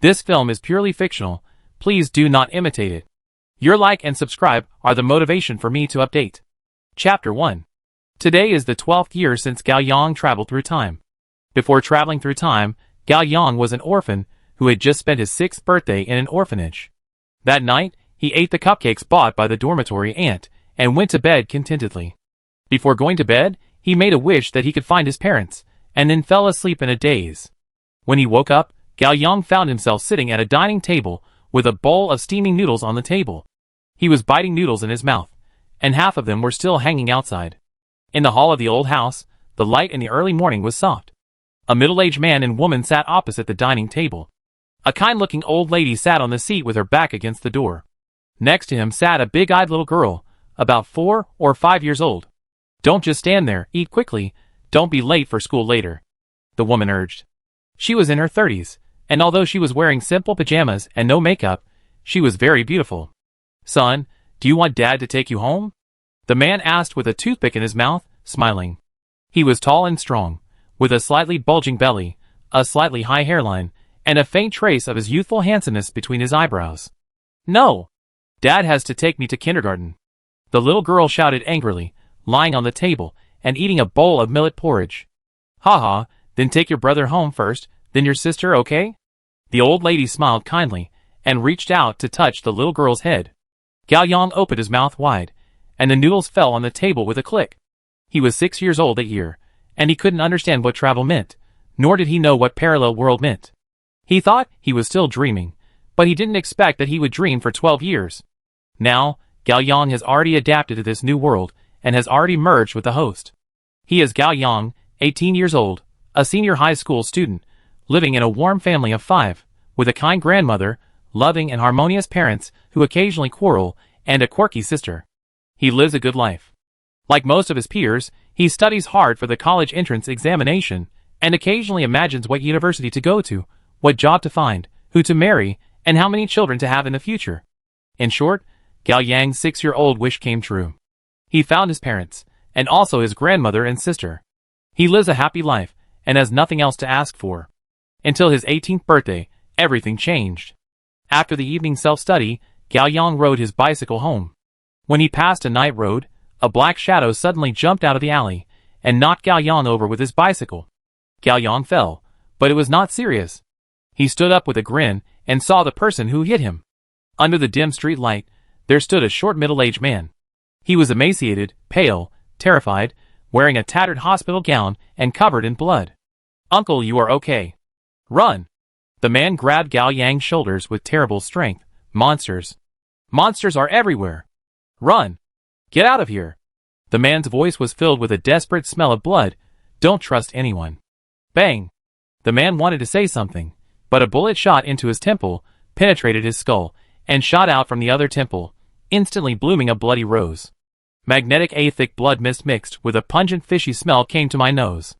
This film is purely fictional. Please do not imitate it. Your like and subscribe are the motivation for me to update. Chapter 1. Today is the 12th year since Gao Yang traveled through time. Before traveling through time, Gao Yang was an orphan who had just spent his 6th birthday in an orphanage. That night, he ate the cupcakes bought by the dormitory aunt and went to bed contentedly. Before going to bed, he made a wish that he could find his parents, and then fell asleep in a daze. When he woke up, Gao Yang found himself sitting at a dining table with a bowl of steaming noodles on the table. He was biting noodles in his mouth, and half of them were still hanging outside. In the hall of the old house, the light in the early morning was soft. A middle-aged man and woman sat opposite the dining table. A kind-looking old lady sat on the seat with her back against the door. Next to him sat a big-eyed little girl, about 4 or 5 years old. "Don't just stand there, eat quickly, don't be late for school later," the woman urged. She was in her 30s, and although she was wearing simple pajamas and no makeup, she was very beautiful. "Son, do you want Dad to take you home?" the man asked with a toothpick in his mouth, smiling. He was tall and strong, with a slightly bulging belly, a slightly high hairline, and a faint trace of his youthful handsomeness between his eyebrows. "No! Dad has to take me to kindergarten," the little girl shouted angrily, lying on the table and eating a bowl of millet porridge. "Ha ha, then take your brother home first, then your sister, okay?" The old lady smiled kindly and reached out to touch the little girl's head. Gao Yang opened his mouth wide, and the noodles fell on the table with a click. He was 6 years old that year, and he couldn't understand what travel meant, nor did he know what parallel world meant. He thought he was still dreaming, but he didn't expect that he would dream for 12 years. Now, Gao Yang has already adapted to this new world and has already merged with the host. He is Gao Yang, 18 years old, a senior high school student, living in a warm family of 5, with a kind grandmother, loving and harmonious parents who occasionally quarrel, and a quirky sister. He lives a good life. Like most of his peers, he studies hard for the college entrance examination, and occasionally imagines what university to go to, what job to find, who to marry, and how many children to have in the future. In short, Gao Yang's 6-year-old wish came true. He found his parents, and also his grandmother and sister. He lives a happy life, and has nothing else to ask for. Until his 18th birthday, everything changed. After the evening self-study, Gao Yang rode his bicycle home. When he passed a night road, a black shadow suddenly jumped out of the alley, and knocked Gao Yang over with his bicycle. Gao Yang fell, but it was not serious. He stood up with a grin, and saw the person who hit him. Under the dim street light, there stood a short middle-aged man. He was emaciated, pale, terrified, wearing a tattered hospital gown and covered in blood. "Uncle, you are okay. Run!" The man grabbed Gao Yang's shoulders with terrible strength. "Monsters! Monsters are everywhere! Run! Get out of here!" The man's voice was filled with a desperate smell of blood. "Don't trust anyone." Bang! The man wanted to say something, but a bullet shot into his temple, penetrated his skull, and shot out from the other temple, instantly blooming a bloody rose. Magnetic thick blood mist mixed with a pungent fishy smell came to my nose.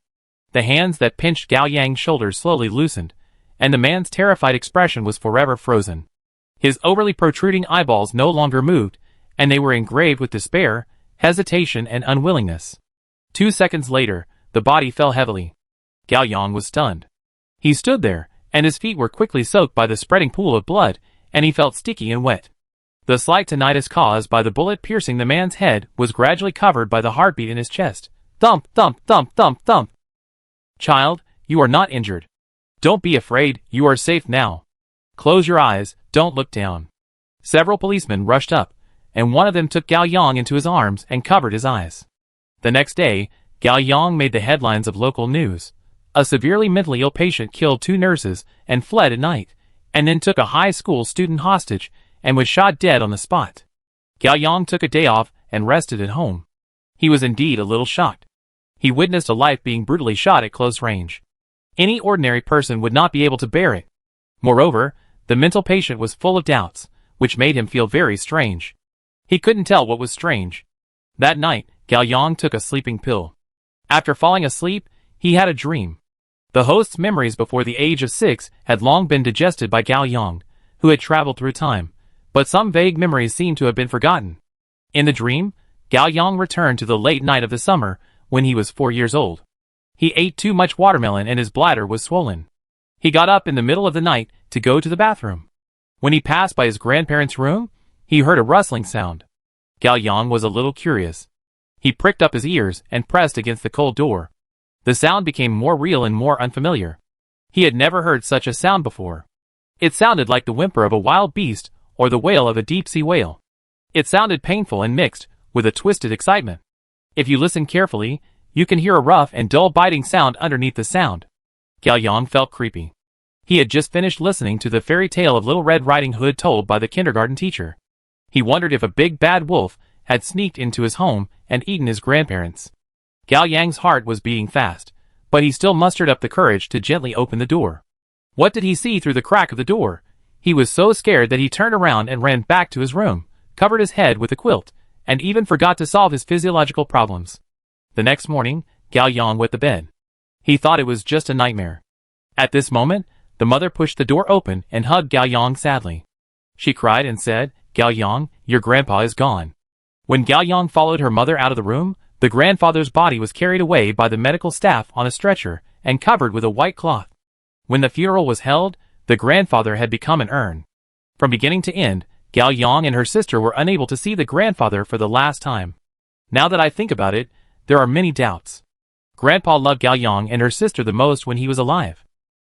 The hands that pinched Gao Yang's shoulders slowly loosened, and the man's terrified expression was forever frozen. His overly protruding eyeballs no longer moved, and they were engraved with despair, hesitation, and unwillingness. 2 seconds later, the body fell heavily. Gao Yang was stunned. He stood there, and his feet were quickly soaked by the spreading pool of blood, and he felt sticky and wet. The slight tinnitus caused by the bullet piercing the man's head was gradually covered by the heartbeat in his chest. Thump, thump, thump, thump, thump. "Child, you are not injured. Don't be afraid, you are safe now. Close your eyes, don't look down." Several policemen rushed up, and one of them took Gao Yang into his arms and covered his eyes. The next day, Gao Yang made the headlines of local news. A severely mentally ill patient killed 2 nurses and fled at night, and then took a high school student hostage and was shot dead on the spot. Gao Yang took a day off and rested at home. He was indeed a little shocked. He witnessed a life being brutally shot at close range. Any ordinary person would not be able to bear it. Moreover, the mental patient was full of doubts, which made him feel very strange. He couldn't tell what was strange. That night, Gao Yang took a sleeping pill. After falling asleep, he had a dream. The host's memories before the age of 6 had long been digested by Gao Yang, who had traveled through time, but some vague memories seemed to have been forgotten. In the dream, Gao Yang returned to the late night of the summer, when he was 4 years old. He ate too much watermelon and his bladder was swollen. He got up in the middle of the night to go to the bathroom. When he passed by his grandparents' room, he heard a rustling sound. Gao Yang was a little curious. He pricked up his ears and pressed against the cold door. The sound became more real and more unfamiliar. He had never heard such a sound before. It sounded like the whimper of a wild beast or the wail of a deep-sea whale. It sounded painful and mixed with a twisted excitement. If you listen carefully, you can hear a rough and dull biting sound underneath the sound. Gao Yang felt creepy. He had just finished listening to the fairy tale of Little Red Riding Hood told by the kindergarten teacher. He wondered if a big bad wolf had sneaked into his home and eaten his grandparents. Gao Yang's heart was beating fast, but he still mustered up the courage to gently open the door. What did he see through the crack of the door? He was so scared that he turned around and ran back to his room, covered his head with a quilt, and even forgot to solve his physiological problems. The next morning, Gao Yang wet the bed. He thought it was just a nightmare. At this moment, the mother pushed the door open and hugged Gao Yang sadly. She cried and said, "Gao Yang, your grandpa is gone." When Gao Yang followed her mother out of the room, the grandfather's body was carried away by the medical staff on a stretcher and covered with a white cloth. When the funeral was held, the grandfather had become an urn. From beginning to end, Gao Yang and her sister were unable to see the grandfather for the last time. Now that I think about it, there are many doubts. Grandpa loved Gao Yang and her sister the most when he was alive.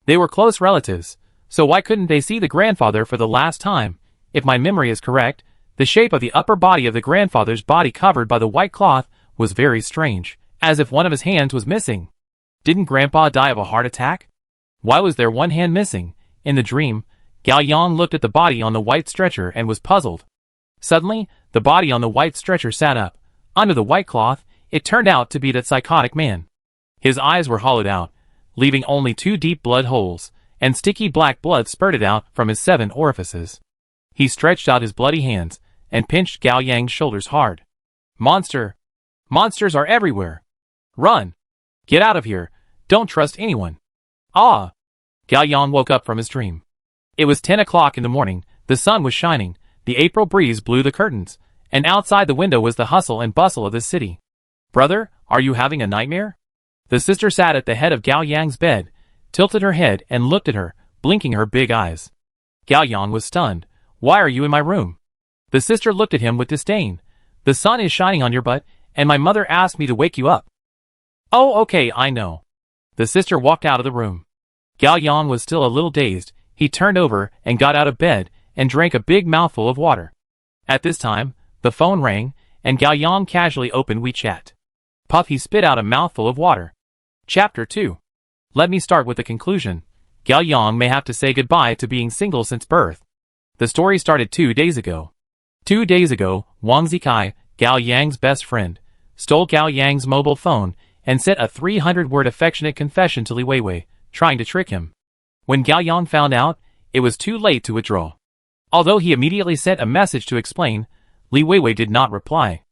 They were close relatives, so why couldn't they see the grandfather for the last time? If my memory is correct, the shape of the upper body of the grandfather's body covered by the white cloth was very strange, as if one of his hands was missing. Didn't Grandpa die of a heart attack? Why was there one hand missing? In the dream, Gao Yang looked at the body on the white stretcher and was puzzled. Suddenly, the body on the white stretcher sat up. Under the white cloth, it turned out to be that psychotic man. His eyes were hollowed out, leaving only 2 deep blood holes, and sticky black blood spurted out from his 7 orifices. He stretched out his bloody hands and pinched Gao Yang's shoulders hard. "Monster! Monsters are everywhere! Run! Get out of here! Don't trust anyone!" Ah! Gao Yang woke up from his dream. It was 10 o'clock in the morning, the sun was shining, the April breeze blew the curtains, and outside the window was the hustle and bustle of the city. "Brother, are you having a nightmare?" The sister sat at the head of Gao Yang's bed, tilted her head and looked at her, blinking her big eyes. Gao Yang was stunned. "Why are you in my room?" The sister looked at him with disdain. "The sun is shining on your butt, and my mother asked me to wake you up." "Oh, okay, I know." The sister walked out of the room. Gao Yang was still a little dazed. He turned over and got out of bed and drank a big mouthful of water. At this time, the phone rang, and Gao Yang casually opened WeChat. Puff, he spit out a mouthful of water. Chapter 2. Let me start with the conclusion. Gao Yang may have to say goodbye to being single since birth. The story started 2 days ago. 2 days ago, Wang Zikai, Gao Yang's best friend, stole Gao Yang's mobile phone and sent a 300-word affectionate confession to Li Weiwei, trying to trick him. When Gao Yang found out, it was too late to withdraw. Although he immediately sent a message to explain, Li Weiwei did not reply.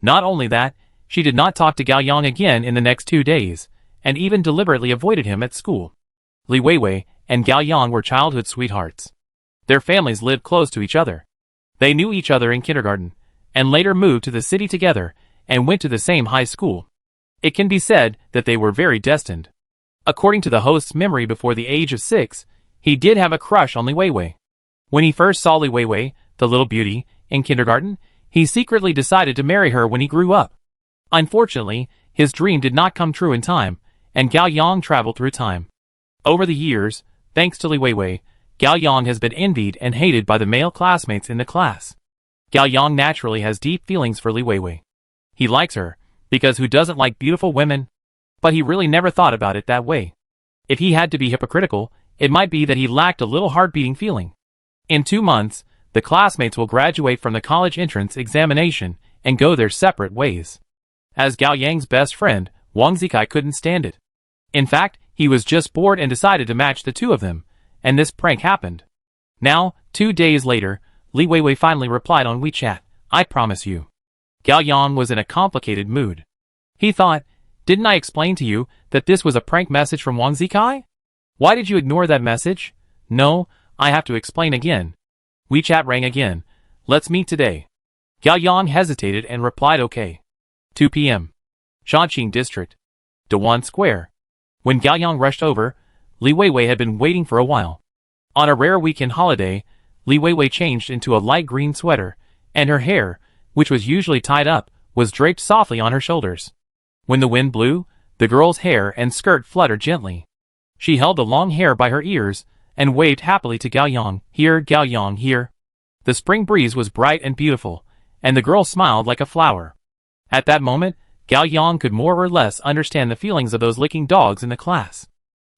Not only that, she did not talk to Gao Yang again in the next 2 days, and even deliberately avoided him at school. Li Weiwei and Gao Yang were childhood sweethearts. Their families lived close to each other. They knew each other in kindergarten, and later moved to the city together and went to the same high school. It can be said that they were very destined. According to the host's memory, before the age of 6, he did have a crush on Li Weiwei. When he first saw Li Weiwei, the little beauty, in kindergarten, he secretly decided to marry her when he grew up. Unfortunately, his dream did not come true in time, and Gao Yang traveled through time. Over the years, thanks to Li Weiwei, Gao Yang has been envied and hated by the male classmates in the class. Gao Yang naturally has deep feelings for Li Weiwei. He likes her, because who doesn't like beautiful women? But he really never thought about it that way. If he had to be hypocritical, it might be that he lacked a little heart-beating feeling. In 2 months, the classmates will graduate from the college entrance examination and go their separate ways. As Gao Yang's best friend, Wang Zikai couldn't stand it. In fact, he was just bored and decided to match the two of them, and this prank happened. Now, 2 days later, Li Weiwei finally replied on WeChat, "I promise you." Gao Yang was in a complicated mood. He thought, didn't I explain to you that this was a prank message from Wang Zikai? Why did you ignore that message? No, I have to explain again. WeChat rang again. Let's meet today. Gao Yang hesitated and replied okay. 2 p.m. Shanqing District. Dewan Square. When Gao Yang rushed over, Li Weiwei had been waiting for a while. On a rare weekend holiday, Li Weiwei changed into a light green sweater, and her hair, which was usually tied up, was draped softly on her shoulders. When the wind blew, the girl's hair and skirt fluttered gently. She held the long hair by her ears and waved happily to Gaoyang. Here, Gaoyang, here. The spring breeze was bright and beautiful, and the girl smiled like a flower. At that moment, Gaoyang could more or less understand the feelings of those licking dogs in the class.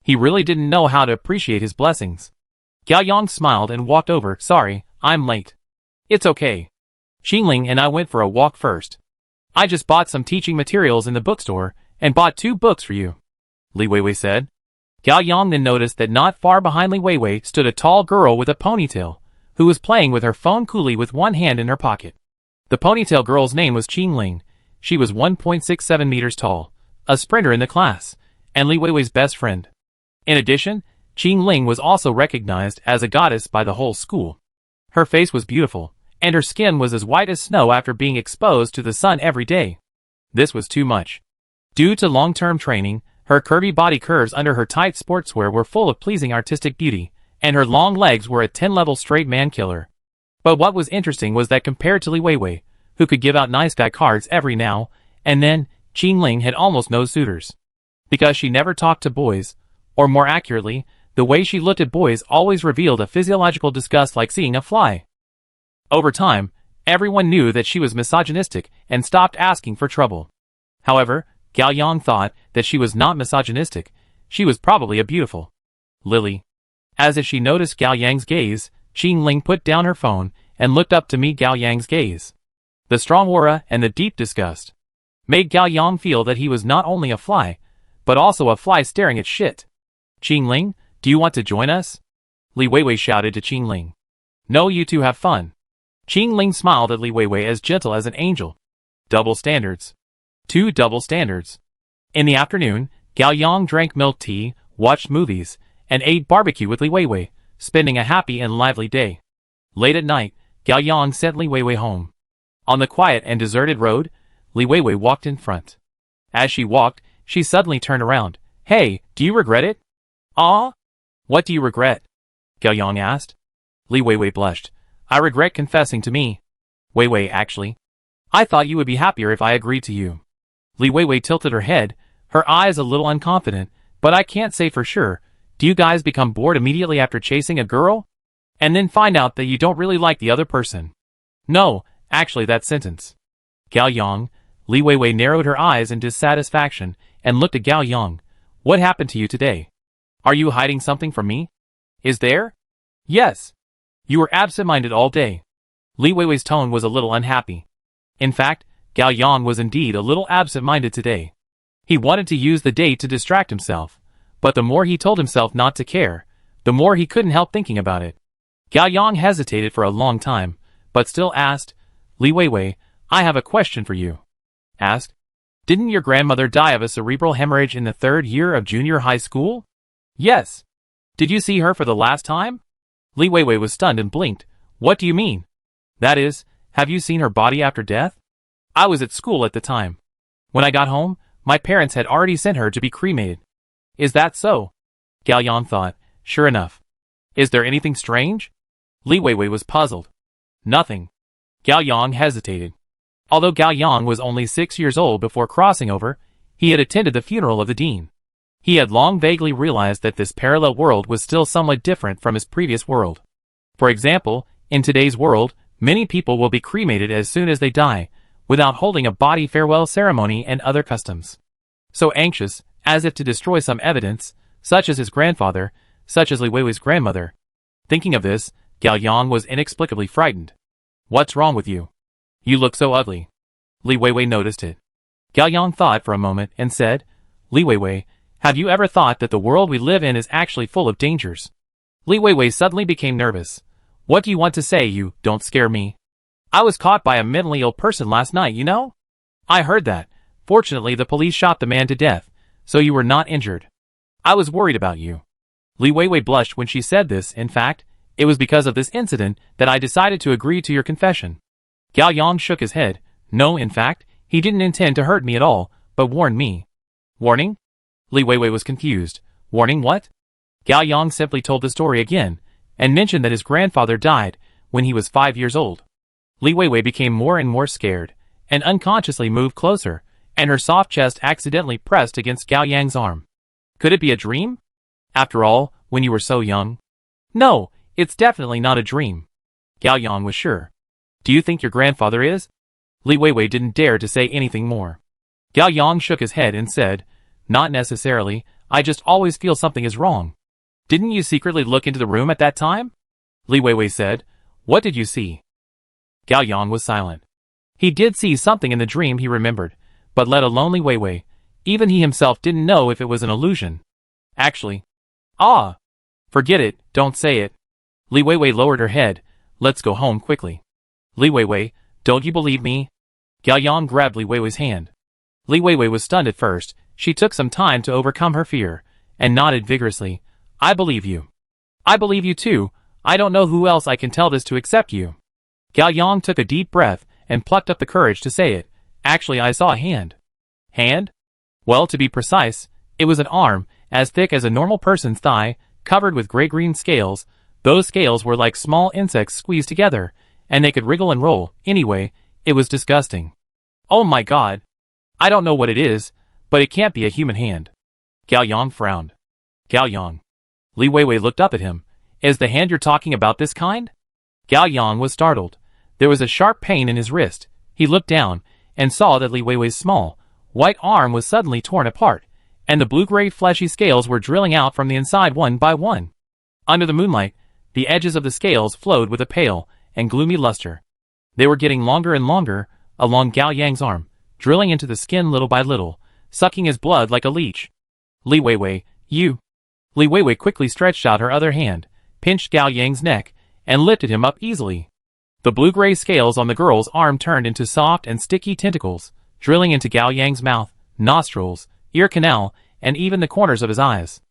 He really didn't know how to appreciate his blessings. Gaoyang smiled and walked over. Sorry, I'm late. It's okay. Xingling and I went for a walk first. I just bought some teaching materials in the bookstore and bought 2 books for you, Li Weiwei said. Gaoyang then noticed that not far behind Li Weiwei stood a tall girl with a ponytail, who was playing with her phone coolly with one hand in her pocket. The ponytail girl's name was Xingling. She was 1.67 meters tall, a sprinter in the class, and Li Weiwei's best friend. In addition, Xingling was also recognized as a goddess by the whole school. Her face was beautiful, and her skin was as white as snow after being exposed to the sun every day. This was too much. Due to long-term training, her curvy body curves under her tight sportswear were full of pleasing artistic beauty, and her long legs were a 10-level straight man killer. But what was interesting was that compared to Li Weiwei, who could give out nice guy cards every now and then, Xingling had almost no suitors. Because she never talked to boys, or more accurately, the way she looked at boys always revealed a physiological disgust like seeing a fly. Over time, everyone knew that she was misogynistic and stopped asking for trouble. However, Gaoyang thought that she was not misogynistic. She was probably a beautiful lily. As if she noticed Gaoyang's gaze, Xingling put down her phone and looked up to meet Gaoyang's gaze. The strong aura and the deep disgust made Gaoyang feel that he was not only a fly, but also a fly staring at shit. Xingling, do you want to join us? Li Weiwei shouted to Xingling. No, you two have fun. Xingling smiled at Li Weiwei as gentle as an angel. Double standards. 2 double standards. In the afternoon, Gaoyang drank milk tea, watched movies, and ate barbecue with Li Weiwei, spending a happy and lively day. Late at night, Gaoyang sent Li Weiwei home. On the quiet and deserted road, Li Weiwei walked in front. As she walked, she suddenly turned around. Hey, do you regret it? Ah? What do you regret? Gaoyang asked. Li Weiwei blushed. I regret confessing to me. Weiwei, actually. I thought you would be happier if I agreed to you. Li Weiwei tilted her head, her eyes a little unconfident, but I can't say for sure. Do you guys become bored immediately after chasing a girl? And then find out that you don't really like the other person? No, actually that sentence. Gaoyang, Li Weiwei narrowed her eyes in dissatisfaction and looked at Gaoyang. What happened to you today? Are you hiding something from me? Is there? Yes. You were absent-minded all day. Li Weiwei's tone was a little unhappy. In fact, Gaoyang was indeed a little absent-minded today. He wanted to use the day to distract himself, but the more he told himself not to care, the more he couldn't help thinking about it. Gaoyang hesitated for a long time, but still asked, Li Weiwei, I have a question for you. Asked, didn't your grandmother die of a cerebral hemorrhage in the 3rd year of junior high school? Yes. Did you see her for the last time? Li Weiwei was stunned and blinked. What do you mean? That is, have you seen her body after death? I was at school at the time. When I got home, my parents had already sent her to be cremated. Is that so? Gaoyang thought, sure enough. Is there anything strange? Li Weiwei was puzzled. Nothing. Gaoyang hesitated. Although Gaoyang was only 6 years old before crossing over, he had attended the funeral of the dean. He had long vaguely realized that this parallel world was still somewhat different from his previous world. For example, in today's world, many people will be cremated as soon as they die, without holding a body farewell ceremony and other customs. So anxious, as if to destroy some evidence, such as his grandfather, such as Li Weiwei's grandmother. Thinking of this, Gaoyang was inexplicably frightened. What's wrong with you? You look so ugly. Li Weiwei noticed it. Gaoyang thought for a moment and said, Li Weiwei, have you ever thought that the world we live in is actually full of dangers? Li Weiwei suddenly became nervous. What do you want to say, you don't scare me? I was caught by a mentally ill person last night, you know? I heard that. Fortunately, the police shot the man to death, so you were not injured. I was worried about you. Li Weiwei blushed when she said this. In fact, it was because of this incident that I decided to agree to your confession. Gaoyang shook his head. No, in fact, he didn't intend to hurt me at all, but warned me. Warning? Li Weiwei was confused. Warning what? Gao Yang simply told the story again, and mentioned that his grandfather died when he was 5 years old. Li Weiwei became more and more scared, and unconsciously moved closer, and her soft chest accidentally pressed against Gao Yang's arm. Could it be a dream? After all, when you were so young? No, it's definitely not a dream. Gao Yang was sure. Do you think your grandfather is? Li Weiwei didn't dare to say anything more. Gao Yang shook his head and said, Not necessarily, I just always feel something is wrong. Didn't you secretly look into the room at that time? Li Weiwei said, What did you see? Gao Yang was silent. He did see something in the dream, he remembered, but let alone Li Weiwei. Even he himself didn't know if it was an illusion. Actually. Forget it, don't say it. Li Weiwei lowered her head. Let's go home quickly. Li Weiwei, don't you believe me? Gao Yang grabbed Li Weiwei's hand. Li Weiwei was stunned at first. She took some time to overcome her fear, and nodded vigorously. I believe you. I believe you too. I don't know who else I can tell this to except you. Gao Yang took a deep breath, and plucked up the courage to say it. Actually, I saw a hand. Hand? Well, to be precise, it was an arm, as thick as a normal person's thigh, covered with gray-green scales. Those scales were like small insects squeezed together, and they could wriggle and roll. Anyway, it was disgusting. Oh my god. I don't know what it is, but it can't be a human hand. Gao Yang frowned. Gao Yang. Li Weiwei looked up at him. Is the hand you're talking about this kind? Gao Yang was startled. There was a sharp pain in his wrist. He looked down, and saw that Li Weiwei's small, white arm was suddenly torn apart, and the blue-gray fleshy scales were drilling out from the inside one by one. Under the moonlight, the edges of the scales flowed with a pale and gloomy luster. They were getting longer and longer, along Gao Yang's arm, drilling into the skin little by little, sucking his blood like a leech. Li Weiwei, you. Li Weiwei quickly stretched out her other hand, pinched Gao Yang's neck, and lifted him up easily. The blue-gray scales on the girl's arm turned into soft and sticky tentacles, drilling into Gao Yang's mouth, nostrils, ear canal, and even the corners of his eyes.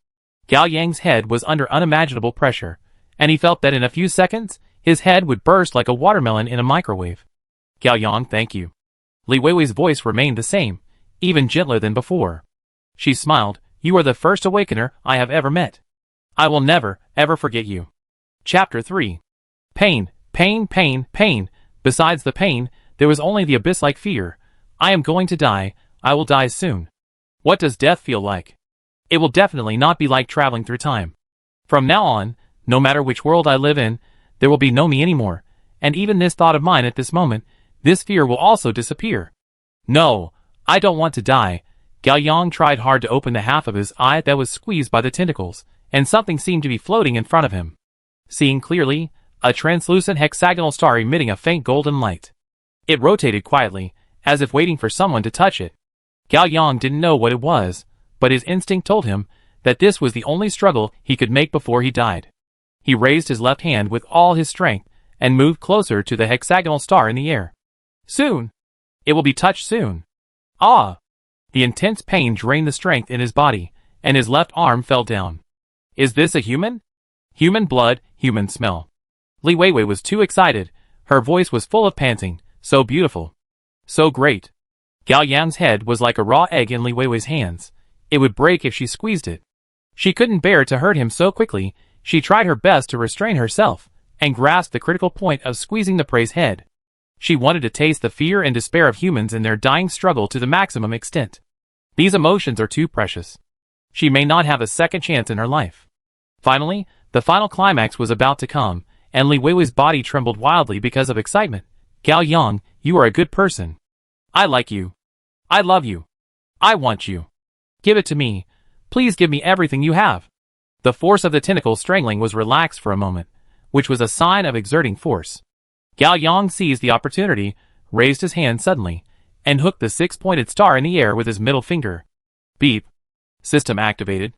Gao Yang's head was under unimaginable pressure, and he felt that in a few seconds, his head would burst like a watermelon in a microwave. Gao Yang, thank you. Li Weiwei's voice remained the same, even gentler than before. She smiled. You are the first awakener I have ever met. I will never, ever forget you. Chapter 3. Pain, pain, pain, pain. Besides the pain, there was only the abyss-like fear. I am going to die. I will die soon. What does death feel like? It will definitely not be like traveling through time. From now on, no matter which world I live in, there will be no me anymore, and even this thought of mine at this moment, this fear will also disappear. No, I don't want to die. Gao Yang tried hard to open the half of his eye that was squeezed by the tentacles, and something seemed to be floating in front of him. Seeing clearly, a translucent hexagonal star emitting a faint golden light. It rotated quietly, as if waiting for someone to touch it. Gao Yang didn't know what it was, but his instinct told him that this was the only struggle he could make before he died. He raised his left hand with all his strength, and moved closer to the hexagonal star in the air. Soon! It will be touched soon. Ah! The intense pain drained the strength in his body, and his left arm fell down. Is this a human? Human blood, human smell. Li Weiwei was too excited. Her voice was full of panting. So beautiful. So great. Gao Yang's head was like a raw egg in Li Weiwei's hands. It would break if she squeezed it. She couldn't bear to hurt him so quickly. She tried her best to restrain herself, and grasped the critical point of squeezing the prey's head. She wanted to taste the fear and despair of humans in their dying struggle to the maximum extent. These emotions are too precious. She may not have a second chance in her life. Finally, the final climax was about to come, and Li Weiwei's body trembled wildly because of excitement. Gao Yang, you are a good person. I like you. I love you. I want you. Give it to me. Please give me everything you have. The force of the tentacle strangling was relaxed for a moment, which was a sign of exerting force. Gao Yang seized the opportunity, raised his hand suddenly, and hooked the six-pointed star in the air with his middle finger. Beep. System activated.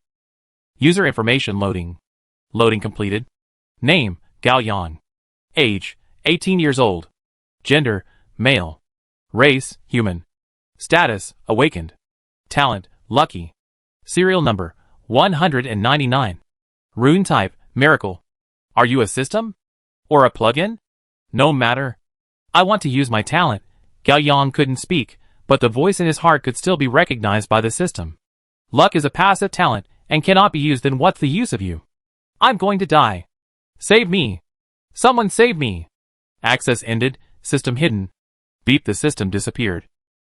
User information loading. Loading completed. Name, Gao Yang. Age, 18 years old. Gender, male. Race, human. Status, awakened. Talent, lucky. Serial number, 199. Rune type, miracle. Are you a system? Or a plugin? No matter. I want to use my talent. Gao Yang couldn't speak, but the voice in his heart could still be recognized by the system. Luck is a passive talent, and cannot be used, then what's the use of you? I'm going to die. Save me. Someone save me. Access ended, system hidden. Beep, the system disappeared.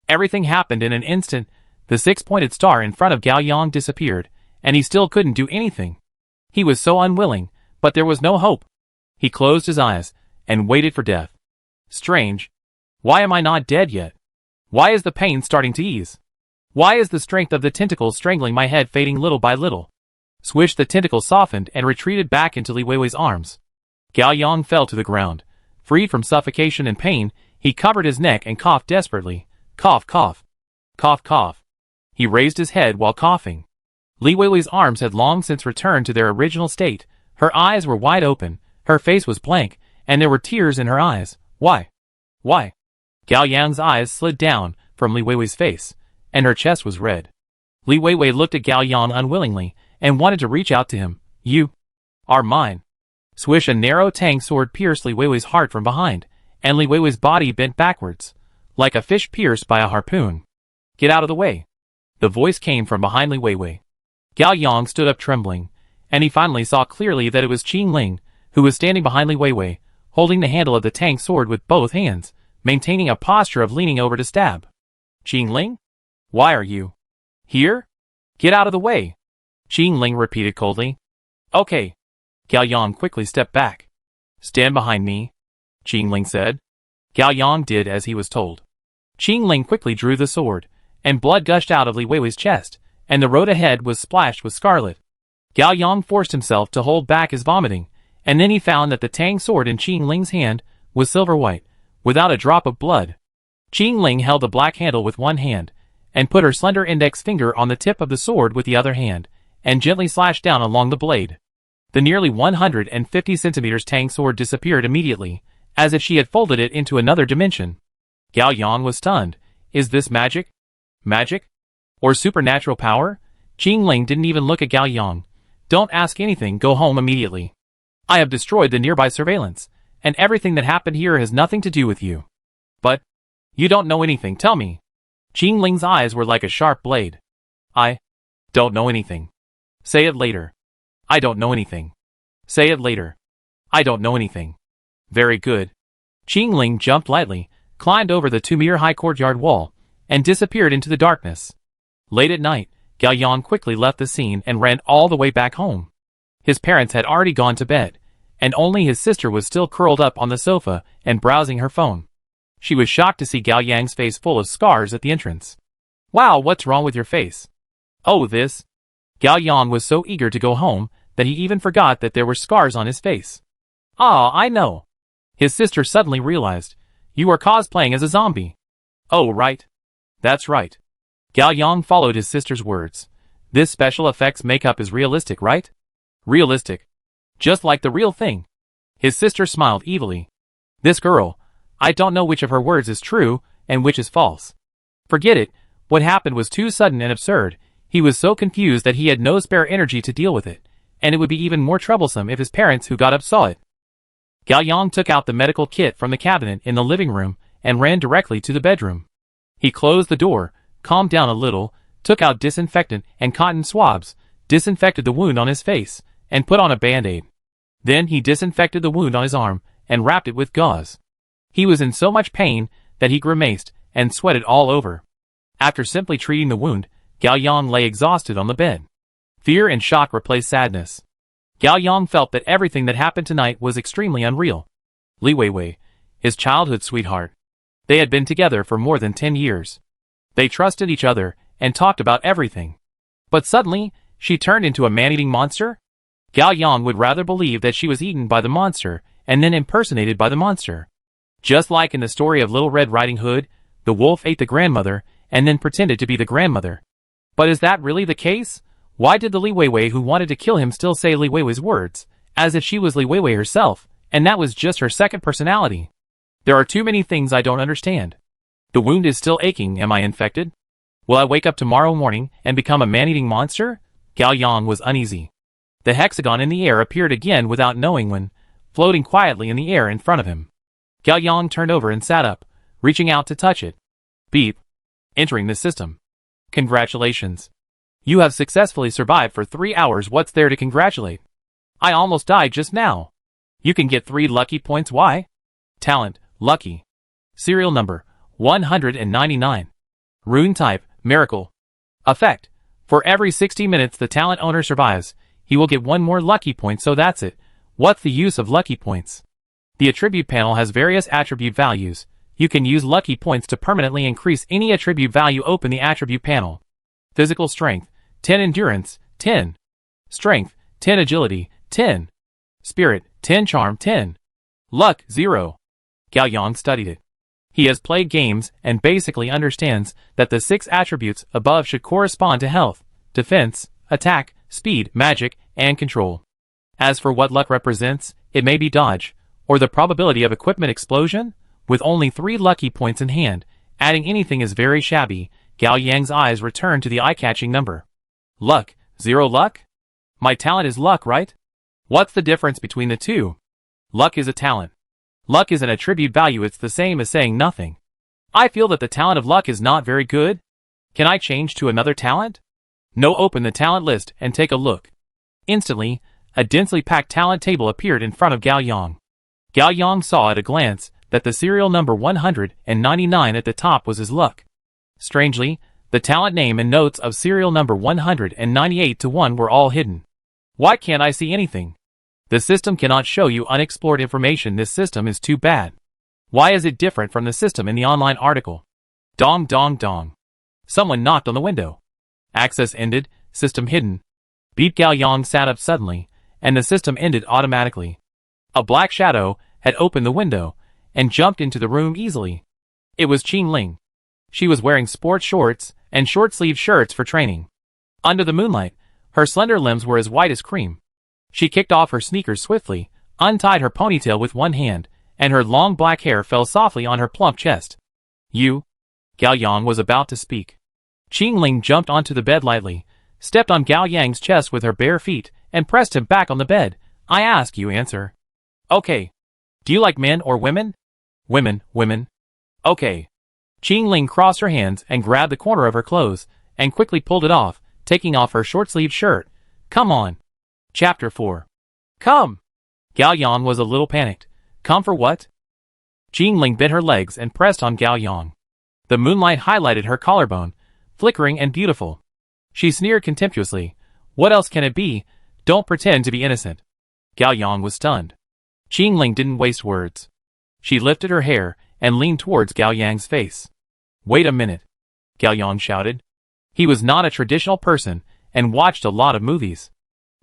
Everything happened in an instant. The six-pointed star in front of Gao Yang disappeared, and he still couldn't do anything. He was so unwilling, but there was no hope. He closed his eyes and waited for death. Strange. Why am I not dead yet? Why is the pain starting to ease? Why is the strength of the tentacles strangling my head fading little by little? Swish, the tentacle softened and retreated back into Li Weiwei's arms. Gao Yang fell to the ground. Freed from suffocation and pain, he covered his neck and coughed desperately. Cough, cough. Cough, cough. He raised his head while coughing. Li Weiwei's arms had long since returned to their original state. Her eyes were wide open, her face was blank, and there were tears in her eyes. Why? Why? Gao Yang's eyes slid down from Li Weiwei's face, and her chest was red. Li Weiwei looked at Gao Yang unwillingly, and wanted to reach out to him. You are mine. Swish, a narrow tang sword pierced Li Weiwei's heart from behind, and Li Weiwei's body bent backwards, like a fish pierced by a harpoon. Get out of the way. The voice came from behind Li Weiwei. Gao Yang stood up trembling, and he finally saw clearly that it was Qing Ling, who was standing behind Li Weiwei, holding the handle of the tang sword with both hands, maintaining a posture of leaning over to stab. Qing Ling? Why are you here? Get out of the way. Qing Ling repeated coldly. Okay. Gao Yang quickly stepped back. Stand behind me, Qing Ling said. Gao Yang did as he was told. Qing Ling quickly drew the sword, and blood gushed out of Li Weiwei's chest, and the road ahead was splashed with scarlet. Gao Yang forced himself to hold back his vomiting, and then he found that the tang sword in Qing Ling's hand was silver white, without a drop of blood. Qing Ling held the black handle with one hand, and put her slender index finger on the tip of the sword with the other hand, and gently slashed down along the blade. The nearly 150 centimeters tang sword disappeared immediately, as if she had folded it into another dimension. Gao Yang was stunned. Is this magic? Magic? Or supernatural power? Qing Ling didn't even look at Gao Yang. Don't ask anything, go home immediately. I have destroyed the nearby surveillance, and everything that happened here has nothing to do with you. But you don't know anything, tell me. Qing Ling's eyes were like a sharp blade. I don't know anything. Say it later. I don't know anything. Say it later. I don't know anything. Very good. Qing Ling jumped lightly, climbed over the 2-meter-high courtyard wall, and disappeared into the darkness. Late at night, Gao Yang quickly left the scene and ran all the way back home. His parents had already gone to bed, and only his sister was still curled up on the sofa and browsing her phone. She was shocked to see Gao Yang's face full of scars at the entrance. Wow, what's wrong with your face? Oh, this. Gao Yang was so eager to go home that he even forgot that there were scars on his face. Ah, I know. His sister suddenly realized. You are cosplaying as a zombie. Oh, right. That's right. Gao Yang followed his sister's words. This special effects makeup is realistic, right? Realistic. Just like the real thing. His sister smiled evilly. This girl, I don't know which of her words is true and which is false. Forget it, what happened was too sudden and absurd. He was so confused that he had no spare energy to deal with it, and it would be even more troublesome if his parents who got up saw it. Gao Yang took out the medical kit from the cabinet in the living room and ran directly to the bedroom. He closed the door, calmed down a little, took out disinfectant and cotton swabs, disinfected the wound on his face, and put on a band-aid. Then he disinfected the wound on his arm and wrapped it with gauze. He was in so much pain that he grimaced and sweated all over. After simply treating the wound, Gao Yang lay exhausted on the bed. Fear and shock replaced sadness. Gao Yang felt that everything that happened tonight was extremely unreal. Li Weiwei, his childhood sweetheart. They had been together for more than 10 years. They trusted each other and talked about everything. But suddenly, she turned into a man-eating monster? Gao Yang would rather believe that she was eaten by the monster and then impersonated by the monster. Just like in the story of Little Red Riding Hood, the wolf ate the grandmother and then pretended to be the grandmother. But is that really the case? Why did the Li Weiwei who wanted to kill him still say Li Weiwei's words, as if she was Li Weiwei herself, and that was just her second personality? There are too many things I don't understand. The wound is still aching, am I infected? Will I wake up tomorrow morning and become a man-eating monster? Gao Yang was uneasy. The hexagon in the air appeared again without knowing when, floating quietly in the air in front of him. Gao Yang turned over and sat up, reaching out to touch it. Beep. Entering the system. Congratulations. You have successfully survived for 3 hours. What's there to congratulate? I almost died just now. You can get 3 lucky points. Why? Talent, lucky. Serial number, 199. Rune type, miracle. Effect. For every 60 minutes the talent owner survives, he will get 1 more lucky point, so that's it. What's the use of lucky points? The attribute panel has various attribute values. You can use lucky points to permanently increase any attribute value. Open the attribute panel. Physical strength, 10. Endurance, 10. Strength, 10. Agility, 10. Spirit, 10. Charm, 10. Luck, 0. Gao Yang studied it. He has played games and basically understands that the 6 attributes above should correspond to health, defense, attack, speed, magic, and control. As for what luck represents, it may be dodge, or the probability of equipment explosion. With only 3 lucky points in hand, adding anything is very shabby. Gao Yang's eyes returned to the eye-catching number. Luck, 0. Luck? My talent is luck, right? What's the difference between the two? Luck is a talent. Luck is an attribute value. It's the same as saying nothing. I feel that the talent of luck is not very good. Can I change to another talent? No. Open the talent list and take a look. Instantly, a densely packed talent table appeared in front of Gao Yang. Gao Yang saw at a glance that the serial number 199 at the top was his luck. Strangely, the talent name and notes of serial number 198 to 1 were all hidden. Why can't I see anything? The system cannot show you unexplored information. This system is too bad. Why is it different from the system in the online article? Dong dong dong. Someone knocked on the window. Access ended, system hidden. Beep. Gao Yang sat up suddenly, and the system ended automatically. A black shadow had opened the window and jumped into the room easily. It was Qing Ling. She was wearing sports shorts and short-sleeved shirts for training. Under the moonlight, her slender limbs were as white as cream. She kicked off her sneakers swiftly, untied her ponytail with one hand, and her long black hair fell softly on her plump chest. You? Gao Yang was about to speak. Qing Ling jumped onto the bed lightly, stepped on Gao Yang's chest with her bare feet, and pressed him back on the bed. I ask, you answer. Okay. Do you like men or women? Women. Okay. Qing Ling crossed her hands and grabbed the corner of her clothes, and quickly pulled it off, taking off her short-sleeved shirt. Come on. Chapter 4. Come. Gao Yang was a little panicked. Come for what? Qing Ling bent her legs and pressed on Gao Yang. The moonlight highlighted her collarbone, flickering and beautiful. She sneered contemptuously. What else can it be? Don't pretend to be innocent. Gao Yang was stunned. Qing Ling didn't waste words. She lifted her hair and leaned towards Gao Yang's face. Wait a minute, Gao Yang shouted. He was not a traditional person and watched a lot of movies.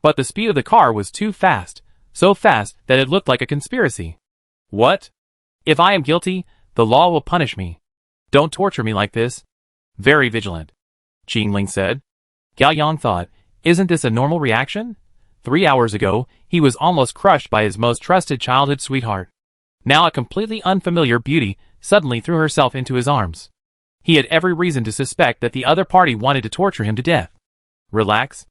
But the speed of the car was too fast, so fast that it looked like a conspiracy. What? If I am guilty, the law will punish me. Don't torture me like this. Very vigilant, Qing Ling said. Gao Yang thought, isn't this a normal reaction? 3 hours ago, he was almost crushed by his most trusted childhood sweetheart. Now a completely unfamiliar beauty suddenly threw herself into his arms. He had every reason to suspect that the other party wanted to torture him to death. Relax.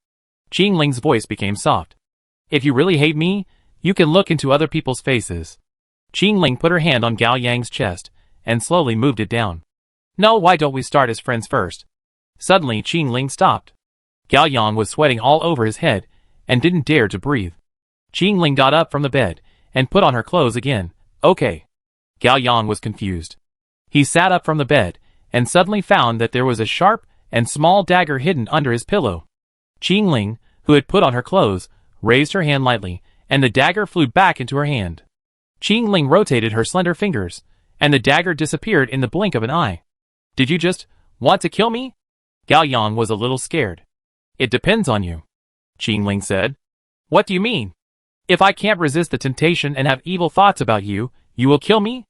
Qing Ling's voice became soft. If you really hate me, you can look into other people's faces. Qing Ling put her hand on Gao Yang's chest and slowly moved it down. No, why don't we start as friends first? Suddenly Qing Ling stopped. Gao Yang was sweating all over his head and didn't dare to breathe. Qing Ling got up from the bed and put on her clothes again. Okay. Gao Yang was confused. He sat up from the bed and suddenly found that there was a sharp and small dagger hidden under his pillow. Qing Ling, who had put on her clothes, raised her hand lightly, and the dagger flew back into her hand. Qing Ling rotated her slender fingers, and the dagger disappeared in the blink of an eye. Did you just want to kill me? Gao Yang was a little scared. It depends on you, Qing Ling said. What do you mean? If I can't resist the temptation and have evil thoughts about you, you will kill me?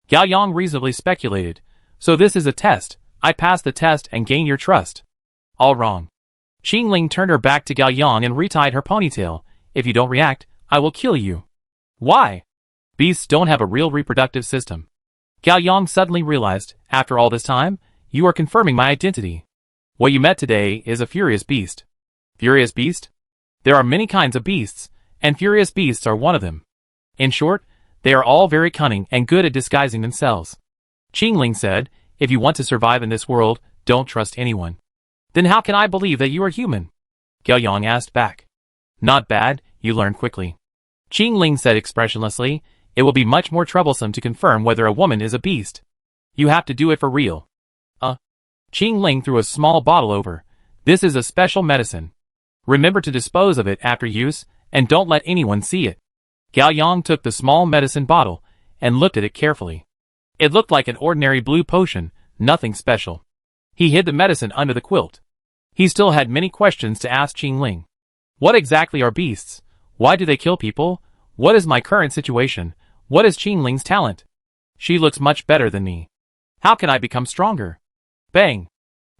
Gao Yang reasonably speculated. So this is a test. I pass the test and gain your trust. All wrong. Qing Ling turned her back to Gao Yang and retied her ponytail. If you don't react, I will kill you. Why? Beasts don't have a real reproductive system. Gao Yang suddenly realized, after all this time, you are confirming my identity. What you met today is a furious beast. Furious beast? There are many kinds of beasts, and furious beasts are one of them. In short, they are all very cunning and good at disguising themselves. Qing Ling said, if you want to survive in this world, don't trust anyone. Then how can I believe that you are human? Gao Yang asked back. Not bad, you learn quickly. Qing Ling said expressionlessly, it will be much more troublesome to confirm whether a woman is a beast. You have to do it for real. Qing Ling threw a small bottle over. This is a special medicine. Remember to dispose of it after use, and don't let anyone see it. Gao Yang took the small medicine bottle, and looked at it carefully. It looked like an ordinary blue potion, nothing special. He hid the medicine under the quilt. He still had many questions to ask Qing Ling. What exactly are beasts? Why do they kill people? What is my current situation? What is Qing Ling's talent? She looks much better than me. How can I become stronger? Bang!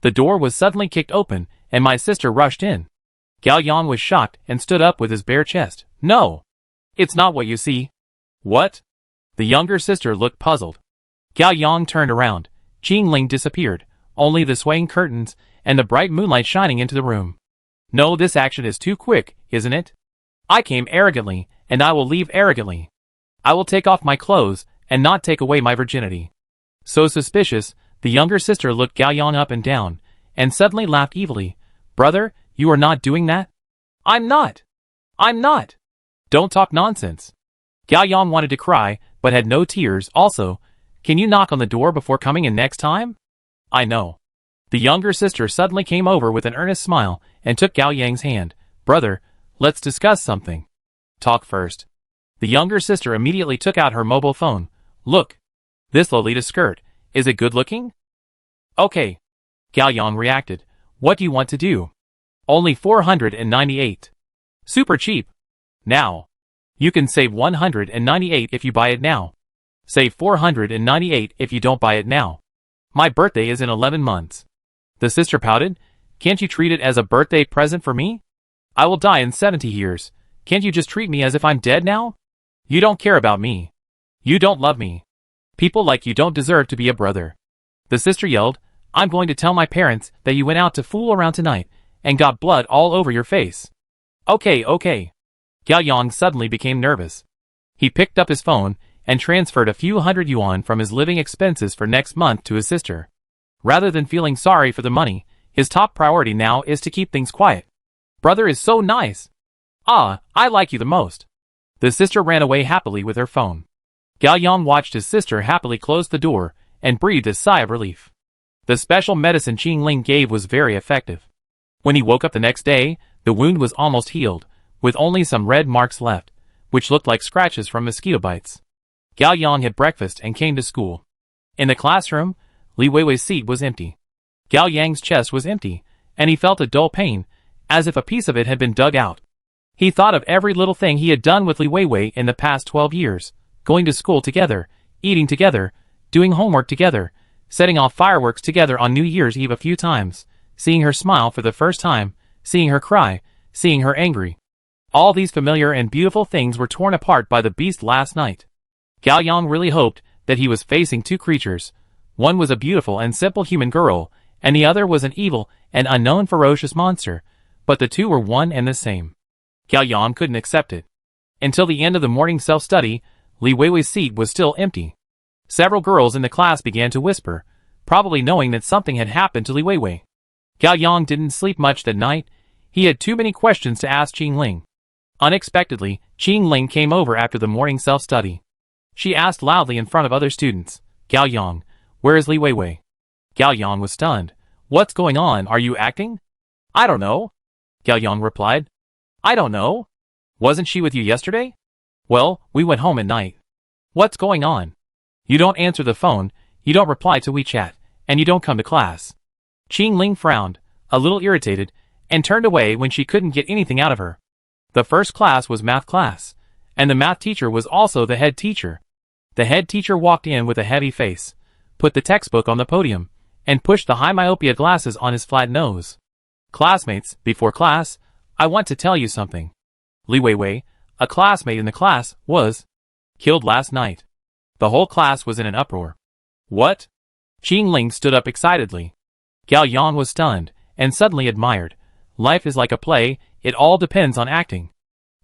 The door was suddenly kicked open, and my sister rushed in. Gao Yang was shocked and stood up with his bare chest. No! It's not what you see. What? The younger sister looked puzzled. Gao Yang turned around. Qing Ling disappeared, only the swaying curtains and the bright moonlight shining into the room. No, this action is too quick, isn't it? I came arrogantly, and I will leave arrogantly. I will take off my clothes, and not take away my virginity. So suspicious, the younger sister looked Gao Yang up and down, and suddenly laughed evilly. Brother, you are not doing that? I'm not. I'm not. Don't talk nonsense. Gao Yang wanted to cry, but had no tears. Also, can you knock on the door before coming in next time? I know. The younger sister suddenly came over with an earnest smile, and took Gao Yang's hand. Brother, let's discuss something. Talk first. The younger sister immediately took out her mobile phone. Look. This Lolita skirt. Is it good looking? Okay. Gao Yang reacted. What do you want to do? Only 498. Super cheap. Now. You can save 198 if you buy it now. Save 498 if you don't buy it now. My birthday is in 11 months. The sister pouted. Can't you treat it as a birthday present for me? I will die in 70 years. Can't you just treat me as if I'm dead now? You don't care about me. You don't love me. People like you don't deserve to be a brother. The sister yelled, I'm going to tell my parents that you went out to fool around tonight and got blood all over your face. Okay. Gao Yang suddenly became nervous. He picked up his phone and transferred a few hundred yuan from his living expenses for next month to his sister. Rather than feeling sorry for the money, his top priority now is to keep things quiet. Brother is so nice. I like you the most. The sister ran away happily with her phone. Gao Yang watched his sister happily close the door and breathed a sigh of relief. The special medicine Qing Ling gave was very effective. When he woke up the next day, the wound was almost healed, with only some red marks left, which looked like scratches from mosquito bites. Gao Yang had breakfast and came to school. In the classroom, Li Weiwei's seat was empty. Gao Yang's chest was empty, and he felt a dull pain, as if a piece of it had been dug out. He thought of every little thing he had done with Li Weiwei in the past 12 years, going to school together, eating together, doing homework together, setting off fireworks together on New Year's Eve a few times, seeing her smile for the first time, seeing her cry, seeing her angry. All these familiar and beautiful things were torn apart by the beast last night. Gao Yang really hoped that he was facing two creatures. One was a beautiful and simple human girl, and the other was an evil and unknown ferocious monster, but the two were one and the same. Gao Yang couldn't accept it. Until the end of the morning self-study, Li Weiwei's seat was still empty. Several girls in the class began to whisper, probably knowing that something had happened to Li Weiwei. Gao Yang didn't sleep much that night. He had too many questions to ask Qing Ling. Unexpectedly, Qing Ling came over after the morning self-study. She asked loudly in front of other students, Gao Yang, where is Li Weiwei? Gao Yang was stunned. What's going on? Are you acting? I don't know. Gao Yang replied. I don't know. Wasn't she with you yesterday? Well, we went home at night. What's going on? You don't answer the phone, you don't reply to WeChat, and you don't come to class. Qing Ling frowned, a little irritated, and turned away when she couldn't get anything out of her. The first class was math class, and the math teacher was also the head teacher. The head teacher walked in with a heavy face, put the textbook on the podium, and pushed the high myopia glasses on his flat nose. Classmates, before class, I want to tell you something. Li Weiwei, a classmate in the class, was killed last night. The whole class was in an uproar. What? Qing Ling stood up excitedly. Gao Yang was stunned, and suddenly admired. Life is like a play, it all depends on acting.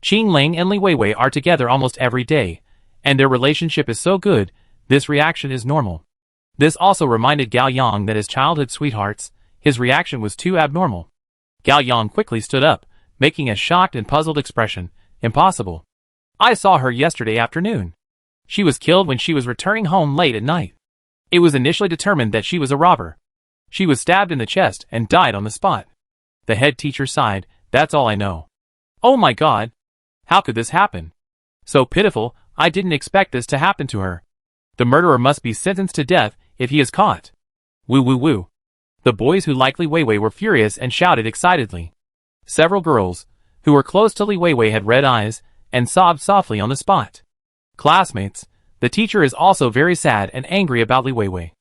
Qing Ling and Li Weiwei are together almost every day, and their relationship is so good, this reaction is normal. This also reminded Gao Yang that as childhood sweethearts, his reaction was too abnormal. Gao Yang quickly stood up, making a shocked and puzzled expression. Impossible. I saw her yesterday afternoon. She was killed when she was returning home late at night. It was initially determined that she was a robber. She was stabbed in the chest and died on the spot. The head teacher sighed. That's all I know. Oh my God. How could this happen? So pitiful, I didn't expect this to happen to her. The murderer must be sentenced to death if he is caught. Woo woo woo. The boys who liked Li Weiwei were furious and shouted excitedly. Several girls, who were close to Li Weiwei, had red eyes and sobbed softly on the spot. Classmates, the teacher is also very sad and angry about Li Weiwei.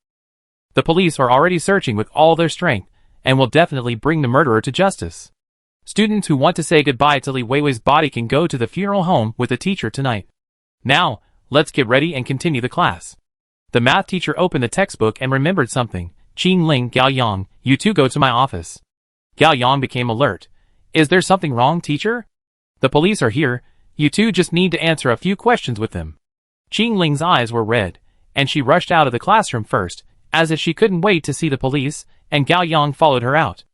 The police are already searching with all their strength and will definitely bring the murderer to justice. Students who want to say goodbye to Li Weiwei's body can go to the funeral home with the teacher tonight. Now, let's get ready and continue the class. The math teacher opened the textbook and remembered something. Qing Ling, Gao Yang, you two go to my office. Gao Yang became alert. Is there something wrong, teacher? The police are here. You two just need to answer a few questions with them. Qing Ling's eyes were red, and she rushed out of the classroom first, as if she couldn't wait to see the police, and Gao Yang followed her out.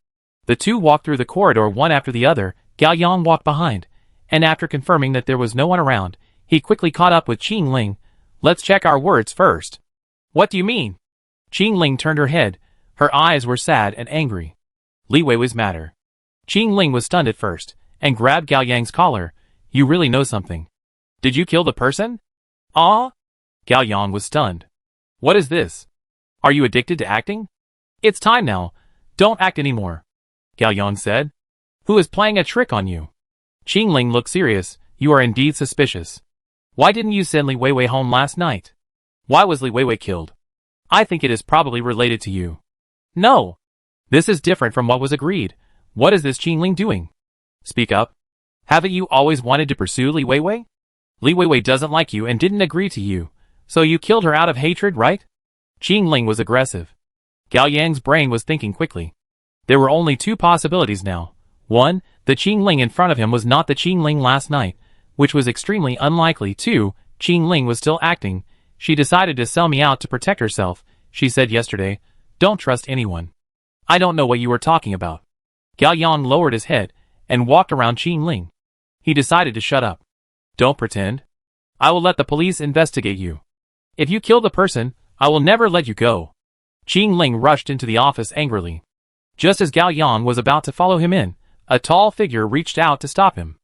The two walked through the corridor one after the other. Gao Yang walked behind, and after confirming that there was no one around, he quickly caught up with Qing Ling. Let's check our words first. What do you mean? Qing Ling turned her head. Her eyes were sad and angry. Li Weiwei's matter. Qing Ling was stunned at first, and grabbed Gao Yang's collar. You really know something. Did you kill the person? Ah? Gao Yang was stunned. What is this? Are you addicted to acting? It's time now. Don't act anymore. Gao Yang said. Who is playing a trick on you? Qing Ling looked serious. You are indeed suspicious. Why didn't you send Li Weiwei home last night? Why was Li Weiwei killed? I think it is probably related to you. No. This is different from what was agreed. What is this Qing Ling doing? Speak up. Haven't you always wanted to pursue Li Weiwei? Li Weiwei doesn't like you and didn't agree to you, so you killed her out of hatred, right? Qing Ling was aggressive. Gao Yang's brain was thinking quickly. There were only two possibilities now. One, the Qing Ling in front of him was not the Qing Ling last night, which was extremely unlikely. Two, Qing Ling was still acting. She decided to sell me out to protect herself. She said yesterday, don't trust anyone. I don't know what you were talking about. Gao Yang lowered his head and walked around Qing Ling. He decided to shut up. Don't pretend. I will let the police investigate you. If you kill the person, I will never let you go. Qing Ling rushed into the office angrily. Just as Gao Yang was about to follow him in, a tall figure reached out to stop him.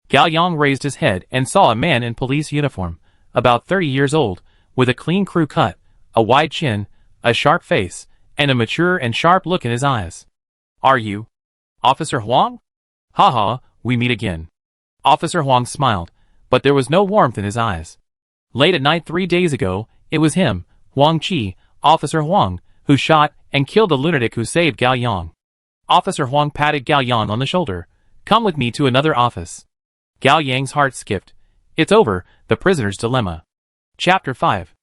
Gao Yang raised his head and saw a man in police uniform, about 30 years old, with a clean crew cut, a wide chin, a sharp face, and a mature and sharp look in his eyes. Are you Officer Huang? Haha, we meet again. Officer Huang smiled, but there was no warmth in his eyes. Late at night 3 days ago, it was him, Huang Qi, Officer Huang, who shot and killed the lunatic who saved Gao Yang. Officer Huang patted Gao Yang on the shoulder. Come with me to another office. Gao Yang's heart skipped. It's over, the prisoner's dilemma. Chapter 5.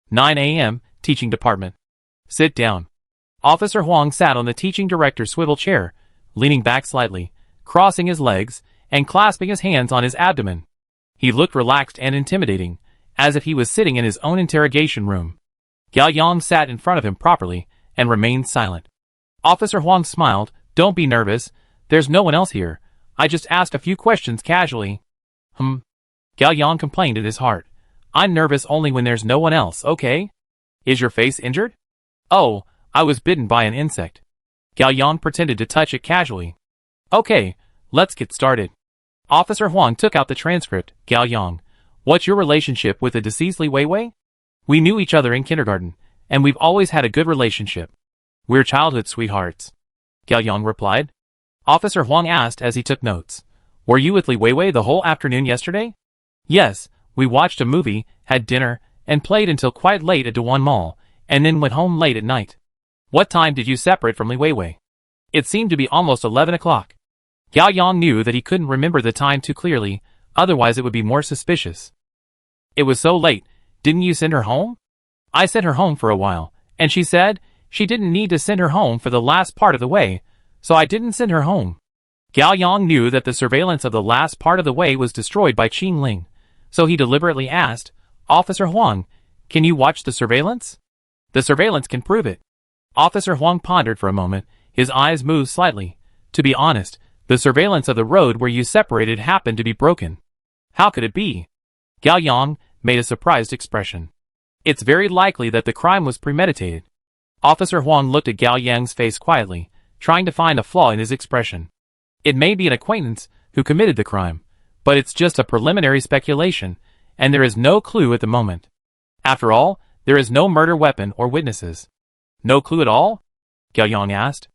9 a.m., Teaching Department. Sit down. Officer Huang sat on the teaching director's swivel chair, leaning back slightly, crossing his legs, and clasping his hands on his abdomen. He looked relaxed and intimidating, as if he was sitting in his own interrogation room. Gao Yang sat in front of him properly, and remained silent. Officer Huang smiled. Don't be nervous, there's no one else here. I just asked a few questions casually. Gao Yang complained in his heart. I'm nervous only when there's no one else, okay? Is your face injured? Oh, I was bitten by an insect. Gao Yang pretended to touch it casually. Okay, let's get started. Officer Huang took out the transcript. Gao Yang, what's your relationship with the deceased Li Weiwei? We knew each other in kindergarten, and we've always had a good relationship. We're childhood sweethearts. Gao Yang replied. Officer Huang asked as he took notes. Were you with Li Weiwei the whole afternoon yesterday? Yes, we watched a movie, had dinner, and played until quite late at Dewan Mall, and then went home late at night. What time did you separate from Li Weiwei? It seemed to be almost 11 o'clock. Gao Yang knew that he couldn't remember the time too clearly, otherwise it would be more suspicious. It was so late, didn't you send her home? I sent her home for a while, and she said she didn't need to send her home for the last part of the way, so I didn't send her home. Gao Yang knew that the surveillance of the last part of the way was destroyed by Qing Ling, so he deliberately asked, Officer Huang, can you watch the surveillance? The surveillance can prove it. Officer Huang pondered for a moment, his eyes moved slightly. To be honest, the surveillance of the road where you separated happened to be broken. How could it be? Gao Yang made a surprised expression. It's very likely that the crime was premeditated. Officer Huang looked at Gao Yang's face quietly, trying to find a flaw in his expression. It may be an acquaintance who committed the crime, but it's just a preliminary speculation, and there is no clue at the moment. After all, there is no murder weapon or witnesses. No clue at all? Gao Yang asked.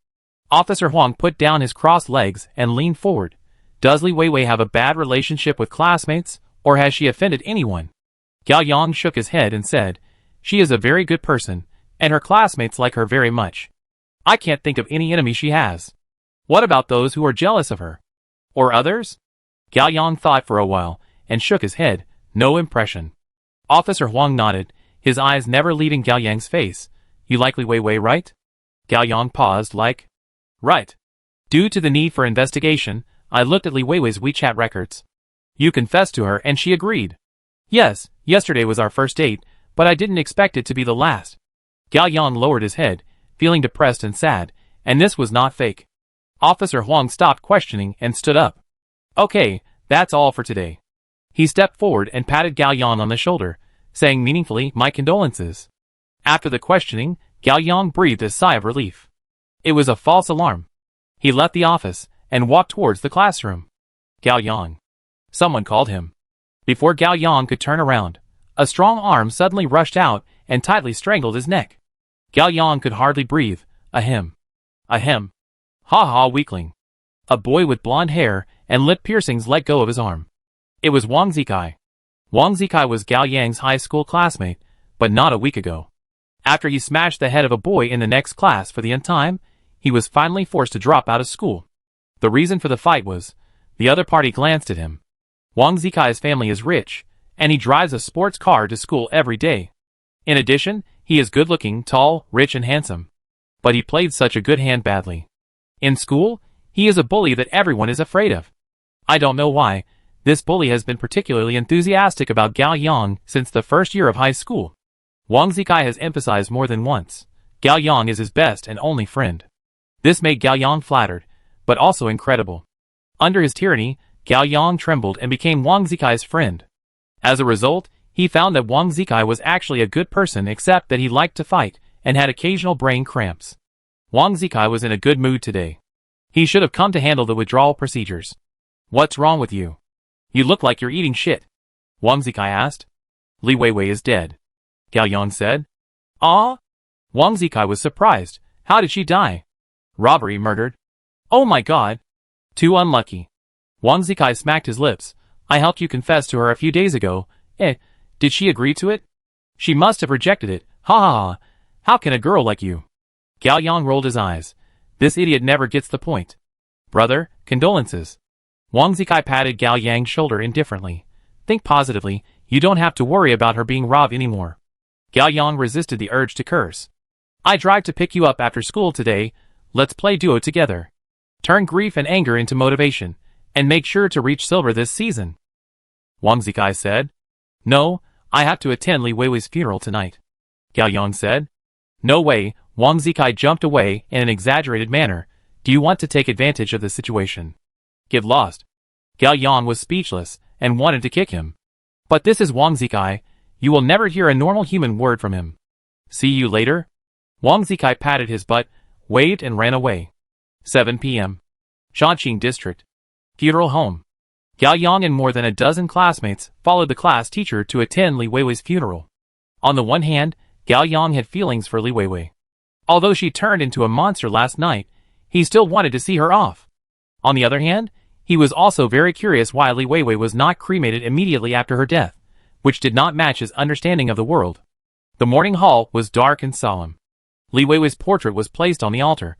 Officer Huang put down his crossed legs and leaned forward. Does Li Weiwei have a bad relationship with classmates, or has she offended anyone? Gao Yang shook his head and said, she is a very good person, and her classmates like her very much. I can't think of any enemy she has. What about those who are jealous of her? Or others? Gao Yang thought for a while, and shook his head, no impression. Officer Huang nodded, his eyes never leaving Gao Yang's face. You like Li Weiwei, right? Gao Yang paused like, right. Due to the need for investigation, I looked at Li Weiwei's WeChat records. You confessed to her and she agreed. Yes, yesterday was our first date, but I didn't expect it to be the last. Gao Yang lowered his head, feeling depressed and sad, and this was not fake. Officer Huang stopped questioning and stood up. Okay, that's all for today. He stepped forward and patted Gao Yang on the shoulder, saying meaningfully, my condolences. After the questioning, Gao Yang breathed a sigh of relief. It was a false alarm. He left the office and walked towards the classroom. Gao Yang. Someone called him. Before Gao Yang could turn around, a strong arm suddenly rushed out and tightly strangled his neck. Gao Yang could hardly breathe. Ahem. Ahem. Ha ha, weakling. A boy with blonde hair and lip piercings let go of his arm. It was Wang Zikai. Wang Zikai was Gao Yang's high school classmate, but not a week ago. After he smashed the head of a boy in the next class for the nth time, he was finally forced to drop out of school. The reason for the fight was, the other party glanced at him. Wang Zikai's family is rich, and he drives a sports car to school every day. In addition, he is good-looking, tall, rich and handsome. But he played such a good hand badly. In school, he is a bully that everyone is afraid of. I don't know why, this bully has been particularly enthusiastic about Gao Yang since the first year of high school. Wang Zikai has emphasized more than once, Gao Yang is his best and only friend. This made Gao Yang flattered, but also incredible. Under his tyranny, Gao Yang trembled and became Wang Zikai's friend. As a result, he found that Wang Zikai was actually a good person except that he liked to fight and had occasional brain cramps. Wang Zikai was in a good mood today. He should have come to handle the withdrawal procedures. What's wrong with you? You look like you're eating shit. Wang Zikai asked. Li Weiwei is dead. Gao Yang said. Ah? Wang Zikai was surprised. How did she die? Robbery, murdered. Oh my god. Too unlucky. Wang Zikai smacked his lips. I helped you confess to her a few days ago. Did she agree to it? She must have rejected it. Ha ha ha. How can a girl like you? Gao Yang rolled his eyes. This idiot never gets the point. Brother, condolences. Wang Zikai patted Gao Yang's shoulder indifferently. Think positively, you don't have to worry about her being robbed anymore. Gao Yang resisted the urge to curse. I drive to pick you up after school today. Let's play duo together. Turn grief and anger into motivation, and make sure to reach silver this season. Wang Zikai said. No, I have to attend Li Weiwei's funeral tonight. Gao Yang said. No way. Wang Zikai jumped away in an exaggerated manner. Do you want to take advantage of the situation? Get lost. Gao Yang was speechless and wanted to kick him. But this is Wang Zikai. You will never hear a normal human word from him. See you later. Wang Zikai patted his butt, waved and ran away. 7 p.m. Shanqing District. Funeral home. Gao Yang and more than a dozen classmates followed the class teacher to attend Li Weiwei's funeral. On the one hand, Gao Yang had feelings for Li Weiwei. Although she turned into a monster last night, he still wanted to see her off. On the other hand, he was also very curious why Li Weiwei was not cremated immediately after her death, which did not match his understanding of the world. The morning hall was dark and solemn. Li Weiwei's portrait was placed on the altar.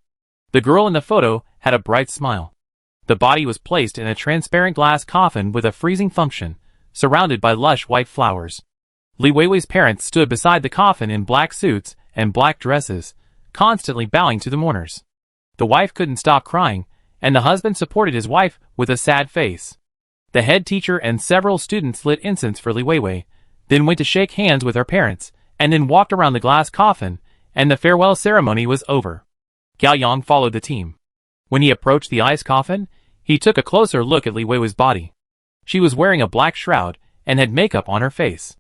The girl in the photo had a bright smile. The body was placed in a transparent glass coffin with a freezing function, surrounded by lush white flowers. Li Weiwei's parents stood beside the coffin in black suits and black dresses, constantly bowing to the mourners. The wife couldn't stop crying, and the husband supported his wife with a sad face. The head teacher and several students lit incense for Li Weiwei, then went to shake hands with her parents, and then walked around the glass coffin, and the farewell ceremony was over. Gao Yang followed the team. When he approached the ice coffin, he took a closer look at Li Weiwei's body. She was wearing a black shroud and had makeup on her face.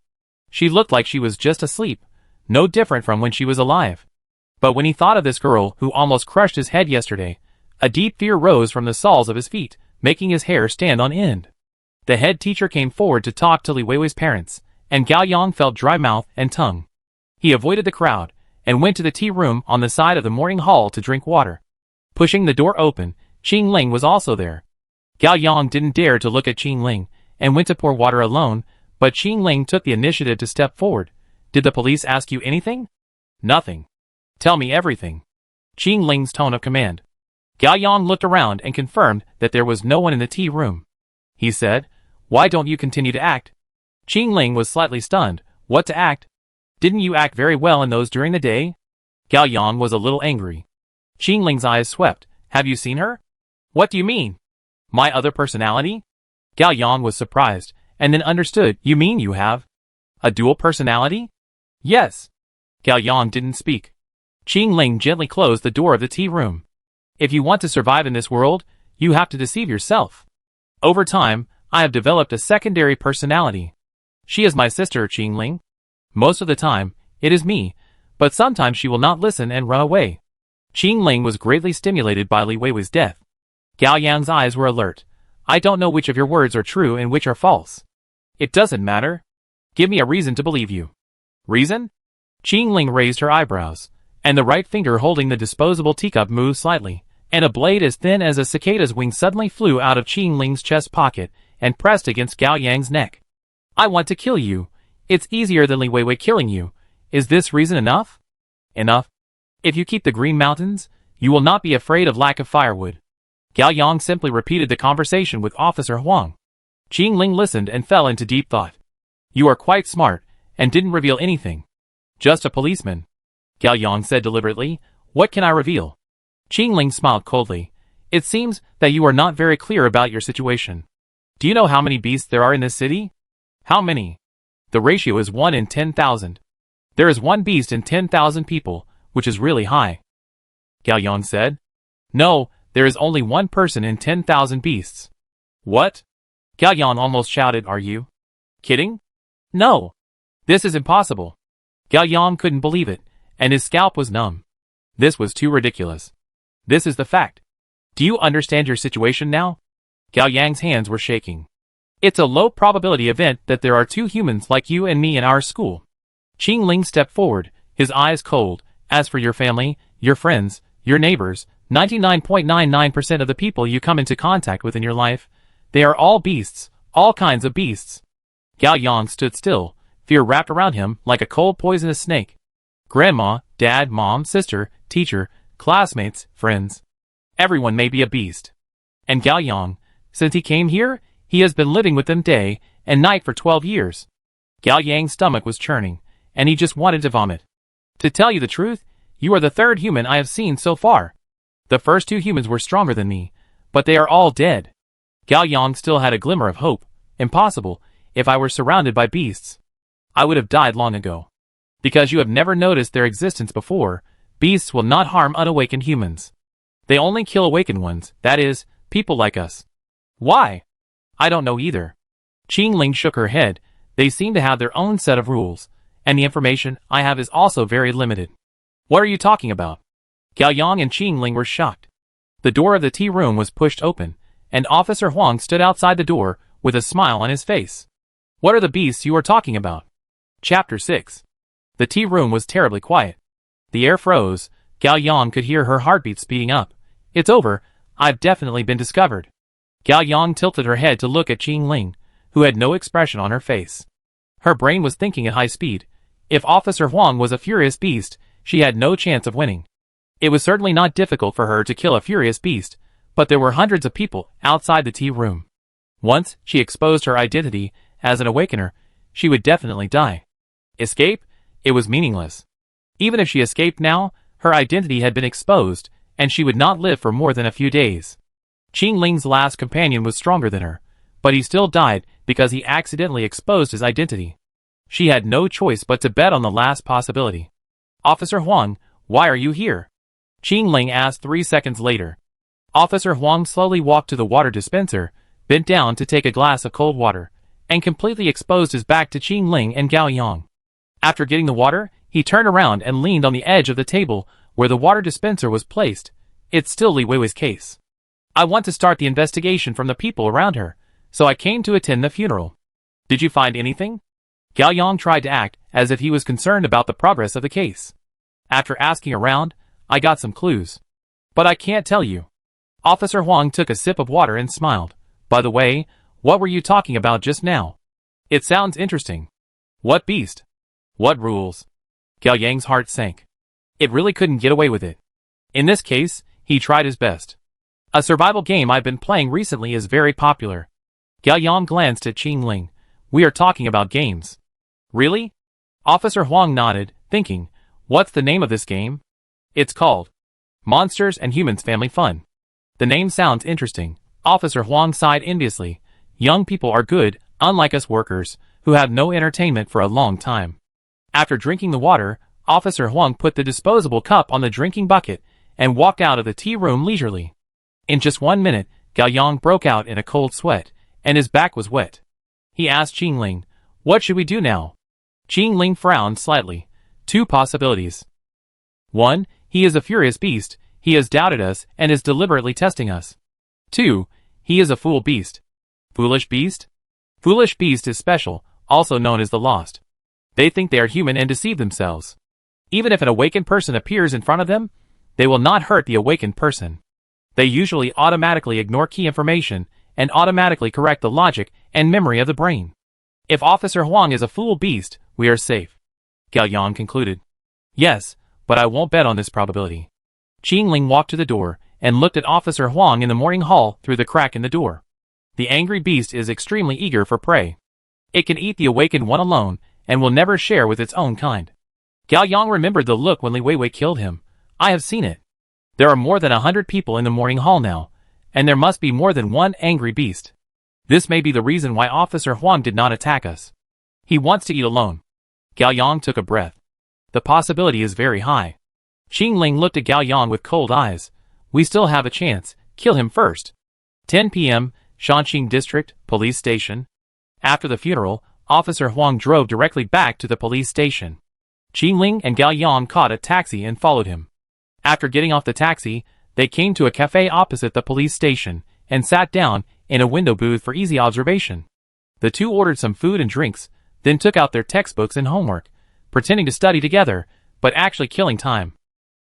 She looked like she was just asleep, no different from when she was alive. But when he thought of this girl who almost crushed his head yesterday, a deep fear rose from the soles of his feet, making his hair stand on end. The head teacher came forward to talk to Li Weiwei's parents, and Gao Yang felt dry mouth and tongue. He avoided the crowd, and went to the tea room on the side of the morning hall to drink water. Pushing the door open, Qing Ling was also there. Gao Yang didn't dare to look at Qing Ling, and went to pour water alone, but Qing Ling took the initiative to step forward. Did the police ask you anything? Nothing. Tell me everything. Qing Ling's tone of command. Gao Yang looked around and confirmed that there was no one in the tea room. He said, "Why don't you continue to act?" Qing Ling was slightly stunned. What to act? Didn't you act very well in those during the day? Gao Yang was a little angry. Qing Ling's eyes swept. Have you seen her? What do you mean? My other personality? Gao Yang was surprised, and then understood. You mean you have a dual personality? Yes. Gao Yang didn't speak. Qing Ling gently closed the door of the tea room. If you want to survive in this world, you have to deceive yourself. Over time, I have developed a secondary personality. She is my sister, Qing Ling. Most of the time, it is me, but sometimes she will not listen and run away. Qing Ling was greatly stimulated by Li Weiwei's death. Gao Yang's eyes were alert. I don't know which of your words are true and which are false. It doesn't matter. Give me a reason to believe you. Reason? Qing Ling raised her eyebrows, and the right finger holding the disposable teacup moved slightly, and a blade as thin as a cicada's wing suddenly flew out of Qing Ling's chest pocket and pressed against Gao Yang's neck. I want to kill you. It's easier than Li Weiwei killing you. Is this reason enough? Enough? If you keep the Green Mountains, you will not be afraid of lack of firewood. Gao Yang simply repeated the conversation with Officer Huang. Qing Ling listened and fell into deep thought. You are quite smart, and didn't reveal anything. Just a policeman. Gao Yang said deliberately, what can I reveal? Qing Ling smiled coldly. It seems that you are not very clear about your situation. Do you know how many beasts there are in this city? How many? The ratio is 1 in 10,000. There is 1 beast in 10,000 people, which is really high. Gao Yang said. No, there is only 1 person in 10,000 beasts. What? Gao Yang almost shouted, are you kidding? No. This is impossible. Gao Yang couldn't believe it, and his scalp was numb. This was too ridiculous. This is the fact. Do you understand your situation now? Gao Yang's hands were shaking. It's a low probability event that there are 2 humans like you and me in our school. Qing Ling stepped forward, his eyes cold. As for your family, your friends, your neighbors, 99.99% of the people you come into contact with in your life, they are all beasts, all kinds of beasts. Gao Yang stood still, fear wrapped around him like a cold poisonous snake. Grandma, dad, mom, sister, teacher, classmates, friends. Everyone may be a beast. And Gao Yang, since he came here, he has been living with them day and night for 12 years. Gao Yang's stomach was churning, and he just wanted to vomit. To tell you the truth, you are the 3rd human I have seen so far. The first 2 humans were stronger than me, but they are all dead. Gao Yang still had a glimmer of hope. Impossible, if I were surrounded by beasts. I would have died long ago. Because you have never noticed their existence before, beasts will not harm unawakened humans. They only kill awakened ones, that is, people like us. Why? I don't know either. Qing Ling shook her head. They seem to have their own set of rules, and the information I have is also very limited. What are you talking about? Gao Yang and Qing Ling were shocked. The door of the tea room was pushed open, and Officer Huang stood outside the door with a smile on his face. What are the beasts you are talking about? Chapter 6. The tea room was terribly quiet. The air froze. Gao Yang could hear her heartbeat speeding up. It's over. I've definitely been discovered. Gao Yang tilted her head to look at Qing Ling, who had no expression on her face. Her brain was thinking at high speed. If Officer Huang was a furious beast, she had no chance of winning. It was certainly not difficult for her to kill a furious beast, but there were hundreds of people outside the tea room. Once she exposed her identity as an awakener, she would definitely die. Escape? It was meaningless. Even if she escaped now, her identity had been exposed, and she would not live for more than a few days. Qing Ling's last companion was stronger than her, but he still died because he accidentally exposed his identity. She had no choice but to bet on the last possibility. Officer Huang, why are you here? Qing Ling asked 3 seconds later. Officer Huang slowly walked to the water dispenser, bent down to take a glass of cold water, and completely exposed his back to Qing Ling and Gao Yang. After getting the water, he turned around and leaned on the edge of the table where the water dispenser was placed. It's still Li Weiwei's case. I want to start the investigation from the people around her, so I came to attend the funeral. Did you find anything? Gao Yang tried to act as if he was concerned about the progress of the case. After asking around, I got some clues. But I can't tell you. Officer Huang took a sip of water and smiled. By the way, what were you talking about just now? It sounds interesting. What beast? What rules? Gao Yang's heart sank. It really couldn't get away with it. In this case, he tried his best. A survival game I've been playing recently is very popular. Gao Yang glanced at Qing Ling. We are talking about games. Really? Officer Huang nodded, thinking, what's the name of this game? It's called Monsters and Humans Family Fun. The name sounds interesting. Officer Huang sighed enviously. Young people are good, unlike us workers, who have no entertainment for a long time. After drinking the water, Officer Huang put the disposable cup on the drinking bucket and walked out of the tea room leisurely. In just 1 minute, Gao Yang broke out in a cold sweat, and his back was wet. He asked Qing Ling, what should we do now? Qing Ling frowned slightly. 2 possibilities. 1. He is a furious beast, he has doubted us and is deliberately testing us. 2. He is a fool beast. Foolish beast? Foolish beast is special, also known as the lost. They think they are human and deceive themselves. Even if an awakened person appears in front of them, they will not hurt the awakened person. They usually automatically ignore key information and automatically correct the logic and memory of the brain. If Officer Huang is a fool beast, we are safe. Gao Yang concluded. Yes, but I won't bet on this probability. Qing Ling walked to the door and looked at Officer Huang in the morning hall through the crack in the door. The angry beast is extremely eager for prey. It can eat the awakened one alone and will never share with its own kind. Gao Yang remembered the look when Li Weiwei killed him. I have seen it. There are more than 100 people in the morning hall now, and there must be more than one angry beast. This may be the reason why Officer Huang did not attack us. He wants to eat alone. Gao Yang took a breath. The possibility is very high. Qing Ling looked at Gao Yang with cold eyes. We still have a chance. Kill him first. 10 p.m., Shanqing District, Police Station. After the funeral, Officer Huang drove directly back to the police station. Qing Ling and Gao Yang caught a taxi and followed him. After getting off the taxi, they came to a cafe opposite the police station and sat down in a window booth for easy observation. The two ordered some food and drinks, then took out their textbooks and homework, pretending to study together, but actually killing time.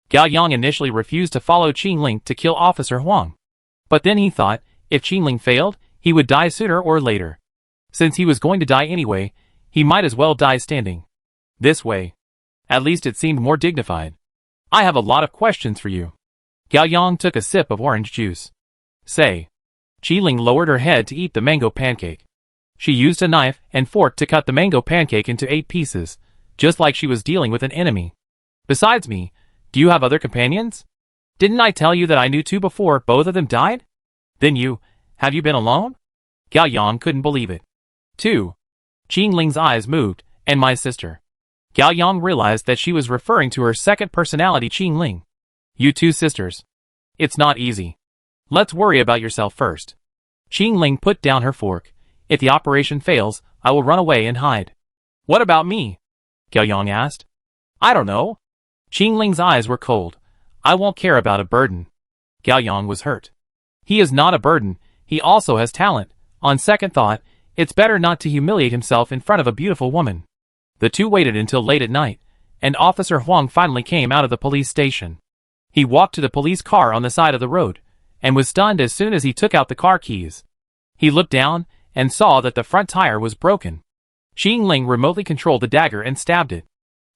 Gao Yang initially refused to follow Qing Ling to kill Officer Huang. But then he thought, if Qing Ling failed, he would die sooner or later. Since he was going to die anyway, he might as well die standing. This way. At least it seemed more dignified. I have a lot of questions for you. Gao Yang took a sip of orange juice. Say. Qing Ling lowered her head to eat the mango pancake. She used a knife and fork to cut the mango pancake into 8 pieces, just like she was dealing with an enemy. Besides me, do you have other companions? Didn't I tell you that I knew 2 before both of them died? Then have you been alone? Gao Yang couldn't believe it. 2. Qing Ling's eyes moved, and my sister. Gao Yang realized that she was referring to her second personality, Qing Ling. You 2 sisters. It's not easy. Let's worry about yourself first. Qing Ling put down her fork. If the operation fails, I will run away and hide. What about me? Gao Yang asked. I don't know. Qing Ling's eyes were cold. I won't care about a burden. Gao Yang was hurt. He is not a burden, he also has talent. On second thought, it's better not to humiliate himself in front of a beautiful woman. The two waited until late at night, and Officer Huang finally came out of the police station. He walked to the police car on the side of the road, and was stunned as soon as he took out the car keys. He looked down, and saw that the front tire was broken. Qing Ling remotely controlled the dagger and stabbed it.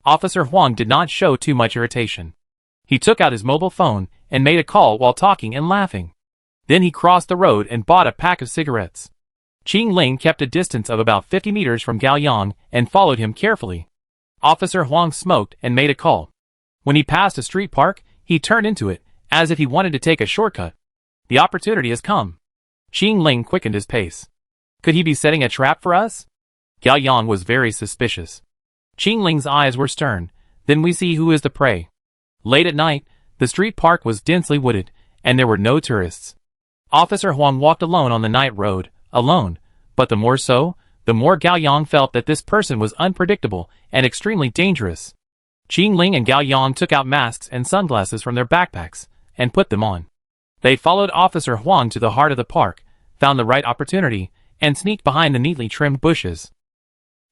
Officer Huang did not show too much irritation. He took out his mobile phone, and made a call while talking and laughing. Then he crossed the road and bought a pack of cigarettes. Qing Ling kept a distance of about 50 meters from Gao Yang and followed him carefully. Officer Huang smoked and made a call. When he passed a street park, he turned into it, as if he wanted to take a shortcut. The opportunity has come. Qing Ling quickened his pace. Could he be setting a trap for us? Gao Yang was very suspicious. Qing Ling's eyes were stern. Then we see who is the prey. Late at night, the street park was densely wooded, and there were no tourists. Officer Huang walked alone on the night road, alone, but the more so, the more Gao Yang felt that this person was unpredictable and extremely dangerous. Qing Ling and Gao Yang took out masks and sunglasses from their backpacks and put them on. They followed Officer Huang to the heart of the park, found the right opportunity, and sneaked behind the neatly trimmed bushes.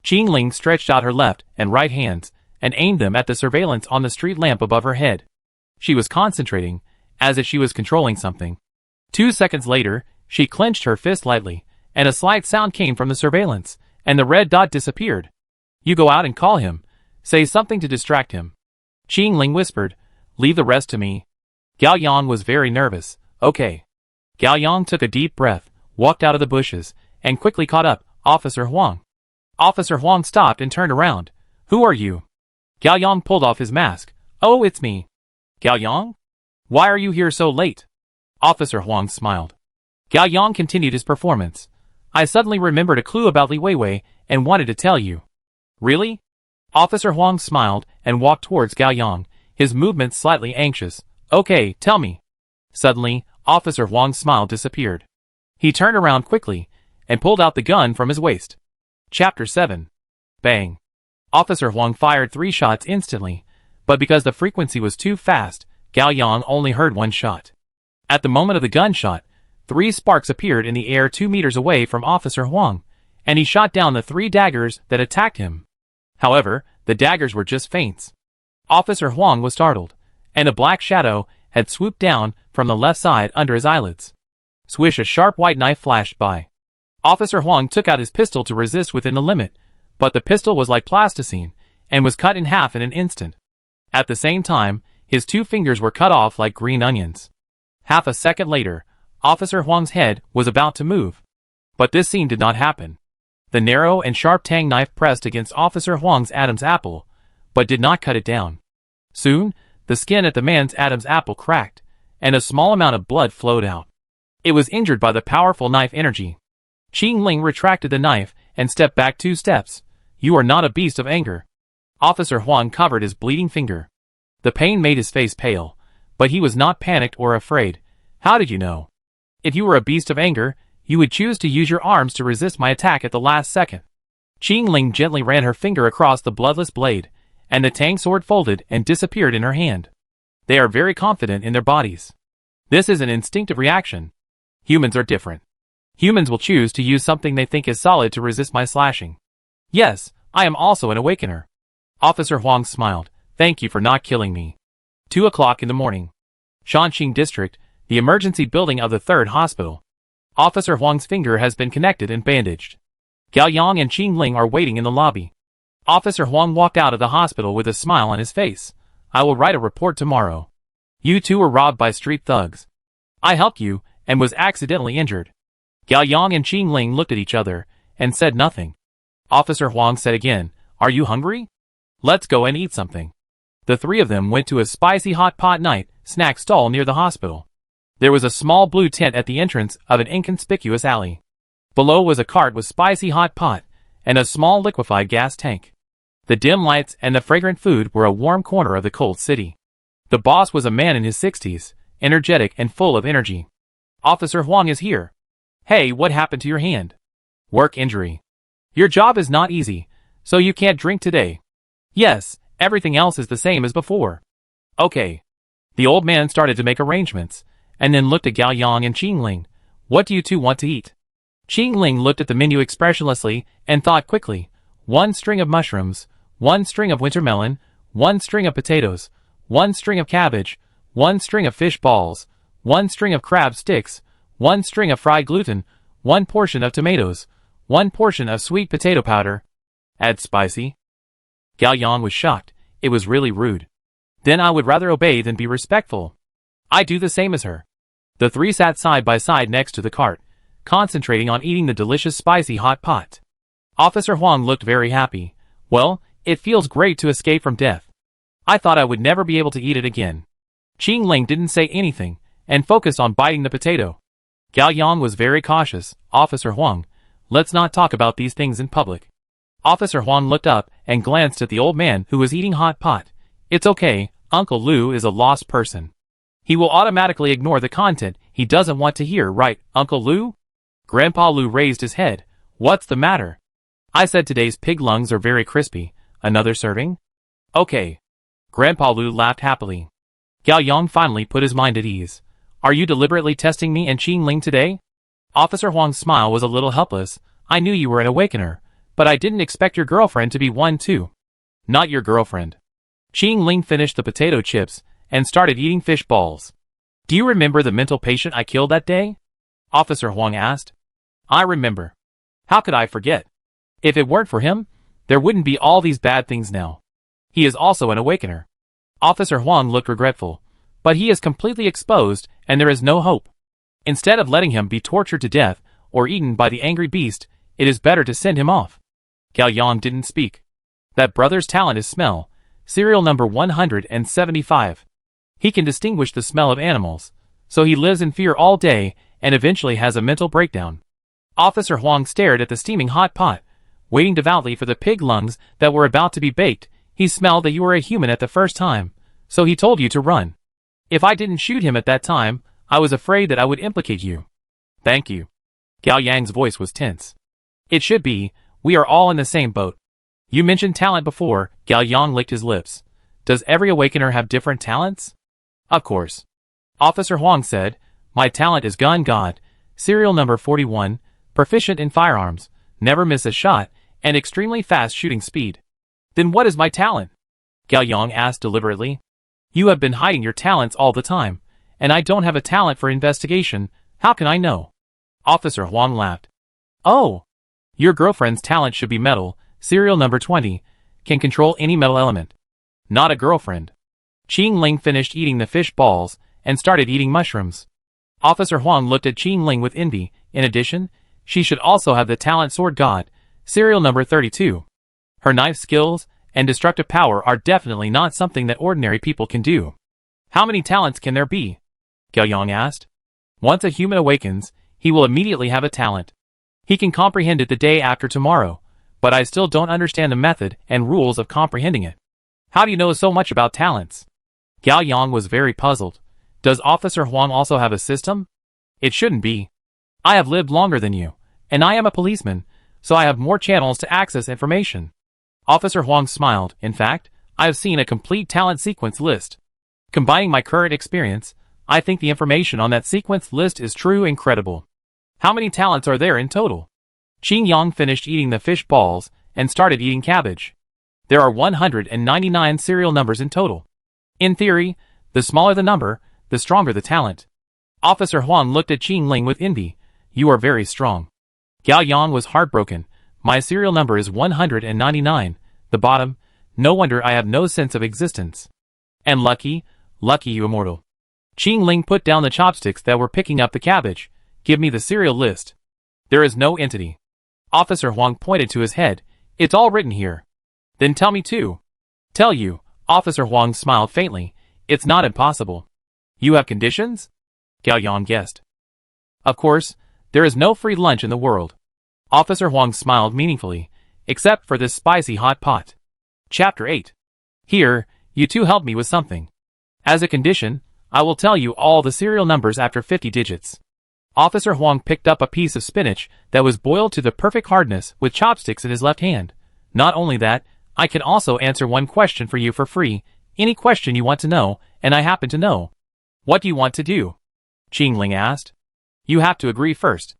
Qing Ling stretched out her left and right hands and aimed them at the surveillance on the street lamp above her head. She was concentrating, as if she was controlling something. 2 seconds later, she clenched her fist lightly, and a slight sound came from the surveillance, and the red dot disappeared. "You go out and call him. Say something to distract him." Qing Ling whispered, "Leave the rest to me." Gao Yang was very nervous. "Okay." Gao Yang took a deep breath, walked out of the bushes, and quickly caught up Officer Huang. Officer Huang stopped and turned around. "Who are you?" Gao Yang pulled off his mask. "Oh, it's me." "Gao Yang? Why are you here so late?" Officer Huang smiled. Gao Yang continued his performance. "I suddenly remembered a clue about Li Weiwei and wanted to tell you." "Really?" Officer Huang smiled and walked towards Gao Yang, his movements slightly anxious. "Okay, tell me." Suddenly, Officer Huang's smile disappeared. He turned around quickly and pulled out the gun from his waist. Chapter 7. Bang. Officer Huang fired 3 shots instantly, but because the frequency was too fast, Gao Yang only heard 1 shot. At the moment of the gunshot, 3 sparks appeared in the air 2 meters away from Officer Huang, and he shot down the 3 daggers that attacked him. However, the daggers were just feints. Officer Huang was startled, and a black shadow had swooped down from the left side under his eyelids. Swish, a sharp white knife flashed by. Officer Huang took out his pistol to resist within the limit, but the pistol was like plasticine, and was cut in half in an instant. At the same time, his 2 fingers were cut off like green onions. Half a second later, Officer Huang's head was about to move. But this scene did not happen. The narrow and sharp tang knife pressed against Officer Huang's Adam's apple, but did not cut it down. Soon, the skin at the man's Adam's apple cracked, and a small amount of blood flowed out. It was injured by the powerful knife energy. Qing Ling retracted the knife and stepped back 2 steps. "You are not a beast of anger." Officer Huang covered his bleeding finger. The pain made his face pale, but he was not panicked or afraid. "How did you know?" "If you were a beast of anger, you would choose to use your arms to resist my attack at the last second." Qing Ling gently ran her finger across the bloodless blade, and the tang sword folded and disappeared in her hand. They are very confident in their bodies. This is an instinctive reaction. Humans are different. Humans will choose to use something they think is solid to resist my slashing. Yes, I am also an awakener. Officer Huang smiled. "Thank you for not killing me." 2 o'clock in the morning. Shanxing District, the emergency building of the 3rd hospital. Officer Huang's finger has been connected and bandaged. Gao Yang and Qing Ling are waiting in the lobby. Officer Huang walked out of the hospital with a smile on his face. "I will write a report tomorrow. You 2 were robbed by street thugs. I helped you, and was accidentally injured." Gao Yang and Qing Ling looked at each other, and said nothing. Officer Huang said again, "Are you hungry? Let's go and eat something." The 3 of them went to a spicy hot pot night snack stall near the hospital. There was a small blue tent at the entrance of an inconspicuous alley. Below was a cart with spicy hot pot, and a small liquefied gas tank. The dim lights and the fragrant food were a warm corner of the cold city. The boss was a man in his 60s, energetic and full of energy. "Officer Huang is here." "Hey, what happened to your hand?" "Work injury." "Your job is not easy, so you can't drink today." "Yes, everything else is the same as before." "Okay." The old man started to make arrangements, and then looked at Gao Yang and Qing Ling. "What do you 2 want to eat?" Qing Ling looked at the menu expressionlessly and thought quickly. 1 string of mushrooms, 1 string of wintermelon, 1 string of potatoes, 1 string of cabbage, 1 string of fish balls, 1 string of crab sticks, 1 string of fried gluten, 1 portion of tomatoes, 1 portion of sweet potato powder. Add spicy. Gao Yang was shocked. It was really rude. Then I would rather obey than be respectful. I do the same as her. The 3 sat side by side next to the cart, concentrating on eating the delicious spicy hot pot. Officer Huang looked very happy. "Well, it feels great to escape from death. I thought I would never be able to eat it again." Qing Ling didn't say anything, and focused on biting the potato. Gao Yang was very cautious. "Officer Huang, let's not talk about these things in public." Officer Huang looked up and glanced at the old man who was eating hot pot. "It's okay, Uncle Lu is a lost person. He will automatically ignore the content he doesn't want to hear, right, Uncle Lu?" Grandpa Lu raised his head. What's the matter? I said today's pig lungs are very crispy. Another serving? Okay. Grandpa Lu laughed happily. Gao Yang finally put his mind at ease. Are you deliberately testing me and Qing Ling today? Officer Huang's smile was a little helpless. I knew you were an awakener, but I didn't expect your girlfriend to be one too. Not your girlfriend. Qing Ling finished the potato chips and started eating fish balls. Do you remember the mental patient I killed that day? Officer Huang asked. I remember. How could I forget? If it weren't for him, there wouldn't be all these bad things now. He is also an awakener. Officer Huang looked regretful, but he is completely exposed and there is no hope. Instead of letting him be tortured to death or eaten by the angry beast, it is better to send him off. Gao Yang didn't speak. That brother's talent is smell, serial number 175. He can distinguish the smell of animals, so he lives in fear all day and eventually has a mental breakdown. Officer Huang stared at the steaming hot pot, waiting devoutly for the pig lungs that were about to be baked. He smelled that you were a human at the first time, so he told you to run. If I didn't shoot him at that time, I was afraid that I would implicate you. Thank you. Gao Yang's voice was tense. It should be, we are all in the same boat. You mentioned talent before. Gao Yang licked his lips. Does every awakener have different talents? Of course. Officer Huang said, my talent is Gun God, serial number 41, proficient in firearms, never miss a shot, and extremely fast shooting speed. Then what is my talent? Gao Yang asked deliberately. You have been hiding your talents all the time, and I don't have a talent for investigation. How can I know? Officer Huang laughed. Oh! Your girlfriend's talent should be metal, serial number 20, can control any metal element. Not a girlfriend. Qing Ling finished eating the fish balls and started eating mushrooms. Officer Huang looked at Qing Ling with envy. In addition, she should also have the talent Sword God, serial number 32. Her knife skills and destructive power are definitely not something that ordinary people can do. How many talents can there be? Gao Yang asked. Once a human awakens, he will immediately have a talent. He can comprehend it the day after tomorrow, but I still don't understand the method and rules of comprehending it. How do you know so much about talents? Gao Yang was very puzzled. Does Officer Huang also have a system? It shouldn't be. I have lived longer than you, and I am a policeman, so I have more channels to access information. Officer Huang smiled. In fact, I have seen a complete talent sequence list. Combining my current experience, I think the information on that sequence list is true and credible. How many talents are there in total? Qing Yang finished eating the fish balls and started eating cabbage. There are 199 serial numbers in total. In theory, the smaller the number, the stronger the talent. Officer Huang looked at Qing Ling with envy. You are very strong. Gao Yang was heartbroken. My serial number is 199, the bottom. No wonder I have no sense of existence. And lucky you immortal. Qing Ling put down the chopsticks that were picking up the cabbage. Give me the serial list. There is no entity. Officer Huang pointed to his head. It's all written here. Then tell me too. Tell you. Officer Huang smiled faintly. It's not impossible. You have conditions? Gao Yang guessed. Of course, there is no free lunch in the world. Officer Huang smiled meaningfully, except for this spicy hot pot. Chapter 8. Here, you two help me with something. As a condition, I will tell you all the serial numbers after 50 digits. Officer Huang picked up a piece of spinach that was boiled to the perfect hardness with chopsticks in his left hand. Not only that, I can also answer one question for you for free, any question you want to know, and I happen to know. What do you want to do? Qing Ling asked. You have to agree first.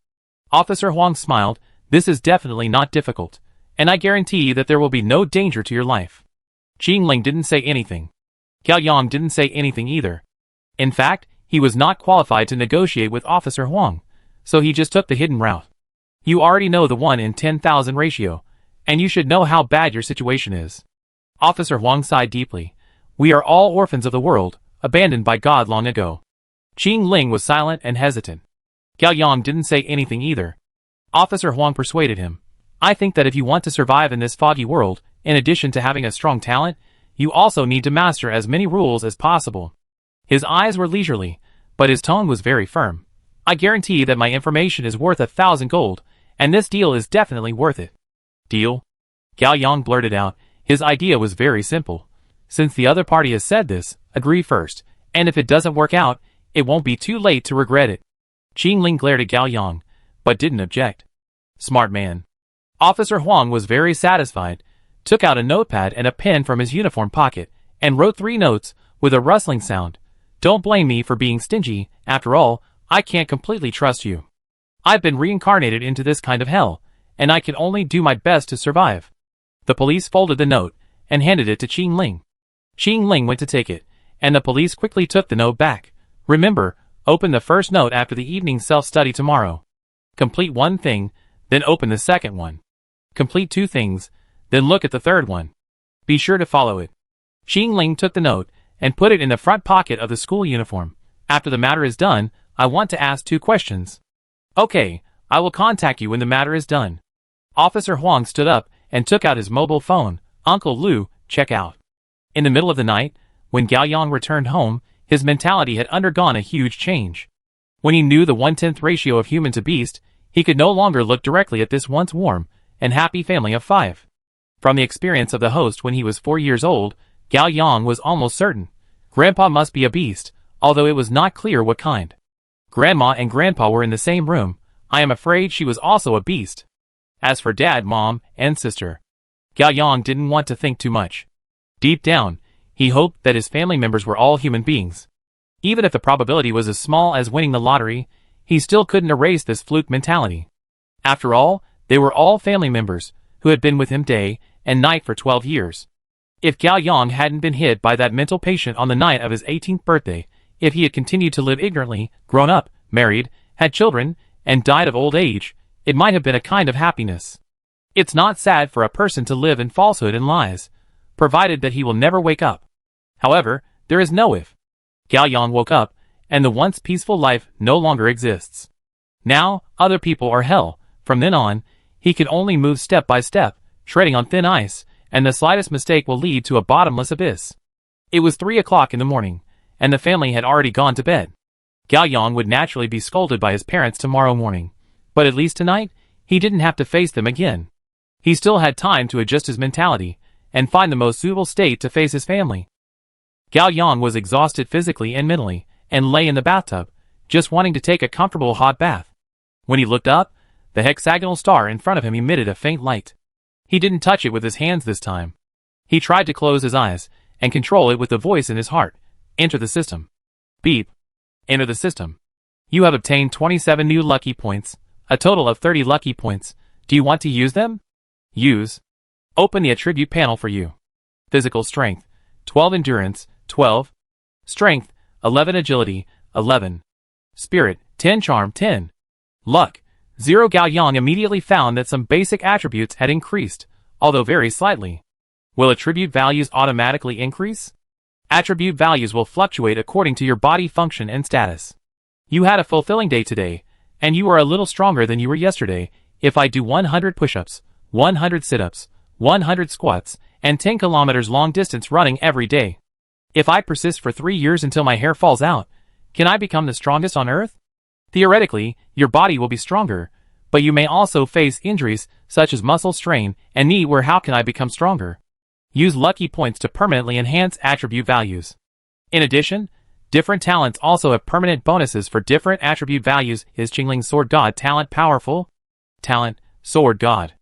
Officer Huang smiled. This is definitely not difficult, and I guarantee that there will be no danger to your life. Qing Ling didn't say anything. Gao Yang didn't say anything either. In fact, he was not qualified to negotiate with Officer Huang, so he just took the hidden route. You already know the 1 in 10,000 ratio, and you should know how bad your situation is. Officer Huang sighed deeply. We are all orphans of the world, abandoned by God long ago. Qing Ling was silent and hesitant. Gao Yang didn't say anything either. Officer Huang persuaded him. I think that if you want to survive in this foggy world, in addition to having a strong talent, you also need to master as many rules as possible. His eyes were leisurely, but his tone was very firm. I guarantee that my information is worth 1,000 gold, and this deal is definitely worth it. Deal? Gao Yang blurted out. His idea was very simple. Since the other party has said this, agree first, and if it doesn't work out, it won't be too late to regret it. Qing Ling glared at Gao Yang. but didn't object. Smart man. Officer Huang was very satisfied, took out a notepad and a pen from his uniform pocket, and wrote 3 notes with a rustling sound. Don't blame me for being stingy, after all, I can't completely trust you. I've been reincarnated into this kind of hell, and I can only do my best to survive. The police folded the note and handed it to Qing Ling. Qing Ling went to take it, and the police quickly took the note back. Remember, open the first note after the evening self-study tomorrow. Complete 1 thing, then open the second one. Complete 2 things, then look at the third one. Be sure to follow it. Qing Ling took the note and put it in the front pocket of the school uniform. After the matter is done, I want to ask 2 questions. Okay, I will contact you when the matter is done. Officer Huang stood up and took out his mobile phone. Uncle Lu, check out. In the middle of the night, when Gao Yang returned home, his mentality had undergone a huge change. When he knew the 1/10 ratio of human to beast, he could no longer look directly at this once warm and happy family of 5. From the experience of the host when he was 4 years old, Gao Yang was almost certain. Grandpa must be a beast, although it was not clear what kind. Grandma and Grandpa were in the same room. I am afraid she was also a beast. As for Dad, Mom, and Sister, Gao Yang didn't want to think too much. Deep down, he hoped that his family members were all human beings. Even if the probability was as small as winning the lottery, he still couldn't erase this fluke mentality. After all, they were all family members, who had been with him day and night for 12 years. If Gao Yang hadn't been hit by that mental patient on the night of his 18th birthday, if he had continued to live ignorantly, grown up, married, had children, and died of old age, it might have been a kind of happiness. It's not sad for a person to live in falsehood and lies, provided that he will never wake up. However, there is no if. Gao Yang woke up, and the once peaceful life no longer exists. Now, other people are hell. From then on, he can only move step by step, treading on thin ice, and the slightest mistake will lead to a bottomless abyss. It was 3 o'clock in the morning, and the family had already gone to bed. Gao Yang would naturally be scolded by his parents tomorrow morning, but at least tonight, he didn't have to face them again. He still had time to adjust his mentality and find the most suitable state to face his family. Gao Yang was exhausted physically and mentally, and lay in the bathtub, just wanting to take a comfortable hot bath. When he looked up, the hexagonal star in front of him emitted a faint light. He didn't touch it with his hands this time. He tried to close his eyes and control it with the voice in his heart. Enter the system. Beep. Enter the system. You have obtained 27 new lucky points, a total of 30 lucky points. Do you want to use them? Use. Open the attribute panel for you. Physical strength, 12 endurance, 12. Strength, 11 agility, 11. Spirit, 10 charm, 10. Luck, 0. Gao Yang immediately found that some basic attributes had increased, although very slightly. Will attribute values automatically increase? Attribute values will fluctuate according to your body function and status. You had a fulfilling day today, and you are a little stronger than you were yesterday. If I do 100 push-ups, 100 sit-ups, 100 squats, and 10 kilometers long distance running every day. If I persist for 3 years until my hair falls out, can I become the strongest on earth? Theoretically, your body will be stronger, but you may also face injuries such as muscle strain and knee wear. How can I become stronger? Use lucky points to permanently enhance attribute values. In addition, different talents also have permanent bonuses for different attribute values. Is Qingling Sword God talent powerful? Talent, Sword God.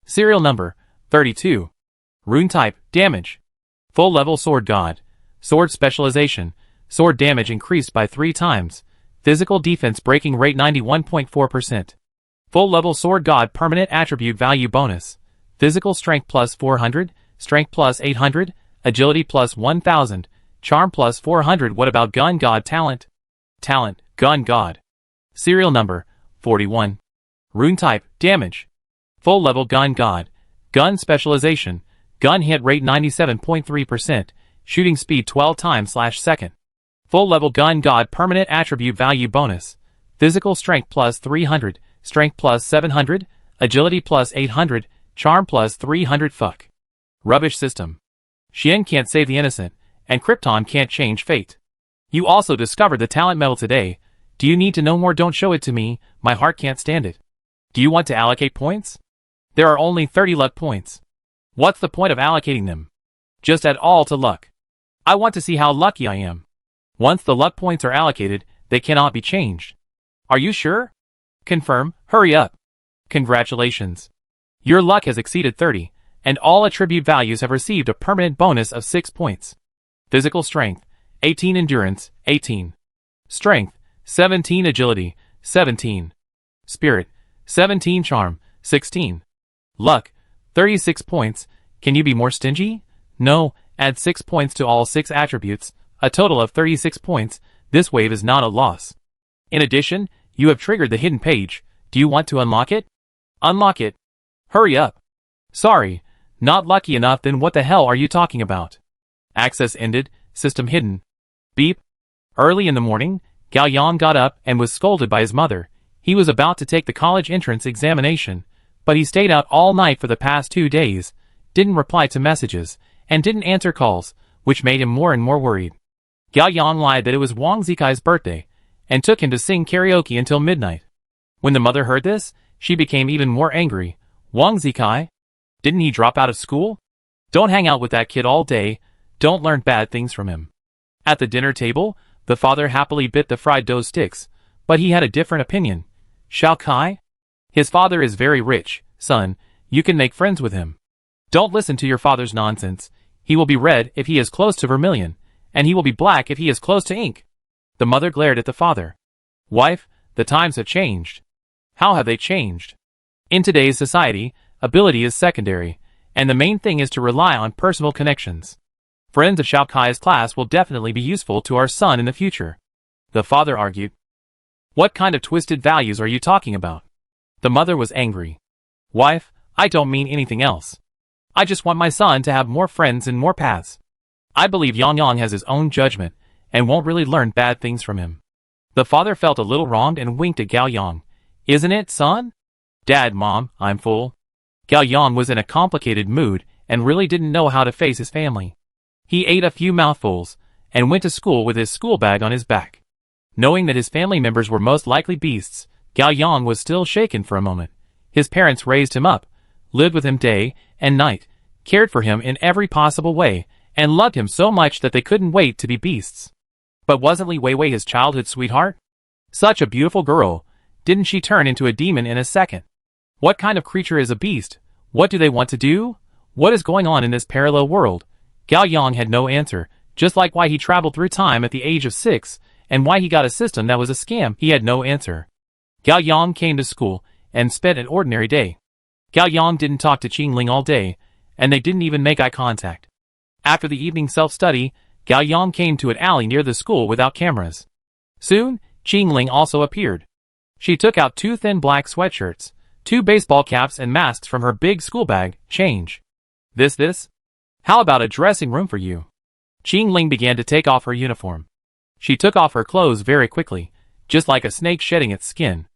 Serial number, 32. Rune type, damage. Full level Sword God. Sword specialization, sword damage increased by 3 times. Physical defense breaking rate 91.4%. Full level Sword God permanent attribute value bonus. Physical strength plus 400, strength plus 800, agility plus 1000, charm plus 400. What about Gun God talent? Talent, Gun God. Serial number, 41. Rune type, damage. Full level Gun God. Gun specialization, gun hit rate 97.3%, shooting speed 12 times/second. Full level Gun God permanent attribute value bonus. Physical strength plus 300, strength plus 700, agility plus 800, charm plus 300. Fuck. Rubbish system. Xian can't save the innocent, and Krypton can't change fate. You also discovered the talent medal today. Do you need to know more? Don't show it to me, my heart can't stand it. Do you want to allocate points? There are only 30 luck points. What's the point of allocating them? Just add all to luck. I want to see how lucky I am. Once the luck points are allocated, they cannot be changed. Are you sure? Confirm, hurry up. Congratulations. Your luck has exceeded 30, and all attribute values have received a permanent bonus of 6 points. Physical strength, 18 endurance, 18. Strength, 17 agility, 17. Spirit, 17 charm, 16. Luck, 36 points. Can you be more stingy? No, add 6 points to all 6 attributes, a total of 36 points. This wave is not a loss. In addition, you have triggered the hidden page. Do you want to unlock it? Unlock it. Hurry up. Sorry, not lucky enough. Then what the hell are you talking about? Access ended, system hidden. Beep. Early in the morning, Gao Yang got up and was scolded by his mother. He was about to take the college entrance examination, but he stayed out all night for the past 2 days, didn't reply to messages, and didn't answer calls, which made him more and more worried. Gao Yang lied that it was Wang Zikai's birthday, and took him to sing karaoke until midnight. When the mother heard this, she became even more angry. Wang Zikai? Didn't he drop out of school? Don't hang out with that kid all day, don't learn bad things from him. At the dinner table, the father happily bit the fried dough sticks, but he had a different opinion. Xiao Kai? His father is very rich, son, you can make friends with him. Don't listen to your father's nonsense. He will be red if he is close to vermilion, and he will be black if he is close to ink. The mother glared at the father. Wife, the times have changed. How have they changed? In today's society, ability is secondary, and the main thing is to rely on personal connections. Friends of Xiao Kai's class will definitely be useful to our son in the future. The father argued. What kind of twisted values are you talking about? The mother was angry. Wife, I don't mean anything else. I just want my son to have more friends and more paths. I believe Yang Yang has his own judgment, and won't really learn bad things from him. The father felt a little wronged and winked at Gao Yang. Isn't it, son? Dad, Mom, I'm full. Gao Yang was in a complicated mood and really didn't know how to face his family. He ate a few mouthfuls and went to school with his school bag on his back. Knowing that his family members were most likely beasts, Gao Yang was still shaken for a moment. His parents raised him up, lived with him day and night, cared for him in every possible way, and loved him so much that they couldn't wait to be beasts. But wasn't Li Weiwei his childhood sweetheart? Such a beautiful girl, didn't she turn into a demon in a second? What kind of creature is a beast? What do they want to do? What is going on in this parallel world? Gao Yang had no answer, just like why he traveled through time at the age of 6, and why he got a system that was a scam. He had no answer. Gao Yang came to school and spent an ordinary day. Gao Yang didn't talk to Qingling all day, and they didn't even make eye contact. After the evening self-study, Gao Yang came to an alley near the school without cameras. Soon, Qingling also appeared. She took out 2 thin black sweatshirts, 2 baseball caps and masks from her big school bag. Change. This? How about a dressing room for you? Qingling began to take off her uniform. She took off her clothes very quickly, just like a snake shedding its skin.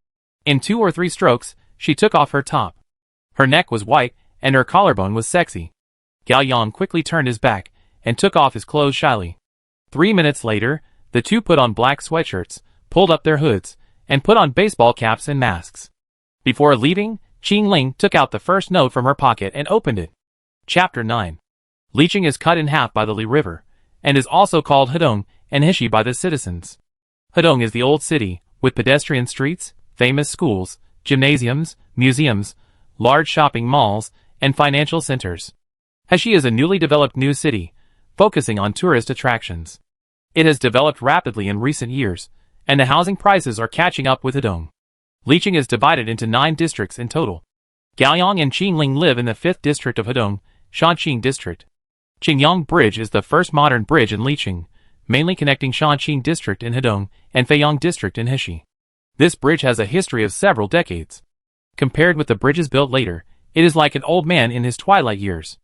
In 2 or 3 strokes, she took off her top. Her neck was white, and her collarbone was sexy. Gao Yang quickly turned his back, and took off his clothes shyly. 3 minutes later, the two put on black sweatshirts, pulled up their hoods, and put on baseball caps and masks. Before leaving, Qingling took out the first note from her pocket and opened it. Chapter 9. Liqing is cut in half by the Li River, and is also called Hedong and Hishi by the citizens. Hedong is the old city, with pedestrian streets, famous schools, gymnasiums, museums, large shopping malls, and financial centers. Hishi is a newly developed new city, focusing on tourist attractions. It has developed rapidly in recent years, and the housing prices are catching up with Hedong. Liqing is divided into 9 districts in total. Gaoyang and Qingling live in the 5th district of Hedong, Shanqing district. Qingyang Bridge is the first modern bridge in Liqing, mainly connecting Shanqing district in Hedong and Feiyang district in Hishi. This bridge has a history of several decades. Compared with the bridges built later, it is like an old man in his twilight years.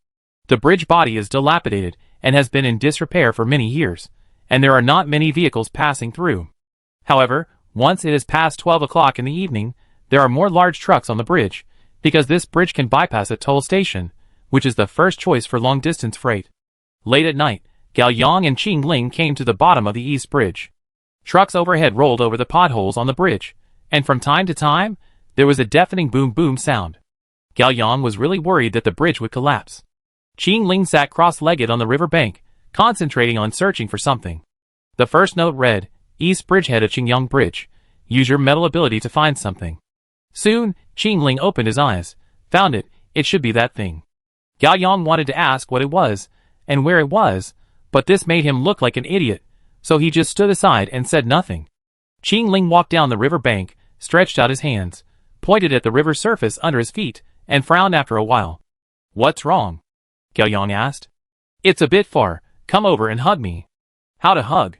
The bridge body is dilapidated and has been in disrepair for many years, and there are not many vehicles passing through. However, once it is past 12 o'clock in the evening, there are more large trucks on the bridge, because this bridge can bypass a toll station, which is the first choice for long-distance freight. Late at night, Gaoyang and Qingling came to the bottom of the east bridge. Trucks overhead rolled over the potholes on the bridge, and from time to time, there was a deafening boom-boom sound. Gaoyang was really worried that the bridge would collapse. Qingling sat cross-legged on the river bank, concentrating on searching for something. The first note read, East Bridgehead of Qingyang Bridge. Use your metal ability to find something. Soon, Qing Ling opened his eyes. Found it, it should be that thing. Gao Yang wanted to ask what it was, and where it was, but this made him look like an idiot, so he just stood aside and said nothing. Qing Ling walked down the river bank, stretched out his hands, pointed at the river surface under his feet, and frowned after a while. What's wrong? Gao Yang asked. It's a bit far, come over and hug me. How to hug?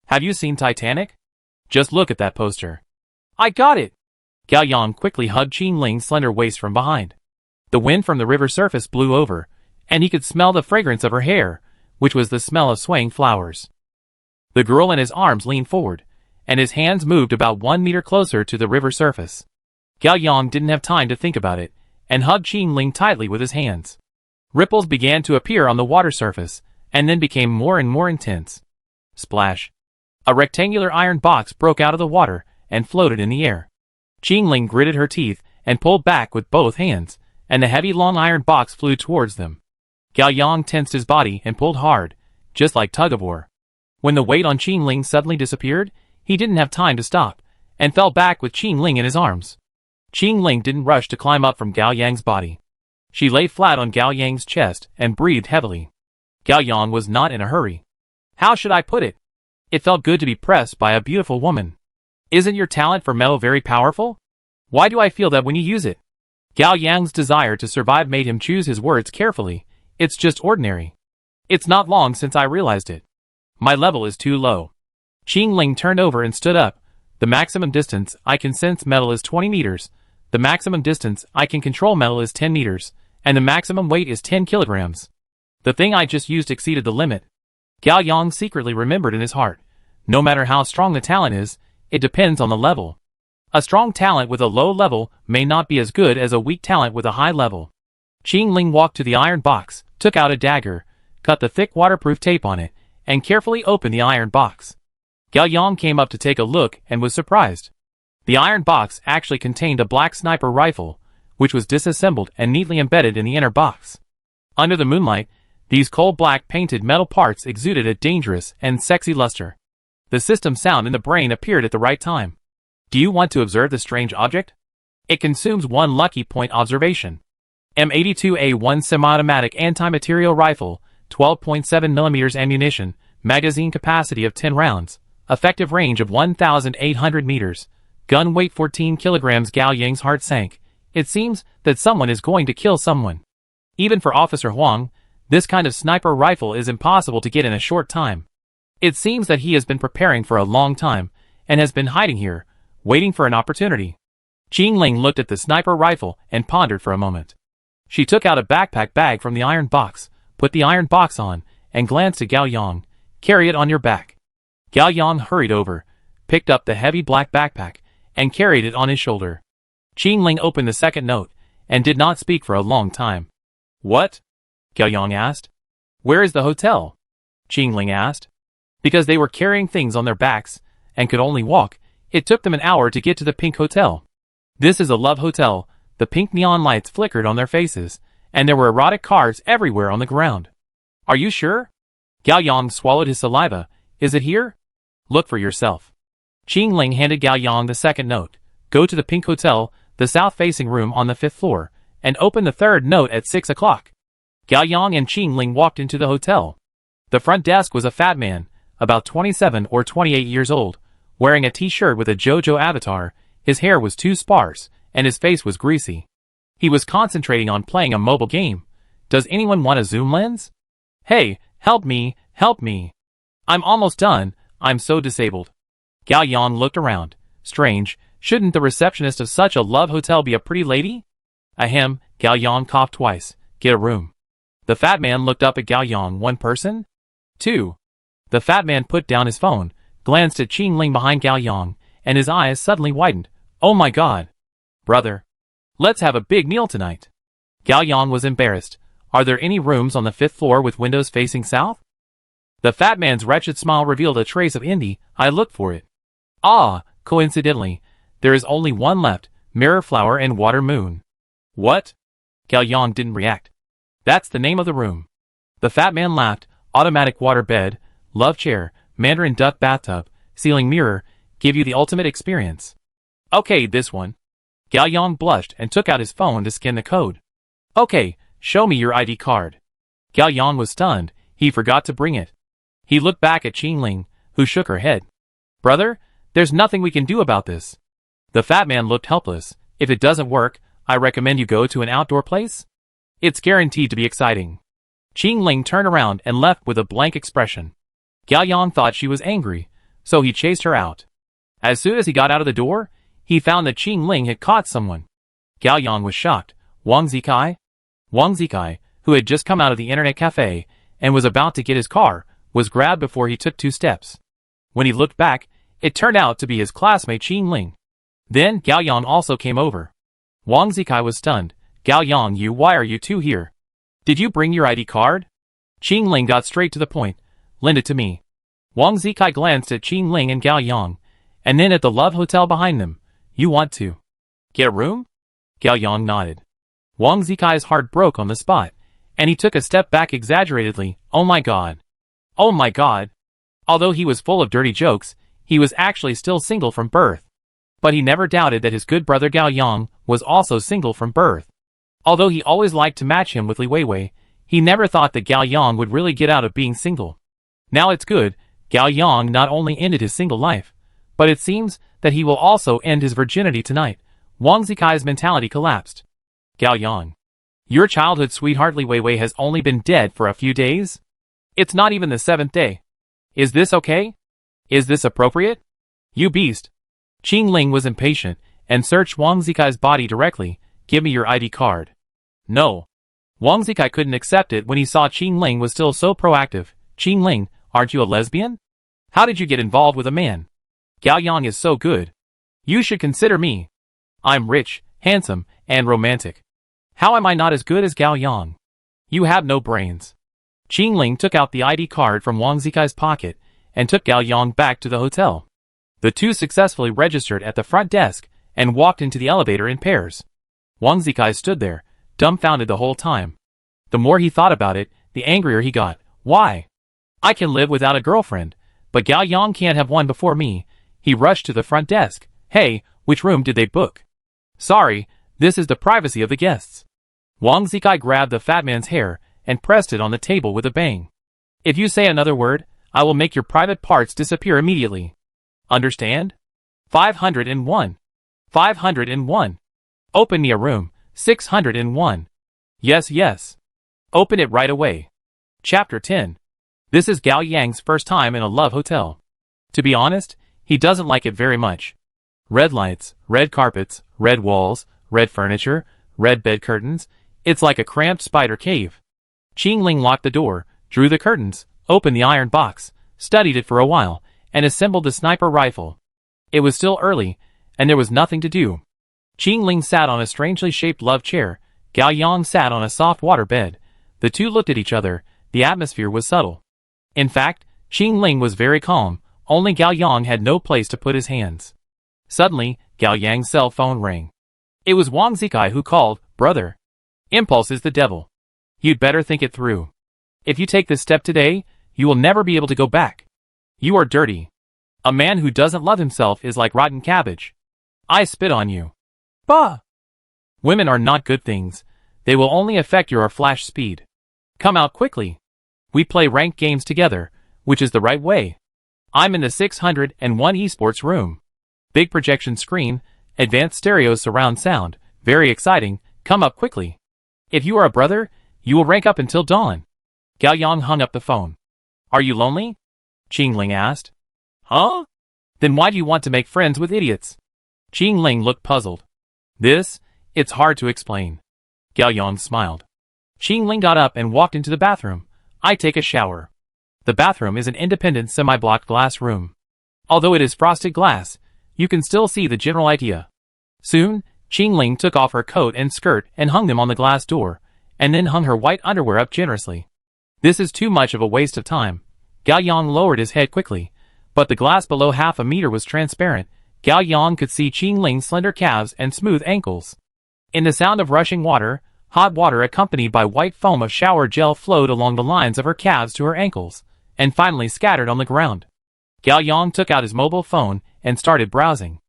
Have you seen Titanic? Just look at that poster. I got it! Gao Yang quickly hugged Qing Ling's slender waist from behind. The wind from the river surface blew over, and he could smell the fragrance of her hair, which was the smell of swaying flowers. The girl in his arms leaned forward, and his hands moved about 1 meter closer to the river surface. Gao Yang didn't have time to think about it, and hugged Qing Ling tightly with his hands. Ripples began to appear on the water surface, and then became more and more intense. Splash! A rectangular iron box broke out of the water and floated in the air. Qing Ling gritted her teeth and pulled back with both hands, and the heavy long iron box flew towards them. Gao Yang tensed his body and pulled hard, just like tug-of-war. When the weight on Qing Ling suddenly disappeared, he didn't have time to stop, and fell back with Qing Ling in his arms. Qing Ling didn't rush to climb up from Gao Yang's body. She lay flat on Gao Yang's chest and breathed heavily. Gao Yang was not in a hurry. How should I put it? It felt good to be pressed by a beautiful woman. Isn't your talent for metal very powerful? Why do I feel that when you use it? Gao Yang's desire to survive made him choose his words carefully. It's just ordinary. It's not long since I realized it. My level is too low. Qing Ling turned over and stood up. The maximum distance I can sense metal is 20 meters. The maximum distance I can control metal is 10 meters. And the maximum weight is 10 kilograms. The thing I just used exceeded the limit. Gao Yang secretly remembered in his heart. No matter how strong the talent is, it depends on the level. A strong talent with a low level may not be as good as a weak talent with a high level. Qing Ling walked to the iron box, took out a dagger, cut the thick waterproof tape on it, and carefully opened the iron box. Gao Yang came up to take a look and was surprised. The iron box actually contained a black sniper rifle, which was disassembled and neatly embedded in the inner box. Under the moonlight, these coal-black painted metal parts exuded a dangerous and sexy luster. The system sound in the brain appeared at the right time. Do you want to observe the strange object? It consumes 1 lucky point observation. M82A1 semi-automatic anti-material rifle, 12.7mm ammunition, magazine capacity of 10 rounds, effective range of 1,800 meters, gun weight 14 kilograms. Gao Yang's heart sank. It seems that someone is going to kill someone. Even for Officer Huang, this kind of sniper rifle is impossible to get in a short time. It seems that he has been preparing for a long time, and has been hiding here, waiting for an opportunity. Qing Ling looked at the sniper rifle and pondered for a moment. She took out a backpack bag from the iron box, put the iron box on, and glanced at Gao Yang. Carry it on your back. Gao Yang hurried over, picked up the heavy black backpack, and carried it on his shoulder. Qing Ling opened the second note, and did not speak for a long time. What? Gao Yang asked. Where is the hotel? Qing Ling asked. Because they were carrying things on their backs, and could only walk, it took them an hour to get to the pink hotel. This is a love hotel. The pink neon lights flickered on their faces, and there were erotic cars everywhere on the ground. Are you sure? Gao Yang swallowed his saliva. Is it here? Look for yourself. Qing Ling handed Gao Yang the second note. Go to the pink hotel, the south-facing room on the 5th floor, and open the 3rd note at 6 o'clock. Gao Yang and Qing Ling walked into the hotel. The front desk was a fat man, about 27 or 28 years old, wearing a t-shirt with a JoJo avatar. His hair was too sparse, and his face was greasy. He was concentrating on playing a mobile game. Does anyone want a zoom lens? Hey, help me, help me. I'm almost done, I'm so disabled. Gao Yang looked around. Strange, shouldn't the receptionist of such a love hotel be a pretty lady? Ahem, Gao Yang coughed twice. Get a room. The fat man looked up at Gao Yang. 1 person? 2. The fat man put down his phone, glanced at Qing Ling behind Gao Yang, and his eyes suddenly widened. Oh my god. Brother. Let's have a big meal tonight. Gao Yang was embarrassed. Are there any rooms on the 5th floor with windows facing south? The fat man's wretched smile revealed a trace of envy. I looked for it. Ah, coincidentally, there is only one left, Mirror Flower and Water Moon. What? Gao Yang didn't react. That's the name of the room. The fat man laughed. Automatic water bed, love chair, Mandarin duck bathtub, ceiling mirror, give you the ultimate experience. Okay, this one. Gao Yang blushed and took out his phone to scan the code. Okay, show me your ID card. Gao Yang was stunned, he forgot to bring it. He looked back at Qing Ling, who shook her head. Brother, there's nothing we can do about this. The fat man looked helpless. If it doesn't work, I recommend you go to an outdoor place. It's guaranteed to be exciting. Qing Ling turned around and left with a blank expression. Gao Yang thought she was angry, so he chased her out. As soon as he got out of the door, he found that Qing Ling had caught someone. Gao Yang was shocked. Wang Zikai? Wang Zikai, who had just come out of the internet cafe and was about to get his car, was grabbed before he took 2 steps. When he looked back, it turned out to be his classmate Qing Ling. Then Gao Yang also came over. Wang Zikai was stunned. Gao Yang, why are you two here? Did you bring your ID card? Qing Ling got straight to the point. Lend it to me. Wang Zikai glanced at Qing Ling and Gao Yang, and then at the Love Hotel behind them. You want to get a room? Gao Yang nodded. Wang Zikai's heart broke on the spot, and he took a step back exaggeratedly. Oh my god. Oh my god. Although he was full of dirty jokes, he was actually still single from birth. But he never doubted that his good brother Gao Yang was also single from birth. Although he always liked to match him with Li Weiwei, he never thought that Gao Yang would really get out of being single. Now it's good, Gao Yang not only ended his single life, but it seems that he will also end his virginity tonight. Wang Zikai's mentality collapsed. Gao Yang, your childhood sweetheart Li Weiwei has only been dead for a few days? It's not even the 7th day. Is this okay? Is this appropriate? You beast. Qing Ling was impatient and searched Wang Zikai's body directly. Give me your ID card. No. Wang Zikai couldn't accept it when he saw Qing Ling was still so proactive. Qing Ling, aren't you a lesbian? How did you get involved with a man? Gao Yang is so good. You should consider me. I'm rich, handsome, and romantic. How am I not as good as Gao Yang? You have no brains. Qing Ling took out the ID card from Wang Zikai's pocket and took Gao Yang back to the hotel. The two successfully registered at the front desk and walked into the elevator in pairs. Wang Zikai stood there, dumbfounded the whole time. The more he thought about it, the angrier he got. Why? I can live without a girlfriend, but Gao Yang can't have one before me. He rushed to the front desk. Hey, which room did they book? Sorry, this is the privacy of the guests. Wang Zikai grabbed the fat man's hair and pressed it on the table with a bang. If you say another word, I will make your private parts disappear immediately. Understand? 501. 501. Open me a room. 601. Yes, yes. Open it right away. Chapter 10. This is Gao Yang's first time in a love hotel. To be honest, he doesn't like it very much. Red lights, red carpets, red walls, red furniture, red bed curtains. It's like a cramped spider cave. Qing Ling locked the door, drew the curtains, opened the iron box, studied it for a while, and assembled the sniper rifle. It was still early, and there was nothing to do. Qing Ling sat on a strangely shaped love chair. Gao Yang sat on a soft water bed. The two looked at each other. The atmosphere was subtle. In fact, Qing Ling was very calm. Only Gao Yang had no place to put his hands. Suddenly, Gao Yang's cell phone rang. It was Wang Zikai who called. Brother. Impulse is the devil. You'd better think it through. If you take this step today, you will never be able to go back. You are dirty. A man who doesn't love himself is like rotten cabbage. I spit on you. Bah! Women are not good things. They will only affect your flash speed. Come out quickly. We play ranked games together, which is the right way. I'm in the 601 esports room. Big projection screen, advanced stereo surround sound, very exciting. Come up quickly. If you are a brother, you will rank up until dawn. Gao Yang hung up the phone. Are you lonely? Qing Ling asked. Huh? Then why do you want to make friends with idiots? Qing Ling looked puzzled. It's hard to explain. Gao Yang smiled. Qing Ling got up and walked into the bathroom. I take a shower. The bathroom is an independent semi-blocked glass room. Although it is frosted glass, you can still see the general idea. Soon, Qing Ling took off her coat and skirt and hung them on the glass door, and then hung her white underwear up generously. This is too much of a waste of time. Gao Yang lowered his head quickly, but the glass below half a meter was transparent. Gao Yang could see Qing Ling's slender calves and smooth ankles. In the sound of rushing water, hot water accompanied by white foam of shower gel flowed along the lines of her calves to her ankles, and finally scattered on the ground. Gao Yang took out his mobile phone and started browsing.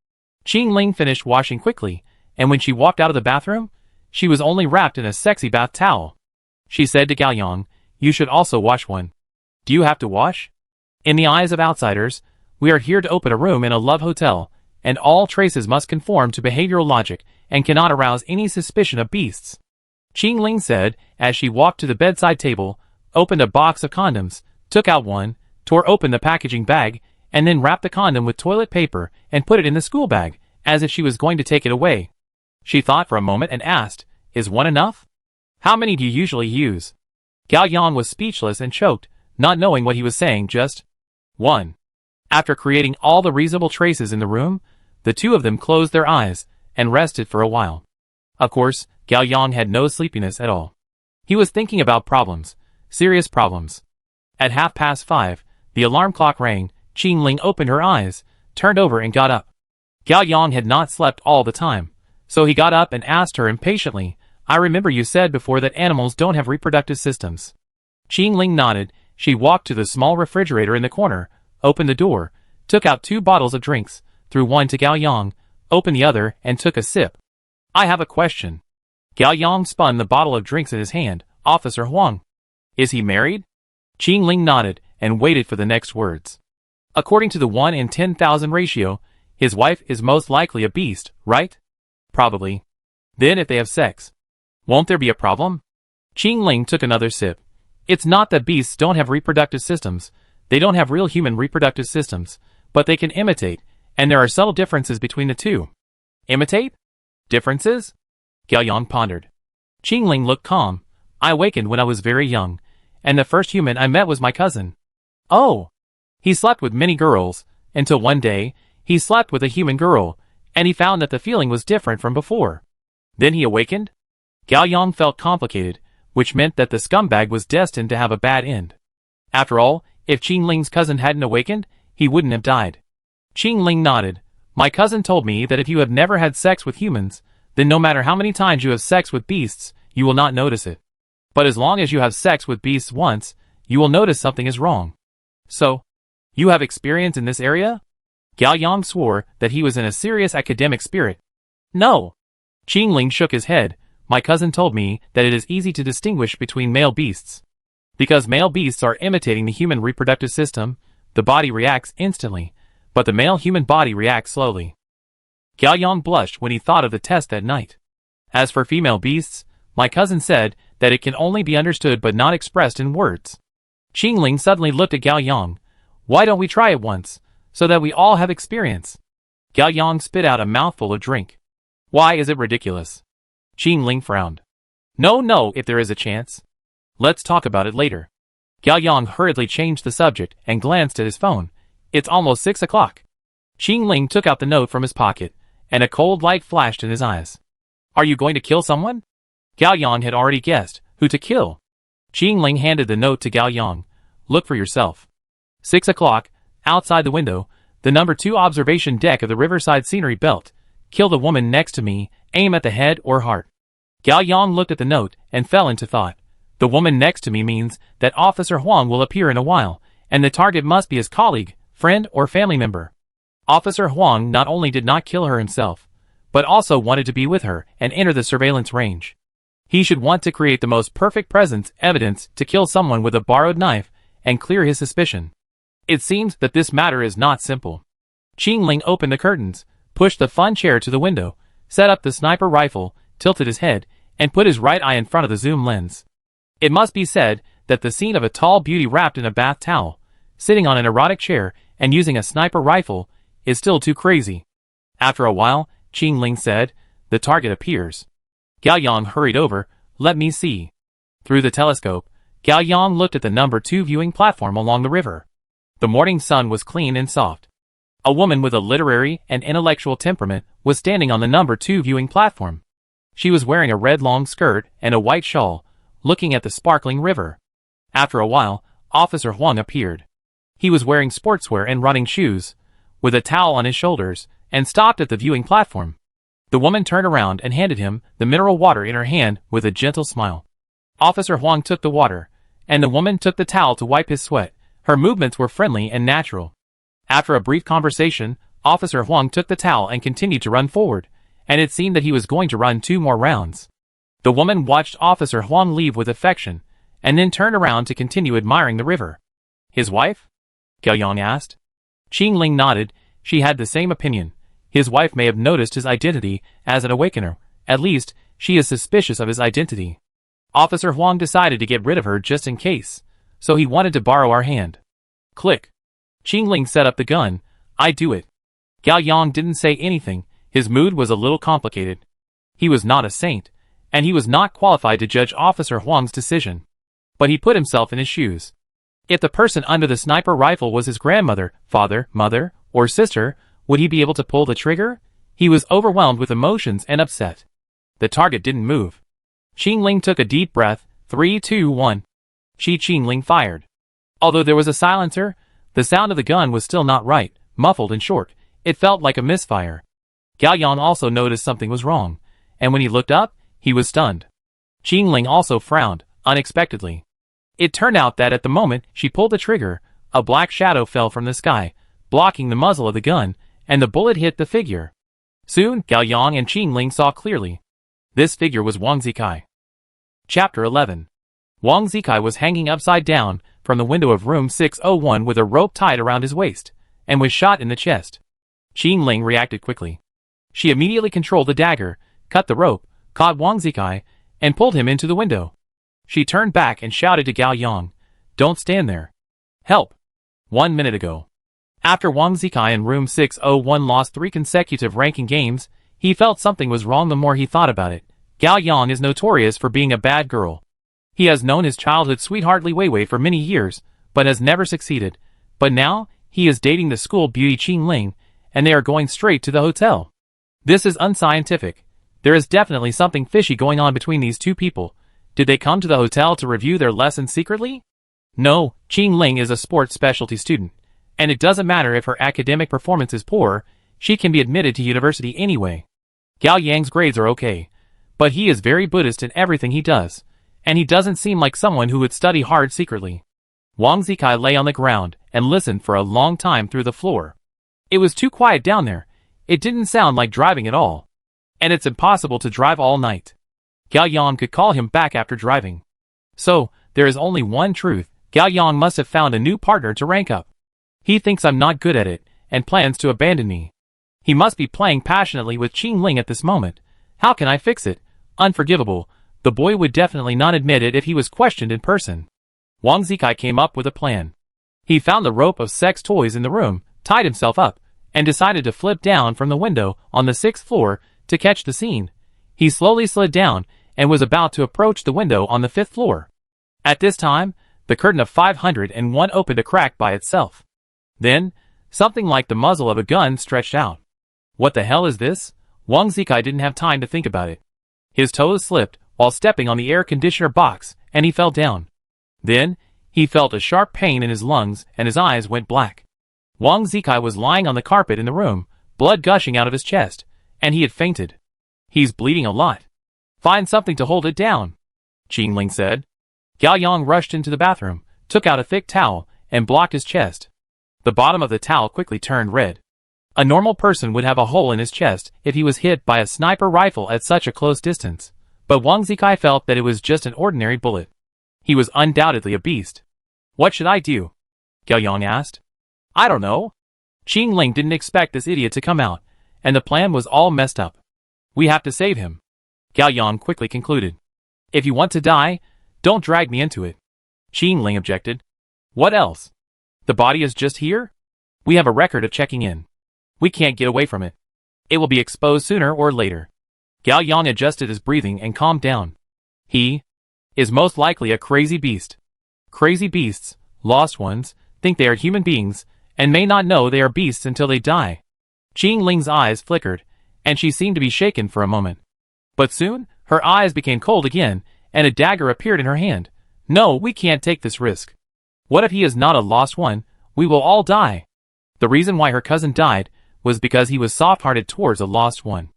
Qing Ling finished washing quickly, and when she walked out of the bathroom, she was only wrapped in a sexy bath towel. She said to Gao Yang, "You should also wash one." "Do you have to wash?" In the eyes of outsiders, we are here to open a room in a love hotel, and all traces must conform to behavioral logic and cannot arouse any suspicion of beasts. Qing Ling said as she walked to the bedside table, opened a box of condoms, took out one, tore open the packaging bag, and then wrapped the condom with toilet paper and put it in the school bag, as if she was going to take it away. She thought for a moment and asked, "Is one enough? How many do you usually use?" Gao Yang was speechless and choked, not knowing what he was saying. "Just one." After creating all the reasonable traces in the room, the two of them closed their eyes and rested for a while. Of course, Gao Yang had no sleepiness at all. He was thinking about problems, serious problems. At 5:30, the alarm clock rang. Qing Ling opened her eyes, turned over and got up. Gao Yang had not slept all the time, so he got up and asked her impatiently, "I remember you said before that animals don't have reproductive systems." Qing Ling nodded. She walked to the small refrigerator in the corner, opened the door, took out 2 bottles of drinks, threw one to Gao Yang, opened the other and took a sip. "I have a question." Gao Yang spun the bottle of drinks in his hand. "Officer Huang. Is he married?" Qing Ling nodded and waited for the next words. "According to the 1 in 10,000 ratio, his wife is most likely a beast, right?" "Probably." "Then if they have sex, won't there be a problem?" Qing Ling took another sip. "It's not that beasts don't have reproductive systems. They don't have real human reproductive systems, but they can imitate, and there are subtle differences between the two." "Imitate? Differences?" Gao Yang pondered. Qing Ling looked calm. "I awakened when I was very young, and the first human I met was my cousin." "Oh!" "He slept with many girls, until one day, he slept with a human girl, and he found that the feeling was different from before. Then he awakened?" Gao Yang felt complicated, which meant that the scumbag was destined to have a bad end. After all, if Qing Ling's cousin hadn't awakened, he wouldn't have died. Qing Ling nodded. "My cousin told me that if you have never had sex with humans, then no matter how many times you have sex with beasts, you will not notice it. But as long as you have sex with beasts once, you will notice something is wrong." "So, you have experience in this area?" Gao Yang swore that he was in a serious academic spirit. "No." Qing Ling shook his head. "My cousin told me that it is easy to distinguish between male beasts. Because male beasts are imitating the human reproductive system, the body reacts instantly, but the male human body reacts slowly." Gao Yang blushed when he thought of the test that night. "As for female beasts, my cousin said that it can only be understood but not expressed in words." Qing Ling suddenly looked at Gao Yang. "Why don't we try it once, so that we all have experience?" Gao Yang spit out a mouthful of drink. "Why is it ridiculous?" Qing Ling frowned. No, if there is a chance. Let's talk about it later." Gao Yang hurriedly changed the subject and glanced at his phone. "It's almost 6 o'clock." Qing Ling took out the note from his pocket, and a cold light flashed in his eyes. "Are you going to kill someone?" Gao Yang had already guessed who to kill. Qing Ling handed the note to Gao Yang. "Look for yourself. 6 o'clock, outside the window, the number 2 observation deck of the Riverside Scenery Belt. Kill the woman next to me, aim at the head or heart." Gao Yang looked at the note and fell into thought. The woman next to me means that Officer Huang will appear in a while, and the target must be his colleague, friend or family member. Officer Huang not only did not kill her himself, but also wanted to be with her and enter the surveillance range. He should want to create the most perfect presence evidence to kill someone with a borrowed knife and clear his suspicion. It seems that this matter is not simple. Qing Ling opened the curtains, pushed the fun chair to the window, set up the sniper rifle, tilted his head, and put his right eye in front of the zoom lens. It must be said that the scene of a tall beauty wrapped in a bath towel, sitting on an erotic chair and using a sniper rifle, is still too crazy. After a while, Qing Ling said, "The target appears." Gao Yang hurried over. "Let me see." Through the telescope, Gao Yang looked at the number 2 viewing platform along the river. The morning sun was clean and soft. A woman with a literary and intellectual temperament was standing on the number 2 viewing platform. She was wearing a red long skirt and a white shawl, looking at the sparkling river. After a while, Officer Huang appeared. He was wearing sportswear and running shoes, with a towel on his shoulders, and stopped at the viewing platform. The woman turned around and handed him the mineral water in her hand with a gentle smile. Officer Huang took the water, and the woman took the towel to wipe his sweat. Her movements were friendly and natural. After a brief conversation, Officer Huang took the towel and continued to run forward, and it seemed that he was going to run 2 more rounds. The woman watched Officer Huang leave with affection, and then turned around to continue admiring the river. His wife? Gao Yang asked. Qing Ling nodded. She had the same opinion. His wife may have noticed his identity as an awakener. At least, she is suspicious of his identity. Officer Huang decided to get rid of her just in case, so he wanted to borrow our hand. Click. Qing Ling set up the gun. I do it. Gao Yang didn't say anything. His mood was a little complicated. He was not a saint, and he was not qualified to judge Officer Huang's decision. But he put himself in his shoes. If the person under the sniper rifle was his grandmother, father, mother, or sister, would he be able to pull the trigger? He was overwhelmed with emotions and upset. The target didn't move. Qing Ling took a deep breath. 3, 2, 1. Qing Ling fired. Although there was a silencer, the sound of the gun was still not right, muffled and short. It felt like a misfire. Gao Yang also noticed something was wrong, and when he looked up, he was stunned. Qing Ling also frowned, unexpectedly. It turned out that at the moment she pulled the trigger, a black shadow fell from the sky, blocking the muzzle of the gun, and the bullet hit the figure. Soon, Gao Yang and Qing Ling saw clearly. This figure was Wang Zikai. Chapter 11. Wang Zikai was hanging upside down from the window of room 601 with a rope tied around his waist, and was shot in the chest. Qing Ling reacted quickly. She immediately controlled the dagger, cut the rope, caught Wang Zikai, and pulled him into the window. She turned back and shouted to Gao Yang, "Don't stand there. Help." 1 minute ago. After Wang Zikai in room 601 lost 3 consecutive ranking games, he felt something was wrong the more he thought about it. Gao Yang is notorious for being a bad girl. He has known his childhood sweetheart Li Weiwei for many years, but has never succeeded. But now, he is dating the school beauty Qing Ling, and they are going straight to the hotel. This is unscientific. There is definitely something fishy going on between these two people. Did they come to the hotel to review their lessons secretly? No, Qing Ling is a sports specialty student, and it doesn't matter if her academic performance is poor, she can be admitted to university anyway. Gao Yang's grades are okay, but he is very Buddhist in everything he does, and he doesn't seem like someone who would study hard secretly. Wang Zikai lay on the ground and listened for a long time through the floor. It was too quiet down there. It didn't sound like driving at all. And it's impossible to drive all night. Gao Yang could call him back after driving. So, there is only one truth. Gao Yang must have found a new partner to rank up. He thinks I'm not good at it, and plans to abandon me. He must be playing passionately with Qing Ling at this moment. How can I fix it? Unforgivable. The boy would definitely not admit it if he was questioned in person. Wang Zikai came up with a plan. He found the rope of sex toys in the room, tied himself up, and decided to flip down from the window on the 6th floor to catch the scene. He slowly slid down and was about to approach the window on the 5th floor. At this time, the curtain of 501 opened a crack by itself. Then, something like the muzzle of a gun stretched out. What the hell is this? Wang Zikai didn't have time to think about it. His toes slipped while stepping on the air conditioner box, and he fell down. Then, he felt a sharp pain in his lungs and his eyes went black. Wang Zikai was lying on the carpet in the room, blood gushing out of his chest, and he had fainted. He's bleeding a lot. Find something to hold it down, Qing Ling said. Gao Yang rushed into the bathroom, took out a thick towel, and blocked his chest. The bottom of the towel quickly turned red. A normal person would have a hole in his chest if he was hit by a sniper rifle at such a close distance, but Wang Zikai felt that it was just an ordinary bullet. He was undoubtedly a beast. What should I do? Gao Yang asked. I don't know. Qing Ling didn't expect this idiot to come out, and the plan was all messed up. We have to save him. Gao Yang quickly concluded. If you want to die, don't drag me into it. Qing Ling objected. What else? The body is just here? We have a record of checking in. We can't get away from it. It will be exposed sooner or later. Gao Yang adjusted his breathing and calmed down. He is most likely a crazy beast. Crazy beasts, lost ones, think they are human beings, and may not know they are beasts until they die. Qing Ling's eyes flickered, and she seemed to be shaken for a moment. But soon, her eyes became cold again, and a dagger appeared in her hand. No, we can't take this risk. What if he is not a lost one? We will all die. The reason why her cousin died was because he was soft-hearted towards a lost one.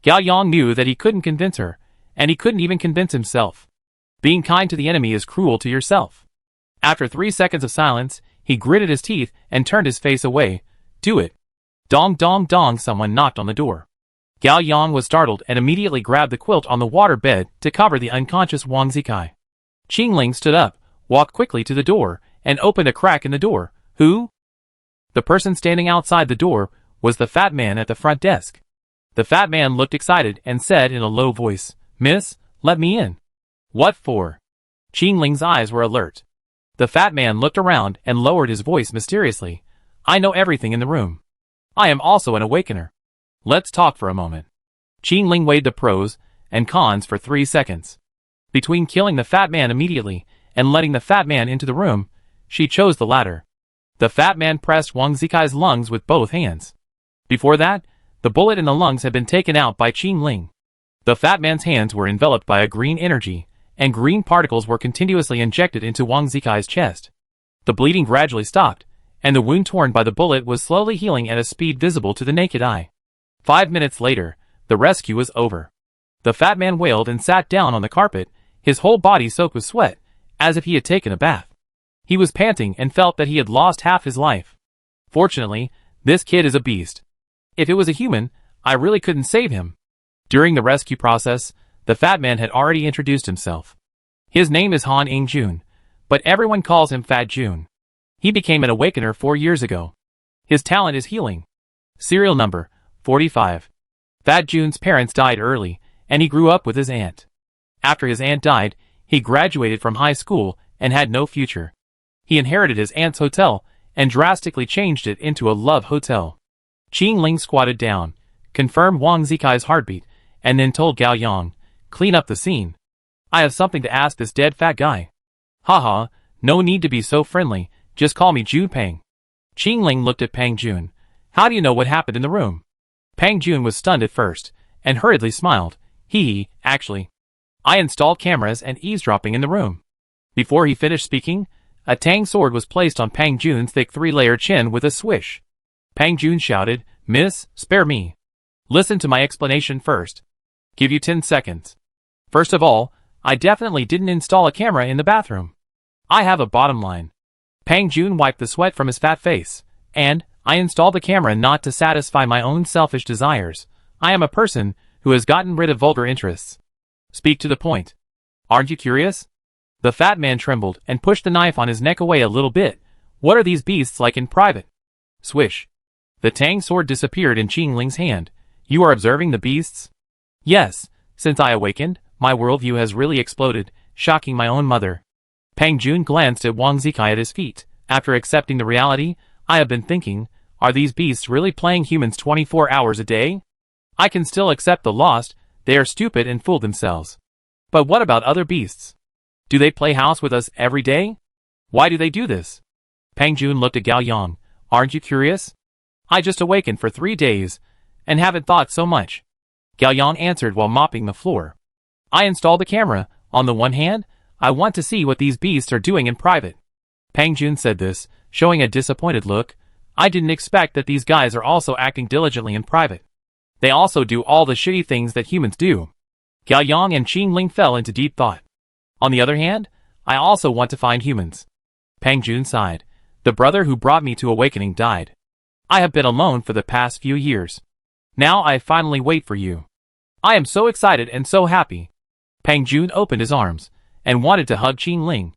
Gao Yang knew that he couldn't convince her, and he couldn't even convince himself. Being kind to the enemy is cruel to yourself. After 3 seconds of silence, he gritted his teeth and turned his face away. Do it. Dong dong dong, someone knocked on the door. Gao Yang was startled and immediately grabbed the quilt on the water bed to cover the unconscious Wang Zikai. Qingling stood up, walked quickly to the door, and opened a crack in the door. Who? The person standing outside the door was the fat man at the front desk. The fat man looked excited and said in a low voice, "Miss, let me in." "What for?" Qingling's eyes were alert. The fat man looked around and lowered his voice mysteriously. "I know everything in the room. I am also an awakener. Let's talk for a moment." Qingling weighed the pros and cons for 3 seconds. Between killing the fat man immediately and letting the fat man into the room, she chose the latter. The fat man pressed Wang Zikai's lungs with both hands. Before that, the bullet in the lungs had been taken out by Qingling. The fat man's hands were enveloped by a green energy, and green particles were continuously injected into Wang Zikai's chest. The bleeding gradually stopped, and the wound torn by the bullet was slowly healing at a speed visible to the naked eye. 5 minutes later, the rescue was over. The fat man wailed and sat down on the carpet, his whole body soaked with sweat, as if he had taken a bath. He was panting and felt that he had lost half his life. Fortunately, this kid is a beast. If it was a human, I really couldn't save him. During the rescue process, the fat man had already introduced himself. His name is Han Ingjun, but everyone calls him Fat Jun. He became an awakener 4 years ago. His talent is healing. Serial number 45. Fat Jun's parents died early, and he grew up with his aunt. After his aunt died, he graduated from high school and had no future. He inherited his aunt's hotel and drastically changed it into a love hotel. Qingling squatted down, confirmed Wang Zikai's heartbeat, and then told Gao Yang, "Clean up the scene. I have something to ask this dead fat guy." "Haha, no need to be so friendly, just call me Jun Peng." Qingling looked at Peng Jun. "How do you know what happened in the room?" Peng Jun was stunned at first, and hurriedly smiled. Actually, I installed cameras and eavesdropping in the room." Before he finished speaking, a tang sword was placed on Peng Jun's thick 3-layer chin with a swish. Peng Jun shouted, "Miss, spare me. Listen to my explanation first. Give you 10 seconds. First of all, I definitely didn't install a camera in the bathroom. I have a bottom line." Peng Jun wiped the sweat from his fat face. "And I installed the camera not to satisfy my own selfish desires. I am a person who has gotten rid of vulgar interests. Speak to the point. Aren't you curious?" The fat man trembled and pushed the knife on his neck away a little bit. "What are these beasts like in private?" Swish. The tang sword disappeared in Qingling's hand. "You are observing the beasts?" "Yes, since I awakened, my worldview has really exploded, shocking my own mother." Peng Jun glanced at Wang Zikai at his feet. "After accepting the reality, I have been thinking, are these beasts really playing humans 24 hours a day? I can still accept the lost, they are stupid and fool themselves. But what about other beasts? Do they play house with us every day? Why do they do this?" Peng Jun looked at Gao Yang. "Aren't you curious? I just awakened for 3 days, and haven't thought so much." Gao Yang answered while mopping the floor. "I installed the camera. On the one hand, I want to see what these beasts are doing in private." Peng Jun said this, showing a disappointed look. "I didn't expect that these guys are also acting diligently in private. They also do all the shitty things that humans do." Gao Yang and Qingling fell into deep thought. "On the other hand, I also want to find humans." Peng Jun sighed. "The brother who brought me to awakening died. I have been alone for the past few years. Now I finally wait for you. I am so excited and so happy." Peng Jun opened his arms and wanted to hug Qingling.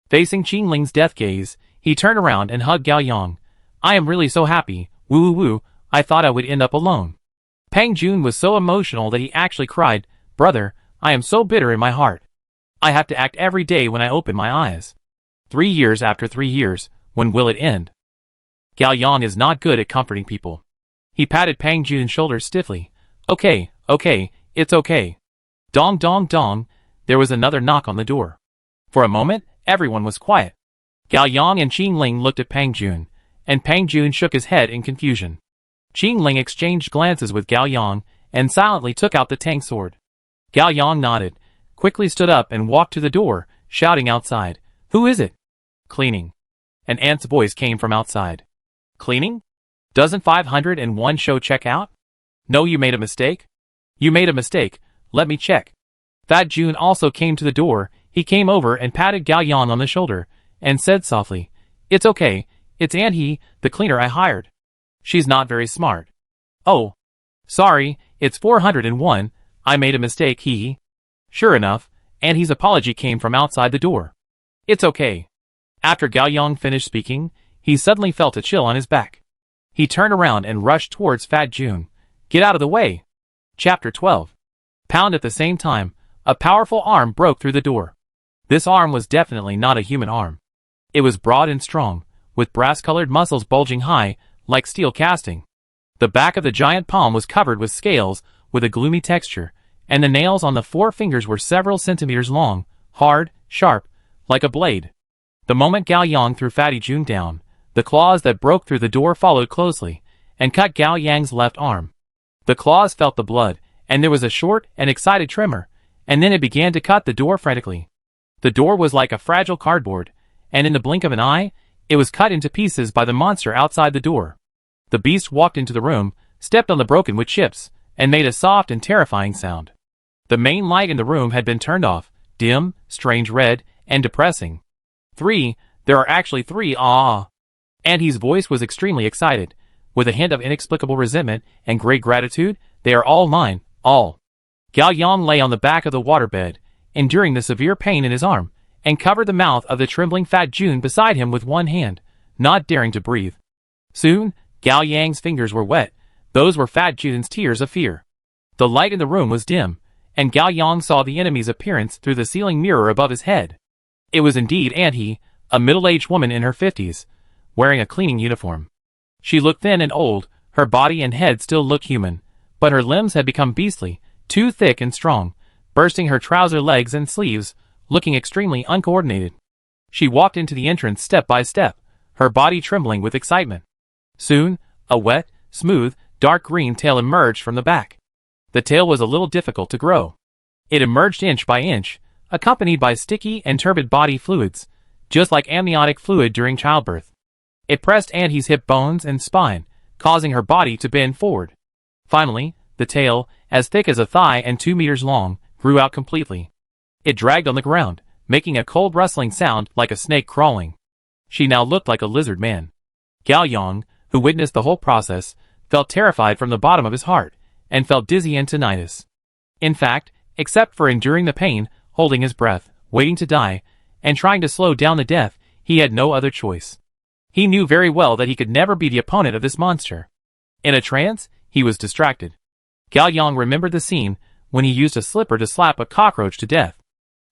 Facing Qingling's death gaze, he turned around and hugged Gao Yang. "I am really so happy, woo woo woo, I thought I would end up alone." Peng Jun was so emotional that he actually cried. "Brother, I am so bitter in my heart. I have to act every day when I open my eyes. 3 years after 3 years, when will it end?" Gao Yang is not good at comforting people. He patted Peng Jun's shoulder stiffly. Okay, it's okay." Dong dong dong, there was another knock on the door. For a moment, everyone was quiet. Gao Yang and Qingling looked at Peng Jun, and Peng Jun shook his head in confusion. Qingling exchanged glances with Gao Yang, and silently took out the tang sword. Gao Yang nodded, quickly stood up and walked to the door, shouting outside, "Who is it?" "Cleaning." An aunt's voice came from outside. "Cleaning? Doesn't 501 show check out?" "No, you made a mistake." "You made a mistake, let me check." Fat Jun also came to the door. He came over and patted Gao Yang on the shoulder, and said softly, "It's okay, it's Aunt He, the cleaner I hired. She's not very smart." "Oh." Sorry, it's 401, I made a mistake, hee. Sure enough, Anhie's apology came from outside the door. It's okay. After Gao Yang finished speaking, he suddenly felt a chill on his back. He turned around and rushed towards Fat June. Get out of the way! Chapter 12. Pound. At the same time, a powerful arm broke through the door. This arm was definitely not a human arm. It was broad and strong, with brass-colored muscles bulging high, like steel casting. The back of the giant palm was covered with scales, with a gloomy texture, and the nails on the 4 fingers were several centimeters long, hard, sharp, like a blade. The moment Gao Yang threw Fatty June down, the claws that broke through the door followed closely, and cut Gao Yang's left arm. The claws felt the blood, and there was a short and excited tremor, and then it began to cut the door frantically. The door was like a fragile cardboard, and in the blink of an eye, it was cut into pieces by the monster outside the door. The beast walked into the room, stepped on the broken wood chips, and made a soft and terrifying sound. The main light in the room had been turned off, dim, strange red, and depressing. 3, there are actually 3, And his voice was extremely excited, with a hint of inexplicable resentment and great gratitude. They are all mine, all. Gao Yang lay on the back of the waterbed, enduring the severe pain in his arm, and covered the mouth of the trembling Fat June beside him with one hand, not daring to breathe. Soon, Gao Yang's fingers were wet. Those were Fat June's tears of fear. The light in the room was dim, and Gao Yang saw the enemy's appearance through the ceiling mirror above his head. It was indeed Anhie, a middle-aged woman in her 50s, wearing a cleaning uniform. She looked thin and old, her body and head still looked human, but her limbs had become beastly, too thick and strong, bursting her trouser legs and sleeves, looking extremely uncoordinated. She walked into the entrance step by step, her body trembling with excitement. Soon, a wet, smooth, dark green tail emerged from the back. The tail was a little difficult to grow. It emerged inch by inch, accompanied by sticky and turbid body fluids, just like amniotic fluid during childbirth. It pressed Anhie's hip bones and spine, causing her body to bend forward. Finally, the tail, as thick as a thigh and 2 meters long, grew out completely. It dragged on the ground, making a cold rustling sound like a snake crawling. She now looked like a lizard man. Gao Yang, who witnessed the whole process, felt terrified from the bottom of his heart, and felt dizzy and tinnitus. In fact, except for enduring the pain, holding his breath, waiting to die, and trying to slow down the death, he had no other choice. He knew very well that he could never be the opponent of this monster. In a trance, he was distracted. Gao Yang remembered the scene when he used a slipper to slap a cockroach to death.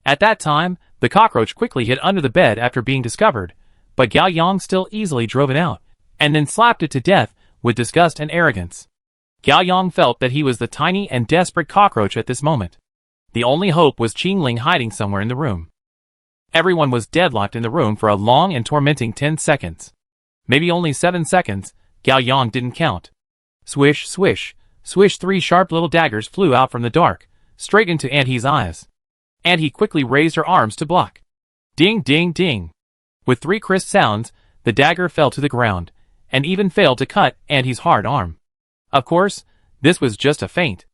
At that time, the cockroach quickly hid under the bed after being discovered, but Gao Yang still easily drove it out, and then slapped it to death with disgust and arrogance. Gao Yang felt that he was the tiny and desperate cockroach at this moment. The only hope was Qingling hiding somewhere in the room. Everyone was deadlocked in the room for a long and tormenting 10 seconds. Maybe only 7 seconds, Gao Yang didn't count. Swish, swish, swish, 3 sharp little daggers flew out from the dark, straight into Anhie's eyes. Anhie quickly raised her arms to block. Ding, ding, ding. With 3 crisp sounds, the dagger fell to the ground, and even failed to cut Anhie's hard arm. Of course, this was just a feint.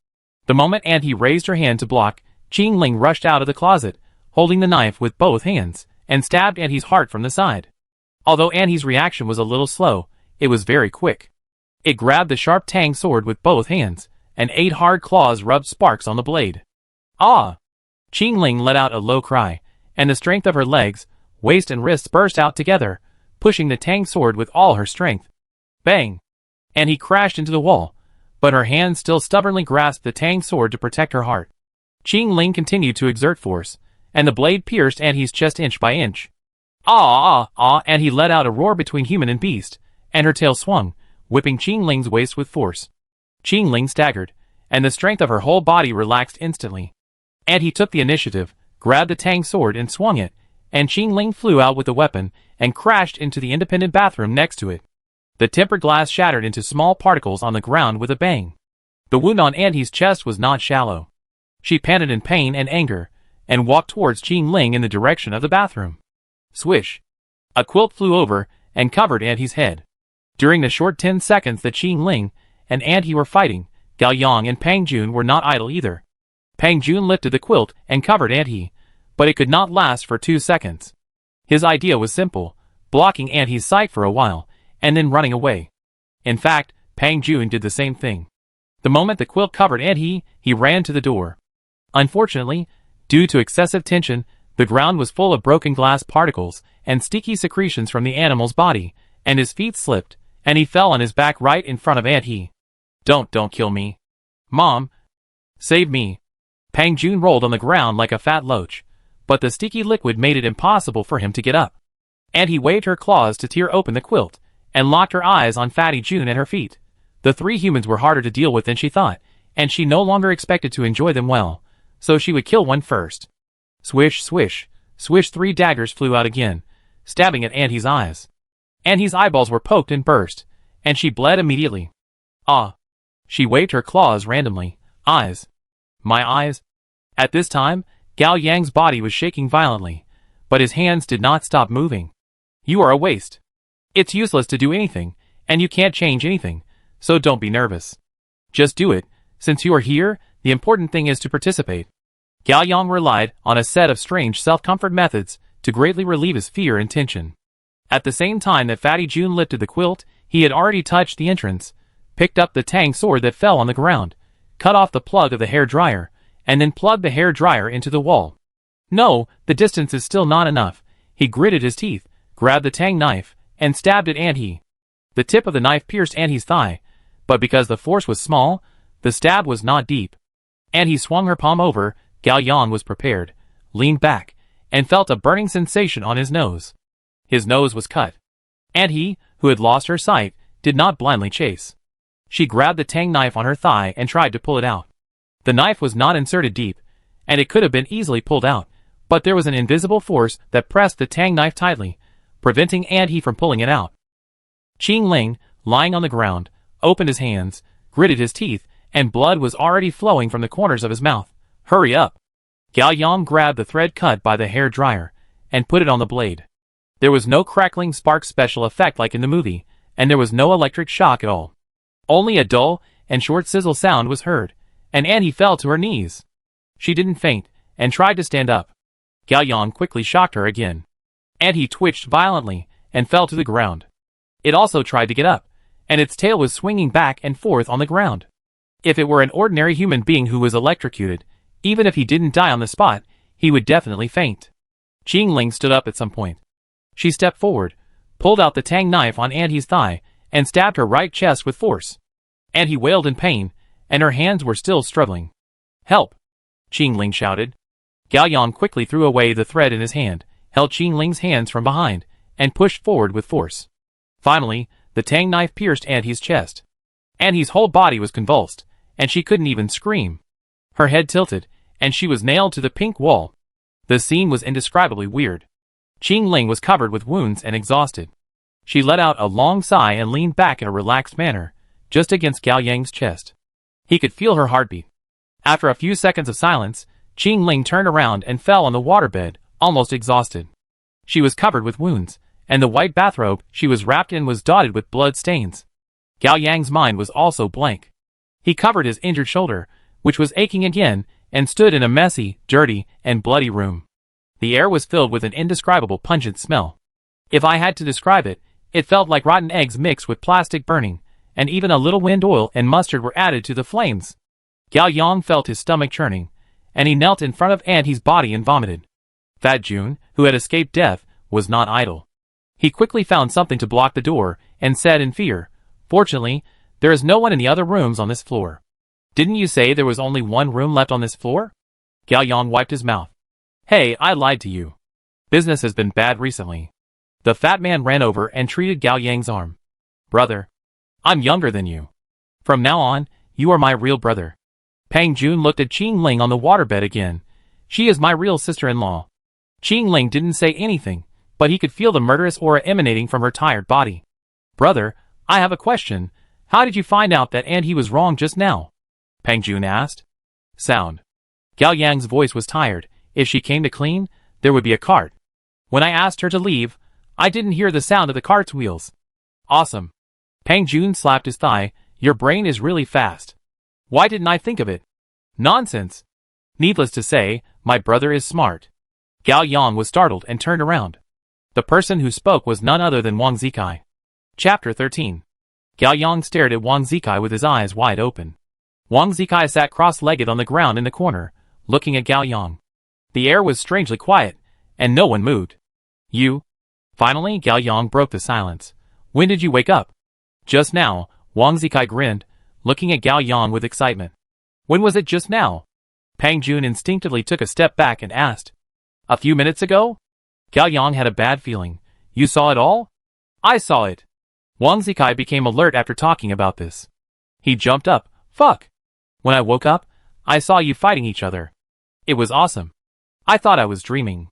The moment Anhie raised her hand to block, Qingling rushed out of the closet, holding the knife with both hands, and stabbed Anhie's heart from the side. Although Anhie's reaction was a little slow, it was very quick. It grabbed the sharp tang sword with both hands, and 8 hard claws rubbed sparks on the blade. Ah! Qingling let out a low cry, and the strength of her legs, waist and wrists burst out together, pushing the tang sword with all her strength. Bang! Anhie crashed into the wall, but her hand still stubbornly grasped the tang sword to protect her heart. Qingling continued to exert force, and the blade pierced Anhie's chest inch by inch. Ah, ah, ah, Anhie let out a roar between human and beast, and her tail swung, whipping Qingling's waist with force. Qingling staggered, and the strength of her whole body relaxed instantly. Anhie took the initiative, grabbed the tang sword and swung it, and Qingling flew out with the weapon and crashed into the independent bathroom next to it. The tempered glass shattered into small particles on the ground with a bang. The wound on Anhie's chest was not shallow. She panted in pain and anger, and walked towards Qingling in the direction of the bathroom. Swish! A quilt flew over and covered Anhie's head. During the short 10 seconds that Qingling and Anhie were fighting, Gao Yang and Pang Jun were not idle either. Pang Jun lifted the quilt and covered Anhie, but it could not last for 2 seconds. His idea was simple, blocking Anhie's sight for a while, and then running away. In fact, Pang Jun did the same thing. The moment the quilt covered he ran to the door. Unfortunately, due to excessive tension, the ground was full of broken glass particles and sticky secretions from the animal's body, and his feet slipped, and he fell on his back right in front of he. Don't kill me. Mom. Save me. Pang Jun rolled on the ground like a fat loach, but the sticky liquid made it impossible for him to get up. He waved her claws to tear open the quilt, and locked her eyes on Fatty Jun and her feet. The three humans were harder to deal with than she thought, and she no longer expected to enjoy them well, so she would kill one first. Swish, swish, swish, 3 daggers flew out again, stabbing at Auntie's eyes. Auntie's eyeballs were poked and burst, and she bled immediately. Ah! She waved her claws randomly. Eyes. My eyes. At this time, Gao Yang's body was shaking violently, but his hands did not stop moving. You are a waste. It's useless to do anything, and you can't change anything, so don't be nervous. Just do it. Since you are here, the important thing is to participate. Gao Yang relied on a set of strange self-comfort methods to greatly relieve his fear and tension. At the same time that Fatty Jun lifted the quilt, he had already touched the entrance, picked up the tang sword that fell on the ground, cut off the plug of the hair dryer, and then plugged the hair dryer into the wall. No, the distance is still not enough. He gritted his teeth, grabbed the tang knife, and stabbed at Auntie. The tip of the knife pierced Auntie's thigh, but because the force was small, the stab was not deep. Auntie swung her palm over. Gao Yang was prepared, leaned back, and felt a burning sensation on his nose. His nose was cut. Auntie, who had lost her sight, did not blindly chase. She grabbed the tang knife on her thigh and tried to pull it out. The knife was not inserted deep, and it could have been easily pulled out, but there was an invisible force that pressed the tang knife tightly, preventing Auntie from pulling it out. Qing Ling, lying on the ground, opened his hands, gritted his teeth, and blood was already flowing from the corners of his mouth. Hurry up! Gao Yang grabbed the thread cut by the hair dryer, and put it on the blade. There was no crackling spark special effect like in the movie, and there was no electric shock at all. Only a dull and short sizzle sound was heard, and Annie fell to her knees. She didn't faint, and tried to stand up. Gao Yang quickly shocked her again. Annie twitched violently, and fell to the ground. It also tried to get up, and its tail was swinging back and forth on the ground. If it were an ordinary human being who was electrocuted, even if he didn't die on the spot, he would definitely faint. Qing Ling stood up at some point. She stepped forward, pulled out the tang knife on Auntie's thigh, and stabbed her right chest with force. Auntie wailed in pain, and her hands were still struggling. Help! Qing Ling shouted. Gao Yang quickly threw away the thread in his hand, held Qing Ling's hands from behind, and pushed forward with force. Finally, the tang knife pierced Auntie's chest. Auntie's whole body was convulsed, and she couldn't even scream. Her head tilted, and she was nailed to the pink wall. The scene was indescribably weird. Qing Ling was covered with wounds and exhausted. She let out a long sigh and leaned back in a relaxed manner, just against Gao Yang's chest. He could feel her heartbeat. After a few seconds of silence, Qing Ling turned around and fell on the waterbed, almost exhausted. She was covered with wounds, and the white bathrobe she was wrapped in was dotted with blood stains. Gao Yang's mind was also blank. He covered his injured shoulder, which was aching again, and stood in a messy, dirty, and bloody room. The air was filled with an indescribable pungent smell. If I had to describe it, it felt like rotten eggs mixed with plastic burning, and even a little wind oil and mustard were added to the flames. Gao Yang felt his stomach churning, and he knelt in front of Auntie's body and vomited. Fat Jun, who had escaped death, was not idle. He quickly found something to block the door, and said in fear, "Fortunately, there is no one in the other rooms on this floor." "Didn't you say there was only one room left on this floor?" Gao Yang wiped his mouth. "Hey, I lied to you. Business has been bad recently." The fat man ran over and treated Gao Yang's arm. "Brother, I'm younger than you. From now on, you are my real brother." Pang Jun looked at Qing Ling on the waterbed again. "She is my real sister-in-law." Qing Ling didn't say anything, but he could feel the murderous aura emanating from her tired body. "Brother, I have a question. How did you find out that Auntie was wrong just now?" Pang Jun asked. "Sound." Gao Yang's voice was tired. "If she came to clean, there would be a cart. When I asked her to leave, I didn't hear the sound of the cart's wheels." "Awesome." Pang Jun slapped his thigh. "Your brain is really fast. Why didn't I think of it?" "Nonsense. Needless to say, my brother is smart." Gao Yang was startled and turned around. The person who spoke was none other than Wang Zikai. Chapter 13. Gao Yang stared at Wang Zikai with his eyes wide open. Wang Zikai sat cross-legged on the ground in the corner, looking at Gao Yang. The air was strangely quiet, and no one moved. You? Finally, Gao Yang broke the silence. When did you wake up? Just now, Wang Zikai grinned, looking at Gao Yang with excitement. When was it just now? Pang Jun instinctively took a step back and asked. A few minutes ago? Gao Yang had a bad feeling. You saw it all? I saw it. Wang Zikai became alert after talking about this. He jumped up. Fuck! When I woke up, I saw you fighting each other. It was awesome. I thought I was dreaming.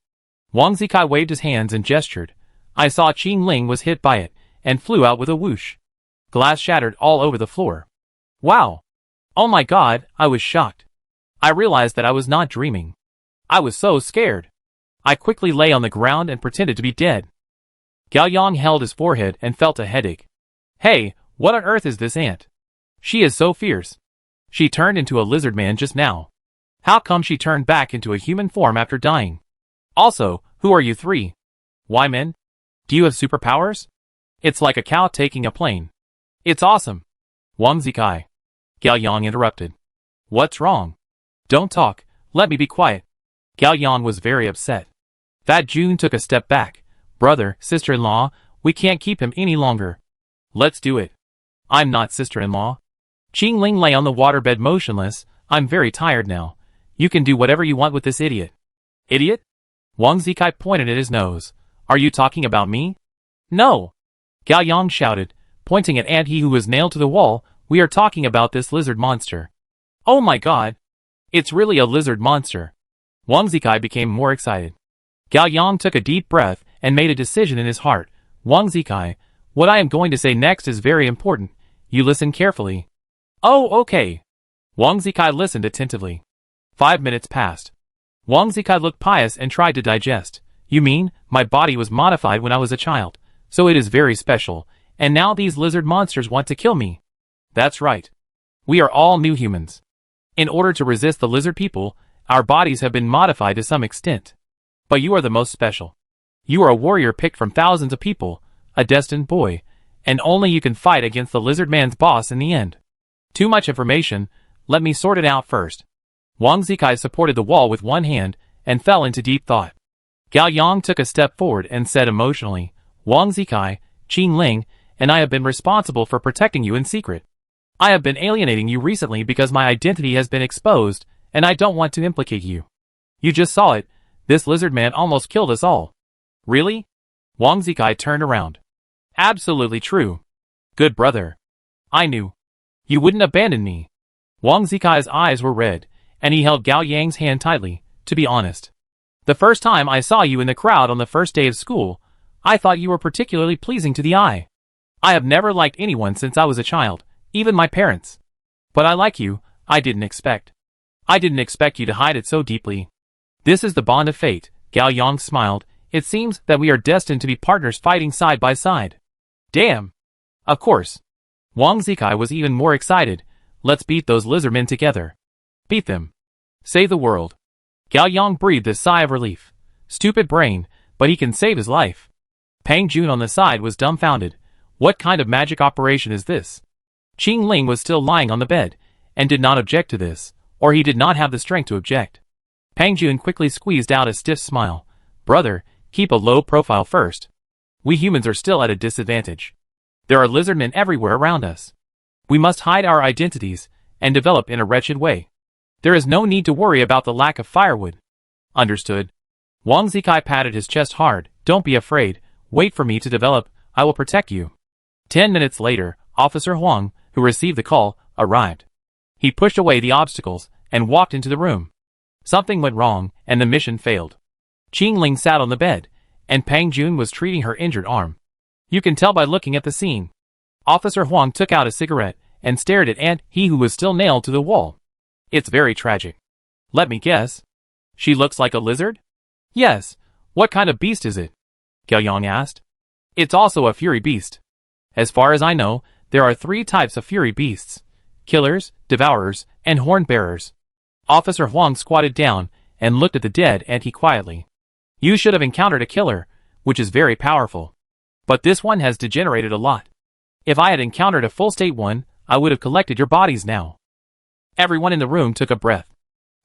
Wang Zikai waved his hands and gestured. I saw Qing Ling was hit by it, and flew out with a whoosh. Glass shattered all over the floor. Wow! Oh my god, I was shocked. I realized that I was not dreaming. I was so scared. I quickly lay on the ground and pretended to be dead. Gao Yang held his forehead and felt a headache. Hey, what on earth is this ant? She is so fierce. She turned into a lizard man just now. How come she turned back into a human form after dying? Also, who are you three? Why men? Do you have superpowers? It's like a cow taking a plane. It's awesome. Wang Zikai. Gao Yang interrupted. What's wrong? Don't talk, let me be quiet. Gao Yang was very upset. Fat Jun took a step back. Brother, sister-in-law, we can't keep him any longer. Let's do it. I'm not sister-in-law. Qing Ling lay on the waterbed motionless. I'm very tired now. You can do whatever you want with this idiot. Idiot? Wang Zikai pointed at his nose. Are you talking about me? No. Gao Yang shouted, pointing at Ant He who was nailed to the wall. We are talking about this lizard monster. Oh my god. It's really a lizard monster. Wang Zikai became more excited. Gao Yang took a deep breath and made a decision in his heart. Wang Zikai, what I am going to say next is very important. You listen carefully. Oh, okay. Wang Zikai listened attentively. 5 minutes passed. Wang Zikai looked pious and tried to digest. You mean, my body was modified when I was a child, so it is very special, and now these lizard monsters want to kill me. That's right. We are all new humans. In order to resist the lizard people, our bodies have been modified to some extent. But you are the most special. You are a warrior picked from thousands of people, a destined boy, and only you can fight against the lizard man's boss in the end. Too much information, let me sort it out first. Wang Zikai supported the wall with one hand and fell into deep thought. Gao Yang took a step forward and said emotionally, Wang Zikai, Qing Ling, and I have been responsible for protecting you in secret. I have been alienating you recently because my identity has been exposed, and I don't want to implicate you. You just saw it, this lizard man almost killed us all. Really? Wang Zikai turned around. Absolutely true. Good brother. I knew. You wouldn't abandon me. Wang Zikai's eyes were red, and he held Gao Yang's hand tightly, to be honest. The first time I saw you in the crowd on the first day of school, I thought you were particularly pleasing to the eye. I have never liked anyone since I was a child, even my parents. But I like you, I didn't expect. I didn't expect you to hide it so deeply. This is the bond of fate, Gao Yang smiled. It seems that we are destined to be partners fighting side by side. Damn. Of course. Wang Zikai was even more excited. Let's beat those lizardmen together. Beat them. Save the world. Gao Yang breathed a sigh of relief. Stupid brain, but he can save his life. Pang Jun on the side was dumbfounded. What kind of magic operation is this? Qing Ling was still lying on the bed, and did not object to this, or he did not have the strength to object. Pang Jun quickly squeezed out a stiff smile. Brother, keep a low profile first. We humans are still at a disadvantage. There are lizardmen everywhere around us. We must hide our identities, and develop in a wretched way. There is no need to worry about the lack of firewood. Understood. Wang Zikai patted his chest hard. Don't be afraid. Wait for me to develop. I will protect you. 10 minutes later, Officer Huang, who received the call, arrived. He pushed away the obstacles and walked into the room. Something went wrong, and the mission failed. Qing Ling sat on the bed, and Pang Jun was treating her injured arm. You can tell by looking at the scene. Officer Huang took out a cigarette and stared at Ant He who was still nailed to the wall. It's very tragic. Let me guess. She looks like a lizard? Yes. What kind of beast is it? Gao Yang asked. It's also a fury beast. As far as I know, there are 3 types of fury beasts. Killers, devourers, and horn bearers. Officer Huang squatted down and looked at the dead Ant He quietly. You should have encountered a killer, which is very powerful. But this one has degenerated a lot. If I had encountered a full state one, I would have collected your bodies now. Everyone in the room took a breath.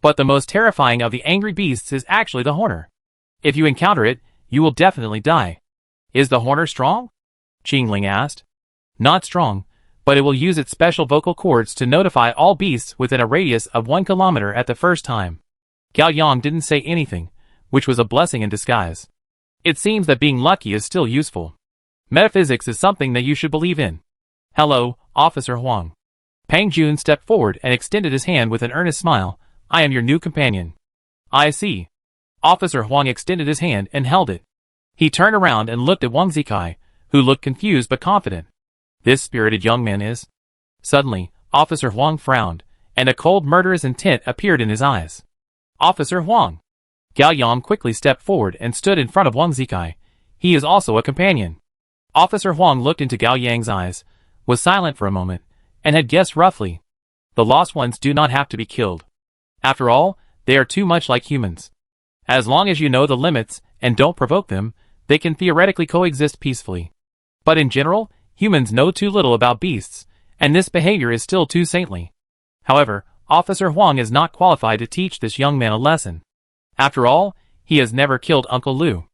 But the most terrifying of the angry beasts is actually the Horner. If you encounter it, you will definitely die. Is the Horner strong? Qingling asked. Not strong, but it will use its special vocal cords to notify all beasts within a radius of 1 kilometer at the first time. Gao Yang didn't say anything, which was a blessing in disguise. It seems that being lucky is still useful. Metaphysics is something that you should believe in. Hello, Officer Huang. Pang Jun stepped forward and extended his hand with an earnest smile. I am your new companion. I see. Officer Huang extended his hand and held it. He turned around and looked at Wang Zikai, who looked confused but confident. This spirited young man is... Suddenly, Officer Huang frowned, and a cold murderous intent appeared in his eyes. Officer Huang. Gao Yang quickly stepped forward and stood in front of Wang Zikai. He is also a companion. Officer Huang looked into Gao Yang's eyes, was silent for a moment, and had guessed roughly. The lost ones do not have to be killed. After all, they are too much like humans. As long as you know the limits and don't provoke them, they can theoretically coexist peacefully. But in general, humans know too little about beasts, and this behavior is still too saintly. However, Officer Huang is not qualified to teach this young man a lesson. After all, he has never killed Uncle Liu.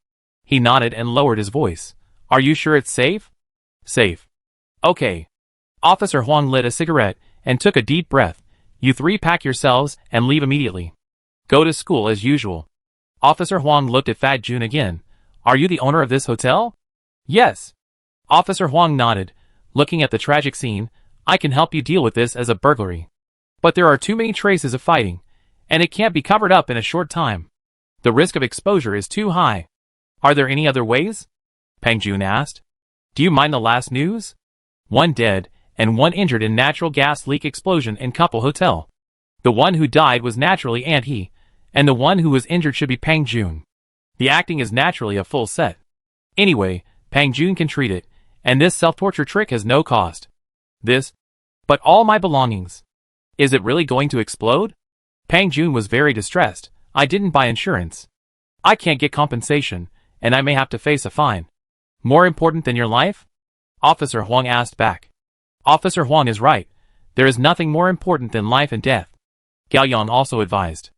He nodded and lowered his voice. Are you sure it's safe? Safe. Okay. Officer Huang lit a cigarette and took a deep breath. You three pack yourselves and leave immediately. Go to school as usual. Officer Huang looked at Fat Jun again. Are you the owner of this hotel? Yes. Officer Huang nodded, looking at the tragic scene. I can help you deal with this as a burglary. But there are too many traces of fighting, and it can't be covered up in a short time. The risk of exposure is too high. Are there any other ways? Pang Jun asked. Do you mind the last news? 1 dead, and 1 injured in natural gas leak explosion in Couple Hotel. The one who died was naturally Aunt He, and the one who was injured should be Pang Jun. The acting is naturally a full set. Anyway, Pang Jun can treat it, and this self-torture trick has no cost. But all my belongings. Is it really going to explode? Pang Jun was very distressed. I didn't buy insurance. I can't get compensation, and I may have to face a fine. More important than your life? Officer Huang asked back. Officer Huang is right. There is nothing more important than life and death. Gao Yang also advised.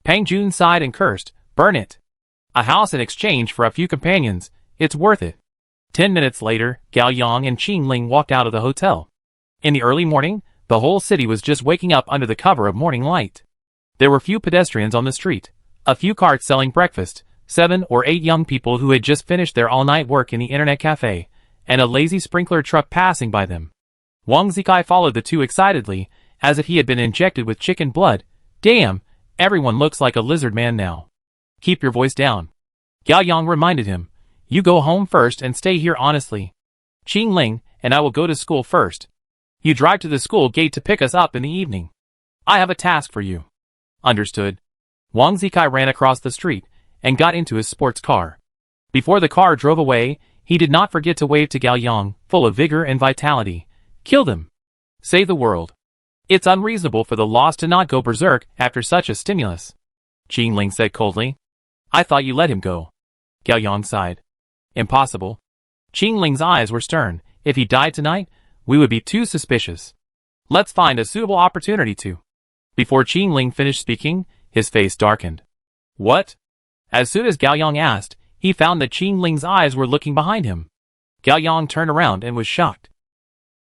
Pang Jun sighed and cursed. Burn it. A house in exchange for a few companions. It's worth it. 10 minutes later, Gao Yang and Qingling walked out of the hotel. In the early morning, the whole city was just waking up under the cover of morning light. There were few pedestrians on the street, a few carts selling breakfast, 7 or 8 young people who had just finished their all-night work in the internet cafe, and a lazy sprinkler truck passing by them. Wang Zikai followed the two excitedly, as if he had been injected with chicken blood. Damn, everyone looks like a lizard man now. Keep your voice down. Gao Yang reminded him. You go home first and stay here honestly. Qingling and I will go to school first. You drive to the school gate to pick us up in the evening. I have a task for you. Understood. Wang Zikai ran across the street and got into his sports car. Before the car drove away, he did not forget to wave to Gao Yang, full of vigor and vitality. Kill them. Save the world. It's unreasonable for the lost to not go berserk after such a stimulus. Qingling said coldly. I thought you let him go. Gao Yang sighed. Impossible. Qingling's eyes were stern. If he died tonight, we would be too suspicious. Let's find a suitable opportunity to. Before Qingling finished speaking, his face darkened. What? As soon as Gao Yang asked, he found that Qingling's eyes were looking behind him. Gao Yang turned around and was shocked.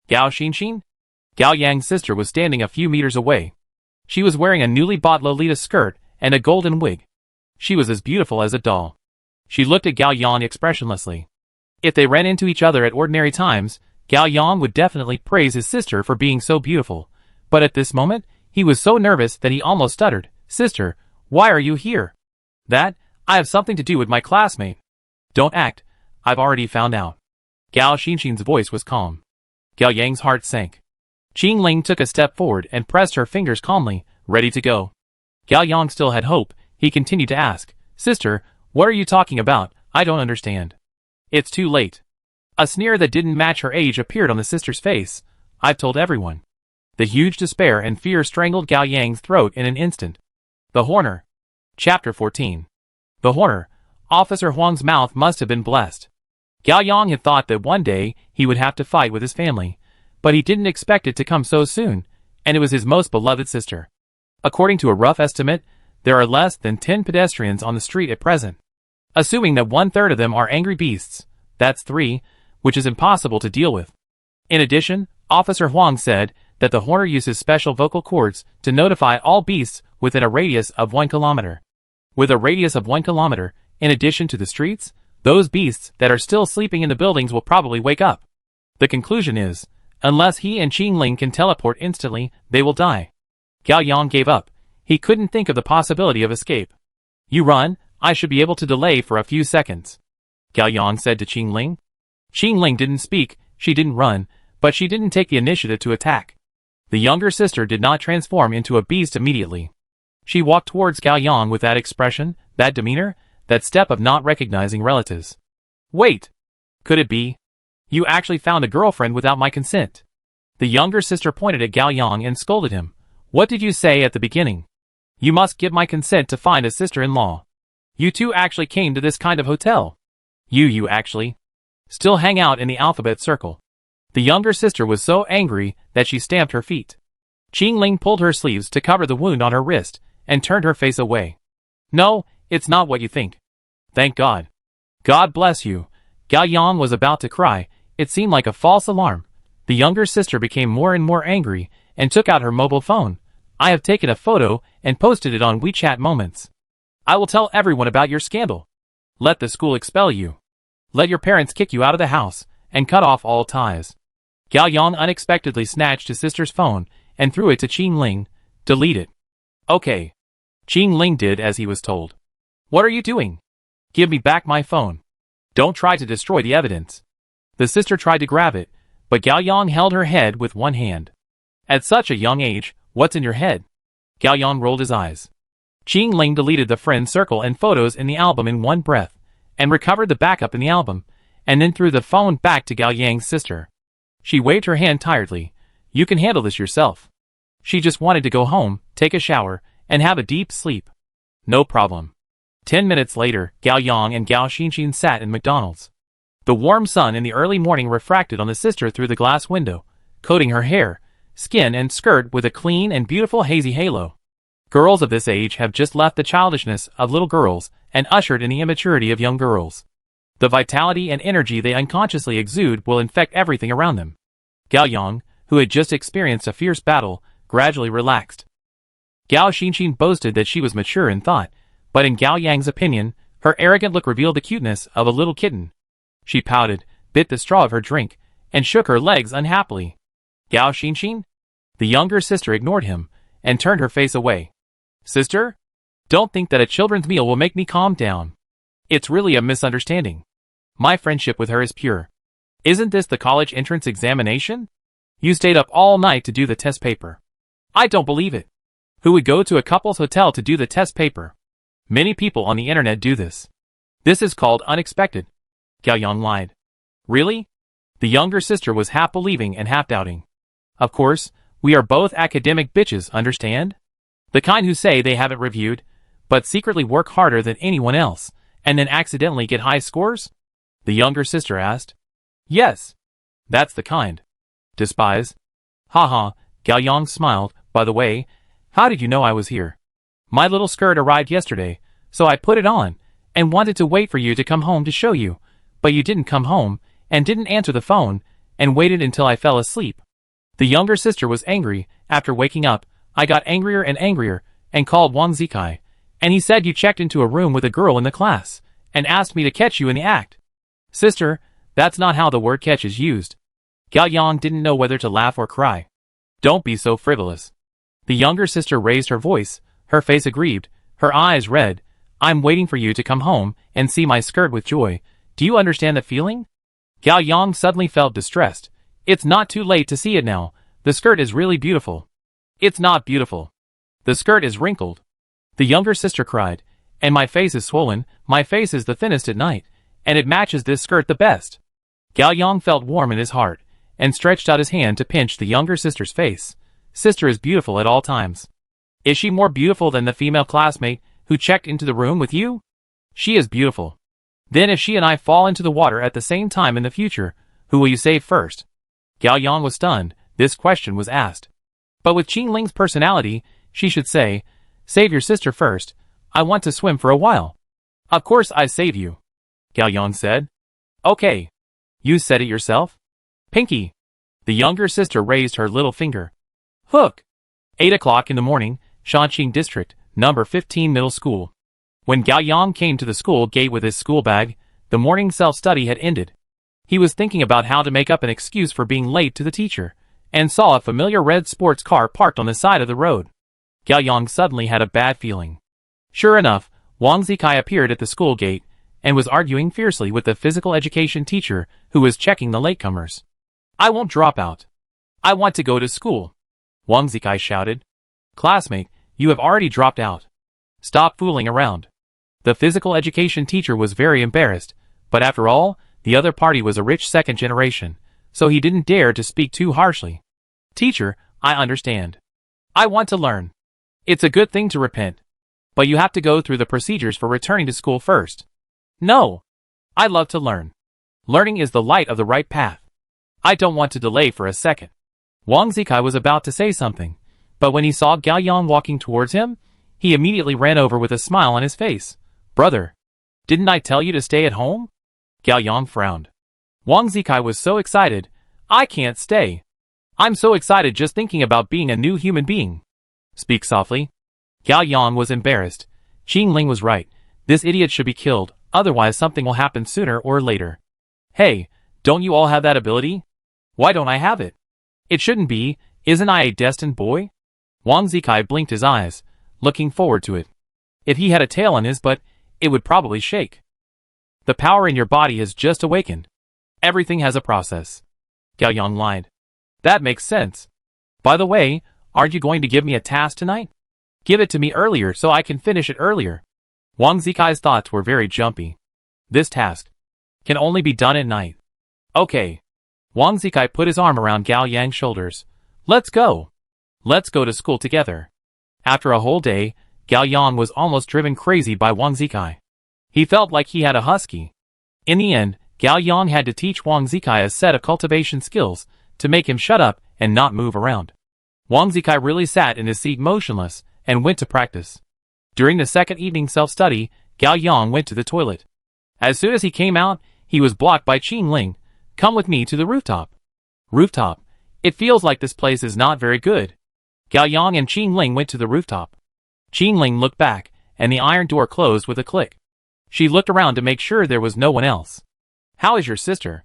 Gao Xinxin? Gao Yang's sister was standing a few meters away. She was wearing a newly bought Lolita skirt and a golden wig. She was as beautiful as a doll. She looked at Gao Yang expressionlessly. If they ran into each other at ordinary times, Gao Yang would definitely praise his sister for being so beautiful. But at this moment, he was so nervous that he almost stuttered. Sister, why are you here? That, I have something to do with my classmate. Don't act. I've already found out. Gao Xinxin's voice was calm. Gao Yang's heart sank. Qingling took a step forward and pressed her fingers calmly, ready to go. Gao Yang still had hope. He continued to ask, Sister, what are you talking about? I don't understand. It's too late. A sneer that didn't match her age appeared on the sister's face. I've told everyone. The huge despair and fear strangled Gao Yang's throat in an instant. The Horner. Chapter 14. The Horner. Officer Huang's mouth must have been blessed. Gao Yang had thought that one day he would have to fight with his family, but he didn't expect it to come so soon, and it was his most beloved sister. According to a rough estimate, there are less than 10 pedestrians on the street at present. Assuming that 1/3 of them are angry beasts, that's 3, which is impossible to deal with. In addition, Officer Huang said that the horner uses special vocal cords to notify all beasts within a radius of 1 kilometer. With a radius of 1 kilometer, in addition to the streets, those beasts that are still sleeping in the buildings will probably wake up. The conclusion is, unless he and Qing Ling can teleport instantly, they will die. Gao Yang gave up. He couldn't think of the possibility of escape. You run, I should be able to delay for a few seconds, Gao Yang said to Qing Ling. Qing Ling didn't speak, she didn't run, but she didn't take the initiative to attack. The younger sister did not transform into a beast immediately. She walked towards Gao Yang with that expression, that demeanor, that step of not recognizing relatives. Wait! Could it be? You actually found a girlfriend without my consent. The younger sister pointed at Gao Yang and scolded him. What did you say at the beginning? You must give my consent to find a sister-in-law. You two actually came to this kind of hotel. You actually still hang out in the alphabet circle. The younger sister was so angry that she stamped her feet. Qing Ling pulled her sleeves to cover the wound on her wrist and turned her face away. No, it's not what you think. Thank God. God bless you. Gao Yang was about to cry. It seemed like a false alarm. The younger sister became more and more angry and took out her mobile phone. I have taken a photo and posted it on WeChat Moments. I will tell everyone about your scandal. Let the school expel you. Let your parents kick you out of the house and cut off all ties. Gao Yang unexpectedly snatched his sister's phone and threw it to Qing Ling. Delete it. Okay. Qing Ling did as he was told. What are you doing? Give me back my phone. Don't try to destroy the evidence. The sister tried to grab it, but Gao Yang held her head with one hand. At such a young age, what's in your head? Gao Yang rolled his eyes. Qing Ling deleted the friend circle and photos in the album in one breath, and recovered the backup in the album, and then threw the phone back to Gao Yang's sister. She waved her hand tiredly. You can handle this yourself. She just wanted to go home, take a shower, and have a deep sleep. No problem. 10 minutes later, Gao Yang and Gao Xinxin sat in McDonald's. The warm sun in the early morning refracted on the sister through the glass window, coating her hair, skin and skirt with a clean and beautiful hazy halo. Girls of this age have just left the childishness of little girls and ushered in the immaturity of young girls. The vitality and energy they unconsciously exude will infect everything around them. Gao Yang, who had just experienced a fierce battle, gradually relaxed. Gao Xinxin boasted that she was mature in thought, but in Gao Yang's opinion, her arrogant look revealed the cuteness of a little kitten. She pouted, bit the straw of her drink, and shook her legs unhappily. Gao Xinxin? The younger sister ignored him, and turned her face away. Sister? Don't think that a children's meal will make me calm down. It's really a misunderstanding. My friendship with her is pure. Isn't this the college entrance examination? You stayed up all night to do the test paper. I don't believe it. Who would go to a couple's hotel to do the test paper? Many people on the internet do this. This is called unexpected. Gao Yang lied. Really? The younger sister was half believing and half doubting. Of course, we are both academic bitches, understand? The kind who say they haven't reviewed, but secretly work harder than anyone else, and then accidentally get high scores? The younger sister asked. Yes. That's the kind. Despise. Haha, Gao Yang smiled. By the way, how did you know I was here? My little skirt arrived yesterday, so I put it on, and wanted to wait for you to come home to show you, but you didn't come home, and didn't answer the phone, and waited until I fell asleep. The younger sister was angry. After waking up, I got angrier and called Wang Zikai, and he said you checked into a room with a girl in the class, and asked me to catch you in the act. Sister, that's not how the word catch is used. Gao Yang didn't know whether to laugh or cry. Don't be so frivolous. The younger sister raised her voice, her face aggrieved, her eyes red. I'm waiting for you to come home and see my skirt with joy. Do you understand the feeling? Gao Yang suddenly felt distressed. It's not too late to see it now. The skirt is really beautiful. It's not beautiful. The skirt is wrinkled. The younger sister cried. And my face is swollen. My face is the thinnest at night, and it matches this skirt the best. Gao Yang felt warm in his heart, and stretched out his hand to pinch the younger sister's face. Sister is beautiful at all times. Is she more beautiful than the female classmate who checked into the room with you? She is beautiful. Then if she and I fall into the water at the same time in the future, who will you save first? Gao Yang was stunned. This question was asked. But with Qing Ling's personality, she should say, "Save your sister first. I want to swim for a while." "Of course I save you," Gao Yang said. "Okay. You said it yourself?" "Pinky." The younger sister raised her little finger. "Hook." 8 o'clock in the morning, Shanqing District, number 15 Middle School. When Gao Yang came to the school gate with his school bag, the morning self-study had ended. He was thinking about how to make up an excuse for being late to the teacher, and saw a familiar red sports car parked on the side of the road. Gao Yang suddenly had a bad feeling. Sure enough, Wang Zikai appeared at the school gate, and was arguing fiercely with the physical education teacher who was checking the latecomers. "I won't drop out. I want to go to school," Wang Zikai shouted. "Classmate, you have already dropped out. Stop fooling around." The physical education teacher was very embarrassed, but after all, the other party was a rich second generation, so he didn't dare to speak too harshly. "Teacher, I understand. I want to learn. It's a good thing to repent. But you have to go through the procedures for returning to school first." "No. I love to learn. Learning is the light of the right path. I don't want to delay for a second." Wang Zikai was about to say something, but when he saw Gao Yang walking towards him, he immediately ran over with a smile on his face. "Brother, didn't I tell you to stay at home?" Gao Yang frowned. Wang Zikai was so excited. "I can't stay. I'm so excited just thinking about being a new human being." "Speak softly." Gao Yang was embarrassed. Qing Ling was right. This idiot should be killed, otherwise something will happen sooner or later. "Hey, don't you all have that ability? Why don't I have it? It shouldn't be, isn't I a destined boy?" Wang Zikai blinked his eyes, looking forward to it. If he had a tail on his butt, it would probably shake. "The power in your body has just awakened. Everything has a process." Gao Yang lied. "That makes sense. By the way, aren't you going to give me a task tonight? Give it to me earlier so I can finish it earlier." Wang Zikai's thoughts were very jumpy. This task can only be done at night. "Okay." Wang Zikai put his arm around Gao Yang's shoulders. "Let's go. Let's go to school together." After a whole day, Gao Yang was almost driven crazy by Wang Zikai. He felt like he had a husky. In the end, Gao Yang had to teach Wang Zikai a set of cultivation skills to make him shut up and not move around. Wang Zikai really sat in his seat motionless and went to practice. During the second evening self-study, Gao Yang went to the toilet. As soon as he came out, he was blocked by Qing Ling. "Come with me to the rooftop." "Rooftop? It feels like this place is not very good." Gao Yang and Qing Ling went to the rooftop. Qing Ling looked back, and the iron door closed with a click. She looked around to make sure there was no one else. "How is your sister?"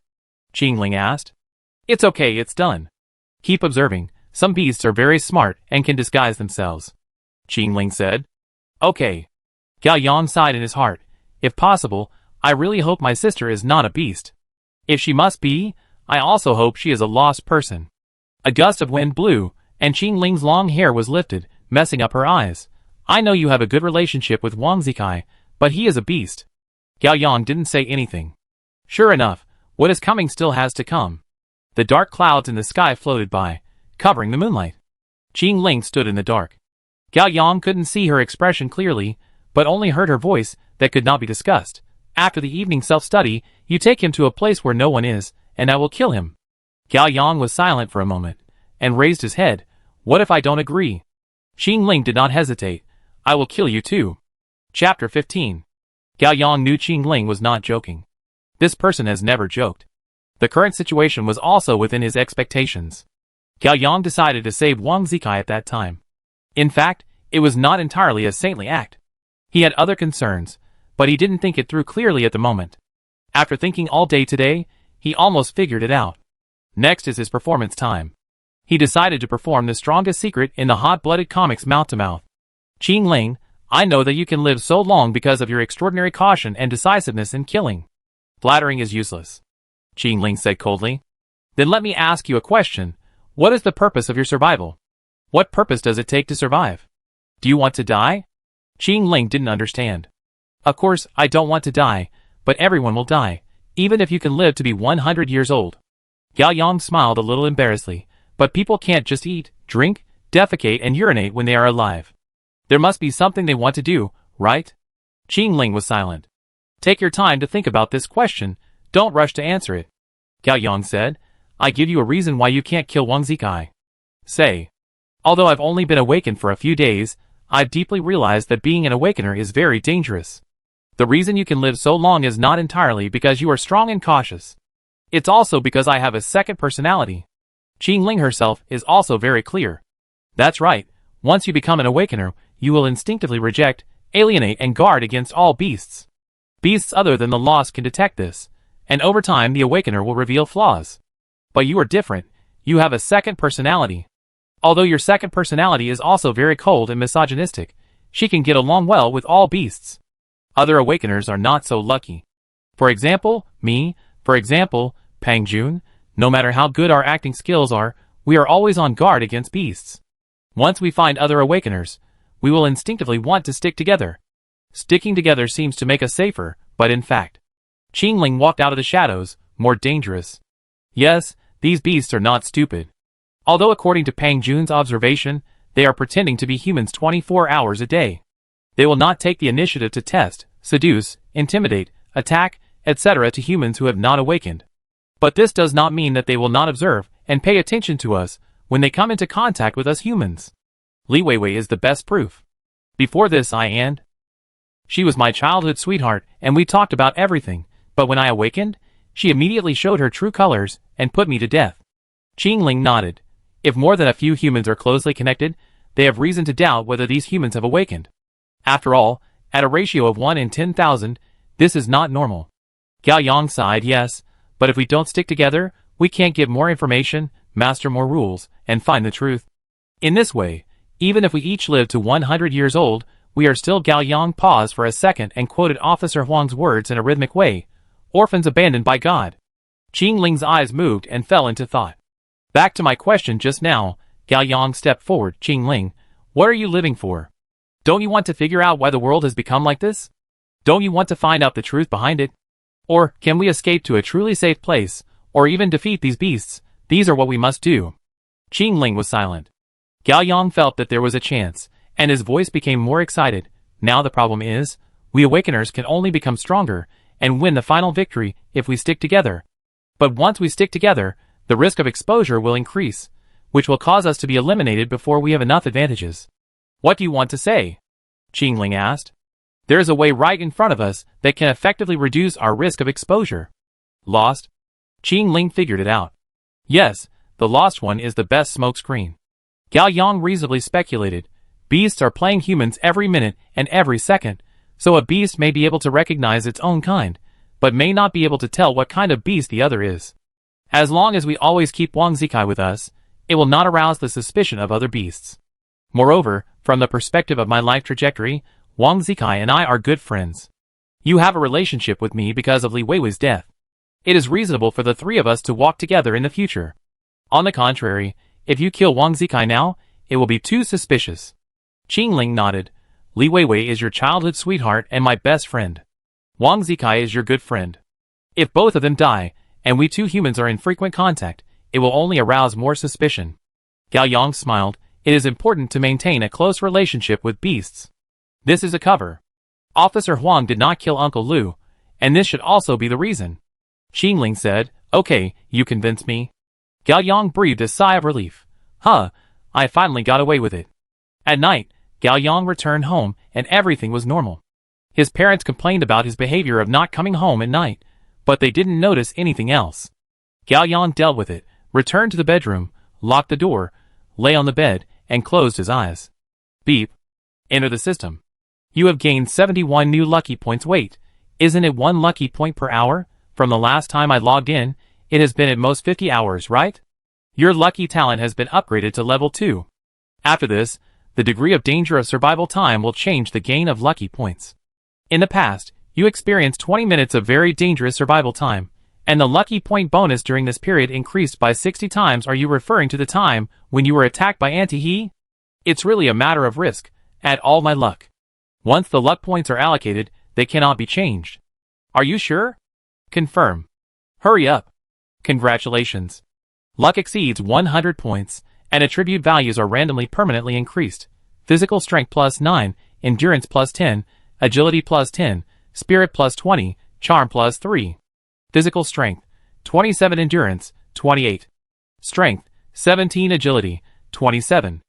Qing Ling asked. "It's okay, it's done. Keep observing. Some beasts are very smart and can disguise themselves," Qing Ling said. "Okay." Gao Yang sighed in his heart. "If possible, I really hope my sister is not a beast. If she must be, I also hope she is a lost person." A gust of wind blew, and Qing Ling's long hair was lifted, messing up her eyes. "I know you have a good relationship with Wang Zikai, but he is a beast." Gao Yang didn't say anything. Sure enough, what is coming still has to come. The dark clouds in the sky floated by, covering the moonlight. Qing Ling stood in the dark. Gao Yang couldn't see her expression clearly, but only heard her voice that could not be discussed. "After the evening self-study, you take him to a place where no one is, and I will kill him." Gao Yang was silent for a moment, and raised his head. "What if I don't agree?" Qing Ling did not hesitate. "I will kill you too." Chapter 15. Gao Yang knew Qing Ling was not joking. This person has never joked. The current situation was also within his expectations. Gao Yang decided to save Wang Zikai at that time. In fact, it was not entirely a saintly act. He had other concerns, but he didn't think it through clearly at the moment. After thinking all day today, he almost figured it out. Next is his performance time. He decided to perform the strongest secret in the hot-blooded comics mouth-to-mouth. "Qing Ling, I know that you can live so long because of your extraordinary caution and decisiveness in killing. Flattering is useless," Qing Ling said coldly. "Then let me ask you a question. What is the purpose of your survival? What purpose does it take to survive? Do you want to die?" Qing Ling didn't understand. "Of course, I don't want to die, but everyone will die, even if you can live to be 100 years old." Gao Yang smiled a little embarrassedly, "But people can't just eat, drink, defecate and urinate when they are alive. There must be something they want to do, right?" Qing Ling was silent. "Take your time to think about this question, don't rush to answer it," Gao Yang said. "I give you a reason why you can't kill Wang Zikai." "Say." Although I've only been awakened for a few days, I've deeply realized that being an awakener is very dangerous. The reason you can live so long is not entirely because you are strong and cautious. It's also because I have a second personality. Qingling herself is also very clear. That's right, once you become an awakener, you will instinctively reject, alienate and guard against all beasts. Beasts other than the lost can detect this, and over time the awakener will reveal flaws. But you are different, you have a second personality. Although your second personality is also very cold and misogynistic, she can get along well with all beasts. Other awakeners are not so lucky. For example, me, Pang Jun, no matter how good our acting skills are, we are always on guard against beasts. Once we find other awakeners, we will instinctively want to stick together. Sticking together seems to make us safer, but in fact, Qingling walked out of the shadows, more dangerous. Yes, these beasts are not stupid. Although according to Pang Jun's observation, they are pretending to be humans 24 hours a day. They will not take the initiative to test, seduce, intimidate, attack, etc. to humans who have not awakened. But this does not mean that they will not observe and pay attention to us when they come into contact with us humans. Li Weiwei is the best proof. Before this she was my childhood sweetheart and we talked about everything, but when I awakened, she immediately showed her true colors and put me to death. Qingling nodded. If more than a few humans are closely connected, they have reason to doubt whether these humans have awakened. After all, at a ratio of 1 in 10,000, this is not normal. Gao Yang sighed yes, but if we don't stick together, we can't get more information, master more rules, and find the truth. In this way, even if we each live to 100 years old, we are still. Gao Yang paused for a second and quoted Officer Huang's words in a rhythmic way, orphans abandoned by God. Qingling's eyes moved and fell into thought. Back to my question just now, Gao Yang stepped forward. Qingling, what are you living for? Don't you want to figure out why the world has become like this? Don't you want to find out the truth behind it? Or, can we escape to a truly safe place, or even defeat these beasts? These are what we must do. Qingling was silent. Gao Yang felt that there was a chance, and his voice became more excited. Now the problem is, we awakeners can only become stronger, and win the final victory, if we stick together. But once we stick together, the risk of exposure will increase, which will cause us to be eliminated before we have enough advantages. What do you want to say? Qingling asked. There is a way right in front of us that can effectively reduce our risk of exposure. Lost? Qingling figured it out. Yes, the lost one is the best smokescreen. Gao Yang reasonably speculated. Beasts are playing humans every minute and every second, so a beast may be able to recognize its own kind, but may not be able to tell what kind of beast the other is. As long as we always keep Wang Zikai with us, it will not arouse the suspicion of other beasts. Moreover, from the perspective of my life trajectory, Wang Zikai and I are good friends. You have a relationship with me because of Li Weiwei's death. It is reasonable for the three of us to walk together in the future. On the contrary, if you kill Wang Zikai now, it will be too suspicious. Qingling nodded. Li Weiwei is your childhood sweetheart and my best friend. Wang Zikai is your good friend. If both of them die, and we two humans are in frequent contact, it will only arouse more suspicion. Gao Yang smiled. It is important to maintain a close relationship with beasts. This is a cover. Officer Huang did not kill Uncle Lu, and this should also be the reason. Qingling said, okay, you convince me. Gao Yang breathed a sigh of relief. I finally got away with it. At night, Gao Yang returned home, and everything was normal. His parents complained about his behavior of not coming home at night, but they didn't notice anything else. Gao Yang dealt with it, returned to the bedroom, locked the door, lay on the bed, and closed his eyes. Beep. Enter the system. You have gained 71 new lucky points. Wait, isn't it 1 lucky point per hour? From the last time I logged in, it has been at most 50 hours, right? Your lucky talent has been upgraded to level 2. After this, the degree of danger of survival time will change the gain of lucky points. In the past, you experienced 20 minutes of very dangerous survival time, and the lucky point bonus during this period increased by 60 times. Are you referring to the time when you were attacked by Anti-He? It's really a matter of risk. Add all my luck. Once the luck points are allocated, they cannot be changed. Are you sure? Confirm. Hurry up. Congratulations. Luck exceeds 100 points, and attribute values are randomly permanently increased. Physical strength plus 9, endurance plus 10, agility plus 10, spirit plus 20, charm plus 3. Physical strength, 27 endurance, 28. Strength, 17 agility, 27.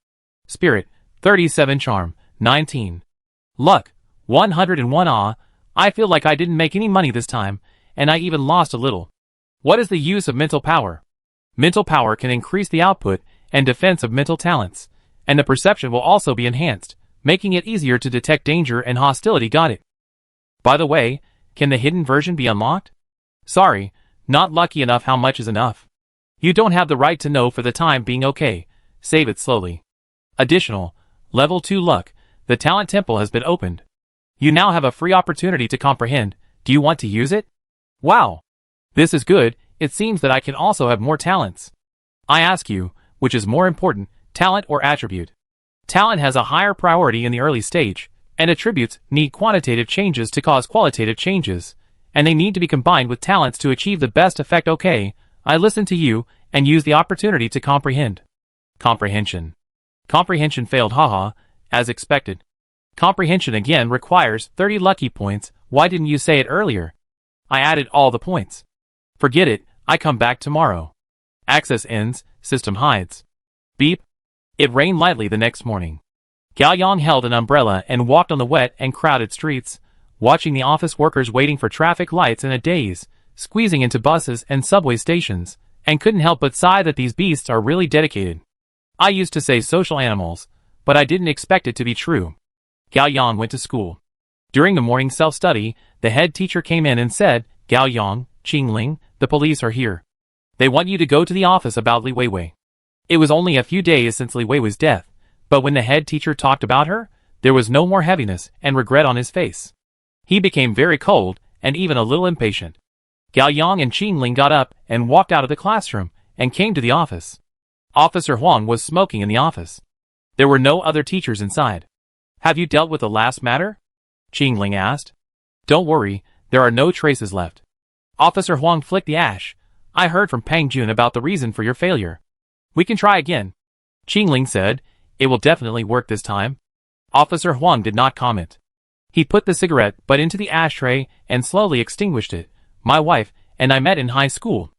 Spirit, 37 Charm, 19. Luck, 101 I feel like I didn't make any money this time, and I even lost a little. What is the use of mental power? Mental power can increase the output and defense of mental talents, and the perception will also be enhanced, making it easier to detect danger and hostility. Got it. By the way, can the hidden version be unlocked? Sorry, not lucky enough. How much is enough? You don't have the right to know for the time being. Okay, save it slowly. Additional, level 2 luck, the talent temple has been opened. You now have a free opportunity to comprehend. Do you want to use it? Wow. This is good. It seems that I can also have more talents. I ask you, which is more important, talent or attribute? Talent has a higher priority in the early stage, and attributes need quantitative changes to cause qualitative changes, and they need to be combined with talents to achieve the best effect. Okay, I listen to you, and use the opportunity to comprehend. Comprehension. Comprehension failed. Haha, as expected. Comprehension again requires 30 lucky points. Why didn't you say it earlier? I added all the points. Forget it, I come back tomorrow. Access ends, system hides. Beep. It rained lightly the next morning. Gaoyang held an umbrella and walked on the wet and crowded streets, watching the office workers waiting for traffic lights in a daze, squeezing into buses and subway stations, and couldn't help but sigh that these beasts are really dedicated. I used to say social animals, but I didn't expect it to be true. Gaoyang went to school. During the morning self-study, the head teacher came in and said, Gaoyang, Qingling, the police are here. They want you to go to the office about Li Weiwei. It was only a few days since Li Weiwei's death, but when the head teacher talked about her, there was no more heaviness and regret on his face. He became very cold and even a little impatient. Gaoyang and Qingling got up and walked out of the classroom and came to the office. Officer Huang was smoking in the office. There were no other teachers inside. Have you dealt with the last matter? Qingling asked. Don't worry, there are no traces left. Officer Huang flicked the ash. I heard from Pang Jun about the reason for your failure. We can try again. Qingling said, it will definitely work this time. Officer Huang did not comment. He put the cigarette butt into the ashtray and slowly extinguished it. My wife and I met in high school.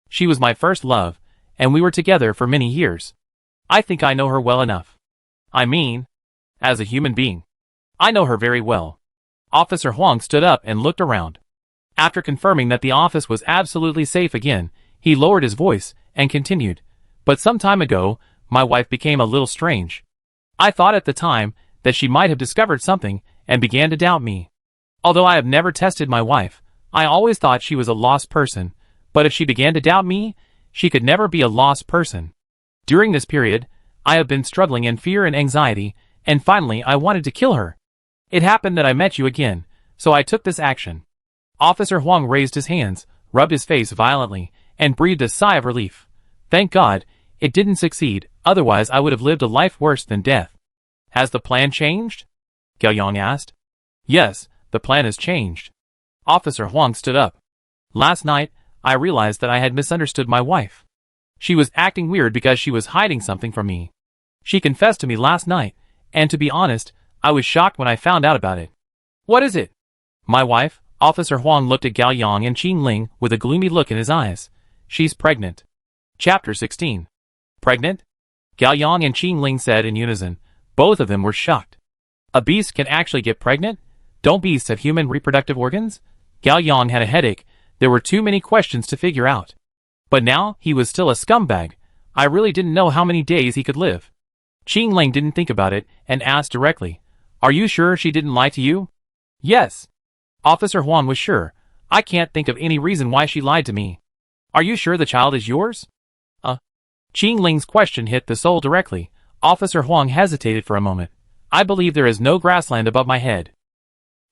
She was my first love, and we were together for many years. I think I know her well enough. I mean, as a human being. I know her very well. Officer Huang stood up and looked around. After confirming that the office was absolutely safe again, he lowered his voice and continued. But some time ago, my wife became a little strange. I thought at the time that she might have discovered something and began to doubt me. Although I have never tested my wife, I always thought she was a lost person, but if she began to doubt me, she could never be a lost person. During this period, I have been struggling in fear and anxiety, and finally I wanted to kill her. It happened that I met you again, so I took this action. Officer Huang raised his hands, rubbed his face violently, and breathed a sigh of relief. Thank God, it didn't succeed, otherwise I would have lived a life worse than death. Has the plan changed? Gaoyang asked. Yes, the plan has changed. Officer Huang stood up. Last night, I realized that I had misunderstood my wife. She was acting weird because she was hiding something from me. She confessed to me last night, and to be honest, I was shocked when I found out about it. What is it? My wife. Officer Huang looked at Gaoyang and Qingling with a gloomy look in his eyes. She's pregnant. Chapter 16. Pregnant? Gaoyang and Qingling said in unison. Both of them were shocked. A beast can actually get pregnant? Don't beasts have human reproductive organs? Gaoyang had a headache. There were too many questions to figure out. But now, he was still a scumbag. I really didn't know how many days he could live. Qingling didn't think about it and asked directly. Are you sure she didn't lie to you? Yes. Officer Huang was sure. I can't think of any reason why she lied to me. Are you sure the child is yours? Qingling's question hit the soul directly. Officer Huang hesitated for a moment. I believe there is no grassland above my head.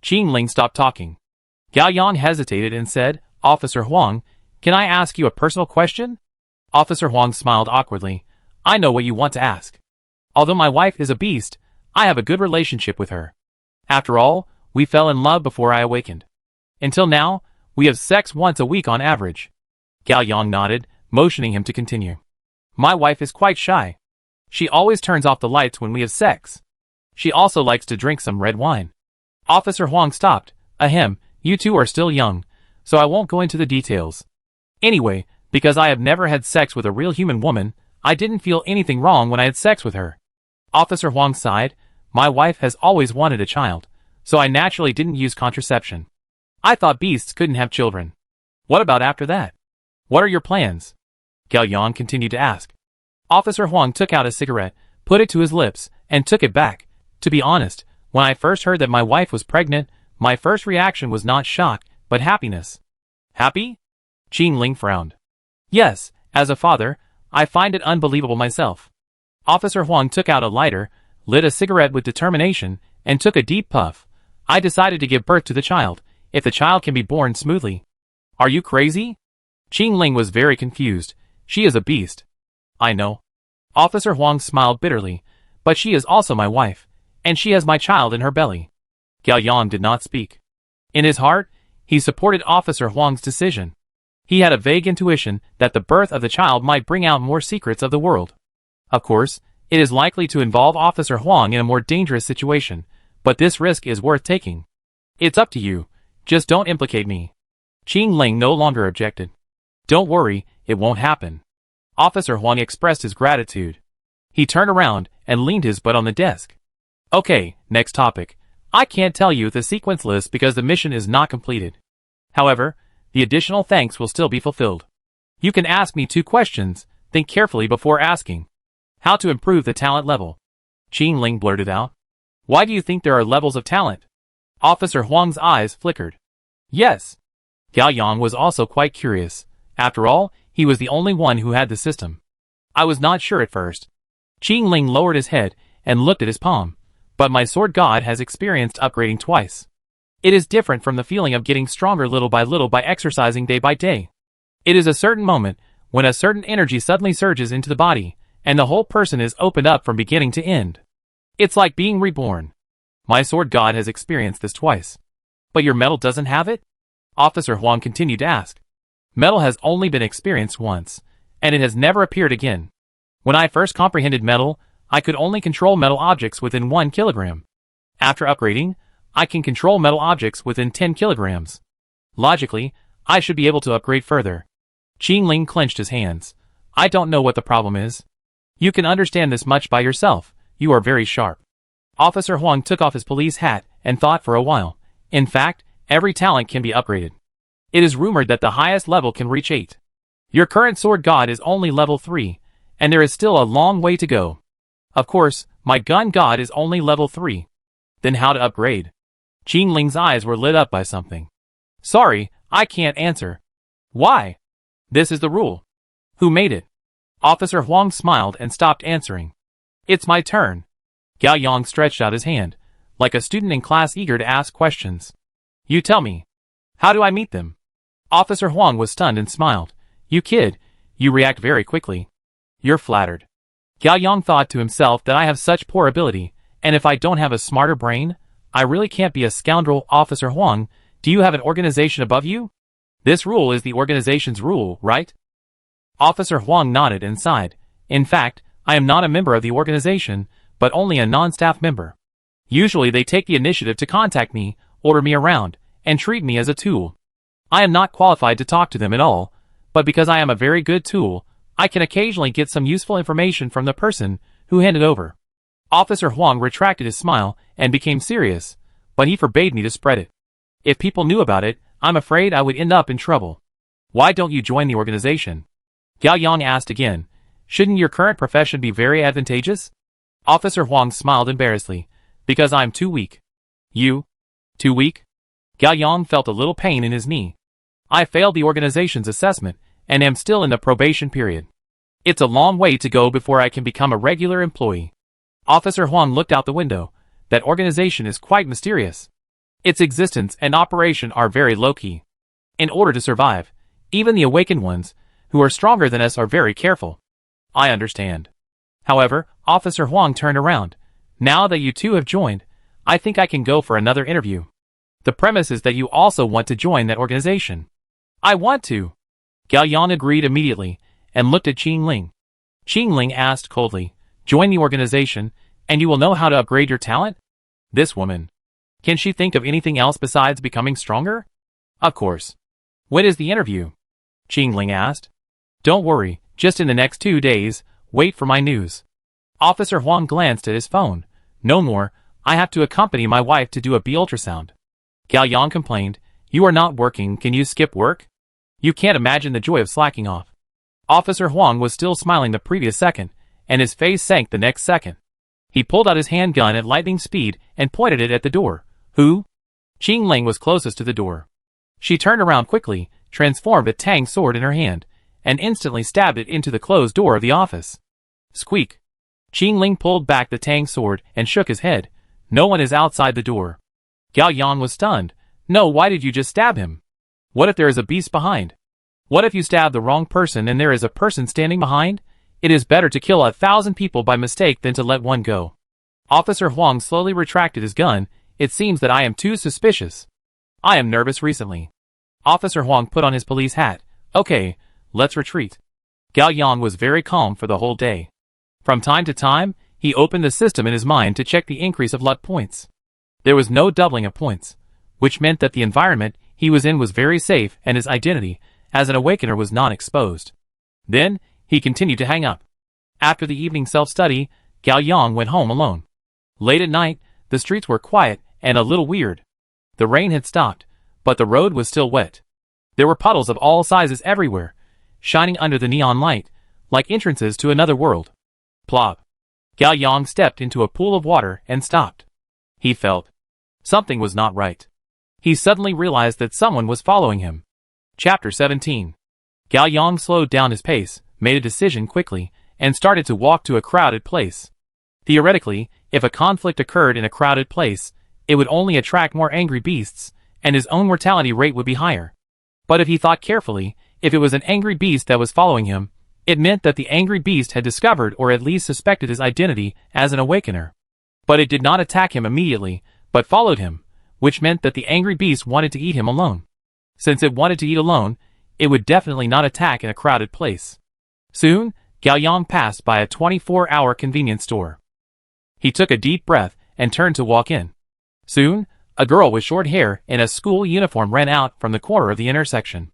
Qingling stopped talking. Gaoyang hesitated and said, Officer Huang, can I ask you a personal question? Officer Huang smiled awkwardly. I know what you want to ask. Although my wife is a beast, I have a good relationship with her. After all, we fell in love before I awakened. Until now, we have sex once a week on average. Gaoyang nodded, motioning him to continue. My wife is quite shy. She always turns off the lights when we have sex. She also likes to drink some red wine. Officer Huang stopped. Ahem, you two are still young, so I won't go into the details. Anyway, because I have never had sex with a real human woman, I didn't feel anything wrong when I had sex with her. Officer Huang sighed. My wife has always wanted a child, so I naturally didn't use contraception. I thought beasts couldn't have children. What about after that? What are your plans? Gao Yang continued to ask. Officer Huang took out a cigarette, put it to his lips, and took it back. To be honest, when I first heard that my wife was pregnant, my first reaction was not shock, but happiness. Happy? Qing Ling frowned. Yes, as a father, I find it unbelievable myself. Officer Huang took out a lighter, lit a cigarette with determination, and took a deep puff. I decided to give birth to the child, if the child can be born smoothly. Are you crazy? Qing Ling was very confused. She is a beast. I know. Officer Huang smiled bitterly, but she is also my wife, and she has my child in her belly. Gao Yang did not speak. In his heart, he supported Officer Huang's decision. He had a vague intuition that the birth of the child might bring out more secrets of the world. Of course, it is likely to involve Officer Huang in a more dangerous situation, but this risk is worth taking. It's up to you. Just don't implicate me. Qing Ling no longer objected. Don't worry, it won't happen. Officer Huang expressed his gratitude. He turned around and leaned his butt on the desk. Okay, next topic. I can't tell you the sequence list because the mission is not completed. However, the additional thanks will still be fulfilled. You can ask me 2 questions, think carefully before asking. How to improve the talent level? Qing Ling blurted out. Why do you think there are levels of talent? Officer Huang's eyes flickered. Yes. Gao Yang was also quite curious. After all, he was the only one who had the system. I was not sure at first. Qing Ling lowered his head and looked at his palm. But my sword god has experienced upgrading twice. It is different from the feeling of getting stronger little by exercising day by day. It is a certain moment when a certain energy suddenly surges into the body, and the whole person is opened up from beginning to end. It's like being reborn. My sword god has experienced this twice. But your metal doesn't have it? Officer Huang continued to ask. Metal has only been experienced once, and it has never appeared again. When I first comprehended metal, I could only control metal objects within 1 kilogram. After upgrading, I can control metal objects within 10 kilograms. Logically, I should be able to upgrade further. Qing Ling clenched his hands. I don't know what the problem is. You can understand this much by yourself. You are very sharp. Officer Huang took off his police hat and thought for a while. In fact, every talent can be upgraded. It is rumored that the highest level can reach 8. Your current sword god is only level 3, and there is still a long way to go. Of course, my gun god is only level 3. Then how to upgrade? Qing Ling's eyes were lit up by something. Sorry, I can't answer. Why? This is the rule. Who made it? Officer Huang smiled and stopped answering. It's my turn. Gao Yang stretched out his hand, like a student in class eager to ask questions. You tell me. How do I meet them? Officer Huang was stunned and smiled. You kid, you react very quickly. You're flattered. Gao Yang thought to himself that I have such poor ability, and if I don't have a smarter brain, I really can't be a scoundrel. Officer Huang, do you have an organization above you? This rule is the organization's rule, right? Officer Huang nodded and sighed. In fact, I am not a member of the organization, but only a non-staff member. Usually they take the initiative to contact me, order me around, and treat me as a tool. I am not qualified to talk to them at all, but because I am a very good tool, I can occasionally get some useful information from the person who handed over. Officer Huang retracted his smile and became serious, but he forbade me to spread it. If people knew about it, I'm afraid I would end up in trouble. Why don't you join the organization? Gao Yang asked again. Shouldn't your current profession be very advantageous? Officer Huang smiled embarrassedly. Because I'm too weak. You? Too weak? Gao Yang felt a little pain in his knee. I failed the organization's assessment, and am still in the probation period. It's a long way to go before I can become a regular employee. Officer Huang looked out the window. That organization is quite mysterious. Its existence and operation are very low-key. In order to survive, even the awakened ones, who are stronger than us, are very careful. I understand. However, Officer Huang turned around. Now that you two have joined, I think I can go for another interview. The premise is that you also want to join that organization. I want to. Gao Yang agreed immediately, and looked at Qing Ling. Qing Ling asked coldly, join the organization, and you will know how to upgrade your talent? This woman. Can she think of anything else besides becoming stronger? Of course. When is the interview? Qing Ling asked. Don't worry, just in the next 2 days, wait for my news. Officer Huang glanced at his phone. No more, I have to accompany my wife to do a B ultrasound. Gao Yang complained. You are not working, can you skip work? You can't imagine the joy of slacking off. Officer Huang was still smiling the previous second, and his face sank the next second. He pulled out his handgun at lightning speed and pointed it at the door. Who? Qing Ling was closest to the door. She turned around quickly, transformed a tang sword in her hand, and instantly stabbed it into the closed door of the office. Squeak. Qing Ling pulled back the tang sword and shook his head. No one is outside the door. Gao Yang was stunned. No, why did you just stab him? What if there is a beast behind? What if you stab the wrong person and there is a person standing behind? It is better to kill 1,000 people by mistake than to let one go. Officer Huang slowly retracted his gun. It seems that I am too suspicious. I am nervous recently. Officer Huang put on his police hat. Okay, let's retreat. Gao Yang was very calm for the whole day. From time to time, he opened the system in his mind to check the increase of luck points. There was no doubling of points, which meant that the environment he was in was very safe and his identity as an awakener was not exposed. Then, he continued to hang up. After the evening self-study, Gao Yang went home alone. Late at night, the streets were quiet and a little weird. The rain had stopped, but the road was still wet. There were puddles of all sizes everywhere, shining under the neon light, like entrances to another world. Plop. Gao Yang stepped into a pool of water and stopped. He felt something was not right. He suddenly realized that someone was following him. Chapter 17. Gao Yang slowed down his pace, made a decision quickly, and started to walk to a crowded place. Theoretically, if a conflict occurred in a crowded place, it would only attract more angry beasts, and his own mortality rate would be higher. But if he thought carefully, if it was an angry beast that was following him, it meant that the angry beast had discovered or at least suspected his identity as an awakener. But it did not attack him immediately, but followed him, which meant that the angry beast wanted to eat him alone. Since it wanted to eat alone, it would definitely not attack in a crowded place. Soon, Gao Yang passed by a 24-hour convenience store. He took a deep breath and turned to walk in. Soon, a girl with short hair in a school uniform ran out from the corner of the intersection.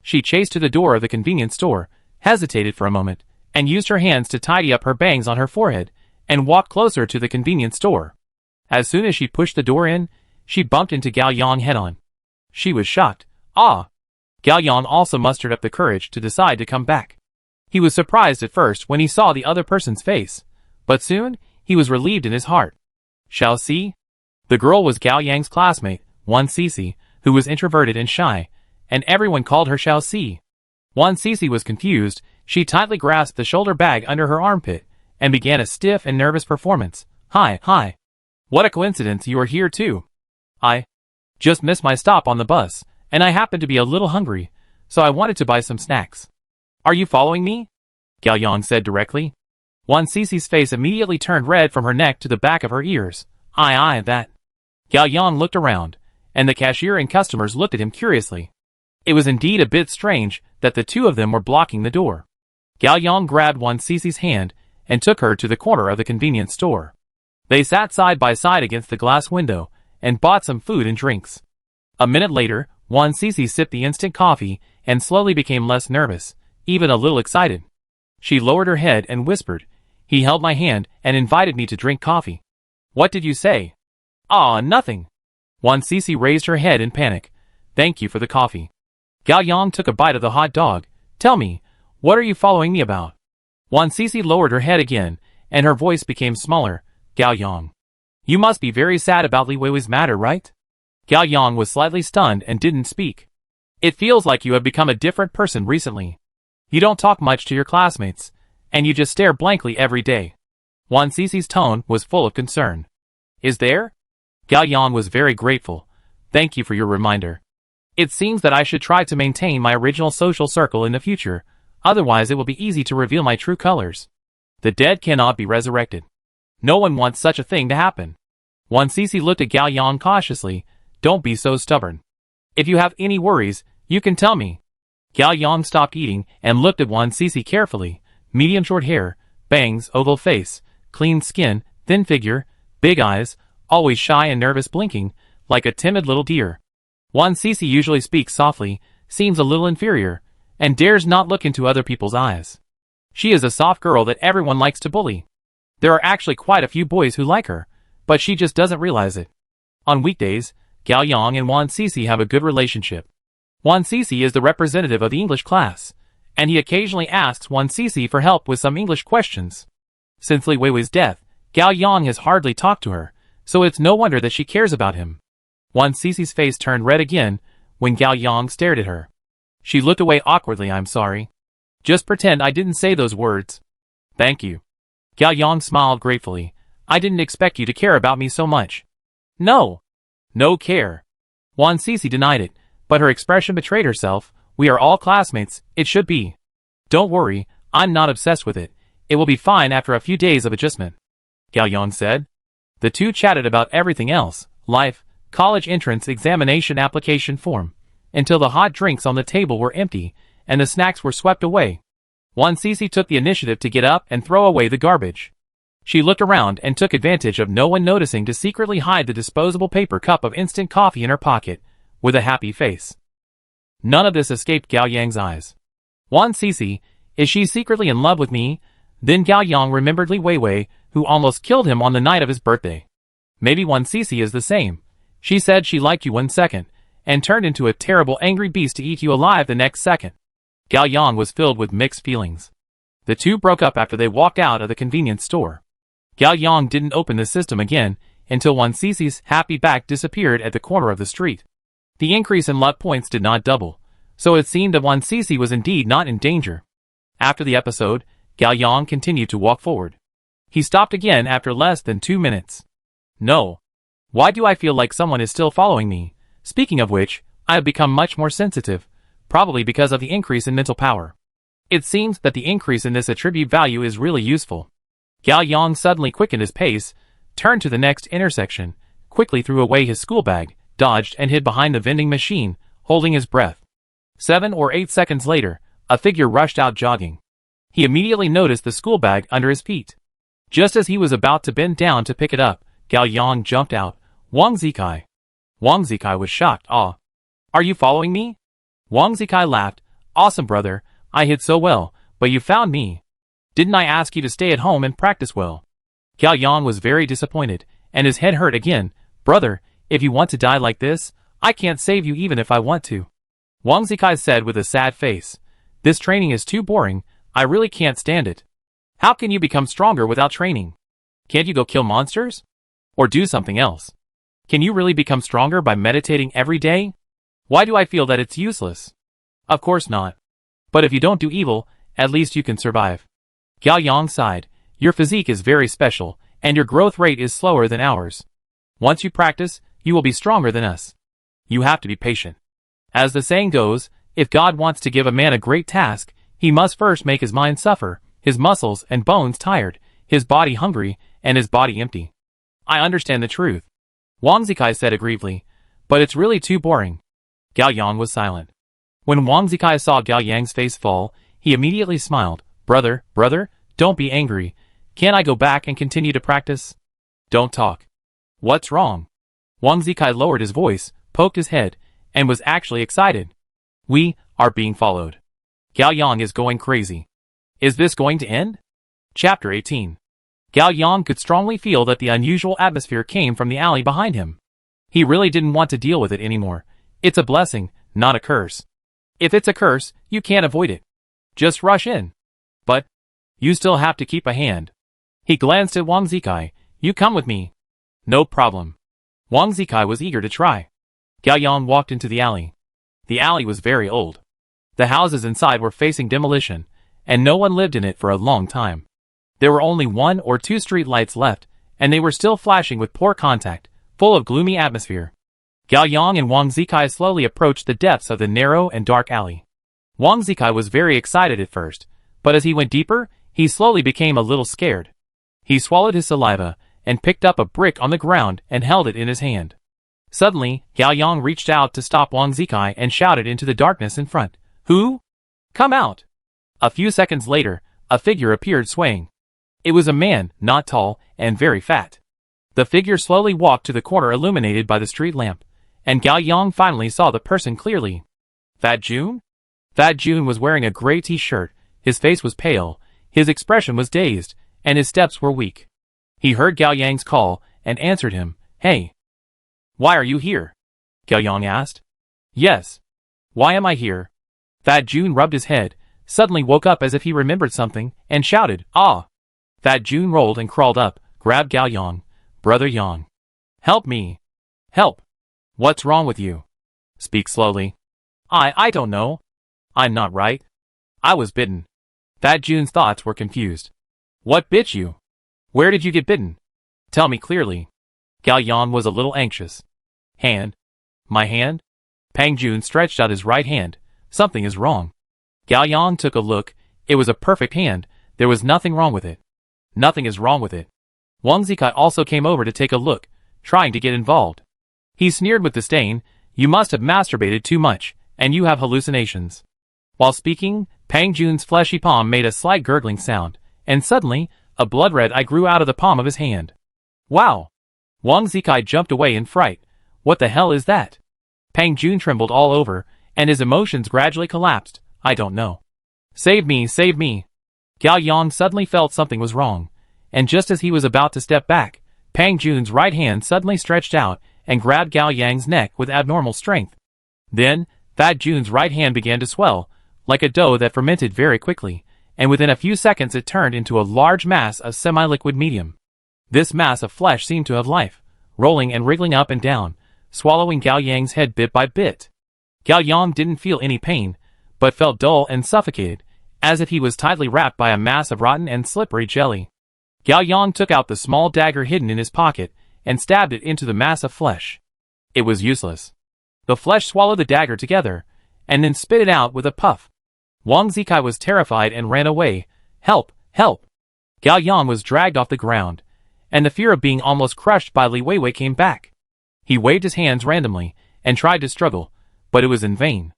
She chased to the door of the convenience store, hesitated for a moment, and used her hands to tidy up her bangs on her forehead, and walked closer to the convenience store. As soon as she pushed the door in, she bumped into Gao Yang head-on. She was shocked. Ah! Gao Yang also mustered up the courage to decide to come back. He was surprised at first when he saw the other person's face, but soon, he was relieved in his heart. Shall see? The girl was Gao Yang's classmate, Wan Sisi, who was introverted and shy, and everyone called her Shao Si. Wan Sisi was confused. She tightly grasped the shoulder bag under her armpit, and began a stiff and nervous performance. Hi. What a coincidence you are here too. I just missed my stop on the bus, and I happened to be a little hungry, so I wanted to buy some snacks. Are you following me? Gao Yang said directly. Wan Sisi's face immediately turned red from her neck to the back of her ears. Aye, that. Gao Yang looked around, and the cashier and customers looked at him curiously. It was indeed a bit strange that the two of them were blocking the door. Gao Yang grabbed Wan Sisi's hand and took her to the corner of the convenience store. They sat side by side against the glass window and bought some food and drinks. A minute later, Wan Sisi sipped the instant coffee and slowly became less nervous, even a little excited. She lowered her head and whispered, "He held my hand and invited me to drink coffee." "What did you say?" "Ah, nothing." Wan Sisi raised her head in panic. "Thank you for the coffee." Gao Yang took a bite of the hot dog. "Tell me, what are you following me about?" Wan Sisi lowered her head again, and her voice became smaller. "Gao Yang, you must be very sad about Li Weiwei's matter, right?" Gao Yang was slightly stunned and didn't speak. "It feels like you have become a different person recently. You don't talk much to your classmates, and you just stare blankly every day." Wan Sisi's tone was full of concern. "Is there?" Gao Yang was very grateful. "Thank you for your reminder. It seems that I should try to maintain my original social circle in the future, otherwise it will be easy to reveal my true colors. The dead cannot be resurrected. No one wants such a thing to happen." Wan Sisi looked at Gao Yang cautiously. "Don't be so stubborn. If you have any worries, you can tell me." Gao Yang stopped eating and looked at Wan Sisi carefully. Medium short hair, bangs, oval face, clean skin, thin figure, big eyes, always shy and nervous, blinking like a timid little deer. Wan Sisi usually speaks softly, seems a little inferior, and dares not look into other people's eyes. She is a soft girl that everyone likes to bully. There are actually quite a few boys who like her, but she just doesn't realize it. On weekdays, Gao Yang and Wan Sisi have a good relationship. Wan Sisi is the representative of the English class, and he occasionally asks Wan Sisi for help with some English questions. Since Li Weiwei's death, Gao Yang has hardly talked to her, so it's no wonder that she cares about him. Wan Sisi's face turned red again when Gao Yang stared at her. She looked away awkwardly. I'm sorry. Just pretend I didn't say those words. Thank you. Gao Yang smiled gratefully. I didn't expect you to care about me so much. No. No care. Wan Sisi denied it, but her expression betrayed herself. We are all classmates, it should be. Don't worry, I'm not obsessed with it. It will be fine after a few days of adjustment. Gao Yang said. The two chatted about everything else, life, college entrance examination application form, until the hot drinks on the table were empty, and the snacks were swept away. Wan Sisi took the initiative to get up and throw away the garbage. She looked around and took advantage of no one noticing to secretly hide the disposable paper cup of instant coffee in her pocket, with a happy face. None of this escaped Gao Yang's eyes. Wan Sisi, is she secretly in love with me? Then Gao Yang remembered Li Weiwei, who almost killed him on the night of his birthday. Maybe Wan Sisi is the same. She said she liked you 1 second, and turned into a terrible angry beast to eat you alive the next second. Gao Yang was filled with mixed feelings. The two broke up after they walked out of the convenience store. Gao Yang didn't open the system again until Wan Sisi's happy back disappeared at the corner of the street. The increase in luck points did not double, so it seemed that Wan Sisi was indeed not in danger. After the episode, Gao Yang continued to walk forward. He stopped again after less than 2 minutes. No. Why do I feel like someone is still following me? Speaking of which, I have become much more sensitive, probably because of the increase in mental power. It seems that the increase in this attribute value is really useful. Gao Yang suddenly quickened his pace, turned to the next intersection, quickly threw away his school bag, dodged and hid behind the vending machine, holding his breath. 7 or 8 seconds later, a figure rushed out jogging. He immediately noticed the school bag under his feet. Just as he was about to bend down to pick it up, Gao Yang jumped out. Wang Zikai. Wang Zikai was shocked. Ah. Are you following me? Wang Zikai laughed. Awesome, brother. I hid so well, but you found me. Didn't I ask you to stay at home and practice well? Gao Yang was very disappointed, and his head hurt again. Brother, if you want to die like this, I can't save you even if I want to. Wang Zikai said with a sad face. This training is too boring. I really can't stand it. How can you become stronger without training? Can't you go kill monsters? Or do something else? Can you really become stronger by meditating every day? Why do I feel that it's useless? Of course not. But if you don't do evil, at least you can survive. Gao Yang sighed. Your physique is very special, and your growth rate is slower than ours. Once you practice, you will be stronger than us. You have to be patient. As the saying goes, if God wants to give a man a great task, he must first make his mind suffer, his muscles and bones tired, his body hungry, and his body empty. I understand the truth. Wang Zikai said aggrievedly, but it's really too boring. Gao Yang was silent. When Wang Zikai saw Gao Yang's face fall, he immediately smiled. Brother, don't be angry. Can't I go back and continue to practice? Don't talk. What's wrong? Wang Zikai lowered his voice, poked his head, and was actually excited. We are being followed. Gao Yang is going crazy. Is this going to end? Chapter 18. Gao Yang could strongly feel that the unusual atmosphere came from the alley behind him. He really didn't want to deal with it anymore. It's a blessing, not a curse. If it's a curse, you can't avoid it. Just rush in. But you still have to keep a hand. He glanced at Wang Zikai. You come with me. No problem. Wang Zikai was eager to try. Gao Yang walked into the alley. The alley was very old. The houses inside were facing demolition, and no one lived in it for a long time. There were only 1 or 2 street lights left, and they were still flashing with poor contact, full of gloomy atmosphere. Gao Yang and Wang Zikai slowly approached the depths of the narrow and dark alley. Wang Zikai was very excited at first, but as he went deeper, he slowly became a little scared. He swallowed his saliva, and picked up a brick on the ground and held it in his hand. Suddenly, Gao Yang reached out to stop Wang Zikai and shouted into the darkness in front. Who? Come out! A few seconds later, a figure appeared swaying. It was a man, not tall, and very fat. The figure slowly walked to the corner illuminated by the street lamp, and Gao Yang finally saw the person clearly. Fat June? Fat June was wearing a gray t-shirt, his face was pale, his expression was dazed, and his steps were weak. He heard Gao Yang's call and answered him. Hey. Why are you here? Gao Yang asked. Yes. Why am I here? Thad Jun rubbed his head, suddenly woke up as if he remembered something, and shouted, Ah! Thad Jun rolled and crawled up, grabbed Gao Yang. Brother Yang. Help me. Help. What's wrong with you? Speak slowly. I don't know. I'm not right. I was bitten. Thad Jun's thoughts were confused. What bit you? Where did you get bitten? Tell me clearly. Gao Yang was a little anxious. Hand. My hand? Pang Jun stretched out his right hand. Something is wrong. Gao Yang took a look. It was a perfect hand. There was nothing wrong with it. Nothing is wrong with it. Wang Zikai also came over to take a look, trying to get involved. He sneered with disdain. You must have masturbated too much, and you have hallucinations. While speaking, Pang Jun's fleshy palm made a slight gurgling sound, and suddenly, a blood-red eye grew out of the palm of his hand. Wow! Wang Zikai jumped away in fright. What the hell is that? Pang Jun trembled all over, and his emotions gradually collapsed. I don't know. Save me, save me. Gao Yang suddenly felt something was wrong, and just as he was about to step back, Pang Jun's right hand suddenly stretched out and grabbed Gao Yang's neck with abnormal strength. Then, Thad Jun's right hand began to swell, like a dough that fermented very quickly, and within a few seconds it turned into a large mass of semi-liquid medium. This mass of flesh seemed to have life, rolling and wriggling up and down, swallowing Gao Yang's head bit by bit. Gao Yang didn't feel any pain, but felt dull and suffocated, as if he was tightly wrapped by a mass of rotten and slippery jelly. Gao Yang took out the small dagger hidden in his pocket, and stabbed it into the mass of flesh. It was useless. The flesh swallowed the dagger together, and then spit it out with a puff. Wang Zikai was terrified and ran away. Help! Help! Gao Yang was dragged off the ground, and the fear of being almost crushed by Li Weiwei came back. He waved his hands randomly, and tried to struggle, but it was in vain.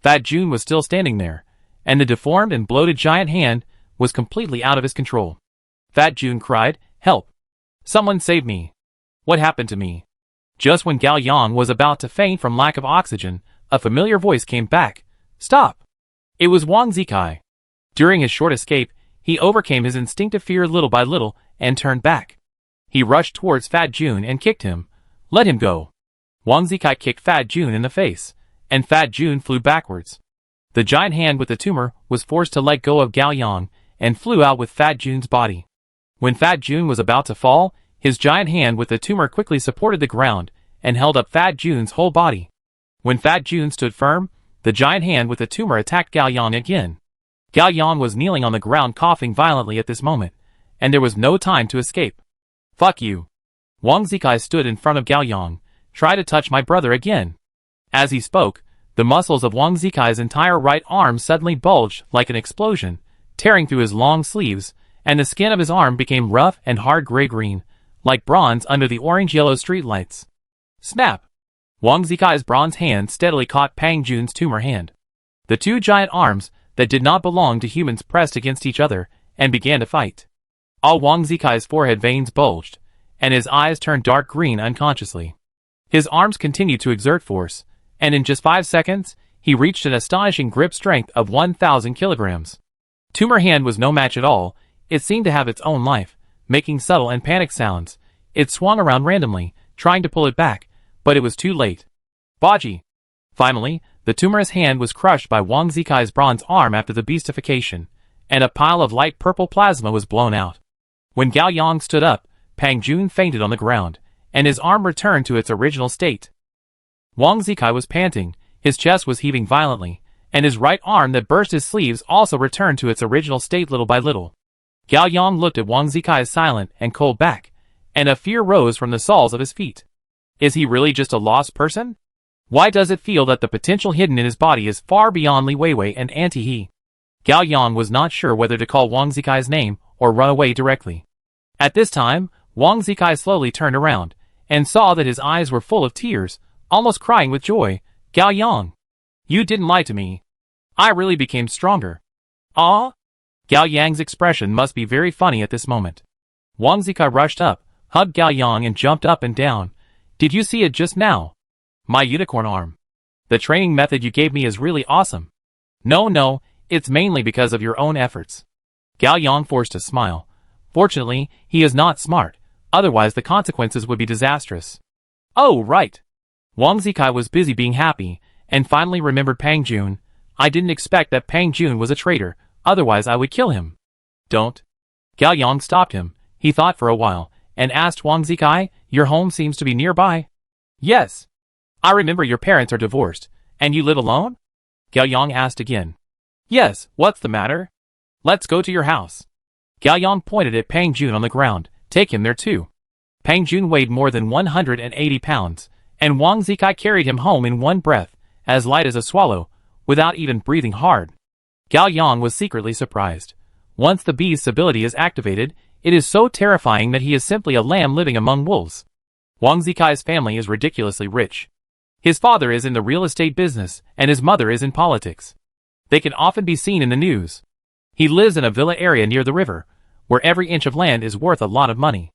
Thad Jun was still standing there, and the deformed and bloated giant hand was completely out of his control. Thad Jun cried, Help! Someone save me! What happened to me? Just when Gao Yang was about to faint from lack of oxygen, a familiar voice came back. Stop! It was Wang Zikai. During his short escape, he overcame his instinctive fear little by little and turned back. He rushed towards Thad Jun and kicked him. Let him go. Wang Zikai kicked Thad Jun in the face, and Thad Jun flew backwards. The giant hand with the tumor was forced to let go of Gao Yang and flew out with Thad Jun's body. When Thad Jun was about to fall, his giant hand with the tumor quickly supported the ground and held up Thad Jun's whole body. When Thad Jun stood firm, the giant hand with the tumor attacked Gao Yang again. Gao Yang was kneeling on the ground coughing violently at this moment, and there was no time to escape. Fuck you. Wang Zikai stood in front of Gao Yang. Try to touch my brother again. As he spoke, the muscles of Wang Zikai's entire right arm suddenly bulged like an explosion, tearing through his long sleeves, and the skin of his arm became rough and hard gray-green, like bronze under the orange-yellow streetlights. Snap! Wang Zikai's bronze hand steadily caught Pang Jun's tumor hand. The two giant arms that did not belong to humans pressed against each other and began to fight. All Wang Zikai's forehead veins bulged, and his eyes turned dark green unconsciously. His arms continued to exert force, and in just 5 seconds, he reached an astonishing grip strength of 1,000 kilograms. Tumor hand was no match at all. It seemed to have its own life, making subtle and panic sounds. It swung around randomly, trying to pull it back, but it was too late. Baji! Finally, the tumorous hand was crushed by Wang Zikai's bronze arm after the beastification, and a pile of light purple plasma was blown out. When Gao Yang stood up, Pang Jun fainted on the ground, and his arm returned to its original state. Wang Zikai was panting, his chest was heaving violently, and his right arm that burst his sleeves also returned to its original state little by little. Gao Yang looked at Wang Zikai's silent and cold back, and a fear rose from the soles of his feet. Is he really just a lost person? Why does it feel that the potential hidden in his body is far beyond Li Weiwei and Anti-He? Gao Yang was not sure whether to call Wang Zikai's name or run away directly. At this time, Wang Zikai slowly turned around, and saw that his eyes were full of tears, almost crying with joy. Gao Yang! You didn't lie to me. I really became stronger. Ah? Gao Yang's expression must be very funny at this moment. Wang Zikai rushed up, hugged Gao Yang and jumped up and down. Did you see it just now? My unicorn arm. The training method you gave me is really awesome. No, it's mainly because of your own efforts. Gao Yang forced a smile. Fortunately, he is not smart, otherwise the consequences would be disastrous. Oh, right. Wang Zikai was busy being happy, and finally remembered Pang Jun. I didn't expect that Pang Jun was a traitor, otherwise I would kill him. Don't. Gao Yang stopped him. He thought for a while, and asked Wang Zikai, your home seems to be nearby. Yes. I remember your parents are divorced, and you live alone? Gao Yang asked again. Yes, what's the matter? Let's go to your house. Gao Yang pointed at Pang Jun on the ground. Take him there too. Pang Jun weighed more than 180 pounds, and Wang Zikai carried him home in one breath, as light as a swallow, without even breathing hard. Gao Yang was secretly surprised. Once the beast's ability is activated, it is so terrifying that he is simply a lamb living among wolves. Wang Zikai's family is ridiculously rich. His father is in the real estate business, and his mother is in politics. They can often be seen in the news. He lives in a villa area near the river, where every inch of land is worth a lot of money.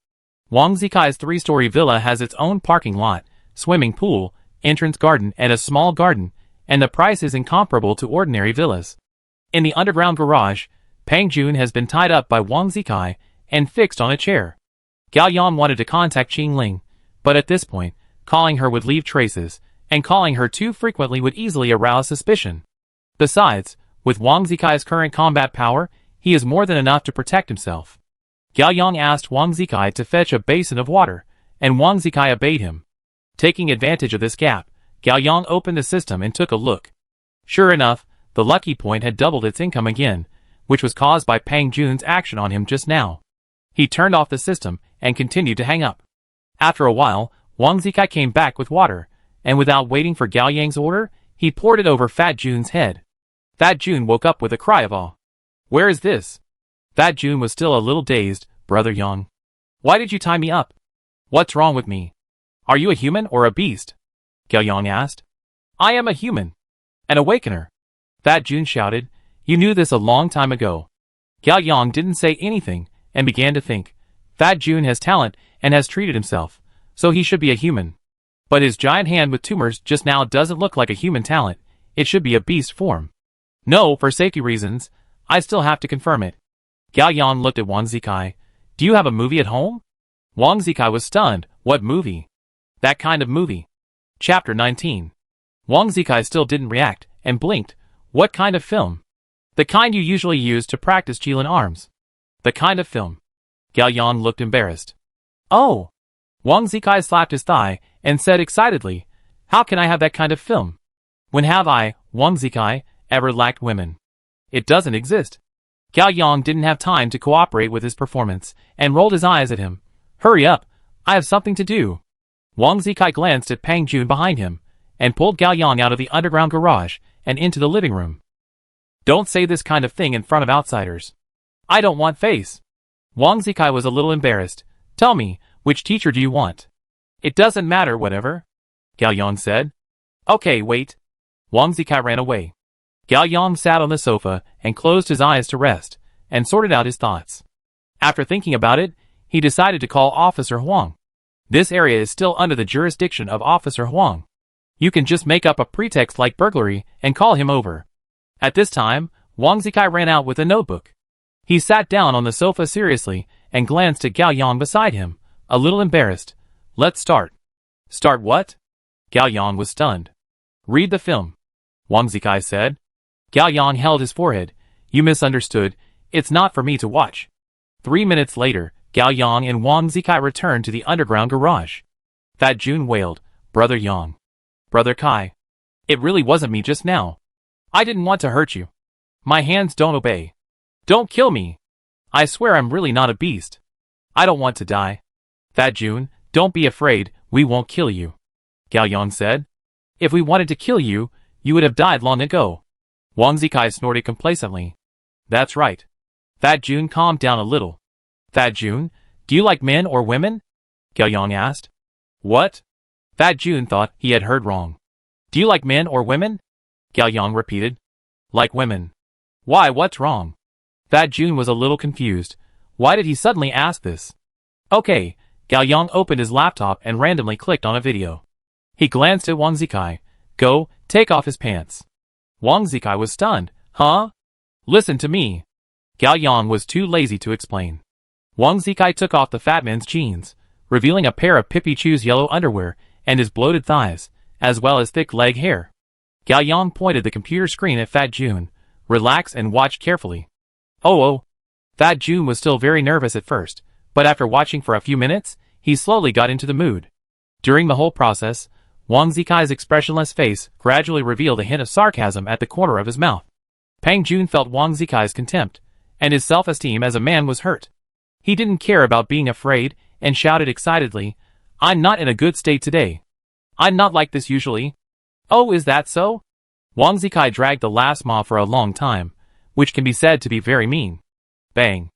Wang Zikai's 3-story villa has its own parking lot, swimming pool, entrance garden, and a small garden, and the price is incomparable to ordinary villas. In the underground garage, Pang Jun has been tied up by Wang Zikai and fixed on a chair. Gao Yang wanted to contact Qing Ling, but at this point, calling her would leave traces, and calling her too frequently would easily arouse suspicion. Besides, with Wang Zikai's current combat power, he is more than enough to protect himself. Gao Yang asked Wang Zikai to fetch a basin of water, and Wang Zikai obeyed him. Taking advantage of this gap, Gao Yang opened the system and took a look. Sure enough, the lucky point had doubled its income again, which was caused by Pang Jun's action on him just now. He turned off the system and continued to hang up. After a while, Wang Zikai came back with water, and without waiting for Gao Yang's order, he poured it over Fat Jun's head. Fat Jun woke up with a cry of awe. Where is this? Fat Jun was still a little dazed. Brother Yang. Why did you tie me up? What's wrong with me? Are you a human or a beast? Gao Yang asked. I am a human. An awakener. Fat Jun shouted. You knew this a long time ago. Gao Yang didn't say anything, and began to think. Fat Jun has talent and has treated himself, so he should be a human. But his giant hand with tumors just now doesn't look like a human talent. It should be a beast form. No, for safety reasons, I still have to confirm it. Gao Yang looked at Wang Zikai. Do you have a movie at home? Wang Zikai was stunned. What movie? That kind of movie. Chapter 19. Wang Zikai still didn't react, and blinked. What kind of film? The kind you usually use to practice Qilin arms. The kind of film. Gao Yang looked embarrassed. Oh! Wang Zikai slapped his thigh, and said excitedly, How can I have that kind of film? When have I, Wang Zikai, ever lacked women? It doesn't exist. Gao Yang didn't have time to cooperate with his performance, and rolled his eyes at him. Hurry up, I have something to do. Wang Zikai glanced at Pang Jun behind him, and pulled Gao Yang out of the underground garage, and into the living room. Don't say this kind of thing in front of outsiders. I don't want face. Wang Zikai was a little embarrassed. Tell me, which teacher do you want? It doesn't matter, whatever. Gao Yang said. Okay, wait. Wang Zikai ran away. Gao Yang sat on the sofa and closed his eyes to rest, and sorted out his thoughts. After thinking about it, he decided to call Officer Huang. This area is still under the jurisdiction of Officer Huang. You can just make up a pretext like burglary and call him over. At this time, Wang Zikai ran out with a notebook. He sat down on the sofa seriously and glanced at Gao Yang beside him, a little embarrassed. Let's start. Start what? Gao Yang was stunned. Read the film, Wang Zikai said. Gao Yang held his forehead. You misunderstood. It's not for me to watch. 3 minutes later, Gao Yang and Wang Zikai returned to the underground garage. Fat Jun wailed, Brother Yang. Brother Kai. It really wasn't me just now. I didn't want to hurt you. My hands don't obey. Don't kill me. I swear I'm really not a beast. I don't want to die. Fat Jun, don't be afraid, we won't kill you. Gao Yang said. If we wanted to kill you, you would have died long ago. Wang Zikai snorted complacently. That's right. Fat Jun calmed down a little. Fat Jun, do you like men or women? Gao Yang asked. What? Fat Jun thought he had heard wrong. Do you like men or women? Gao Yang repeated. Like women. Why, what's wrong? Fat Jun was a little confused. Why did he suddenly ask this? Okay, Gao Yang opened his laptop and randomly clicked on a video. He glanced at Wang Zikai. Go, take off his pants. Wang Zikai was stunned. Huh? Listen to me. Gao Yang was too lazy to explain. Wang Zikai took off the fat man's jeans, revealing a pair of Pippi Chu's yellow underwear and his bloated thighs, as well as thick leg hair. Gao Yang pointed the computer screen at Fat Jun, relaxed and watched carefully. Oh. Fat Jun was still very nervous at first, but after watching for a few minutes, he slowly got into the mood. During the whole process, Wang Zikai's expressionless face gradually revealed a hint of sarcasm at the corner of his mouth. Pang Jun felt Wang Zikai's contempt, and his self-esteem as a man was hurt. He didn't care about being afraid, and shouted excitedly, "I'm not in a good state today. I'm not like this usually." "Oh, is that so?" Wang Zikai dragged the last ma for a long time, which can be said to be very mean. Bang.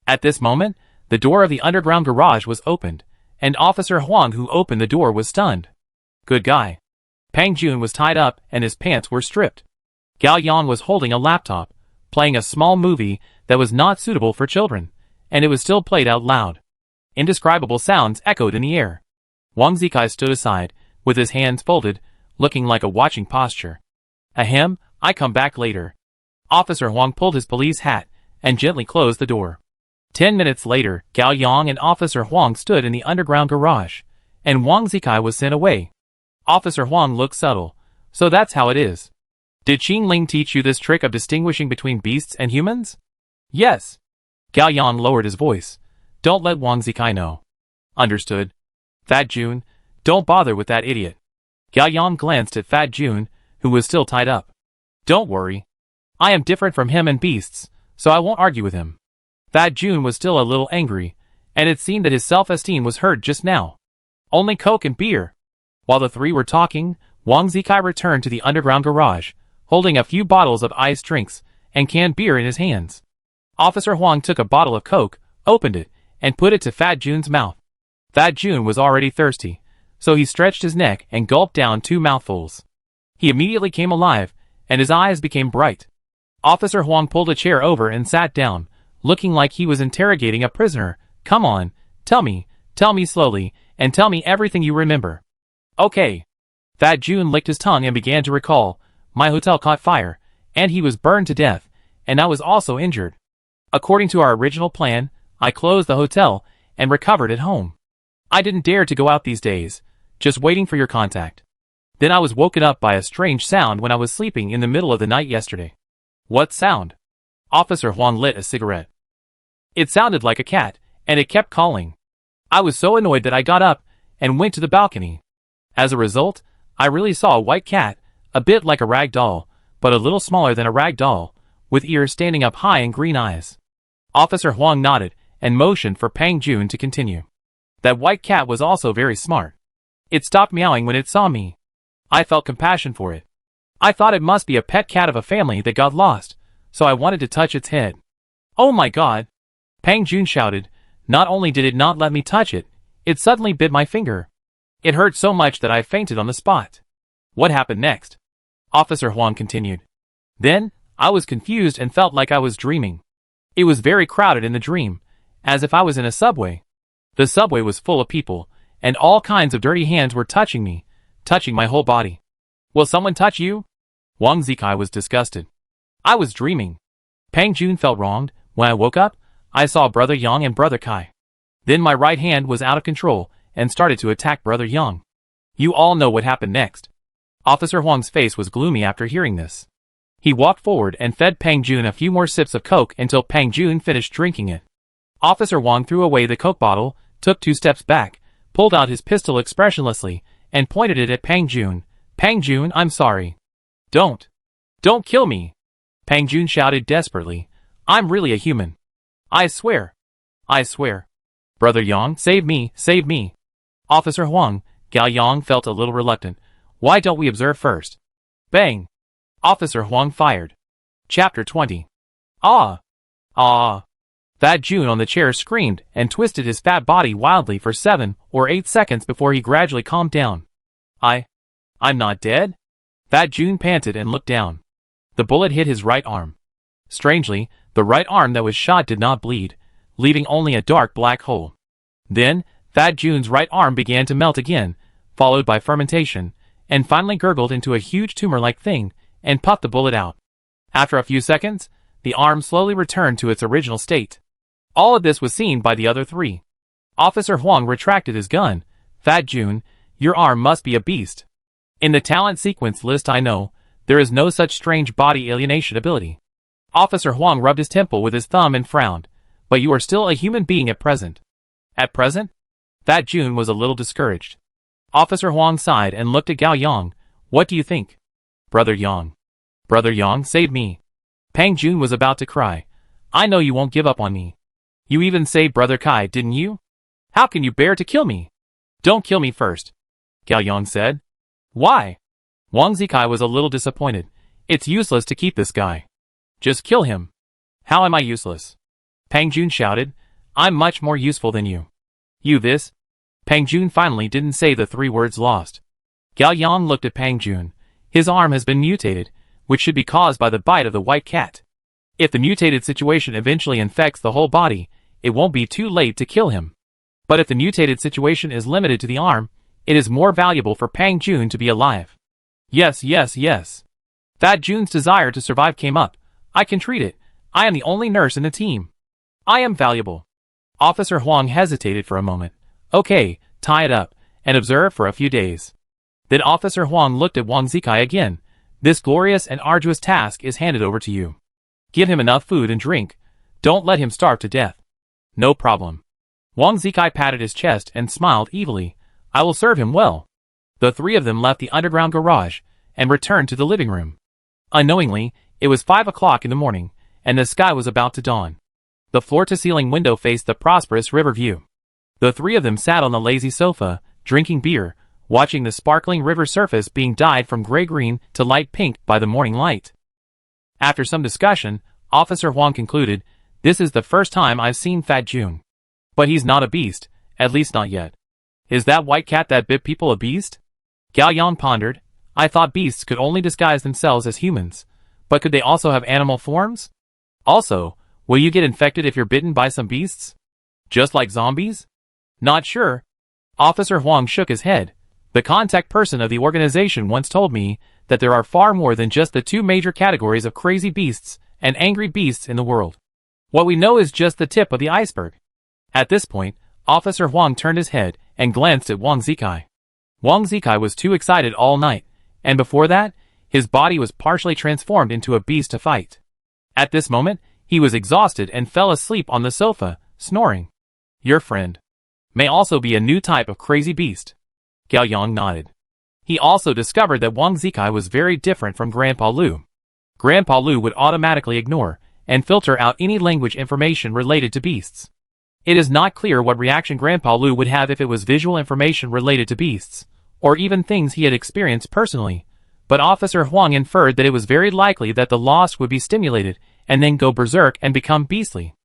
At this moment, the door of the underground garage was opened, and Officer Huang who opened the door was stunned. Good guy. Pang Jun was tied up and his pants were stripped. Gao Yang was holding a laptop, playing a small movie that was not suitable for children, and it was still played out loud. Indescribable sounds echoed in the air. Wang Zikai stood aside, with his hands folded, looking like a watching posture. Ahem, I come back later. Officer Huang pulled his police hat and gently closed the door. 10 minutes later, Gao Yang and Officer Huang stood in the underground garage, and Wang Zikai was sent away. Officer Huang looked subtle, so that's how it is. Did Qin Ling teach you this trick of distinguishing between beasts and humans? Yes. Gao Yang lowered his voice. Don't let Wang Zikai know. Understood. Fat Jun, don't bother with that idiot. Gao Yang glanced at Fat Jun, who was still tied up. Don't worry. I am different from him and beasts, so I won't argue with him. Fat Jun was still a little angry, and it seemed that his self-esteem was hurt just now. Only Coke and beer. While the three were talking, Wang Zikai returned to the underground garage, holding a few bottles of iced drinks and canned beer in his hands. Officer Huang took a bottle of Coke, opened it, and put it to Fat Jun's mouth. Fat Jun was already thirsty, so he stretched his neck and gulped down 2 mouthfuls. He immediately came alive, and his eyes became bright. Officer Huang pulled a chair over and sat down, looking like he was interrogating a prisoner. Come on, tell me slowly, and tell me everything you remember. Okay. Fat Jun licked his tongue and began to recall. My hotel caught fire, and he was burned to death, and I was also injured. According to our original plan, I closed the hotel and recovered at home. I didn't dare to go out these days, just waiting for your contact. Then I was woken up by a strange sound when I was sleeping in the middle of the night yesterday. What sound? Officer Huang lit a cigarette. It sounded like a cat, and it kept calling. I was so annoyed that I got up and went to the balcony. As a result, I really saw a white cat, a bit like a rag doll, but a little smaller than a rag doll, with ears standing up high and green eyes. Officer Huang nodded and motioned for Pang Jun to continue. That white cat was also very smart. It stopped meowing when it saw me. I felt compassion for it. I thought it must be a pet cat of a family that got lost, so I wanted to touch its head. Oh my god! Pang Jun shouted. Not only did it not let me touch it, it suddenly bit my finger. It hurt so much that I fainted on the spot. What happened next? Officer Huang continued. Then, I was confused and felt like I was dreaming. It was very crowded in the dream, as if I was in a subway. The subway was full of people, and all kinds of dirty hands were touching me, touching my whole body. Will someone touch you? Wang Zikai was disgusted. I was dreaming. Pang Jun felt wronged. When I woke up, I saw Brother Yang and Brother Kai. Then my right hand was out of control and started to attack Brother Yang. You all know what happened next. Officer Huang's face was gloomy after hearing this. He walked forward and fed Pang Jun a few more sips of Coke until Pang Jun finished drinking it. Officer Huang threw away the Coke bottle, took 2 steps back, pulled out his pistol expressionlessly, and pointed it at Pang Jun. Pang Jun, I'm sorry. Don't kill me. Pang Jun shouted desperately. I'm really a human. I swear. Brother Yang, save me, save me. Officer Huang, Gao Yang felt a little reluctant. Why don't we observe first? Bang. Officer Huang fired. Chapter 20. Ah! Fat Jun on the chair screamed and twisted his fat body wildly for 7 or 8 seconds before he gradually calmed down. I'm not dead? Fat Jun panted and looked down. The bullet hit his right arm. Strangely, the right arm that was shot did not bleed, leaving only a dark black hole. Then, Fat Jun's right arm began to melt again, followed by fermentation, and finally gurgled into a huge tumor-like thing, and puffed the bullet out. After a few seconds, the arm slowly returned to its original state. All of this was seen by the other three. Officer Huang retracted his gun. Fat Jun, your arm must be a beast. In the talent sequence list I know, there is no such strange body alienation ability. Officer Huang rubbed his temple with his thumb and frowned. But you are still a human being at present. At present? Fat Jun was a little discouraged. Officer Huang sighed and looked at Gao Yang. What do you think? Brother Yang. Brother Yang, save me. Pang Jun was about to cry. I know you won't give up on me. You even saved Brother Kai, didn't you? How can you bear to kill me? Don't kill me first, Gao Yang said. Why? Wang Zikai was a little disappointed. It's useless to keep this guy. Just kill him. How am I useless? Pang Jun shouted. I'm much more useful than you. You this? Pang Jun finally didn't say the three words lost. Gao Yang looked at Pang Jun. His arm has been mutated, which should be caused by the bite of the white cat. If the mutated situation eventually infects the whole body, it won't be too late to kill him. But if the mutated situation is limited to the arm, it is more valuable for Pang Jun to be alive. Yes. Fat Jun's desire to survive came up. I can treat it. I am the only nurse in the team. I am valuable. Officer Huang hesitated for a moment. Okay, tie it up, and observe for a few days. Then Officer Huang looked at Wang Zikai again. This glorious and arduous task is handed over to you. Give him enough food and drink. Don't let him starve to death. No problem. Wang Zikai patted his chest and smiled evilly. I will serve him well. The three of them left the underground garage and returned to the living room. Unknowingly, it was 5 o'clock in the morning, and the sky was about to dawn. The floor-to-ceiling window faced the prosperous river view. The three of them sat on the lazy sofa, drinking beer, watching the sparkling river surface being dyed from gray-green to light pink by the morning light. After some discussion, Officer Huang concluded, this is the first time I've seen Fat Jun. But he's not a beast, at least not yet. Is that white cat that bit people a beast? Gao Yang pondered. I thought beasts could only disguise themselves as humans, but could they also have animal forms? Also, will you get infected if you're bitten by some beasts? Just like zombies? Not sure. Officer Huang shook his head. The contact person of the organization once told me that there are far more than just the two major categories of crazy beasts and angry beasts in the world. What we know is just the tip of the iceberg. At this point, Officer Huang turned his head and glanced at Wang Zikai. Wang Zikai was too excited all night, and before that, his body was partially transformed into a beast to fight. At this moment, he was exhausted and fell asleep on the sofa, snoring. Your friend may also be a new type of crazy beast. Gao Yang nodded. He also discovered that Wang Zikai was very different from Grandpa Lu. Grandpa Lu would automatically ignore and filter out any language information related to beasts. It is not clear what reaction Grandpa Lu would have if it was visual information related to beasts, or even things he had experienced personally, but Officer Huang inferred that it was very likely that the lost would be stimulated and then go berserk and become beastly.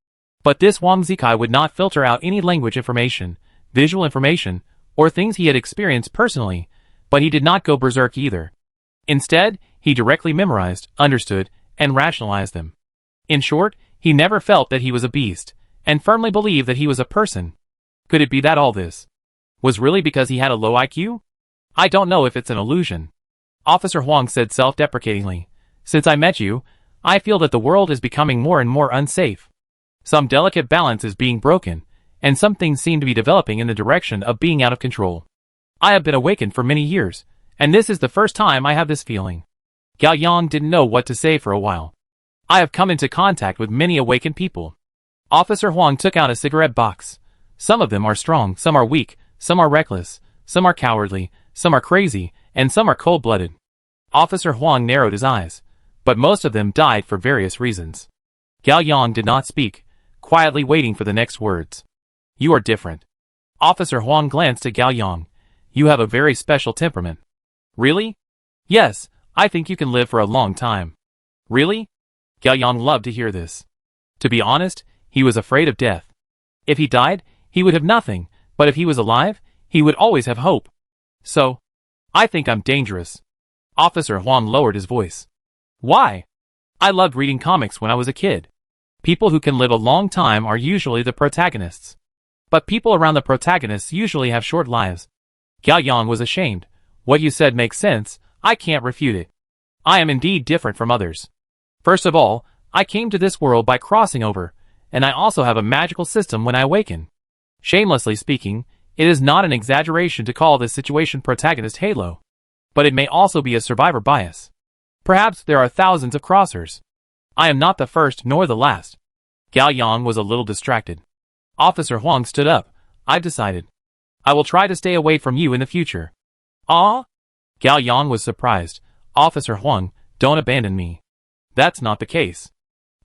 But this Wang Zikai would not filter out any language information, visual information, or things he had experienced personally, but he did not go berserk either. Instead, he directly memorized, understood, and rationalized them. In short, he never felt that he was a beast, and firmly believed that he was a person. Could it be that all this was really because he had a low IQ? I don't know if it's an illusion. Officer Huang said self-deprecatingly. Since I met you, I feel that the world is becoming more and more unsafe. Some delicate balance is being broken, and some things seem to be developing in the direction of being out of control. I have been awakened for many years, and this is the first time I have this feeling. Gao Yang didn't know what to say for a while. I have come into contact with many awakened people. Officer Huang took out a cigarette box. Some of them are strong, some are weak, some are reckless, some are cowardly, some are crazy, and some are cold-blooded. Officer Huang narrowed his eyes, but most of them died for various reasons. Gao Yang did not speak, quietly waiting for the next words. You are different. Officer Huang glanced at Gao Yang. You have a very special temperament. Really? Yes, I think you can live for a long time. Really? Gao Yang loved to hear this. To be honest, he was afraid of death. If he died, he would have nothing, but if he was alive, he would always have hope. So, I think I'm dangerous. Officer Huang lowered his voice. Why? I loved reading comics when I was a kid. People who can live a long time are usually the protagonists. But people around the protagonists usually have short lives. Gao Yang was ashamed. What you said makes sense, I can't refute it. I am indeed different from others. First of all, I came to this world by crossing over, and I also have a magical system when I awaken. Shamelessly speaking, it is not an exaggeration to call this situation protagonist Halo. But it may also be a survivor bias. Perhaps there are thousands of crossers. I am not the first nor the last. Gao Yang was a little distracted. Officer Huang stood up. I've decided. I will try to stay away from you in the future. Ah? Gao Yang was surprised. Officer Huang, don't abandon me. That's not the case.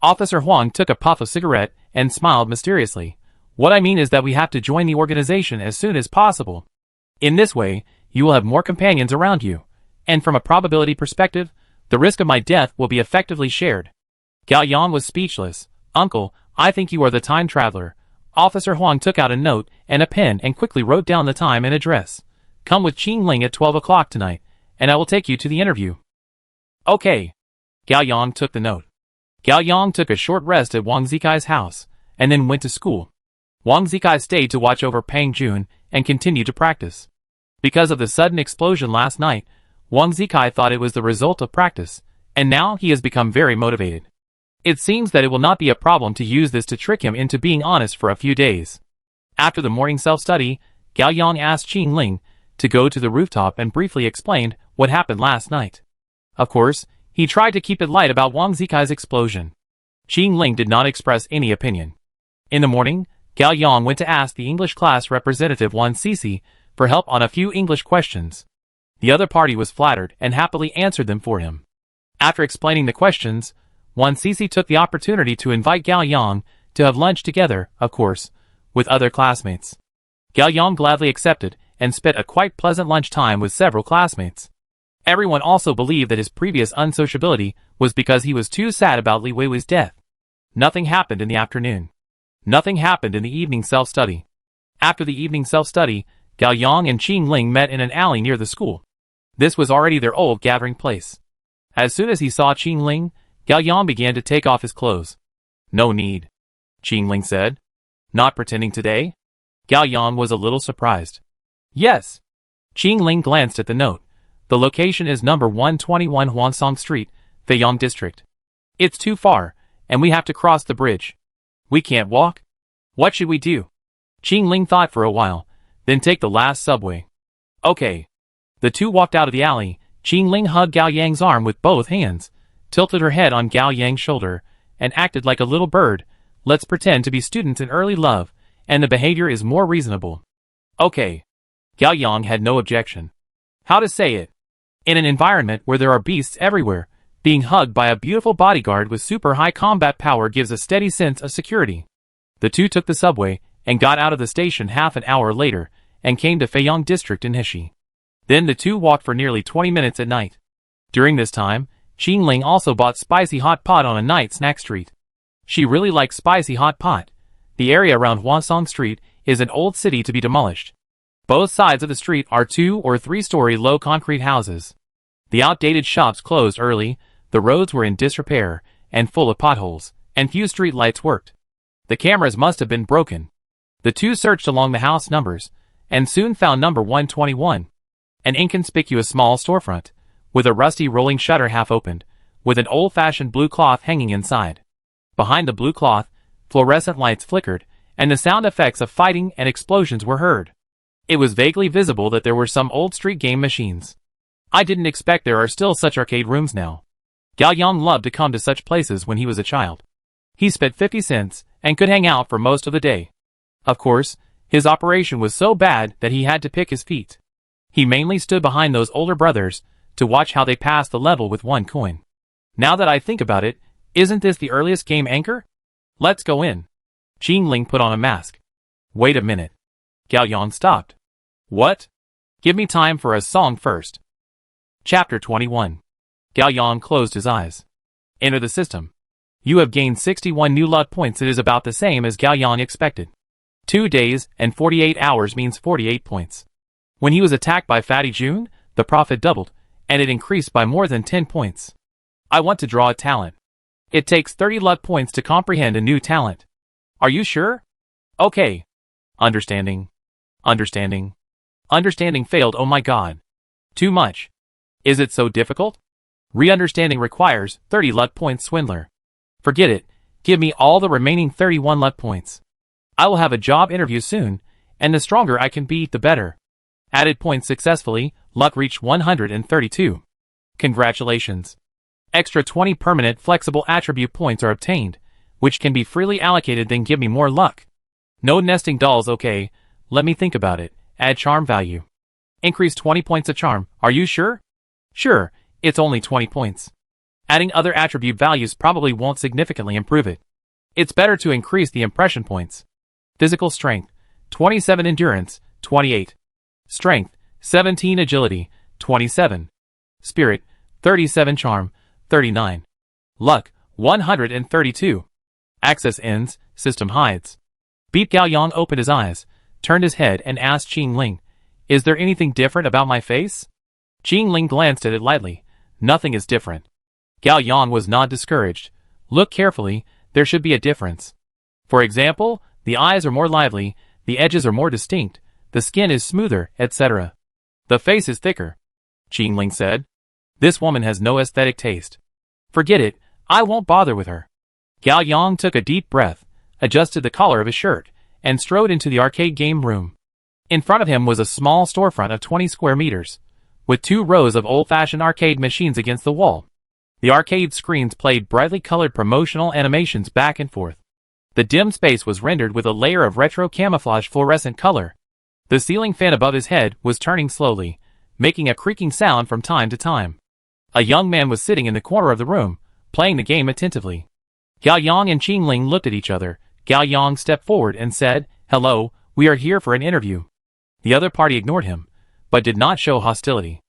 Officer Huang took a puff of cigarette and smiled mysteriously. What I mean is that we have to join the organization as soon as possible. In this way, you will have more companions around you, and from a probability perspective, the risk of my death will be effectively shared. Gao Yang was speechless. Uncle, I think you are the time traveler. Officer Huang took out a note and a pen and quickly wrote down the time and address. Come with Qing Ling at 12 o'clock tonight, and I will take you to the interview. Okay. Gao Yang took the note. Gao Yang took a short rest at Wang Zikai's house, and then went to school. Wang Zikai stayed to watch over Pang Jun and continued to practice. Because of the sudden explosion last night, Wang Zikai thought it was the result of practice, and now he has become very motivated. It seems that it will not be a problem to use this to trick him into being honest for a few days. After the morning self-study, Gao Yang asked Qing Ling to go to the rooftop and briefly explained what happened last night. Of course, he tried to keep it light about Wang Zikai's explosion. Qing Ling did not express any opinion. In the morning, Gao Yang went to ask the English class representative Wan Sisi for help on a few English questions. The other party was flattered and happily answered them for him. After explaining the questions, Wan Sisi took the opportunity to invite Gao Yang to have lunch together, of course, with other classmates. Gao Yang gladly accepted and spent a quite pleasant lunch time with several classmates. Everyone also believed that his previous unsociability was because he was too sad about Li Weiwei's death. Nothing happened in the afternoon. Nothing happened in the evening self-study. After the evening self-study, Gao Yang and Qing Ling met in an alley near the school. This was already their old gathering place. As soon as he saw Qing Ling, Gao Yang began to take off his clothes. No need, Qing Ling said. Not pretending today? Gao Yang was a little surprised. Yes. Qing Ling glanced at the note. The location is number 121 Huansong Street, Feiyang District. It's too far, and we have to cross the bridge. We can't walk? What should we do? Qing Ling thought for a while, then take the last subway. Okay. The two walked out of the alley. Qing Ling hugged Gao Yang's arm with both hands, tilted her head on Gao Yang's shoulder, and acted like a little bird. Let's pretend to be students in early love, and the behavior is more reasonable. Okay. Gao Yang had no objection. How to say it? In an environment where there are beasts everywhere, being hugged by a beautiful bodyguard with super high combat power gives a steady sense of security. The two took the subway and got out of the station half an hour later and came to Feiyang District in Heshi. Then the two walked for nearly 20 minutes at night. During this time, Qing Ling also bought spicy hot pot on a night snack street. She really likes spicy hot pot. The area around Huansong Street is an old city to be demolished. Both sides of the street are 2- or 3-story low concrete houses. The outdated shops closed early, the roads were in disrepair and full of potholes, and few street lights worked. The cameras must have been broken. The two searched along the house numbers, and soon found number 121. An inconspicuous small storefront, with a rusty rolling shutter half opened, with an old-fashioned blue cloth hanging inside. Behind the blue cloth, fluorescent lights flickered, and the sound effects of fighting and explosions were heard. It was vaguely visible that there were some old street game machines. I didn't expect there are still such arcade rooms now. Gao Yang loved to come to such places when he was a child. He spent 50 cents and could hang out for most of the day. Of course, his operation was so bad that he had to pick his feet. He mainly stood behind those older brothers to watch how they passed the level with 1 coin. Now that I think about it, isn't this the earliest game anchor? Let's go in. Qing Ling put on a mask. Wait a minute. Gao Yang stopped. What? Give me time for a song first. Chapter 21. Gao Yang closed his eyes. Enter the system. You have gained 61 new luck points. It is about the same as Gao Yang expected. 2 days and 48 hours means 48 points. When he was attacked by Fatty June, the profit doubled, and it increased by more than 10 points. I want to draw a talent. It takes 30 luck points to comprehend a new talent. Are you sure? Okay. Understanding. Understanding. Understanding failed. Oh my god. Too much. Is it so difficult? Re-understanding requires 30 luck points. Swindler. Forget it. Give me all the remaining 31 luck points. I will have a job interview soon, and the stronger I can be, the better. Added points successfully, luck reached 132. Congratulations. Extra 20 permanent flexible attribute points are obtained, which can be freely allocated. Then give me more luck. No nesting dolls. Okay, let me think about it. Add charm value. Increase 20 points of charm. Are you sure? Sure, it's only 20 points. Adding other attribute values probably won't significantly improve it. It's better to increase the impression points. Physical strength, 27 endurance, 28. Strength, 17 agility, 27. Spirit, 37 charm, 39. Luck, 132. Access ends, system hides. Beat Gao Yang opened his eyes, turned his head and asked Qing Ling, "Is there anything different about my face?" Qing Ling glanced at it lightly. Nothing is different. Gao Yang was not discouraged. Look carefully, there should be a difference. For example, the eyes are more lively, the edges are more distinct, the skin is smoother, etc. The face is thicker. Qing Ling said. This woman has no aesthetic taste. Forget it, I won't bother with her. Gao Yang took a deep breath, adjusted the collar of his shirt, and strode into the arcade game room. In front of him was a small storefront of 20 square meters, with 2 rows of old-fashioned arcade machines against the wall. The arcade screens played brightly colored promotional animations back and forth. The dim space was rendered with a layer of retro camouflage fluorescent color. The ceiling fan above his head was turning slowly, making a creaking sound from time to time. A young man was sitting in the corner of the room, playing the game attentively. Gao Yang and Qing Ling looked at each other. Gao Yang stepped forward and said, "Hello, we are here for an interview." The other party ignored him, but did not show hostility.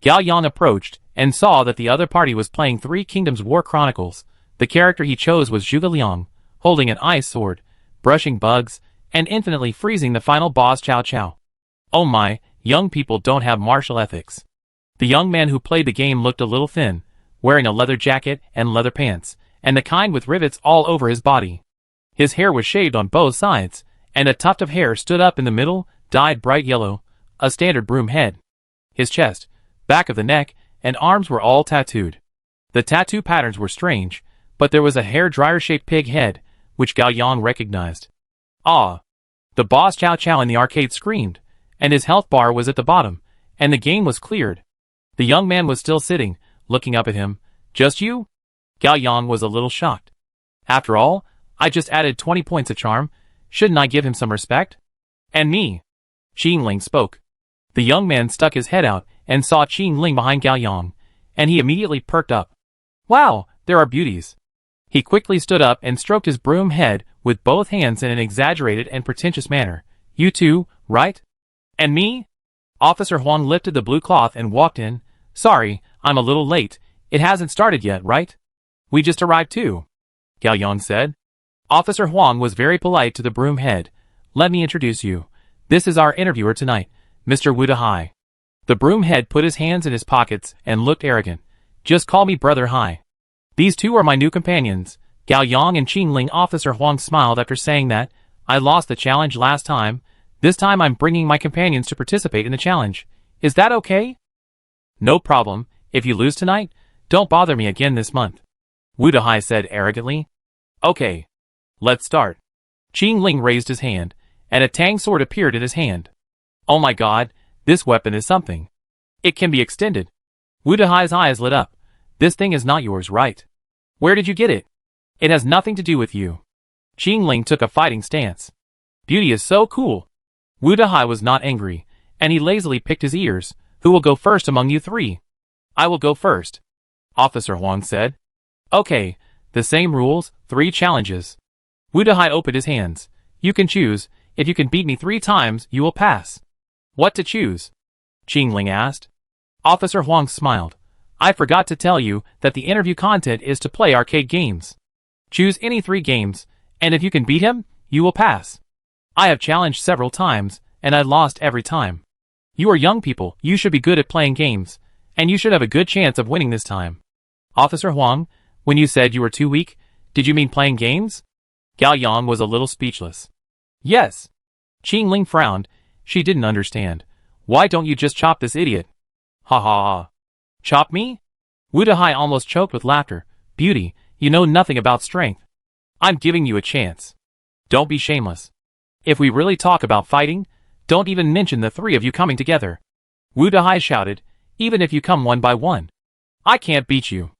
Gao Yang approached, and saw that the other party was playing Three Kingdoms War Chronicles. The character he chose was Zhuge Liang, holding an ice sword, brushing bugs, and infinitely freezing the final boss Cao Cao. Oh my, young people don't have martial ethics. The young man who played the game looked a little thin, wearing a leather jacket and leather pants, and the kind with rivets all over his body. His hair was shaved on both sides, and a tuft of hair stood up in the middle, dyed bright yellow, a standard broom head. His chest, back of the neck, and arms were all tattooed. The tattoo patterns were strange, but there was a hair-dryer-shaped pig head, which Gao Yang recognized. Ah! The boss Cao Cao in the arcade screamed, and his health bar was at the bottom, and the game was cleared. The young man was still sitting, looking up at him. "Just you?" Gao Yang was a little shocked. After all, I just added 20 points of charm. Shouldn't I give him some respect? And me? Qing Ling spoke. The young man stuck his head out and saw Qing Ling behind Gao Yang, and he immediately perked up. Wow, there are beauties. He quickly stood up and stroked his broom head with both hands in an exaggerated and pretentious manner. You too, right? And me? Officer Huang lifted the blue cloth and walked in. Sorry, I'm a little late. It hasn't started yet, right? We just arrived too, Gao Yang said. Officer Huang was very polite to the broom head. Let me introduce you. This is our interviewer tonight, Mr. Wu Dahai. The broom head put his hands in his pockets and looked arrogant. Just call me Brother Hai. These two are my new companions, Gao Yang and Qing Ling. Officer Huang smiled after saying that. I lost the challenge last time. This time I'm bringing my companions to participate in the challenge. Is that okay? No problem. If you lose tonight, don't bother me again this month, Wu Dahai said arrogantly. Okay. Let's start. Qing Ling raised his hand, and a tang sword appeared in his hand. Oh my god, this weapon is something. It can be extended. Wu Dahai's eyes lit up. This thing is not yours, right? Where did you get it? It has nothing to do with you. Qing Ling took a fighting stance. Beauty is so cool. Wu Dahai was not angry, and he lazily picked his ears. Who will go first among you three? I will go first, Officer Huang said. Okay, the same rules, 3 challenges. Wu Dahai opened his hands. You can choose. If you can beat me 3 times, you will pass. What to choose? Qing Ling asked. Officer Huang smiled. I forgot to tell you that the interview content is to play arcade games. Choose any 3 games, and if you can beat him, you will pass. I have challenged several times, and I lost every time. You are young people, you should be good at playing games, and you should have a good chance of winning this time. Officer Huang, when you said you were too weak, did you mean playing games? Gao Yang was a little speechless. Yes. Qing Ling frowned. She didn't understand. Why don't you just chop this idiot? Ha ha ha. Chop me? Wu Dahai almost choked with laughter. Beauty, you know nothing about strength. I'm giving you a chance. Don't be shameless. If we really talk about fighting, don't even mention the three of you coming together. Wu Dahai shouted, even if you come one by one. I can't beat you.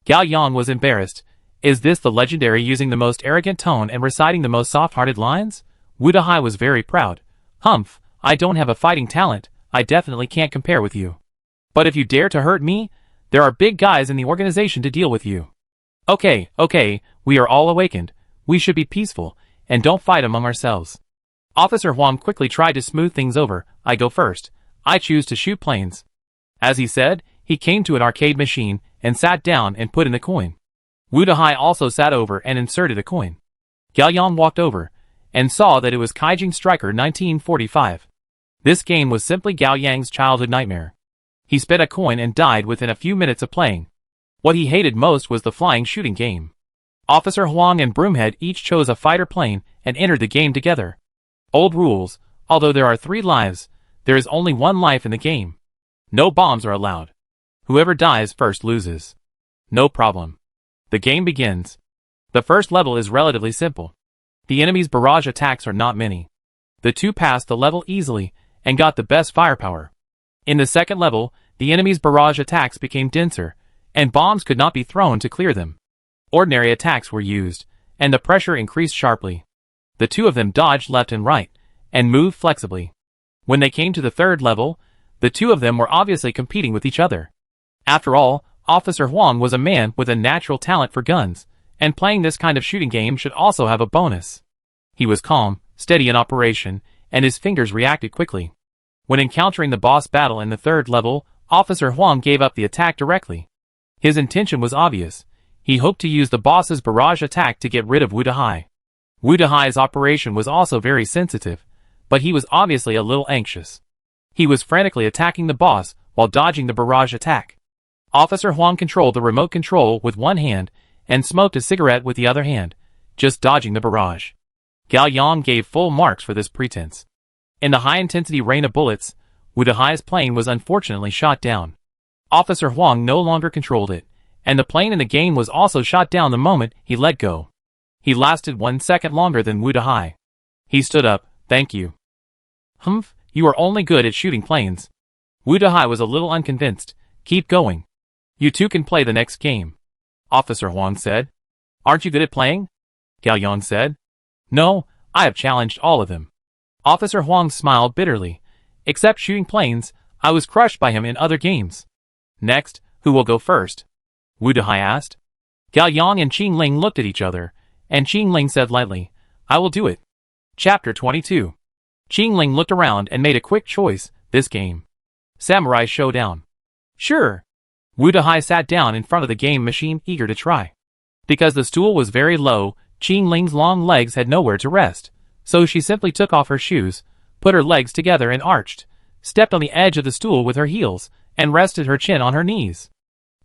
Gao Yang was embarrassed. Is this the legendary using the most arrogant tone and reciting the most soft-hearted lines? Wu Dahai was very proud. Humph, I don't have a fighting talent, I definitely can't compare with you. But if you dare to hurt me, there are big guys in the organization to deal with you. Okay, we are all awakened. We should be peaceful, and don't fight among ourselves. Officer Huang quickly tried to smooth things over. I go first. I choose to shoot planes. As he said, he came to an arcade machine and sat down and put in a coin. Wu Dahai also sat over and inserted a coin. Gao Yang walked over and saw that it was Kaijing Striker 1945. This game was simply Gao Yang's childhood nightmare. He spent a coin and died within a few minutes of playing. What he hated most was the flying shooting game. Officer Huang and Broomhead each chose a fighter plane and entered the game together. Old rules, although there are 3 lives, there is only 1 life in the game. No bombs are allowed. Whoever dies first loses. No problem. The game begins. The first level is relatively simple. The enemy's barrage attacks are not many. The 2 passed the level easily and got the best firepower. In the second level, the enemy's barrage attacks became denser, and bombs could not be thrown to clear them. Ordinary attacks were used, and the pressure increased sharply. The 2 of them dodged left and right, and moved flexibly. When they came to the third level, the 2 of them were obviously competing with each other. After all, Officer Huang was a man with a natural talent for guns, and playing this kind of shooting game should also have a bonus. He was calm, steady in operation, and his fingers reacted quickly. When encountering the boss battle in the third level, Officer Huang gave up the attack directly. His intention was obvious. He hoped to use the boss's barrage attack to get rid of Wu Dahai. Wu Dahai's operation was also very sensitive, but he was obviously a little anxious. He was frantically attacking the boss while dodging the barrage attack. Officer Huang controlled the remote control with one hand and smoked a cigarette with the other hand, just dodging the barrage. Gao Yang gave full marks for this pretense. In the high-intensity rain of bullets, Wu Dahai's plane was unfortunately shot down. Officer Huang no longer controlled it, and the plane in the game was also shot down the moment he let go. He lasted 1 second longer than Wu Dahai. He stood up. Thank you. Humph, you are only good at shooting planes. Wu Dahai was a little unconvinced. Keep going. You 2 can play the next game. Officer Huang said. Aren't you good at playing? Gao Yang said. No, I have challenged all of them. Officer Huang smiled bitterly. Except shooting planes, I was crushed by him in other games. Next, who will go first? Wu Dahai asked. Gao Yang and Qing Ling looked at each other, and Qing Ling said lightly, I will do it. Chapter 22. Qing Ling looked around and made a quick choice, this game. Samurai Showdown. Sure. Wu Dahai sat down in front of the game machine, eager to try. Because the stool was very low, Qing Ling's long legs had nowhere to rest, so she simply took off her shoes, put her legs together and arched, stepped on the edge of the stool with her heels, and rested her chin on her knees.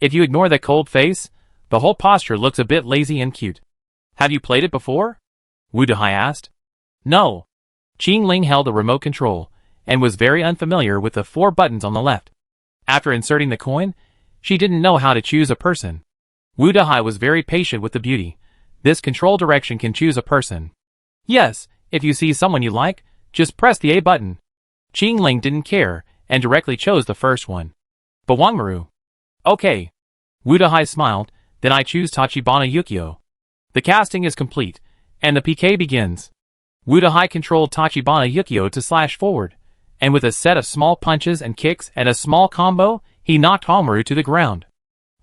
If you ignore that cold face, the whole posture looks a bit lazy and cute. Have you played it before? Wu Dahai asked. No. Qing Ling held the remote control, and was very unfamiliar with the 4 buttons on the left. After inserting the coin, she didn't know how to choose a person. Wu Dahai was very patient with the beauty. This control direction can choose a person. Yes, if you see someone you like, just press the A button. Qing Ling didn't care, and directly chose the first one. Bawangmaru. Okay. Wu Dahai smiled, then I choose Tachibana Yukio. The casting is complete, and the PK begins. Wu Dahai controlled Tachibana Yukio to slash forward, and with a set of small punches and kicks and a small combo, he knocked Halmaru to the ground.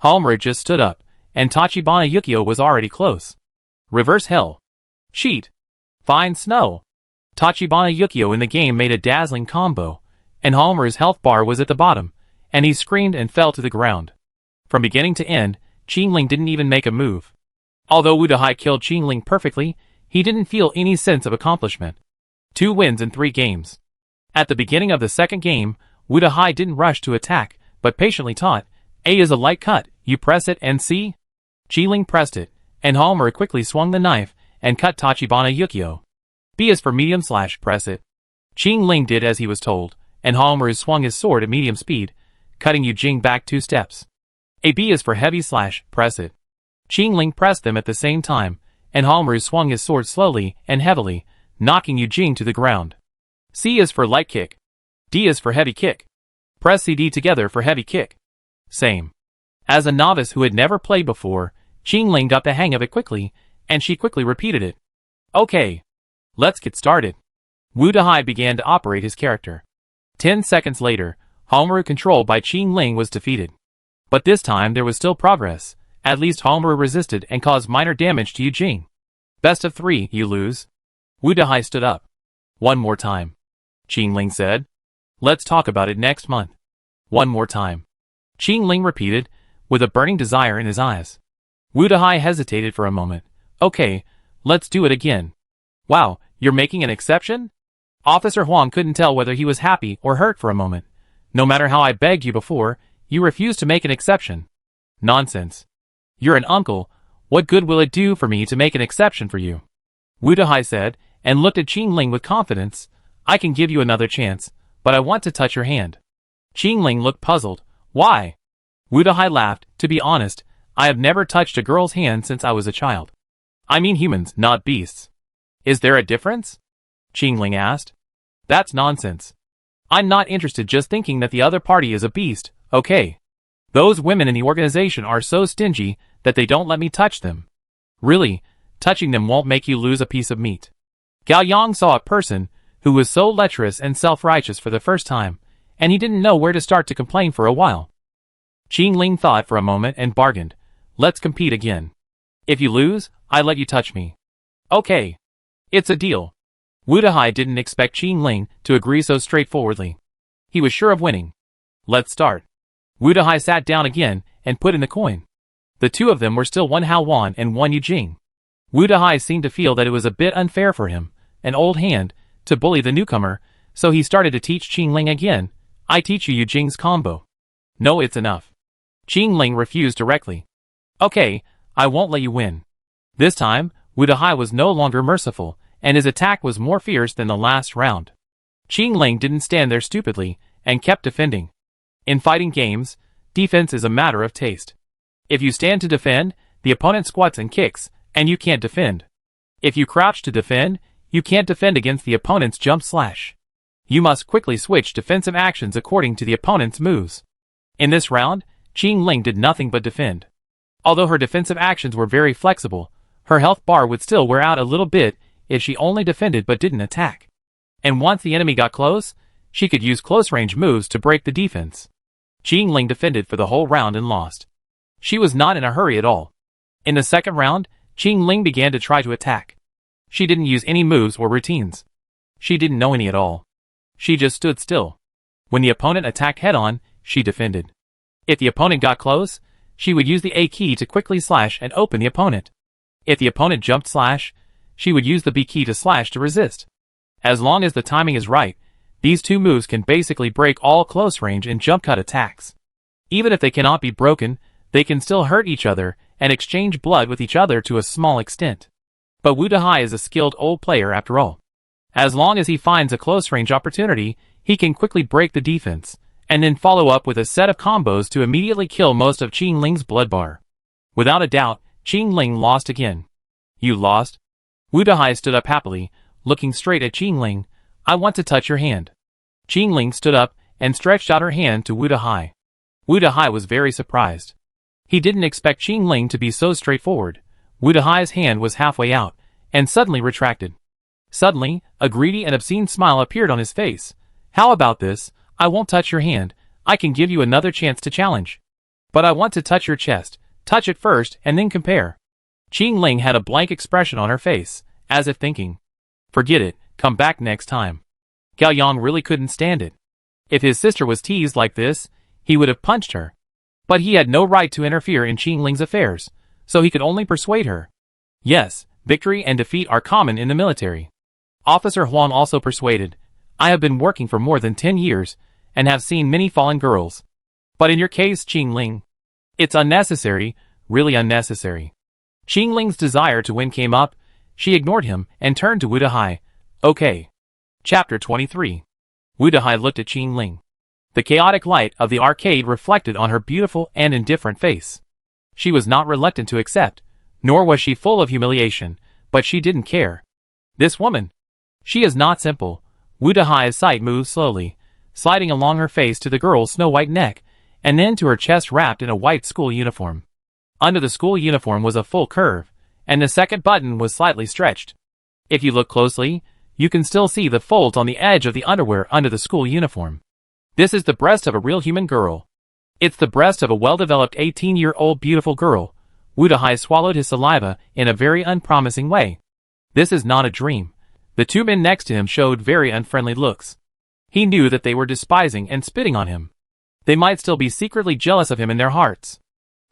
Halmaru just stood up, and Tachibana Yukio was already close. Reverse hell. Cheat. Fine snow. Tachibana Yukio in the game made a dazzling combo, and Halmaru's health bar was at the bottom, and he screamed and fell to the ground. From beginning to end, Qing Ling didn't even make a move. Although Wu Dahai killed Qing Ling perfectly, he didn't feel any sense of accomplishment. 2 wins in 3 games. At the beginning of the second game, Wu Dahai didn't rush to attack, but patiently taught, A is a light cut, you press it and see? Qing Ling pressed it, and Halmaru quickly swung the knife and cut Tachibana Yukio. B is for medium slash press it. Qing Ling did as he was told, and Halmaru swung his sword at medium speed, cutting Yu Jing back 2 steps. A B is for heavy slash press it. Qing Ling pressed them at the same time, and Hongru swung his sword slowly and heavily, knocking Yu Jing to the ground. C is for light kick. D is for heavy kick. Press CD together for heavy kick. Same. As a novice who had never played before, Qingling got the hang of it quickly, and she quickly repeated it. Okay. Let's get started. Wu Dahai began to operate his character. 10 seconds later, Hongru controlled by Qingling was defeated. But this time there was still progress. At least Hongru resisted and caused minor damage to Yu Jing. Best of 3, you lose. Wu Dahai stood up. One more time. Qingling said. Let's talk about it next month. One more time. Qingling repeated, with a burning desire in his eyes. Wu Dahai hesitated for a moment. Okay, let's do it again. Wow, you're making an exception? Officer Huang couldn't tell whether he was happy or hurt for a moment. No matter how I begged you before, you refused to make an exception. Nonsense. You're an uncle. What good will it do for me to make an exception for you? Wu Dahai said, and looked at Qingling with confidence. I can give you another chance, but I want to touch your hand. Qingling looked puzzled. Why? Wu Dahai laughed. To be honest, I have never touched a girl's hand since I was a child. I mean humans, not beasts. Is there a difference? Qingling asked. That's nonsense. I'm not interested just thinking that the other party is a beast, okay? Those women in the organization are so stingy that they don't let me touch them. Really, touching them won't make you lose a piece of meat. Gao Yang saw a person who was so lecherous and self-righteous for the first time, and he didn't know where to start to complain for a while. Qingling thought for a moment and bargained. Let's compete again. If you lose, I let you touch me. Okay. It's a deal. Wu Dahai didn't expect Qingling to agree so straightforwardly. He was sure of winning. Let's start. Wu Dahai sat down again and put in the coin. The two of them were still 1 Hao Wan and 1 Yu Jing. Wu Dahai seemed to feel that it was a bit unfair for him, an old hand, to bully the newcomer, so he started to teach Qingling again. I teach you Yu Jing's combo. No, it's enough. Qingling refused directly. Okay, I won't let you win. This time, Wu Dahai was no longer merciful, and his attack was more fierce than the last round. Qingling didn't stand there stupidly, and kept defending. In fighting games, defense is a matter of taste. If you stand to defend, the opponent squats and kicks, and you can't defend. If you crouch to defend, you can't defend against the opponent's jump slash. You must quickly switch defensive actions according to the opponent's moves. In this round, Qingling did nothing but defend. Although her defensive actions were very flexible, her health bar would still wear out a little bit if she only defended but didn't attack. And once the enemy got close, she could use close-range moves to break the defense. Qingling defended for the whole round and lost. She was not in a hurry at all. In the second round, Qingling began to try to attack. She didn't use any moves or routines. She didn't know any at all. She just stood still. When the opponent attacked head-on, she defended. If the opponent got close, she would use the A key to quickly slash and open the opponent. If the opponent jumped slash, she would use the B key to slash to resist. As long as the timing is right, these two moves can basically break all close-range and jump-cut attacks. Even if they cannot be broken, they can still hurt each other and exchange blood with each other to a small extent. But Wu Dahai is a skilled old player after all. As long as he finds a close-range opportunity, he can quickly break the defense, and then follow up with a set of combos to immediately kill most of Qingling's blood bar. Without a doubt, Qingling lost again. You lost? Wu Dahai stood up happily, looking straight at Qingling. I want to touch your hand. Qingling stood up and stretched out her hand to Wu Dahai. Wu Dahai was very surprised. He didn't expect Qingling to be so straightforward. Wu Dahai's hand was halfway out, and suddenly retracted. Suddenly, a greedy and obscene smile appeared on his face. How about this? I won't touch your hand. I can give you another chance to challenge. But I want to touch your chest. Touch it first and then compare. Qingling had a blank expression on her face, as if thinking. Forget it, come back next time. Gao Yang really couldn't stand it. If his sister was teased like this, he would have punched her. But he had no right to interfere in Qingling's affairs, so he could only persuade her. Yes, victory and defeat are common in the military. Officer Huang also persuaded. I have been working for more than 10 years, and have seen many fallen girls. But in your case, Qingling, it's unnecessary, really unnecessary. Qingling's desire to win came up. She ignored him and turned to Wu Dahai. Okay. Chapter 23. Wu Dahai looked at Qingling. The chaotic light of the arcade reflected on her beautiful and indifferent face. She was not reluctant to accept, Nor was she full of humiliation, but she didn't care. This woman. She is not simple. Wu Dahai's sight moved slowly, sliding along her face to the girl's snow-white neck, and then to her chest wrapped in a white school uniform. Under the school uniform was a full curve, and the second button was slightly stretched. If you look closely, you can still see the folds on the edge of the underwear under the school uniform. This is the breast of a real human girl. It's the breast of a well-developed 18-year-old beautiful girl. Wu Dahai swallowed his saliva in a very unpromising way. This is not a dream. The two men next to him showed very unfriendly looks. He knew that they were despising and spitting on him. They might still be secretly jealous of him in their hearts.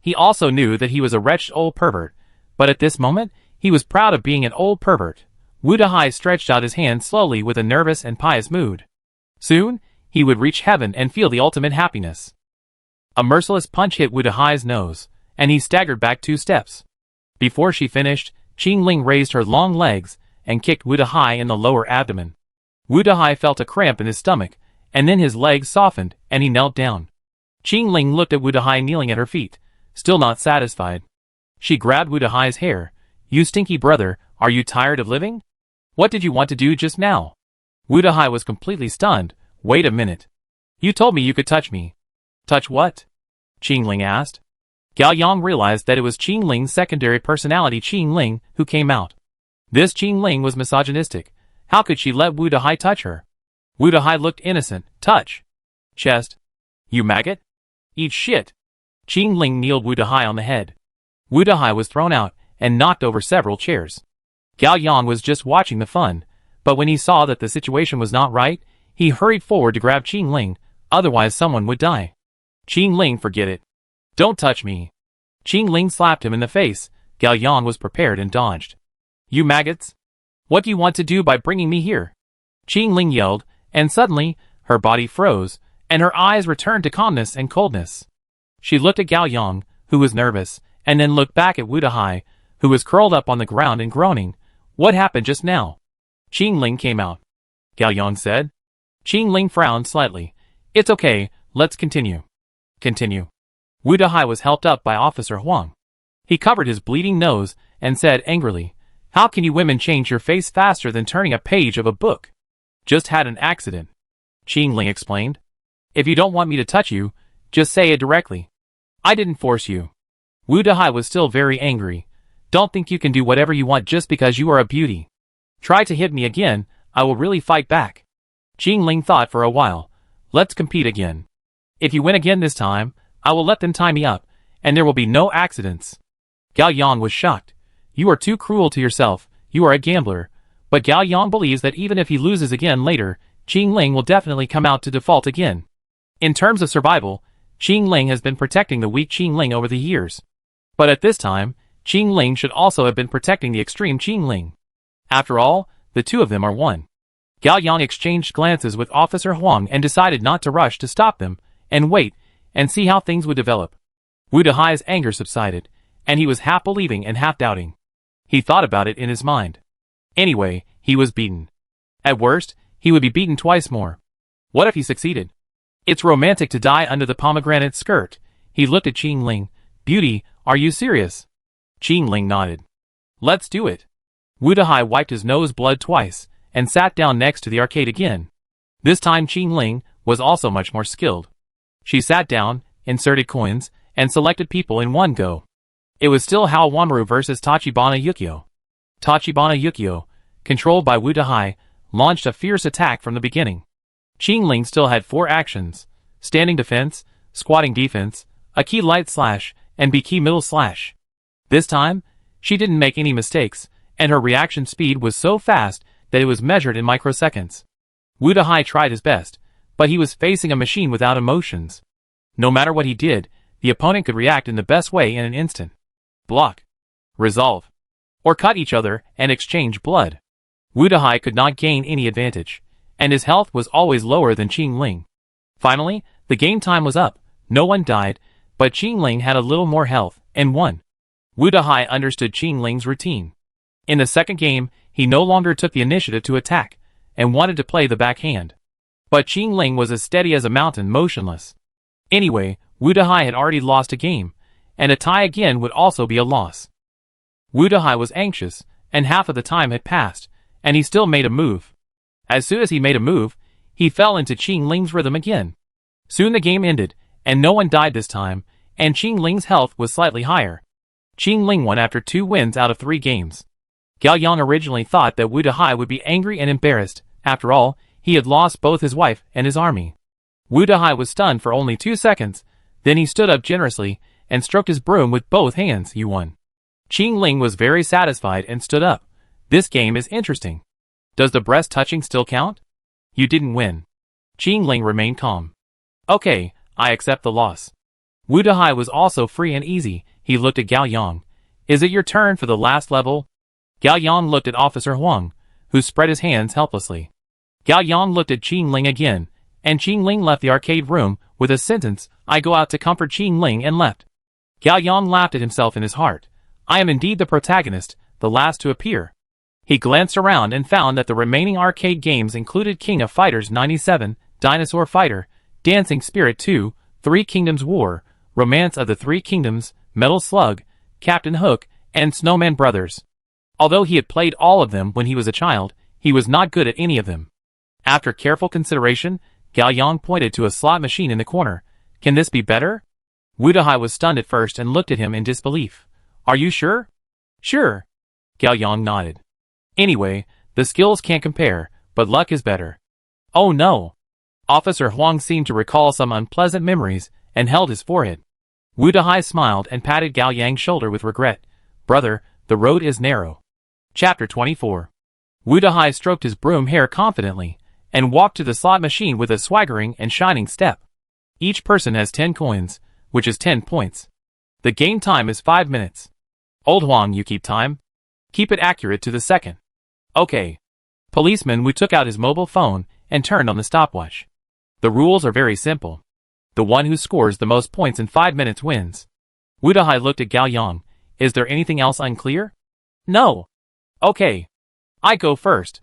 He also knew that he was a wretched old pervert, but at this moment, he was proud of being an old pervert. Wu Dahai stretched out his hand slowly with a nervous and pious mood. Soon, he would reach heaven and feel the ultimate happiness. A merciless punch hit Wu Dahai's nose, and he staggered back 2 steps. Before she finished, Qing Ling raised her long legs and kicked Wu Dahai in the lower abdomen. Wu Dahai felt a cramp in his stomach, and then his legs softened, and he knelt down. Qing Ling looked at Wu Dahai kneeling at her feet, still not satisfied. She grabbed Wu Dahai's hair. "You stinky brother, are you tired of living? What did you want to do just now?" Wu Dahai was completely stunned. "Wait a minute. You told me you could touch me." "Touch what?" Qing Ling asked. Gao Yang realized that it was Qing Ling's secondary personality Qing Ling who came out. This Qing Ling was misogynistic. How could she let Wu Dahai touch her? Wu Dahai looked innocent. "Touch. Chest. You maggot. Eat shit." Qing Ling kneeled Wu Dahai on the head. Wu Dahai was thrown out and knocked over several chairs. Gao Yang was just watching the fun, but when he saw that the situation was not right, he hurried forward to grab Qing Ling, otherwise someone would die. "Qing Ling, forget it. Don't touch me." Qing Ling slapped him in the face. Gao Yang was prepared and dodged. "You maggots! What do you want to do by bringing me here?" Qing Ling yelled, and suddenly, her body froze, and her eyes returned to calmness and coldness. She looked at Gao Yang, who was nervous, and then looked back at Wu Dahai, who was curled up on the ground and groaning. "What happened just now?" Qing Ling came out. Gao Yang said. Qing Ling frowned slightly. "It's okay, let's continue." "Continue." Wu Dahai was helped up by Officer Huang. He covered his bleeding nose and said angrily, "How can you women change your face faster than turning a page of a book?" "Just had an accident," Qing Ling explained. "If you don't want me to touch you, just say it directly. I didn't force you." Wu Dahai was still very angry. "Don't think you can do whatever you want just because you are a beauty. Try to hit me again, I will really fight back." Qing Ling thought for a while. "Let's compete again. If you win again this time, I will let them tie me up, and there will be no accidents." Gao Yang was shocked. "You are too cruel to yourself, you are a gambler." But Gao Yang believes that even if he loses again later, Qing Ling will definitely come out to default again. In terms of survival, Qing Ling has been protecting the weak Qing Ling over the years. But at this time, Qing Ling should also have been protecting the extreme Qing Ling. After all, the two of them are one. Gao Yang exchanged glances with Officer Huang and decided not to rush to stop them, and wait, and see how things would develop. Wu Dahai's anger subsided, and he was half believing and half doubting. He thought about it in his mind. Anyway, he was beaten. At worst, he would be beaten twice more. What if he succeeded? It's romantic to die under the pomegranate skirt. He looked at Qing Ling. "Beauty, are you serious?" Qing Ling nodded. "Let's do it." Wu Dahai wiped his nose blood twice, and sat down next to the arcade again. This time Qing Ling was also much more skilled. She sat down, inserted coins, and selected people in one go. It was still Hao Wanru versus Tachibana Yukio. Tachibana Yukio, controlled by Wu Dahai, launched a fierce attack from the beginning. Qing Ling still had 4 actions: standing defense, squatting defense, a key light slash, and B key middle slash. This time, she didn't make any mistakes, and her reaction speed was so fast that it was measured in microseconds. Wu Dahai tried his best, but he was facing a machine without emotions. No matter what he did, the opponent could react in the best way in an instant. Block, resolve, or cut each other and exchange blood. Wu Dahai could not gain any advantage, and his health was always lower than Qing Ling. Finally, the game time was up. No one died, but Qing Ling had a little more health, and won. Wu Dahai understood Qing Ling's routine. In the second game, he no longer took the initiative to attack, and wanted to play the backhand. But Qing Ling was as steady as a mountain, motionless. Anyway, Wu Dahai had already lost a game, and a tie again would also be a loss. Wu Dahai was anxious, and half of the time had passed, and he still made a move. As soon as he made a move, he fell into Qing Ling's rhythm again. Soon the game ended, and no one died this time, and Qing Ling's health was slightly higher. Qing Ling won after 2 wins out of 3 games. Gao Yang originally thought that Wu Dahai would be angry and embarrassed. After all, he had lost both his wife and his army. Wu Dahai was stunned for only 2 seconds, then he stood up generously and stroked his broom with both hands. You won. Qing Ling was very satisfied and stood up. This game is interesting. Does the breast touching still count? You didn't win. Qing Ling remained calm. Okay, I accept the loss. Wu Dahai was also free and easy. He looked at Gao Yang. Is it your turn for the last level? Gao Yang looked at Officer Huang, who spread his hands helplessly. Gao Yang looked at Qing Ling again, and Qing Ling left the arcade room with a sentence, I go out to comfort Qing Ling, and left. Gao Yang laughed at himself in his heart. I am indeed the protagonist, the last to appear. He glanced around and found that the remaining arcade games included King of Fighters 97, Dinosaur Fighter, Dancing Spirit 2, Three Kingdoms War, Romance of the Three Kingdoms, Metal Slug, Captain Hook, and Snowman Brothers. Although he had played all of them when he was a child, he was not good at any of them. After careful consideration, Gao Yang pointed to a slot machine in the corner. Can this be better? Wu Dahai was stunned at first and looked at him in disbelief. Are you sure? Sure. Gao Yang nodded. Anyway, the skills can't compare, but luck is better. Oh no. Officer Huang seemed to recall some unpleasant memories and held his forehead. Wu Dahai smiled and patted Gao Yang's shoulder with regret. Brother, the road is narrow. Chapter 24. Wu Dahai stroked his broom hair confidently and walked to the slot machine with a swaggering and shining step. Each person has 10 coins, which is 10 points. The game time is 5 minutes. Old Huang, you keep time. Keep it accurate to the second. Okay. Policeman Wu took out his mobile phone and turned on the stopwatch. The rules are very simple. The one who scores the most points in 5 minutes wins. Wu Dahai looked at Gao Yang. Is there anything else unclear? No. Okay. I go first.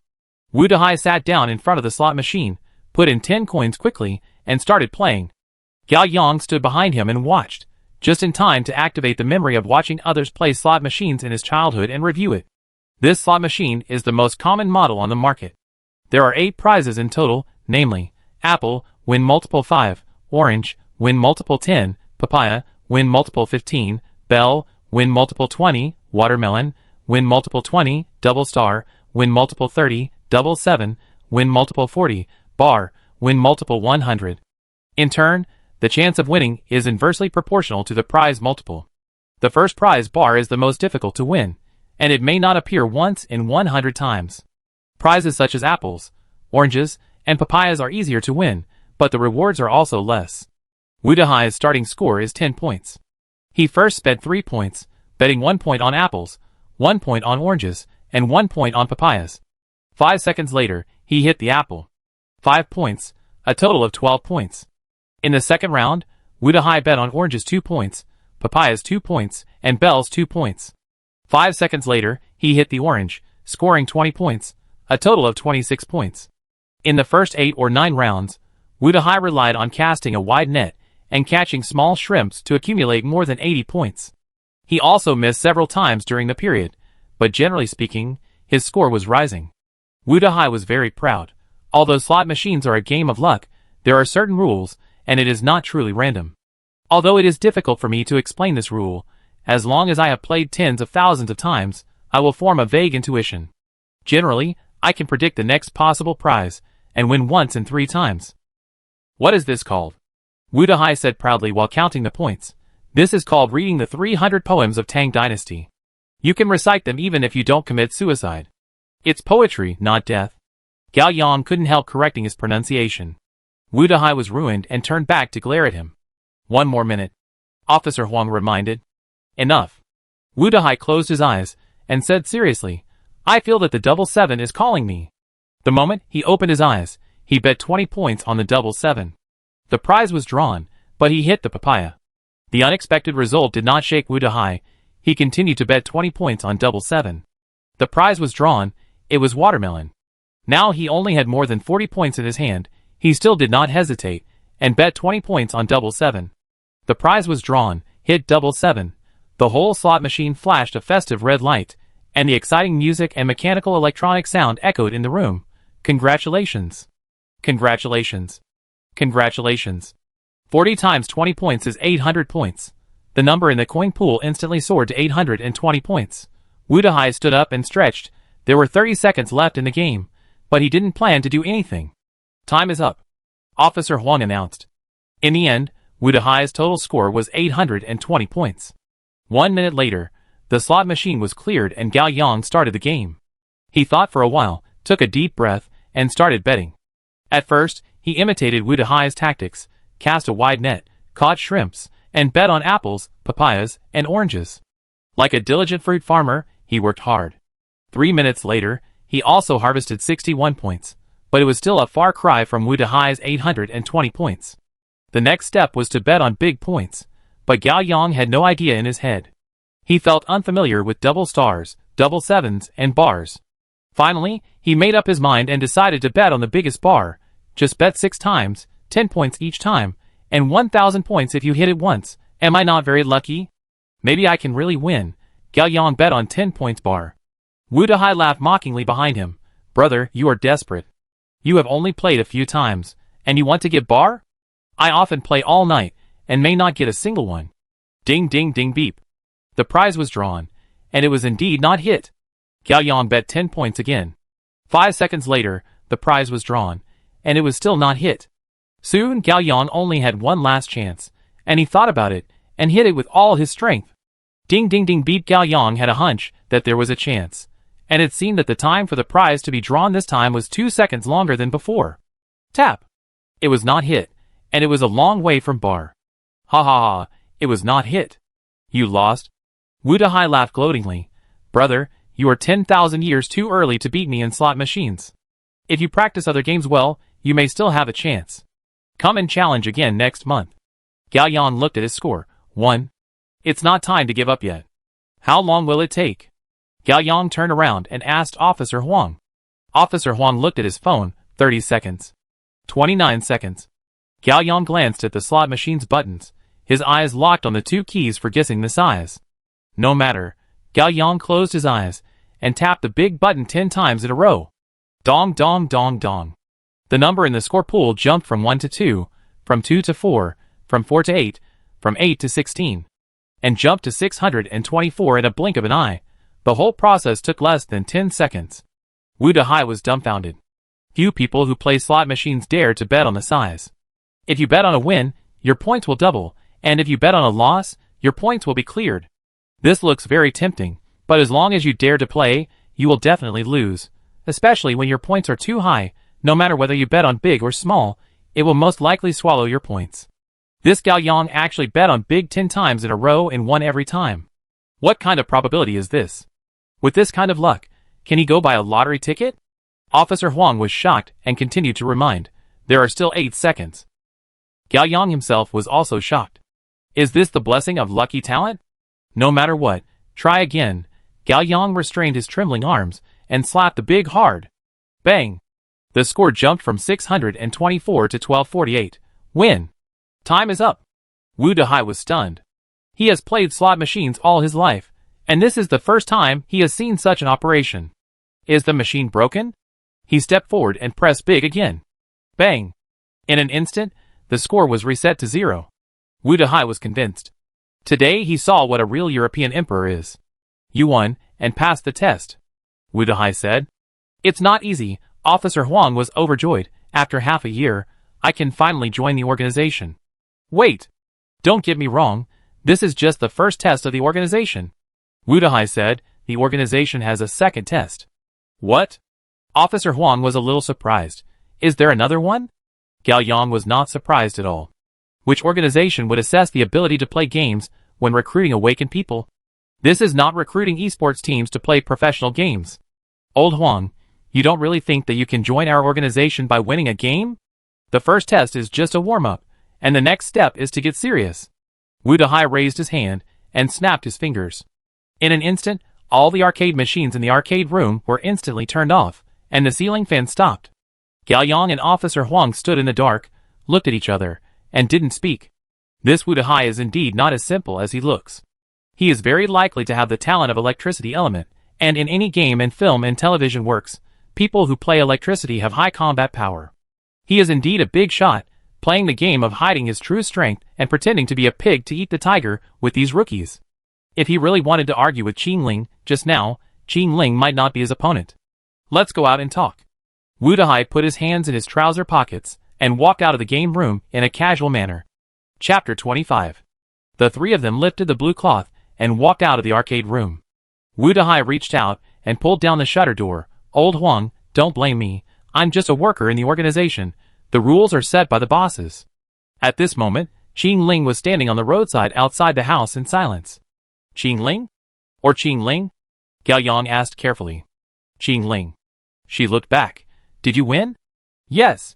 Wu Dahai sat down in front of the slot machine, put in 10 coins quickly, and started playing. Gao Yang stood behind him and watched, just in time to activate the memory of watching others play slot machines in his childhood and review it. This slot machine is the most common model on the market. There are 8 prizes in total, namely, Apple, win multiple 5, Orange, win multiple 10, Papaya, win multiple 15, Bell, win multiple 20, Watermelon, win multiple 20, Double Star, win multiple 30, Double 7, win multiple 40, Bar, win multiple 100. In turn, the chance of winning is inversely proportional to the prize multiple. The first prize bar is the most difficult to win, and it may not appear once in 100 times. Prizes such as apples, oranges, and papayas are easier to win, but the rewards are also less. Wu Dahai's starting score is 10 points. He first spent 3 points, betting 1 point on apples, 1 point on oranges, and 1 point on papayas. 5 seconds later, he hit the apple. 5 points, a total of 12 points. In the second round, Wu Dahai bet on oranges 2 points, papayas 2 points, and bells 2 points. 5 seconds later, he hit the orange, scoring 20 points, a total of 26 points. In the first 8 or 9 rounds, Wu Dahai relied on casting a wide net and catching small shrimps to accumulate more than 80 points. He also missed several times during the period, but generally speaking, his score was rising. Wu Dahai was very proud. Although slot machines are a game of luck, there are certain rules, and it is not truly random. Although it is difficult for me to explain this rule, as long as I have played tens of thousands of times, I will form a vague intuition. Generally, I can predict the next possible prize, and win once in 3 times. What is this called? Wu Dahai said proudly while counting the points. This is called reading the 300 poems of Tang Dynasty. You can recite them even if you don't commit suicide. It's poetry, not death. Gao Yang couldn't help correcting his pronunciation. Wu Dahai was ruined and turned back to glare at him. 1 more minute. Officer Huang reminded. Enough. Wu Dahai closed his eyes and said seriously, I feel that the double 7 is calling me. The moment he opened his eyes, he bet 20 points on the double 7. The prize was drawn, but he hit the papaya. The unexpected result did not shake Wu Dahai. He continued to bet 20 points on double 7. The prize was drawn. It was watermelon. Now he only had more than 40 points in his hand. He still did not hesitate, and bet 20 points on double 7. The prize was drawn, hit double 7. The whole slot machine flashed a festive red light, and the exciting music and mechanical electronic sound echoed in the room. Congratulations! Congratulations! Congratulations! 40 times 20 points is 800 points. The number in the coin pool instantly soared to 820 points. Wudahai stood up and stretched. There were 30 seconds left in the game, but he didn't plan to do anything. Time is up, Officer Huang announced. In the end, Wudahai's total score was 820 points. 1 minute later, the slot machine was cleared and Gao Yang started the game. He thought for a while, took a deep breath, and started betting. At first, he imitated Wudahai's tactics, cast a wide net, caught shrimps, and bet on apples, papayas, and oranges. Like a diligent fruit farmer, he worked hard. 3 minutes later, he also harvested 61 points, but it was still a far cry from Wudahai's 820 points. The next step was to bet on big points, but Gao Yang had no idea in his head. He felt unfamiliar with double stars, double sevens, and bars. Finally, he made up his mind and decided to bet on the biggest bar. Just bet 6 times, 10 points each time, and 1,000 points if you hit it once. Am I not very lucky? Maybe I can really win. Gao Yang bet on 10 points bar. Wudahai laughed mockingly behind him. Brother, you are desperate. You have only played a few times, and you want to get bar? I often play all night, and may not get a single one. Ding ding ding beep. The prize was drawn, and it was indeed not hit. Gao Yang bet 10 points again. 5 seconds later, the prize was drawn, and it was still not hit. Soon Gao Yang only had one last chance, and he thought about it, and hit it with all his strength. Ding ding ding beep. Gao Yang had a hunch that there was a chance, and it seemed that the time for the prize to be drawn this time was 2 seconds longer than before. Tap! It was not hit, and it was a long way from bar. Ha ha ha, it was not hit. You lost? Wudahai laughed gloatingly. Brother, you are 10,000 years too early to beat me in slot machines. If you practice other games well, you may still have a chance. Come and challenge again next month. Gao Yang looked at his score. 1. It's not time to give up yet. How long will it take? Gao Yang turned around and asked Officer Huang. Officer Huang looked at his phone. 30 seconds. 29 seconds. Gao Yang glanced at the slot machine's buttons, his eyes locked on the 2 keys for guessing the size. No matter, Gao Yang closed his eyes and tapped the big button 10 times in a row. Dong dong dong dong. The number in the score pool jumped from 1 to 2, from 2 to 4, from 4 to 8, from 8 to 16, and jumped to 624 in a blink of an eye. The whole process took less than 10 seconds. Wudahai was dumbfounded. Few people who play slot machines dare to bet on the size. If you bet on a win, your points will double, and if you bet on a loss, your points will be cleared. This looks very tempting, but as long as you dare to play, you will definitely lose, especially when your points are too high. No matter whether you bet on big or small, it will most likely swallow your points. This Gao Yang actually bet on big 10 times in a row and won every time. What kind of probability is this? With this kind of luck, can he go buy a lottery ticket? Officer Huang was shocked and continued to remind, there are still 8 seconds. Gao Yang himself was also shocked. Is this the blessing of lucky talent? No matter what, try again. Gao Yang restrained his trembling arms and slapped the big hard. Bang! The score jumped from 624 to 1248. Win! Time is up. Wudahai was stunned. He has played slot machines all his life, and this is the first time he has seen such an operation. Is the machine broken? He stepped forward and pressed big again. Bang! In an instant, the score was reset to 0. Wudahai was convinced. Today he saw what a real European emperor is. You won, and passed the test. Wudahai said. It's not easy. Officer Huang was overjoyed. After half a year, I can finally join the organization. Wait! Don't get me wrong, this is just the first test of the organization. Wudahai said, the organization has a second test. What? Officer Huang was a little surprised. Is there another one? Gao Yang was not surprised at all. Which organization would assess the ability to play games when recruiting awakened people? This is not recruiting esports teams to play professional games. Old Huang, you don't really think that you can join our organization by winning a game? The first test is just a warm-up, and the next step is to get serious. Wudahai raised his hand and snapped his fingers. In an instant, all the arcade machines in the arcade room were instantly turned off, and the ceiling fan stopped. Gao Yang and Officer Huang stood in the dark, looked at each other, and didn't speak. This Wudahai is indeed not as simple as he looks. He is very likely to have the talent of electricity element, and in any game and film and television works, people who play electricity have high combat power. He is indeed a big shot, playing the game of hiding his true strength and pretending to be a pig to eat the tiger with these rookies. If he really wanted to argue with Qing Ling just now, Qing Ling might not be his opponent. Let's go out and talk. Wu Dahai put his hands in his trouser pockets and walked out of the game room in a casual manner. Chapter 25. The three of them lifted the blue cloth and walked out of the arcade room. Wu Dahai reached out and pulled down the shutter door. Old Huang, don't blame me. I'm just a worker in the organization. The rules are set by the bosses. At this moment, Qing Ling was standing on the roadside outside the house in silence. Qing Ling? Or Qing Ling? Gao Yang asked carefully. Qing Ling. She looked back. Did you win? Yes.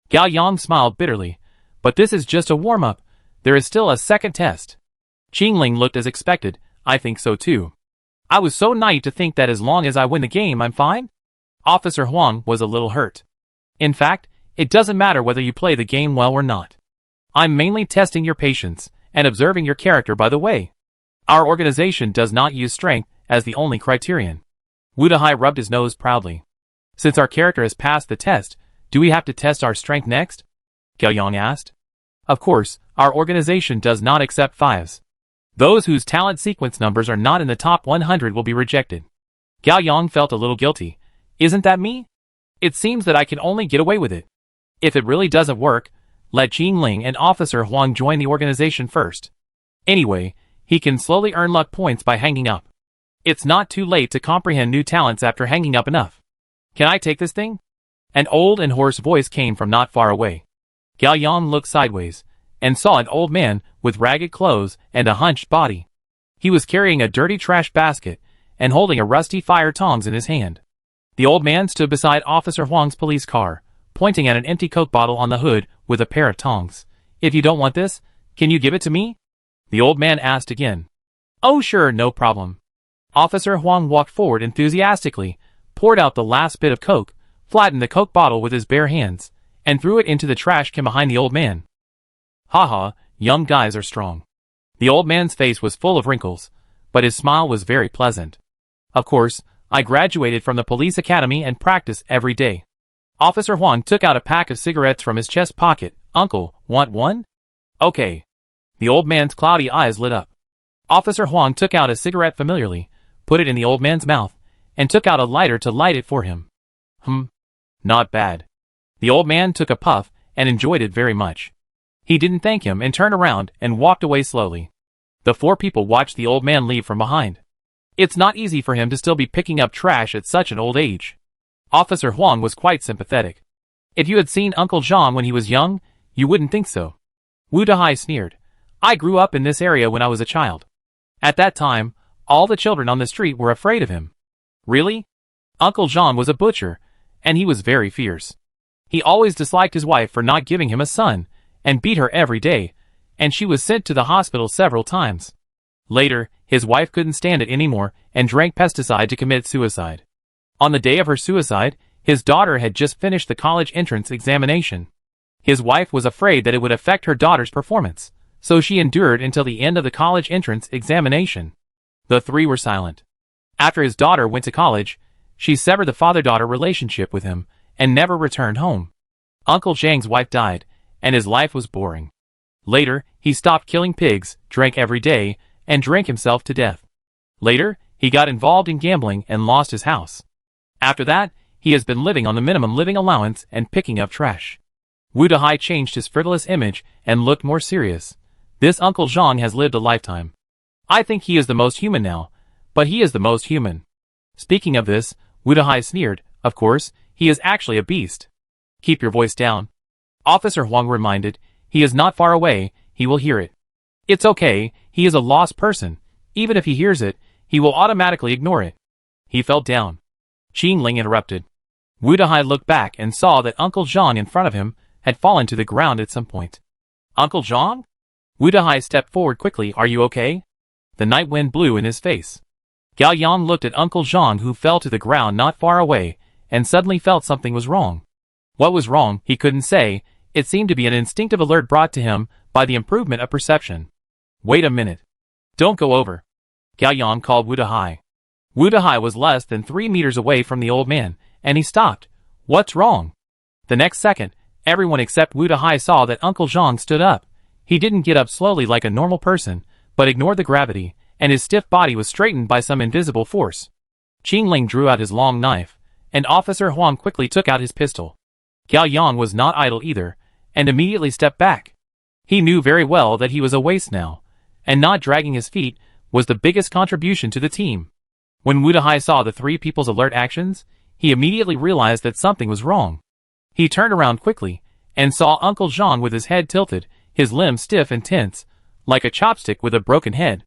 Gao Yang smiled bitterly. But this is just a warm-up. There is still a second test. Qing Ling looked as expected. I think so too. I was so naive to think that as long as I win the game I'm fine? Officer Huang was a little hurt. In fact, it doesn't matter whether you play the game well or not. I'm mainly testing your patience and observing your character by the way. Our organization does not use strength as the only criterion. Wu Dahai rubbed his nose proudly. Since our character has passed the test, do we have to test our strength next? Gao Yang asked. Of course, our organization does not accept fives. Those whose talent sequence numbers are not in the top 100 will be rejected. Gao Yang felt a little guilty. Isn't that me? It seems that I can only get away with it. If it really doesn't work, let Qing Ling and Officer Huang join the organization first. Anyway, he can slowly earn luck points by hanging up. It's not too late to comprehend new talents after hanging up enough. Can I take this thing? An old and hoarse voice came from not far away. Gao Yang looked sideways and saw an old man with ragged clothes and a hunched body. He was carrying a dirty trash basket and holding a rusty fire tongs in his hand. The old man stood beside Officer Huang's police car, pointing at an empty Coke bottle on the hood with a pair of tongs. If you don't want this, can you give it to me? The old man asked again. Oh sure, no problem. Officer Huang walked forward enthusiastically, poured out the last bit of Coke, flattened the Coke bottle with his bare hands, and threw it into the trash can behind the old man. Haha, young guys are strong. The old man's face was full of wrinkles, but his smile was very pleasant. Of course, I graduated from the police academy and practice every day. Officer Huang took out a pack of cigarettes from his chest pocket. Uncle, want one? Okay. The old man's cloudy eyes lit up. Officer Huang took out a cigarette familiarly, put it in the old man's mouth, and took out a lighter to light it for him. Not bad. The old man took a puff and enjoyed it very much. He didn't thank him and turned around and walked away slowly. The four people watched the old man leave from behind. It's not easy for him to still be picking up trash at such an old age. Officer Huang was quite sympathetic. If you had seen Uncle Zhang when he was young, you wouldn't think so. Wu Dahai sneered. I grew up in this area when I was a child. At that time, all the children on the street were afraid of him. Really? Uncle Zhang was a butcher, and he was very fierce. He always disliked his wife for not giving him a son, and beat her every day, and she was sent to the hospital several times. Later, his wife couldn't stand it anymore and drank pesticide to commit suicide. On the day of her suicide, his daughter had just finished the college entrance examination. His wife was afraid that it would affect her daughter's performance, so she endured until the end of the college entrance examination. The three were silent. After his daughter went to college, she severed the father-daughter relationship with him and never returned home. Uncle Zhang's wife died, and his life was boring. Later, he stopped killing pigs, drank every day, and drank himself to death. Later, he got involved in gambling and lost his house. After that, he has been living on the minimum living allowance and picking up trash. Wu Dahai changed his frivolous image and looked more serious. This Uncle Zhang has lived a lifetime. I think he is the most human now, but he is the most human. Speaking of this, Wu Dahai sneered. Of course, he is actually a beast. Keep your voice down. Officer Huang reminded. He is not far away, he will hear it. It's okay, he is a lost person. Even if he hears it, he will automatically ignore it. He fell down. Qing Ling interrupted. Wu Dahai looked back and saw that Uncle Zhang in front of him had fallen to the ground at some point. Uncle Zhang? Wu Dahai stepped forward quickly. Are you okay? The night wind blew in his face. Gao Yang looked at Uncle Zhang who fell to the ground not far away and suddenly felt something was wrong. What was wrong, he couldn't say. It seemed to be an instinctive alert brought to him by the improvement of perception. Wait a minute. Don't go over. Gao Yang called Wu Dahai. Wu Dahai was less than 3 meters away from the old man, and he stopped. What's wrong? The next second, everyone except Wu Dahai saw that Uncle Zhang stood up. He didn't get up slowly like a normal person, but ignored the gravity, and his stiff body was straightened by some invisible force. Qing Ling drew out his long knife, and Officer Huang quickly took out his pistol. Gao Yang was not idle either, and immediately stepped back. He knew very well that he was a waste now, and not dragging his feet was the biggest contribution to the team. When Wu Dahai saw the 3 people's alert actions, he immediately realized that something was wrong. He turned around quickly, and saw Uncle Zhang with his head tilted, his limbs stiff and tense, like a chopstick with a broken head.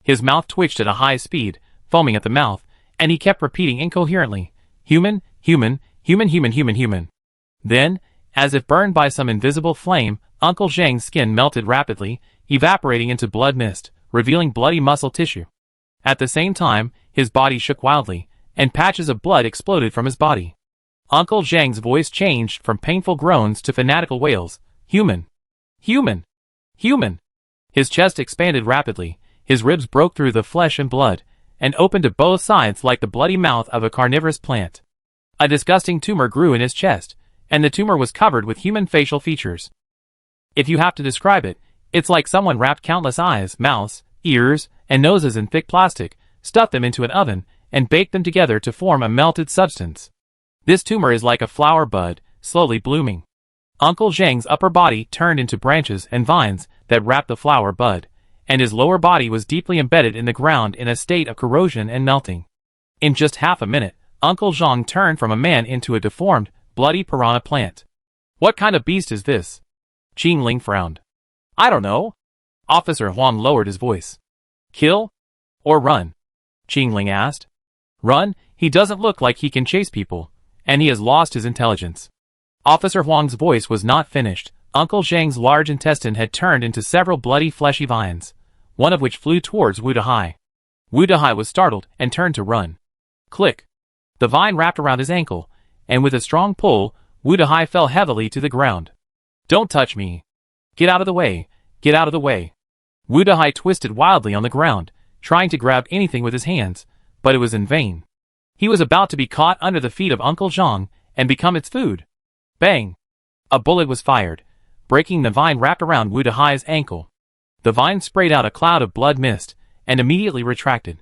His mouth twitched at a high speed, foaming at the mouth, and he kept repeating incoherently, "Human, human, human, human, human, human." Then, as if burned by some invisible flame, Uncle Zhang's skin melted rapidly, evaporating into blood mist, revealing bloody muscle tissue. At the same time, his body shook wildly, and patches of blood exploded from his body. Uncle Zhang's voice changed from painful groans to fanatical wails. "Human! Human! Human!" His chest expanded rapidly, his ribs broke through the flesh and blood, and opened to both sides like the bloody mouth of a carnivorous plant. A disgusting tumor grew in his chest, and the tumor was covered with human facial features. If you have to describe it, it's like someone wrapped countless eyes, mouths, ears, and noses in thick plastic, stuffed them into an oven, and baked them together to form a melted substance. This tumor is like a flower bud, slowly blooming. Uncle Zhang's upper body turned into branches and vines that wrapped the flower bud, and his lower body was deeply embedded in the ground in a state of corrosion and melting. In just half a minute, Uncle Zhang turned from a man into a deformed, bloody piranha plant. "What kind of beast is this?" Qing Ling frowned. "I don't know." Officer Huang lowered his voice. "Kill? Or run?" Qing Ling asked. "Run? He doesn't look like he can chase people, and he has lost his intelligence." Officer Huang's voice was not finished. Uncle Zhang's large intestine had turned into several bloody fleshy vines, one of which flew towards Wu Dahai. Wu Dahai was startled and turned to run. Click! The vine wrapped around his ankle, and with a strong pull, Wu Dahai fell heavily to the ground. "Don't touch me! Get out of the way! Get out of the way!" Wu Dahai twisted wildly on the ground, trying to grab anything with his hands, but it was in vain. He was about to be caught under the feet of Uncle Zhang and become its food. Bang! A bullet was fired, breaking the vine wrapped around Wu Dahai's ankle. The vine sprayed out a cloud of blood mist, and immediately retracted.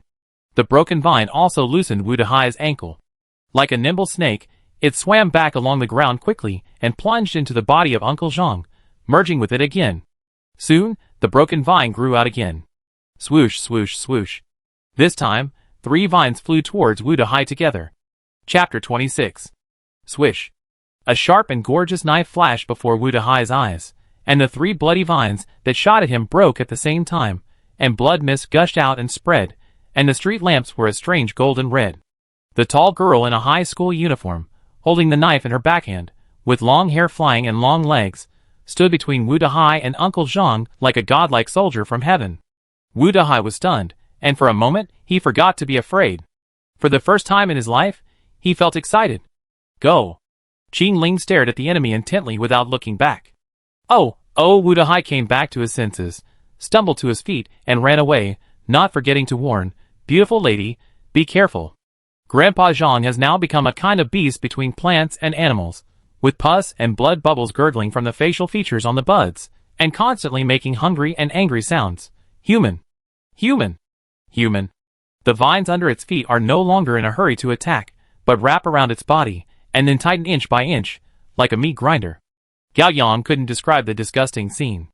The broken vine also loosened Wu Dahai's ankle. Like a nimble snake, it swam back along the ground quickly and plunged into the body of Uncle Zhang, merging with it again. Soon, the broken vine grew out again. Swoosh, swoosh, swoosh. This time, 3 vines flew towards Wu Dahai together. Chapter 26. Swish. A sharp and gorgeous knife flashed before Wu Dahai's eyes, and the 3 bloody vines that shot at him broke at the same time, and blood mist gushed out and spread, and the street lamps were a strange golden red. The tall girl in a high school uniform, holding the knife in her backhand, with long hair flying and long legs, stood between Wu Dahai and Uncle Zhang like a godlike soldier from heaven. Wu Dahai was stunned, and for a moment, he forgot to be afraid. For the first time in his life, he felt excited. Go! Qing Ling stared at the enemy intently without looking back. Oh! Wu Dahai came back to his senses, stumbled to his feet, and ran away, not forgetting to warn, "Beautiful lady, be careful. Grandpa Zhang has now become a kind of beast between plants and animals, with pus and blood bubbles gurgling from the facial features on the buds, and constantly making hungry and angry sounds. Human! Human! Human!" The vines under its feet are no longer in a hurry to attack, but wrap around its body, and then tighten inch by inch, like a meat grinder. Gao Yang couldn't describe the disgusting scene.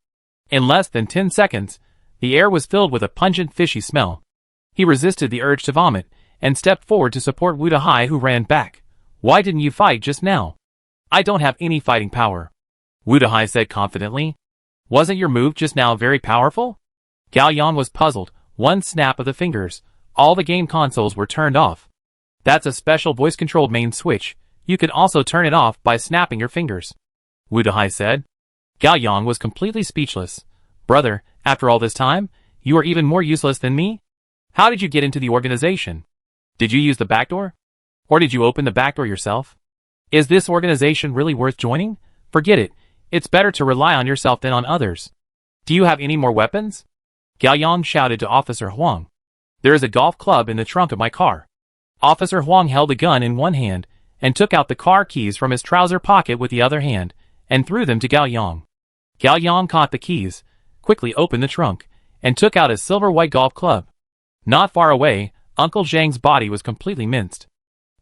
In less than 10 seconds, the air was filled with a pungent fishy smell. He resisted the urge to vomit, and stepped forward to support Wu Dahai, who ran back. "Why didn't you fight just now?" "I don't have any fighting power," Wu Dahai said confidently. "Wasn't your move just now very powerful?" Gao Yang was puzzled. One snap of the fingers, all the game consoles were turned off. "That's a special voice-controlled main switch. You can also turn it off by snapping your fingers," Wu Dahai said. Gao Yang was completely speechless. "Brother, after all this time, you are even more useless than me? How did you get into the organization? Did you use the back door? Or did you open the back door yourself? Is this organization really worth joining? Forget it. It's better to rely on yourself than on others. Do you have any more weapons?" Gao Yang shouted to Officer Huang. There is a golf club in the trunk of my car. Officer Huang held a gun in one hand and took out the car keys from his trouser pocket with the other hand and threw them to Gao Yang. Gao Yang caught the keys, quickly opened the trunk, and took out a silver-white golf club. Not far away, Uncle Zhang's body was completely minced.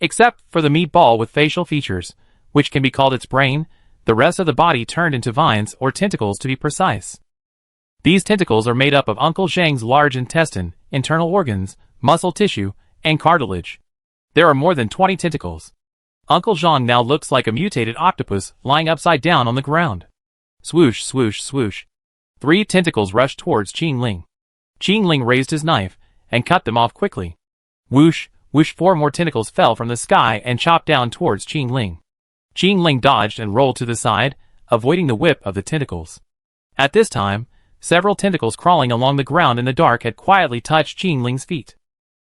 Except for the meatball with facial features, which can be called its brain, the rest of the body turned into vines or tentacles to be precise. These tentacles are made up of Uncle Zhang's large intestine, internal organs, muscle tissue, and cartilage. There are more than 20 tentacles. Uncle Zhang now looks like a mutated octopus lying upside down on the ground. Swoosh, swoosh, swoosh. 3 tentacles rushed towards Qing Ling. Qing Ling raised his knife and cut them off quickly. Whoosh, whoosh, 4 more tentacles fell from the sky and chopped down towards Qing Ling. Qing Ling dodged and rolled to the side, avoiding the whip of the tentacles. At this time, several tentacles crawling along the ground in the dark had quietly touched Qing Ling's feet.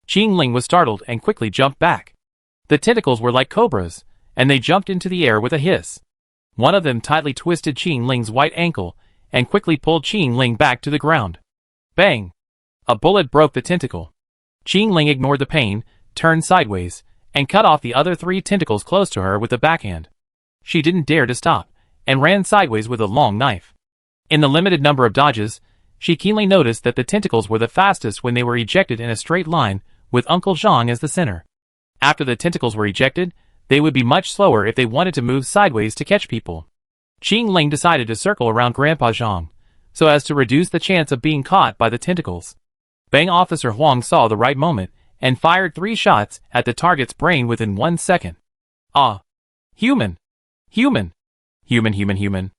Qing Ling was startled and quickly jumped back. The tentacles were like cobras, and they jumped into the air with a hiss. One of them tightly twisted Qing Ling's white ankle and quickly pulled Qing Ling back to the ground. Bang! A bullet broke the tentacle. Qing Ling ignored the pain, turned sideways, and cut off the other 3 tentacles close to her with the backhand. She didn't dare to stop, and ran sideways with a long knife. In the limited number of dodges, she keenly noticed that the tentacles were the fastest when they were ejected in a straight line, with Uncle Zhang as the center. After the tentacles were ejected, they would be much slower if they wanted to move sideways to catch people. Qing Ling decided to circle around Grandpa Zhang, so as to reduce the chance of being caught by the tentacles. Bang! Officer Huang saw the right moment, and fired 3 shots at the target's brain within 1 second. Ah! Human! Human! Human, human, human.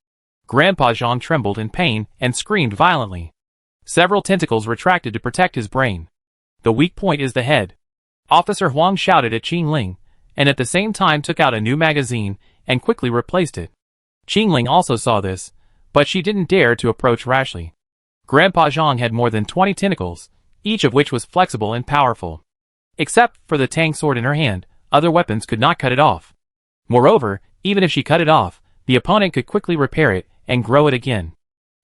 Grandpa Zhang trembled in pain and screamed violently. Several tentacles retracted to protect his brain. The weak point is the head. Officer Huang shouted at Qing Ling, and at the same time took out a new magazine and quickly replaced it. Qing Ling also saw this, but she didn't dare to approach rashly. Grandpa Zhang had more than 20 tentacles, each of which was flexible and powerful. Except for the tang sword in her hand, other weapons could not cut it off. Moreover, even if she cut it off, the opponent could quickly repair it and grow it again.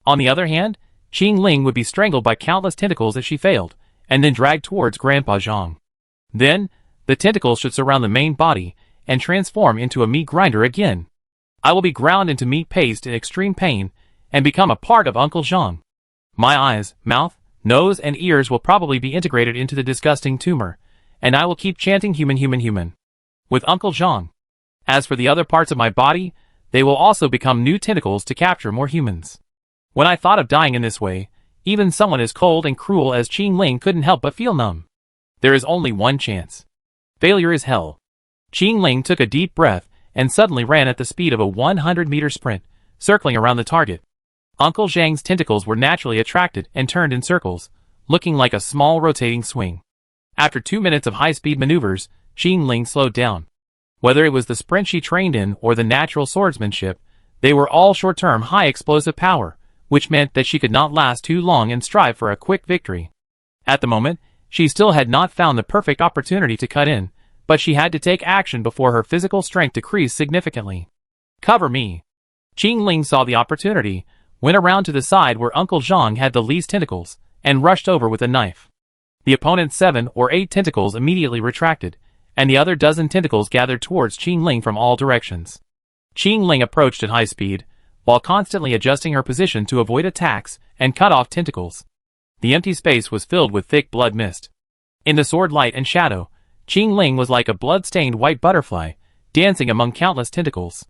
On the other hand, Qing Ling would be strangled by countless tentacles if she failed, and then dragged towards Grandpa Zhang. Then, the tentacles should surround the main body and transform into a meat grinder again. I will be ground into meat paste in extreme pain and become a part of Uncle Zhang. My eyes, mouth, nose, and ears will probably be integrated into the disgusting tumor, and I will keep chanting human, human, human with Uncle Zhang. As for the other parts of my body, they will also become new tentacles to capture more humans. When I thought of dying in this way, even someone as cold and cruel as Qing Ling couldn't help but feel numb. There is only one chance. Failure is hell. Qing Ling took a deep breath and suddenly ran at the speed of a 100-meter sprint, circling around the target. Uncle Zhang's tentacles were naturally attracted and turned in circles, looking like a small rotating swing. After 2 minutes of high-speed maneuvers, Qing Ling slowed down. Whether it was the sprint she trained in or the natural swordsmanship, they were all short-term high-explosive power, which meant that she could not last too long and strive for a quick victory. At the moment, she still had not found the perfect opportunity to cut in, but she had to take action before her physical strength decreased significantly. Cover me. Qing Ling saw the opportunity, went around to the side where Uncle Zhang had the least tentacles, and rushed over with a knife. The opponent's 7 or 8 tentacles immediately retracted, and the other dozen tentacles gathered towards Qing Ling from all directions. Qing Ling approached at high speed, while constantly adjusting her position to avoid attacks and cut off tentacles. The empty space was filled with thick blood mist. In the sword light and shadow, Qing Ling was like a blood-stained white butterfly, dancing among countless tentacles.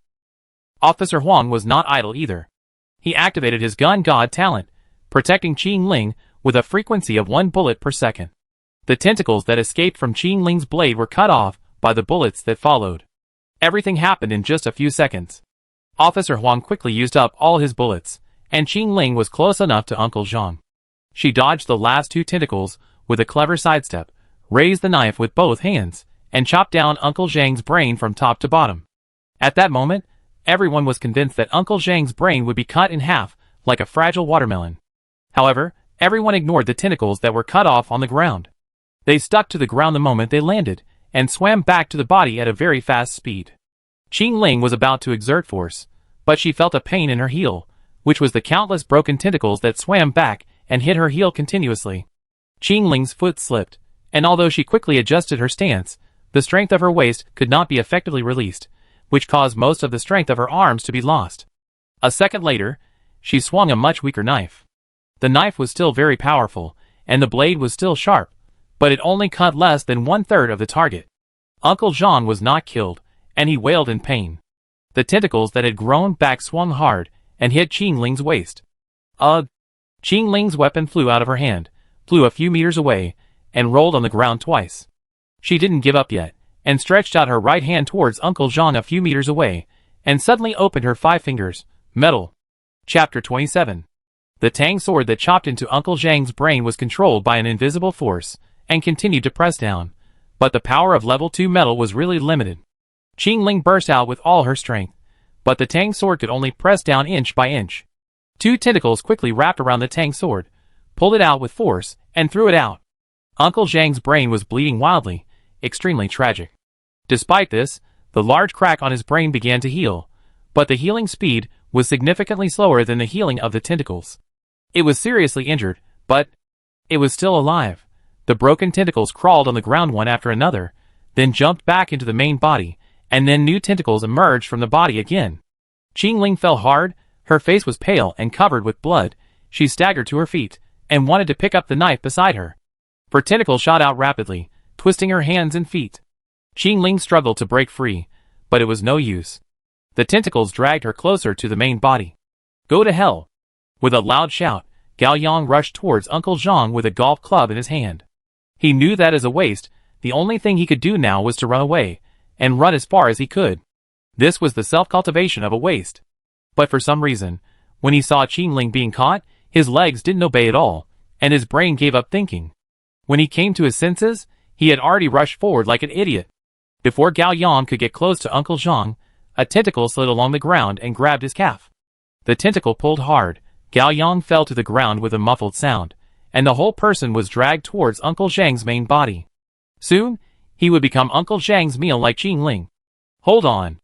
Officer Huang was not idle either. He activated his gun god talent, protecting Qing Ling with a frequency of 1 bullet per second. The tentacles that escaped from Qing Ling's blade were cut off by the bullets that followed. Everything happened in just a few seconds. Officer Huang quickly used up all his bullets, and Qing Ling was close enough to Uncle Zhang. She dodged the last 2 tentacles with a clever sidestep, raised the knife with both hands, and chopped down Uncle Zhang's brain from top to bottom. At that moment, everyone was convinced that Uncle Zhang's brain would be cut in half like a fragile watermelon. However, everyone ignored the tentacles that were cut off on the ground. They stuck to the ground the moment they landed, and swam back to the body at a very fast speed. Qing Ling was about to exert force, but she felt a pain in her heel, which was the countless broken tentacles that swam back and hit her heel continuously. Qing Ling's foot slipped, and although she quickly adjusted her stance, the strength of her waist could not be effectively released, which caused most of the strength of her arms to be lost. A second later, she swung a much weaker knife. The knife was still very powerful, and the blade was still sharp, but it only cut less than 1/3 of the target. Uncle Jean was not killed, and he wailed in pain. The tentacles that had grown back swung hard and hit Qing Ling's waist. Ugh! Qing Ling's weapon flew out of her hand, flew a few meters away, and rolled on the ground twice. She didn't give up yet, and stretched out her right hand towards Uncle Jean a few meters away, and suddenly opened her 5 fingers. Metal. Chapter 27. The tang sword that chopped into Uncle Zhang's brain was controlled by an invisible force, and continued to press down, but the power of level 2 metal was really limited. Qing Ling burst out with all her strength, but the tang sword could only press down inch by inch. 2 tentacles quickly wrapped around the tang sword, pulled it out with force, and threw it out. Uncle Zhang's brain was bleeding wildly, extremely tragic. Despite this, the large crack on his brain began to heal, but the healing speed was significantly slower than the healing of the tentacles. It was seriously injured, but it was still alive. The broken tentacles crawled on the ground one after another, then jumped back into the main body, and then new tentacles emerged from the body again. Qing Ling fell hard, her face was pale and covered with blood. She staggered to her feet, and wanted to pick up the knife beside her. Her tentacles shot out rapidly, twisting her hands and feet. Qing Ling struggled to break free, but it was no use. The tentacles dragged her closer to the main body. Go to hell! With a loud shout, Gao Yang rushed towards Uncle Zhang with a golf club in his hand. He knew that as a waste, the only thing he could do now was to run away, and run as far as he could. This was the self-cultivation of a waste. But for some reason, when he saw Qing Ling being caught, his legs didn't obey at all, and his brain gave up thinking. When he came to his senses, he had already rushed forward like an idiot. Before Gao Yang could get close to Uncle Zhang, a tentacle slid along the ground and grabbed his calf. The tentacle pulled hard, Gao Yang fell to the ground with a muffled sound, and the whole person was dragged towards Uncle Zhang's main body. Soon, he would become Uncle Zhang's meal like Qing Ling. Hold on.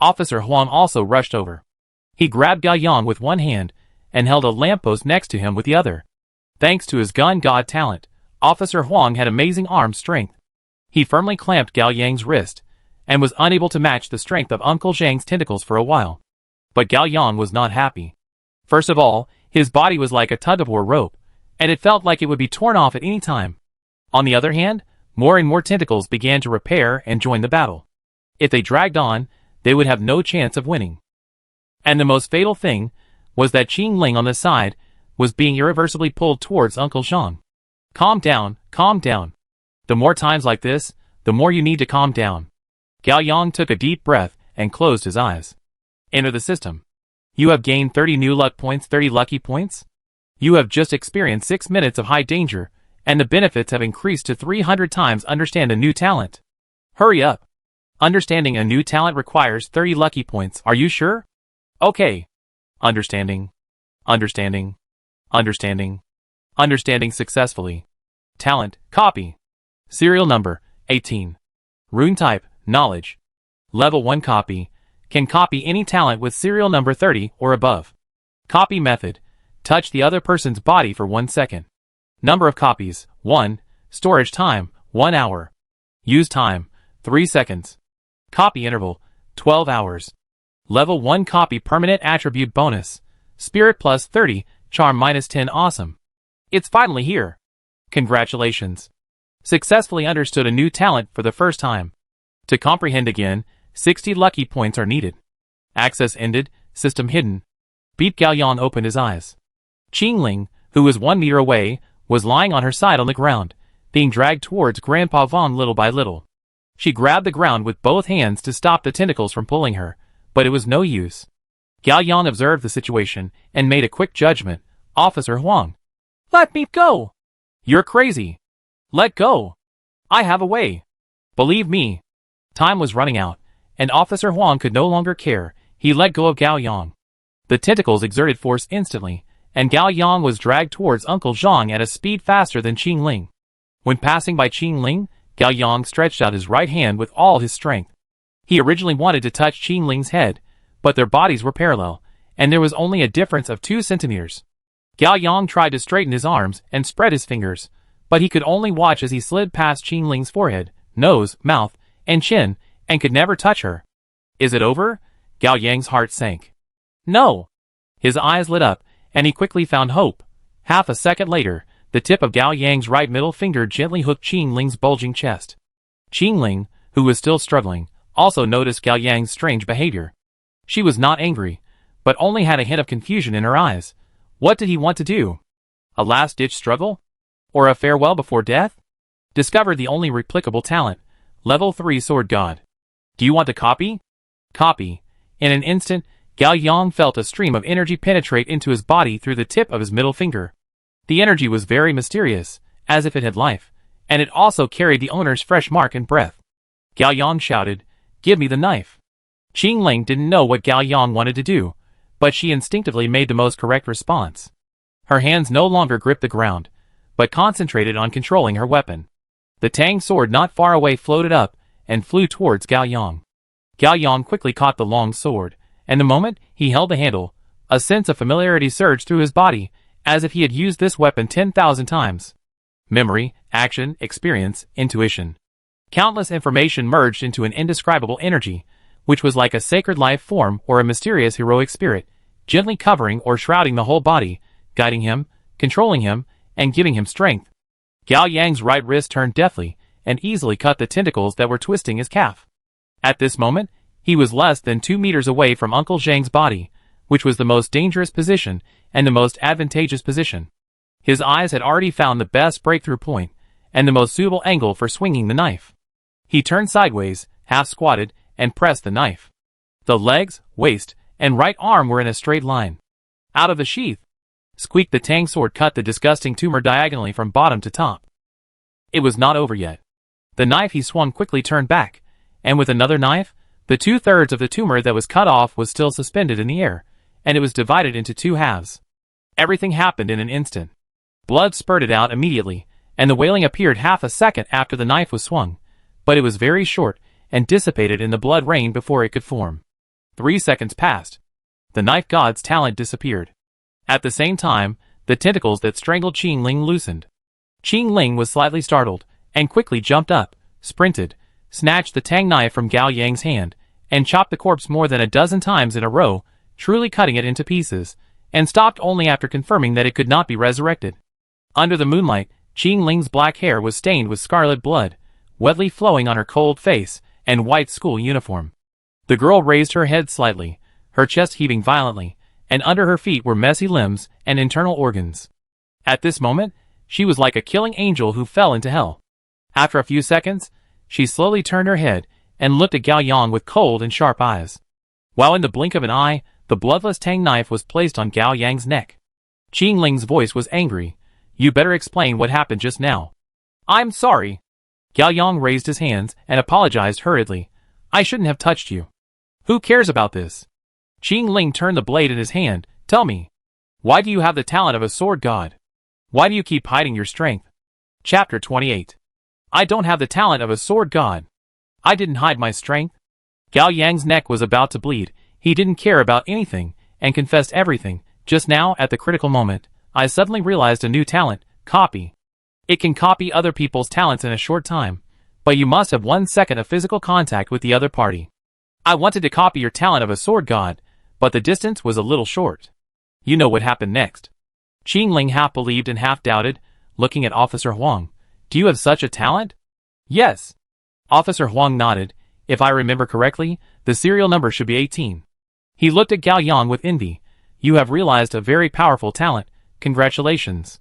Officer Huang also rushed over. He grabbed Gao Yang with one hand, and held a lamppost next to him with the other. Thanks to his gun god talent, Officer Huang had amazing arm strength. He firmly clamped Gao Yang's wrist, and was unable to match the strength of Uncle Zhang's tentacles for a while. But Gao Yang was not happy. First of all, his body was like a tug-of-war rope, and it felt like it would be torn off at any time. On the other hand, more and more tentacles began to repair and join the battle. If they dragged on, they would have no chance of winning. And the most fatal thing was that Qing Ling on the side was being irreversibly pulled towards Uncle Zhang. Calm down, calm down. The more times like this, the more you need to calm down. Gao Yang took a deep breath and closed his eyes. Enter the system. You have gained 30 new luck points, 30 lucky points. You have just experienced 6 minutes of high danger, and the benefits have increased to 300 times. Understand a new talent. Hurry up. Understanding a new talent requires 30 lucky points. Are you sure? Okay. Understanding. Understanding. Understanding. Understanding successfully. Talent, copy. Serial number, 18. Rune type, knowledge. Level 1 copy. Can copy any talent with serial number 30 or above. Copy method. Touch the other person's body for 1 second. Number of copies, 1. Storage time, 1 hour. Use time, 3 seconds. Copy interval, 12 hours. Level 1 copy permanent attribute bonus. Spirit plus 30, charm minus 10. Awesome. It's finally here. Congratulations. Successfully understood a new talent for the first time. To comprehend again, 60 lucky points are needed. Access ended, system hidden. Beat Gao Yang opened his eyes. Qing Ling, who was 1 meter away, was lying on her side on the ground, being dragged towards Grandpa Vong little by little. She grabbed the ground with both hands to stop the tentacles from pulling her, but it was no use. Gao Yang observed the situation and made a quick judgment. Officer Huang. Let me go! You're crazy. Let go. I have a way. Believe me. Time was running out, and Officer Huang could no longer care. He let go of Gao Yang. The tentacles exerted force instantly, and Gao Yang was dragged towards Uncle Zhang at a speed faster than Qing Ling. When passing by Qing Ling, Gao Yang stretched out his right hand with all his strength. He originally wanted to touch Qing Ling's head, but their bodies were parallel, and there was only a difference of 2 centimeters. Gao Yang tried to straighten his arms and spread his fingers, but he could only watch as he slid past Qing Ling's forehead, nose, mouth, and chin, and could never touch her. Is it over? Gao Yang's heart sank. No! His eyes lit up, and he quickly found hope. Half a second later, the tip of Gao Yang's right middle finger gently hooked Qing Ling's bulging chest. Qing Ling, who was still struggling, also noticed Gao Yang's strange behavior. She was not angry, but only had a hint of confusion in her eyes. What did he want to do? A last-ditch struggle? Or a farewell before death? Discover the only replicable talent, Level 3 Sword God. Do you want to copy? Copy. In an instant, Gao Yang felt a stream of energy penetrate into his body through the tip of his middle finger. The energy was very mysterious, as if it had life, and it also carried the owner's fresh mark and breath. Gao Yang shouted, "Give me the knife." Qing Ling didn't know what Gao Yang wanted to do, but she instinctively made the most correct response. Her hands no longer gripped the ground, but concentrated on controlling her weapon. The tang sword not far away floated up and flew towards Gao Yang. Gao Yang quickly caught the long sword, and the moment he held the handle, a sense of familiarity surged through his body, as if he had used this weapon 10,000 times. Memory, action, experience, intuition. Countless information merged into an indescribable energy, which was like a sacred life form or a mysterious heroic spirit, gently covering or shrouding the whole body, guiding him, controlling him, and giving him strength. Gao Yang's right wrist turned deftly, and easily cut the tentacles that were twisting his calf. At this moment, he was less than 2 meters away from Uncle Zhang's body, which was the most dangerous position and the most advantageous position. His eyes had already found the best breakthrough point, and the most suitable angle for swinging the knife. He turned sideways, half squatted, and pressed the knife. The legs, waist, and right arm were in a straight line. Out of the sheath! Squeaked the tang sword, cut the disgusting tumor diagonally from bottom to top. It was not over yet. The knife he swung quickly turned back, and with another knife, the 2/3 of the tumor that was cut off was still suspended in the air, and it was divided into 2 halves. Everything happened in an instant. Blood spurted out immediately, and the wailing appeared half a second after the knife was swung, but it was very short and dissipated in the blood rain before it could form. 3 seconds passed. The knife god's talent disappeared. At the same time, the tentacles that strangled Qing Ling loosened. Qing Ling was slightly startled, and quickly jumped up, sprinted, snatched the tang knife from Gao Yang's hand, and chopped the corpse more than a dozen times in a row, truly cutting it into pieces, and stopped only after confirming that it could not be resurrected. Under the moonlight, Qing Ling's black hair was stained with scarlet blood, wetly flowing on her cold face and white school uniform. The girl raised her head slightly, her chest heaving violently, and under her feet were messy limbs and internal organs. At this moment, she was like a killing angel who fell into hell. After a few seconds, she slowly turned her head and looked at Gao Yang with cold and sharp eyes. While in the blink of an eye, the bloodless tang knife was placed on Gao Yang's neck. Qing Ling's voice was angry. "You better explain what happened just now." "I'm sorry." Gao Yang raised his hands and apologized hurriedly. "I shouldn't have touched you." "Who cares about this?" Qing Ling turned the blade in his hand. "Tell me, why do you have the talent of a sword god? Why do you keep hiding your strength?" Chapter 28. I don't have the talent of a sword god. I didn't hide my strength. Gao Yang's neck was about to bleed. He didn't care about anything, and confessed everything. Just now, at the critical moment, I suddenly realized a new talent, copy. It can copy other people's talents in a short time, but you must have 1 second of physical contact with the other party. I wanted to copy your talent of a sword god, but the distance was a little short. You know what happened next. Qing Ling half believed and half doubted, looking at Officer Huang. "Do you have such a talent?" "Yes." Officer Huang nodded. "If I remember correctly, the serial number should be 18. He looked at Gao Yang with envy. "You have realized a very powerful talent. Congratulations."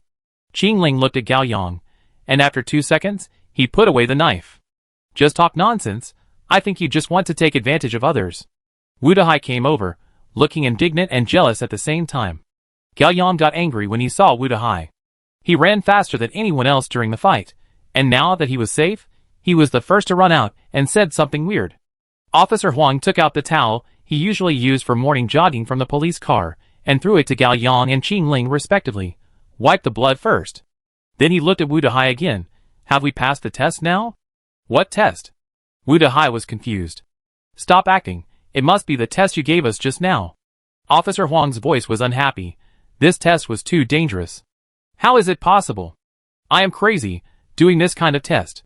Qing Ling looked at Gao Yang, and after 2 seconds, he put away the knife. "Just talk nonsense. I think you just want to take advantage of others." Wu Dahai came over, looking indignant and jealous at the same time. Gao Yang got angry when he saw Wu Dahai. He ran faster than anyone else during the fight, and now that he was safe, he was the first to run out and said something weird. Officer Huang took out the towel he usually used for morning jogging from the police car, and threw it to Gao Yang and Qing Ling respectively. "Wipe the blood first." Then he looked at Wu Dahai again. "Have we passed the test now?" "What test?" Wu Dahai was confused. "Stop acting. It must be the test you gave us just now." Officer Huang's voice was unhappy. This test was too dangerous. "How is it possible?" I am crazy, doing this kind of test.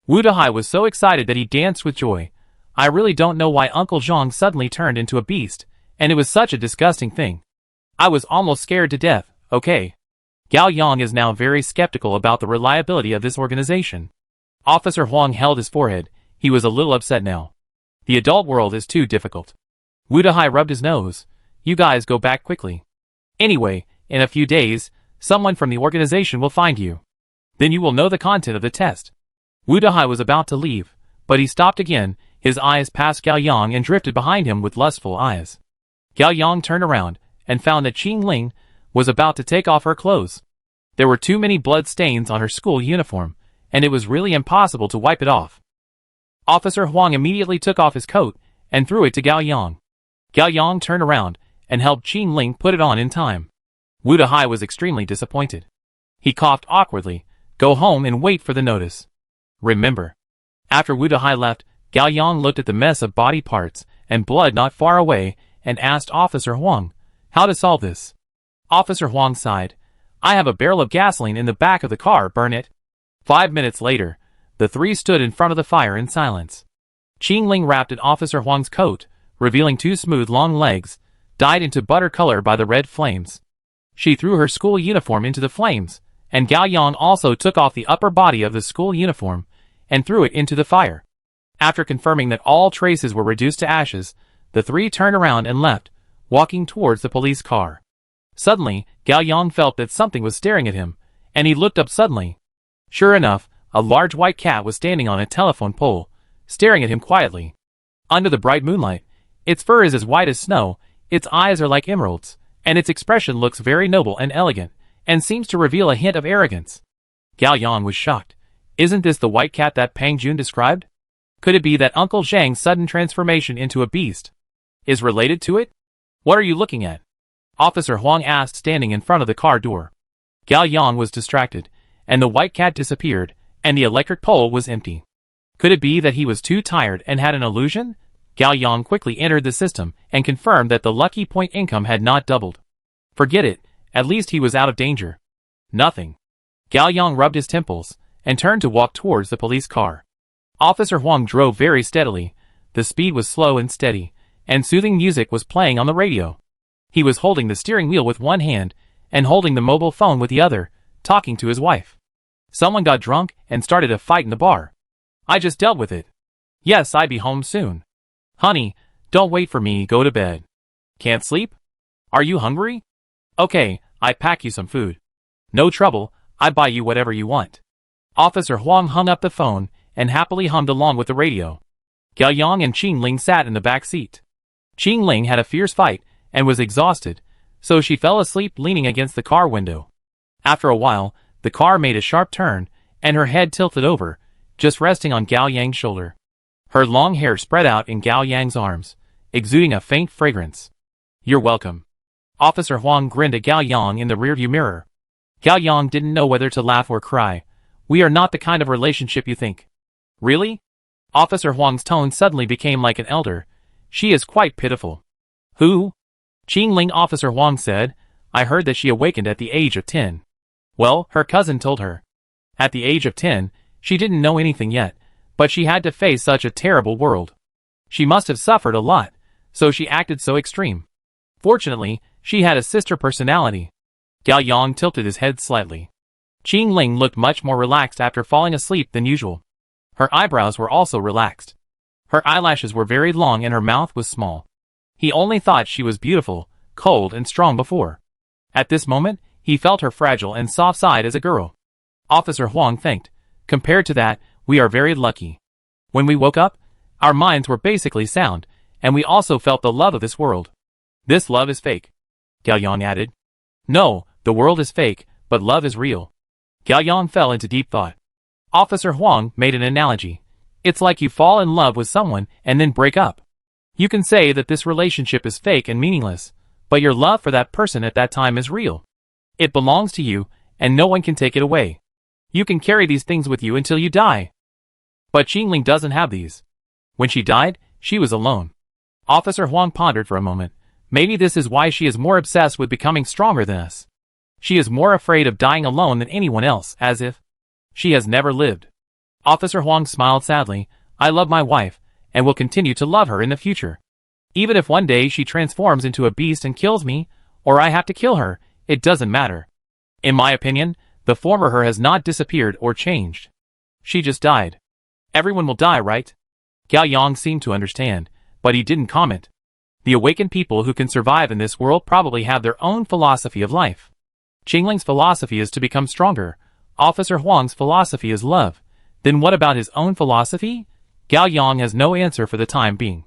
Wu Dahai was so excited that he danced with joy. I really don't know why Uncle Zhang suddenly turned into a beast, and it was such a disgusting thing. I was almost scared to death, okay? Gao Yang is now very skeptical about the reliability of this organization. Officer Huang held his forehead. He was a little upset now. The adult world is too difficult. Wu Dahai rubbed his nose. You guys go back quickly. Anyway, in a few days, someone from the organization will find you. Then you will know the content of the test. Wu Dahai was about to leave, but he stopped again. His eyes passed Gao Yang and drifted behind him with lustful eyes. Gao Yang turned around and found that Qing Ling was about to take off her clothes. There were too many blood stains on her school uniform, and it was really impossible to wipe it off. Officer Huang immediately took off his coat and threw it to Gao Yang. Gao Yang turned around and helped Qing Ling put it on in time. Wu Dahai was extremely disappointed. He coughed awkwardly. Go home and wait for the notice. Remember. After Wu Dahai left, Gao Yang looked at the mess of body parts and blood not far away and asked Officer Huang how to solve this. Officer Huang sighed. I have a barrel of gasoline in the back of the car, burn it. 5 minutes later, the three stood in front of the fire in silence. Qing Ling wrapped in Officer Huang's coat, revealing two smooth long legs, dyed into butter color by the red flames. She threw her school uniform into the flames, and Gao Yang also took off the upper body of the school uniform and threw it into the fire. After confirming that all traces were reduced to ashes, the three turned around and left, walking towards the police car. Suddenly, Gao Yang felt that something was staring at him, and he looked up suddenly. Sure enough, a large white cat was standing on a telephone pole, staring at him quietly. Under the bright moonlight, its fur is as white as snow, its eyes are like emeralds, and its expression looks very noble and elegant, and seems to reveal a hint of arrogance. Gao Yang was shocked. Isn't this the white cat that Pang Jun described? Could it be that Uncle Zhang's sudden transformation into a beast is related to it? What are you looking at? Officer Huang asked, standing in front of the car door. Gao Yang was distracted, and the white cat disappeared, and the electric pole was empty. Could it be that he was too tired and had an illusion? Gao Yang quickly entered the system and confirmed that the lucky point income had not doubled. Forget it, at least he was out of danger. Nothing. Gao Yang rubbed his temples and turned to walk towards the police car. Officer Huang drove very steadily. The speed was slow and steady, and soothing music was playing on the radio. He was holding the steering wheel with one hand and holding the mobile phone with the other, talking to his wife. Someone got drunk and started a fight in the bar. I just dealt with it. Yes, I'd be home soon. Honey, don't wait for me, go to bed. Can't sleep? Are you hungry? Okay, I pack you some food. No trouble, I buy you whatever you want. Officer Huang hung up the phone and happily hummed along with the radio. Gao Yang and Qing Ling sat in the back seat. Qing Ling had a fierce fight and was exhausted, so she fell asleep leaning against the car window. After a while, the car made a sharp turn, and her head tilted over, just resting on Gao Yang's shoulder. Her long hair spread out in Gao Yang's arms, exuding a faint fragrance. You're welcome. Officer Huang grinned at Gao Yang in the rearview mirror. Gao Yang didn't know whether to laugh or cry. We are not the kind of relationship you think. Really? Officer Huang's tone suddenly became like an elder. She is quite pitiful. Who? Qing Ling. Officer Huang said. I heard that she awakened at the age of 10. Well, her cousin told her. At the age of 10, she didn't know anything yet, but she had to face such a terrible world. She must have suffered a lot, so she acted so extreme. Fortunately, she had a sister personality. Gao Yang tilted his head slightly. Qing Ling looked much more relaxed after falling asleep than usual. Her eyebrows were also relaxed. Her eyelashes were very long and her mouth was small. He only thought she was beautiful, cold and strong before. At this moment, he felt her fragile and soft-side as a girl. Officer Huang thanked. Compared to that, we are very lucky. When we woke up, our minds were basically sound, and we also felt the love of this world. This love is fake, Gao Yang added. No, the world is fake, but love is real. Gao Yang fell into deep thought. Officer Huang made an analogy. It's like you fall in love with someone and then break up. You can say that this relationship is fake and meaningless, but your love for that person at that time is real. It belongs to you, and no one can take it away. You can carry these things with you until you die. But Qing Ling doesn't have these. When she died, she was alone. Officer Huang pondered for a moment. Maybe this is why she is more obsessed with becoming stronger than us. She is more afraid of dying alone than anyone else, as if She has never lived. Officer Huang smiled sadly. I love my wife, and will continue to love her in the future. Even if one day she transforms into a beast and kills me, or I have to kill her, it doesn't matter. In my opinion, the former her has not disappeared or changed. She just died. Everyone will die, right? Gao Yang seemed to understand, but he didn't comment. The awakened people who can survive in this world probably have their own philosophy of life. Qingling's philosophy is to become stronger. Officer Huang's philosophy is love. Then what about his own philosophy? Gao Yang has no answer for the time being.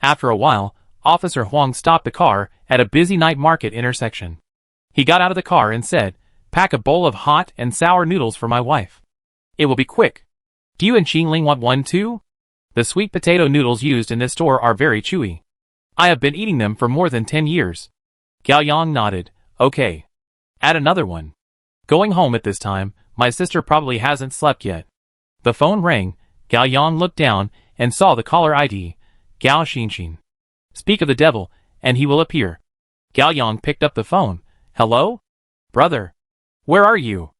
After a while, Officer Huang stopped the car at a busy night market intersection. He got out of the car and said, "Pack a bowl of hot and sour noodles for my wife. It will be quick. Do you and Qingling want one too? The sweet potato noodles used in this store are very chewy. I have been eating them for more than 10 years. Gao Yang nodded. Okay. Add another one. Going home at this time, my sister probably hasn't slept yet. The phone rang. Gao Yang looked down and saw the caller ID. Gao Xinxin. Speak of the devil, and he will appear. Gao Yang picked up the phone. Hello? Brother. Where are you?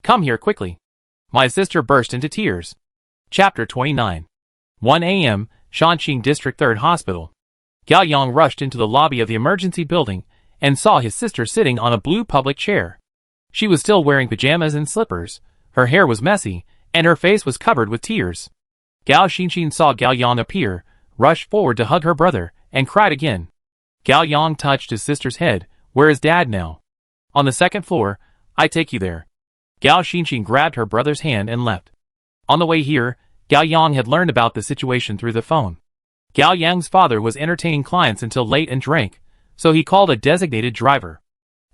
Come here quickly. My sister burst into tears. Chapter 29. 1 a.m., Shanxing District 3rd Hospital. Gao Yang rushed into the lobby of the emergency building and saw his sister sitting on a blue public chair. She was still wearing pajamas and slippers. Her hair was messy, and her face was covered with tears. Gao Xinxin saw Gao Yang appear, rushed forward to hug her brother, and cried again. Gao Yang touched his sister's head. Where is Dad now? On the second floor. I take you there. Gao Xinxin grabbed her brother's hand and left. On the way here, Gao Yang had learned about the situation through the phone. Gao Yang's father was entertaining clients until late and drank, so he called a designated driver.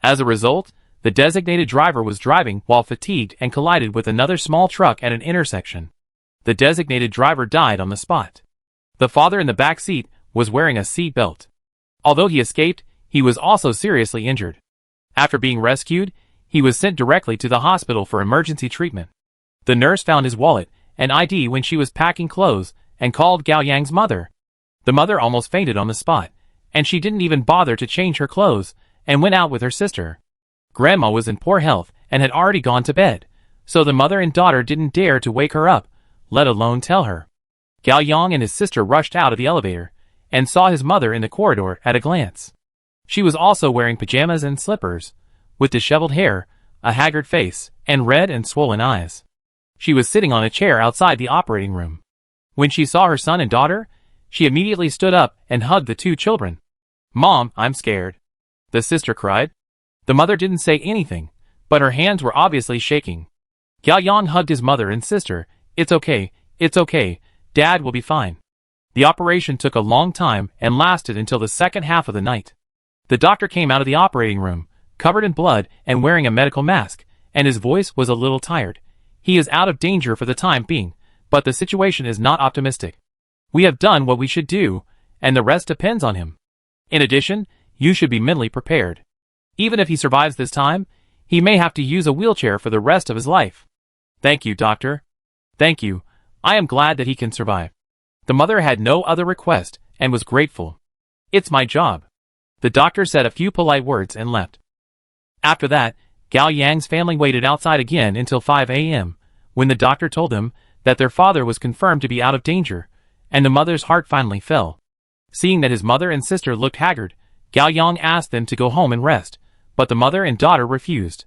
As a result, the designated driver was driving while fatigued and collided with another small truck at an intersection. The designated driver died on the spot. The father in the back seat was wearing a seat belt. Although he escaped, he was also seriously injured. After being rescued, he was sent directly to the hospital for emergency treatment. The nurse found his wallet and ID when she was packing clothes and called Gao Yang's mother. The mother almost fainted on the spot, and she didn't even bother to change her clothes and went out with her sister. Grandma was in poor health and had already gone to bed, so the mother and daughter didn't dare to wake her up, let alone tell her. Gao Yang and his sister rushed out of the elevator and saw his mother in the corridor at a glance. She was also wearing pajamas and slippers, with disheveled hair, a haggard face, and red and swollen eyes. She was sitting on a chair outside the operating room. When she saw her son and daughter, she immediately stood up and hugged the two children. Mom, I'm scared. The sister cried. The mother didn't say anything, but her hands were obviously shaking. Gao Yang hugged his mother and sister. It's okay, Dad will be fine. The operation took a long time and lasted until the second half of the night. The doctor came out of the operating room, covered in blood and wearing a medical mask, and his voice was a little tired. He is out of danger for the time being, but the situation is not optimistic. We have done what we should do, and the rest depends on him. In addition, you should be mentally prepared. Even if he survives this time, he may have to use a wheelchair for the rest of his life. Thank you, doctor. Thank you. I am glad that he can survive. The mother had no other request and was grateful. It's my job. The doctor said a few polite words and left. After that, Gao Yang's family waited outside again until 5 a.m., when the doctor told them that their father was confirmed to be out of danger, and the mother's heart finally fell. Seeing that his mother and sister looked haggard, Gao Yang asked them to go home and rest, but the mother and daughter refused.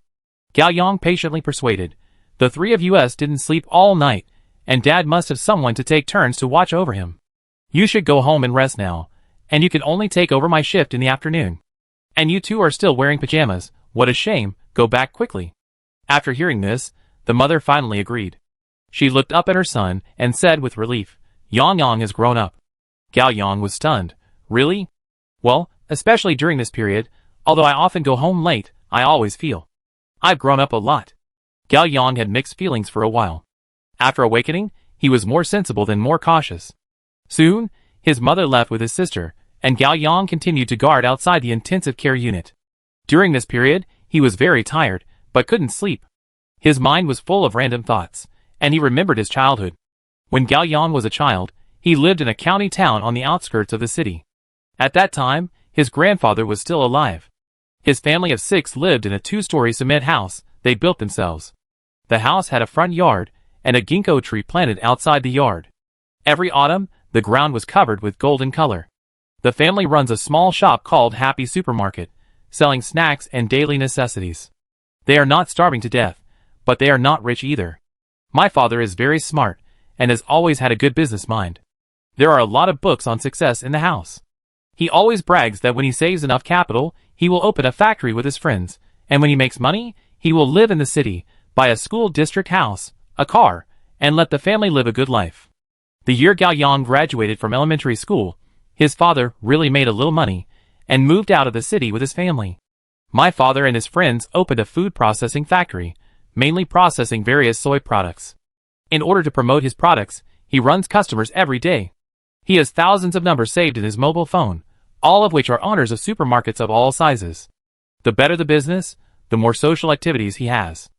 Gao Yang patiently persuaded. The three of us didn't sleep all night, and Dad must have someone to take turns to watch over him. You should go home and rest now, and you can only take over my shift in the afternoon. And you two are still wearing pajamas. What a shame, go back quickly. After hearing this, the mother finally agreed. She looked up at her son and said with relief, Yang Yang has grown up. Gao Yang was stunned. Really? Well, especially during this period, although I often go home late, I always feel I've grown up a lot. Gao Yang had mixed feelings for a while. After awakening, he was more sensible than more cautious. Soon, his mother left with his sister, and Gao Yang continued to guard outside the intensive care unit. During this period, he was very tired, but couldn't sleep. His mind was full of random thoughts, and he remembered his childhood. When Gao Yang was a child, he lived in a county town on the outskirts of the city. At that time, his grandfather was still alive. His family of 6 lived in a 2-story cement house they built themselves. The house had a front yard, and a ginkgo tree planted outside the yard. Every autumn, the ground was covered with golden color. The family runs a small shop called Happy Supermarket, selling snacks and daily necessities. They are not starving to death, but they are not rich either. My father is very smart, and has always had a good business mind. There are a lot of books on success in the house. He always brags that when he saves enough capital, he will open a factory with his friends, and when he makes money, he will live in the city, buy a school district house, a car, and let the family live a good life. The year Gao Yang graduated from elementary school, his father really made a little money, and moved out of the city with his family. My father and his friends opened a food processing factory, mainly processing various soy products. In order to promote his products, he runs customers every day. He has thousands of numbers saved in his mobile phone, all of which are owners of supermarkets of all sizes. The better the business, the more social activities he has.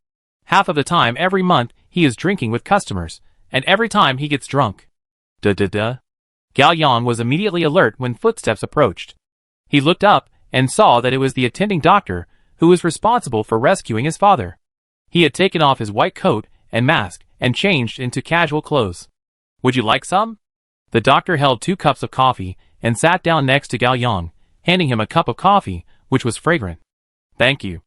Half of the time every month he is drinking with customers, and every time he gets drunk. Gao Yang was immediately alert when footsteps approached. He looked up and saw that it was the attending doctor who was responsible for rescuing his father. He had taken off his white coat and mask and changed into casual clothes. Would you like some? The doctor held 2 cups of coffee and sat down next to Gao Yang, handing him a cup of coffee, which was fragrant. Thank you.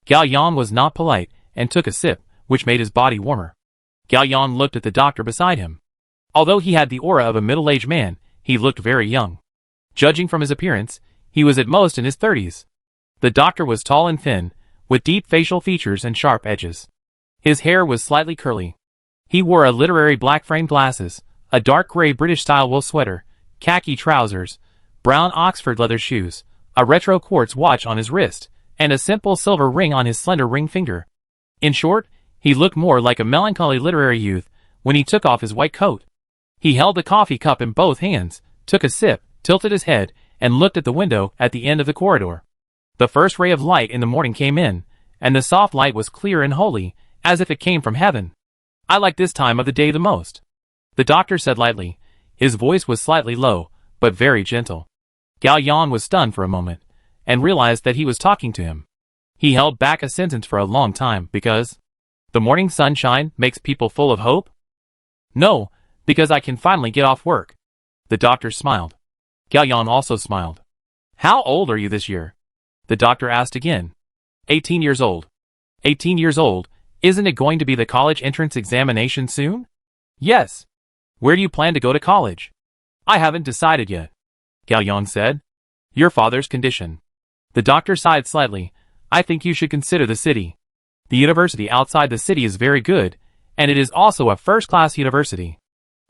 Gao Yang was not polite and took a sip, which made his body warmer. Gao Yang looked at the doctor beside him. Although he had the aura of a middle-aged man, he looked very young. Judging from his appearance, he was at most in his 30s. The doctor was tall and thin, with deep facial features and sharp edges. His hair was slightly curly. He wore a literary black-framed glasses, a dark gray British-style wool sweater, khaki trousers, brown Oxford leather shoes, a retro quartz watch on his wrist, and a simple silver ring on his slender ring finger. In short, he looked more like a melancholy literary youth when he took off his white coat. He held the coffee cup in both hands, took a sip, tilted his head, and looked at the window at the end of the corridor. The first ray of light in the morning came in, and the soft light was clear and holy, as if it came from heaven. I like this time of the day the most, the doctor said lightly. His voice was slightly low, but very gentle. Gao Yang was stunned for a moment, and realized that he was talking to him. He held back a sentence for a long time because the morning sunshine makes people full of hope? No, because I can finally get off work. The doctor smiled. Gao Yang also smiled. How old are you this year? The doctor asked again. 18 years old. 18 years old, isn't it going to be the college entrance examination soon? Yes. Where do you plan to go to college? I haven't decided yet, Gao Yang said. Your father's condition. The doctor sighed slightly. I think you should consider the city. The university outside the city is very good, and it is also a first-class university.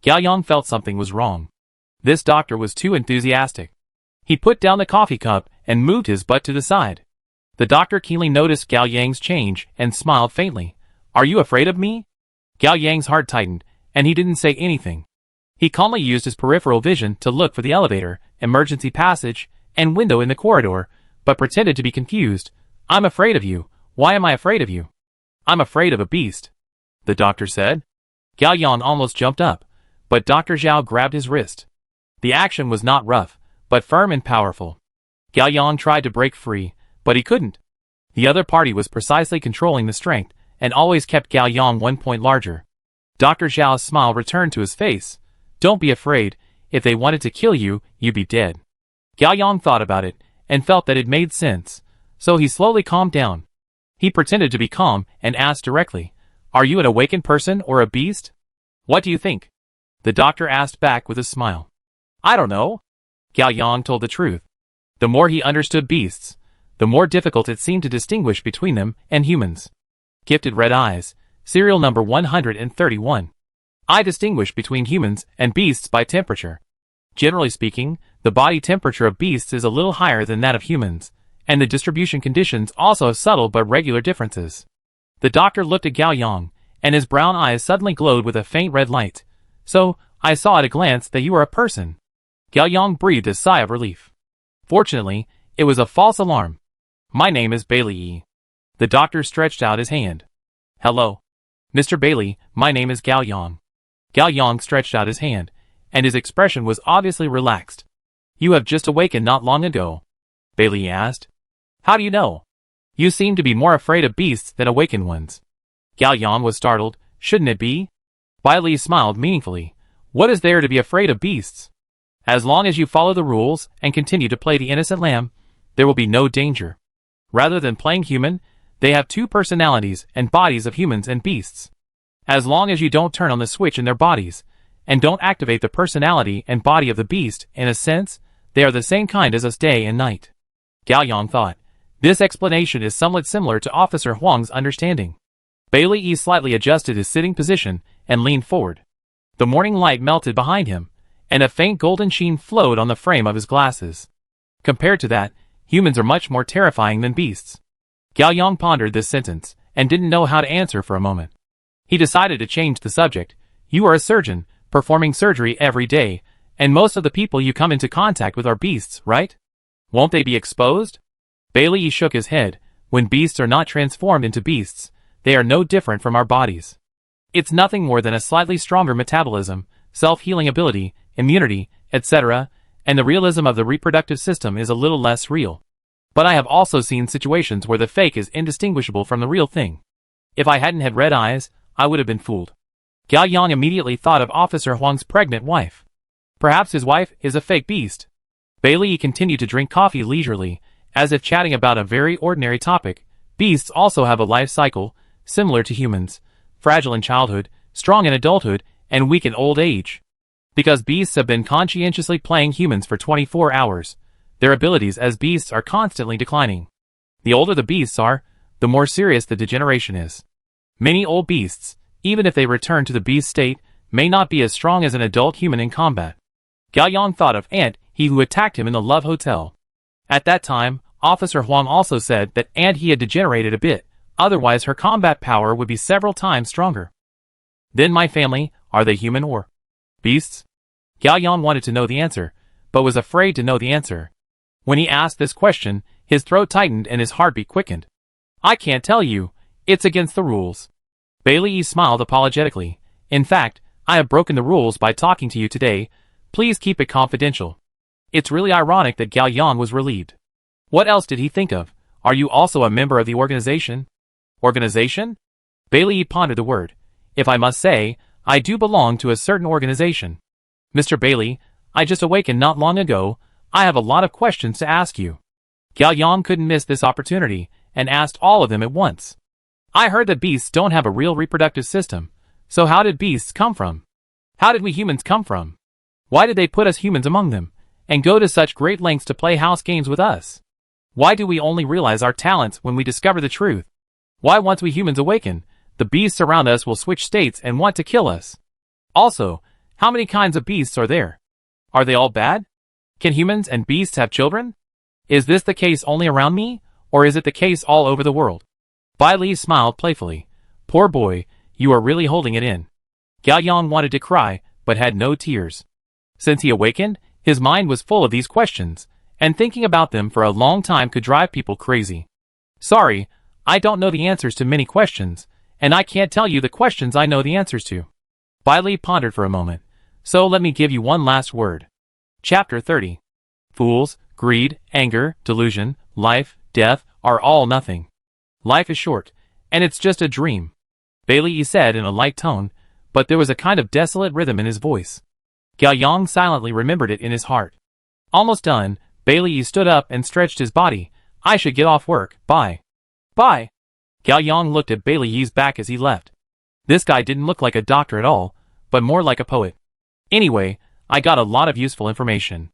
Gao Yang felt something was wrong. This doctor was too enthusiastic. He put down the coffee cup and moved his butt to the side. The doctor keenly noticed Gao Yang's change and smiled faintly. Are you afraid of me? Gao Yang's heart tightened, and he didn't say anything. He calmly used his peripheral vision to look for the elevator, emergency passage, and window in the corridor, but pretended to be confused. I'm afraid of you. Why am I afraid of you? I'm afraid of a beast, the doctor said. Gao Yang almost jumped up, but Dr. Zhao grabbed his wrist. The action was not rough, but firm and powerful. Gao Yang tried to break free, but he couldn't. The other party was precisely controlling the strength, and always kept Gao Yang 1 point larger. Dr. Zhao's smile returned to his face. Don't be afraid. If they wanted to kill you, you'd be dead. Gao Yang thought about it, and felt that it made sense, so he slowly calmed down. He pretended to be calm, and asked directly, Are you an awakened person or a beast? What do you think? The doctor asked back with a smile. I don't know. Gao Yang told the truth. The more he understood beasts, the more difficult it seemed to distinguish between them and humans. Gifted red eyes, serial number 131. I distinguish between humans and beasts by temperature. Generally speaking, the body temperature of beasts is a little higher than that of humans, and the distribution conditions also have subtle but regular differences. The doctor looked at Gao Yang, and his brown eyes suddenly glowed with a faint red light. So, I saw at a glance that you are a person. Gao Yang breathed a sigh of relief. Fortunately, it was a false alarm. My name is Bailey. The doctor stretched out his hand. Hello. Mr. Bailey, my name is Gao Yang. Gao Yang stretched out his hand, and his expression was obviously relaxed. You have just awakened not long ago, Bailey asked. How do you know? You seem to be more afraid of beasts than awakened ones. Gao Yang was startled. Shouldn't it be? Bai Li smiled meaningfully. What is there to be afraid of beasts? As long as you follow the rules and continue to play the innocent lamb, there will be no danger. Rather than playing human, they have two personalities and bodies of humans and beasts. As long as you don't turn on the switch in their bodies, and don't activate the personality and body of the beast, in a sense, they are the same kind as us day and night. Gao Yang thought. This explanation is somewhat similar to Officer Huang's understanding. Bai Li slightly adjusted his sitting position and leaned forward. The morning light melted behind him, and a faint golden sheen flowed on the frame of his glasses. Compared to that, humans are much more terrifying than beasts. Gao Yang pondered this sentence, and didn't know how to answer for a moment. He decided to change the subject. You are a surgeon, performing surgery every day, and most of the people you come into contact with are beasts, right? Won't they be exposed? Bai Li shook his head. When beasts are not transformed into beasts, they are no different from our bodies. It's nothing more than a slightly stronger metabolism, self-healing ability, immunity, etc., and the realism of the reproductive system is a little less real. But I have also seen situations where the fake is indistinguishable from the real thing. If I hadn't had red eyes, I would have been fooled. Gao Yang immediately thought of Officer Huang's pregnant wife. Perhaps his wife is a fake beast. Bai Li continued to drink coffee leisurely, as if chatting about a very ordinary topic. Beasts also have a life cycle, similar to humans, fragile in childhood, strong in adulthood, and weak in old age. Because beasts have been conscientiously playing humans for 24 hours, their abilities as beasts are constantly declining. The older the beasts are, the more serious the degeneration is. Many old beasts, even if they return to the beast state, may not be as strong as an adult human in combat. Gao Yang thought of Ant, he who attacked him in the Love Hotel. At that time, Officer Huang also said that Ant he had degenerated a bit, otherwise her combat power would be several times stronger. Then my family, are they human or beasts? Gao Yang wanted to know the answer, but was afraid to know the answer. When he asked this question, his throat tightened and his heartbeat quickened. I can't tell you. It's against the rules. Bai Li smiled apologetically. In fact, I have broken the rules by talking to you today. Please keep it confidential. It's really ironic that Gao Yang was relieved. What else did he think of? Are you also a member of the organization? Organization? Bai Li pondered the word. If I must say, I do belong to a certain organization. Mr. Bai Li, I just awakened not long ago. I have a lot of questions to ask you. Gao Yang couldn't miss this opportunity, and asked all of them at once. I heard that beasts don't have a real reproductive system. So how did beasts come from? How did we humans come from? Why did they put us humans among them, and go to such great lengths to play house games with us? Why do we only realize our talents when we discover the truth? Why once we humans awaken, the beasts around us will switch states and want to kill us? Also, how many kinds of beasts are there? Are they all bad? Can humans and beasts have children? Is this the case only around me, or is it the case all over the world? Bai Li smiled playfully. Poor boy, you are really holding it in. Gao Yang wanted to cry, but had no tears. Since he awakened, his mind was full of these questions, and thinking about them for a long time could drive people crazy. Sorry, I don't know the answers to many questions, and I can't tell you the questions I know the answers to. Bai Li pondered for a moment. So let me give you one last word. Chapter 30. Fools, greed, anger, delusion, life, death, are all nothing. Life is short, and it's just a dream. Bai Li said in a light tone, but there was a kind of desolate rhythm in his voice. Gao Yang silently remembered it in his heart. Almost done, Bai Li stood up and stretched his body. I should get off work, bye. Bye. Gao Yang looked at Bai Li's back as he left. This guy didn't look like a doctor at all, but more like a poet. Anyway, I got a lot of useful information.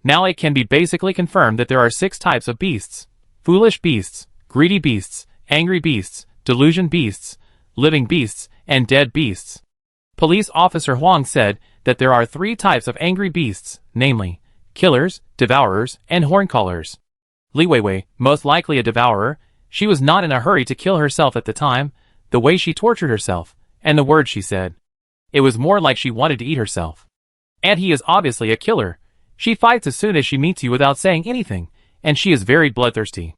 Now it can be basically confirmed that there are 6 types of beasts. Foolish beasts, greedy beasts, angry beasts, delusion beasts, living beasts, and dead beasts. Police Officer Huang said that there are 3 types of angry beasts, namely, killers, devourers, and horncallers. Li Weiwei, most likely a devourer, she was not in a hurry to kill herself at the time, the way she tortured herself, and the words she said. It was more like she wanted to eat herself. And he is obviously a killer. She fights as soon as she meets you without saying anything, and she is very bloodthirsty.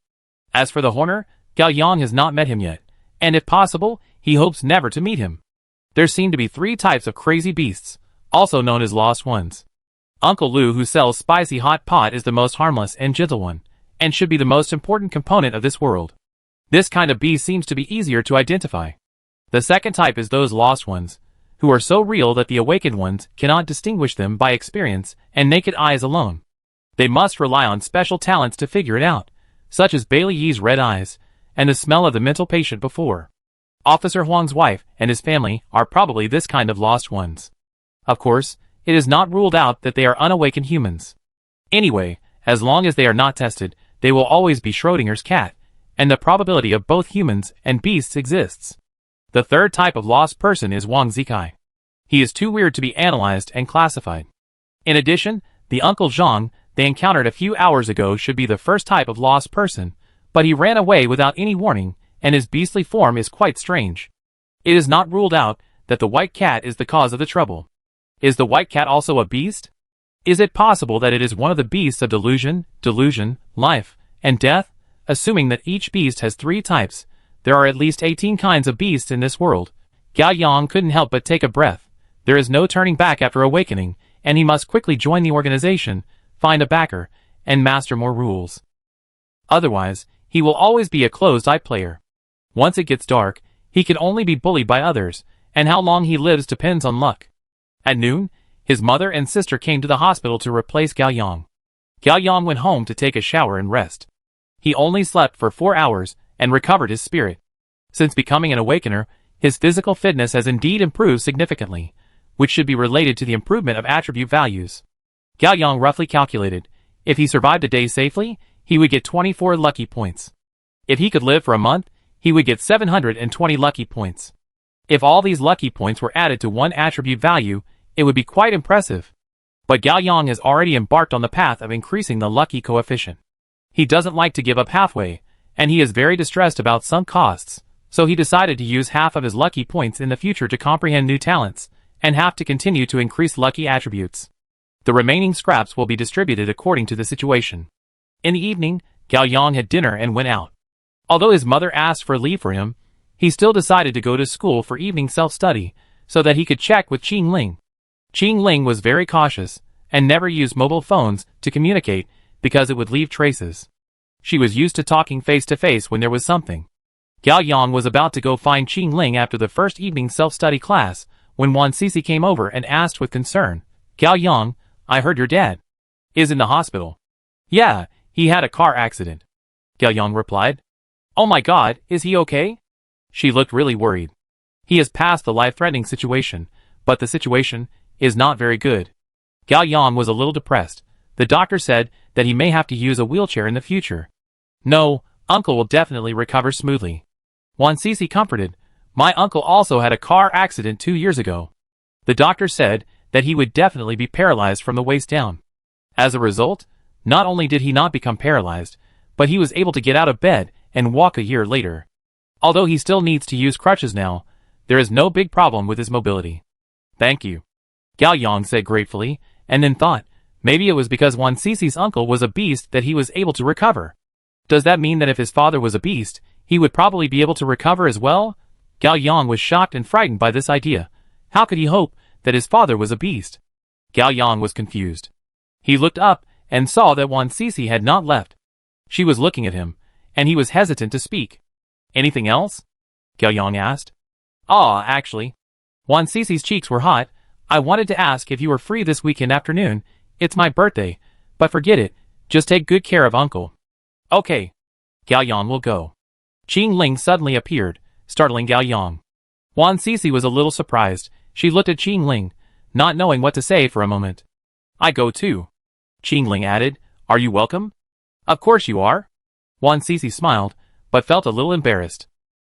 As for the Horner, Gao Yang has not met him yet, and if possible, he hopes never to meet him. There seem to be 3 types of crazy beasts, also known as lost ones. Uncle Lu, who sells spicy hot pot, is the most harmless and gentle one, and should be the most important component of this world. This kind of beast seems to be easier to identify. The second type is those lost ones, who are so real that the awakened ones cannot distinguish them by experience and naked eyes alone. They must rely on special talents to figure it out, such as Bailey Yi's red eyes, and the smell of the mental patient before. Officer Huang's wife and his family are probably this kind of lost ones. Of course, it is not ruled out that they are unawakened humans. Anyway, as long as they are not tested, they will always be Schrodinger's cat, and the probability of both humans and beasts exists. The third type of lost person is Wang Zikai. He is too weird to be analyzed and classified. In addition, the Uncle Zhang they encountered a few hours ago should be the first type of lost person, but he ran away without any warning, and his beastly form is quite strange. It is not ruled out that the white cat is the cause of the trouble. Is the white cat also a beast? Is it possible that it is one of the beasts of delusion, life, and death? Assuming that each beast has 3 types, there are at least 18 kinds of beasts in this world. Gao Yang couldn't help but take a breath. There is no turning back after awakening, and he must quickly join the organization, find a backer, and master more rules. Otherwise, he will always be a closed-eye player. Once it gets dark, he can only be bullied by others, and how long he lives depends on luck. At noon, his mother and sister came to the hospital to replace Gao Yang. Gao Yang went home to take a shower and rest. He only slept for 4 hours and recovered his spirit. Since becoming an awakener, his physical fitness has indeed improved significantly, which should be related to the improvement of attribute values. Gao Yang roughly calculated, if he survived a day safely, he would get 24 lucky points. If he could live for a month, he would get 720 lucky points. If all these lucky points were added to one attribute value, it would be quite impressive. But Gao Yang has already embarked on the path of increasing the lucky coefficient. He doesn't like to give up halfway, and he is very distressed about sunk costs, so he decided to use half of his lucky points in the future to comprehend new talents, and half to continue to increase lucky attributes. The remaining scraps will be distributed according to the situation. In the evening, Gao Yang had dinner and went out. Although his mother asked for leave for him, he still decided to go to school for evening self-study, so that he could check with Qing Ling. Qing Ling was very cautious, and never used mobile phones to communicate because it would leave traces. She was used to talking face-to-face when there was something. Gao Yang was about to go find Qing Ling after the first evening self-study class, when Wan Sisi came over and asked with concern, "Gao Yang, I heard your dad is in the hospital." "Yeah, he had a car accident," Gao Yang replied. "Oh my god, is he okay?" She looked really worried. "He has passed the life-threatening situation, but the situation is not very good." Gao Yang was a little depressed. The doctor said that he may have to use a wheelchair in the future. "No, uncle will definitely recover smoothly." Wan Sisi comforted, "My uncle also had a car accident 2 years ago." The doctor said that he would definitely be paralyzed from the waist down. As a result, not only did he not become paralyzed, but he was able to get out of bed and walk a year later. Although he still needs to use crutches now, there is no big problem with his mobility. "Thank you," Gao Yang said gratefully, and then thought, maybe it was because Wan Sisi's uncle was a beast that he was able to recover. Does that mean that if his father was a beast, he would probably be able to recover as well? Gao Yang was shocked and frightened by this idea. How could he hope that his father was a beast? Gao Yang was confused. He looked up and saw that Wan Sisi had not left. She was looking at him, and he was hesitant to speak. "Anything else?" Gao Yang asked. Actually." Wan Sisi's cheeks were hot. "I wanted to ask if you were free this weekend afternoon. It's my birthday, but forget it. Just take good care of uncle." "Okay. Gao Yang will go." Qing Ling suddenly appeared, startling Gao Yang. Wan Sisi was a little surprised. She looked at Qing Ling, not knowing what to say for a moment. "I go too," Qing Ling added. "Are you welcome?" "Of course you are." Wan Sisi smiled, but felt a little embarrassed.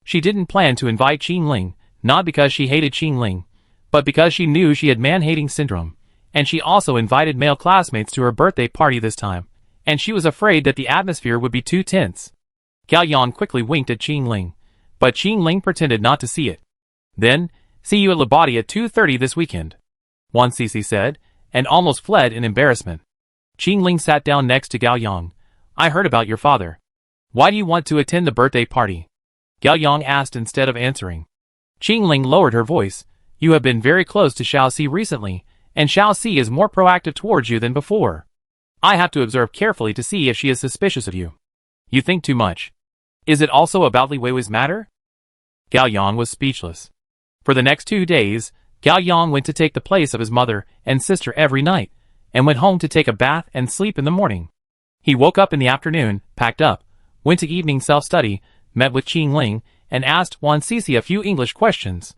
She didn't plan to invite Qing Ling, not because she hated Qing Ling, but because she knew she had man-hating syndrome, and she also invited male classmates to her birthday party this time, and she was afraid that the atmosphere would be too tense. Gao Yang quickly winked at Qing Ling, but Qing Ling pretended not to see it. "Then, see you at Labadi at 2:30 this weekend," Wan Sisi said, and almost fled in embarrassment. Qing Ling sat down next to Gao Yang. "I heard about your father. Why do you want to attend the birthday party?" Gao Yang asked instead of answering. Qing Ling lowered her voice. "You have been very close to Xiao Si recently, and Xiao Si is more proactive towards you than before. I have to observe carefully to see if she is suspicious of you. You think too much. Is it also about Li Weiwei's matter?" Gao Yang was speechless. For the next 2 days, Gao Yang went to take the place of his mother and sister every night, and went home to take a bath and sleep in the morning. He woke up in the afternoon, packed up, went to evening self-study, met with Qing Ling, and asked Wan Sisi a few English questions.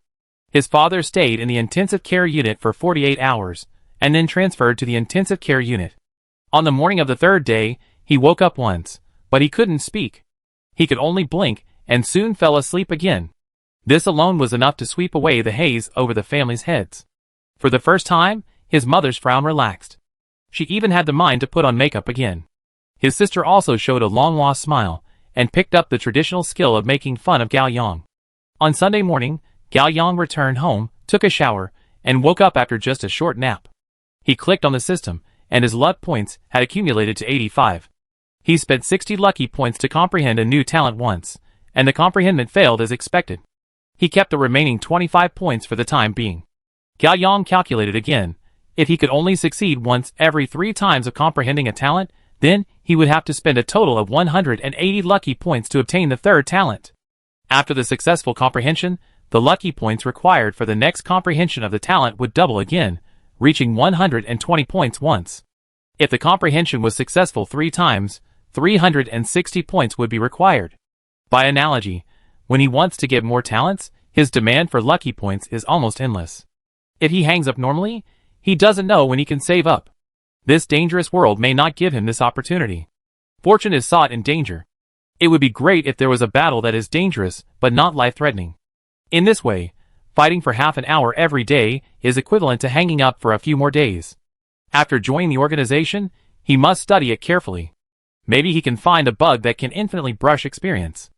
His father stayed in the intensive care unit for 48 hours, and then transferred to the intensive care unit. On the morning of the 3rd day, he woke up once, but he couldn't speak. He could only blink, and soon fell asleep again. This alone was enough to sweep away the haze over the family's heads. For the first time, his mother's frown relaxed. She even had the mind to put on makeup again. His sister also showed a long-lost smile, and picked up the traditional skill of making fun of Gao Yang. On Sunday morning, Gao Yang returned home, took a shower, and woke up after just a short nap. He clicked on the system, and his luck points had accumulated to 85. He spent 60 lucky points to comprehend a new talent once, and the comprehendment failed as expected. He kept the remaining 25 points for the time being. Gao Yang calculated again. If he could only succeed once every 3 times of comprehending a talent, then he would have to spend a total of 180 lucky points to obtain the 3rd talent. After the successful comprehension, the lucky points required for the next comprehension of the talent would double again, reaching 120 points once. If the comprehension was successful 3 times, 360 points would be required. By analogy, when he wants to get more talents, his demand for lucky points is almost endless. If he hangs up normally, he doesn't know when he can save up. This dangerous world may not give him this opportunity. Fortune is sought in danger. It would be great if there was a battle that is dangerous, but not life-threatening. In this way, fighting for half an hour every day is equivalent to hanging up for a few more days. After joining the organization, he must study it carefully. Maybe he can find a bug that can infinitely brush experience.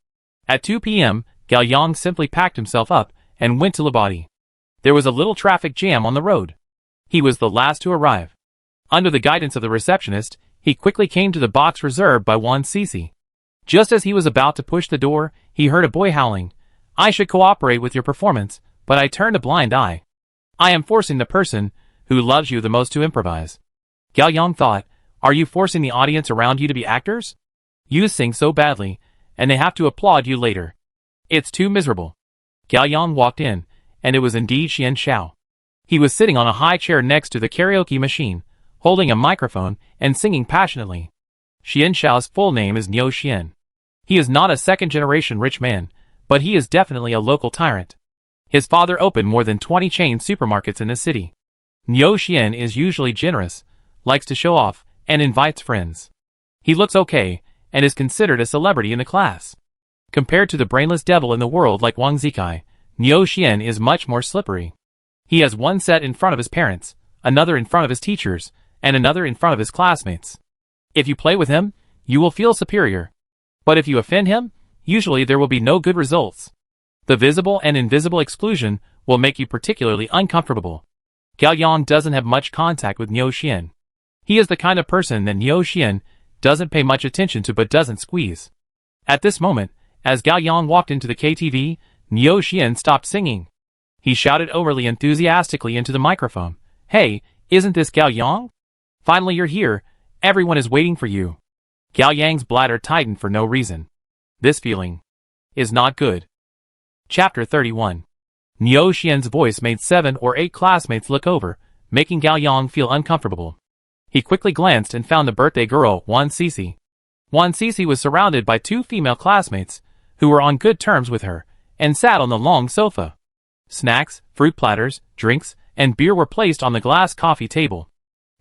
At 2 p.m., Gao Yang simply packed himself up and went to Labadi. There was a little traffic jam on the road. He was the last to arrive. Under the guidance of the receptionist, he quickly came to the box reserved by Wan Sisi. Just as he was about to push the door, he heard a boy howling, "I should cooperate with your performance, but I turned a blind eye. I am forcing the person who loves you the most to improvise." Gao Yang thought, "Are you forcing the audience around you to be actors? You sing so badly, and they have to applaud you later. It's too miserable." Gao Yang walked in, and it was indeed Xian Xiao. He was sitting on a high chair next to the karaoke machine, holding a microphone and singing passionately. Xian Xiao's full name is Niu Xian. He is not a second-generation rich man, but he is definitely a local tyrant. His father opened more than 20 chain supermarkets in the city. Niu Xian is usually generous, likes to show off, and invites friends. He looks okay, and is considered a celebrity in the class. Compared to the brainless devil in the world like Wang Zikai, Niu Xian is much more slippery. He has one set in front of his parents, another in front of his teachers, and another in front of his classmates. If you play with him, you will feel superior. But if you offend him, usually there will be no good results. The visible and invisible exclusion will make you particularly uncomfortable. Gao Yang doesn't have much contact with Niu Xian. He is the kind of person that Niu Xian doesn't pay much attention to but doesn't squeeze. At this moment, as Gao Yang walked into the KTV, Niu Xian stopped singing. He shouted overly enthusiastically into the microphone, "Hey, isn't this Gao Yang? Finally you're here, everyone is waiting for you." Gao Yang's bladder tightened for no reason. This feeling is not good. Chapter 31. Niu Xian's voice made 7 or 8 classmates look over, making Gao Yang feel uncomfortable. He quickly glanced and found the birthday girl, Wan Sisi. Wan Sisi was surrounded by 2 female classmates, who were on good terms with her, and sat on the long sofa. Snacks, fruit platters, drinks, and beer were placed on the glass coffee table.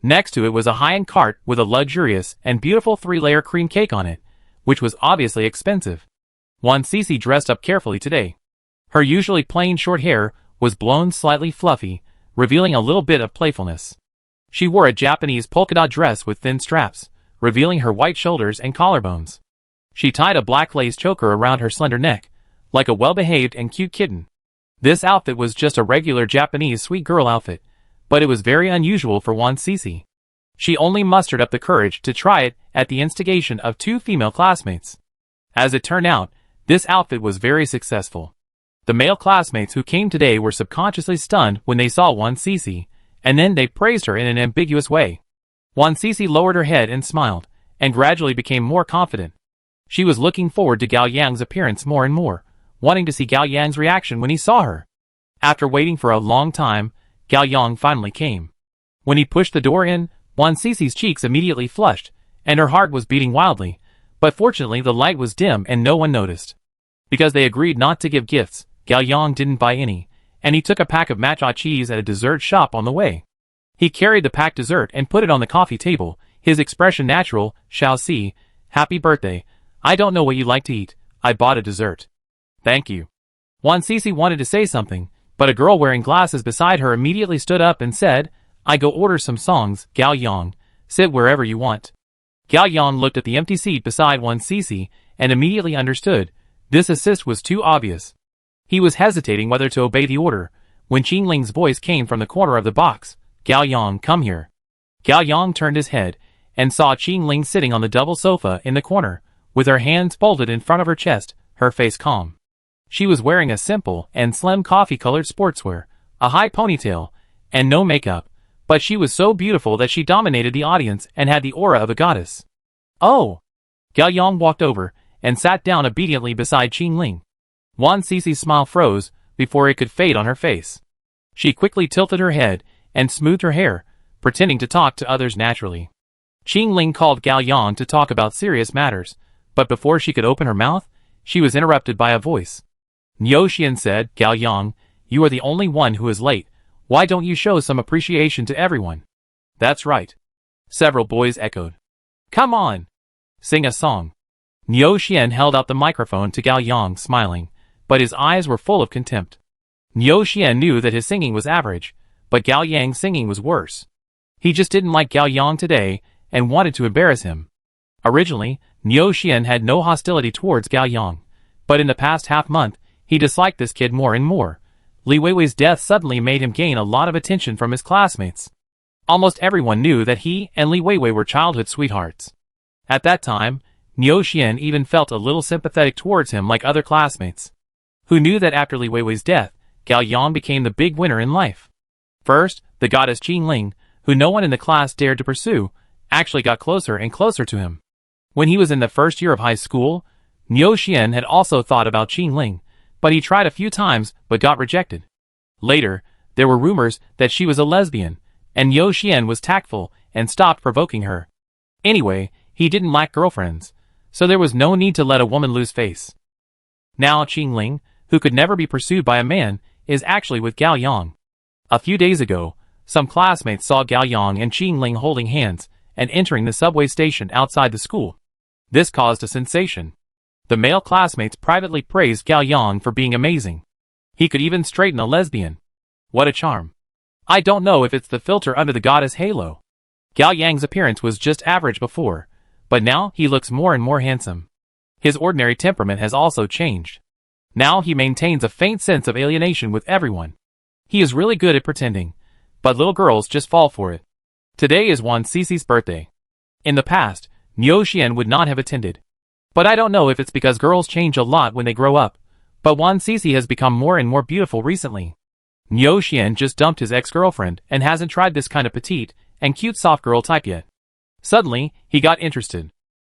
Next to it was a high-end cart with a luxurious and beautiful 3-layer cream cake on it, which was obviously expensive. Wan Sisi dressed up carefully today. Her usually plain short hair was blown slightly fluffy, revealing a little bit of playfulness. She wore a Japanese polka-dot dress with thin straps, revealing her white shoulders and collarbones. She tied a black lace choker around her slender neck, like a well-behaved and cute kitten. This outfit was just a regular Japanese sweet girl outfit, but it was very unusual for Wan Sisi. She only mustered up the courage to try it at the instigation of 2 female classmates. As it turned out, this outfit was very successful. The male classmates who came today were subconsciously stunned when they saw Wan Sisi, and then they praised her in an ambiguous way. Wan Sisi lowered her head and smiled, and gradually became more confident. She was looking forward to Gao Yang's appearance more and more, wanting to see Gao Yang's reaction when he saw her. After waiting for a long time, Gao Yang finally came. When he pushed the door in, Wan Cici's cheeks immediately flushed, and her heart was beating wildly, but fortunately the light was dim and no one noticed. Because they agreed not to give gifts, Gao Yang didn't buy any, and he took a pack of matcha cheese at a dessert shop on the way. He carried the packed dessert and put it on the coffee table, his expression natural. Shao Si, happy birthday. I don't know what you like to eat. I bought a dessert. Thank you. Wan Cici wanted to say something, but a girl wearing glasses beside her immediately stood up and said, I go order some songs. Gao Yang, sit wherever you want. Gao Yang looked at the empty seat beside Wan Cici and immediately understood. This assist was too obvious. He was hesitating whether to obey the order, when Qing Ling's voice came from the corner of the box. Gao Yang, come here. Gao Yang turned his head, and saw Qing Ling sitting on the double sofa in the corner, with her hands folded in front of her chest, her face calm. She was wearing a simple and slim coffee-colored sportswear, a high ponytail, and no makeup, but she was so beautiful that she dominated the audience and had the aura of a goddess. Oh! Gao Yang walked over, and sat down obediently beside Qing Ling. Wan Cici's smile froze before it could fade on her face. She quickly tilted her head and smoothed her hair, pretending to talk to others naturally. Qing Ling called Gao Yang to talk about serious matters, but before she could open her mouth, she was interrupted by a voice. Niu Xian said, Gao Yang, you are the only one who is late. Why don't you show some appreciation to everyone? That's right. Several boys echoed. Come on! Sing a song. Niu Xian held out the microphone to Gao Yang, smiling, but his eyes were full of contempt. Niu Xian knew that his singing was average, but Gao Yang's singing was worse. He just didn't like Gao Yang today, and wanted to embarrass him. Originally, Niu Xian had no hostility towards Gao Yang, but in the past half-month, he disliked this kid more and more. Li Weiwei's death suddenly made him gain a lot of attention from his classmates. Almost everyone knew that he and Li Weiwei were childhood sweethearts. At that time, Niu Xian even felt a little sympathetic towards him like other classmates. Who knew that after Li Weiwei's death, Gao Yang became the big winner in life. First, the goddess Qing Ling, who no one in the class dared to pursue, actually got closer and closer to him. When he was in the first year of high school, Niu Xian had also thought about Qing Ling, but he tried a few times but got rejected. Later, there were rumors that she was a lesbian, and Niu Xian was tactful and stopped provoking her. Anyway, he didn't lack girlfriends, so there was no need to let a woman lose face. Now Qing Ling, who could never be pursued by a man, is actually with Gao Yang. A few days ago, some classmates saw Gao Yang and Qing Ling holding hands and entering the subway station outside the school. This caused a sensation. The male classmates privately praised Gao Yang for being amazing. He could even straighten a lesbian. What a charm. I don't know if it's the filter under the goddess halo. Gao Yang's appearance was just average before, but now he looks more and more handsome. His ordinary temperament has also changed. Now he maintains a faint sense of alienation with everyone. He is really good at pretending, but little girls just fall for it. Today is Wan Cici's birthday. In the past, Niu Xian would not have attended. But I don't know if it's because girls change a lot when they grow up, but Wan Cici has become more and more beautiful recently. Niu Xian just dumped his ex-girlfriend and hasn't tried this kind of petite and cute soft girl type yet. Suddenly, he got interested.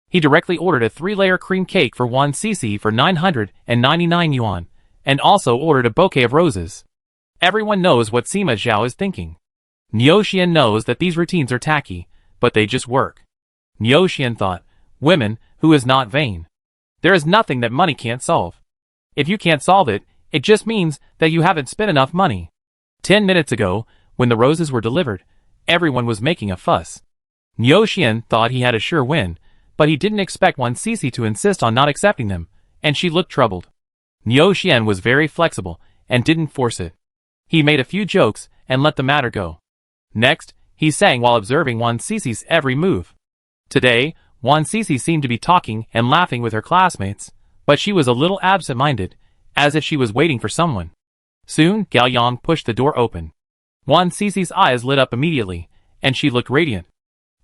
He directly ordered a 3-layer cream cake for Wan Cici for 999 yuan, and also ordered a bouquet of roses. Everyone knows what Sima Zhao is thinking. Niu Xian knows that these routines are tacky, but they just work. Niu Xian thought, women, who is not vain. There is nothing that money can't solve. If you can't solve it, it just means that you haven't spent enough money. 10 minutes ago, when the roses were delivered, everyone was making a fuss. Niu Xian thought he had a sure win, but he didn't expect Wan Cici to insist on not accepting them, and she looked troubled. Niu Xian was very flexible, and didn't force it. He made a few jokes, and let the matter go. Next, he sang while observing Wan Cici's every move. Today, Wan Cici seemed to be talking and laughing with her classmates, but she was a little absent-minded, as if she was waiting for someone. Soon, Gao Yang pushed the door open. Wan Cici's eyes lit up immediately, and she looked radiant.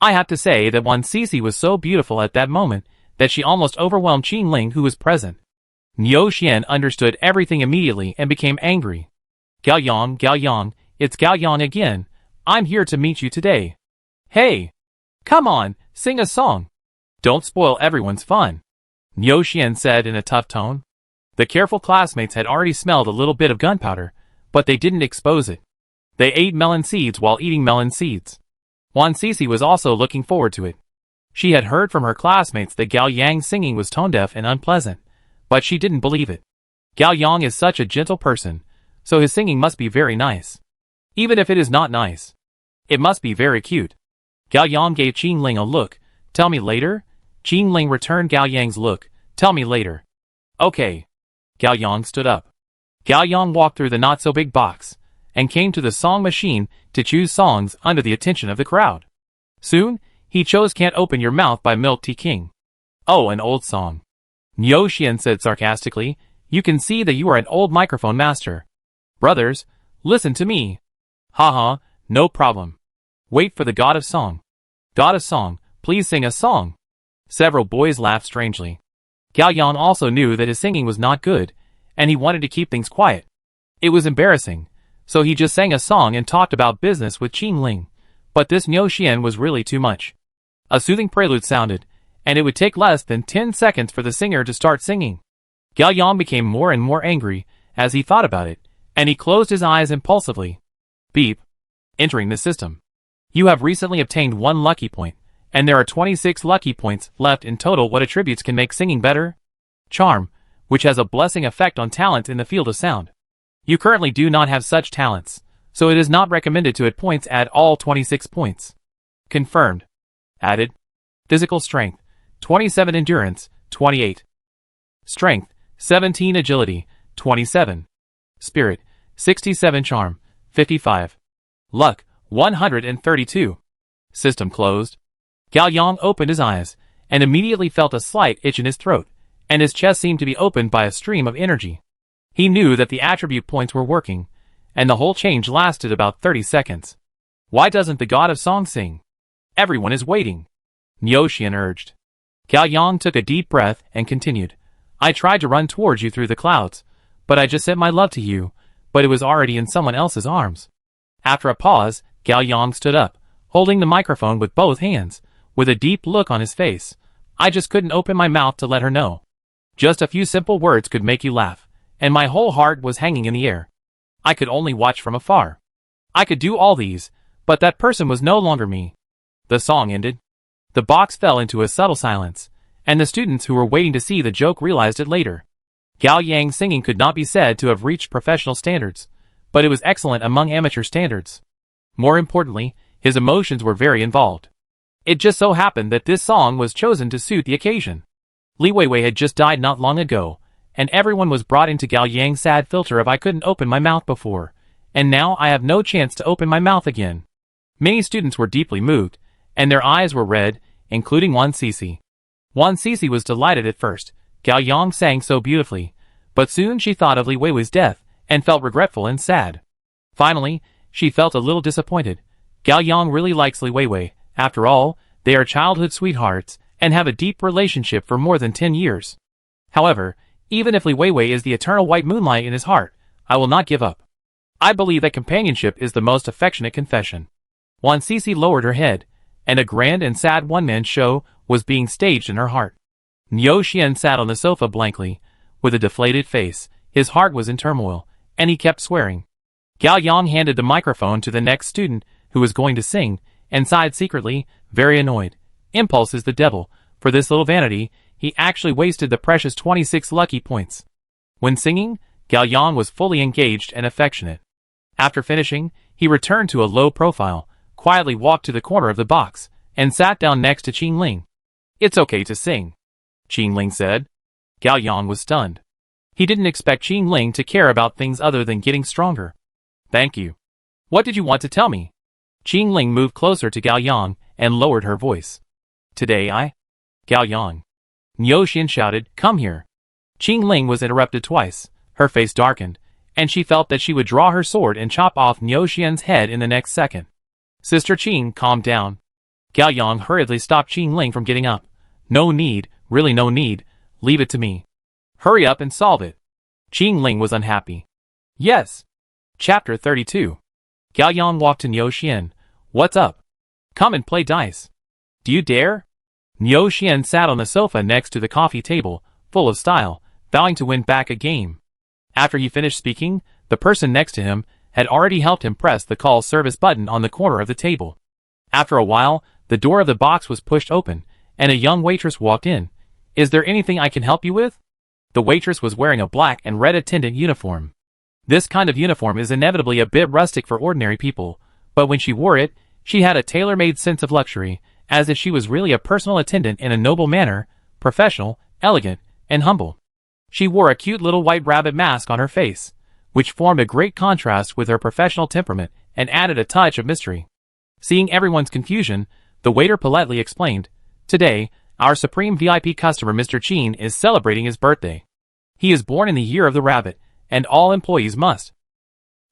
I have to say that Wan Cici was so beautiful at that moment that she almost overwhelmed Qing Ling, who was present. Niu Xian understood everything immediately and became angry. Gao Yang, it's Gao Yang again. I'm here to meet you today. Hey! Come on, sing a song. Don't spoil everyone's fun. Niu Xian said in a tough tone. The careful classmates had already smelled a little bit of gunpowder, but they didn't expose it. They ate melon seeds while eating melon seeds. Wan Sisi was also looking forward to it. She had heard from her classmates that Gao Yang's singing was tone-deaf and unpleasant, but she didn't believe it. Gao Yang is such a gentle person, so his singing must be very nice. Even if it is not nice, it must be very cute. Gao Yang gave Qing Ling a look. Tell me later? Qing Ling returned Gao Yang's look. Tell me later. Okay. Gao Yang stood up. Gao Yang walked through the not-so-big box, and came to the song machine to choose songs under the attention of the crowd. Soon, he chose Can't Open Your Mouth by Milk Tea King. Oh, an old song. Niu Xian said sarcastically. You can see that you are an old microphone master. Brothers, listen to me. Haha, no problem. Wait for the God of Song. God of Song, please sing a song. Several boys laughed strangely. Gao Yang also knew that his singing was not good, and he wanted to keep things quiet. It was embarrassing, so he just sang a song and talked about business with Qing Ling. But this Niu Xian was really too much. A soothing prelude sounded, and it would take less than 10 seconds for the singer to start singing. Gao Yang became more and more angry as he thought about it, and he closed his eyes impulsively. Beep. Entering the system. You have recently obtained 1 lucky point, and there are 26 lucky points left in total. What attributes can make singing better? Charm, which has a blessing effect on talent in the field of sound. You currently do not have such talents, so it is not recommended to add points. Add all 26 points. Confirmed. Added. Physical strength, 27 endurance, 28. Strength, 17 agility, 27. Spirit, 67 charm, 55. Luck, 132. System closed. Gao Yang opened his eyes, and immediately felt a slight itch in his throat, and his chest seemed to be opened by a stream of energy. He knew that the attribute points were working, and the whole change lasted about 30 seconds. Why doesn't the God of Song sing? Everyone is waiting. Niu Xian urged. Gao Yang took a deep breath and continued. I tried to run towards you through the clouds, but I just sent my love to you, but it was already in someone else's arms. After a pause, Gao Yang stood up, holding the microphone with both hands, with a deep look on his face. I just couldn't open my mouth to let her know. Just a few simple words could make you laugh, and my whole heart was hanging in the air. I could only watch from afar. I could do all these, but that person was no longer me. The song ended. The box fell into a subtle silence, and the students who were waiting to see the joke realized it later. Gao Yang's singing could not be said to have reached professional standards, but it was excellent among amateur standards. More importantly, his emotions were very involved. It just so happened that this song was chosen to suit the occasion. Li Weiwei had just died not long ago, and everyone was brought into Gao Yang's sad filter of I couldn't open my mouth before, and now I have no chance to open my mouth again. Many students were deeply moved, and their eyes were red, including Wan Sisi. Wan Sisi was delighted at first. Gao Yang sang so beautifully, but soon she thought of Li Weiwei's death, and felt regretful and sad. Finally, she felt a little disappointed. Gao Yang really likes Li Weiwei. After all, they are childhood sweethearts, and have a deep relationship for more than 10 years. However, even if Li Weiwei is the eternal white moonlight in his heart, I will not give up. I believe that companionship is the most affectionate confession. Wan Sisi lowered her head, and a grand and sad one-man show was being staged in her heart. Niu Xian sat on the sofa blankly, with a deflated face. His heart was in turmoil, and he kept swearing. Gao Yang handed the microphone to the next student, who was going to sing, and sighed secretly, very annoyed. Impulse is the devil. For this little vanity, he actually wasted the precious 26 lucky points. When singing, Gao Yang was fully engaged and affectionate. After finishing, he returned to a low profile, quietly walked to the corner of the box, and sat down next to Qing Ling. It's okay to sing, Qing Ling said. Gao Yang was stunned. He didn't expect Qing Ling to care about things other than getting stronger. Thank you. What did you want to tell me? Qing Ling moved closer to Gao Yang and lowered her voice. Today I... Gao Yang. Niu Xian shouted, come here. Qing Ling was interrupted twice. Her face darkened, and she felt that she would draw her sword and chop off Niu Xian's head in the next second. Sister Qing, calm down. Gao Yang hurriedly stopped Qing Ling from getting up. No need, really no need. Leave it to me. Hurry up and solve it. Qing Ling was unhappy. Yes. Chapter 32. Gao Yang walked to Niu Xian. What's up? Come and play dice. Do you dare? Niu Xian sat on the sofa next to the coffee table, full of style, vowing to win back a game. After he finished speaking, the person next to him had already helped him press the call service button on the corner of the table. After a while, the door of the box was pushed open, and a young waitress walked in. "Is there anything I can help you with?" The waitress was wearing a black and red attendant uniform. This kind of uniform is inevitably a bit rustic for ordinary people, but when she wore it, she had a tailor-made sense of luxury, as if she was really a personal attendant in a noble manner, professional, elegant, and humble. She wore a cute little white rabbit mask on her face, which formed a great contrast with her professional temperament and added a touch of mystery. Seeing everyone's confusion, the waiter politely explained, "Today, our supreme VIP customer Mr. Chin is celebrating his birthday. He is born in the year of the rabbit, and all employees must."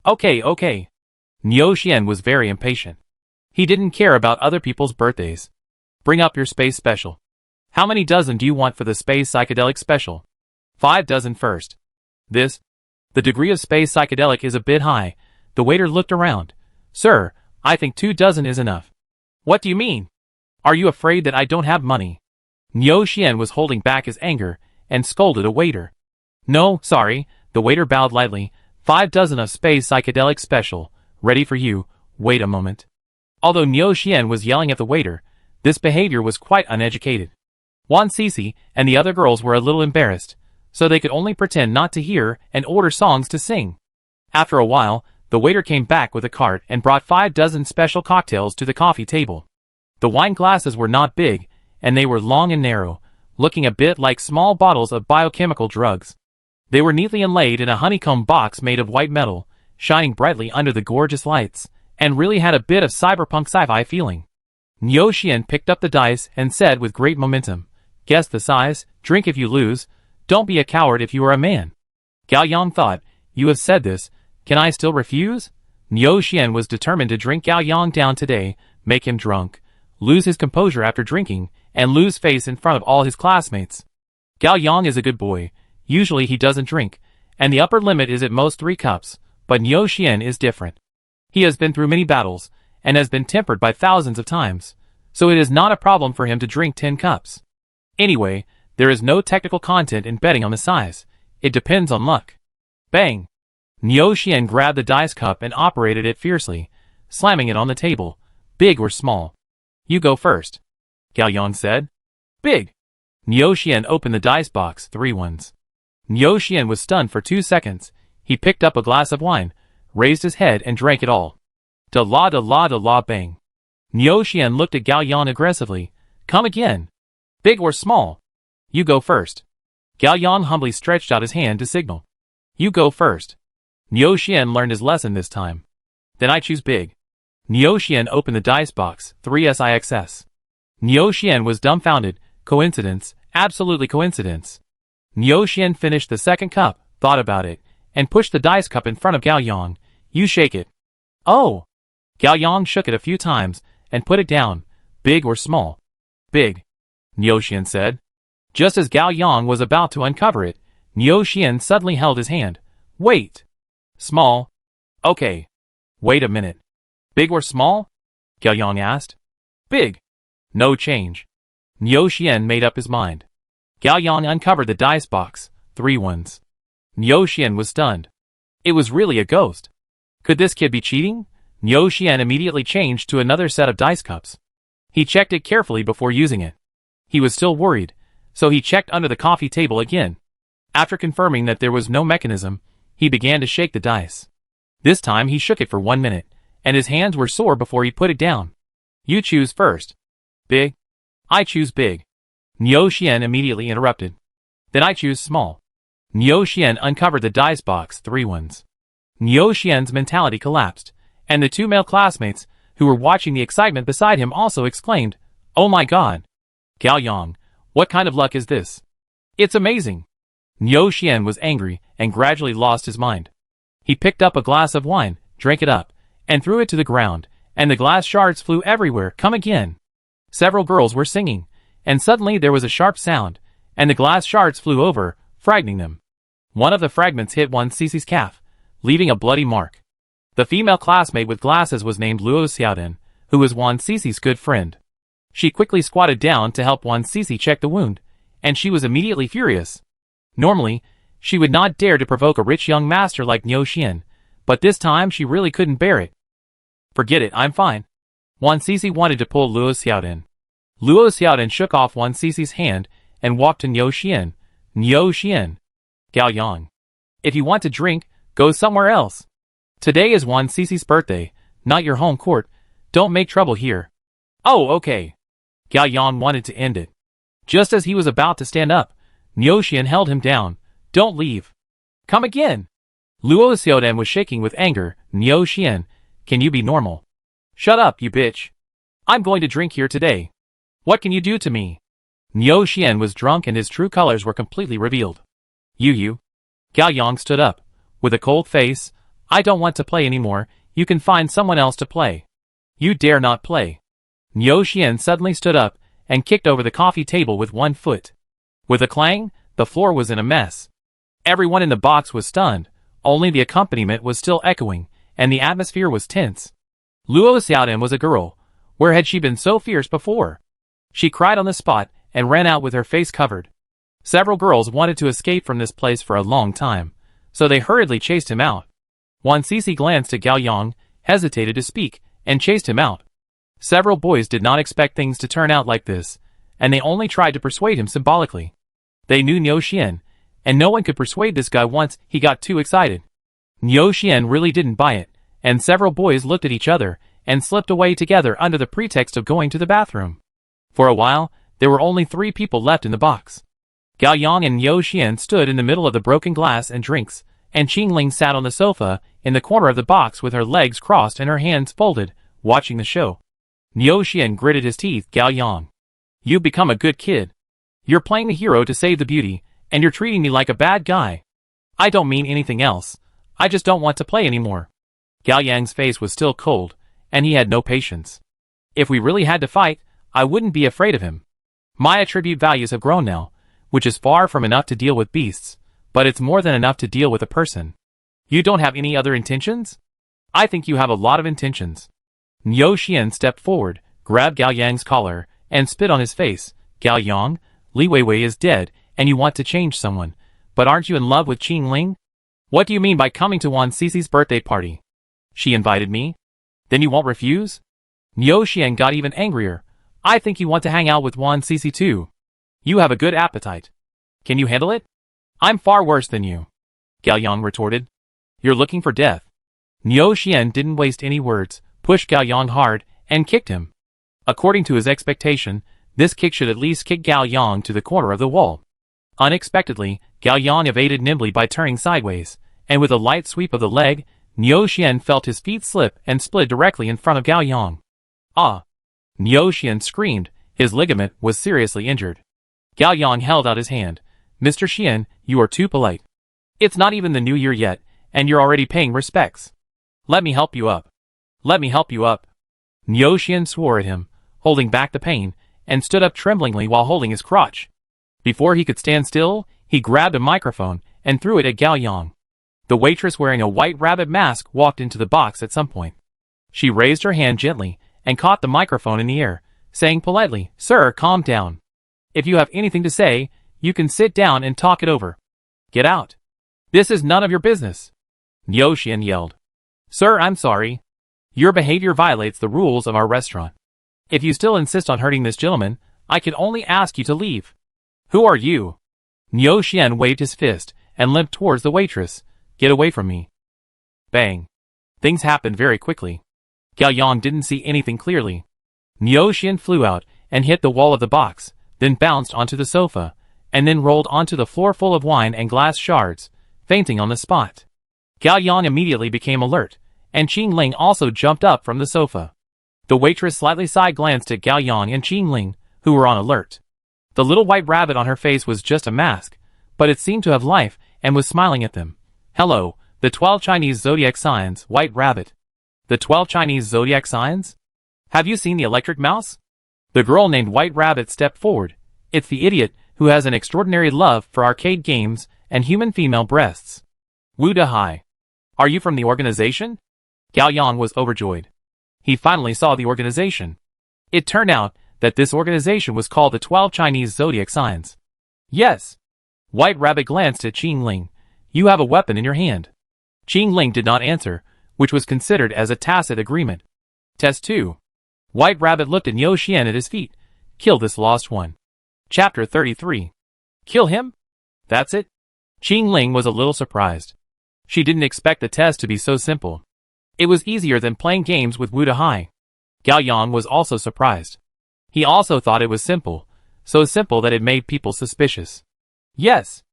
Okay. Niu Xian was very impatient. He didn't care about other people's birthdays. "Bring up your space special. How many dozen do you want for the space psychedelic special?" 5 dozen first. The degree of space psychedelic is a bit high. The waiter looked around. "Sir, I think 2 dozen is enough." "What do you mean? Are you afraid that I don't have money?" Niu Xian was holding back his anger and scolded a waiter. "No, sorry," the waiter bowed lightly. 5 dozen of space psychedelic special, ready for you, wait a moment." Although Niu Xian was yelling at the waiter, this behavior was quite uneducated. Wan Sisi and the other girls were a little embarrassed, so they could only pretend not to hear and order songs to sing. After a while, the waiter came back with a cart and brought 5 dozen special cocktails to the coffee table. The wine glasses were not big, and they were long and narrow, looking a bit like small bottles of biochemical drugs. They were neatly inlaid in a honeycomb box made of white metal, shining brightly under the gorgeous lights, and really had a bit of cyberpunk sci-fi feeling. Niu Xian picked up the dice and said with great momentum, "Guess the size, drink if you lose, don't be a coward if you are a man." Gao Yang thought, "You have said this, can I still refuse?" Niu Xian was determined to drink Gao Yang down today, make him drunk, lose his composure after drinking, and lose face in front of all his classmates. Gao Yang is a good boy. Usually he doesn't drink, and the upper limit is at most 3 cups, but Niu Xian is different. He has been through many battles, and has been tempered by thousands of times, so it is not a problem for him to drink 10 cups. Anyway, there is no technical content in betting on the size. It depends on luck. Bang! Niu Xian grabbed the dice cup and operated it fiercely, slamming it on the table. "Big or small?" "You go first," Gao Yang said. "Big." Niu Xian opened the dice box, 3 ones. Niu Xian was stunned for 2 seconds. He picked up a glass of wine, raised his head and drank it all. Da la bang. Niu Xian looked at Gao Yang aggressively. "Come again. Big or small?" "You go first." Gao Yang humbly stretched out his hand to signal. "You go first." Niu Xian learned his lesson this time. "Then I choose big." Niu Xian opened the dice box, 3 sixes. Niu Xian was dumbfounded. Coincidence, absolutely coincidence. Niu Xian finished the second cup, thought about it, and pushed the dice cup in front of Gao Yang. "You shake it." "Oh!" Gao Yang shook it a few times, and put it down. "Big or small?" "Big," Niu Xian said. Just as Gao Yang was about to uncover it, Niu Xian suddenly held his hand. "Wait. Small? Okay. Wait a minute. Big or small?" Gao Yang asked. "Big." No change. Niu Xian made up his mind. Gao Yang uncovered the dice box, 3 ones. Niu Xian was stunned. It was really a ghost. Could this kid be cheating? Niu Xian immediately changed to another set of dice cups. He checked it carefully before using it. He was still worried, so he checked under the coffee table again. After confirming that there was no mechanism, he began to shake the dice. This time he shook it for 1 minute, and his hands were sore before he put it down. "You choose first." "Big?" "I choose big." Niu Xian immediately interrupted. "Then I choose small." Niu Xian uncovered the dice box, 3 ones. Niu Xian's mentality collapsed, and the 2 male classmates, who were watching the excitement beside him also exclaimed, "Oh my god! Gao Yang, what kind of luck is this? It's amazing!" Niu Xian was angry and gradually lost his mind. He picked up a glass of wine, drank it up, and threw it to the ground, and the glass shards flew everywhere. "Come again!" Several girls were singing, and suddenly there was a sharp sound, and the glass shards flew over, frightening them. One of the fragments hit Wan Sisi's calf, leaving a bloody mark. The female classmate with glasses was named Luo Xiaodan, who was Wan Sisi's good friend. She quickly squatted down to help Wan Sisi check the wound, and she was immediately furious. Normally, she would not dare to provoke a rich young master like Niu Xian, but this time she really couldn't bear it. Forget it, I'm fine. Wan Sisi wanted to pull Luo Xiaodan. Luo Xiaodan shook off Wan Sisi's hand and walked to Niu Xian. Niu Xian. Gao Yang. If you want to drink, go somewhere else. Today is Wan Sisi's birthday, not your home court. Don't make trouble here. Oh, okay. Gao Yang wanted to end it. Just as he was about to stand up, Niu Xian held him down. Don't leave. Come again. Luo Xiaodan was shaking with anger. Niu Xian, can you be normal? Shut up, you bitch. I'm going to drink here today. What can you do to me? Niu Xian was drunk and his true colors were completely revealed. You. Gao Yang stood up. With a cold face, I don't want to play anymore, you can find someone else to play. You dare not play. Niu Xian suddenly stood up and kicked over the coffee table with one foot. With a clang, the floor was in a mess. Everyone in the box was stunned, only the accompaniment was still echoing, and the atmosphere was tense. Luo Xiaodan was a girl. Where had she been so fierce before? She cried on the spot and ran out with her face covered. Several girls wanted to escape from this place for a long time, so they hurriedly chased him out. Wan Sisi glanced at Gao Yang, hesitated to speak, and chased him out. Several boys did not expect things to turn out like this, and they only tried to persuade him symbolically. They knew Niu Xian, and no one could persuade this guy once he got too excited. Niu Xian really didn't buy it, and several boys looked at each other and slipped away together under the pretext of going to the bathroom. For a while, there were only 3 people left in the box. Gao Yang and Niu Xian stood in the middle of the broken glass and drinks, and Qingling sat on the sofa in the corner of the box with her legs crossed and her hands folded, watching the show. Niu Xian gritted his teeth. Gao Yang. You've become a good kid. You're playing the hero to save the beauty, and you're treating me like a bad guy. I don't mean anything else. I just don't want to play anymore. Gao Yang's face was still cold, and he had no patience. If we really had to fight, I wouldn't be afraid of him. My attribute values have grown now, which is far from enough to deal with beasts, but it's more than enough to deal with a person. You don't have any other intentions? I think you have a lot of intentions. Niu Xian stepped forward, grabbed Gao Yang's collar, and spit on his face. Gao Yang, Li Weiwei is dead, and you want to change someone, but aren't you in love with Qingling? What do you mean by coming to Wan Sisi's birthday party? She invited me? Then you won't refuse? Niu Xian got even angrier. I think you want to hang out with Wan Sisi too. You have a good appetite. Can you handle it? I'm far worse than you. Gao Yang retorted. You're looking for death. Niu Xian didn't waste any words, pushed Gao Yang hard, and kicked him. According to his expectation, this kick should at least kick Gao Yang to the corner of the wall. Unexpectedly, Gao Yang evaded nimbly by turning sideways, and with a light sweep of the leg, Niu Xian felt his feet slip and split directly in front of Gao Yang. Ah! Niu Xian screamed, his ligament was seriously injured. Gao Yang held out his hand. Mr. Xian, you are too polite. It's not even the new year yet, and you're already paying respects. Let me help you up. Let me help you up. Niu Xian swore at him, holding back the pain, and stood up tremblingly while holding his crotch. Before he could stand still, he grabbed a microphone and threw it at Gao Yang. The waitress wearing a white rabbit mask walked into the box at some point. She raised her hand gently and caught the microphone in the air, saying politely, Sir, calm down. If you have anything to say, you can sit down and talk it over. Get out. This is none of your business. Niu Xian yelled. Sir, I'm sorry. Your behavior violates the rules of our restaurant. If you still insist on hurting this gentleman, I can only ask you to leave. Who are you? Niu Xian waved his fist and limped towards the waitress. Get away from me. Bang. Things happened very quickly. Gao Yang didn't see anything clearly. Niu Xian flew out and hit the wall of the box, then bounced onto the sofa, and then rolled onto the floor full of wine and glass shards, fainting on the spot. Gao Yang immediately became alert, and Qingling also jumped up from the sofa. The waitress slightly side-glanced at Gao Yang and Qingling, who were on alert. The little white rabbit on her face was just a mask, but it seemed to have life and was smiling at them. Hello, the 12 Chinese zodiac signs, White Rabbit. The 12 Chinese zodiac signs? Have you seen the electric mouse? The girl named White Rabbit stepped forward. It's the idiot who has an extraordinary love for arcade games and human female breasts. Wu Dahai. Are you from the organization? Gao Yang was overjoyed. He finally saw the organization. It turned out that this organization was called the 12 Chinese zodiac signs. Yes. White Rabbit glanced at Qing Ling. You have a weapon in your hand. Qing Ling did not answer, which was considered as a tacit agreement. Test 2. White Rabbit looked at Niu Xian at his feet. Kill this lost one. Chapter 33. Kill him? That's it? Qing Ling was a little surprised. She didn't expect the test to be so simple. It was easier than playing games with Wu Dahai. Gao Yang was also surprised. He also thought it was simple, so simple that it made people suspicious. Yes.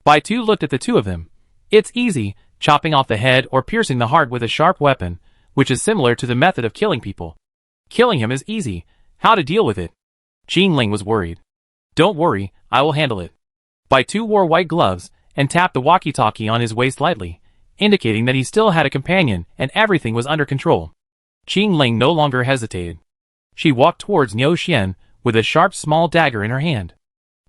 Bai Tu looked at the two of them. It's easy, chopping off the head or piercing the heart with a sharp weapon, which is similar to the method of killing people. Killing him is easy. How to deal with it? Qing Ling was worried. Don't worry, I will handle it. Bai Tu wore white gloves and tapped the walkie-talkie on his waist lightly, indicating that he still had a companion and everything was under control. Qing Ling no longer hesitated. She walked towards Niu Xian with a sharp small dagger in her hand.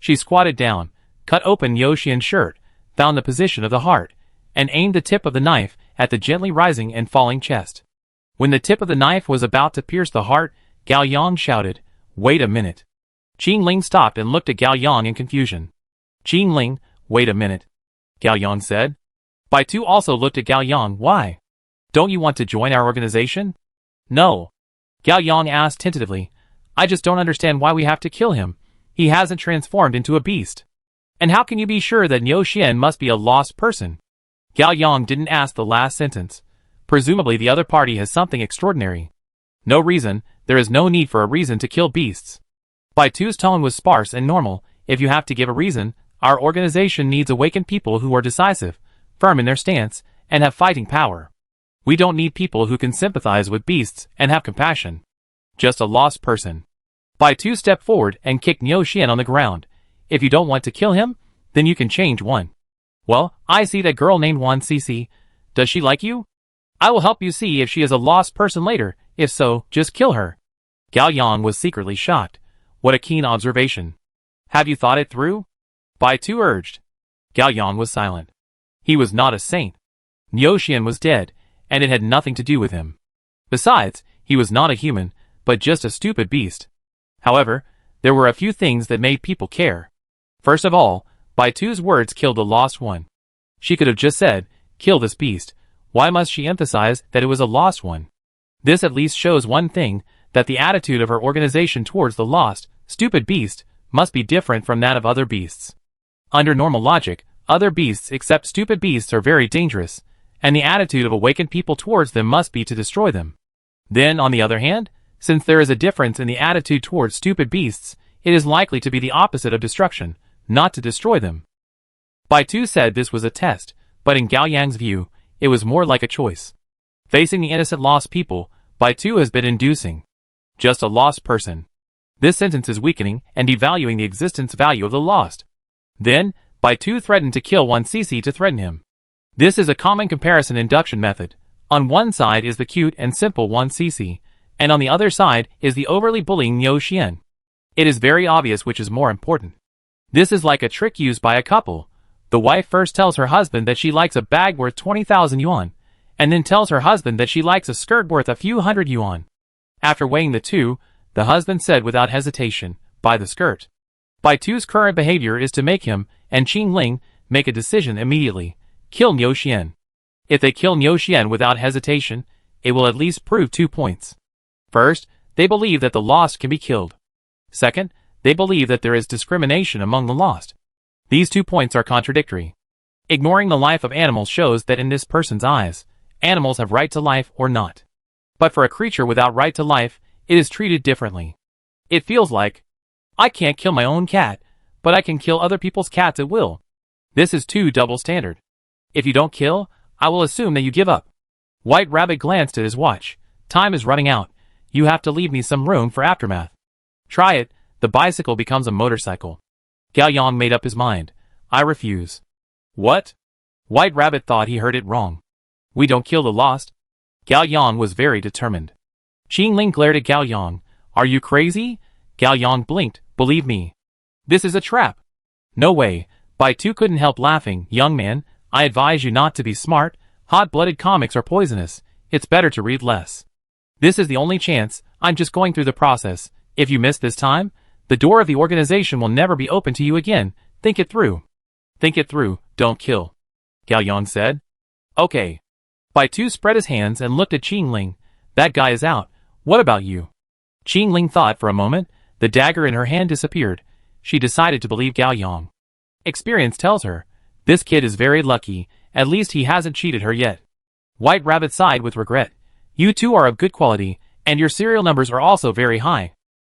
She squatted down, cut open Niu Xian's shirt, found the position of the heart, and aimed the tip of the knife at the gently rising and falling chest. When the tip of the knife was about to pierce the heart, Gao Yang shouted, "Wait a minute." Qing Ling stopped and looked at Gao Yang in confusion. Qing Ling, wait a minute. Gao Yang said. Bai Tu also looked at Gao Yang. Why? Don't you want to join our organization? No. Gao Yang asked tentatively. I just don't understand why we have to kill him. He hasn't transformed into a beast. And how can you be sure that Niu Xian must be a lost person? Gao Yang didn't ask the last sentence. Presumably the other party has something extraordinary. No reason, there is no need for a reason to kill beasts. Bai Tu's tone was sparse and normal. If you have to give a reason, our organization needs awakened people who are decisive, firm in their stance, and have fighting power. We don't need people who can sympathize with beasts and have compassion. Just a lost person. Bai Tu stepped forward and kicked Niu Xian on the ground. If you don't want to kill him, then you can change one. Well, I see that girl named Wan Cici. Does she like you? I will help you see if she is a lost person later. If so, just kill her. Gao Yang was secretly shocked. What a keen observation. Have you thought it through? Bai Tu urged. Gao Yang was silent. He was not a saint. Niu Xian was dead, and it had nothing to do with him. Besides, he was not a human, but just a stupid beast. However, there were a few things that made people care. First of all, Bai Tu's words killed the lost one. She could have just said, kill this beast. Why must she emphasize that it was a lost one? This at least shows one thing, that the attitude of her organization towards the lost, stupid beast, must be different from that of other beasts. Under normal logic, other beasts except stupid beasts are very dangerous, and the attitude of awakened people towards them must be to destroy them. Then, on the other hand, since there is a difference in the attitude towards stupid beasts, it is likely to be the opposite of destruction, not to destroy them. Bai Tu said this was a test, but in Gao Yang's view, it was more like a choice. Facing the innocent lost people, Bai Tu has been inducing. Just a lost person. This sentence is weakening and devaluing the existence value of the lost. Then, Bai Tu threatened to kill Wan Cici to threaten him. This is a common comparison induction method. On one side is the cute and simple Wan Cici, and on the other side is the overly bullying Niu Xian. It is very obvious which is more important. This is like a trick used by a couple. The wife first tells her husband that she likes a bag worth 20,000 yuan, and then tells her husband that she likes a skirt worth a few hundred yuan. After weighing the two, the husband said without hesitation, buy the skirt. Bai Tu's current behavior is to make him, and Qing Ling, make a decision immediately. Kill Niu Xian. If they kill Niu Xian without hesitation, it will at least prove 2 points. First, they believe that the lost can be killed. Second, they believe that there is discrimination among the lost. These 2 points are contradictory. Ignoring the life of animals shows that in this person's eyes, animals have right to life or not. But for a creature without right to life, it is treated differently. It feels like, I can't kill my own cat, but I can kill other people's cats at will. This is too double standard. If you don't kill, I will assume that you give up. White Rabbit glanced at his watch. Time is running out. You have to leave me some room for aftermath. Try it, the bicycle becomes a motorcycle. Gao Yang made up his mind. I refuse. What? White Rabbit thought he heard it wrong. We don't kill the lost. Gao Yang was very determined. Qing Ling glared at Gao Yang. Are you crazy? Gao Yang blinked. Believe me. This is a trap. No way. Bai Tu couldn't help laughing. Young man, I advise you not to be smart. Hot-blooded comics are poisonous. It's better to read less. This is the only chance. I'm just going through the process. If you miss this time, the door of the organization will never be open to you again. Think it through. Think it through, don't kill. Gao Yang said. Okay. Bai Tu spread his hands and looked at Qing Ling. That guy is out. What about you? Qing Ling thought for a moment. The dagger in her hand disappeared. She decided to believe Gao Yang. Experience tells her, this kid is very lucky, at least he hasn't cheated her yet. White Rabbit sighed with regret. You two are of good quality, and your serial numbers are also very high.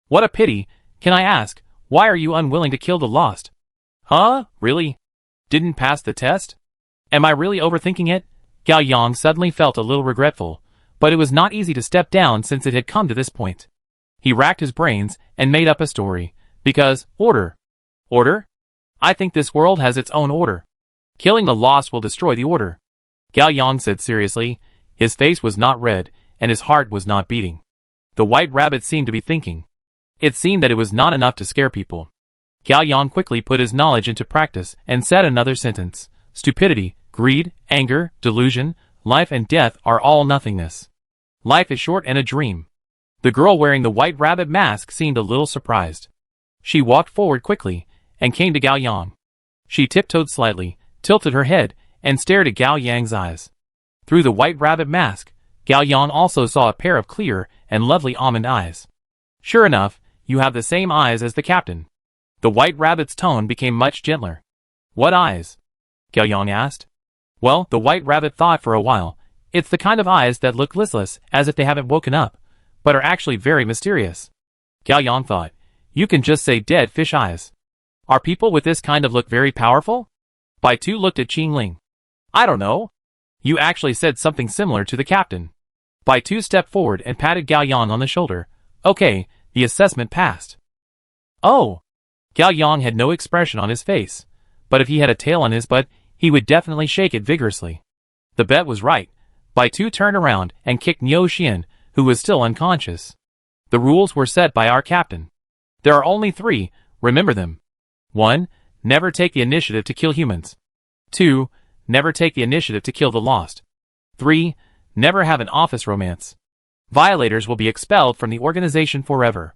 What a pity. Can I ask, why are you unwilling to kill the lost? Huh? Really? Didn't pass the test? Am I really overthinking it? Gao Yang suddenly felt a little regretful, but it was not easy to step down since it had come to this point. He racked his brains and made up a story, because, order. Order? I think this world has its own order. Killing the lost will destroy the order. Gao Yang said seriously. His face was not red, and his heart was not beating. The White Rabbit seemed to be thinking. It seemed that it was not enough to scare people. Gao Yang quickly put his knowledge into practice and said another sentence. Stupidity, greed, anger, delusion, life and death are all nothingness. Life is short and a dream. The girl wearing the White Rabbit mask seemed a little surprised. She walked forward quickly and came to Gao Yang. She tiptoed slightly, tilted her head, and stared at Gao Yang's eyes. Through the White Rabbit mask, Gao Yang also saw a pair of clear and lovely almond eyes. Sure enough, you have the same eyes as the captain. The White Rabbit's tone became much gentler. What eyes? Gao Yang asked. Well, the White Rabbit thought for a while. It's the kind of eyes that look listless, as if they haven't woken up, but are actually very mysterious. Gao Yang thought, you can just say dead fish eyes. Are people with this kind of look very powerful? Bai Tu looked at Qing Ling. I don't know. You actually said something similar to the captain. Bai Tu stepped forward and patted Gao Yang on the shoulder. Okay, the assessment passed. Oh! Gao Yang had no expression on his face, but if he had a tail on his butt, he would definitely shake it vigorously. The bet was right. Bai Tu turned around and kicked Niu Xian, who was still unconscious. The rules were set by our captain. There are only 3, remember them. 1. Never take the initiative to kill humans. 2. Never take the initiative to kill the lost. 3. Never have an office romance. Violators will be expelled from the organization forever.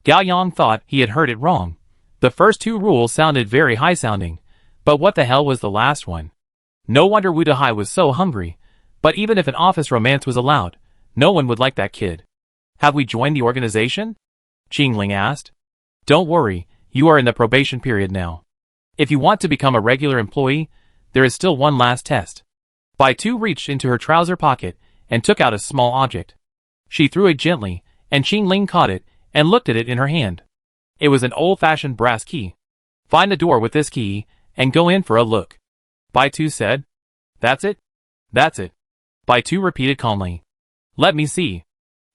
Gao Yang thought he had heard it wrong. The first 2 rules sounded very high-sounding, but what the hell was the last one? No wonder Wu Dehai was so hungry, but even if an office romance was allowed, no one would like that kid. Have we joined the organization? Qing Ling asked. Don't worry, you are in the probation period now. If you want to become a regular employee, there is still one last test. Bai Tu reached into her trouser pocket and took out a small object. She threw it gently, and Qing Ling caught it and looked at it in her hand. It was an old-fashioned brass key. Find the door with this key and go in for a look. Bai Tu said. That's it? That's it. Bai Tu repeated calmly. Let me see.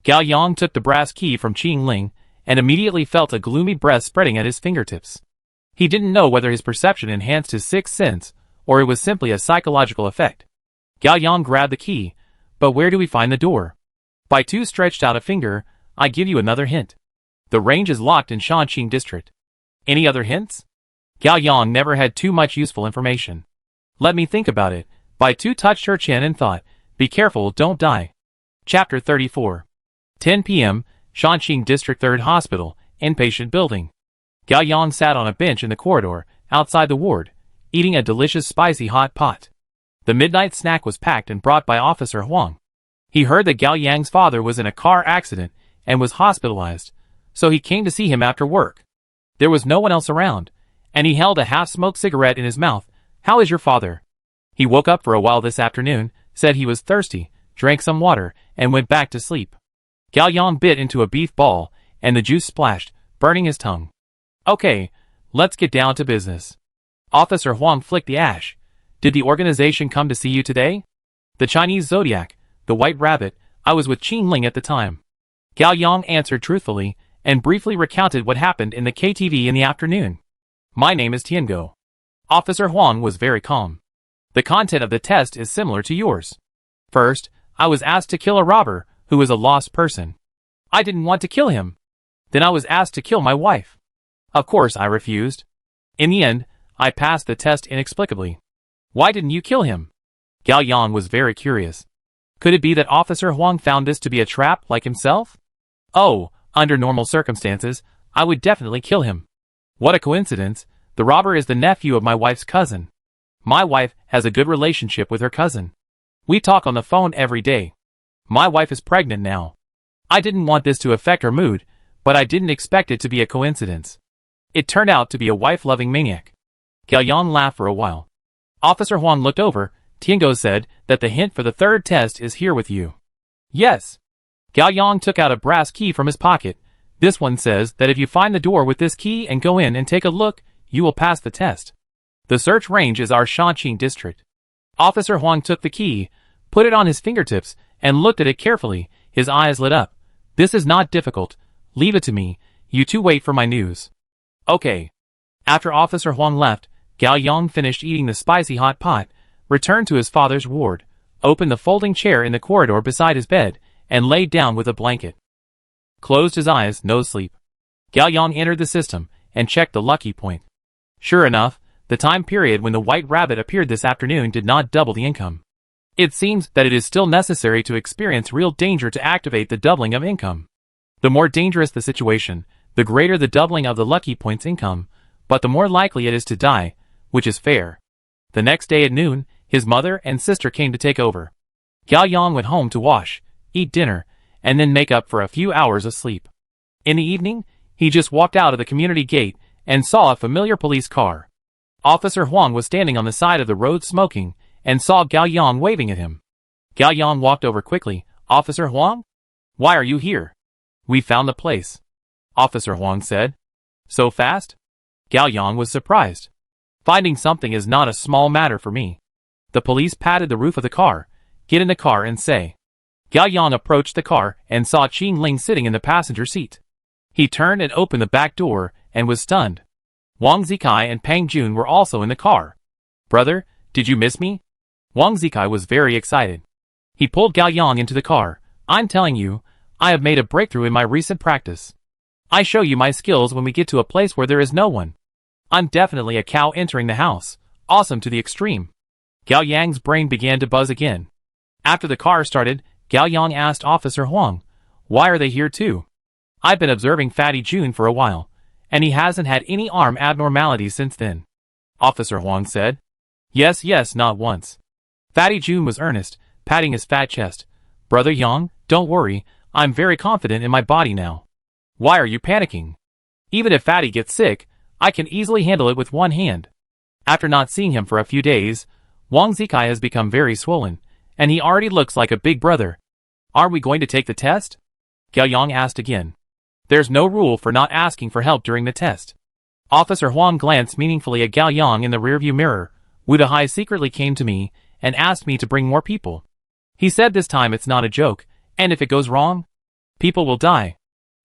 Gao Yang took the brass key from Qing Ling and immediately felt a gloomy breath spreading at his fingertips. He didn't know whether his perception enhanced his 6th sense or it was simply a psychological effect. Gao Yang grabbed the key, but where do we find the door? Bai Tu stretched out a finger. I give you another hint. The range is locked in Shanqing district. Any other hints? Gao Yang never had too much useful information. Let me think about it. Bai Tu touched her chin and thought, be careful, don't die. Chapter 34. 10 p.m., Shanqing District 3rd Hospital, inpatient building. Gao Yang sat on a bench in the corridor, outside the ward, eating a delicious spicy hot pot. The midnight snack was packed and brought by Officer Huang. He heard that Gao Yang's father was in a car accident and was hospitalized, so he came to see him after work. There was no one else around, and he held a half-smoked cigarette in his mouth. How is your father? He woke up for a while this afternoon, said he was thirsty, drank some water, and went back to sleep. Gao Yang bit into a beef ball, and the juice splashed, burning his tongue. Okay, let's get down to business. Officer Huang flicked the ash. Did the organization come to see you today? The Chinese Zodiac, the White Rabbit, I was with Qing Ling at the time. Gao Yang answered truthfully, and briefly recounted what happened in the KTV in the afternoon. My name is Tiango. Officer Huang was very calm. The content of the test is similar to yours. First, I was asked to kill a robber, who is a lost person. I didn't want to kill him. Then I was asked to kill my wife. Of course I refused. In the end, I passed the test inexplicably. Why didn't you kill him? Gao Yang was very curious. Could it be that Officer Huang found this to be a trap like himself? Oh, under normal circumstances, I would definitely kill him. What a coincidence, The robber is the nephew of my wife's cousin. My wife has a good relationship with her cousin. We talk on the phone every day. My wife is pregnant now. I didn't want this to affect her mood, but I didn't expect it to be a coincidence. It turned out to be a wife-loving maniac. Gao Yang laughed for a while. Officer Huang looked over. Tiango said that the hint for the third test is here with you. Yes. Gao Yang took out a brass key from his pocket. This one says that if you find the door with this key and go in and take a look, you will pass the test. The search range is our Shanqing district. Officer Huang took the key, put it on his fingertips, and looked at it carefully. His eyes lit up. This is not difficult. Leave it to me. You two wait for my news. Okay. After Officer Huang left, Gao Yang finished eating the spicy hot pot, returned to his father's ward, opened the folding chair in the corridor beside his bed, and laid down with a blanket. Closed his eyes, no sleep. Gao Yang entered the system, and checked the lucky point. Sure enough, the time period when the white rabbit appeared this afternoon did not double the income. It seems that it is still necessary to experience real danger to activate the doubling of income. The more dangerous the situation, the greater the doubling of the lucky point's income, but the more likely it is to die, which is fair. The next day at noon, his mother and sister came to take over. Gao Yang went home to wash, eat dinner, and then make up for a few hours of sleep. In the evening, he just walked out of the community gate and saw a familiar police car. Officer Huang was standing on the side of the road smoking, and saw Gao Yang waving at him. Gao Yang walked over quickly. Officer Huang? Why are you here? We found the place. Officer Huang said. So fast? Gao Yang was surprised. Finding something is not a small matter for me. The police patted the roof of the car. Get in the car and say. Gao Yang approached the car and saw Qing Ling sitting in the passenger seat. He turned and opened the back door and was stunned. Wang Zikai and Pang Jun were also in the car. Brother, did you miss me? Wang Zikai was very excited. He pulled Gao Yang into the car. I'm telling you, I have made a breakthrough in my recent practice. I show you my skills when we get to a place where there is no one. I'm definitely a cow entering the house. Awesome to the extreme. Gao Yang's brain began to buzz again. After the car started, Gao Yang asked Officer Huang, why are they here too? I've been observing Fatty Jun for a while, and he hasn't had any arm abnormalities since then. Officer Huang said. Yes, not once. Fatty Jun was earnest, patting his fat chest. Brother Yang, don't worry, I'm very confident in my body now. Why are you panicking? Even if Fatty gets sick, I can easily handle it with one hand. After not seeing him for a few days, Wang Zikai has become very swollen, and he already looks like a big brother. Are we going to take the test? Gao Yang asked again. There's no rule for not asking for help during the test. Officer Huang glanced meaningfully at Gao Yang in the rearview mirror. Wu Dehai secretly came to me and asked me to bring more people. He said this time it's not a joke, and if it goes wrong, people will die.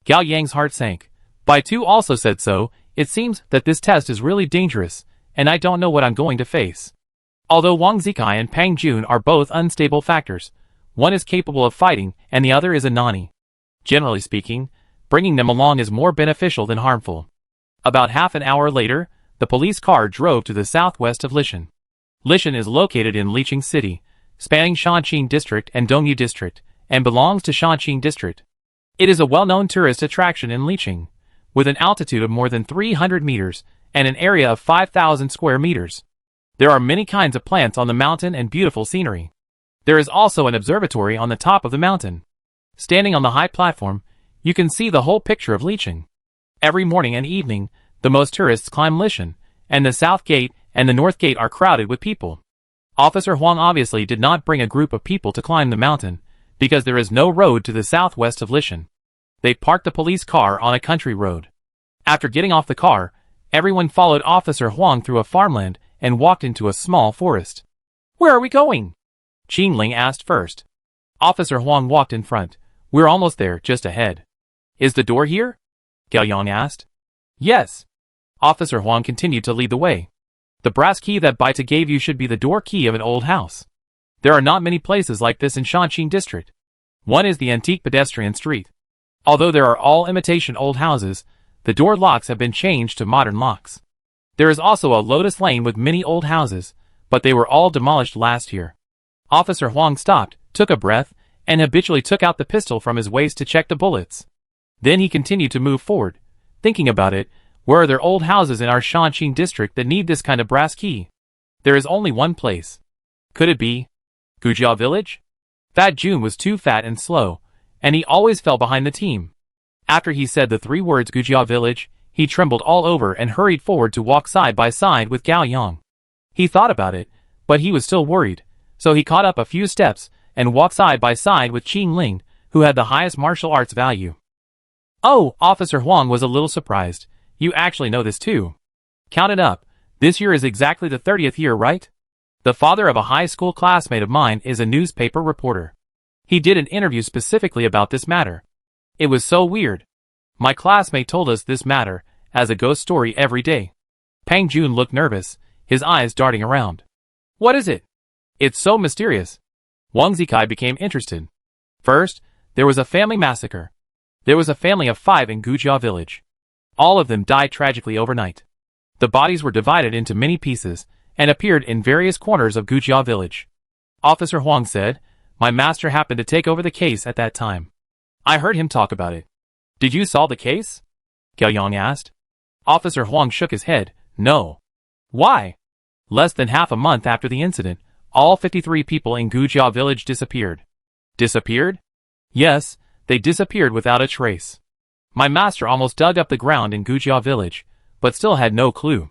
Gao Yang's heart sank. Bai Tu also said so. It seems that this test is really dangerous, and I don't know what I'm going to face. Although Wang Zikai and Pang Jun are both unstable factors, one is capable of fighting and the other is a nani. Generally speaking, bringing them along is more beneficial than harmful. About half an hour later, the police car drove to the southwest of Lishan. Lishan is located in Liqing City, spanning Shanqing District and Dongyu District, and belongs to Shanqing District. It is a well-known tourist attraction in Liqing, with an altitude of more than 300 meters and an area of 5,000 square meters. There are many kinds of plants on the mountain and beautiful scenery. There is also an observatory on the top of the mountain. Standing on the high platform, you can see the whole picture of Liqing. Every morning and evening, the most tourists climb Lishan, and the south gate and the north gate are crowded with people. Officer Huang obviously did not bring a group of people to climb the mountain, because there is no road to the southwest of Lishan. They parked the police car on a country road. After getting off the car, everyone followed Officer Huang through a farmland and walked into a small forest. Where are we going? Qing Ling asked first. Officer Huang walked in front. We're almost there, just ahead. Is the door here? Gao Yang asked. Yes. Officer Huang continued to lead the way. The brass key that Baita gave you should be the door key of an old house. There are not many places like this in Shanqing District. One is the antique pedestrian street. Although there are all imitation old houses, the door locks have been changed to modern locks. There is also a Lotus Lane with many old houses, but they were all demolished last year. Officer Huang stopped, took a breath, and habitually took out the pistol from his waist to check the bullets. Then he continued to move forward. Thinking about it, Where are there old houses in our Shanxing district that need this kind of brass key? There is only one place. Could it be Gujiao village? Fat Jun was too fat and slow, and he always fell behind the team. After he said the 3 words Gujiao village, he trembled all over and hurried forward to walk side by side with Gao Yang. He thought about it, but he was still worried, so he caught up a few steps and walked side by side with Qing Ling, who had the highest martial arts value. Oh, Officer Huang was a little surprised. You actually know this too. Count it up. This year is exactly the 30th year, right? The father of a high school classmate of mine is a newspaper reporter. He did an interview specifically about this matter. It was so weird. My classmate told us this matter as a ghost story every day. Pang Jun looked nervous, his eyes darting around. What is it? It's so mysterious. Wang Zikai became interested. First, there was a family massacre. There was a family of 5 in Gujiao village. All of them died tragically overnight. The bodies were divided into many pieces and appeared in various corners of Gujiao village. Officer Huang said, my master happened to take over the case at that time. I heard him talk about it. Did you solve the case? Gao Yang asked. Officer Huang shook his head. No. Why? Less than half a month after the incident, all 53 people in Gujiao village disappeared. Disappeared? Yes, they disappeared without a trace. My master almost dug up the ground in Gujiao village, but still had no clue.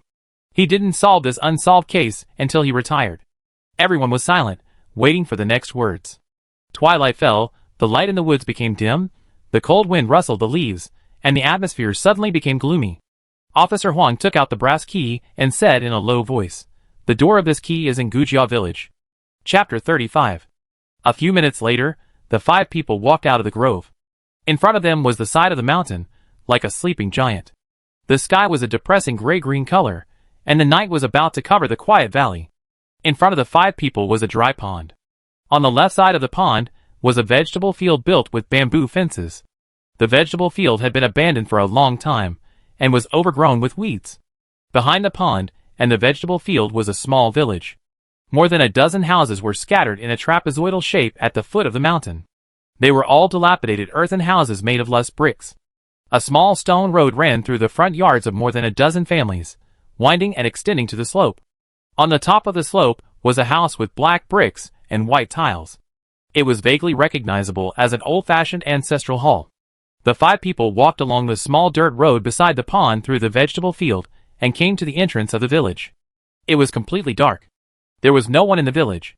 He didn't solve this unsolved case until he retired. Everyone was silent, waiting for the next words. Twilight fell, the light in the woods became dim, the cold wind rustled the leaves, and the atmosphere suddenly became gloomy. Officer Huang took out the brass key and said in a low voice, the door of this key is in Gujiao village. Chapter 35. A few minutes later, the 5 people walked out of the grove. In front of them was the side of the mountain, like a sleeping giant. The sky was a depressing gray-green color, and the night was about to cover the quiet valley. In front of the 5 people was a dry pond. On the left side of the pond was a vegetable field built with bamboo fences. The vegetable field had been abandoned for a long time, and was overgrown with weeds. Behind the pond and the vegetable field was a small village. More than a dozen houses were scattered in a trapezoidal shape at the foot of the mountain. They were all dilapidated earthen houses made of loose bricks. A small stone road ran through the front yards of more than a dozen families, winding and extending to the slope. On the top of the slope was a house with black bricks and white tiles. It was vaguely recognizable as an old-fashioned ancestral hall. The 5 people walked along the small dirt road beside the pond through the vegetable field and came to the entrance of the village. It was completely dark. There was no one in the village.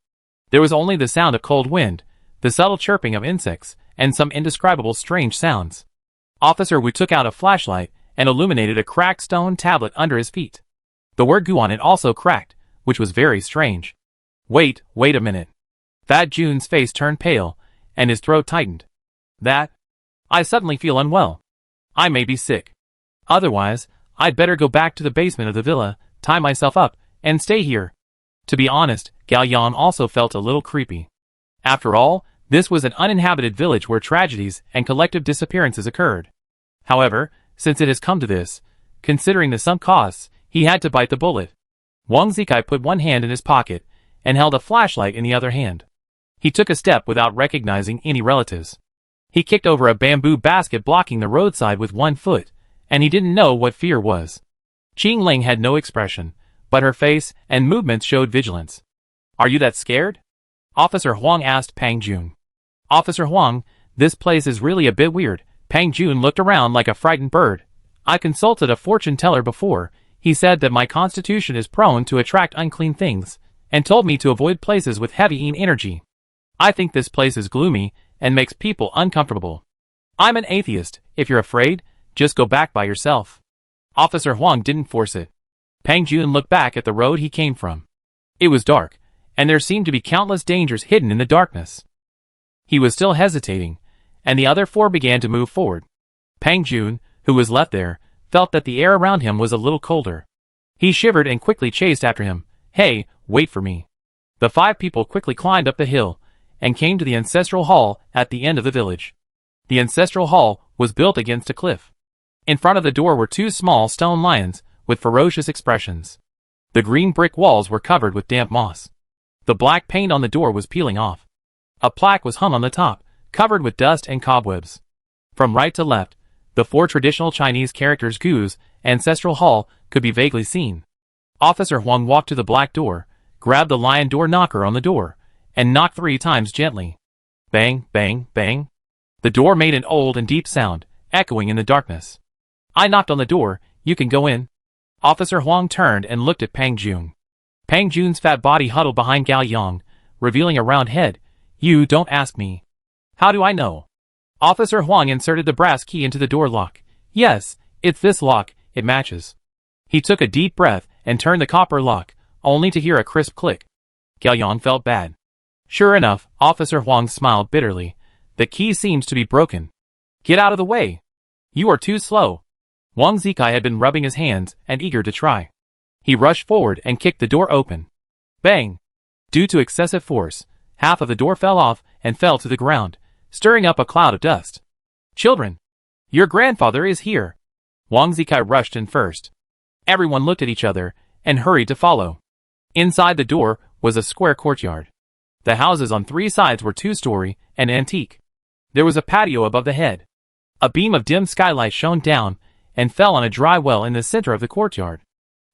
There was only the sound of cold wind, the subtle chirping of insects, and some indescribable strange sounds. Officer Wu took out a flashlight and illuminated a cracked stone tablet under his feet. The word Gu on it also cracked, which was very strange. Wait a minute. Fat Jun's face turned pale, and his throat tightened. I suddenly feel unwell. I may be sick. Otherwise, I'd better go back to the basement of the villa, tie myself up, and stay here. To be honest, Gao Yang also felt a little creepy. After all, this was an uninhabited village where tragedies and collective disappearances occurred. However, since it has come to this, considering the sunk costs, he had to bite the bullet. Wang Zikai put one hand in his pocket and held a flashlight in the other hand. He took a step without recognizing any relatives. He kicked over a bamboo basket blocking the roadside with one foot, and he didn't know what fear was. Qing Ling had no expression, but her face and movements showed vigilance. Are you that scared? Officer Huang asked Pang Jun. Officer Huang, this place is really a bit weird. Pang Jun looked around like a frightened bird. I consulted a fortune teller before. He said that my constitution is prone to attract unclean things, and told me to avoid places with heavy energy. I think this place is gloomy and makes people uncomfortable. I'm an atheist. If you're afraid, just go back by yourself. Officer Huang didn't force it. Pang Jun looked back at the road he came from. It was dark, and there seemed to be countless dangers hidden in the darkness. He was still hesitating, and the other 4 began to move forward. Pang Jun, who was left there, felt that the air around him was a little colder. He shivered and quickly chased after him. Hey, wait for me. The 5 people quickly climbed up the hill and came to the ancestral hall at the end of the village. The ancestral hall was built against a cliff. In front of the door were 2 small stone lions with ferocious expressions. The green brick walls were covered with damp moss. The black paint on the door was peeling off. A plaque was hung on the top, covered with dust and cobwebs. From right to left, the 4 traditional Chinese characters Guz ancestral hall could be vaguely seen. Officer Huang walked to the black door, grabbed the lion door knocker on the door, and knocked 3 times gently. Bang, bang, bang. The door made an old and deep sound, echoing in the darkness. I knocked on the door, you can go in. Officer Huang turned and looked at Pang Jun. Pang Jun's fat body huddled behind Gao Yang, revealing a round head. You don't ask me. How do I know? Officer Huang inserted the brass key into the door lock. Yes, it's this lock, it matches. He took a deep breath and turned the copper lock, only to hear a crisp click. Gao Yang felt bad. Sure enough, Officer Huang smiled bitterly. The key seems to be broken. Get out of the way. You are too slow. Wang Zikai had been rubbing his hands and eager to try. He rushed forward and kicked the door open. Bang! Due to excessive force, half of the door fell off and fell to the ground, stirring up a cloud of dust. Children! Your grandfather is here! Wang Zikai rushed in first. Everyone looked at each other and hurried to follow. Inside the door was a square courtyard. The houses on 3 sides were 2-story and antique. There was a patio above the head. A beam of dim skylight shone down and fell on a dry well in the center of the courtyard.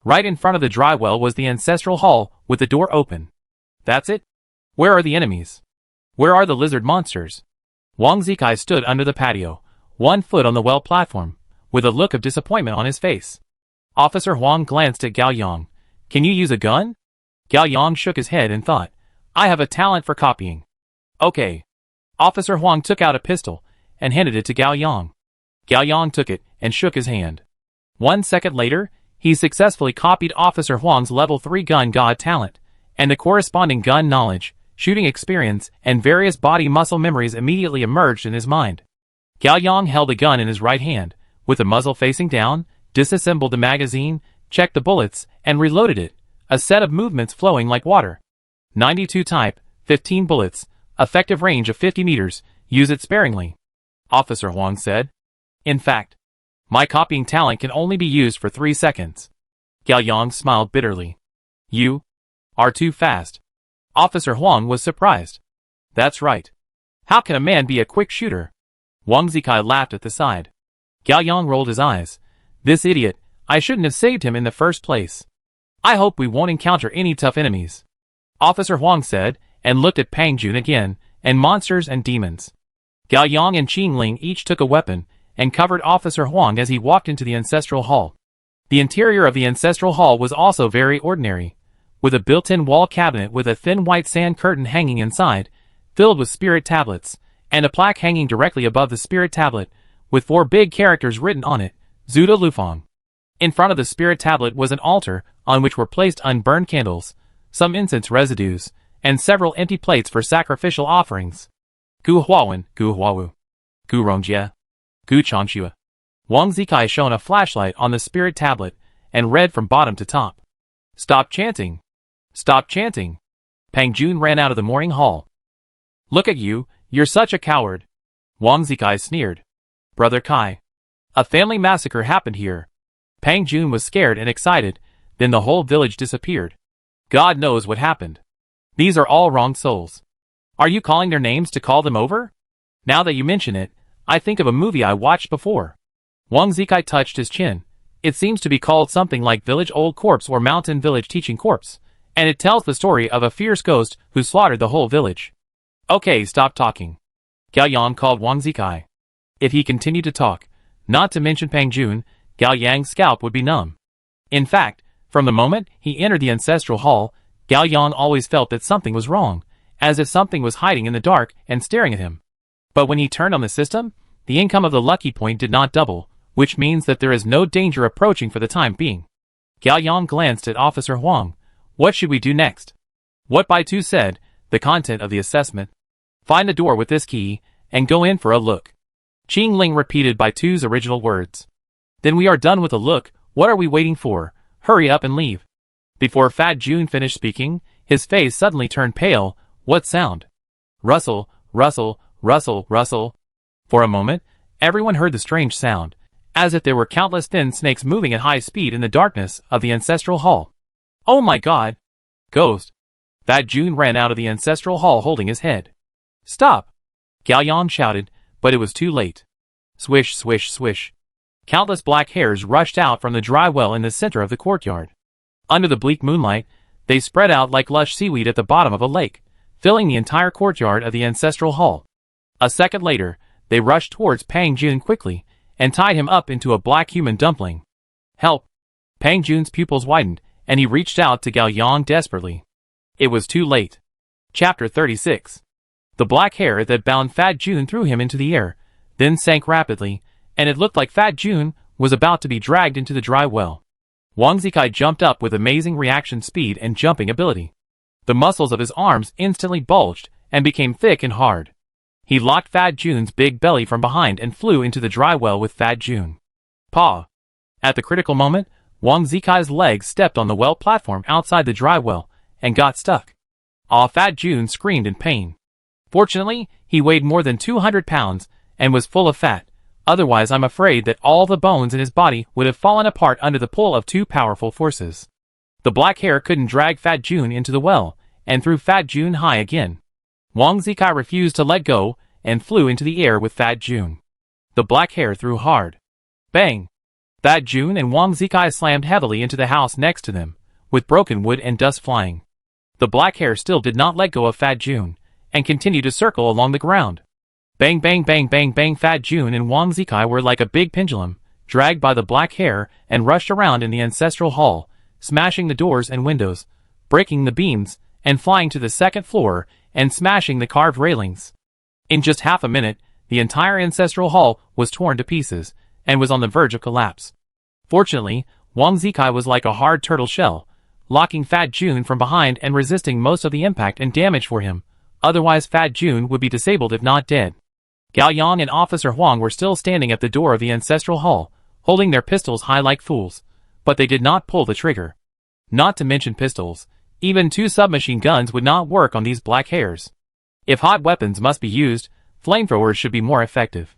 Right in front of the dry well was the ancestral hall with the door open. That's it? Where are the enemies? Where are the lizard monsters? Wang Zikai stood under the patio, 1 foot on the well platform, with a look of disappointment on his face. Officer Huang glanced at Gao Yang. Can you use a gun? Gao Yang shook his head and thought, I have a talent for copying. Okay. Officer Huang took out a pistol and handed it to Gao Yang. Gao Yang took it and shook his hand. 1 second later, he successfully copied Officer Huang's level 3 gun god talent, and the corresponding gun knowledge, shooting experience, and various body muscle memories immediately emerged in his mind. Gao Yang held a gun in his right hand, with the muzzle facing down, disassembled the magazine, checked the bullets, and reloaded it, a set of movements flowing like water. 92 type, 15 bullets, effective range of 50 meters, use it sparingly. Officer Huang said. In fact, my copying talent can only be used for 3 seconds. Gao Yang smiled bitterly. You are too fast. Officer Huang was surprised. That's right. How can a man be a quick shooter? Wang Zikai laughed at the side. Gao Yang rolled his eyes. This idiot, I shouldn't have saved him in the first place. I hope we won't encounter any tough enemies. Officer Huang said, and looked at Pang Jun again, and monsters and demons. Gao Yang and Qing Ling each took a weapon, and covered Officer Huang as he walked into the ancestral hall. The interior of the ancestral hall was also very ordinary, with a built-in wall cabinet with a thin white sand curtain hanging inside, filled with spirit tablets, and a plaque hanging directly above the spirit tablet, with 4 big characters written on it, Zuda Lufang. In front of the spirit tablet was an altar, on which were placed unburned candles, some incense residues, and several empty plates for sacrificial offerings. Gu Huawen, Gu Huawu. Gu Rongjie. Gu Changxue. Wang Zikai shone a flashlight on the spirit tablet, and read from bottom to top. Stop chanting. Stop chanting. Pang Jun ran out of the morning hall. Look at you, you're such a coward. Wang Zikai sneered. Brother Kai. A family massacre happened here. Pang Jun was scared and excited, then the whole village disappeared. God knows what happened. These are all wrong souls. Are you calling their names to call them over? Now that you mention it, I think of a movie I watched before. Wang Zikai touched his chin. It seems to be called something like Village Old Corpse or Mountain Village Teaching Corpse, and it tells the story of a fierce ghost who slaughtered the whole village. Okay, stop talking. Gao Yang called Wang Zikai. If he continued to talk, not to mention Pang Jun, Gao Yang's scalp would be numb. In fact, from the moment he entered the ancestral hall, Gao Yang always felt that something was wrong, as if something was hiding in the dark and staring at him. But when he turned on the system, the income of the lucky point did not double, which means that there is no danger approaching for the time being. Gao Yang glanced at Officer Huang. What should we do next? What Baitu said, the content of the assessment. Find the door with this key, and go in for a look. Qing Ling repeated Baitu's original words. Then we are done with a look, what are we waiting for? Hurry up and leave. Before Fat Jun finished speaking, his face suddenly turned pale. What sound? Rustle, rustle, rustle, rustle. For a moment, everyone heard the strange sound, as if there were countless thin snakes moving at high speed in the darkness of the ancestral hall. Oh my god! Ghost! Fat Jun ran out of the ancestral hall holding his head. Stop! Gao Yang shouted, but it was too late. Swish, swish, swish. Countless black hares rushed out from the dry well in the center of the courtyard. Under the bleak moonlight, they spread out like lush seaweed at the bottom of a lake, filling the entire courtyard of the ancestral hall. A second later, they rushed towards Pang Jun quickly, and tied him up into a black human dumpling. Help! Pang Jun's pupils widened, and he reached out to Gao Yang desperately. It was too late. Chapter 36. The black hair that bound Fat Jun threw him into the air, then sank rapidly, and it looked like Fat Jun was about to be dragged into the dry well. Wang Zikai jumped up with amazing reaction speed and jumping ability. The muscles of his arms instantly bulged and became thick and hard. He locked Fat Jun's big belly from behind and flew into the dry well with Fat Jun. Paw! At the critical moment, Wang Zikai's legs stepped on the well platform outside the dry well and got stuck. Fat Jun screamed in pain. Fortunately, he weighed more than 200 pounds and was full of fat. Otherwise, I'm afraid that all the bones in his body would have fallen apart under the pull of two powerful forces. The black hair couldn't drag Fat Jun into the well, and threw Fat Jun high again. Wang Zikai refused to let go, and flew into the air with Fat Jun. The black hair threw hard. Bang! Fat Jun and Wang Zikai slammed heavily into the house next to them, with broken wood and dust flying. The black hair still did not let go of Fat Jun, and continued to circle along the ground. Bang bang bang bang bang. Fat Jun and Wang Zikai were like a big pendulum, dragged by the black hair and rushed around in the ancestral hall, smashing the doors and windows, breaking the beams, and flying to the second floor and smashing the carved railings. In just half a minute, the entire ancestral hall was torn to pieces and was on the verge of collapse. Fortunately, Wang Zikai was like a hard turtle shell, locking Fat Jun from behind and resisting most of the impact and damage for him. Otherwise, Fat Jun would be disabled if not dead. Gao Yang and Officer Huang were still standing at the door of the ancestral hall, holding their pistols high like fools, but they did not pull the trigger. Not to mention pistols, even 2 submachine guns would not work on these black hairs. If hot weapons must be used, flamethrowers should be more effective.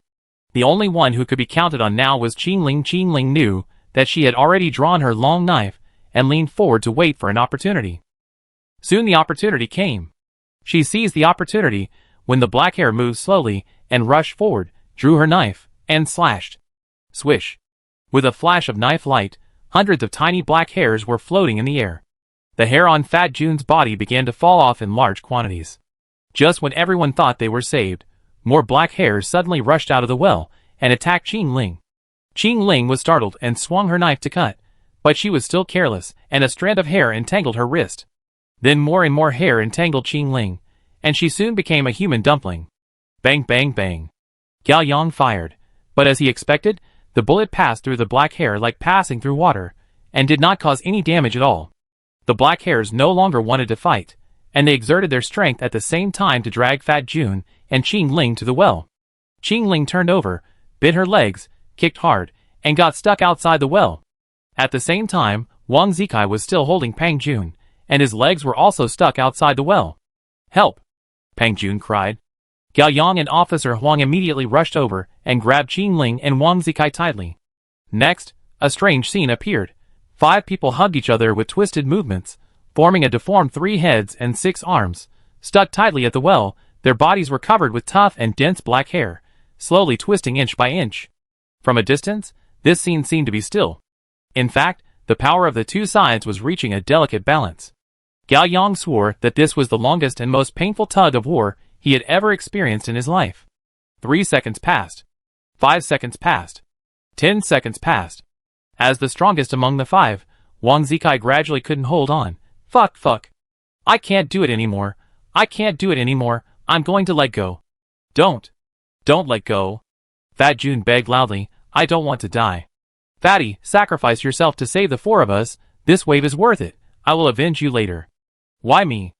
The only one who could be counted on now was Qingling. Qingling knew that she had already drawn her long knife and leaned forward to wait for an opportunity. Soon the opportunity came. She seized the opportunity when the black hair moved slowly and rushed forward, drew her knife, and slashed. Swish! With a flash of knife light, hundreds of tiny black hairs were floating in the air. The hair on Fat Jun's body began to fall off in large quantities. Just when everyone thought they were saved, more black hairs suddenly rushed out of the well and attacked Qingling. Qingling was startled and swung her knife to cut, but she was still careless, and a strand of hair entangled her wrist. Then more and more hair entangled Qingling, and she soon became a human dumpling. Bang bang bang. Gao Yang fired, but as he expected, the bullet passed through the black hair like passing through water, and did not cause any damage at all. The black hairs no longer wanted to fight, and they exerted their strength at the same time to drag Fat Jun and Qingling to the well. Qingling turned over, bit her legs, kicked hard, and got stuck outside the well. At the same time, Wang Zikai was still holding Pang Jun, and his legs were also stuck outside the well. Help! Pang Jun cried. Gao Yang and Officer Huang immediately rushed over and grabbed Qingling and Wang Zikai tightly. Next, a strange scene appeared. 5 people hugged each other with twisted movements, forming a deformed 3 heads and 6 arms. Stuck tightly at the well, their bodies were covered with tough and dense black hair, slowly twisting inch by inch. From a distance, this scene seemed to be still. In fact, the power of the 2 sides was reaching a delicate balance. Gao Yang swore that this was the longest and most painful tug of war he had ever experienced in his life. 3 seconds passed. 5 seconds passed. 10 seconds passed. As the strongest among the 5, Wang Zikai gradually couldn't hold on. Fuck. I can't do it anymore. I can't do it anymore. I'm going to let go. Don't let go. Fat Jun begged loudly. I don't want to die. Fatty, sacrifice yourself to save the 4 of us. This wave is worth it. I will avenge you later. Why me?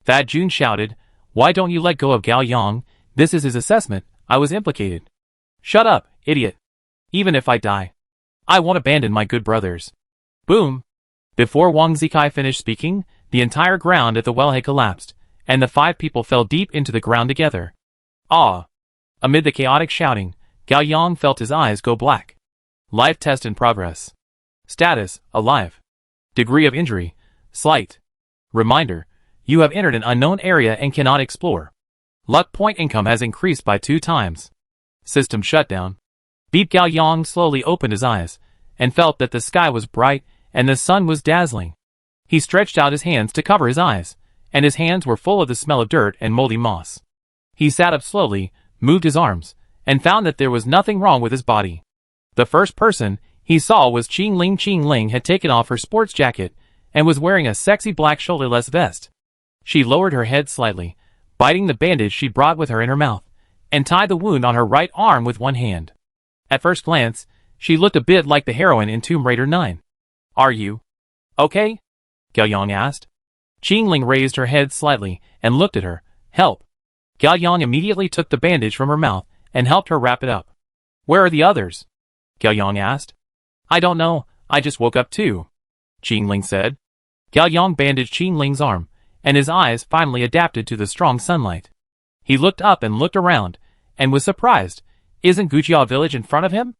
Fat Jun shouted. Why don't you let go of Gao Yang? This is his assessment. I was implicated. Shut up, idiot. Even if I die, I won't abandon my good brothers. Boom! Before Wang Zikai finished speaking, the entire ground at the well had collapsed, and the 5 people fell deep into the ground together. Ah! Amid the chaotic shouting, Gao Yang felt his eyes go black. Life test in progress. Status, alive. Degree of injury, slight. Reminder, you have entered an unknown area and cannot explore. Luck point income has increased by 2 times. System shutdown. Beep Gao Yang slowly opened his eyes, and felt that the sky was bright and the sun was dazzling. He stretched out his hands to cover his eyes, and his hands were full of the smell of dirt and moldy moss. He sat up slowly, moved his arms, and found that there was nothing wrong with his body. The first person he saw was Qing Ling. Qing Ling had taken off her sports jacket and was wearing a sexy black shoulderless vest. She lowered her head slightly, biting the bandage she brought with her in her mouth, and tied the wound on her right arm with one hand. At first glance, she looked a bit like the heroine in Tomb Raider 9. "Are you okay?" Gao Yang asked. Qing Ling raised her head slightly and looked at her. "Help." Gao Yang immediately took the bandage from her mouth and helped her wrap it up. "Where are the others?" Gao Yang asked. "I don't know, I just woke up too," Qing Ling said. Gao Yang bandaged Qing Ling's arm, and his eyes finally adapted to the strong sunlight. He looked up and looked around, and was surprised. Isn't Gujiao village in front of him?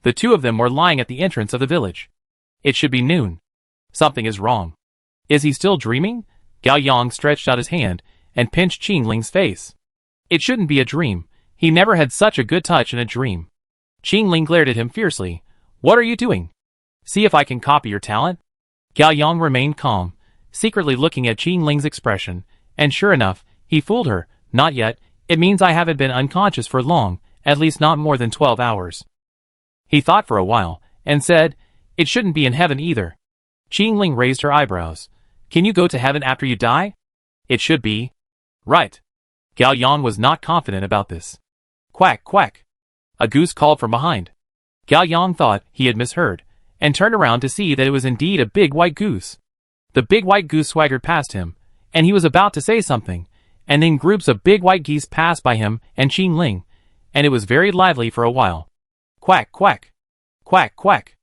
The two of them were lying at the entrance of the village. It should be noon. Something is wrong. Is he still dreaming? Gao Yang stretched out his hand and pinched Qing Ling's face. It shouldn't be a dream. He never had such a good touch in a dream. Qing Ling glared at him fiercely. "What are you doing? See if I can copy your talent?" Gao Yang remained calm, secretly looking at Qing Ling's expression, and sure enough, he fooled her. "Not yet. It means I haven't been unconscious for long, at least not more than 12 hours. He thought for a while, and said, "It shouldn't be in heaven either." Qing Ling raised her eyebrows. "Can you go to heaven after you die?" "It should be." "Right." Gao Yang was not confident about this. "Quack, quack." A goose called from behind. Gao Yang thought he had misheard, and turned around to see that it was indeed a big white goose. The big white goose swaggered past him, and he was about to say something, and then groups of big white geese passed by him and Qing Ling, and it was very lively for a while. Quack, quack. Quack, quack.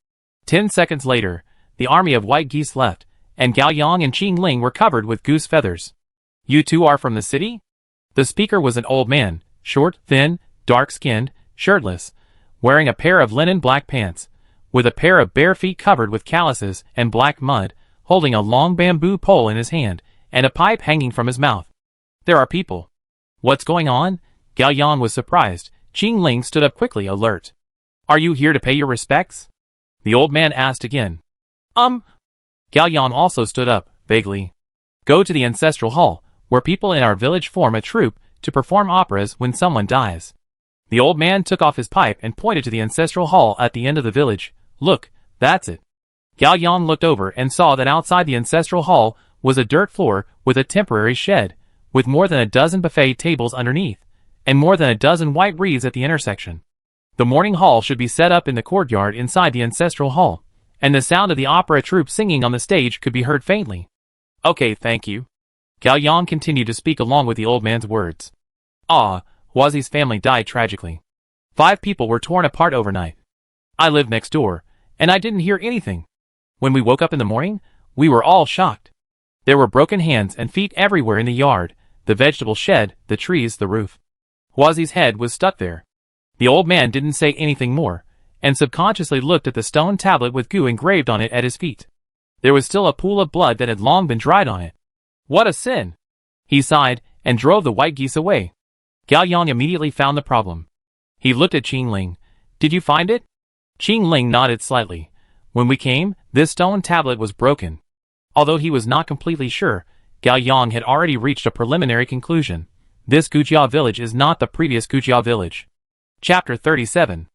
10 seconds later, the army of white geese left, and Gao Yang and Qing Ling were covered with goose feathers. "You two are from the city?" The speaker was an old man, short, thin, dark-skinned, shirtless, wearing a pair of linen black pants, with a pair of bare feet covered with calluses and black mud, holding a long bamboo pole in his hand, and a pipe hanging from his mouth. "There are people." "What's going on?" Gao Yang was surprised. Qing Ling stood up quickly, alert. "Are you here to pay your respects?" The old man asked again. Gao Yang also stood up, vaguely. "Go to the ancestral hall, where people in our village form a troupe to perform operas when someone dies." The old man took off his pipe and pointed to the ancestral hall at the end of the village. "Look, that's it." Gao Yang looked over and saw that outside the ancestral hall was a dirt floor with a temporary shed, with more than a dozen buffet tables underneath, and more than a dozen white wreaths at the intersection. The morning hall should be set up in the courtyard inside the ancestral hall, and the sound of the opera troupe singing on the stage could be heard faintly. "Okay, thank you." Gao Yang continued to speak along with the old man's words. Huazi's family died tragically. 5 people were torn apart overnight. I lived next door, and I didn't hear anything. When we woke up in the morning, we were all shocked. There were broken hands and feet everywhere in the yard, the vegetable shed, the trees, the roof. Huazi's head was stuck there. The old man didn't say anything more, and subconsciously looked at the stone tablet with goo engraved on it at his feet. There was still a pool of blood that had long been dried on it. "What a sin!" He sighed, and drove the white geese away. Gao Yang immediately found the problem. He looked at Qing Ling. "Did you find it?" Qing Ling nodded slightly. "When we came, this stone tablet was broken." Although he was not completely sure, Gao Yang had already reached a preliminary conclusion. This Gujiao village is not the previous Gujiao village. Chapter 37.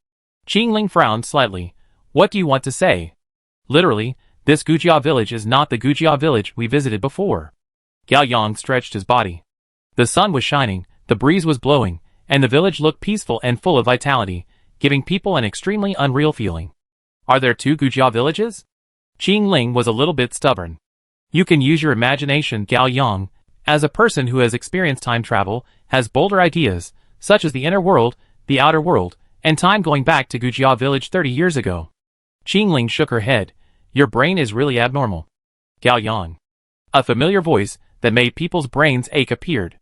Qing Ling frowned slightly. "What do you want to say?" "Literally, this Gujiao village is not the Gujiao village we visited before." Gao Yang stretched his body. The sun was shining, the breeze was blowing, and the village looked peaceful and full of vitality, giving people an extremely unreal feeling. "Are there 2 Gujiao villages?" Qing Ling was a little bit stubborn. "You can use your imagination, Gao Yang. As a person who has experienced time travel, has bolder ideas, such as the inner world, the outer world, and time going back to Gujiao village 30 years ago." Qing Ling shook her head. "Your brain is really abnormal." Gao Yang. A familiar voice that made people's brains ache appeared.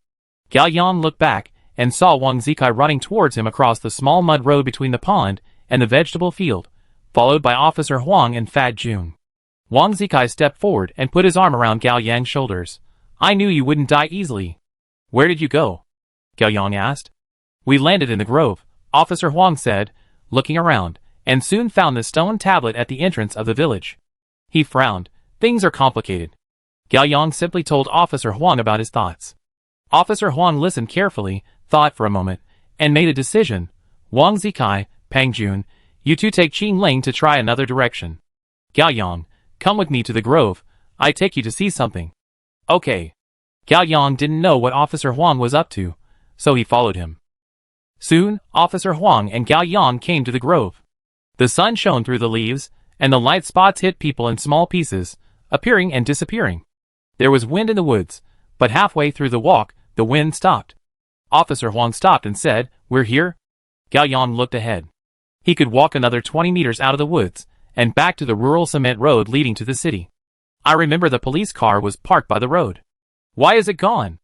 Gao Yang looked back and saw Wang Zikai running towards him across the small mud road between the pond and the vegetable field, followed by Officer Huang and Fat Jun. Wang Zikai stepped forward and put his arm around Gao Yang's shoulders. "I knew you wouldn't die easily." "Where did you go?" Gao Yang asked. "We landed in the grove," Officer Huang said. looking around, and soon found the stone tablet at the entrance of the village. He frowned. Things are complicated. Gao Yang simply told Officer Huang about his thoughts. Officer Huang listened carefully, thought for a moment, and made a decision. Wang Zikai, Pang Jun, you two take Qing Ling to try another direction. Gao Yang, come with me to the grove. I take you to see something. Okay. Gao Yang didn't know what Officer Huang was up to, so he followed him. Soon, Officer Huang and Gao Yang came to the grove. The sun shone through the leaves, and the light spots hit people in small pieces, appearing and disappearing. There was wind in the woods, but halfway through the walk, the wind stopped. Officer Huang stopped and said, "We're here?" Gao Yang looked ahead. He could walk another 20 meters out of the woods, and back to the rural cement road leading to the city. I remember the police car was parked by the road. Why is it gone?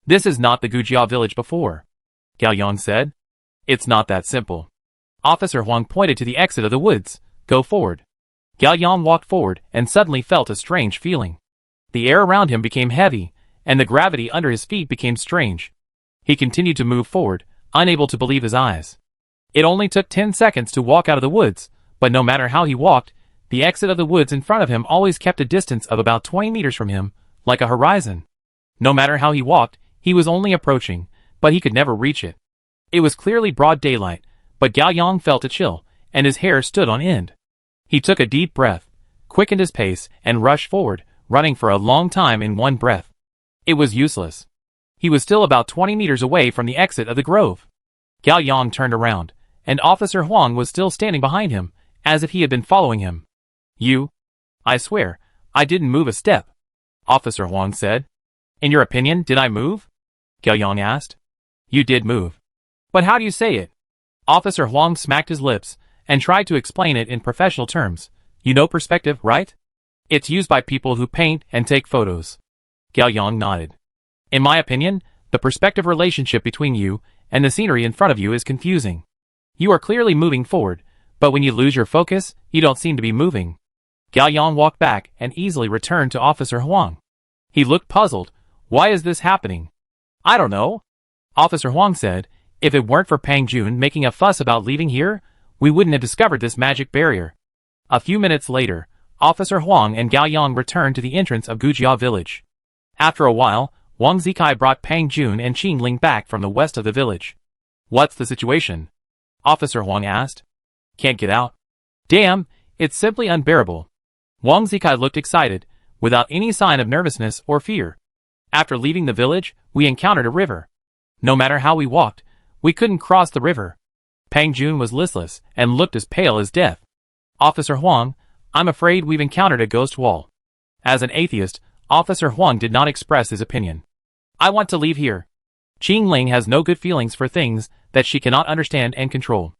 This is not the Gujia village before, Gao Yang said. It's not that simple. Officer Huang pointed to the exit of the woods. Go forward. Gao Yang walked forward and suddenly felt a strange feeling. The air around him became heavy, and the gravity under his feet became strange. He continued to move forward, unable to believe his eyes. It only took 10 seconds to walk out of the woods, but no matter how he walked, the exit of the woods in front of him always kept a distance of about 20 meters from him, like a horizon. No matter how he walked, he was only approaching, but he could never reach it. It was clearly broad daylight, but Gao Yang felt a chill, and his hair stood on end. He took a deep breath, quickened his pace, and rushed forward, running for a long time in one breath. It was useless. He was still about 20 meters away from the exit of the grove. Gao Yang turned around, and Officer Huang was still standing behind him, as if he had been following him. You? I swear, I didn't move a step, Officer Huang said. In your opinion, did I move? Gao Yang asked. You did move. But how do you say it? Officer Huang smacked his lips, and tried to explain it in professional terms. You know perspective, right? It's used by people who paint and take photos. Gao Yang nodded. In my opinion, the perspective relationship between you and the scenery in front of you is confusing. You are clearly moving forward, but when you lose your focus, you don't seem to be moving. Gao Yang walked back and easily returned to Officer Huang. He looked puzzled. Why is this happening? I don't know. Officer Huang said, if it weren't for Pang Jun making a fuss about leaving here, we wouldn't have discovered this magic barrier. A few minutes later, Officer Huang and Gao Yang returned to the entrance of Gujia village. After a while, Wang Zikai brought Pang Jun and Qing Ling back from the west of the village. What's the situation? Officer Huang asked. Can't get out. Damn, it's simply unbearable. Wang Zikai looked excited, without any sign of nervousness or fear. After leaving the village, we encountered a river. No matter how we walked, we couldn't cross the river. Pang Jun was listless and looked as pale as death. Officer Huang, I'm afraid we've encountered a ghost wall. As an atheist, Officer Huang did not express his opinion. I want to leave here. Qing Ling has no good feelings for things that she cannot understand and control.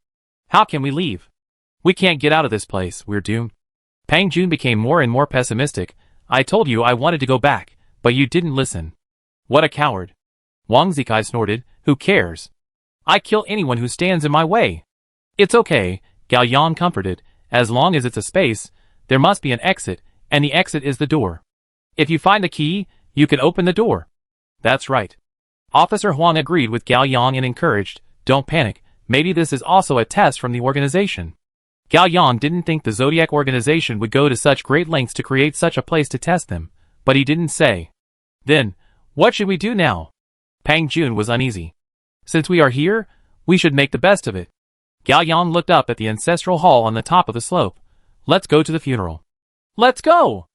How can we leave? We can't get out of this place, we're doomed. Pang Jun became more and more pessimistic. I told you I wanted to go back, but you didn't listen. What a coward. Wang Zikai snorted, who cares? I kill anyone who stands in my way. It's okay, Gao Yang comforted, as long as it's a space, there must be an exit, and the exit is the door. If you find the key, you can open the door. That's right. Officer Huang agreed with Gao Yang and encouraged, don't panic, maybe this is also a test from the organization. Gao Yang didn't think the Zodiac organization would go to such great lengths to create such a place to test them, but he didn't say. Then, what should we do now? Pang Jun was uneasy. Since we are here, we should make the best of it. Gao Yang looked up at the ancestral hall on the top of the slope. Let's go to the funeral. Let's go!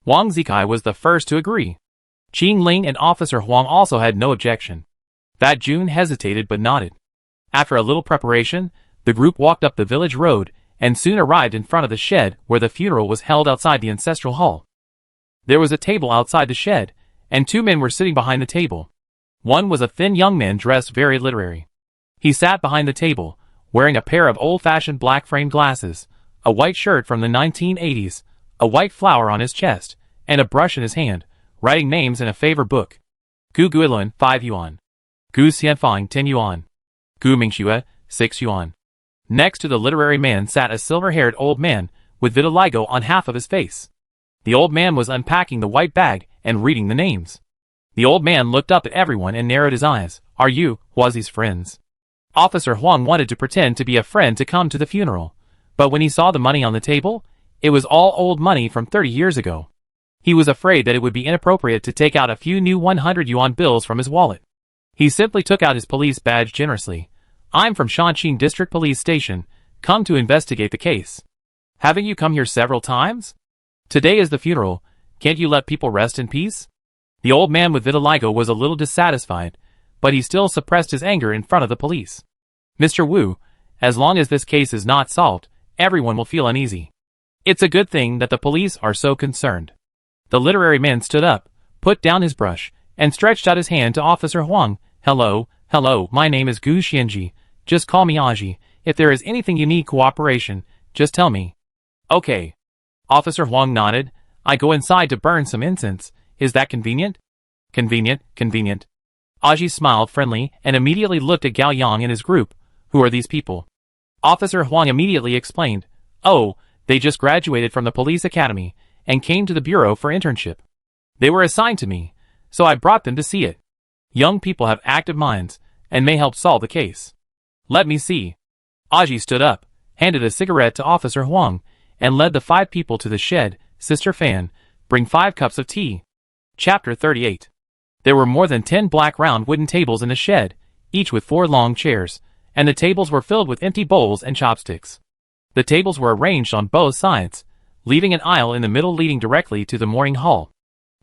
Wang Zikai was the first to agree. Qing Ling and Officer Huang also had no objection. Fat Jun hesitated but nodded. After a little preparation, the group walked up the village road and soon arrived in front of the shed where the funeral was held outside the ancestral hall. There was a table outside the shed, and two men were sitting behind the table. One was a thin young man dressed very literary. He sat behind the table, wearing a pair of old-fashioned black-framed glasses, a white shirt from the 1980s, a white flower on his chest, and a brush in his hand, writing names in a favor book. Gu Guilun, 5 yuan. Gu Xianfang, 10 yuan. Gu Mingxue, 6 yuan. Next to the literary man sat a silver-haired old man, with vitiligo on half of his face. The old man was unpacking the white bag and reading the names. The old man looked up at everyone and narrowed his eyes. Are you, Huazi's friends? Officer Huang wanted to pretend to be a friend to come to the funeral, but when he saw the money on the table, it was all old money from 30 years ago. He was afraid that it would be inappropriate to take out a few new 100 yuan bills from his wallet. He simply took out his police badge generously. "I'm from Shanxin District Police Station, come to investigate the case." "Haven't you come here several times? Today is the funeral, can't you let people rest in peace?" The old man with vitiligo was a little dissatisfied, but he still suppressed his anger in front of the police. "Mr. Wu, as long as this case is not solved, everyone will feel uneasy. It's a good thing that the police are so concerned." The literary man stood up, put down his brush, and stretched out his hand to Officer Huang. Hello, my name is Gu Xianji. Just call me Aji. If there is anything you need cooperation, just tell me." "Okay." Officer Huang nodded. "I go inside to burn some incense. Is that convenient?" Convenient. Aji smiled friendly and immediately looked at Gao Yang and his group. "Who are these people?" Officer Huang immediately explained. "Oh, they just graduated from the police academy and came to the bureau for internship. They were assigned to me, so I brought them to see it. Young people have active minds and may help solve the case." "Let me see." Aji stood up, handed a cigarette to Officer Huang, and led the 5 people to the shed. "Sister Fan, bring 5 cups of tea." Chapter 38. There were more than 10 black round wooden tables in the shed, each with 4 long chairs, and the tables were filled with empty bowls and chopsticks. The tables were arranged on both sides, leaving an aisle in the middle leading directly to the mourning hall.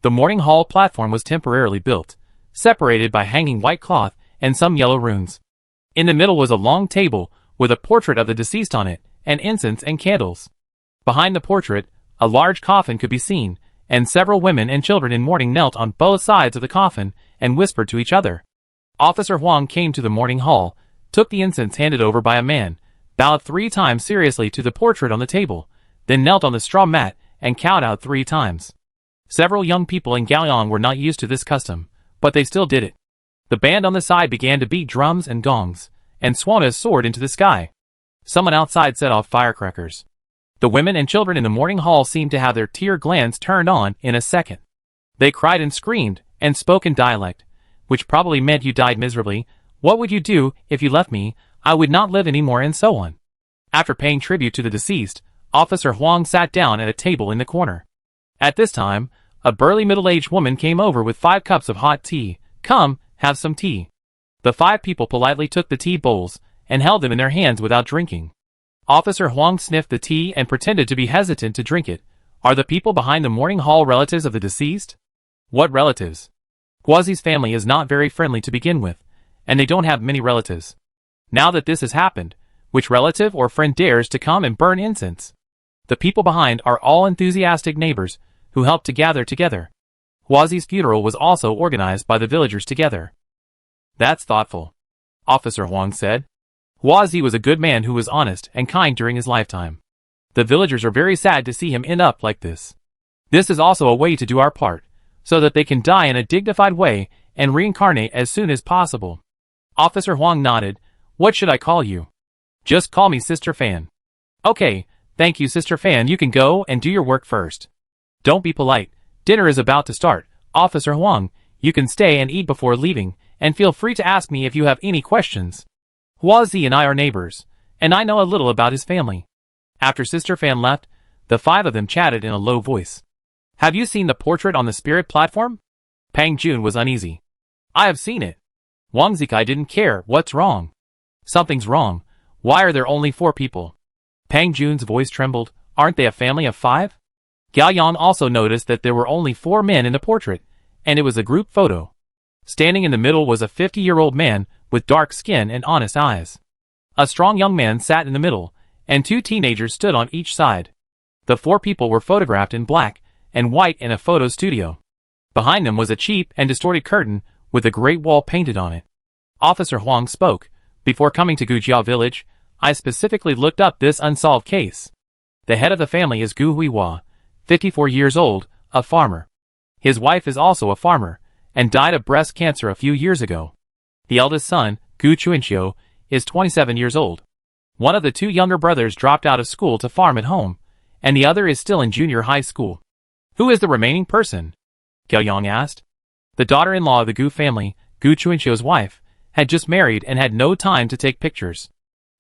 The mourning hall platform was temporarily built, separated by hanging white cloth and some yellow runes. In the middle was a long table with a portrait of the deceased on it, and incense and candles. Behind the portrait, a large coffin could be seen, and several women and children in mourning knelt on both sides of the coffin and whispered to each other. Officer Huang came to the mourning hall, took the incense handed over by a man, bowed 3 times seriously to the portrait on the table, then knelt on the straw mat and kowed out 3 times. Several young people in Gaoyang were not used to this custom, but they still did it. The band on the side began to beat drums and gongs, and swanas soared into the sky. Someone outside set off firecrackers. The women and children in the mourning hall seemed to have their tear glands turned on in a second. They cried and screamed, and spoke in dialect, which probably meant you died miserably. "What would you do if you left me? I would not live anymore," and so on. After paying tribute to the deceased, Officer Huang sat down at a table in the corner. At this time, a burly middle-aged woman came over with 5 cups of hot tea. "Come, have some tea." The 5 people politely took the tea bowls and held them in their hands without drinking. Officer Huang sniffed the tea and pretended to be hesitant to drink it. "Are the people behind the mourning hall relatives of the deceased?" "What relatives?" "Guazi's family is not very friendly to begin with, and they don't have many relatives. Now that this has happened, which relative or friend dares to come and burn incense?" "The people behind are all enthusiastic neighbors who helped to gather together. Guazi's funeral was also organized by the villagers together." "That's thoughtful," Officer Huang said. "Guazi was a good man who was honest and kind during his lifetime. The villagers are very sad to see him end up like this. This is also a way to do our part, so that they can die in a dignified way and reincarnate as soon as possible." Officer Huang nodded. "What should I call you?" "Just call me Sister Fan." "Okay, thank you Sister Fan, you can go and do your work first. Don't be polite, dinner is about to start." "Officer Huang, you can stay and eat before leaving, and feel free to ask me if you have any questions. Huazi and I are neighbors, and I know a little about his family." After Sister Fan left, the 5 of them chatted in a low voice. "Have you seen the portrait on the spirit platform?" Pang Jun was uneasy. "I have seen it." Wang Zikai didn't care. "What's wrong?" "Something's wrong. Why are there only 4 people?" Pang Jun's voice trembled. "Aren't they a family of 5? Gao Yang also noticed that there were only 4 men in the portrait, and it was a group photo. Standing in the middle was a 50-year-old man with dark skin and honest eyes. A strong young man sat in the middle, and 2 teenagers stood on each side. The 4 people were photographed in black and white in a photo studio. Behind them was a cheap and distorted curtain with a great wall painted on it. Officer Huang spoke. "Before coming to Gujiao village, I specifically looked up this unsolved case. The head of the family is Gu Huihua, 54 years old, a farmer. His wife is also a farmer, and died of breast cancer a few years ago. The eldest son, Gu Chuanxiu, is 27 years old. One of the 2 younger brothers dropped out of school to farm at home, and the other is still in junior high school." "Who is the remaining person?" Gao Yang asked. "The daughter-in-law of the Gu family, Gu Chuanxiu's wife, had just married and had no time to take pictures.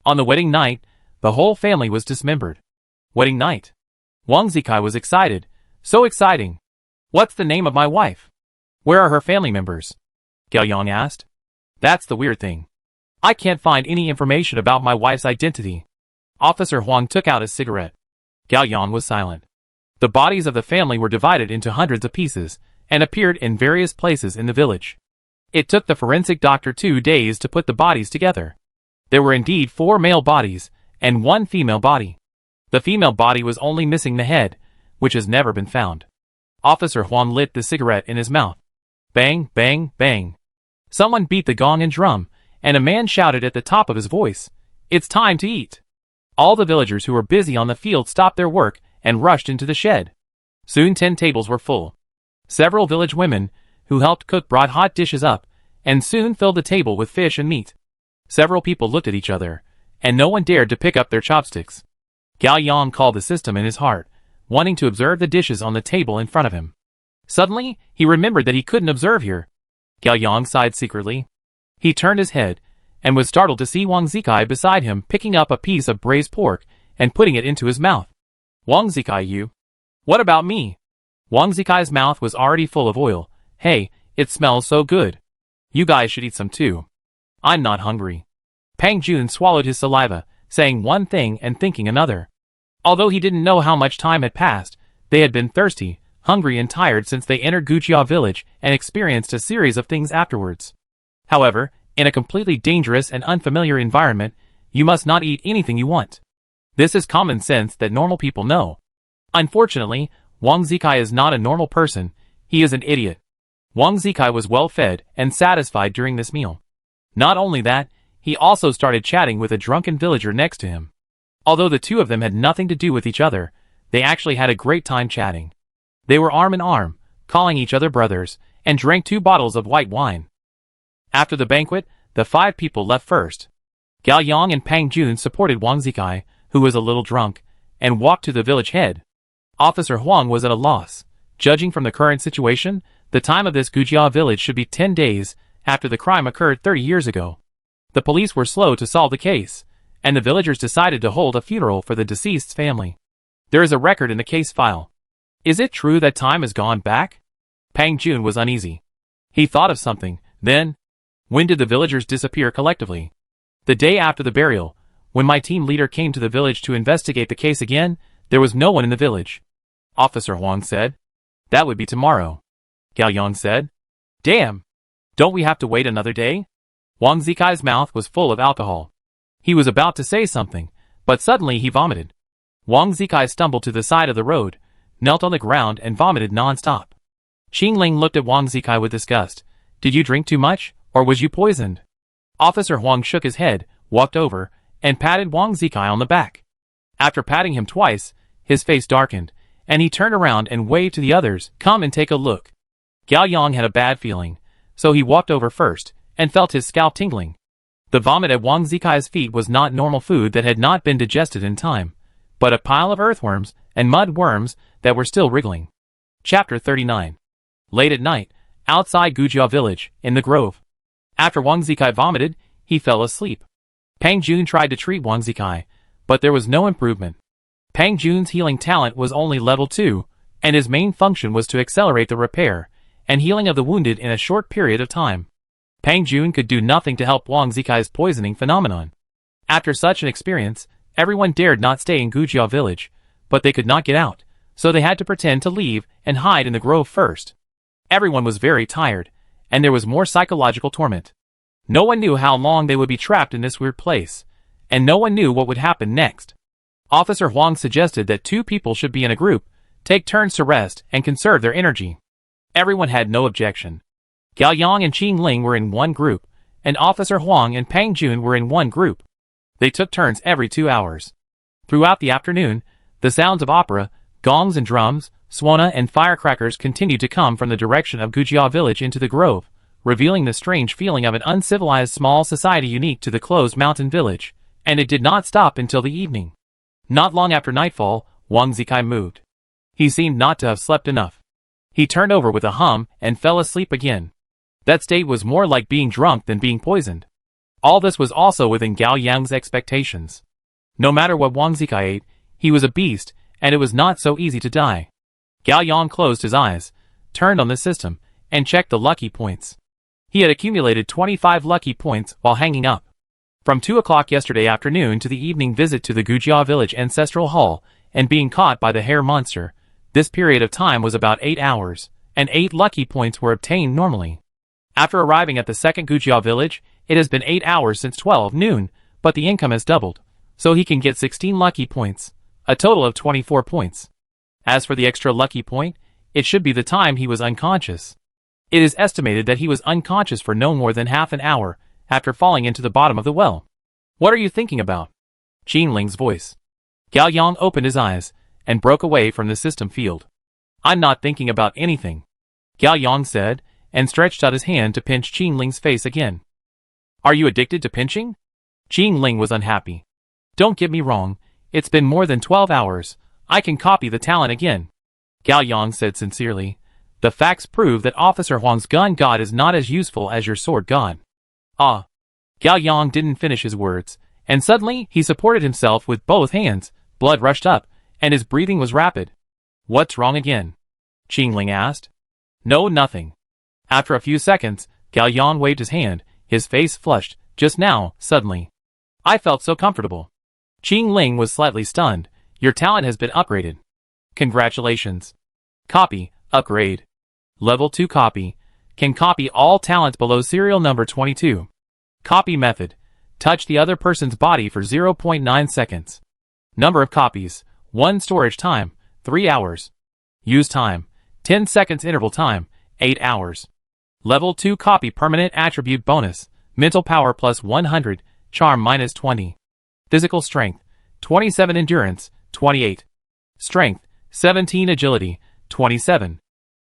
On the wedding night, the whole family was dismembered. Wedding night. Wang Zikai was excited. So exciting. What's the name of my wife? Where are her family members? Gao Yang asked. That's the weird thing. I can't find any information about my wife's identity. Officer Huang took out his cigarette. Gao Yang was silent. The bodies of the family were divided into hundreds of pieces and appeared in various places in the village. It took the forensic doctor 2 days to put the bodies together. There were indeed 4 male bodies and 1 female body. The female body was only missing the head, which has never been found. Officer Huang lit the cigarette in his mouth. Bang, bang, bang. Someone beat the gong and drum, and a man shouted at the top of his voice, "It's time to eat." All the villagers who were busy on the field stopped their work and rushed into the shed. Soon 10 tables were full. Several village women, who helped cook, brought hot dishes up, and soon filled the table with fish and meat. Several people looked at each other, and no one dared to pick up their chopsticks. Gao Yang called the system in his heart, wanting to observe the dishes on the table in front of him. Suddenly, he remembered that he couldn't observe here. Gao Yang sighed secretly. He turned his head, and was startled to see Wang Zikai beside him picking up a piece of braised pork and putting it into his mouth. Wang Zikai, you. What about me? Wang Zikai's mouth was already full of oil. Hey, it smells so good. You guys should eat some too. I'm not hungry. Pang Jun swallowed his saliva, saying one thing and thinking another. Although he didn't know how much time had passed, they had been thirsty, hungry and tired since they entered Gujia village and experienced a series of things afterwards. However, in a completely dangerous and unfamiliar environment, you must not eat anything you want. This is common sense that normal people know. Unfortunately, Wang Zikai is not a normal person, he is an idiot. Wang Zikai was well fed and satisfied during this meal. Not only that, he also started chatting with a drunken villager next to him. Although the two of them had nothing to do with each other, they actually had a great time chatting. They were arm in arm, calling each other brothers, and drank 2 bottles of white wine. After the banquet, the 5 people left first. Gao Yang and Pang Jun supported Wang Zikai, who was a little drunk, and walked to the village head. Officer Huang was at a loss. Judging from the current situation, the time of this Gujia village should be 10 days after the crime occurred 30 years ago. The police were slow to solve the case, and the villagers decided to hold a funeral for the deceased's family. There is a record in the case file. Is it true that time has gone back? Pang Jun was uneasy. He thought of something, then, when did the villagers disappear collectively? The day after the burial, when my team leader came to the village to investigate the case again, there was no one in the village. Officer Huang said. That would be tomorrow. Gao Yang said. Damn! Don't we have to wait another day? Wang Zikai's mouth was full of alcohol. He was about to say something, but suddenly he vomited. Wang Zikai stumbled to the side of the road, knelt on the ground and vomited non-stop. Qingling looked at Wang Zikai with disgust. Did you drink too much, or was you poisoned? Officer Huang shook his head, walked over, and patted Wang Zikai on the back. After patting him twice, his face darkened, and he turned around and waved to the others, "Come and take a look." Gao Yang had a bad feeling, so he walked over first, and felt his scalp tingling. The vomit at Wang Zikai's feet was not normal food that had not been digested in time, but a pile of earthworms and mud worms that were still wriggling. Chapter 39. Late at night, outside Gujia village, in the grove. After Wang Zikai vomited, he fell asleep. Pang Jun tried to treat Wang Zikai, but there was no improvement. Pang Jun's healing talent was only level 2, and his main function was to accelerate the repair and healing of the wounded in a short period of time. Pang Jun could do nothing to help Wang Zikai's poisoning phenomenon. After such an experience, everyone dared not stay in Gujia village, but they could not get out, so they had to pretend to leave and hide in the grove first. Everyone was very tired, and there was more psychological torment. No one knew how long they would be trapped in this weird place, and no one knew what would happen next. Officer Huang suggested that 2 people should be in a group, take turns to rest and conserve their energy. Everyone had no objection. Gao Yang and Qingling were in one group, and Officer Huang and Pang Jun were in one group. They took turns every 2 hours. Throughout the afternoon, the sounds of opera, gongs and drums, swana and firecrackers continued to come from the direction of Gujia village into the grove, revealing the strange feeling of an uncivilized small society unique to the closed mountain village, and it did not stop until the evening. Not long after nightfall, Wang Zikai moved. He seemed not to have slept enough. He turned over with a hum and fell asleep again. That state was more like being drunk than being poisoned. All this was also within Gao Yang's expectations. No matter what Wang Zikai ate, he was a beast, and it was not so easy to die. Gao Yang closed his eyes, turned on the system, and checked the lucky points. He had accumulated 25 lucky points while hanging up. From 2 o'clock yesterday afternoon to the evening visit to the Gujia village ancestral hall and being caught by the hair monster, this period of time was about 8 hours, and 8 lucky points were obtained normally. After arriving at the second Gujia village, it has been 8 hours since 12 noon, but the income has doubled, so he can get 16 lucky points, a total of 24 points. As for the extra lucky point, it should be the time he was unconscious. It is estimated that he was unconscious for no more than half an hour after falling into the bottom of the well. What are you thinking about? Qin Ling's voice. Gao Yang opened his eyes and broke away from the system field. I'm not thinking about anything, Gao Yang said, and stretched out his hand to pinch Qin Ling's face again. Are you addicted to pinching? Qin Ling was unhappy. Don't get me wrong, it's been more than 12 hours, I can copy the talent again. Gao Yang said sincerely. The facts prove that Officer Huang's gun god is not as useful as your sword god. Ah. Gao Yang didn't finish his words, and suddenly he supported himself with both hands, blood rushed up, and his breathing was rapid. What's wrong again? Qin Ling asked. No, nothing. After a few seconds, Gao Yang waved his hand, his face flushed, just now, suddenly. I felt so comfortable. Qin Ling was slightly stunned. Your talent has been upgraded. Congratulations. Copy, upgrade. Level 2 copy. Can copy all talents below serial number 22. Copy method. Touch the other person's body for 0.9 seconds. Number of copies. 1 storage time, 3 hours. Use time. 10 seconds interval time, 8 hours. Level 2 copy permanent attribute bonus. Mental power plus 100, charm minus 20. Physical strength, 27 endurance, 28. Strength, 17 agility, 27.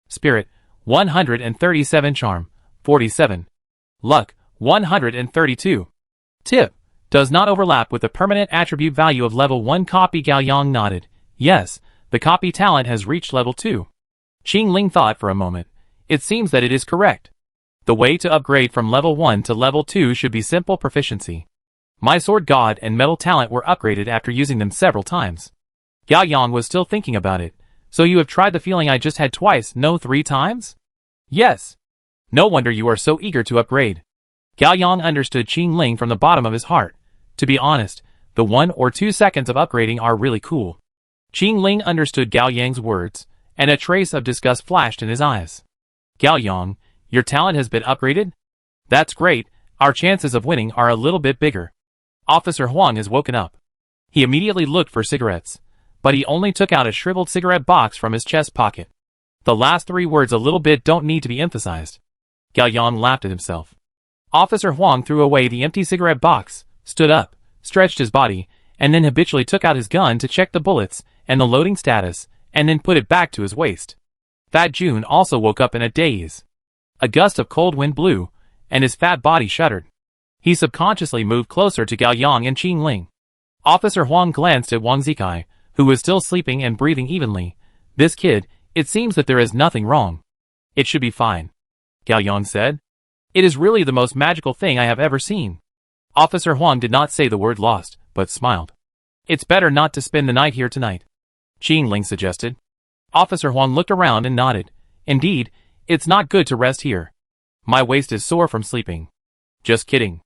Spirit, 137 charm, 47. Luck, 132. Tip, does not overlap with the permanent attribute value of level 1 copy. Gao Yang nodded. Yes, the copy talent has reached level 2. Qin Ling thought for a moment. It seems that it is correct. The way to upgrade from level 1 to level 2 should be simple proficiency. My sword god and metal talent were upgraded after using them several times. Gao Yang was still thinking about it. So you have tried the feeling I just had twice, no 3 times? Yes. No wonder you are so eager to upgrade. Gao Yang understood Qin Ling from the bottom of his heart. To be honest, the 1 or 2 seconds of upgrading are really cool. Qin Ling understood Gao Yang's words, and a trace of disgust flashed in his eyes. Gao Yang, your talent has been upgraded? That's great, our chances of winning are a little bit bigger. Officer Huang has woken up. He immediately looked for cigarettes, but he only took out a shriveled cigarette box from his chest pocket. The last 3 words a little bit don't need to be emphasized. Gao Yang laughed at himself. Officer Huang threw away the empty cigarette box, stood up, stretched his body, and then habitually took out his gun to check the bullets and the loading status, and then put it back to his waist. Fat Jun also woke up in a daze. A gust of cold wind blew, and his fat body shuddered. He subconsciously moved closer to Gao Yang and Qin Ling. Officer Huang glanced at Wang Zikai, who was still sleeping and breathing evenly. This kid, it seems that there is nothing wrong. It should be fine, Gao Yang said. It is really the most magical thing I have ever seen. Officer Huang did not say the word lost, but smiled. It's better not to spend the night here tonight, Qin Ling suggested. Officer Huang looked around and nodded. Indeed, it's not good to rest here. My waist is sore from sleeping. Just kidding.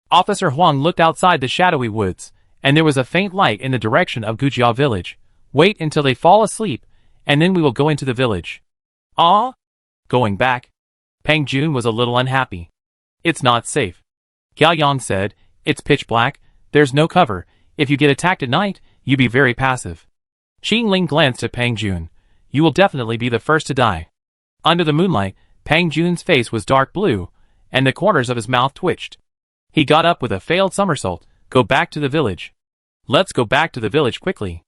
Officer Huang looked outside the shadowy woods, and there was a faint light in the direction of Gujia village. Wait until they fall asleep, and then we will go into the village. Ah? Going back? Peng Jun was a little unhappy. It's not safe. Gao Yang said, it's pitch black, there's no cover, if you get attacked at night, you be very passive. Qin Ling glanced at Peng Jun. You will definitely be the first to die. Under the moonlight, Peng Jun's face was dark blue, and the corners of his mouth twitched. He got up with a failed somersault. Go back to the village. Let's go back to the village quickly.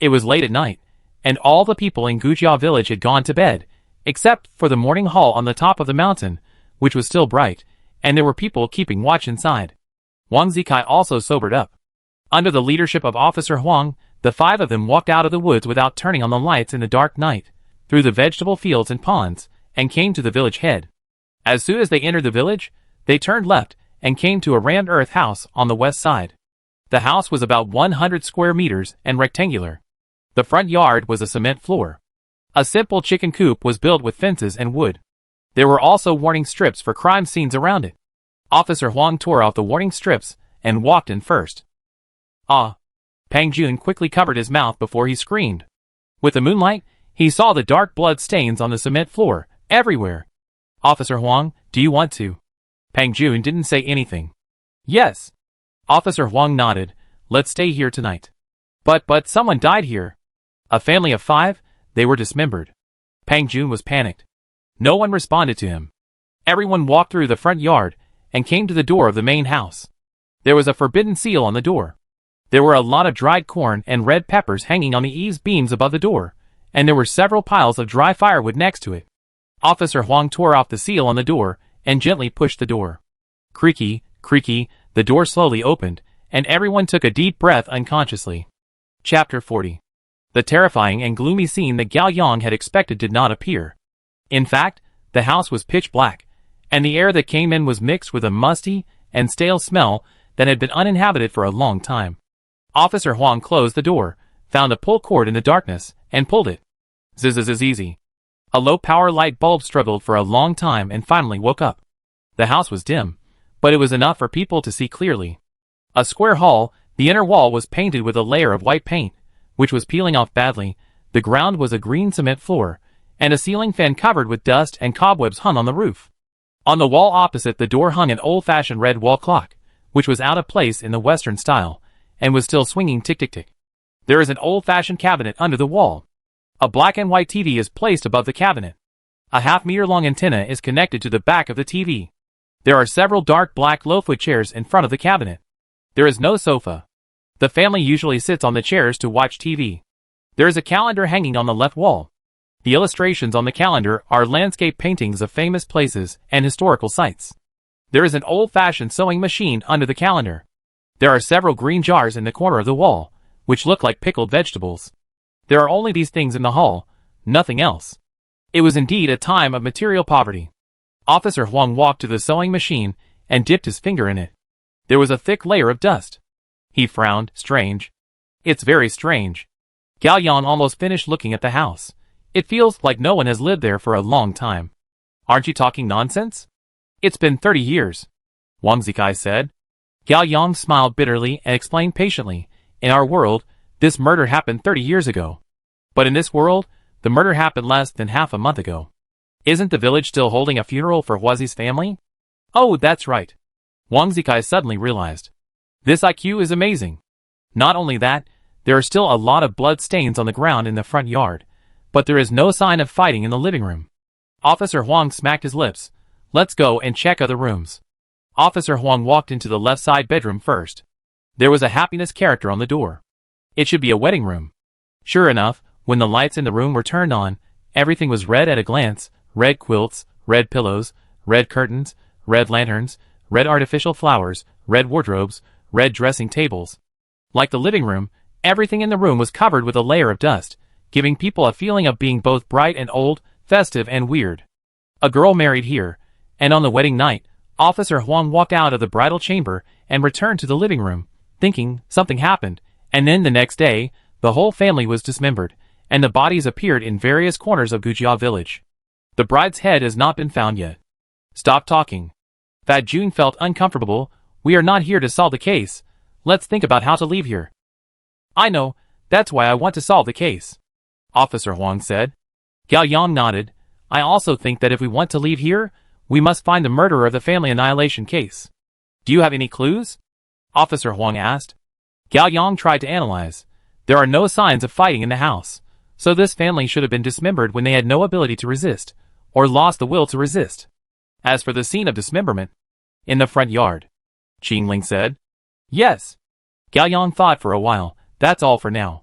It was late at night, and all the people in Gujia village had gone to bed, except for the morning hall on the top of the mountain, which was still bright, and there were people keeping watch inside. Wang Zikai also sobered up. Under the leadership of Officer Huang, the 5 of them walked out of the woods without turning on the lights in the dark night, through the vegetable fields and ponds, and came to the village head. As soon as they entered the village, they turned left and came to a rammed earth house on the west side. The house was about 100 square meters and rectangular. The front yard was a cement floor. A simple chicken coop was built with fences and wood. There were also warning strips for crime scenes around it. Officer Huang tore off the warning strips and walked in first. Ah! Pang Jun quickly covered his mouth before he screamed. With the moonlight, he saw the dark blood stains on the cement floor, everywhere. Officer Huang, do you want to? Pang Jun didn't say anything. Yes. Officer Huang nodded. Let's stay here tonight. But someone died here. A family of 5, they were dismembered. Pang Jun was panicked. No one responded to him. Everyone walked through the front yard and came to the door of the main house. There was a forbidden seal on the door. There were a lot of dried corn and red peppers hanging on the eaves beams above the door, and there were several piles of dry firewood next to it. Officer Huang tore off the seal on the door and gently pushed the door. Creaky, creaky, the door slowly opened, and everyone took a deep breath unconsciously. Chapter 40. The terrifying and gloomy scene that Gao Yang had expected did not appear. In fact, the house was pitch black, and the air that came in was mixed with a musty and stale smell that had been uninhabited for a long time. Officer Huang closed the door, found a pull cord in the darkness, and pulled it. Zzz. A low-power light bulb struggled for a long time and finally woke up. The house was dim, but it was enough for people to see clearly. A square hall, the inner wall was painted with a layer of white paint, which was peeling off badly. The ground was a green cement floor, and a ceiling fan covered with dust and cobwebs hung on the roof. On the wall opposite the door hung an old-fashioned red wall clock, which was out of place in the Western style, and was still swinging tick-tick-tick. There is an old-fashioned cabinet under the wall. A black and white TV is placed above the cabinet. A half-meter-long antenna is connected to the back of the TV. There are several dark black low-foot chairs in front of the cabinet. There is no sofa. The family usually sits on the chairs to watch TV. There is a calendar hanging on the left wall. The illustrations on the calendar are landscape paintings of famous places and historical sites. There is an old-fashioned sewing machine under the calendar. There are several green jars in the corner of the wall, which look like pickled vegetables. There are only these things in the hall, nothing else. It was indeed a time of material poverty. Officer Huang walked to the sewing machine and dipped his finger in it. There was a thick layer of dust. He frowned. Strange. It's very strange. Gao Yang almost finished looking at the house. It feels like no one has lived there for a long time. Aren't you talking nonsense? It's been 30 years. Wang Zikai said. Gao Yang smiled bitterly and explained patiently. In our world, this murder happened 30 years ago. But in this world, the murder happened less than half a month ago. Isn't the village still holding a funeral for Huazi's family? Oh, that's right. Wang Zikai suddenly realized. This IQ is amazing. Not only that, there are still a lot of blood stains on the ground in the front yard, but there is no sign of fighting in the living room. Officer Huang smacked his lips. Let's go and check other rooms. Officer Huang walked into the left side bedroom first. There was a happiness character on the door. It should be a wedding room. Sure enough, when the lights in the room were turned on, everything was red at a glance. Red quilts, red pillows, red curtains, red lanterns, red artificial flowers, red wardrobes, red dressing tables. Like the living room, everything in the room was covered with a layer of dust, giving people a feeling of being both bright and old, festive and weird. A girl married here, and on the wedding night, Officer Huang walked out of the bridal chamber and returned to the living room, thinking something happened, and then the next day, the whole family was dismembered, and the bodies appeared in various corners of Gujia village. The bride's head has not been found yet. Stop talking. Fat Jun felt uncomfortable. We are not here to solve the case. Let's think about how to leave here. I know, that's why I want to solve the case. Officer Huang said. Gao Yang nodded. I also think that if we want to leave here, we must find the murderer of the family annihilation case. Do you have any clues? Officer Huang asked. Gao Yang tried to analyze. There are no signs of fighting in the house, so this family should have been dismembered when they had no ability to resist, or lost the will to resist. As for the scene of dismemberment, in the front yard, Qingling said. Yes. Gao Yang thought for a while. That's all for now.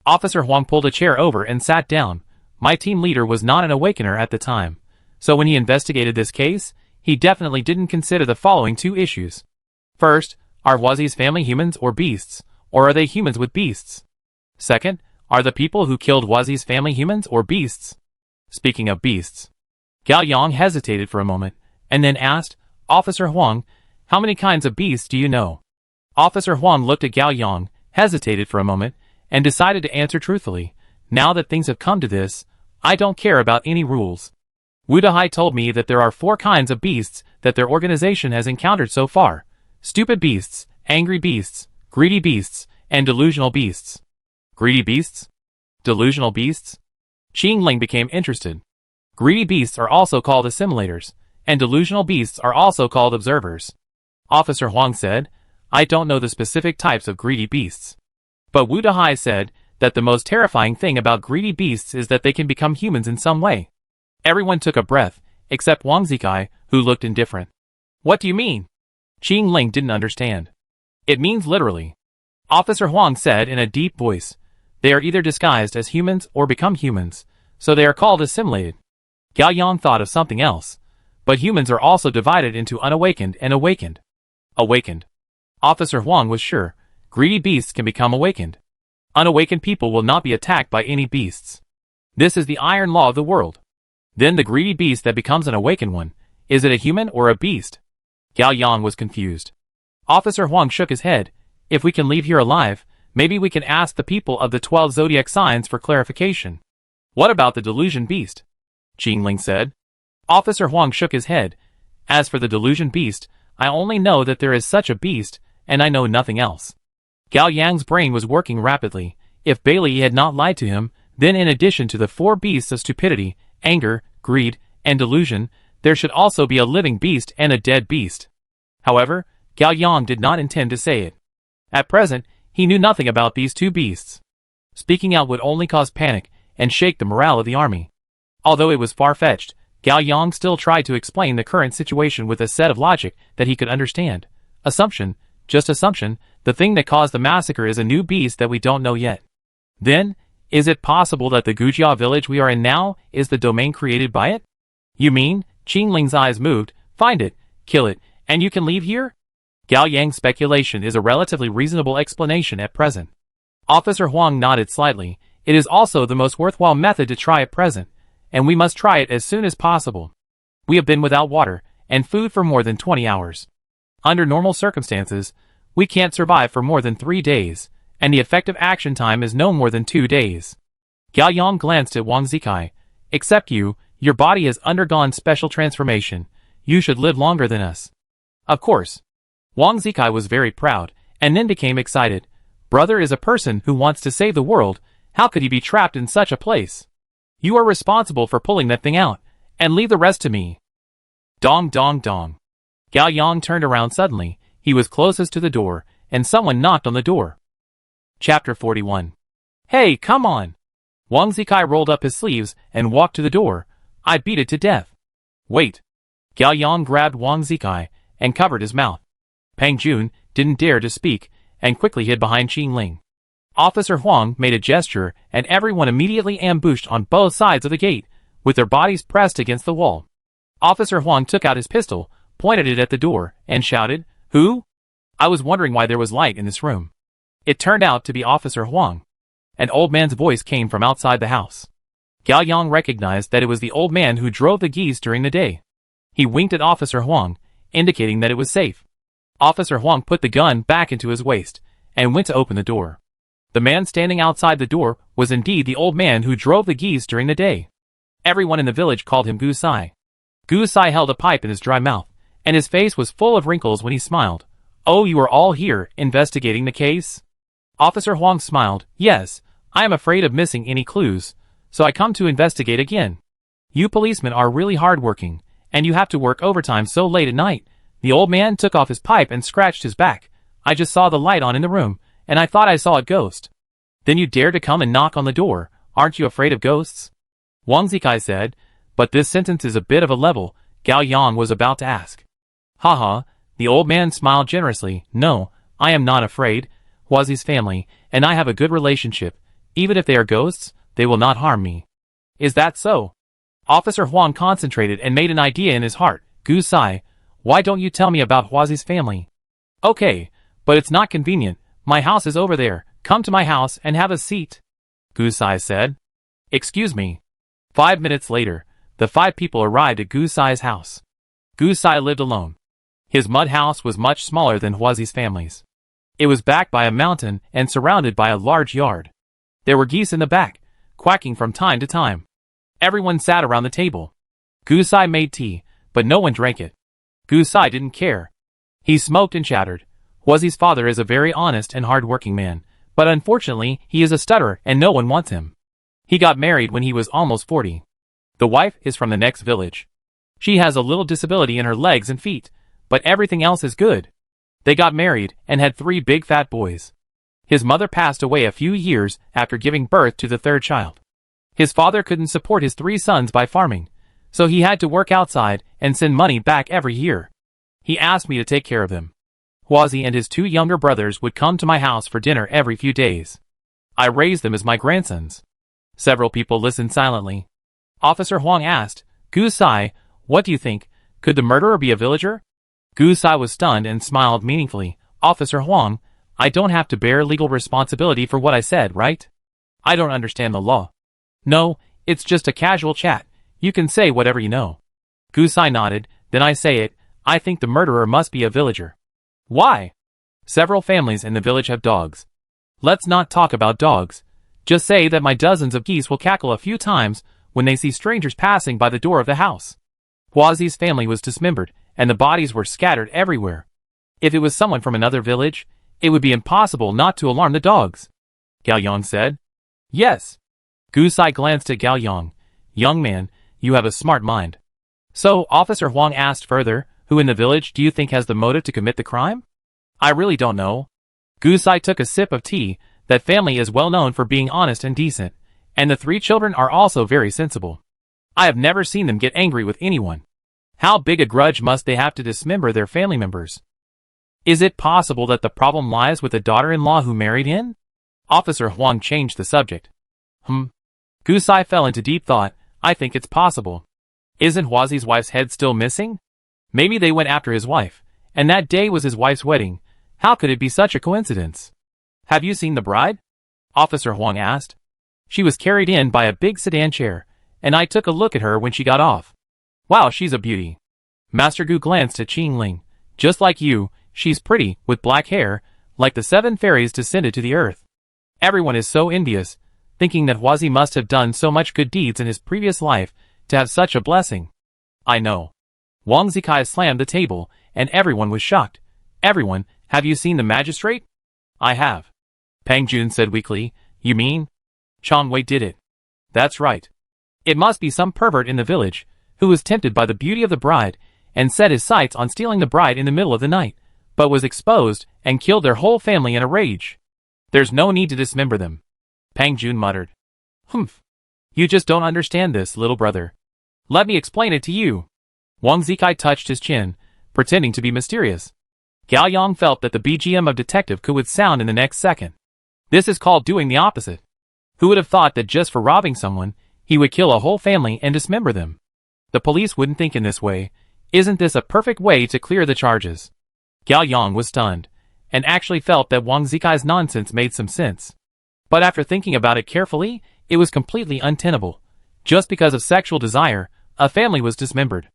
Officer Huang pulled a chair over and sat down. My team leader was not an awakener at the time, so when he investigated this case, he definitely didn't consider the following 2 issues. First, are Huazi's family humans or beasts, or are they humans with beasts? Second, are the people who killed Huazi's family humans or beasts? Speaking of beasts. Gao Yang hesitated for a moment, and then asked, "Officer Huang, how many kinds of beasts do you know?" Officer Huang looked at Gao Yang, hesitated for a moment, and decided to answer truthfully. "Now that things have come to this, I don't care about any rules. Wu Dahai told me that there are 4 kinds of beasts that their organization has encountered so far. Stupid beasts, angry beasts, greedy beasts, and delusional beasts." Greedy beasts? Delusional beasts? Qing Ling became interested. Greedy beasts are also called assimilators, and delusional beasts are also called observers. Officer Huang said, "I don't know the specific types of greedy beasts. But Wu Dahai said that the most terrifying thing about greedy beasts is that they can become humans in some way." Everyone took a breath, except Wang Zikai, who looked indifferent. "What do you mean?" Qing Ling didn't understand. "It means literally," Officer Huang said in a deep voice. "They are either disguised as humans or become humans, so they are called assimilated." Gao Yang thought of something else. "But humans are also divided into unawakened and awakened." Awakened. Officer Huang was sure. Greedy beasts can become awakened. Unawakened people will not be attacked by any beasts. This is the iron law of the world. Then the greedy beast that becomes an awakened one, is it a human or a beast? Gao Yang was confused. Officer Huang shook his head. "If we can leave here alive, maybe we can ask the people of the 12 zodiac signs for clarification." "What about the delusion beast?" Qing Ling said. Officer Huang shook his head. "As for the delusion beast, I only know that there is such a beast, and I know nothing else." Gao Yang's brain was working rapidly. If Bailey had not lied to him, then in addition to the 4 beasts of stupidity, anger, greed, and delusion, there should also be a living beast and a dead beast. However, Gao Yang did not intend to say it. At present, he knew nothing about these 2 beasts. Speaking out would only cause panic and shake the morale of the army. Although it was far-fetched, Gao Yang still tried to explain the current situation with a set of logic that he could understand. Assumption, just assumption, the thing that caused the massacre is a new beast that we don't know yet. Then, is it possible that the Gujia village we are in now is the domain created by it? "You mean," Qing Ling's eyes moved, "find it, kill it, and you can leave here?" Gao Yang's speculation is a relatively reasonable explanation at present. Officer Huang nodded slightly. "It is also the most worthwhile method to try at present, and we must try it as soon as possible. We have been without water and food for more than 20 hours. Under normal circumstances, we can't survive for more than 3 days, and the effective action time is no more than 2 days." Gao Yang glanced at Wang Zikai. "Except you, your body has undergone special transformation. You should live longer than us." "Of course." Wang Zikai was very proud, and then became excited. "Brother is a person who wants to save the world. How could he be trapped in such a place? You are responsible for pulling that thing out, and leave the rest to me." Dong dong dong. Gao Yang turned around suddenly. He was closest to the door, and someone knocked on the door. Chapter 41. "Hey, come on!" Wang Zikai rolled up his sleeves and walked to the door. "I beat it to death." "Wait." Gao Yang grabbed Wang Zikai and covered his mouth. Pang Jun didn't dare to speak, and quickly hid behind Qing Ling. Officer Huang made a gesture, and everyone immediately ambushed on both sides of the gate, with their bodies pressed against the wall. Officer Huang took out his pistol, pointed it at the door, and shouted, "Who?" I was wondering why there was light in this room. It turned out to be Officer Huang. An old man's voice came from outside the house. Gao Yang recognized that it was the old man who drove the geese during the day. He winked at Officer Huang, indicating that it was safe. Officer Huang put the gun back into his waist, and went to open the door. The man standing outside the door was indeed the old man who drove the geese during the day. Everyone in the village called him Gu Sai. Gu Sai held a pipe in his dry mouth, and his face was full of wrinkles when he smiled. "Oh, you are all here, investigating the case?" Officer Huang smiled. "Yes, I am afraid of missing any clues, so I come to investigate again. You policemen are really hard-working, and you have to work overtime so late at night." The old man took off his pipe and scratched his back. "I just saw the light on in the room, and I thought I saw a ghost." "Then you dare to come and knock on the door. Aren't you afraid of ghosts?" Wang Zikai said, but this sentence is a bit of a level. Gao Yang was about to ask. "Haha," the old man smiled generously. "No, I am not afraid. Huazi's family and I have a good relationship. Even if they are ghosts, they will not harm me." "Is that so?" Officer Huang concentrated and made an idea in his heart. "Gu Sai, why don't you tell me about Huazi's family?" "Okay, but it's not convenient. My house is over there. Come to my house and have a seat," Gu Sai said. "Excuse me." 5 minutes later, the 5 people arrived at Gu Sai's house. Gu Sai lived alone. His mud house was much smaller than Huazi's family's. It was backed by a mountain and surrounded by a large yard. There were geese in the back, quacking from time to time. Everyone sat around the table. Gu Sai made tea, but no one drank it. Gu Sai didn't care. He smoked and chattered. Huazi's father is a very honest and hard-working man, but unfortunately he is a stutterer and no one wants him. He got married when he was almost 40. The wife is from the next village. She has a little disability in her legs and feet, but everything else is good. They got married and had 3 big fat boys. His mother passed away a few years after giving birth to the 3rd child. His father couldn't support his 3 sons by farming, so he had to work outside and send money back every year. He asked me to take care of them. Huazi and his 2 younger brothers would come to my house for dinner every few days. I raised them as my grandsons. Several people listened silently. Officer Huang asked, Gu Sai, what do you think? Could the murderer be a villager? Gu Sai was stunned and smiled meaningfully. Officer Huang, I don't have to bear legal responsibility for what I said, right? I don't understand the law. No, it's just a casual chat. You can say whatever you know. Gu Sai nodded. Then I say it. I think the murderer must be a villager. Why? Several families in the village have dogs. Let's not talk about dogs. Just say that my dozens of geese will cackle a few times when they see strangers passing by the door of the house. Huazi's family was dismembered, and the bodies were scattered everywhere. If it was someone from another village, it would be impossible not to alarm the dogs. Gao Yang said. Yes. Gu Sai glanced at Gao Yang. Young man, you have a smart mind. So, Officer Huang asked further, who in the village do you think has the motive to commit the crime? I really don't know. Gu Sai took a sip of tea. That family is well known for being honest and decent, and the 3 children are also very sensible. I have never seen them get angry with anyone. How big a grudge must they have to dismember their family members? Is it possible that the problem lies with the daughter-in-law who married in? Officer Huang changed the subject. Gu Sai fell into deep thought. I think it's possible. Isn't Huazi's wife's head still missing? Maybe they went after his wife, and that day was his wife's wedding. How could it be such a coincidence? Have you seen the bride? Officer Huang asked. She was carried in by a big sedan chair, and I took a look at her when she got off. Wow, she's a beauty. Master Gu glanced at Qing Ling. Just like you, she's pretty, with black hair, like the 7 fairies descended to the earth. Everyone is so envious, thinking that Huazi must have done so much good deeds in his previous life to have such a blessing. I know. Wang Zikai slammed the table, and everyone was shocked. Everyone, have you seen the magistrate? I have. Pang Jun said weakly. You mean? Chang Wei did it. That's right. It must be some pervert in the village, who was tempted by the beauty of the bride, and set his sights on stealing the bride in the middle of the night, but was exposed, and killed their whole family in a rage. There's no need to dismember them. Pang Jun muttered. Humph. You just don't understand this, little brother. Let me explain it to you. Wang Zikai touched his chin, pretending to be mysterious. Gao Yang felt that the BGM of Detective Ku would sound in the next second. This is called doing the opposite. Who would have thought that just for robbing someone, he would kill a whole family and dismember them? The police wouldn't think in this way. Isn't this a perfect way to clear the charges? Gao Yang was stunned, and actually felt that Wang Zikai's nonsense made some sense. But after thinking about it carefully, it was completely untenable. Just because of sexual desire, a family was dismembered.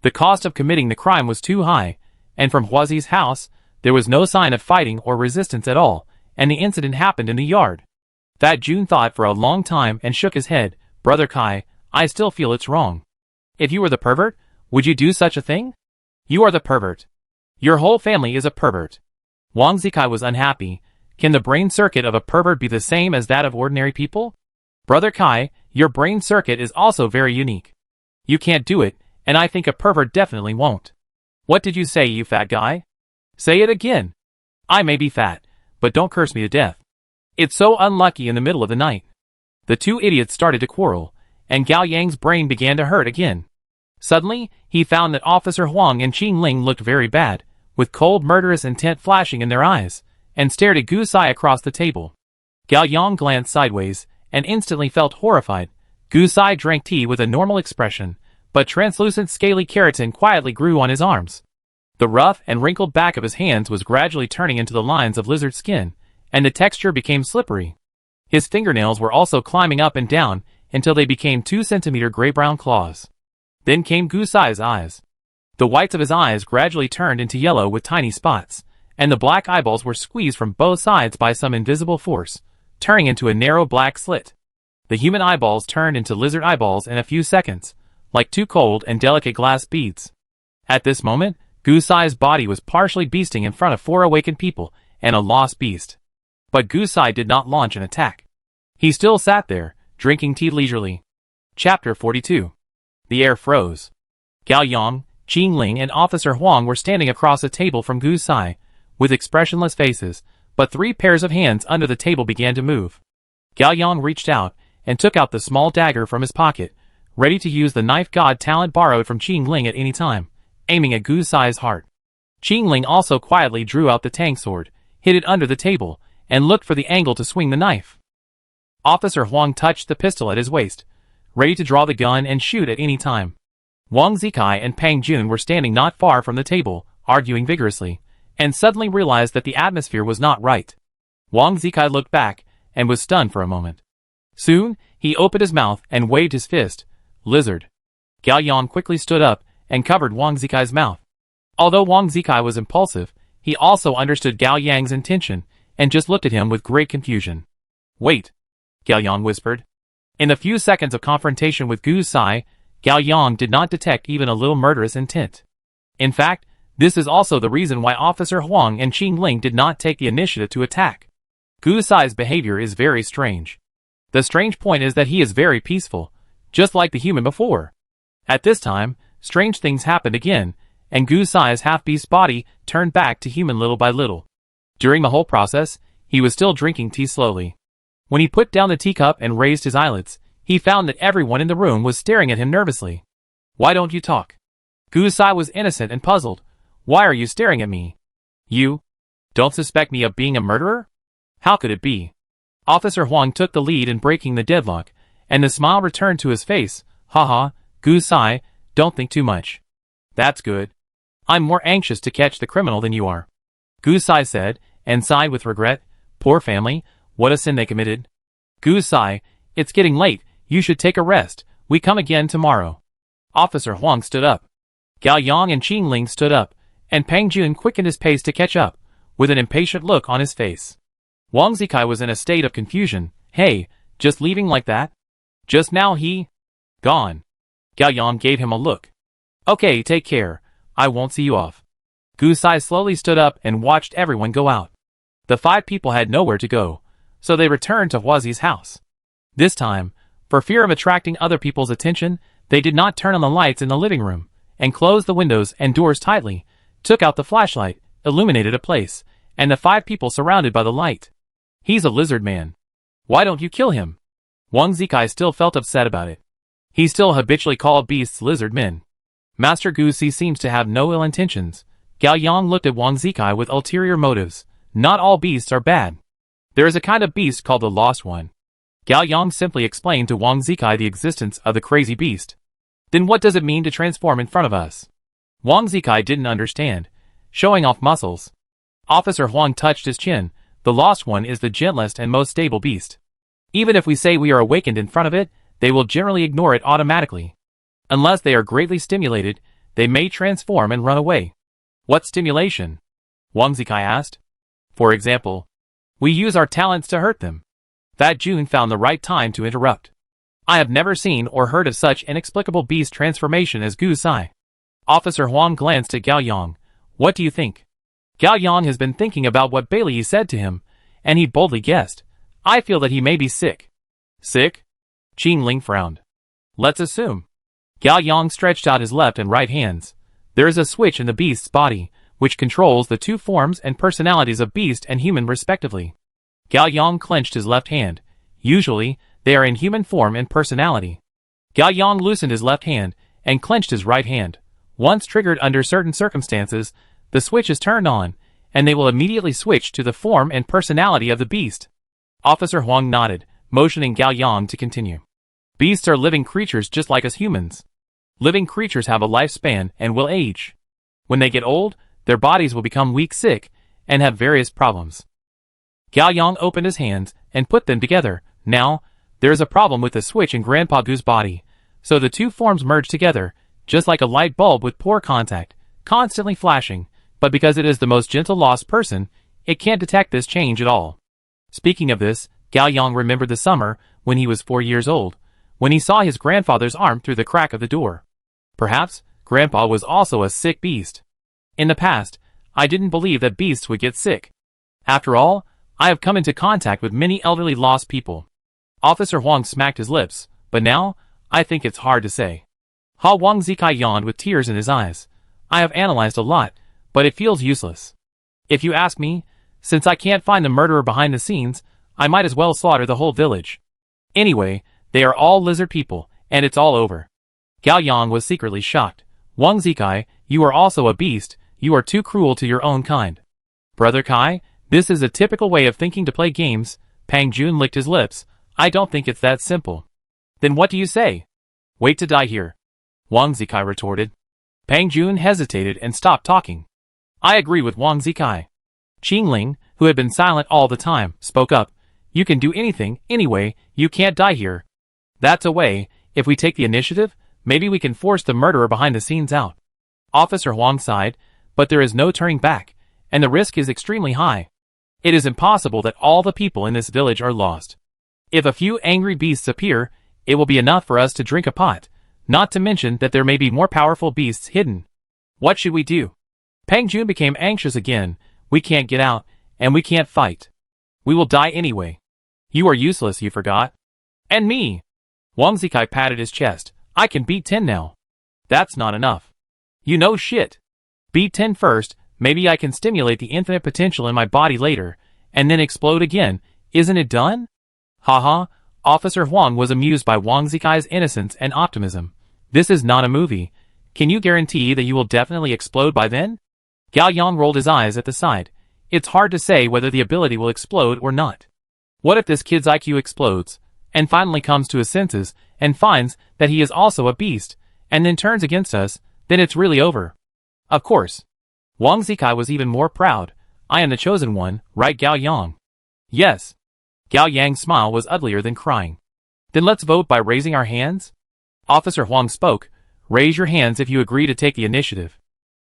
The cost of committing the crime was too high, and from Huazi's house, there was no sign of fighting or resistance at all, and the incident happened in the yard. That Jun thought for a long time and shook his head. Brother Kai, I still feel it's wrong. If you were the pervert, would you do such a thing? You are the pervert. Your whole family is a pervert. Wang Zikai was unhappy. Can the brain circuit of a pervert be the same as that of ordinary people? Brother Kai, your brain circuit is also very unique. You can't do it, and I think a pervert definitely won't. What did you say, you fat guy? Say it again. I may be fat, but don't curse me to death. It's so unlucky in the middle of the night. The 2 idiots started to quarrel, and Gao Yang's brain began to hurt again. Suddenly, he found that Officer Huang and Qing Ling looked very bad, with cold murderous intent flashing in their eyes, and stared at Gu Sai across the table. Gao Yang glanced sideways, and instantly felt horrified. Gu Sai drank tea with a normal expression, but translucent scaly keratin quietly grew on his arms. The rough and wrinkled back of his hands was gradually turning into the lines of lizard skin, and the texture became slippery. His fingernails were also climbing up and down until they became 2-centimeter gray-brown claws. Then came Gu Sai's eyes. The whites of his eyes gradually turned into yellow with tiny spots, and the black eyeballs were squeezed from both sides by some invisible force, turning into a narrow black slit. The human eyeballs turned into lizard eyeballs in a few seconds, like two cold and delicate glass beads. At this moment, Gusai's body was partially beasting in front of 4 awakened people and a lost beast. But Gusai did not launch an attack. He still sat there, drinking tea leisurely. Chapter 42. The air froze. Gao Yang, Qing Ling and Officer Huang were standing across a table from Gusai, with expressionless faces, but 3 pairs of hands under the table began to move. Gao Yang reached out and took out the small dagger from his pocket, ready to use the knife god talent borrowed from Qing Ling at any time, aiming at Gusai's heart. Qing Ling also quietly drew out the tang sword, hid it under the table, and looked for the angle to swing the knife. Officer Huang touched the pistol at his waist, ready to draw the gun and shoot at any time. Wang Zikai and Pang Jun were standing not far from the table, arguing vigorously, and suddenly realized that the atmosphere was not right. Wang Zikai looked back, and was stunned for a moment. Soon, he opened his mouth and waved his fist. Lizard. Gao Yang quickly stood up, and covered Wang Zikai's mouth. Although Wang Zikai was impulsive, he also understood Gao Yang's intention, and just looked at him with great confusion. Wait. Gao Yang whispered. In the few seconds of confrontation with Gusai, Gao Yang did not detect even a little murderous intent. In fact, this is also the reason why Officer Huang and Qing Ling did not take the initiative to attack. Gusai's behavior is very strange. The strange point is that he is very peaceful, just like the human before. At this time, strange things happened again, and Gusai's half-beast body turned back to human little by little. During the whole process, he was still drinking tea slowly. When he put down the teacup and raised his eyelids, he found that everyone in the room was staring at him nervously. Why don't you talk? Gusai was innocent and puzzled. Why are you staring at me? You don't suspect me of being a murderer? How could it be? Officer Huang took the lead in breaking the deadlock, and the smile returned to his face. Haha, Gusai, don't think too much. That's good. I'm more anxious to catch the criminal than you are. Gusai said, and sighed with regret. Poor family, what a sin they committed. Gusai, it's getting late, you should take a rest, we come again tomorrow. Officer Huang stood up. Gao Yang and Qing Ling stood up, and Pang Jun quickened his pace to catch up, with an impatient look on his face. Wang Zikai was in a state of confusion. Hey, just leaving like that? Just now he? Gone. Gao Yang gave him a look. Okay, take care, I won't see you off. Gusai slowly stood up and watched everyone go out. The 5 people had nowhere to go, so they returned to Huazi's house. This time, for fear of attracting other people's attention, they did not turn on the lights in the living room, and closed the windows and doors tightly, took out the flashlight, illuminated a place, and the 5 people surrounded by the light. He's a lizard man. Why don't you kill him? Wang Zikai still felt upset about it. He still habitually called beasts lizard men. Master Gusi seems to have no ill intentions. Gao Yang looked at Wang Zikai with ulterior motives. Not all beasts are bad. There is a kind of beast called the Lost One. Gao Yang simply explained to Wang Zikai the existence of the crazy beast. Then what does it mean to transform in front of us? Wang Zikai didn't understand. Showing off muscles. Officer Huang touched his chin. The Lost One is the gentlest and most stable beast. Even if we say we are awakened in front of it, they will generally ignore it automatically. Unless they are greatly stimulated, they may transform and run away. What stimulation? Wang Zikai asked. For example, we use our talents to hurt them. That Jun found the right time to interrupt. I have never seen or heard of such inexplicable beast transformation as Gusai. Officer Huang glanced at Gao Yang. What do you think? Gao Yang has been thinking about what Bailey said to him, and he boldly guessed. I feel that he may be sick. Sick? Qing Ling frowned. Let's assume. Gao Yang stretched out his left and right hands. There is a switch in the beast's body, which controls the 2 forms and personalities of beast and human respectively. Gao Yang clenched his left hand. Usually, they are in human form and personality. Gao Yang loosened his left hand, and clenched his right hand. Once triggered under certain circumstances, the switch is turned on, and they will immediately switch to the form and personality of the beast. Officer Huang nodded, motioning Gao Yang to continue. Beasts are living creatures just like us humans. Living creatures have a lifespan and will age. When they get old, their bodies will become weak, sick, and have various problems. Gao Yang opened his hands and put them together. Now, there is a problem with the switch in Grandpa Gu's body, so the 2 forms merge together, just like a light bulb with poor contact, constantly flashing, but because it is the most gentle lost person, it can't detect this change at all. Speaking of this, Gao Yang remembered the summer, when he was 4 years old, when he saw his grandfather's arm through the crack of the door. Perhaps, Grandpa was also a sick beast. In the past, I didn't believe that beasts would get sick. After all, I have come into contact with many elderly lost people. Officer Huang smacked his lips, but now, I think it's hard to say. Ha Wang Zikai yawned with tears in his eyes. I have analyzed a lot, but it feels useless. If you ask me, since I can't find the murderer behind the scenes, I might as well slaughter the whole village. Anyway, they are all lizard people, and it's all over. Gao Yang was secretly shocked. Wang Zikai, you are also a beast, you are too cruel to your own kind. Brother Kai, this is a typical way of thinking to play games. Pang Jun licked his lips. I don't think it's that simple. Then what do you say? Wait to die here. Wang Zikai retorted. Pang Jun hesitated and stopped talking. I agree with Wang Zikai. Qing Ling, who had been silent all the time, spoke up. You can do anything, anyway, you can't die here. That's a way, if we take the initiative, maybe we can force the murderer behind the scenes out. Officer Huang sighed, but there is no turning back, and the risk is extremely high. It is impossible that all the people in this village are lost. If a few angry beasts appear, it will be enough for us to drink a pot, not to mention that there may be more powerful beasts hidden. What should we do? Pang Jun became anxious again. We can't get out, and we can't fight. We will die anyway. You are useless, you forgot. And me. Wang Zikai patted his chest. I can beat 10 now. That's not enough. You know shit. Beat 10 first, maybe I can stimulate the infinite potential in my body later, and then explode again. Isn't it done? Haha, Officer Huang was amused by Wang Zikai's innocence and optimism. This is not a movie. Can you guarantee that you will definitely explode by then? Gao Yang rolled his eyes at the side. It's hard to say whether the ability will explode or not. What if this kid's IQ explodes, and finally comes to his senses, and finds that he is also a beast, and then turns against us, then it's really over. Of course. Wang Zikai was even more proud. I am the chosen one, right Gao Yang? Yes. Gao Yang's smile was uglier than crying. Then let's vote by raising our hands? Officer Huang spoke. Raise your hands if you agree to take the initiative.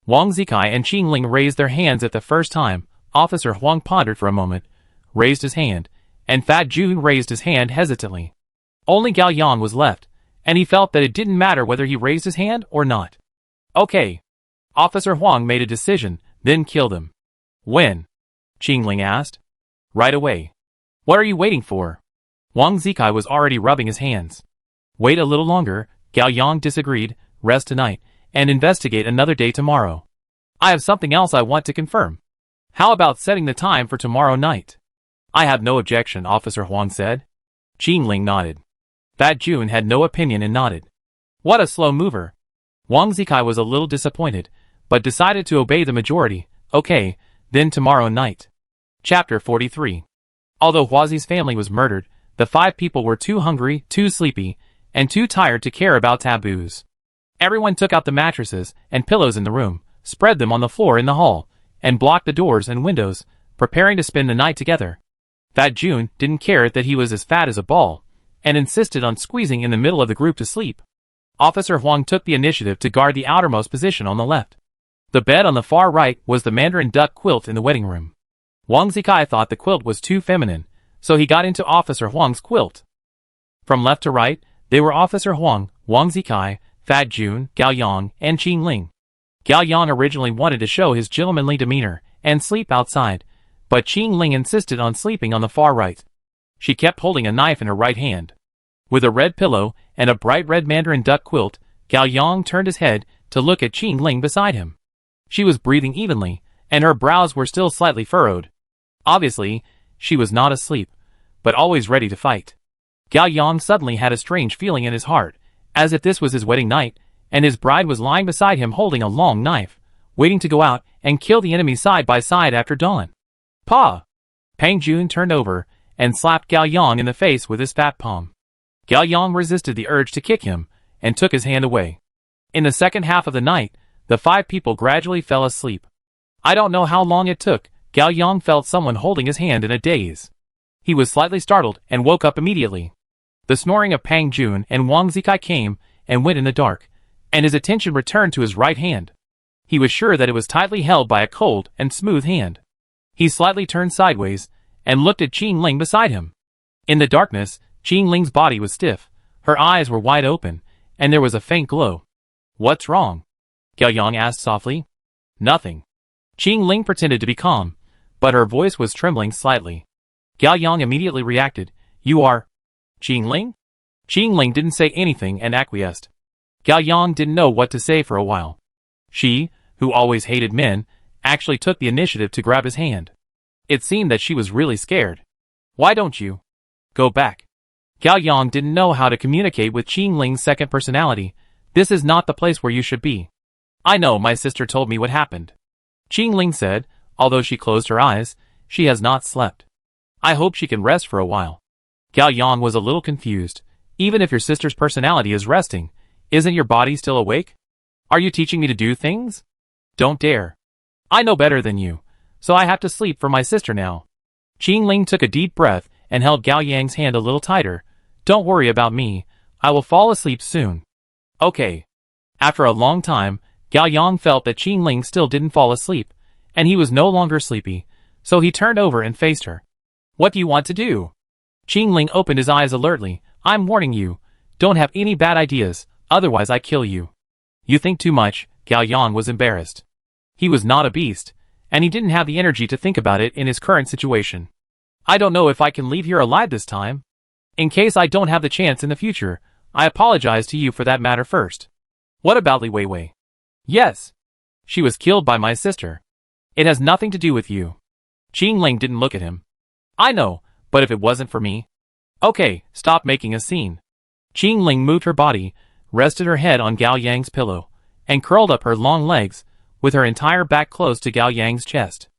Wang Zikai and Qing Ling raised their hands at the first time. Officer Huang pondered for a moment, raised his hand, and Fat Jun raised his hand hesitantly. Only Gao Yang was left, and he felt that it didn't matter whether he raised his hand or not. Okay. Officer Huang made a decision, then killed him. When? Qing Ling asked. Right away. What are you waiting for? Wang Zikai was already rubbing his hands. Wait a little longer, Gao Yang disagreed, rest tonight, and investigate another day tomorrow. I have something else I want to confirm. How about setting the time for tomorrow night? I have no objection, Officer Huang said. Qing Ling nodded. Fat Jun had no opinion and nodded. What a slow mover. Wang Zikai was a little disappointed, but decided to obey the majority. Okay, then tomorrow night. Chapter 43. Although Huazi's family was murdered, the 5 people were too hungry, too sleepy, and too tired to care about taboos. Everyone took out the mattresses and pillows in the room, spread them on the floor in the hall, and blocked the doors and windows, preparing to spend the night together. Fat Jun didn't care that he was as fat as a ball, and insisted on squeezing in the middle of the group to sleep. Officer Huang took the initiative to guard the outermost position on the left. The bed on the far right was the mandarin duck quilt in the wedding room. Wang Zikai thought the quilt was too feminine, so he got into Officer Huang's quilt. From left to right, they were Officer Huang, Wang Zikai, Fat Jun, Gao Yang, and Qing Ling. Gao Yang originally wanted to show his gentlemanly demeanor and sleep outside, but Qing Ling insisted on sleeping on the far right. She kept holding a knife in her right hand. With a red pillow and a bright red mandarin duck quilt, Gao Yang turned his head to look at Qing Ling beside him. She was breathing evenly, and her brows were still slightly furrowed. Obviously, she was not asleep, but always ready to fight. Gao Yang suddenly had a strange feeling in his heart, as if this was his wedding night, and his bride was lying beside him holding a long knife, waiting to go out and kill the enemy side by side after dawn. Pa! Pang Jun turned over and slapped Gao Yang in the face with his fat palm. Gao Yang resisted the urge to kick him, and took his hand away. In the second half of the night, the 5 people gradually fell asleep. I don't know how long it took. Gao Yang felt someone holding his hand in a daze. He was slightly startled and woke up immediately. The snoring of Pang Jun and Wang Zikai came and went in the dark. and his attention returned to his right hand. He was sure that it was tightly held by a cold and smooth hand. He slightly turned sideways and looked at Qing Ling beside him. In the darkness, Qing Ling's body was stiff, her eyes were wide open, and there was a faint glow. "What's wrong?" Gao Yang asked softly. "Nothing." Qing Ling pretended to be calm, but her voice was trembling slightly. Gao Yang immediately reacted. "You are Qing Ling?" Qing Ling didn't say anything and acquiesced. Gao Yang didn't know what to say for a while. She, who always hated men, actually took the initiative to grab his hand. It seemed that she was really scared. "Why don't you go back?" Gao Yang didn't know how to communicate with Qing Ling's second personality. "This is not the place where you should be." "I know, my sister told me what happened," Qing Ling said, although she closed her eyes. "She has not slept. I hope she can rest for a while." Gao Yang was a little confused. "Even if your sister's personality is resting, isn't your body still awake? Are you teaching me to do things? Don't dare. I know better than you, so I have to sleep for my sister now." Qing Ling took a deep breath and held Gao Yang's hand a little tighter. "Don't worry about me. I will fall asleep soon." "Okay." After a long time, Gao Yang felt that Qing Ling still didn't fall asleep, and he was no longer sleepy, so he turned over and faced her. "What do you want to do?" Qing Ling opened his eyes alertly. "I'm warning you. Don't have any bad ideas, otherwise I kill you." "You think too much." Gao Yang was embarrassed. He was not a beast, and he didn't have the energy to think about it in his current situation. "I don't know if I can leave here alive this time. In case I don't have the chance in the future, I apologize to you for that matter first." "What about Li Weiwei?" "Yes. She was killed by my sister. It has nothing to do with you." Qing Ling didn't look at him. "I know, but if it wasn't for me..." "Okay, stop making a scene." Qing Ling moved her body, rested her head on Gao Yang's pillow, and curled up her long legs, with her entire back close to Gao Yang's chest.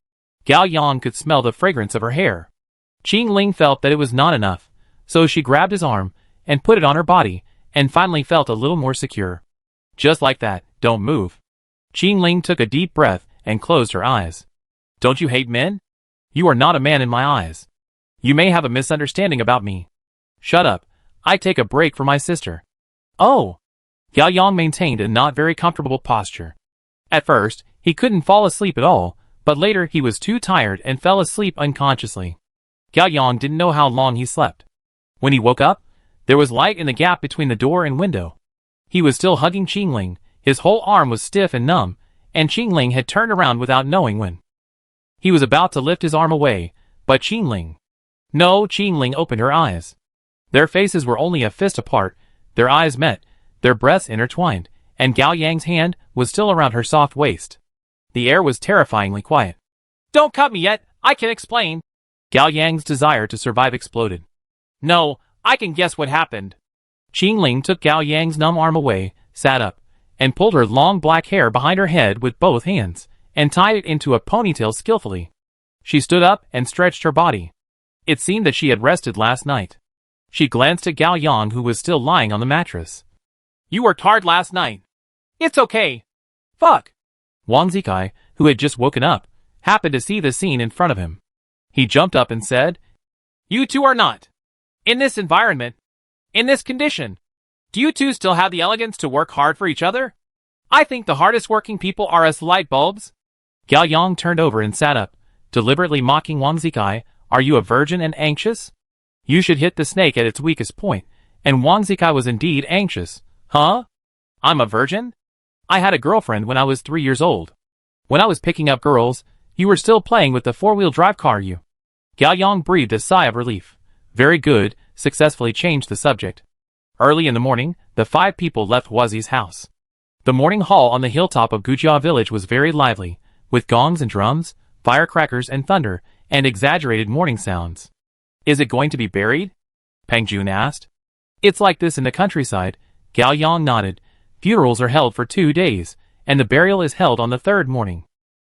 Gao Yang could smell the fragrance of her hair. Qing Ling felt that it was not enough, so she grabbed his arm and put it on her body, and finally felt a little more secure. "Just like that, don't move." Qing Ling took a deep breath and closed her eyes. "Don't you hate men? You are not a man in my eyes. You may have a misunderstanding about me." "Shut up. I take a break for my sister." "Oh." Gao Yang maintained a not very comfortable posture. At first, he couldn't fall asleep at all, but later he was too tired and fell asleep unconsciously. Gao Yang didn't know how long he slept. When he woke up, there was light in the gap between the door and window. He was still hugging Qing Ling, his whole arm was stiff and numb, and Qing Ling had turned around without knowing when. He was about to lift his arm away, but Qing Ling... No, Qing Ling opened her eyes. Their faces were only a fist apart, their eyes met, their breaths intertwined, and Gao Yang's hand was still around her soft waist. The air was terrifyingly quiet. "Don't cut me yet, I can explain." Gao Yang's desire to survive exploded. "No, I can guess what happened." Qing Ling took Gao Yang's numb arm away, sat up, and pulled her long black hair behind her head with both hands, and tied it into a ponytail skillfully. She stood up and stretched her body. It seemed that she had rested last night. She glanced at Gao Yang, who was still lying on the mattress. "You worked hard last night." "It's okay." "Fuck." Wang Zikai, who had just woken up, happened to see the scene in front of him. He jumped up and said, "You two are not. In this environment. In this condition. Do you two still have the elegance to work hard for each other? I think the hardest working people are us light bulbs." Gao Yang turned over and sat up, deliberately mocking Wang Zikai. "Are you a virgin and anxious? You should hit the snake at its weakest point," and Wang Zikai was indeed anxious. "Huh? I'm a virgin? I had a girlfriend when I was 3 years old. When I was picking up girls, you were still playing with the four-wheel drive car you..." Gao Yang breathed a sigh of relief. "Very good," successfully changed the subject. Early in the morning, the 5 people left Huazi's house. The morning hall on the hilltop of Gujia village was very lively, with gongs and drums, firecrackers and thunder, and exaggerated morning sounds. "Is it going to be buried?" Peng Jun asked. "It's like this in the countryside," Gao Yang nodded. "Funerals are held for 2 days, and the burial is held on the 3rd morning."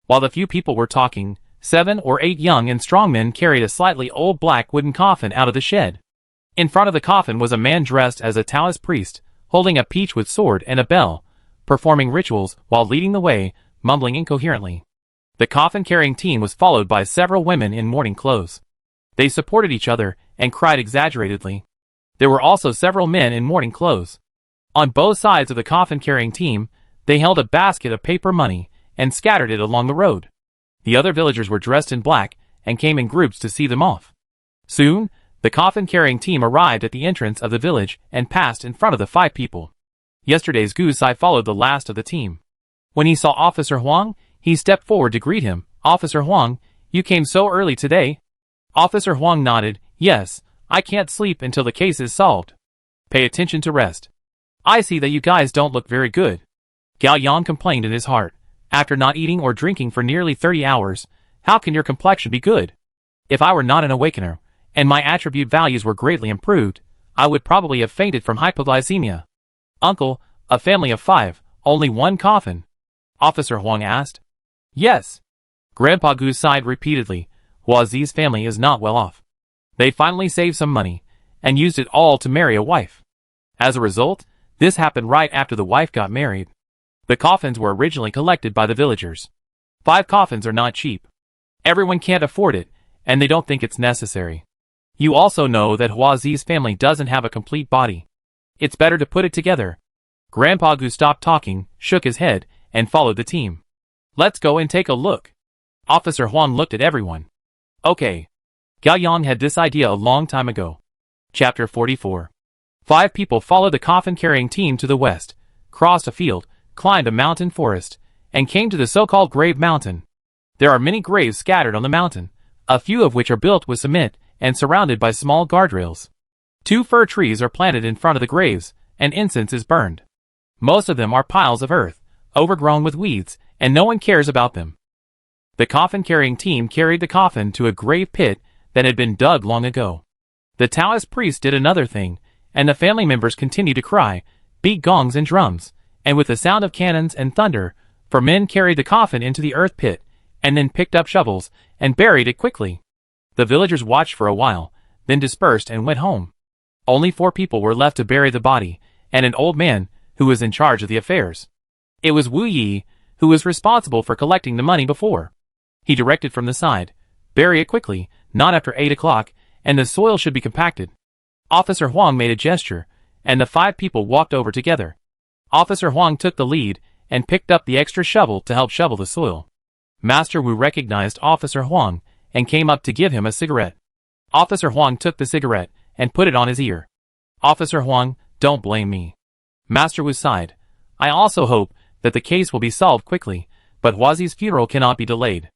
While the few people were talking, 7 or 8 young and strong men carried a slightly old black wooden coffin out of the shed. In front of the coffin was a man dressed as a Taoist priest, holding a peach with sword and a bell, performing rituals while leading the way, mumbling incoherently. The coffin-carrying team was followed by several women in mourning clothes. They supported each other and cried exaggeratedly. There were also several men in mourning clothes. On both sides of the coffin-carrying team, they held a basket of paper money and scattered it along the road. The other villagers were dressed in black and came in groups to see them off. Soon, the coffin-carrying team arrived at the entrance of the village and passed in front of the 5 people. Yesterday's Gusai followed the last of the team. When he saw Officer Huang, he stepped forward to greet him. "Officer Huang, you came so early today?" Officer Huang nodded. "Yes, I can't sleep until the case is solved." "Pay attention to rest. I see that you guys don't look very good." Gao Yang complained in his heart. "After not eating or drinking for nearly 30 hours, how can your complexion be good? If I were not an awakener, and my attribute values were greatly improved, I would probably have fainted from hypoglycemia." "Uncle, a family of 5, only 1 coffin?" Officer Huang asked. "Yes." Grandpa Gu sighed repeatedly. Huazi's family is not well off. They finally saved some money, and used it all to marry a wife. As a result, this happened right after the wife got married. The coffins were originally collected by the villagers. 5 coffins are not cheap. Everyone can't afford it, and they don't think it's necessary. You also know that Huazi's family doesn't have a complete body. It's better to put it together. Grandpa Gu stopped talking, shook his head, and followed the team. "Let's go and take a look." Officer Huang looked at everyone. "Okay." Gao Yang had this idea a long time ago. Chapter 44. 5 people followed the coffin-carrying team to the west, crossed a field, climbed a mountain forest, and came to the so-called Grave Mountain. There are many graves scattered on the mountain, a few of which are built with cement and surrounded by small guardrails. 2 fir trees are planted in front of the graves, and incense is burned. Most of them are piles of earth, overgrown with weeds, and no one cares about them. The coffin-carrying team carried the coffin to a grave pit that had been dug long ago. The Taoist priest did another thing, and the family members continued to cry, beat gongs and drums, and with the sound of cannons and thunder, 4 men carried the coffin into the earth pit, and then picked up shovels and buried it quickly. The villagers watched for a while, then dispersed and went home. Only 4 people were left to bury the body, and an old man, who was in charge of the affairs. It was Wu Yi, who was responsible for collecting the money before. He directed from the side, "Bury it quickly, not after 8 o'clock, and the soil should be compacted." Officer Huang made a gesture, and the 5 people walked over together. Officer Huang took the lead, and picked up the extra shovel to help shovel the soil. Master Wu recognized Officer Huang, and came up to give him a cigarette. Officer Huang took the cigarette, and put it on his ear. "Officer Huang, don't blame me." Master Wu sighed. "I also hope that the case will be solved quickly, but Huazi's funeral cannot be delayed.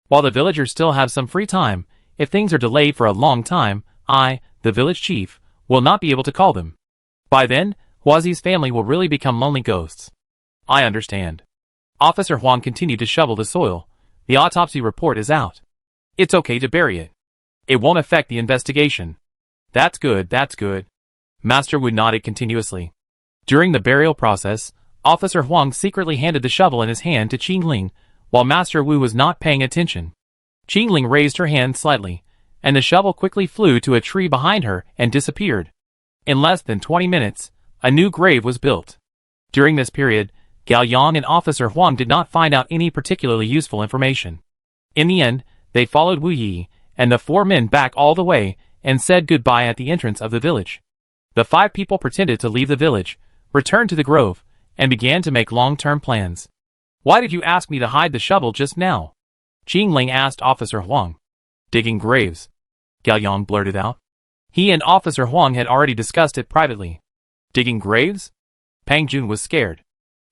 While the villagers still have some free time, if things are delayed for a long time, I, the village chief, will not be able to call them. By then, Huazi's family will really become lonely ghosts." "I understand." Officer Huang continued to shovel the soil. "The autopsy report is out. It's okay to bury it. It won't affect the investigation." That's good, that's good." Master Wu nodded continuously. During the burial process, Officer Huang secretly handed the shovel in his hand to Qingling, while Master Wu was not paying attention. Qingling raised her hand slightly, and the shovel quickly flew to a tree behind her and disappeared. In less than 20 minutes, a new grave was built. During this period, Gao Yang and Officer Huang did not find out any particularly useful information. In the end, they followed Wu Yi and the 4 men back all the way and said goodbye at the entrance of the village. The 5 people pretended to leave the village, returned to the grove, and began to make long-term plans. "Why did you ask me to hide the shovel just now?" Qingling asked Officer Huang. "Digging graves," Gao Yang blurted out. He and Officer Huang had already discussed it privately. "Digging graves?" Pang Jun was scared.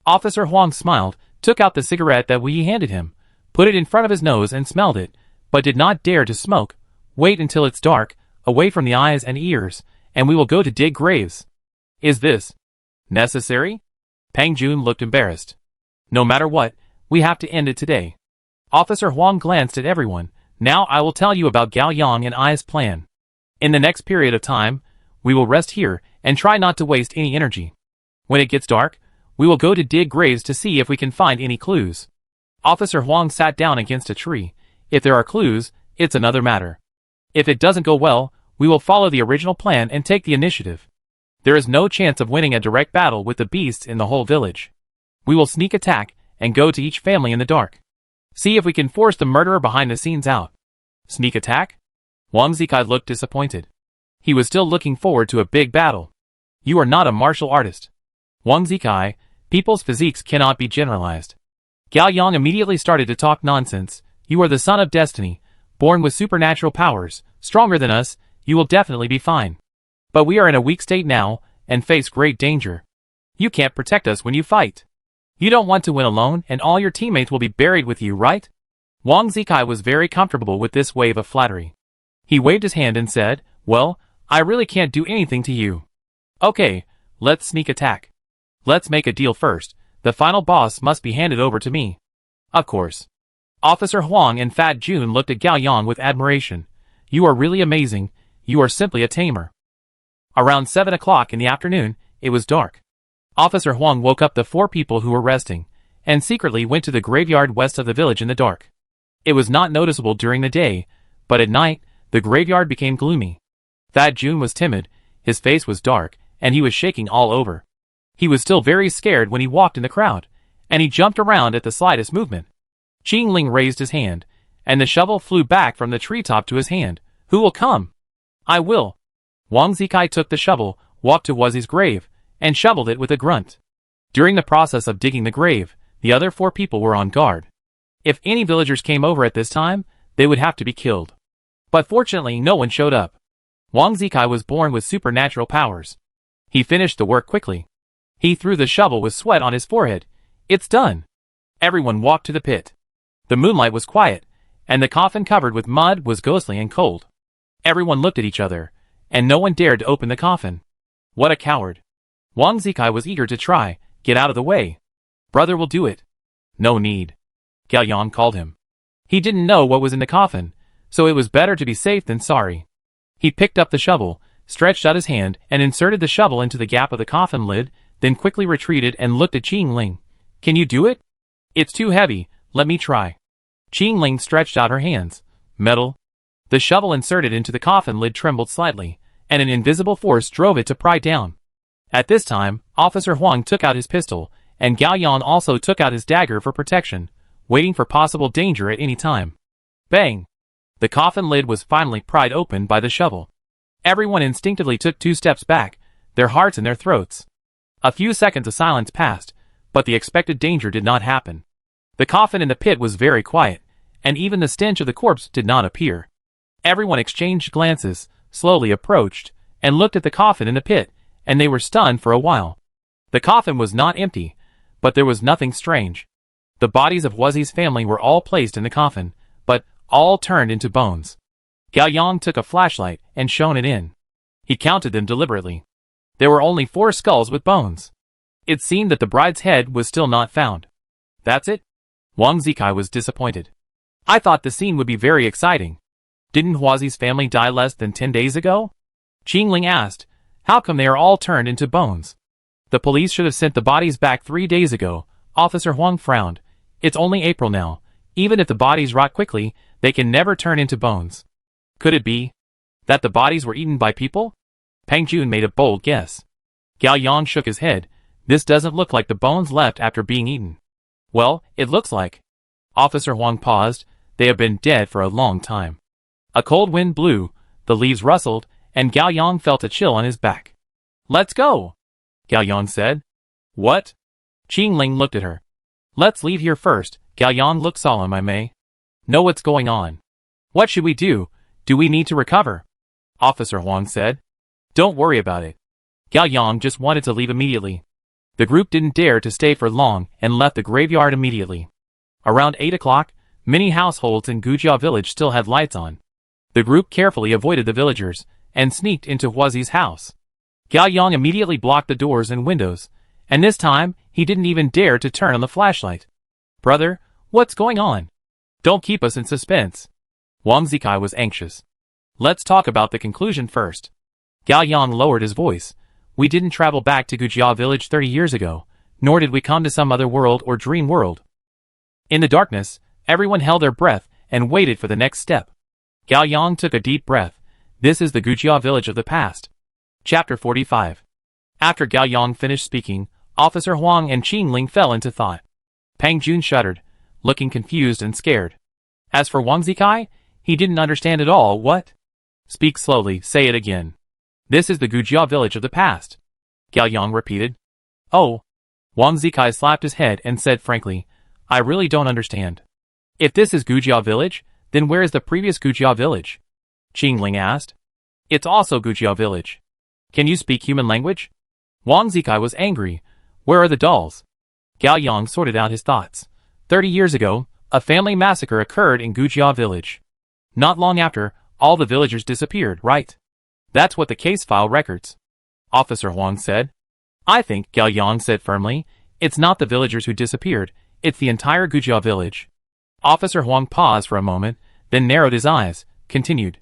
Officer Huang smiled, took out the cigarette that Wu Yi handed him, put it in front of his nose and smelled it, but did not dare to smoke. "Wait until it's dark, away from the eyes and ears, and we will go to dig graves." "Is this necessary?" Pang Jun looked embarrassed. "No matter what, we have to end it today." Officer Huang glanced at everyone. "Now I will tell you about Gao Yang and I's plan. In the next period of time, we will rest here and try not to waste any energy. When it gets dark, we will go to dig graves to see if we can find any clues." Officer Huang sat down against a tree. "If there are clues, it's another matter. If it doesn't go well, we will follow the original plan and take the initiative. There is no chance of winning a direct battle with the beasts in the whole village. We will sneak attack and go to each family in the dark. See if we can force the murderer behind the scenes out." "Sneak attack?" Wang Zikai looked disappointed. He was still looking forward to a big battle. "You are not a martial artist." Wang Zikai, people's physiques cannot be generalized. Gao Yang immediately started to talk nonsense. You are the son of destiny, born with supernatural powers, stronger than us, you will definitely be fine. But we are in a weak state now, and face great danger. You can't protect us when you fight. You don't want to win alone, and all your teammates will be buried with you, right? Wang Zikai was very comfortable with this wave of flattery. He waved his hand and said, well, I really can't do anything to you. Okay, let's sneak attack. Let's make a deal first. The final boss must be handed over to me. Of course. Officer Huang and Fat Jun looked at Gao Yang with admiration. You are really amazing. You are simply a tamer. Around 7 o'clock in the afternoon, it was dark. Officer Huang woke up the 4 people who were resting, and secretly went to the graveyard west of the village in the dark. It was not noticeable during the day, but at night, the graveyard became gloomy. Fat Jun was timid, his face was dark, and he was shaking all over. He was still very scared when he walked in the crowd, and he jumped around at the slightest movement. Qing Ling raised his hand, and the shovel flew back from the treetop to his hand. Who will come? I will. Wang Zikai took the shovel, walked to Wuzi's grave, and shoveled it with a grunt. During the process of digging the grave, the other 4 people were on guard. If any villagers came over at this time, they would have to be killed. But fortunately no one showed up. Wang Zikai was born with supernatural powers. He finished the work quickly. He threw the shovel with sweat on his forehead. It's done. Everyone walked to the pit. The moonlight was quiet, and the coffin covered with mud was ghostly and cold. Everyone looked at each other, and no one dared to open the coffin. What a coward. Wang Zikai was eager to try. Get out of the way. Brother will do it. No need. Gao Yang called him. He didn't know what was in the coffin, so it was better to be safe than sorry. He picked up the shovel, stretched out his hand, and inserted the shovel into the gap of the coffin lid, then quickly retreated and looked at Qing Ling. Can you do it? It's too heavy, let me try. Qing Ling stretched out her hands. Metal. The shovel inserted into the coffin lid trembled slightly, and an invisible force drove it to pry down. At this time, Officer Huang took out his pistol, and Gao Yang also took out his dagger for protection, waiting for possible danger at any time. Bang! The coffin lid was finally pried open by the shovel. Everyone instinctively took 2 steps back, their hearts in their throats. A few seconds of silence passed, but the expected danger did not happen. The coffin in the pit was very quiet, and even the stench of the corpse did not appear. Everyone exchanged glances, slowly approached, and looked at the coffin in the pit, and they were stunned for a while. The coffin was not empty, but there was nothing strange. The bodies of Wuzi's family were all placed in the coffin, but all turned into bones. Gao Yang took a flashlight and shone it in. He counted them deliberately. There were only 4 skulls with bones. It seemed that the bride's head was still not found. That's it? Wang Zikai was disappointed. I thought the scene would be very exciting. Didn't Wuzi's family die less than 10 days ago? Qing Ling asked, how come they are all turned into bones? The police should have sent the bodies back 3 days ago. Officer Huang frowned. It's only April now. Even if the bodies rot quickly, they can never turn into bones. Could it be that the bodies were eaten by people? Pang Jun made a bold guess. Gao Yang shook his head. This doesn't look like the bones left after being eaten. Well, it looks like. Officer Huang paused. They have been dead for a long time. A cold wind blew, the leaves rustled, and Gao Yang felt a chill on his back. Let's go, Gao Yang said. What? Qing Ling looked at her. Let's leave here first. Gao Yang looked solemn. I may know what's going on. What should we do? Do we need to recover? Officer Huang said. Don't worry about it. Gao Yang just wanted to leave immediately. The group didn't dare to stay for long and left the graveyard immediately. Around 8 o'clock, many households in Gujia village still had lights on. The group carefully avoided the villagers and sneaked into Wuzi's house. Gao Yang immediately blocked the doors and windows, and this time he didn't even dare to turn on the flashlight. Brother, what's going on? Don't keep us in suspense. Wang Zikai was anxious. Let's talk about the conclusion first. Gao Yang lowered his voice. We didn't travel back to Gujia village 30 years ago, nor did we come to some other world or dream world. In the darkness, everyone held their breath and waited for the next step. Gao Yang took a deep breath. This is the Gujia village of the past. Chapter 45. After Gao Yang finished speaking, Officer Huang and Qing Ling fell into thought. Pang Jun shuddered, looking confused and scared. As for Wang Zikai, he didn't understand at all. What? Speak slowly, say it again. This is the Gujia village of the past. Gao Yang repeated. Oh. Wang Zikai slapped his head and said frankly, I really don't understand. If this is Gujia village, then where is the previous Gujia village? Qingling asked. It's also Gujia village. Can you speak human language? Wang Zikai was angry. Where are the dolls? Gao Yang sorted out his thoughts. 30 years ago, a family massacre occurred in Gujia village. Not long after, all the villagers disappeared, right? That's what the case file records. Officer Huang said. I think, Gao Yang said firmly, it's not the villagers who disappeared, it's the entire Gujia village. Officer Huang paused for a moment, then narrowed his eyes, continued.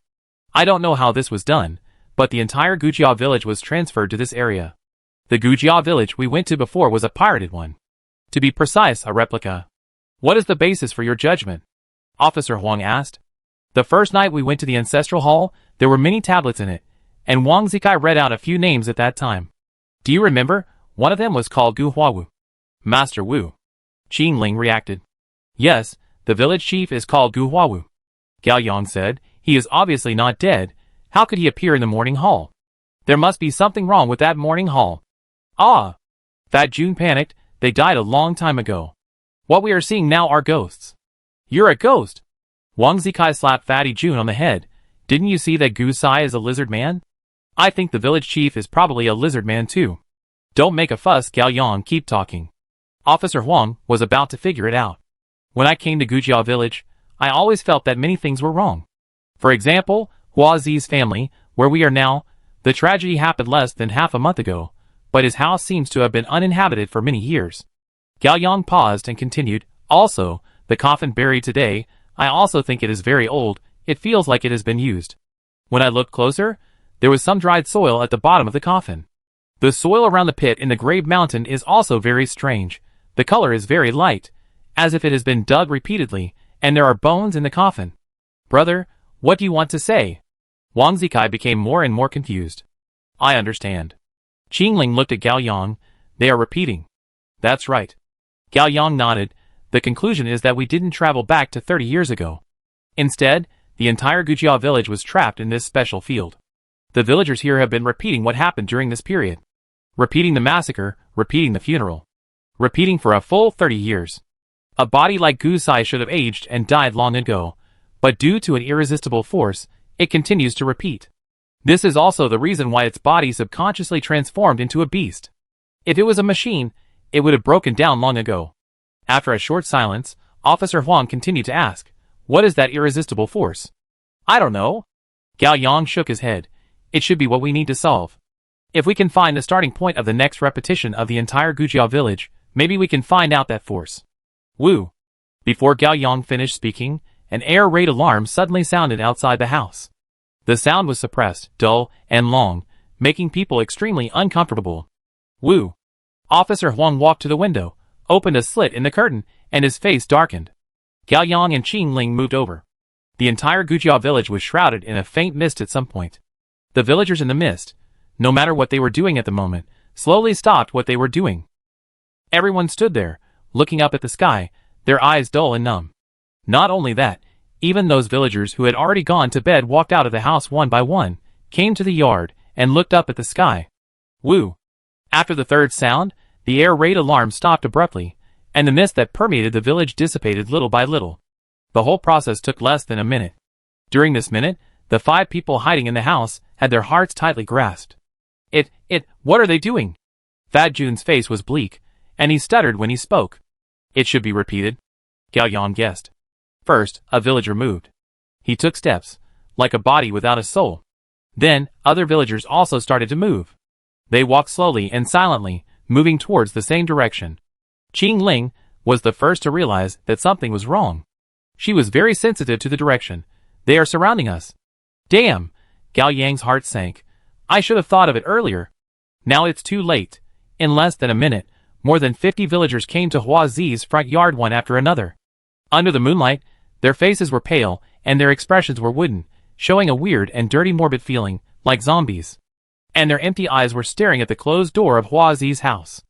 I don't know how this was done, but the entire Gujia village was transferred to this area. The Gujia village we went to before was a pirated one. To be precise, a replica. What is the basis for your judgment? Officer Huang asked. The first night we went to the ancestral hall, there were many tablets in it, and Wang Zikai read out a few names at that time. Do you remember? One of them was called Gu Huawu. Master Wu. Qingling reacted. Yes, the village chief is called Gu Huawu. Gao Yang said, he is obviously not dead. How could he appear in the morning hall? There must be something wrong with that morning hall. Ah! Fat June panicked, they died a long time ago. What we are seeing now are ghosts. You're a ghost! Wang Zikai slapped Fatty June on the head. Didn't you see that Gu Sai is a lizard man? I think the village chief is probably a lizard man too. Don't make a fuss, Gao Yang, keep talking. Officer Huang was about to figure it out. When I came to Gujia village, I always felt that many things were wrong. For example, Hua Zi's family, where we are now, the tragedy happened less than half a month ago, but his house seems to have been uninhabited for many years. Gao Yang paused and continued, also, the coffin buried today, I also think it is very old, it feels like it has been used. When I looked closer, there was some dried soil at the bottom of the coffin. The soil around the pit in the grave mountain is also very strange. The color is very light, as if it has been dug repeatedly, and there are bones in the coffin. Brother, what do you want to say? Wang Zikai became more and more confused. I understand. Qingling looked at Gao Yang. They are repeating. That's right. Gao Yang nodded. The conclusion is that we didn't travel back to 30 years ago. Instead, the entire Gujia village was trapped in this special field. The villagers here have been repeating what happened during this period. Repeating the massacre, repeating the funeral. Repeating for a full 30 years. A body like Gu Sai should have aged and died long ago, but due to an irresistible force, it continues to repeat. This is also the reason why its body subconsciously transformed into a beast. If it was a machine, it would have broken down long ago. After a short silence, Officer Huang continued to ask, what is that irresistible force? I don't know. Gao Yang shook his head. It should be what we need to solve. If we can find the starting point of the next repetition of the entire Gujia village, maybe we can find out that force. Woo! Before Gao Yang finished speaking, an air raid alarm suddenly sounded outside the house. The sound was suppressed, dull, and long, making people extremely uncomfortable. Woo! Officer Huang walked to the window, opened a slit in the curtain, and his face darkened. Gao Yang and Qingling moved over. The entire Gujia village was shrouded in a faint mist at some point. The villagers in the mist, no matter what they were doing at the moment, slowly stopped what they were doing. Everyone stood there, looking up at the sky, their eyes dull and numb. Not only that, even those villagers who had already gone to bed walked out of the house one by one, came to the yard, and looked up at the sky. Woo! After the third sound, the air raid alarm stopped abruptly, and the mist that permeated the village dissipated little by little. The whole process took less than a minute. During this minute, the 5 people hiding in the house had their hearts tightly grasped. What are they doing? Fat June's face was bleak, and he stuttered when he spoke. It should be repeated. Gao Yang guessed. First, a villager moved. He took steps, like a body without a soul. Then, other villagers also started to move. They walked slowly and silently, moving towards the same direction. Qingling was the first to realize that something was wrong. She was very sensitive to the direction. They are surrounding us. Damn! Gao Yang's heart sank. I should have thought of it earlier. Now it's too late. In less than a minute, more than 50 villagers came to Hua Zi's front yard one after another. Under the moonlight, their faces were pale, and their expressions were wooden, showing a weird and dirty morbid feeling, like zombies. And their empty eyes were staring at the closed door of Hua Zi's house.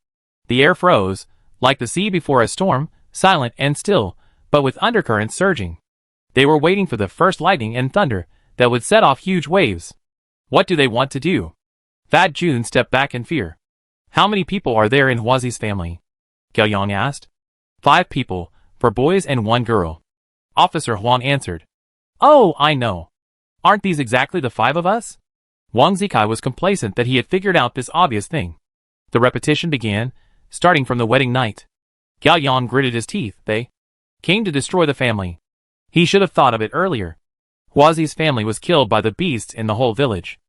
The air froze, like the sea before a storm, silent and still, but with undercurrents surging. They were waiting for the first lightning and thunder that would set off huge waves. What do they want to do? Fat June stepped back in fear. How many people are there in Huazi's family? Gao Yang asked. 5 people, 4 boys and 1 girl. Officer Huang answered. Oh, I know. Aren't these exactly the 5 of us? Wang Zikai was complacent that he had figured out this obvious thing. The repetition began, starting from the wedding night. Gao Yang gritted his teeth. They came to destroy the family. He should have thought of it earlier. Huazi's family was killed by the beasts in the whole village.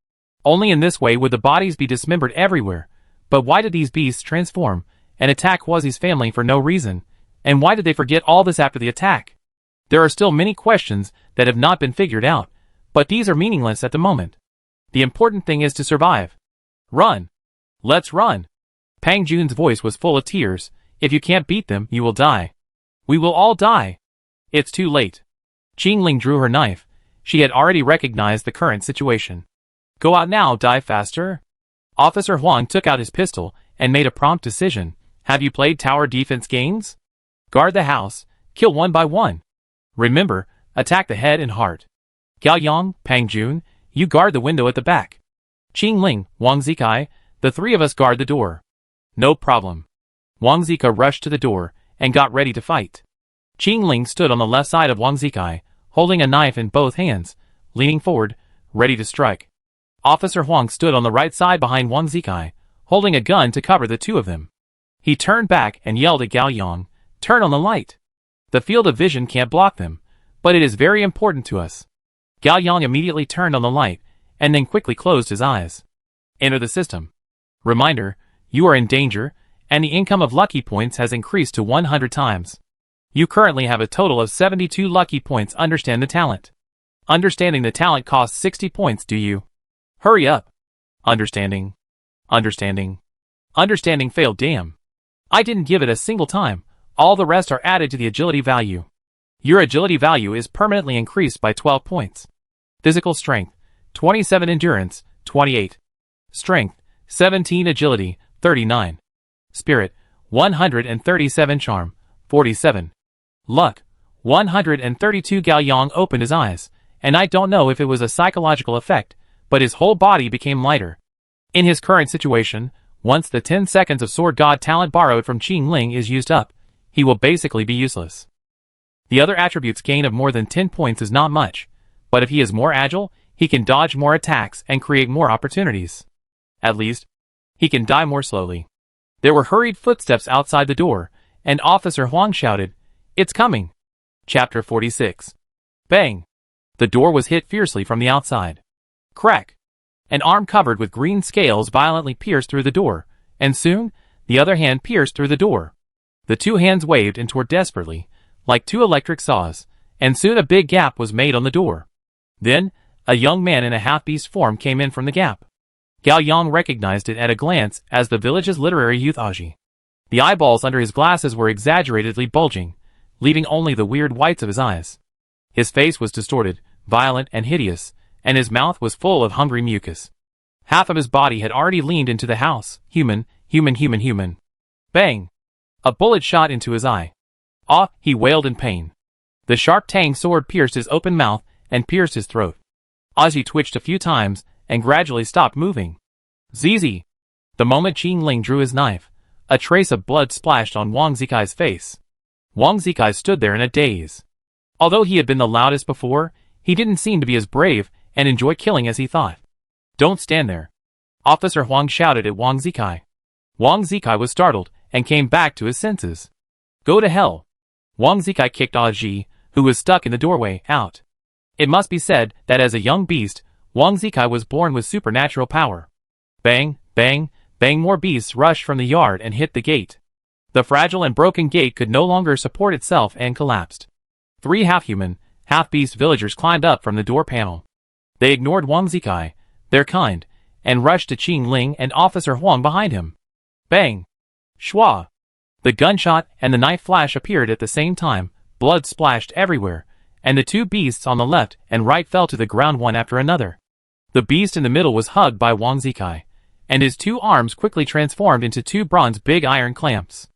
Only in this way would the bodies be dismembered everywhere. But why did these beasts transform and attack Huazi's family for no reason? And why did they forget all this after the attack? There are still many questions that have not been figured out, but these are meaningless at the moment. The important thing is to survive. Run. Let's run. Pang Jun's voice was full of tears. If you can't beat them, you will die. We will all die. It's too late. Qingling drew her knife. She had already recognized the current situation. Go out now, die faster. Officer Huang took out his pistol and made a prompt decision. Have you played tower defense games? Guard the house, kill one by one. Remember, attack the head and heart. Gao Yang, Pang Jun, you guard the window at the back. Qingling, Wang Zikai, the 3 of us guard the door. No problem. Wang Zikai rushed to the door and got ready to fight. Qingling stood on the left side of Wang Zikai, holding a knife in both hands, leaning forward, ready to strike. Officer Huang stood on the right side behind Wang Zikai, holding a gun to cover the 2 of them. He turned back and yelled at Gao Yang, turn on the light. The field of vision can't block them, but it is very important to us. Gao Yang immediately turned on the light, and then quickly closed his eyes. Enter the system. Reminder, you are in danger, and the income of lucky points has increased to 100 times. You currently have a total of 72 lucky points. Understand the talent. Understanding the talent costs 60 points. Do you? Hurry up. Understanding. Understanding. Understanding failed. Damn. I didn't give it a single time. All the rest are added to the agility value. Your agility value is permanently increased by 12 points. Physical strength, 27. Endurance, 28. Strength, 17. Agility, 39. Spirit, 137. Charm, 47. Luck, 132. Gao Yang opened his eyes, and I don't know if it was a psychological effect, but his whole body became lighter. In his current situation, once the 10 seconds of Sword God talent borrowed from Qingling is used up, he will basically be useless. The other attributes gain of more than 10 points is not much, but if he is more agile, he can dodge more attacks and create more opportunities. At least, he can die more slowly. There were hurried footsteps outside the door, and Officer Huang shouted, "It's coming!" Chapter 46. Bang! The door was hit fiercely from the outside. Crack! An arm covered with green scales violently pierced through the door, and soon, the other hand pierced through the door. The 2 hands waved and tore desperately, like 2 electric saws, and soon a big gap was made on the door. Then, a young man in a half-beast form came in from the gap. Gao Yang recognized it at a glance as the village's literary youth Aji. The eyeballs under his glasses were exaggeratedly bulging, leaving only the weird whites of his eyes. His face was distorted, violent and hideous, and his mouth was full of hungry mucus. Half of his body had already leaned into the house. Human, human, human, human. Bang! A bullet shot into his eye. Ah! He wailed in pain. The sharp tang sword pierced his open mouth and pierced his throat. Aji twitched a few times and gradually stopped moving. Zizi! The moment Qingling drew his knife, a trace of blood splashed on Wang Zikai's face. Wang Zikai stood there in a daze. Although he had been the loudest before, he didn't seem to be as brave and enjoy killing as he thought. Don't stand there. Officer Huang shouted at Wang Zikai. Wang Zikai was startled and came back to his senses. Go to hell. Wang Zikai kicked Aji, who was stuck in the doorway, out. It must be said that as a young beast, Wang Zikai was born with supernatural power. Bang, bang, bang, more beasts rushed from the yard and hit the gate. The fragile and broken gate could no longer support itself and collapsed. 3 half-human, half-beast villagers climbed up from the door panel. They ignored Wang Zikai, their kind, and rushed to Qingling and Officer Huang behind him. Bang! Shwa! The gunshot and the knife flash appeared at the same time, blood splashed everywhere, and the 2 beasts on the left and right fell to the ground one after another. The beast in the middle was hugged by Wang Zikai, and his 2 arms quickly transformed into 2 bronze big iron clamps.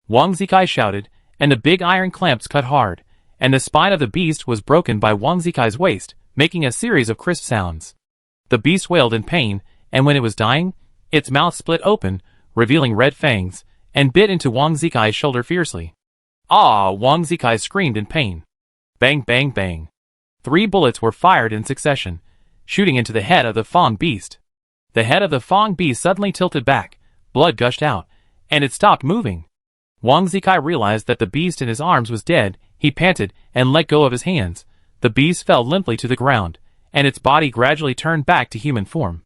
Wang Zikai shouted, and the big iron clamps cut hard, and the spine of the beast was broken by Wang Zikai's waist, making a series of crisp sounds. The beast wailed in pain, and when it was dying, its mouth split open, revealing red fangs, and bit into Wang Zikai's shoulder fiercely. Ah! Wang Zikai screamed in pain. Bang, bang, bang. 3 bullets were fired in succession, shooting into the head of the Fang beast. The head of the Fang beast suddenly tilted back, blood gushed out, and it stopped moving. Wang Zikai realized that the beast in his arms was dead. He panted and let go of his hands. The beast fell limply to the ground, and its body gradually turned back to human form.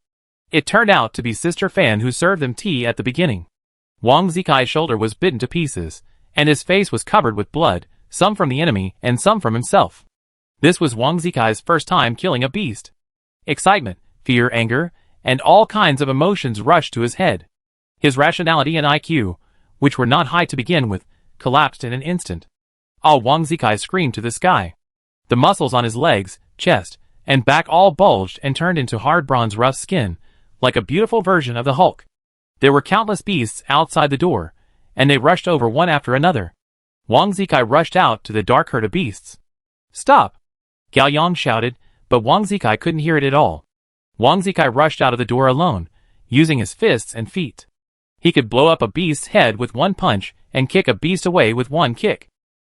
It turned out to be Sister Fan who served them tea at the beginning. Wang Zikai's shoulder was bitten to pieces, and his face was covered with blood, some from the enemy and some from himself. This was Wang Zikai's first time killing a beast. Excitement, fear, anger, and all kinds of emotions rushed to his head. His rationality and IQ, which were not high to begin with, collapsed in an instant. Ah! Wang Zikai screamed to the sky. The muscles on his legs, chest, and back all bulged and turned into hard bronze rough skin, like a beautiful version of the Hulk. There were countless beasts outside the door, and they rushed over one after another. Wang Zikai rushed out to the dark herd of beasts. Stop! Gao Yang shouted, but Wang Zikai couldn't hear it at all. Wang Zikai rushed out of the door alone, using his fists and feet. He could blow up a beast's head with one punch and kick a beast away with one kick.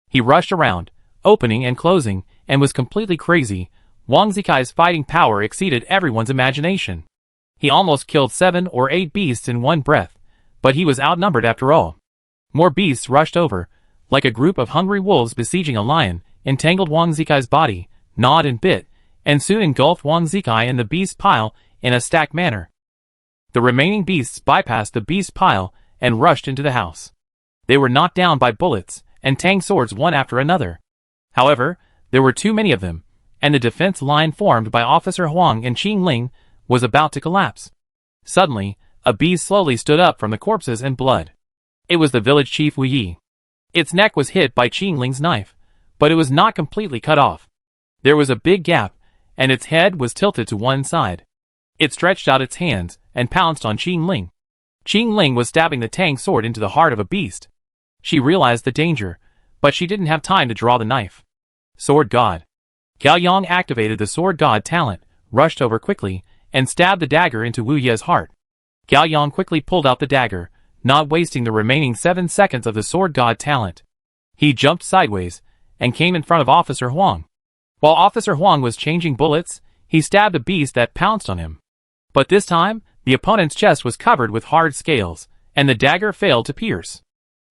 He rushed around, opening and closing, and was completely crazy. Wang Zikai's fighting power exceeded everyone's imagination. He almost killed 7 or 8 beasts in one breath, but he was outnumbered after all. More beasts rushed over, like a group of hungry wolves besieging a lion, entangled Wang Zikai's body, gnawed and bit, and soon engulfed Wang Zikai in the beast pile in a stacked manner. The remaining beasts bypassed the beast pile and rushed into the house. They were knocked down by bullets and tang swords one after another. However, there were too many of them, and the defense line formed by Officer Huang and Qing Ling was about to collapse. Suddenly, a beast slowly stood up from the corpses and blood. It was the village chief Wu Yi. Its neck was hit by Qing Ling's knife, but it was not completely cut off. There was a big gap, and its head was tilted to one side. It stretched out its hands and pounced on Qing Ling. Qing Ling was stabbing the tang sword into the heart of a beast. She realized the danger, but she didn't have time to draw the knife. Sword God. Gao Yang activated the Sword God talent, rushed over quickly, and stabbed the dagger into Wu Ye's heart. Gao Yang quickly pulled out the dagger, not wasting the remaining 7 seconds of the Sword God talent. He jumped sideways, and came in front of Officer Huang. While Officer Huang was changing bullets, he stabbed a beast that pounced on him. But this time, the opponent's chest was covered with hard scales, and the dagger failed to pierce.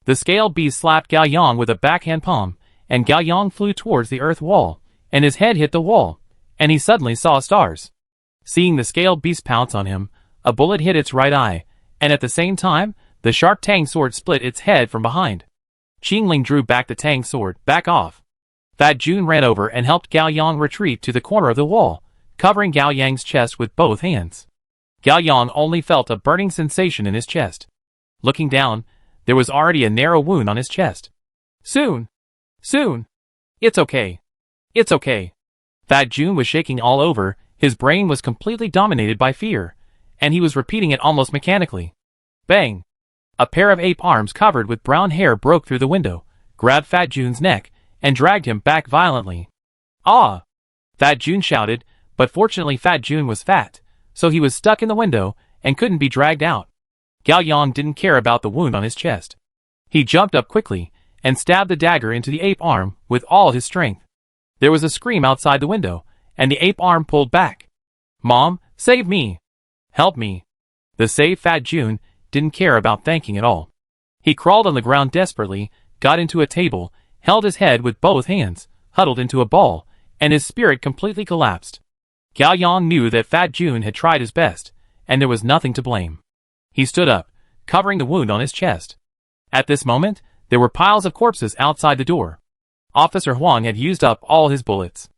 The scaled beast slapped Gao Yang with a backhand palm, and Gao Yang flew towards the earth wall, and his head hit the wall, and he suddenly saw stars. Seeing the scaled beast pounce on him, a bullet hit its right eye, and at the same time, the sharp tang sword split its head from behind. Qing Ling drew back the tang sword. Back off. Fat Jun ran over and helped Gao Yang retreat to the corner of the wall, covering Gao Yang's chest with both hands. Gao Yang only felt a burning sensation in his chest. Looking down, there was already a narrow wound on his chest. Soon. It's okay. It's okay. Fat Jun was shaking all over, his brain was completely dominated by fear, and he was repeating it almost mechanically. Bang! A pair of ape arms covered with brown hair broke through the window, grabbed Fat Jun's neck, and dragged him back violently. Ah! Fat Jun shouted, but fortunately Fat Jun was fat, so he was stuck in the window and couldn't be dragged out. Gao Yang didn't care about the wound on his chest. He jumped up quickly and stabbed the dagger into the ape arm with all his strength. There was a scream outside the window, and the ape arm pulled back. Mom, save me! Help me! The saved Fat Jun didn't care about thanking at all. He crawled on the ground desperately, got into a table, held his head with both hands, huddled into a ball, and his spirit completely collapsed. Gao Yang knew that Fat Jun had tried his best, and there was nothing to blame. He stood up, covering the wound on his chest. At this moment, there were piles of corpses outside the door. Officer Huang had used up all his bullets.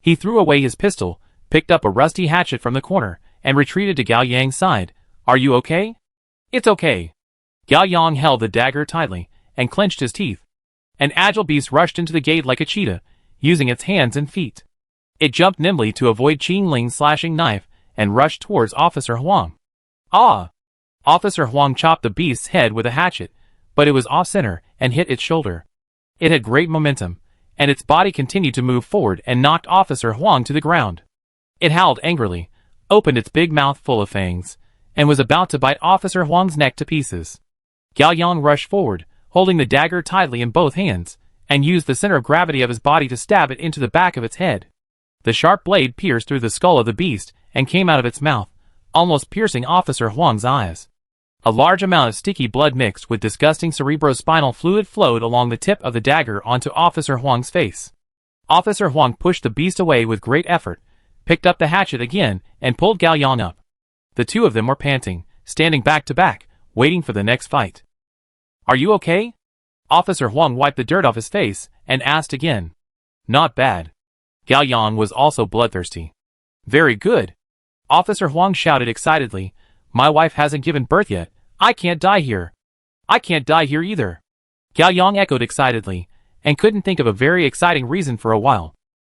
He threw away his pistol, picked up a rusty hatchet from the corner, and retreated to Gao Yang's side. Are you okay? It's okay. Gao Yang held the dagger tightly, and clenched his teeth. An agile beast rushed into the gate like a cheetah, using its hands and feet. It jumped nimbly to avoid Qing Ling's slashing knife, and rushed towards Officer Huang. Ah! Officer Huang chopped the beast's head with a hatchet, but it was off-center and hit its shoulder. It had great momentum, and its body continued to move forward and knocked Officer Huang to the ground. It howled angrily, opened its big mouth full of fangs, and was about to bite Officer Huang's neck to pieces. Gao Yang rushed forward, holding the dagger tightly in both hands, and used the center of gravity of his body to stab it into the back of its head. The sharp blade pierced through the skull of the beast and came out of its mouth, almost piercing Officer Huang's eyes. A large amount of sticky blood mixed with disgusting cerebrospinal fluid flowed along the tip of the dagger onto Officer Huang's face. Officer Huang pushed the beast away with great effort, picked up the hatchet again, and pulled Gao Yang up. The two of them were panting, standing back to back, waiting for the next fight. "Are you okay?" Officer Huang wiped the dirt off his face and asked again. "Not bad." Gao Yang was also bloodthirsty. "Very good." Officer Huang shouted excitedly, "My wife hasn't given birth yet. I can't die here." "I can't die here either." Gao Yang echoed excitedly, and couldn't think of a very exciting reason for a while.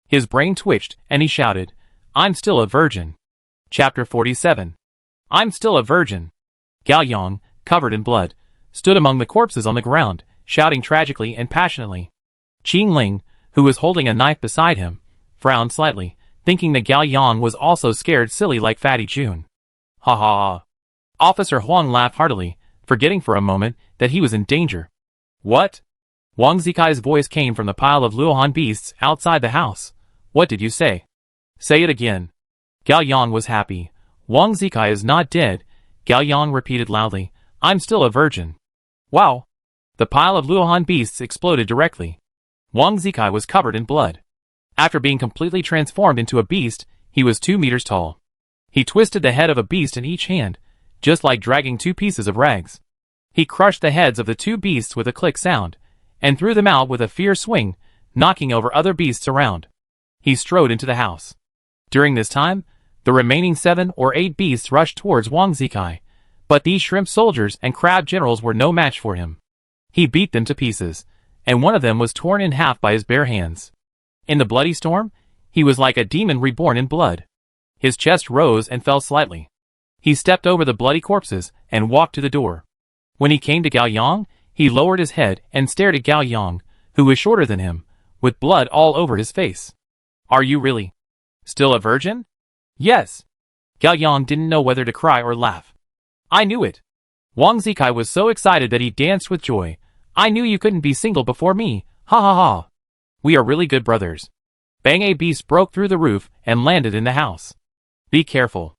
His brain twitched, and he shouted, "I'm still a virgin." Chapter 47. I'm still a virgin. Gao Yang, covered in blood, stood among the corpses on the ground, shouting tragically and passionately. Qing Ling, who was holding a knife beside him, frowned slightly, thinking that Gao Yang was also scared silly like Fatty June. Ha ha ha. Officer Huang laughed heartily, forgetting for a moment that he was in danger. "What?" Wang Zikai's voice came from the pile of Luohan beasts outside the house. "What did you say?" "Say it again." Gao Yang was happy. "Wang Zikai is not dead," Gao Yang repeated loudly. "I'm still a virgin." Wow! The pile of Luohan beasts exploded directly. Wang Zikai was covered in blood. After being completely transformed into a beast, he was 2 meters tall. He twisted the head of a beast in each hand, just like dragging 2 pieces of rags. He crushed the heads of the 2 beasts with a click sound, and threw them out with a fierce swing, knocking over other beasts around. He strode into the house. During this time, the remaining 7 or 8 beasts rushed towards Wang Zikai, but these shrimp soldiers and crab generals were no match for him. He beat them to pieces, and one of them was torn in half by his bare hands. In the bloody storm, he was like a demon reborn in blood. His chest rose and fell slightly. He stepped over the bloody corpses and walked to the door. When he came to Gao Yang, he lowered his head and stared at Gao Yang, who was shorter than him, with blood all over his face. "Are you really still a virgin?" "Yes." Gao Yang didn't know whether to cry or laugh. "I knew it." Wang Zikai was so excited that he danced with joy. "I knew you couldn't be single before me, ha ha ha. We are really good brothers." Bang! A beast broke through the roof and landed in the house. "Be careful."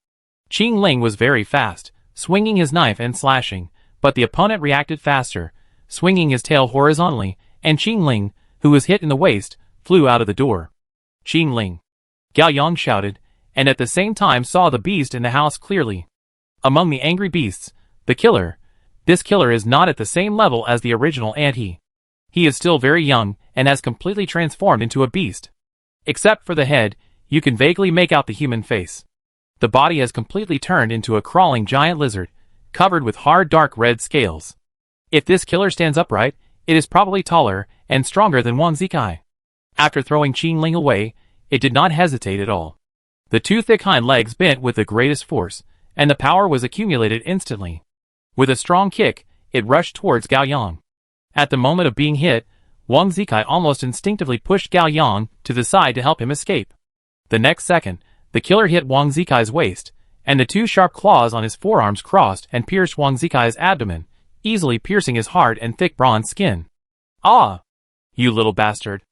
Qing Ling was very fast, swinging his knife and slashing, but the opponent reacted faster, swinging his tail horizontally, and Qing Ling, who was hit in the waist, flew out of the door. "Qing Ling!" Gao Yang shouted, and at the same time saw the beast in the house clearly. Among the angry beasts, the killer. This killer is not at the same level as the original, and he is still very young and has completely transformed into a beast. Except for the head, you can vaguely make out the human face. The body has completely turned into a crawling giant lizard, covered with hard dark red scales. If this killer stands upright, it is probably taller and stronger than Wang Zikai. After throwing Qing Ling away, it did not hesitate at all. The 2 thick hind legs bent with the greatest force, and the power was accumulated instantly. With a strong kick, it rushed towards Gao Yang. At the moment of being hit, Wang Zikai almost instinctively pushed Gao Yang to the side to help him escape. The next second, the killer hit Wang Zikai's waist, and the 2 sharp claws on his forearms crossed and pierced Wang Zikai's abdomen, easily piercing his hard and thick bronze skin. "Ah! You little bastard!"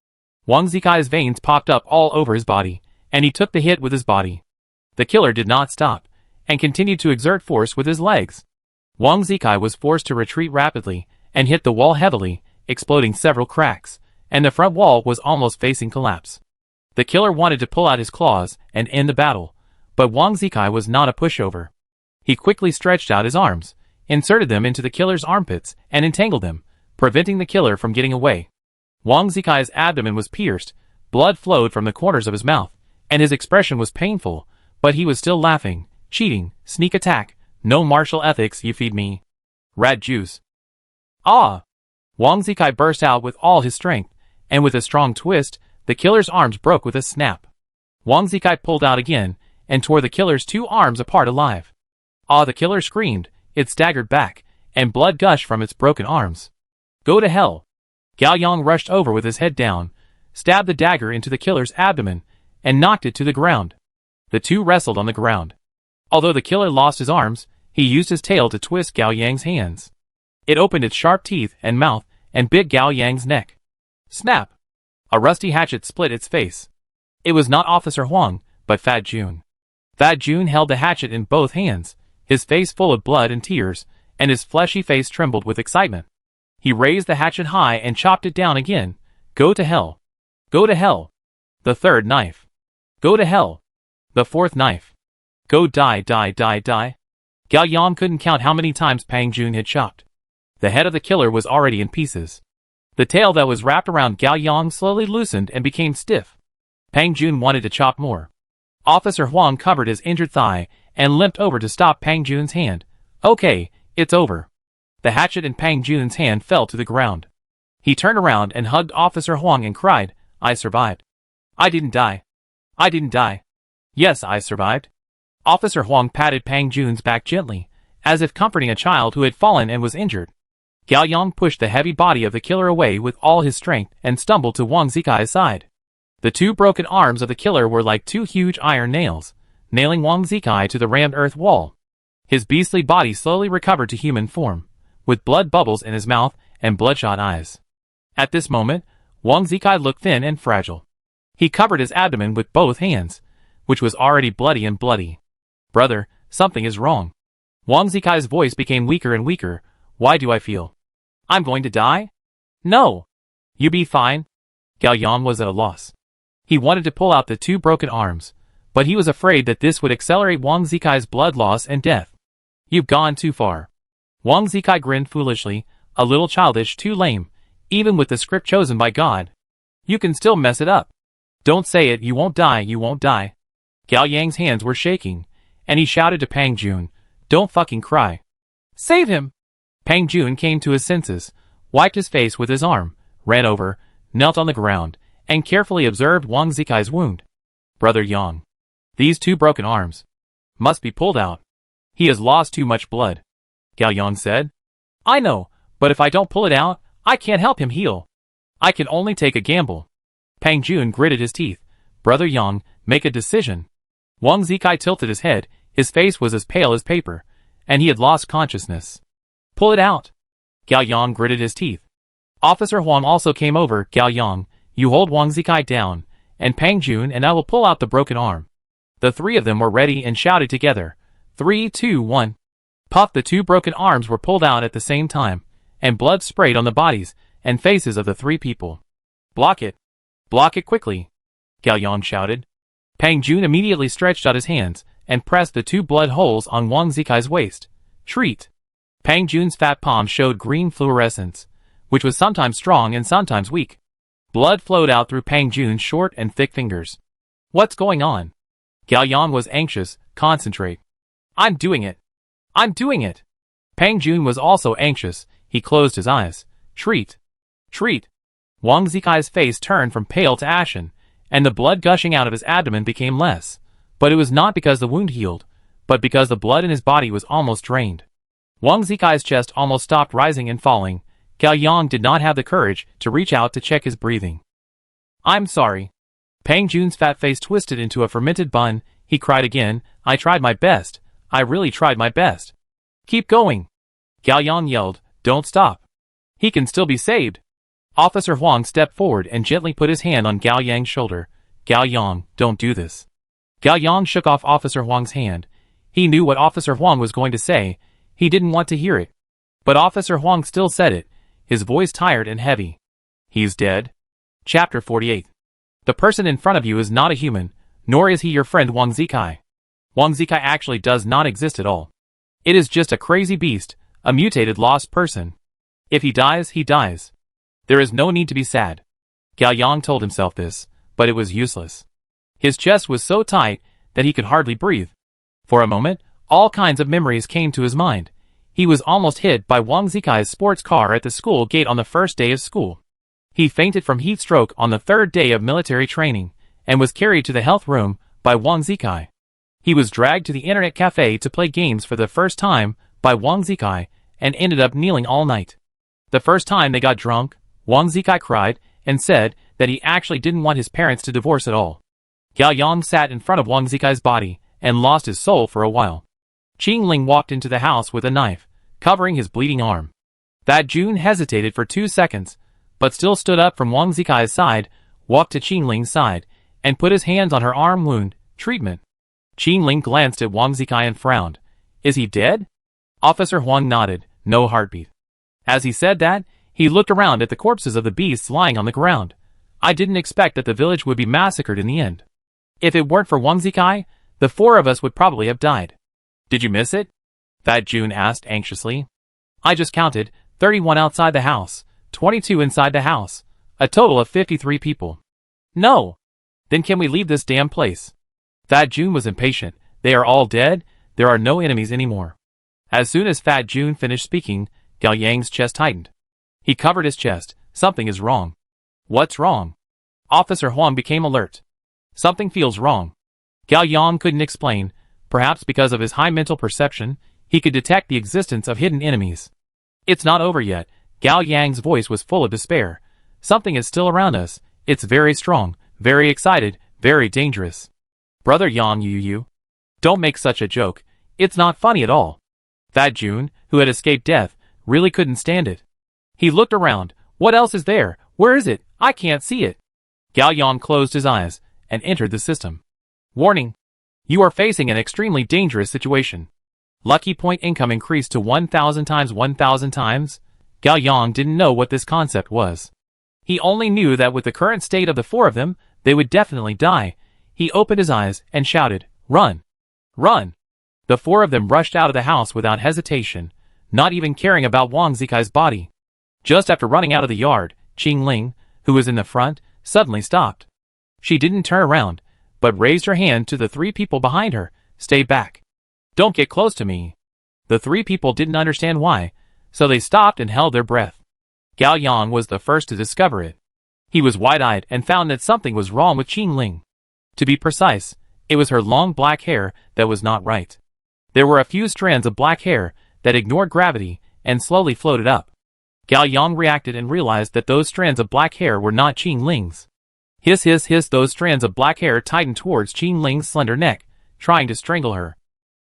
Wang Zikai's veins popped up all over his body, and he took the hit with his body. The killer did not stop, and continued to exert force with his legs. Wang Zikai was forced to retreat rapidly, and hit the wall heavily, exploding several cracks, and the front wall was almost facing collapse. The killer wanted to pull out his claws and end the battle, but Wang Zikai was not a pushover. He quickly stretched out his arms, inserted them into the killer's armpits, and entangled them, preventing the killer from getting away. Wang Zikai's abdomen was pierced, blood flowed from the corners of his mouth, and his expression was painful, but he was still laughing. "Cheating, sneak attack, no martial ethics, you feed me rat juice." "Ah!" Wang Zikai burst out with all his strength, and with a strong twist, the killer's arms broke with a snap. Wang Zikai pulled out again, and tore the killer's 2 arms apart alive. "Ah!" The killer screamed, it staggered back, and blood gushed from its broken arms. "Go to hell!" Gao Yang rushed over with his head down, stabbed the dagger into the killer's abdomen, and knocked it to the ground. The 2 wrestled on the ground. Although the killer lost his arms, He used his tail to twist Gao Yang's hands. It opened its sharp teeth and mouth and bit Gao Yang's neck. Snap! A rusty hatchet split its face. It was not Officer Huang, but Fat Jun. Fat Jun held the hatchet in both hands, his face full of blood and tears, and his fleshy face trembled with excitement. He raised the hatchet high and chopped it down again. Go to hell. Go to hell. The third knife. Go to hell. The fourth knife. Go die die die die. Gao Yang couldn't count how many times Pang Jun had chopped. The head of the killer was already in pieces. The tail that was wrapped around Gao Yang slowly loosened and became stiff. Pang Jun wanted to chop more. Officer Huang covered his injured thigh and limped over to stop Pang Jun's hand. Okay, it's over. The hatchet in Pang Jun's hand fell to the ground. He turned around and hugged Officer Huang and cried, I survived. I didn't die. I didn't die. Yes, I survived. Officer Huang patted Pang Jun's back gently, as if comforting a child who had fallen and was injured. Gao Yang pushed the heavy body of the killer away with all his strength and stumbled to Wang Zikai's side. The two broken arms of the killer were like two huge iron nails, nailing Wang Zikai to the rammed earth wall. His beastly body slowly recovered to human form, with blood bubbles in his mouth and bloodshot eyes. At this moment, Wang Zikai looked thin and fragile. He covered his abdomen with both hands, which was already bloody. Brother, something is wrong. Wang Zikai's voice became weaker and weaker. Why do I feel? I'm going to die? No. You be fine. Gao Yang was at a loss. He wanted to pull out the two broken arms, but he was afraid that this would accelerate Wang Zikai's blood loss and death. You've gone too far. Wang Zikai grinned foolishly, a little childish, too lame, even with the script chosen by God. You can still mess it up. Don't say it, you won't die, you won't die. Gao Yang's hands were shaking, and he shouted to Pang Jun, don't fucking cry. Save him! Pang Jun came to his senses, wiped his face with his arm, ran over, knelt on the ground, and carefully observed Wang Zikai's wound. Brother Yang. These two broken arms must be pulled out. He has lost too much blood. Gao Yang said. I know, but if I don't pull it out, I can't help him heal. I can only take a gamble. Pang Jun gritted his teeth. Brother Yang, make a decision. Wang Zikai tilted his head, his face was as pale as paper, and he had lost consciousness. Pull it out. Gao Yang gritted his teeth. Officer Huang also came over. Gao Yang, you hold Wang Zikai down, and Pang Jun and I will pull out the broken arm. The three of them were ready and shouted together. 3, 2, 1. Puff! The two broken arms were pulled out at the same time, and blood sprayed on the bodies and faces of the three people. Block it. Block it quickly. Gao Yang shouted. Pang Jun immediately stretched out his hands and pressed the two blood holes on Wang Zikai's waist. Treat. Pang Jun's fat palm showed green fluorescence, which was sometimes strong and sometimes weak. Blood flowed out through Pang Jun's short and thick fingers. What's going on? Gao Yang was anxious. Concentrate. I'm doing it. I'm doing it. Pang Jun was also anxious. He closed his eyes. Treat. Treat. Wang Zikai's face turned from pale to ashen, and the blood gushing out of his abdomen became less. But it was not because the wound healed, but because the blood in his body was almost drained. Wang Zikai's chest almost stopped rising and falling. Gao Yang did not have the courage to reach out to check his breathing. I'm sorry. Pang Jun's fat face twisted into a fermented bun. He cried again. I tried my best. I really tried my best. Keep going. Gao Yang yelled. Don't stop. He can still be saved. Officer Huang stepped forward and gently put his hand on Gao Yang's shoulder. Gao Yang, don't do this. Gao Yang shook off Officer Huang's hand. He knew what Officer Huang was going to say. He didn't want to hear it. But Officer Huang still said it, his voice tired and heavy. He's dead. Chapter 48. The person in front of you is not a human, nor is he your friend Wang Zikai. Wang Zikai actually does not exist at all. It is just a crazy beast, a mutated lost person. If he dies, he dies. There is no need to be sad. Gao Yang told himself this, but it was useless. His chest was so tight that he could hardly breathe. For a moment, all kinds of memories came to his mind. He was almost hit by Wang Zikai's sports car at the school gate on the first day of school. He fainted from heat stroke on the third day of military training, and was carried to the health room by Wang Zikai. He was dragged to the internet cafe to play games for the first time by Wang Zikai, and ended up kneeling all night. The first time they got drunk, Wang Zikai cried, and said that he actually didn't want his parents to divorce at all. Gao Yang sat in front of Wang Zikai's body, and lost his soul for a while. Qing Ling walked into the house with a knife, covering his bleeding arm. Thad Jun hesitated for 2 seconds, but still stood up from Wang Zikai's side, walked to Qing Ling's side, and put his hands on her arm wound. Treatment. Qing Ling glanced at Wang Zikai and frowned. Is he dead? Officer Huang nodded, no heartbeat. As he said that, he looked around at the corpses of the beasts lying on the ground. I didn't expect that the village would be massacred in the end. If it weren't for Wang Zikai, the 4 of us would probably have died. Did you miss it? Thad Jun asked anxiously. I just counted, 31 outside the house, 22 inside the house, a total of 53 people. No! Then can we leave this damn place? Thad Jun was impatient. They are all dead, there are no enemies anymore. As soon as Thad Jun finished speaking, Gao Yang's chest tightened. He covered his chest. Something is wrong. What's wrong? Officer Huang became alert. Something feels wrong. Gao Yang couldn't explain. Perhaps because of his high mental perception, he could detect the existence of hidden enemies. It's not over yet. Gao Yang's voice was full of despair. Something is still around us. It's very strong, very excited, very dangerous. Brother Yang Yu, don't make such a joke. It's not funny at all. Thad Jun, who had escaped death, really couldn't stand it. He looked around. What else is there? Where is it? I can't see it. Gao Yang closed his eyes and entered the system. Warning. You are facing an extremely dangerous situation. Lucky point income increased to 1,000 times 1,000 times. Gao Yang didn't know what this concept was. He only knew that with the current state of the 4 of them, they would definitely die. He opened his eyes and shouted, Run! Run! The 4 of them rushed out of the house without hesitation, not even caring about Wang Zikai's body. Just after running out of the yard, Qing Ling, who was in the front, suddenly stopped. She didn't turn around, but raised her hand to the 3 people behind her. Stay back. Don't get close to me. The 3 people didn't understand why, so they stopped and held their breath. Gao Yang was the first to discover it. He was wide-eyed and found that something was wrong with Qing Ling. To be precise, it was her long black hair that was not right. There were a few strands of black hair that ignored gravity and slowly floated up. Gao Yang reacted and realized that those strands of black hair were not Qing Ling's. Hiss hiss hiss, those strands of black hair tightened towards Qing Ling's slender neck, trying to strangle her.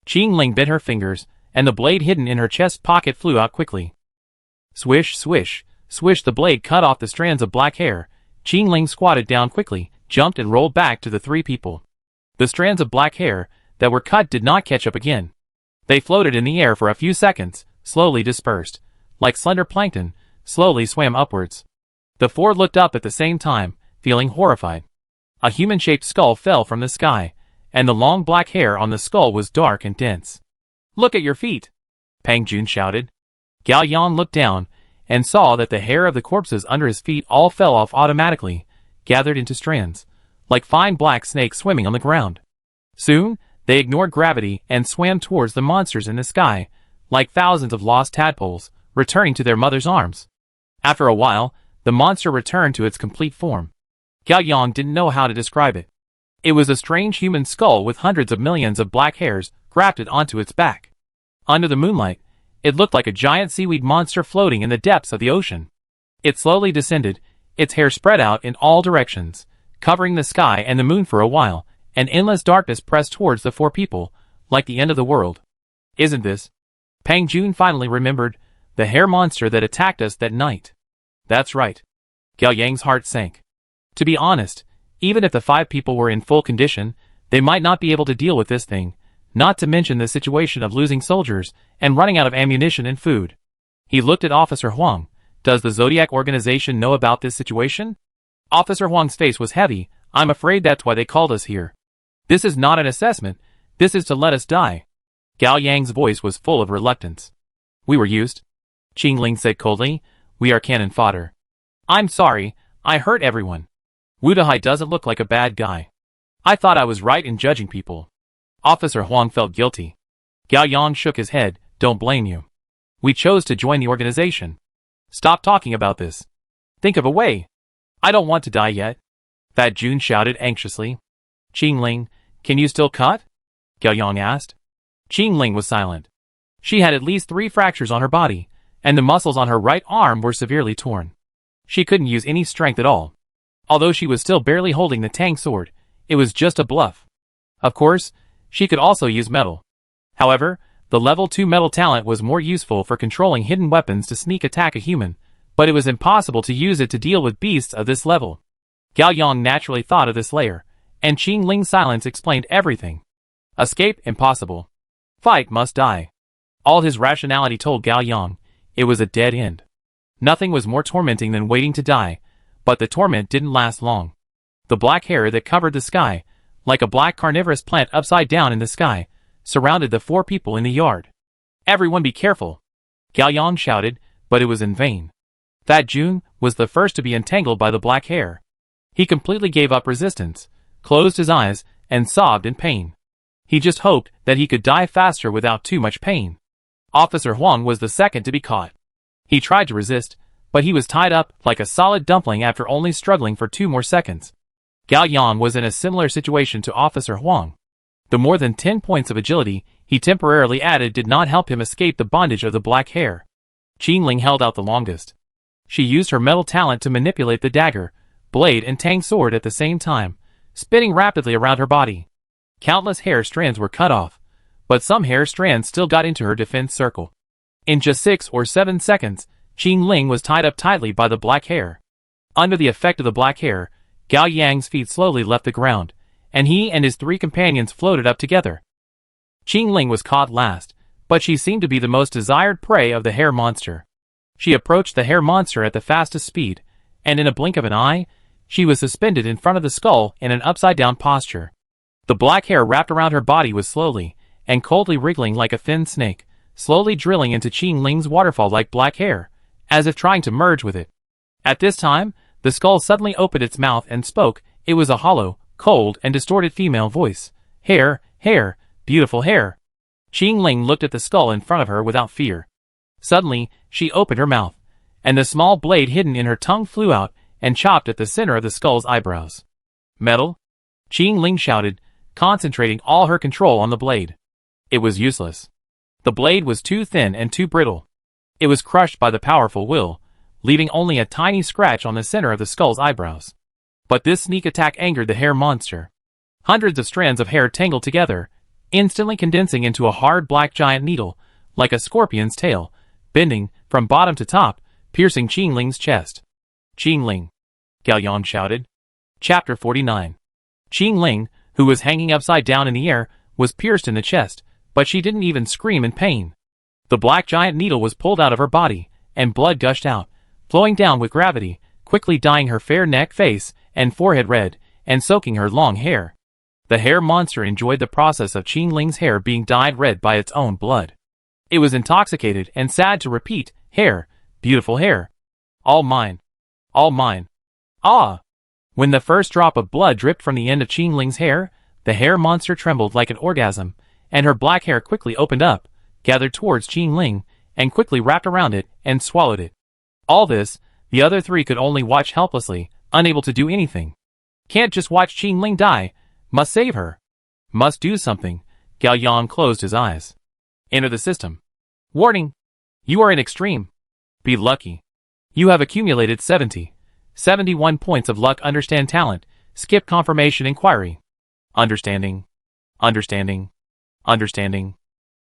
Qing Ling bit her fingers, and the blade hidden in her chest pocket flew out quickly. Swish, swish, swish, the blade cut off the strands of black hair. Qing Ling squatted down quickly, jumped and rolled back to the 3 people. The strands of black hair that were cut did not catch up again. They floated in the air for a few seconds, slowly dispersed. Like slender plankton, slowly swam upwards. The 4 looked up at the same time, feeling horrified. A human-shaped skull fell from the sky, and the long black hair on the skull was dark and dense. Look at your feet! Pang Jun shouted. Gao Yang looked down, and saw that the hair of the corpses under his feet all fell off automatically, gathered into strands, like fine black snakes swimming on the ground. Soon, they ignored gravity and swam towards the monsters in the sky, like thousands of lost tadpoles, returning to their mother's arms. After a while, the monster returned to its complete form. Gao Yang didn't know how to describe it. It was a strange human skull with hundreds of millions of black hairs grafted onto its back. Under the moonlight, it looked like a giant seaweed monster floating in the depths of the ocean. It slowly descended, its hair spread out in all directions, covering the sky and the moon for a while, and endless darkness pressed towards the 4 people, like the end of the world. Isn't this? Pang Jun finally remembered. The hair monster that attacked us that night. That's right. Gao Yang's heart sank. To be honest, even if the 5 people were in full condition, they might not be able to deal with this thing, not to mention the situation of losing soldiers and running out of ammunition and food. He looked at Officer Huang. Does the Zodiac organization know about this situation? Officer Huang's face was heavy. I'm afraid that's why they called us here. This is not an assessment. This is to let us die. Gao Yang's voice was full of reluctance. We were used. Qing Ling said coldly. We are cannon fodder. I'm sorry, I hurt everyone. Wu Dehai doesn't look like a bad guy. I thought I was right in judging people. Officer Huang felt guilty. Gao Yang shook his head. Don't blame you. We chose to join the organization. Stop talking about this. Think of a way. I don't want to die yet. Thad Jun shouted anxiously. Qing Ling, can you still cut? Gao Yang asked. Qing Ling was silent. She had at least 3 fractures on her body, and the muscles on her right arm were severely torn. She couldn't use any strength at all. Although she was still barely holding the Tang sword, it was just a bluff. Of course, she could also use metal. However, The level 2 metal talent was more useful for controlling hidden weapons to sneak attack a human, but it was impossible to use it to deal with beasts of this level. Gao Yang naturally thought of this layer, and Qing Ling's silence explained everything. Escape impossible. Fight must die. All his rationality told Gao Yang, it was a dead end. Nothing was more tormenting than waiting to die, but the torment didn't last long. The black hair that covered the sky, like a black carnivorous plant upside down in the sky, surrounded the 4 people in the yard. Everyone be careful! Gao Yang shouted, but it was in vain. That Jun was the first to be entangled by the black hair. He completely gave up resistance, closed his eyes, and sobbed in pain. He just hoped that he could die faster without too much pain. Officer Huang was the second to be caught. He tried to resist, but he was tied up like a solid dumpling after only struggling for 2 more seconds. Gao Yang was in a similar situation to Officer Huang. The more than 10 points of agility he temporarily added did not help him escape the bondage of the black hair. Qing Ling held out the longest. She used her metal talent to manipulate the dagger, blade and tang sword at the same time, spinning rapidly around her body. Countless hair strands were cut off, but some hair strands still got into her defense circle. In just 6 or 7 seconds, Qing Ling was tied up tightly by the black hair. Under the effect of the black hair, Gao Yang's feet slowly left the ground, and he and his 3 companions floated up together. Qing Ling was caught last, but she seemed to be the most desired prey of the hair monster. She approached the hair monster at the fastest speed, and in a blink of an eye, she was suspended in front of the skull in an upside-down posture. The black hair wrapped around her body was slowly and coldly wriggling like a thin snake, slowly drilling into Qing Ling's waterfall like black hair, as if trying to merge with it. At this time, the skull suddenly opened its mouth and spoke. It was a hollow, cold, and distorted female voice. Hair, hair, beautiful hair. Qing Ling looked at the skull in front of her without fear. Suddenly, she opened her mouth, and the small blade hidden in her tongue flew out and chopped at the center of the skull's eyebrows. Metal? Qing Ling shouted, concentrating all her control on the blade. It was useless. The blade was too thin and too brittle. It was crushed by the powerful will, leaving only a tiny scratch on the center of the skull's eyebrows. But this sneak attack angered the hair monster. Hundreds of strands of hair tangled together, instantly condensing into a hard black giant needle, like a scorpion's tail, bending from bottom to top, piercing Qing Ling's chest. Qing Ling! Gao Yang shouted. Chapter 49. Qing Ling, who was hanging upside down in the air, was pierced in the chest, but she didn't even scream in pain. The black giant needle was pulled out of her body, and blood gushed out, flowing down with gravity, quickly dyeing her fair neck, face, and forehead red, and soaking her long hair. The hair monster enjoyed the process of Qing Ling's hair being dyed red by its own blood. It was intoxicated and sad to repeat, hair, beautiful hair. All mine. All mine. Ah! When the first drop of blood dripped from the end of Qing Ling's hair, the hair monster trembled like an orgasm, and her black hair quickly opened up, gathered towards Qing Ling, and quickly wrapped around it and swallowed it. All this, the other 3 could only watch helplessly, unable to do anything. Can't just watch Qing Ling die. Must save her. Must do something. Gao Yang closed his eyes. Enter the system. Warning! You are in extreme. Be lucky. You have accumulated 71 points of luck. Understand talent. Skip confirmation inquiry. Understanding. Understanding. Understanding.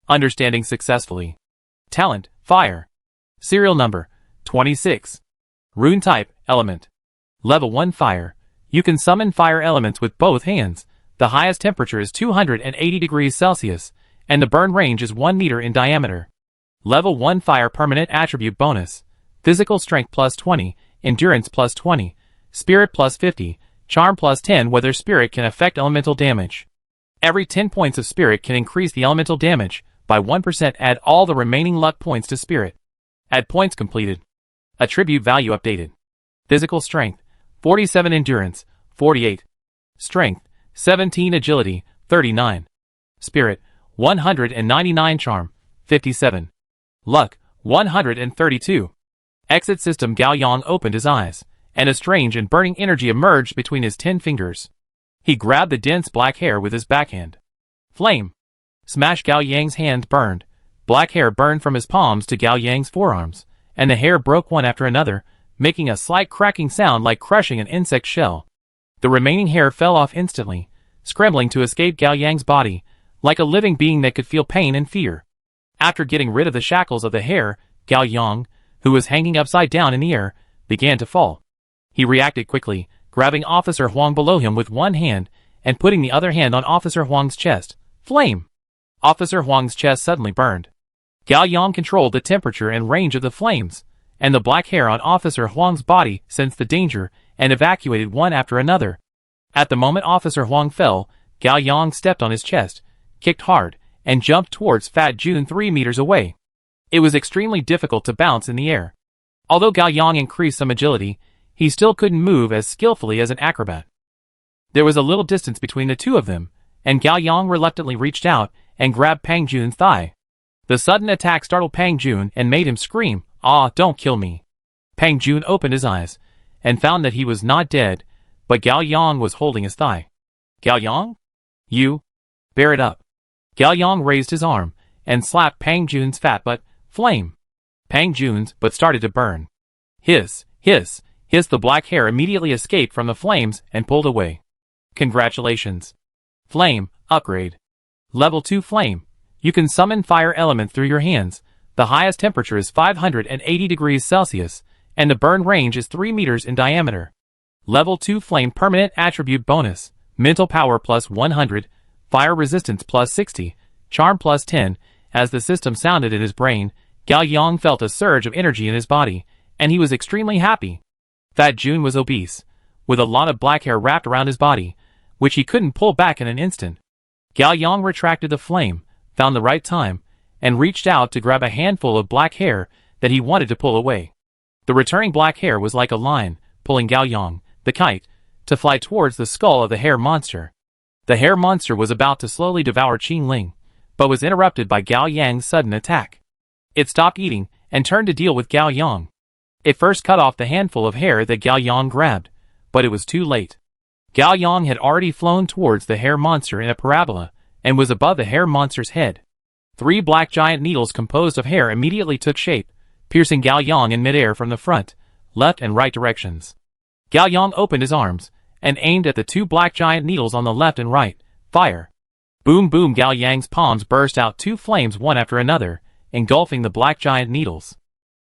Understanding successfully. Talent, fire. Serial number, 26. Rune type, element. Level 1 fire. You can summon fire elements with both hands. The highest temperature is 280 degrees Celsius, and the burn range is 1 meter in diameter. Level 1 fire permanent attribute bonus. Physical strength plus 20, endurance plus 20, spirit plus 50, charm plus 10. Whether spirit can affect elemental damage. Every 10 points of spirit can increase the elemental damage by 1%. Add all the remaining luck points to spirit. Add points completed. Attribute value updated. Physical strength, 47. Endurance, 48. Strength, 17. Agility, 39. Spirit, 199. Charm, 57. Luck, 132. Exit system. Gao Yang opened his eyes, and a strange and burning energy emerged between his 10 fingers. He grabbed the dense black hair with his backhand. Flame! Smash! Gao Yang's hand burned. Black hair burned from his palms to Gao Yang's forearms, and the hair broke one after another, making a slight cracking sound like crushing an insect shell. The remaining hair fell off instantly, scrambling to escape Gao Yang's body, like a living being that could feel pain and fear. After getting rid of the shackles of the hair, Gao Yang, who was hanging upside down in the air, began to fall. He reacted quickly, grabbing Officer Huang below him with one hand and putting the other hand on Officer Huang's chest. Flame! Officer Huang's chest suddenly burned. Gao Yang controlled the temperature and range of the flames, and the black hair on Officer Huang's body sensed the danger and evacuated one after another. At the moment Officer Huang fell, Gao Yang stepped on his chest, kicked hard, and jumped towards Fat Jun 3 meters away. It was extremely difficult to bounce in the air. Although Gao Yang increased some agility, he still couldn't move as skillfully as an acrobat. There was a little distance between the two of them, and Gao Yang reluctantly reached out and grabbed Pang Jun's thigh. The sudden attack startled Pang Jun and made him scream, "Ah, don't kill me." Pang Jun opened his eyes and found that he was not dead, but Gao Yang was holding his thigh. "Gao Yang? You? Bear it up." Gao Yang raised his arm and slapped Pang Jun's fat butt. Flame! Pang Jun's butt started to burn. Hiss, hiss, hiss. The black hair immediately escaped from the flames and pulled away. Congratulations. Flame, upgrade. Level 2 Flame. You can summon fire elements through your hands. The highest temperature is 580 degrees Celsius, and the burn range is 3 meters in diameter. Level 2 Flame permanent attribute bonus. Mental power plus 100, fire resistance plus 60, charm plus 10. As the system sounded in his brain, Gao Yang felt a surge of energy in his body, and he was extremely happy. Fat Jun was obese, with a lot of black hair wrapped around his body, which he couldn't pull back in an instant. Gao Yang retracted the flame, found the right time, and reached out to grab a handful of black hair that he wanted to pull away. The returning black hair was like a lion, pulling Gao Yang, the kite, to fly towards the skull of the hair monster. The hair monster was about to slowly devour Qing Ling, but was interrupted by Gao Yang's sudden attack. It stopped eating and turned to deal with Gao Yang. It first cut off the handful of hair that Gao Yang grabbed, but it was too late. Gao Yang had already flown towards the hair monster in a parabola and was above the hair monster's head. 3 black giant needles composed of hair immediately took shape, piercing Gao Yang in midair from the front, left and right directions. Gao Yang opened his arms and aimed at the 2 black giant needles on the left and right. Fire! Boom boom. Gao Yang's palms burst out 2 flames one after another, engulfing the black giant needles.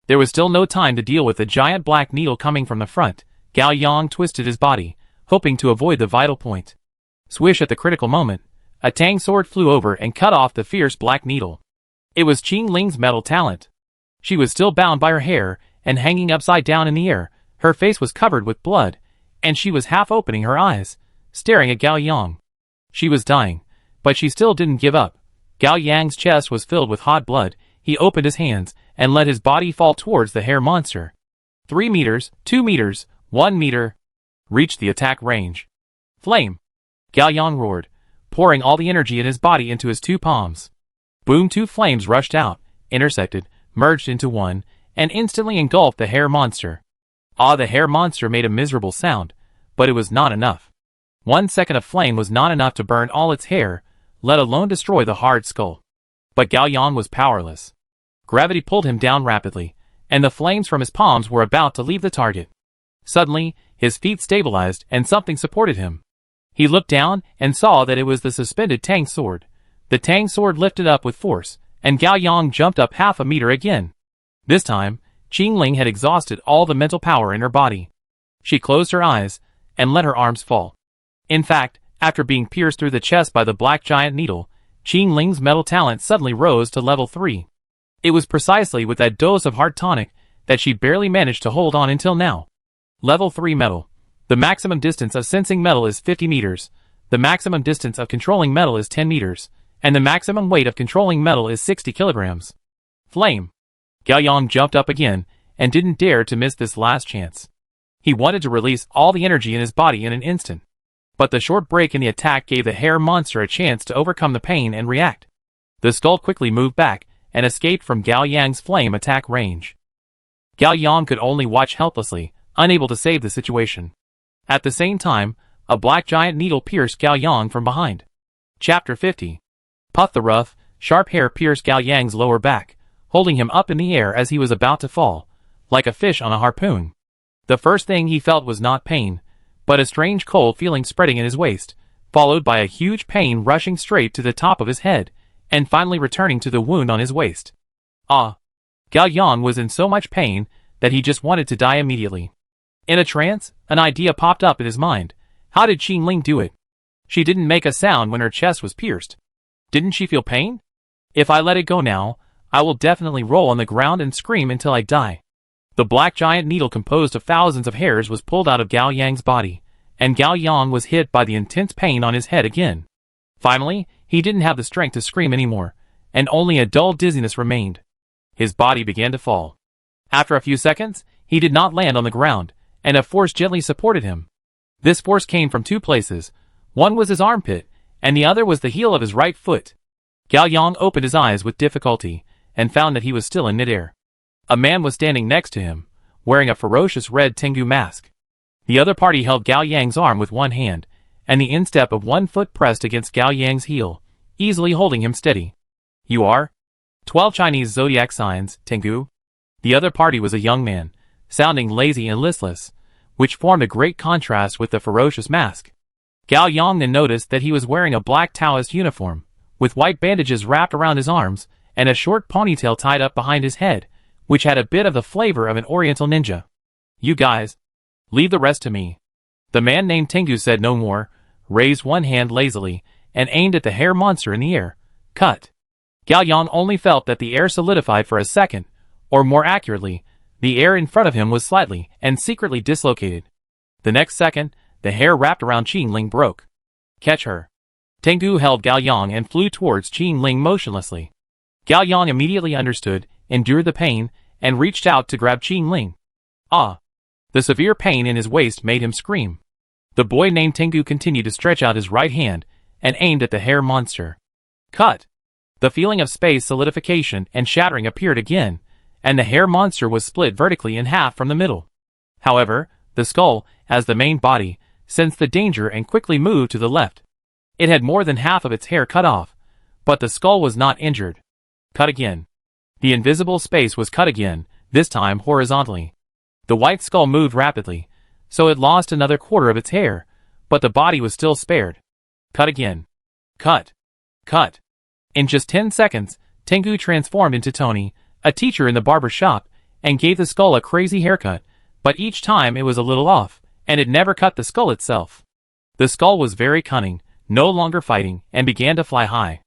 There was still no time to deal with the giant black needle coming from the front. Gao Yang twisted his body, hoping to avoid the vital point. Swish! At the critical moment, a tang sword flew over and cut off the fierce black needle. It was Qing Ling's metal talent. She was still bound by her hair and hanging upside down in the air. Her face was covered with blood, and she was half opening her eyes, staring at Gao Yang. She was dying, but she still didn't give up. Gao Yang's chest was filled with hot blood. He opened his hands and let his body fall towards the hair monster. 3 meters, 2 meters, 1 meter. Reached the attack range. Flame! Gao Yang roared, pouring all the energy in his body into his 2 palms. Boom! 2 flames rushed out, intersected, merged into one, and instantly engulfed the hair monster. Ah! The hair monster made a miserable sound, but it was not enough. 1 second of flame was not enough to burn all its hair, let alone destroy the hard skull. But Gao Yang was powerless. Gravity pulled him down rapidly, and the flames from his palms were about to leave the target. Suddenly, his feet stabilized and something supported him. He looked down and saw that it was the suspended tang sword. The tang sword lifted up with force, and Gao Yang jumped up half a meter again. This time, Qing Ling had exhausted all the mental power in her body. She closed her eyes and let her arms fall. In fact, after being pierced through the chest by the black giant needle, Qing Ling's metal talent suddenly rose to level 3. It was precisely with that dose of heart tonic that she barely managed to hold on until now. Level 3 metal. The maximum distance of sensing metal is 50 meters, the maximum distance of controlling metal is 10 meters, and the maximum weight of controlling metal is 60 kilograms. Flame! Gao Yang jumped up again and didn't dare to miss this last chance. He wanted to release all the energy in his body in an instant. But the short break in the attack gave the hair monster a chance to overcome the pain and react. The skull quickly moved back and escaped from Gao Yang's flame attack range. Gao Yang could only watch helplessly, unable to save the situation. At the same time, a black giant needle pierced Gao Yang from behind. Chapter 50. Puff. The rough, sharp hair pierced Gao Yang's lower back, holding him up in the air as he was about to fall, like a fish on a harpoon. The first thing he felt was not pain, but a strange cold feeling spreading in his waist, followed by a huge pain rushing straight to the top of his head, and finally returning to the wound on his waist. Ah! Gao Yang was in so much pain that he just wanted to die immediately. In a trance, an idea popped up in his mind. How did Qin Ling do it? She didn't make a sound when her chest was pierced. Didn't she feel pain? If I let it go now, I will definitely roll on the ground and scream until I die. The black giant needle composed of thousands of hairs was pulled out of Gao Yang's body, and Gao Yang was hit by the intense pain on his head again. Finally, he didn't have the strength to scream anymore, and only a dull dizziness remained. His body began to fall. After a few seconds, he did not land on the ground, and a force gently supported him. This force came from two places. One was his armpit, and the other was the heel of his right foot. Gao Yang opened his eyes with difficulty, and found that he was still in midair. A man was standing next to him, wearing a ferocious red Tengu mask. The other party held Gao Yang's arm with one hand, and the instep of one foot pressed against Gao Yang's heel, easily holding him steady. You are? 12 Chinese zodiac signs, Tengu. The other party was a young man, sounding lazy and listless, which formed a great contrast with the ferocious mask. Gao Yang then noticed that he was wearing a black Taoist uniform, with white bandages wrapped around his arms, and a short ponytail tied up behind his head, which had a bit of the flavor of an oriental ninja. You guys, leave the rest to me. The man named Tengu said no more, raised one hand lazily, and aimed at the hair monster in the air. Cut. Gao Yang only felt that the air solidified for a second, or more accurately, the air in front of him was slightly and secretly dislocated. The next second, the hair wrapped around Qin Ling broke. Catch her. Tengu held Gao Yang and flew towards Qin Ling motionlessly. Gao Yang immediately understood, endured the pain, and reached out to grab Qin Ling. Ah! The severe pain in his waist made him scream. The boy named Tengu continued to stretch out his right hand, and aimed at the hair monster. Cut! The feeling of space solidification and shattering appeared again, and the hair monster was split vertically in half from the middle. However, the skull, as the main body, sensed the danger and quickly moved to the left. It had more than half of its hair cut off, but the skull was not injured. Cut again. The invisible space was cut again, this time horizontally. The white skull moved rapidly, so it lost another quarter of its hair, but the body was still spared. Cut again. Cut. Cut. In just 10 seconds, Tengu transformed into Tony, a teacher in the barber shop, and gave the skull a crazy haircut, but each time it was a little off, and it never cut the skull itself. The skull was very cunning, no longer fighting, and began to fly high.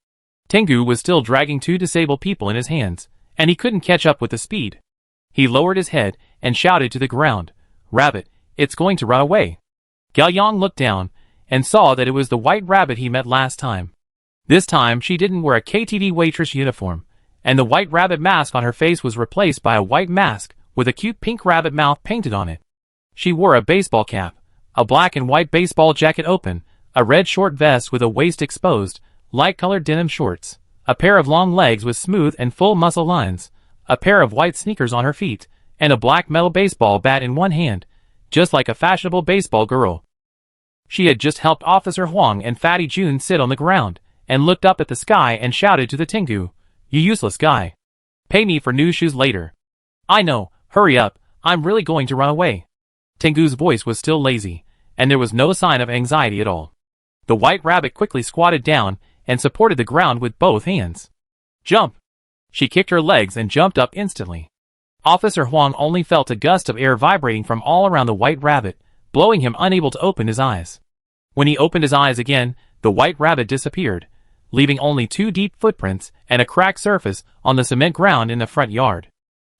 Tengu was still dragging two disabled people in his hands, and he couldn't catch up with the speed. He lowered his head and shouted to the ground, "Rabbit, it's going to run away." Gao Yang looked down and saw that it was the white rabbit he met last time. This time she didn't wear a KTV waitress uniform, and the white rabbit mask on her face was replaced by a white mask with a cute pink rabbit mouth painted on it. She wore a baseball cap, a black and white baseball jacket open, a red short vest with a waist exposed, light-colored denim shorts, a pair of long legs with smooth and full muscle lines, a pair of white sneakers on her feet, and a black metal baseball bat in one hand, just like a fashionable baseball girl. She had just helped Officer Huang and Fatty June sit on the ground, and looked up at the sky and shouted to the Tengu, "You useless guy. Pay me for new shoes later." "I know, hurry up, I'm really going to run away." Tengu's voice was still lazy, and there was no sign of anxiety at all. The white rabbit quickly squatted down and supported the ground with both hands. "Jump!" She kicked her legs and jumped up instantly. Officer Huang only felt a gust of air vibrating from all around the white rabbit, blowing him unable to open his eyes. When he opened his eyes again, the white rabbit disappeared, leaving only two deep footprints and a cracked surface on the cement ground in the front yard.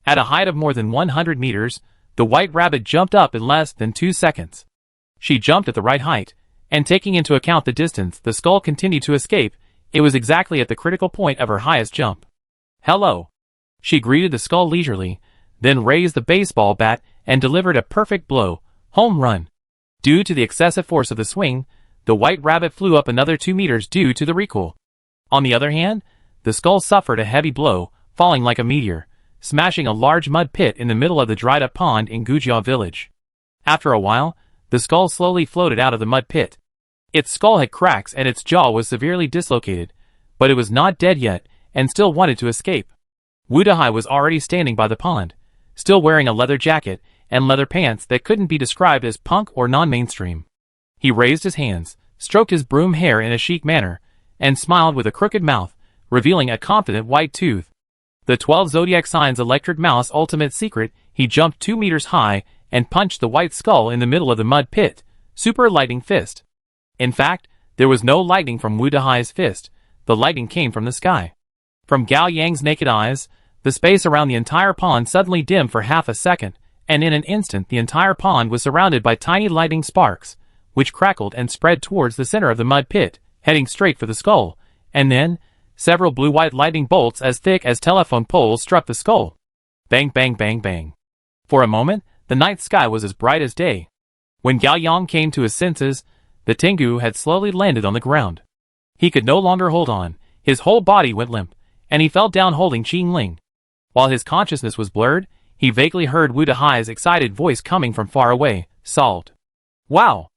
At a height of more than 100 meters, the white rabbit jumped up in less than 2 seconds. She jumped at the right height, and taking into account the distance the skull continued to escape, it was exactly at the critical point of her highest jump. "Hello." She greeted the skull leisurely, then raised the baseball bat and delivered a perfect blow, home run. Due to the excessive force of the swing, the white rabbit flew up another 2 meters due to the recoil. On the other hand, the skull suffered a heavy blow, falling like a meteor, smashing a large mud pit in the middle of the dried-up pond in Gujiao village. After a while, the skull slowly floated out of the mud pit. Its skull had cracks and its jaw was severely dislocated, but it was not dead yet and still wanted to escape. Wu Dehai was already standing by the pond, still wearing a leather jacket and leather pants that couldn't be described as punk or non-mainstream. He raised his hands, stroked his broom hair in a chic manner, and smiled with a crooked mouth, revealing a confident white tooth. The 12 zodiac signs electric mouse ultimate secret, he jumped 2 meters high and punched the white skull in the middle of the mud pit. Super lightning fist. In fact, there was no lightning from Wu Dahai's fist. The lightning came from the sky. From Gao Yang's naked eyes, the space around the entire pond suddenly dimmed for half a second, and in an instant the entire pond was surrounded by tiny lightning sparks, which crackled and spread towards the center of the mud pit, heading straight for the skull, and then, several blue-white lightning bolts as thick as telephone poles struck the skull. Bang bang bang bang. For a moment, the night sky was as bright as day. When Gao Yang came to his senses, the Tengu had slowly landed on the ground. He could no longer hold on, his whole body went limp, and he fell down holding Qing Ling. While his consciousness was blurred, he vaguely heard Wu Dahai's excited voice coming from far away, solved. Wow!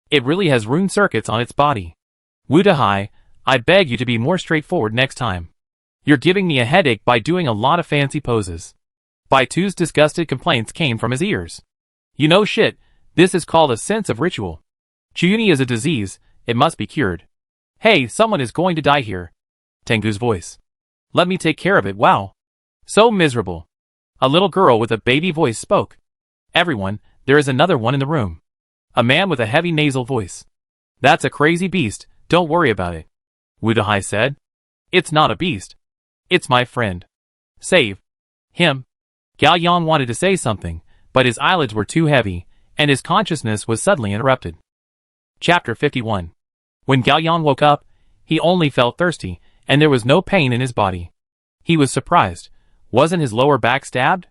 It really has rune circuits on its body. Wu Dahai, I beg you to be more straightforward next time. You're giving me a headache by doing a lot of fancy poses. Bai Tu's disgusted complaints came from his ears. You know shit, this is called a sense of ritual. Chuyuni is a disease, it must be cured. Hey, someone is going to die here. Tengu's voice. Let me take care of it, wow. So miserable. A little girl with a baby voice spoke. Everyone, there is another one in the room. A man with a heavy nasal voice. That's a crazy beast, don't worry about it. Wu Dahai said. It's not a beast. It's my friend. Save him. Gao Yang wanted to say something, but his eyelids were too heavy, and his consciousness was suddenly interrupted. Chapter 51. When Gao Yang woke up, he only felt thirsty, and there was no pain in his body. He was surprised. Wasn't his lower back stabbed?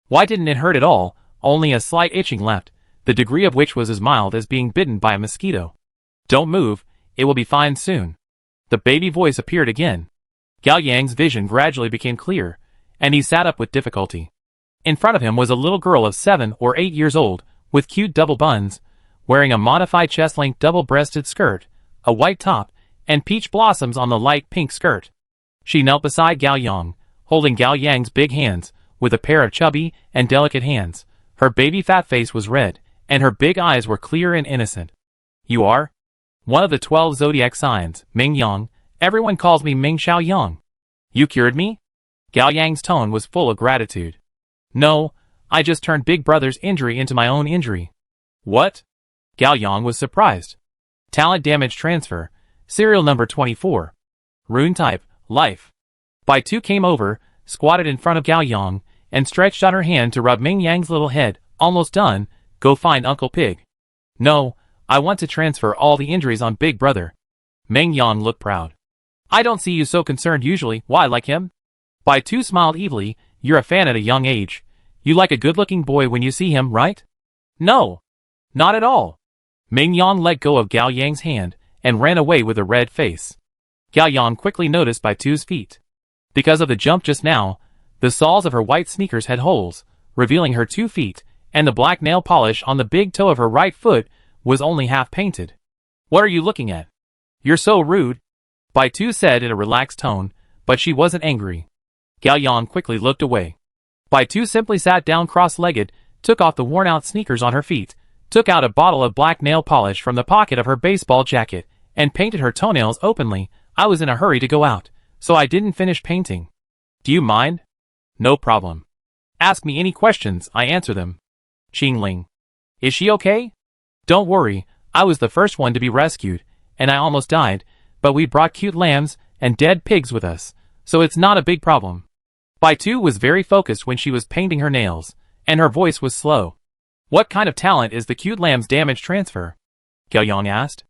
Why didn't it hurt at all, only a slight itching left, the degree of which was as mild as being bitten by a mosquito. Don't move, it will be fine soon. The baby voice appeared again. Gao Yang's vision gradually became clear, and he sat up with difficulty. In front of him was a little girl of 7 or 8 years old, with cute double buns, wearing a modified chest-length double-breasted skirt, a white top, and peach blossoms on the light pink skirt. She knelt beside Gao Yang, holding Gao Yang's big hands, with a pair of chubby and delicate hands. Her baby fat face was red, and her big eyes were clear and innocent. You are? One of the 12 zodiac signs, Ming Yang. Everyone calls me Ming Xiao Yang. You cured me? Gao Yang's tone was full of gratitude. No, I just turned Big Brother's injury into my own injury. What? Gao Yang was surprised. Talent damage transfer, serial number 24. Rune type, life. Bai Tu came over, squatted in front of Gao Yang, and stretched out her hand to rub Ming Yang's little head. Almost done, go find Uncle Pig. No, I want to transfer all the injuries on Big Brother. Ming Yang looked proud. I don't see you so concerned usually, why like him? Bai Tu smiled evilly, you're a fan at a young age. You like a good-looking boy when you see him, right? No. Not at all. Ming Yang let go of Gao Yang's hand, and ran away with a red face. Gao Yang quickly noticed Bai Tu's feet. Because of the jump just now, the soles of her white sneakers had holes, revealing her 2 feet, and the black nail polish on the big toe of her right foot was only half painted. What are you looking at? You're so rude, Bai Tu said in a relaxed tone, but she wasn't angry. Gao Yang quickly looked away. Bai Tu simply sat down cross-legged, took off the worn-out sneakers on her feet, took out a bottle of black nail polish from the pocket of her baseball jacket, and painted her toenails openly. I was in a hurry to go out, so I didn't finish painting. Do you mind? No problem. Ask me any questions, I answer them. Qing Ling. Is she okay? Don't worry, I was the first one to be rescued, and I almost died, but we brought cute lambs and dead pigs with us, so it's not a big problem. Bai Tu was very focused when she was painting her nails, and her voice was slow. What kind of talent is the cute lamb's damage transfer? Gao Yang asked.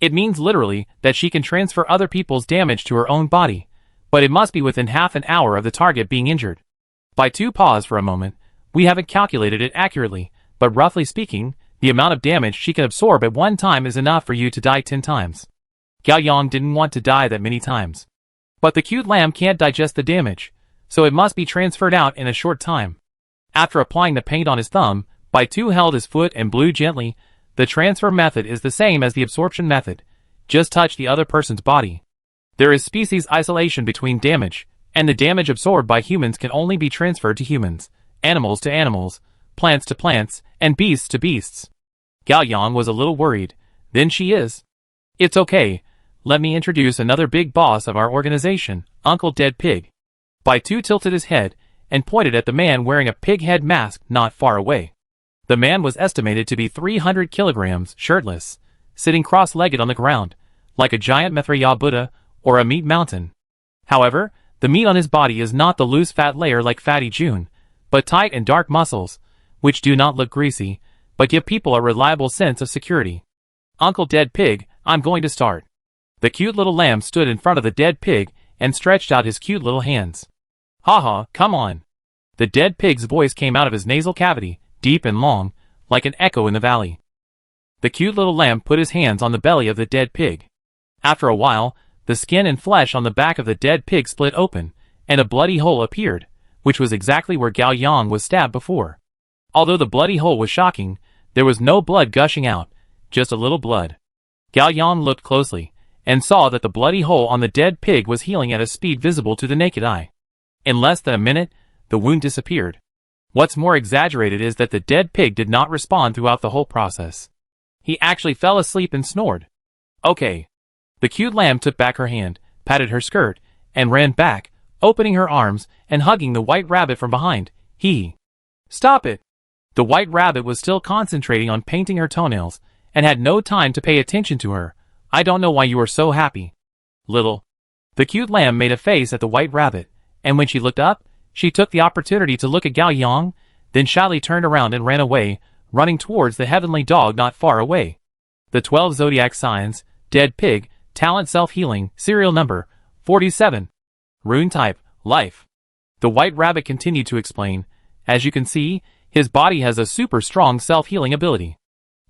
It means literally that she can transfer other people's damage to her own body, but it must be within half an hour of the target being injured. Bai Tu paused for a moment. We haven't calculated it accurately, but roughly speaking, the amount of damage she can absorb at one time is enough for you to die 10 times. Gao Yang didn't want to die that many times. But the cute lamb can't digest the damage, so it must be transferred out in a short time. After applying the paint on his thumb, Bai Tu held his foot and blew gently. The transfer method is the same as the absorption method. Just touch the other person's body. There is species isolation between damage, and the damage absorbed by humans can only be transferred to humans, animals to animals, plants to plants, and beasts to beasts. Gao Yang was a little worried. Then she is. It's okay. let me introduce another big boss of our organization, Uncle Dead Pig. Bai Tu tilted his head and pointed at the man wearing a pig head mask not far away. The man was estimated to be 300 kilograms, shirtless, sitting cross-legged on the ground, like a giant Maitreya Buddha or a meat mountain. However, the meat on his body is not the loose fat layer like Fatty June, but tight and dark muscles, which do not look greasy, but give people a reliable sense of security. Uncle Dead Pig, I'm going to start. The cute little lamb stood in front of the dead pig and stretched out his cute little hands. Ha, come on. The dead pig's voice came out of his nasal cavity, deep and long, like an echo in the valley. The cute little lamb put his hands on the belly of the dead pig. After a while, the skin and flesh on the back of the dead pig split open, and a bloody hole appeared, which was exactly where Gao Yang was stabbed before. Although the bloody hole was shocking, there was no blood gushing out, just a little blood. Gao Yang looked closely, and saw that the bloody hole on the dead pig was healing at a speed visible to the naked eye. In less than a minute, the wound disappeared. What's more exaggerated is that the dead pig did not respond throughout the whole process. He actually fell asleep and snored. Okay. The cute lamb took back her hand, patted her skirt, and ran back, opening her arms and hugging the white rabbit from behind. Stop it! The white rabbit was still concentrating on painting her toenails, and had no time to pay attention to her. I don't know why you are so happy. Little. The cute lamb made a face at the white rabbit, and when she looked up, she took the opportunity to look at Gao Yang, then shyly turned around and ran away, running towards the heavenly dog not far away. The 12 zodiac signs, dead pig, talent self-healing, serial number, 47. Rune type, life. The white rabbit continued to explain. As you can see, his body has a super strong self-healing ability.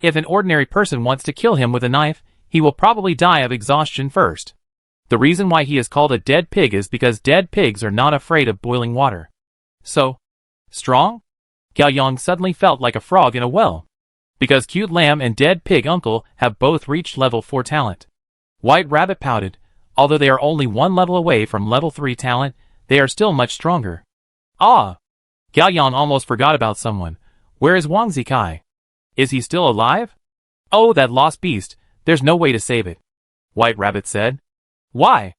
If an ordinary person wants to kill him with a knife, he will probably die of exhaustion first. The reason why he is called a dead pig is because dead pigs are not afraid of boiling water. So, strong? Gao Yang suddenly felt like a frog in a well. Because cute lamb and dead pig uncle have both reached level 4 talent. White rabbit pouted. Although they are only one level away from level 3 talent, they are still much stronger. Ah! Gao Yang almost forgot about someone. Where is Wang Zikai? Is he still alive? Oh, that lost beast. There's no way to save it. White rabbit said. Why?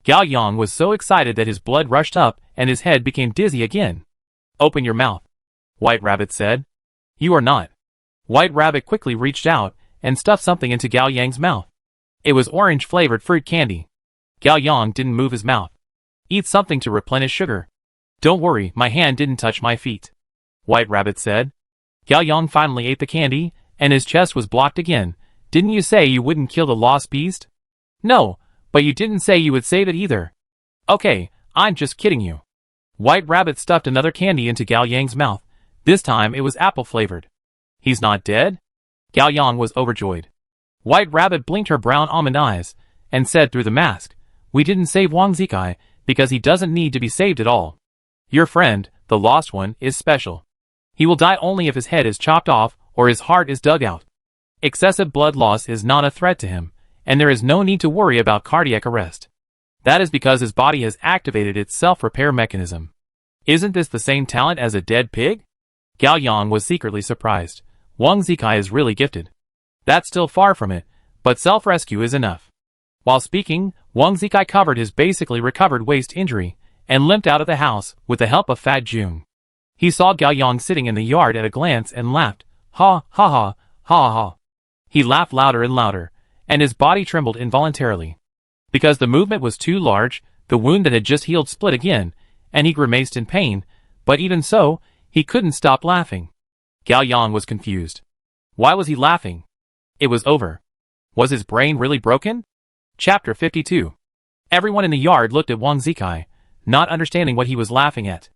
Gao Yang was so excited that his blood rushed up and his head became dizzy again. Open your mouth. White rabbit said. You are not. White rabbit quickly reached out and stuffed something into Gao Yang's mouth. It was orange-flavored fruit candy. Gao Yang didn't move his mouth. Eat something to replenish sugar. Don't worry, my hand didn't touch my feet. White rabbit said. Gao Yang finally ate the candy, and his chest was blocked again. Didn't you say you wouldn't kill the lost beast? No, but you didn't say you would save it either. Okay, I'm just kidding you. White rabbit stuffed another candy into Gao Yang's mouth. This time it was apple-flavored. He's not dead? Gao Yang was overjoyed. White rabbit blinked her brown almond eyes, and said through the mask, We didn't save Wang Zikai, because he doesn't need to be saved at all. Your friend, the lost one, is special. He will die only if his head is chopped off or his heart is dug out. Excessive blood loss is not a threat to him, and there is no need to worry about cardiac arrest. That is because his body has activated its self-repair mechanism. Isn't this the same talent as a dead pig? Gao Yang was secretly surprised. Wang Zikai is really gifted. That's still far from it, but self-rescue is enough. While speaking, Wang Zikai covered his basically recovered waist injury, and limped out of the house with the help of Fat June. He saw Gao Yang sitting in the yard at a glance and laughed. Ha ha ha, ha ha. He laughed louder and louder, and his body trembled involuntarily. Because the movement was too large, the wound that had just healed split again, and he grimaced in pain, but even so, he couldn't stop laughing. Gao Yang was confused. Why was he laughing? It was over. Was his brain really broken? Chapter 52. Everyone in the yard looked at Wang Zikai, not understanding what he was laughing at.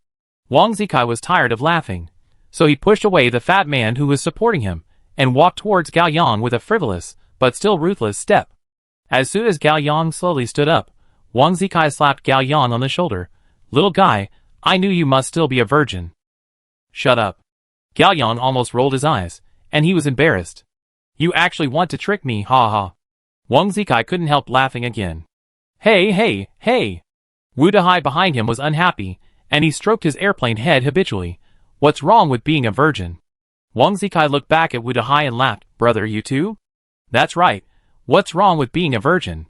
Wang Zikai was tired of laughing, so he pushed away the fat man who was supporting him, and walked towards Gao Yang with a frivolous, but still ruthless step. As soon as Gao Yang slowly stood up, Wang Zikai slapped Gao Yang on the shoulder. Little guy, I knew you must still be a virgin. Shut up. Gao Yang almost rolled his eyes, and he was embarrassed. You actually want to trick me, ha ha. Wang Zikai couldn't help laughing again. Hey. Wu Dahai behind him was unhappy, and he stroked his airplane head habitually. What's wrong with being a virgin? Wang Zikai looked back at Wu Dahai and laughed. Brother, you too? That's right. What's wrong with being a virgin?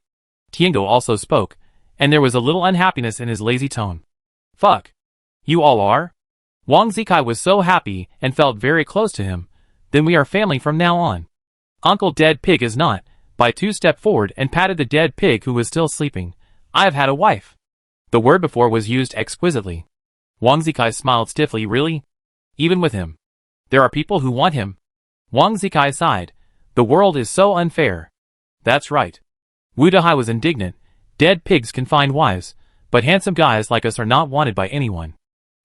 Tiango also spoke, and there was a little unhappiness in his lazy tone. Fuck. You all are? Wang Zikai was so happy and felt very close to him. Then we are family from now on. Uncle Dead Pig is not. Baitu stepped forward and patted the dead pig who was still sleeping. I have had a wife. The word before was used exquisitely. Wang Zikai smiled stiffly. Really? Even with him? There are people who want him. Wang Zikai sighed. The world is so unfair. That's right. Wu Dahai was indignant. Dead pigs can find wives, but handsome guys like us are not wanted by anyone.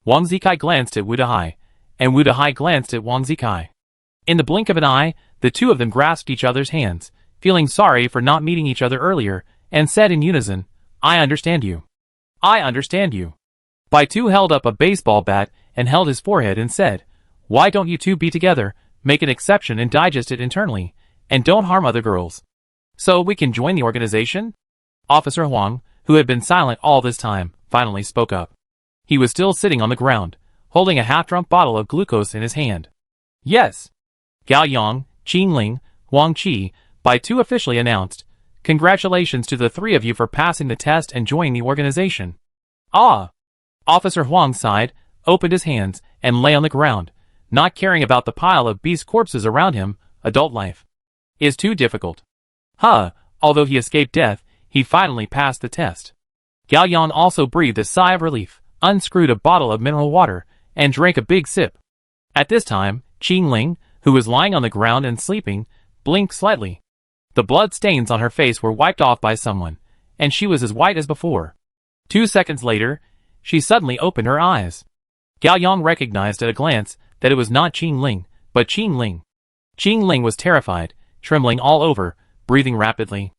Wang Zikai glanced at Wu Dahai, and Wu Dahai glanced at Wang Zikai. In the blink of an eye, the two of them grasped each other's hands, feeling sorry for not meeting each other earlier, and said in unison, I understand you. I understand you. Baitu held up a baseball bat and held his forehead and said, Why don't you two be together, make an exception and digest it internally, and don't harm other girls? So we can join the organization? Officer Huang, who had been silent all this time, finally spoke up. He was still sitting on the ground, holding a half-drunk bottle of glucose in his hand. Yes. Gao Yang, Qing Ling, Huang Qi, Baitu officially announced, Congratulations to the three of you for passing the test and joining the organization. Ah! Officer Huang sighed, opened his hands, and lay on the ground, not caring about the pile of beast corpses around him. Adult life is too difficult. Although he escaped death, he finally passed the test. Gao Yang also breathed a sigh of relief, unscrewed a bottle of mineral water, and drank a big sip. At this time, Qing Ling, who was lying on the ground and sleeping, blinked slightly. The blood stains on her face were wiped off by someone, and she was as white as before. 2 seconds later, she suddenly opened her eyes. Gao Yang recognized at a glance that it was not Qing Ling, but Qing Ling. Qing Ling was terrified, trembling all over, breathing rapidly.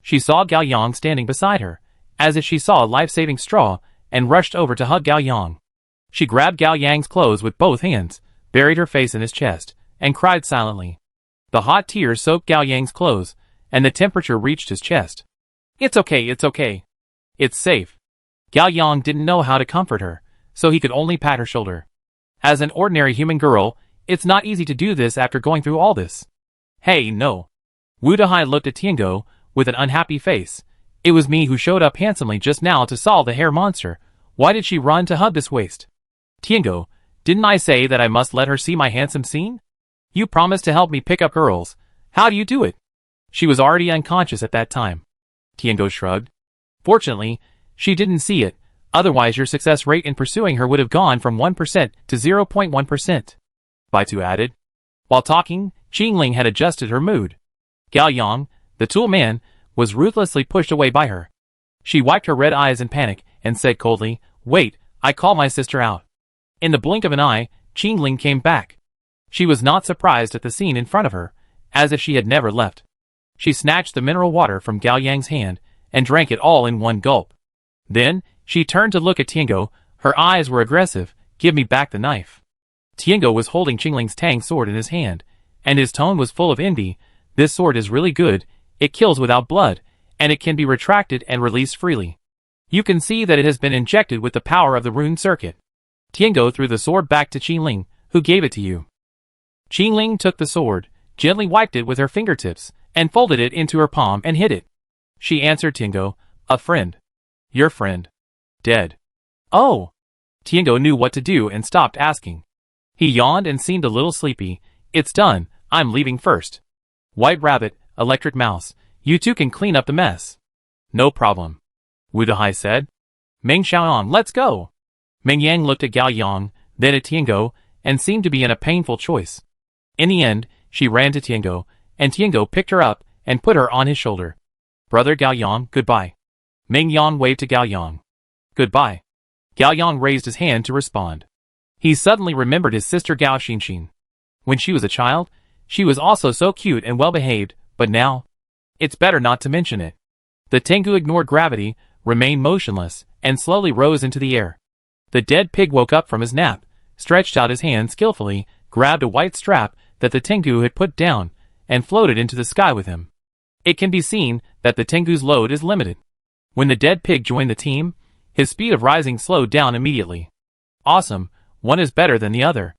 She saw Gao Yang standing beside her, as if she saw a life-saving straw, and rushed over to hug Gao Yang. She grabbed Gao Yang's clothes with both hands, buried her face in his chest, and cried silently. The hot tears soaked Gao Yang's clothes, and the temperature reached his chest. It's okay, it's okay. It's safe. Gao Yang didn't know how to comfort her, so he could only pat her shoulder. As an ordinary human girl, it's not easy to do this after going through all this. Hey, no. Wu Dahai looked at Tiango with an unhappy face. It was me who showed up handsomely just now to solve the hair monster. Why did she run to hug this waste? Tiango, didn't I say that I must let her see my handsome scene? You promised to help me pick up girls. How do you do it? She was already unconscious at that time. Tiango shrugged. Fortunately, she didn't see it, otherwise your success rate in pursuing her would have gone from 1% to 0.1%. Baitu added. While talking, Qing Ling had adjusted her mood. Gao Yang, the tool man, was ruthlessly pushed away by her. She wiped her red eyes in panic and said coldly, Wait, I call my sister out. In the blink of an eye, Qing Ling came back. She was not surprised at the scene in front of her, as if she had never left. She snatched the mineral water from Gao Yang's hand and drank it all in one gulp. Then, she turned to look at Tiango. Her eyes were aggressive. Give me back the knife. Tiango was holding Qing Ling's Tang sword in his hand, and his tone was full of envy. This sword is really good. It kills without blood, and it can be retracted and released freely. You can see that it has been injected with the power of the rune circuit. Tiango threw the sword back to Qing Ling, who gave it to you. Qing Ling took the sword, gently wiped it with her fingertips, and folded it into her palm and hid it. She answered Tiango, A friend. Your friend. Dead. Oh! Tiango knew what to do and stopped asking. He yawned and seemed a little sleepy. It's done, I'm leaving first. White Rabbit, Electric Mouse, you two can clean up the mess. No problem. Wu Dahai said. Meng Xiaoan, let's go. Meng Yang looked at Gao Yang, then at Tiango, and seemed to be in a painful choice. In the end, she ran to Tiango, and Tiango picked her up and put her on his shoulder. Brother Gao Yang, goodbye. Meng Yang waved to Gao Yang. Goodbye. Gao Yang raised his hand to respond. He suddenly remembered his sister Gao Xinxin. When she was a child, she was also so cute and well-behaved, but now, it's better not to mention it. The Tengu ignored gravity, remained motionless, and slowly rose into the air. The dead pig woke up from his nap, stretched out his hand skillfully, grabbed a white strap that the Tengu had put down, and floated into the sky with him. It can be seen that the Tengu's load is limited. When the dead pig joined the team, his speed of rising slowed down immediately. Awesome, one is better than the other.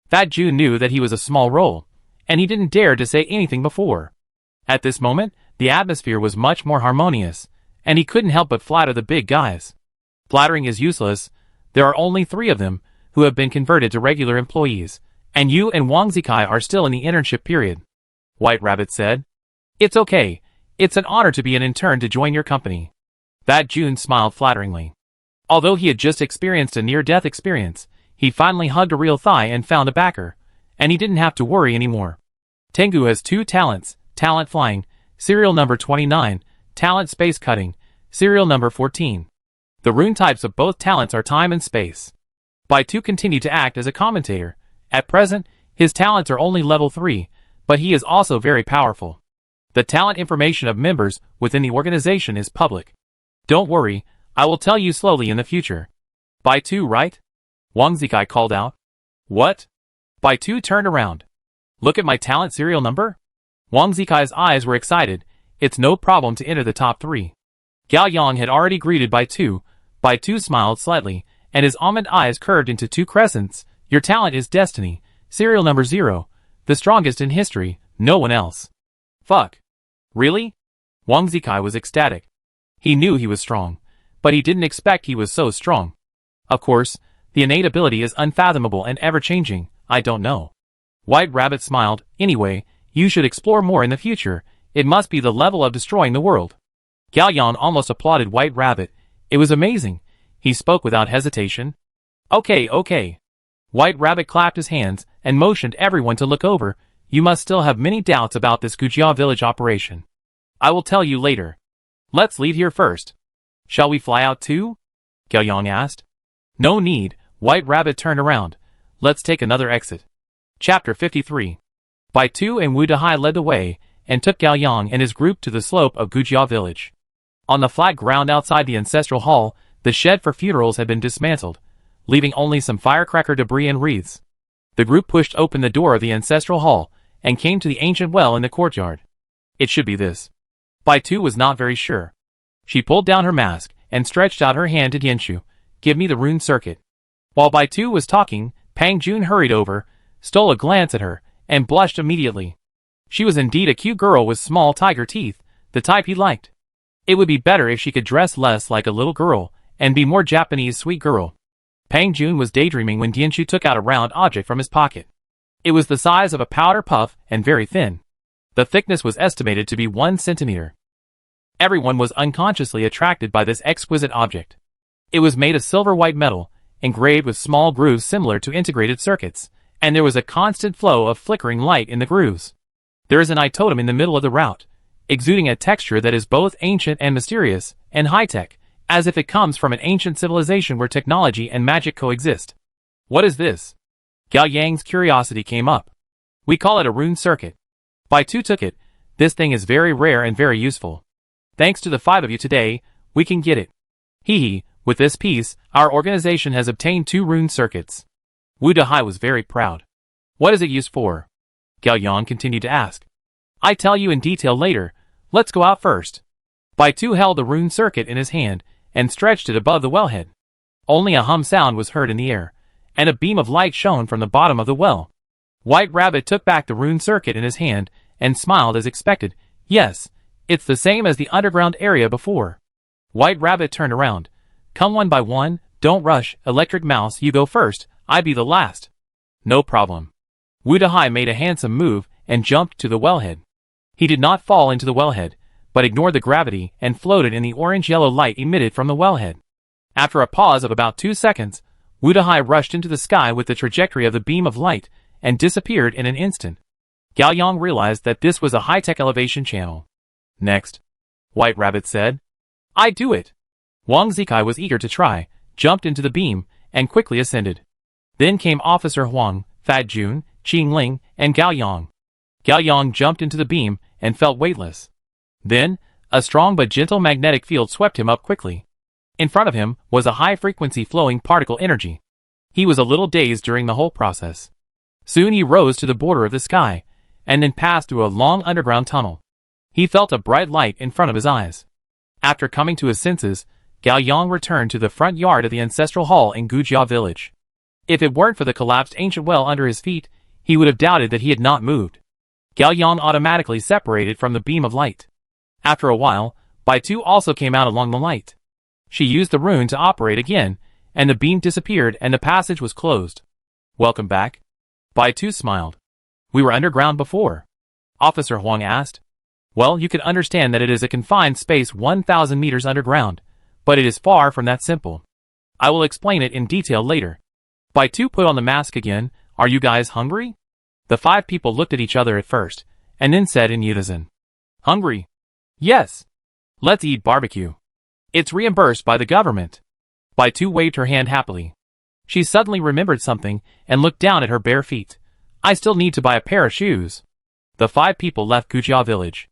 Fat Jew knew that he was a small role, and he didn't dare to say anything before. At this moment, the atmosphere was much more harmonious, and he couldn't help but flatter the big guys. Flattering is useless. There are only 3 of them who have been converted to regular employees, and you and Wang Zikai are still in the internship period. White Rabbit said. It's okay. It's an honor to be an intern to join your company. Thad Jun smiled flatteringly. Although he had just experienced a near-death experience, he finally hugged a real thigh and found a backer, and he didn't have to worry anymore. Tengu has 2 talents, talent flying, serial number 29, talent space cutting, serial number 14. The rune types of both talents are time and space. Baitu continued to act as a commentator. At present, his talents are only level 3, but he is also very powerful. The talent information of members within the organization is public. Don't worry, I will tell you slowly in the future. Baitu, right? Wang Zikai called out. What? Baitu turned around. Look at my talent serial number? Wang Zikai's eyes were excited. It's no problem to enter the top 3. Gao Yang had already greeted Baitu. Baitu smiled slightly, and his almond eyes curved into 2 crescents. Your talent is destiny, serial number 0, the strongest in history, no one else. Fuck. Really? Wang Zikai was ecstatic. He knew he was strong, but he didn't expect he was so strong. Of course, the innate ability is unfathomable and ever-changing, I don't know. White Rabbit smiled. Anyway, you should explore more in the future. It must be the level of destroying the world. Gao Yang almost applauded White Rabbit. It was amazing. He spoke without hesitation. Okay. White Rabbit clapped his hands and motioned everyone to look over. You must still have many doubts about this Gujia village operation. I will tell you later. Let's leave here first. Shall we fly out too? Gao Yang asked. No need. White Rabbit turned around. Let's take another exit. Chapter 53. Baitu and Wu Dahai led the way and took Gao Yang and his group to the slope of Gujia village. On the flat ground outside the ancestral hall, the shed for funerals had been dismantled, leaving only some firecracker debris and wreaths. The group pushed open the door of the ancestral hall and came to the ancient well in the courtyard. It should be this. Baitu was not very sure. She pulled down her mask and stretched out her hand to Tianshu. Give me the rune circuit. While Baitu was talking, Pang Jun hurried over, stole a glance at her, and blushed immediately. She was indeed a cute girl with small tiger teeth, the type he liked. It would be better if she could dress less like a little girl and be more Japanese sweet girl. Pang Jun was daydreaming when Tianshu took out a round object from his pocket. It was the size of a powder puff and very thin. The thickness was estimated to be 1 centimeter. Everyone was unconsciously attracted by this exquisite object. It was made of silver-white metal, engraved with small grooves similar to integrated circuits, and there was a constant flow of flickering light in the grooves. There is an eye totem in the middle of the route, exuding a texture that is both ancient and mysterious, and high-tech, as if it comes from an ancient civilization where technology and magic coexist. What is this? Gao Yang's curiosity came up. We call it a rune circuit. Baitu took it. This thing is very rare and very useful. Thanks to the 5 of you today, we can get it. Hee. With this piece, our organization has obtained 2 rune circuits. Wu Dahai was very proud. What is it used for? Gao Yang continued to ask. I tell you in detail later. Let's go out first. Baitu held the rune circuit in his hand and stretched it above the wellhead. Only a hum sound was heard in the air, and a beam of light shone from the bottom of the well. White Rabbit took back the rune circuit in his hand and smiled as expected. Yes, it's the same as the underground area before. White Rabbit turned around. Come one by one, don't rush. Electric Mouse, you go first, I be the last. No problem. Wu Dahai made a handsome move and jumped to the wellhead. He did not fall into the wellhead, but ignored the gravity and floated in the orange-yellow light emitted from the wellhead. After a pause of about 2 seconds, Wu Dahai rushed into the sky with the trajectory of the beam of light and disappeared in an instant. Gao Yang realized that this was a high-tech elevation channel. Next, White Rabbit said. I do it. Wang Zikai was eager to try, jumped into the beam, and quickly ascended. Then came Officer Huang, Thad Jun, Qing Ling, and Gao Yang. Gao Yang jumped into the beam and felt weightless. Then, a strong but gentle magnetic field swept him up quickly. In front of him was a high-frequency flowing particle energy. He was a little dazed during the whole process. Soon he rose to the border of the sky, and then passed through a long underground tunnel. He felt a bright light in front of his eyes. After coming to his senses, Gao Yang returned to the front yard of the ancestral hall in Gujia village. If it weren't for the collapsed ancient well under his feet, he would have doubted that he had not moved. Gao Yang automatically separated from the beam of light. After a while, Bai Tu also came out along the light. She used the rune to operate again, and the beam disappeared and the passage was closed. Welcome back. Bai Tu smiled. We were underground before. Officer Huang asked. Well, you can understand that it is a confined space 1,000 meters underground, but it is far from that simple. I will explain it in detail later. Bai Tu put on the mask again. Are you guys hungry? The 5 people looked at each other at first, and then said in unison. Hungry? Yes. Let's eat barbecue. It's reimbursed by the government. Bai Tu waved her hand happily. She suddenly remembered something and looked down at her bare feet. I still need to buy a pair of shoes. The 5 people left Gujia village.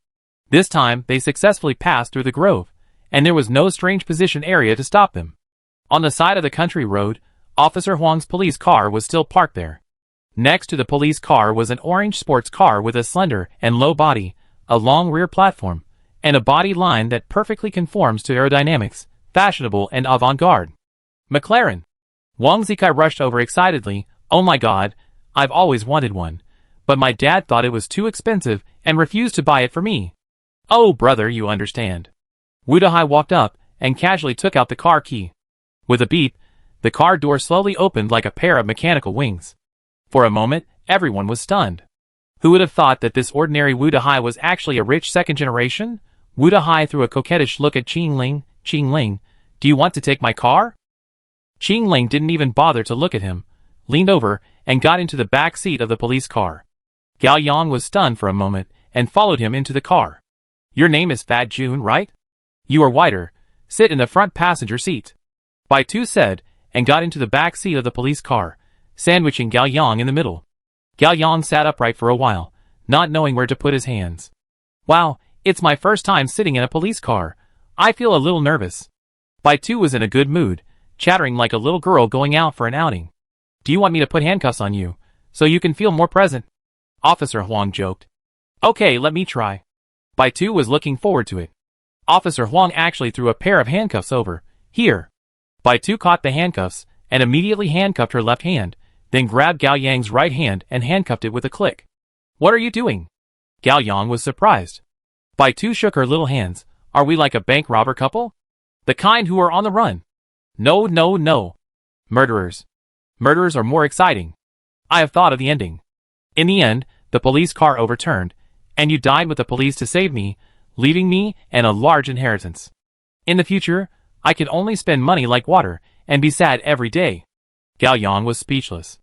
This time, they successfully passed through the grove, and there was no strange position area to stop them. On the side of the country road, Officer Huang's police car was still parked there. Next to the police car was an orange sports car with a slender and low body, a long rear platform, and a body line that perfectly conforms to aerodynamics, fashionable and avant-garde. McLaren. Wang Zikai rushed over excitedly. Oh my god, I've always wanted one. But my dad thought it was too expensive and refused to buy it for me. Oh brother, you understand. Wu Dahai walked up and casually took out the car key. With a beep, the car door slowly opened like a pair of mechanical wings. For a moment, everyone was stunned. Who would have thought that this ordinary Wu Dahai was actually a rich second generation? Wu Dahai threw a coquettish look at Qing Ling. Qing Ling, do you want to take my car? Qing Ling didn't even bother to look at him, leaned over, and got into the back seat of the police car. Gao Yang was stunned for a moment, and followed him into the car. Your name is Fat Jun, right? You are whiter. Sit in the front passenger seat. Bai Tu said, and got into the back seat of the police car, sandwiching Gao Yang in the middle. Gao Yang sat upright for a while, not knowing where to put his hands. Wow, it's my first time sitting in a police car. I feel a little nervous. Bai Tu was in a good mood, chattering like a little girl going out for an outing. Do you want me to put handcuffs on you, so you can feel more present? Officer Huang joked. Okay, let me try. Bai Tu was looking forward to it. Officer Huang actually threw a pair of handcuffs over. Here. Bai Tu caught the handcuffs, and immediately handcuffed her left hand, then grabbed Gao Yang's right hand and handcuffed it with a click. What are you doing? Gao Yang was surprised. Bai Tu shook her little hands. Are we like a bank robber couple? The kind who are on the run? No, no, no. Murderers. Murderers are more exciting. I have thought of the ending. In the end, the police car overturned, and you died with the police to save me, leaving me and a large inheritance. In the future, I can only spend money like water, and be sad every day. Gao Yang was speechless.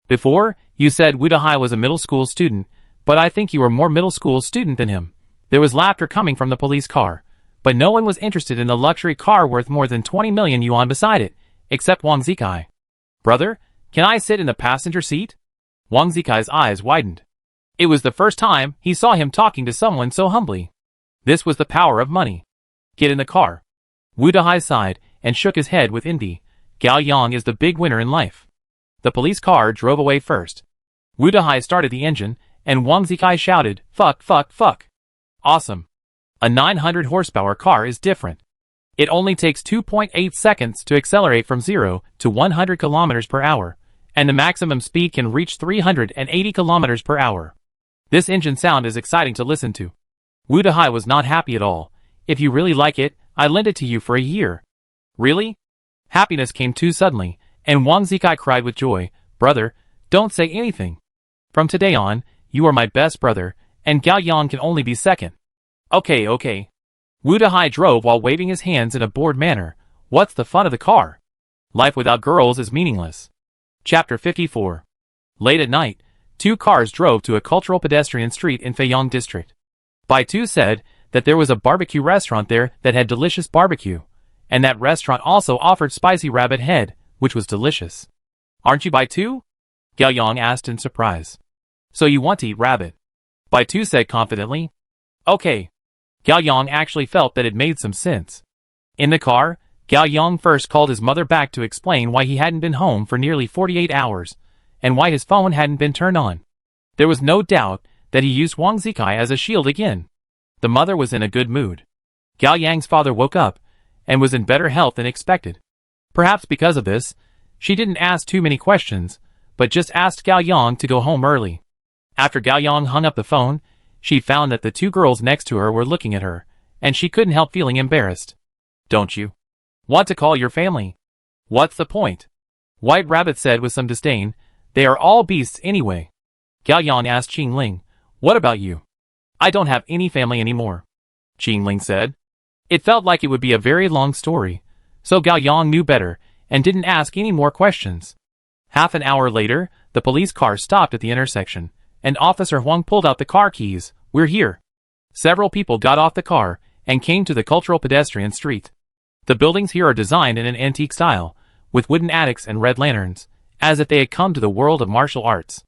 Before, you said Wu Dahai was a middle school student, but I think you were more middle school student than him. There was laughter coming from the police car, but no one was interested in the luxury car worth more than 20 million yuan beside it, except Wang Zikai. Brother, can I sit in the passenger seat? Wang Zikai's eyes widened. It was the first time he saw him talking to someone so humbly. This was the power of money. Get in the car. Wu Dahai sighed and shook his head with envy. Gao Yang is the big winner in life. The police car drove away first. Wu Dahai started the engine, and Wang Zikai shouted, fuck, fuck, fuck. Awesome. A 900 horsepower car is different. It only takes 2.8 seconds to accelerate from 0 to 100 kilometers per hour, and the maximum speed can reach 380 kilometers per hour. This engine sound is exciting to listen to. Wu Dahai was not happy at all. If you really like it, I lend it to you for a year. Really? Happiness came too suddenly, and Wang Zikai cried with joy. Brother, don't say anything. From today on, you are my best brother, and Gao Yang can only be second. Okay, okay. Wu Dahai drove while waving his hands in a bored manner. What's the fun of the car? Life without girls is meaningless. Chapter 54. Late at night, 2 cars drove to a cultural pedestrian street in Feiyang district. Bai Tu said that there was a barbecue restaurant there that had delicious barbecue, and that restaurant also offered spicy rabbit head, which was delicious. Aren't you Bai Tu? Gao Yang asked in surprise. So you want to eat rabbit? Bai Tu said confidently. Okay. Gao Yang actually felt that it made some sense. In the car, Gao Yang first called his mother back to explain why he hadn't been home for nearly 48 hours, and why his phone hadn't been turned on. There was no doubt that he used Wang Zikai as a shield again. The mother was in a good mood. Gao Yang's father woke up, and was in better health than expected. Perhaps because of this, she didn't ask too many questions, but just asked Gao Yang to go home early. After Gao Yang hung up the phone, she found that the 2 girls next to her were looking at her, and she couldn't help feeling embarrassed. Don't you want to call your family? What's the point? White Rabbit said with some disdain. They are all beasts anyway. Gao Yang asked Qing Ling, what about you? I don't have any family anymore, Qing Ling said. It felt like it would be a very long story, so Gao Yang knew better and didn't ask any more questions. Half an hour later, the police car stopped at the intersection, and Officer Huang pulled out the car keys. We're here. Several people got off the car and came to the cultural pedestrian street. The buildings here are designed in an antique style, with wooden attics and red lanterns, as if they had come to the world of martial arts.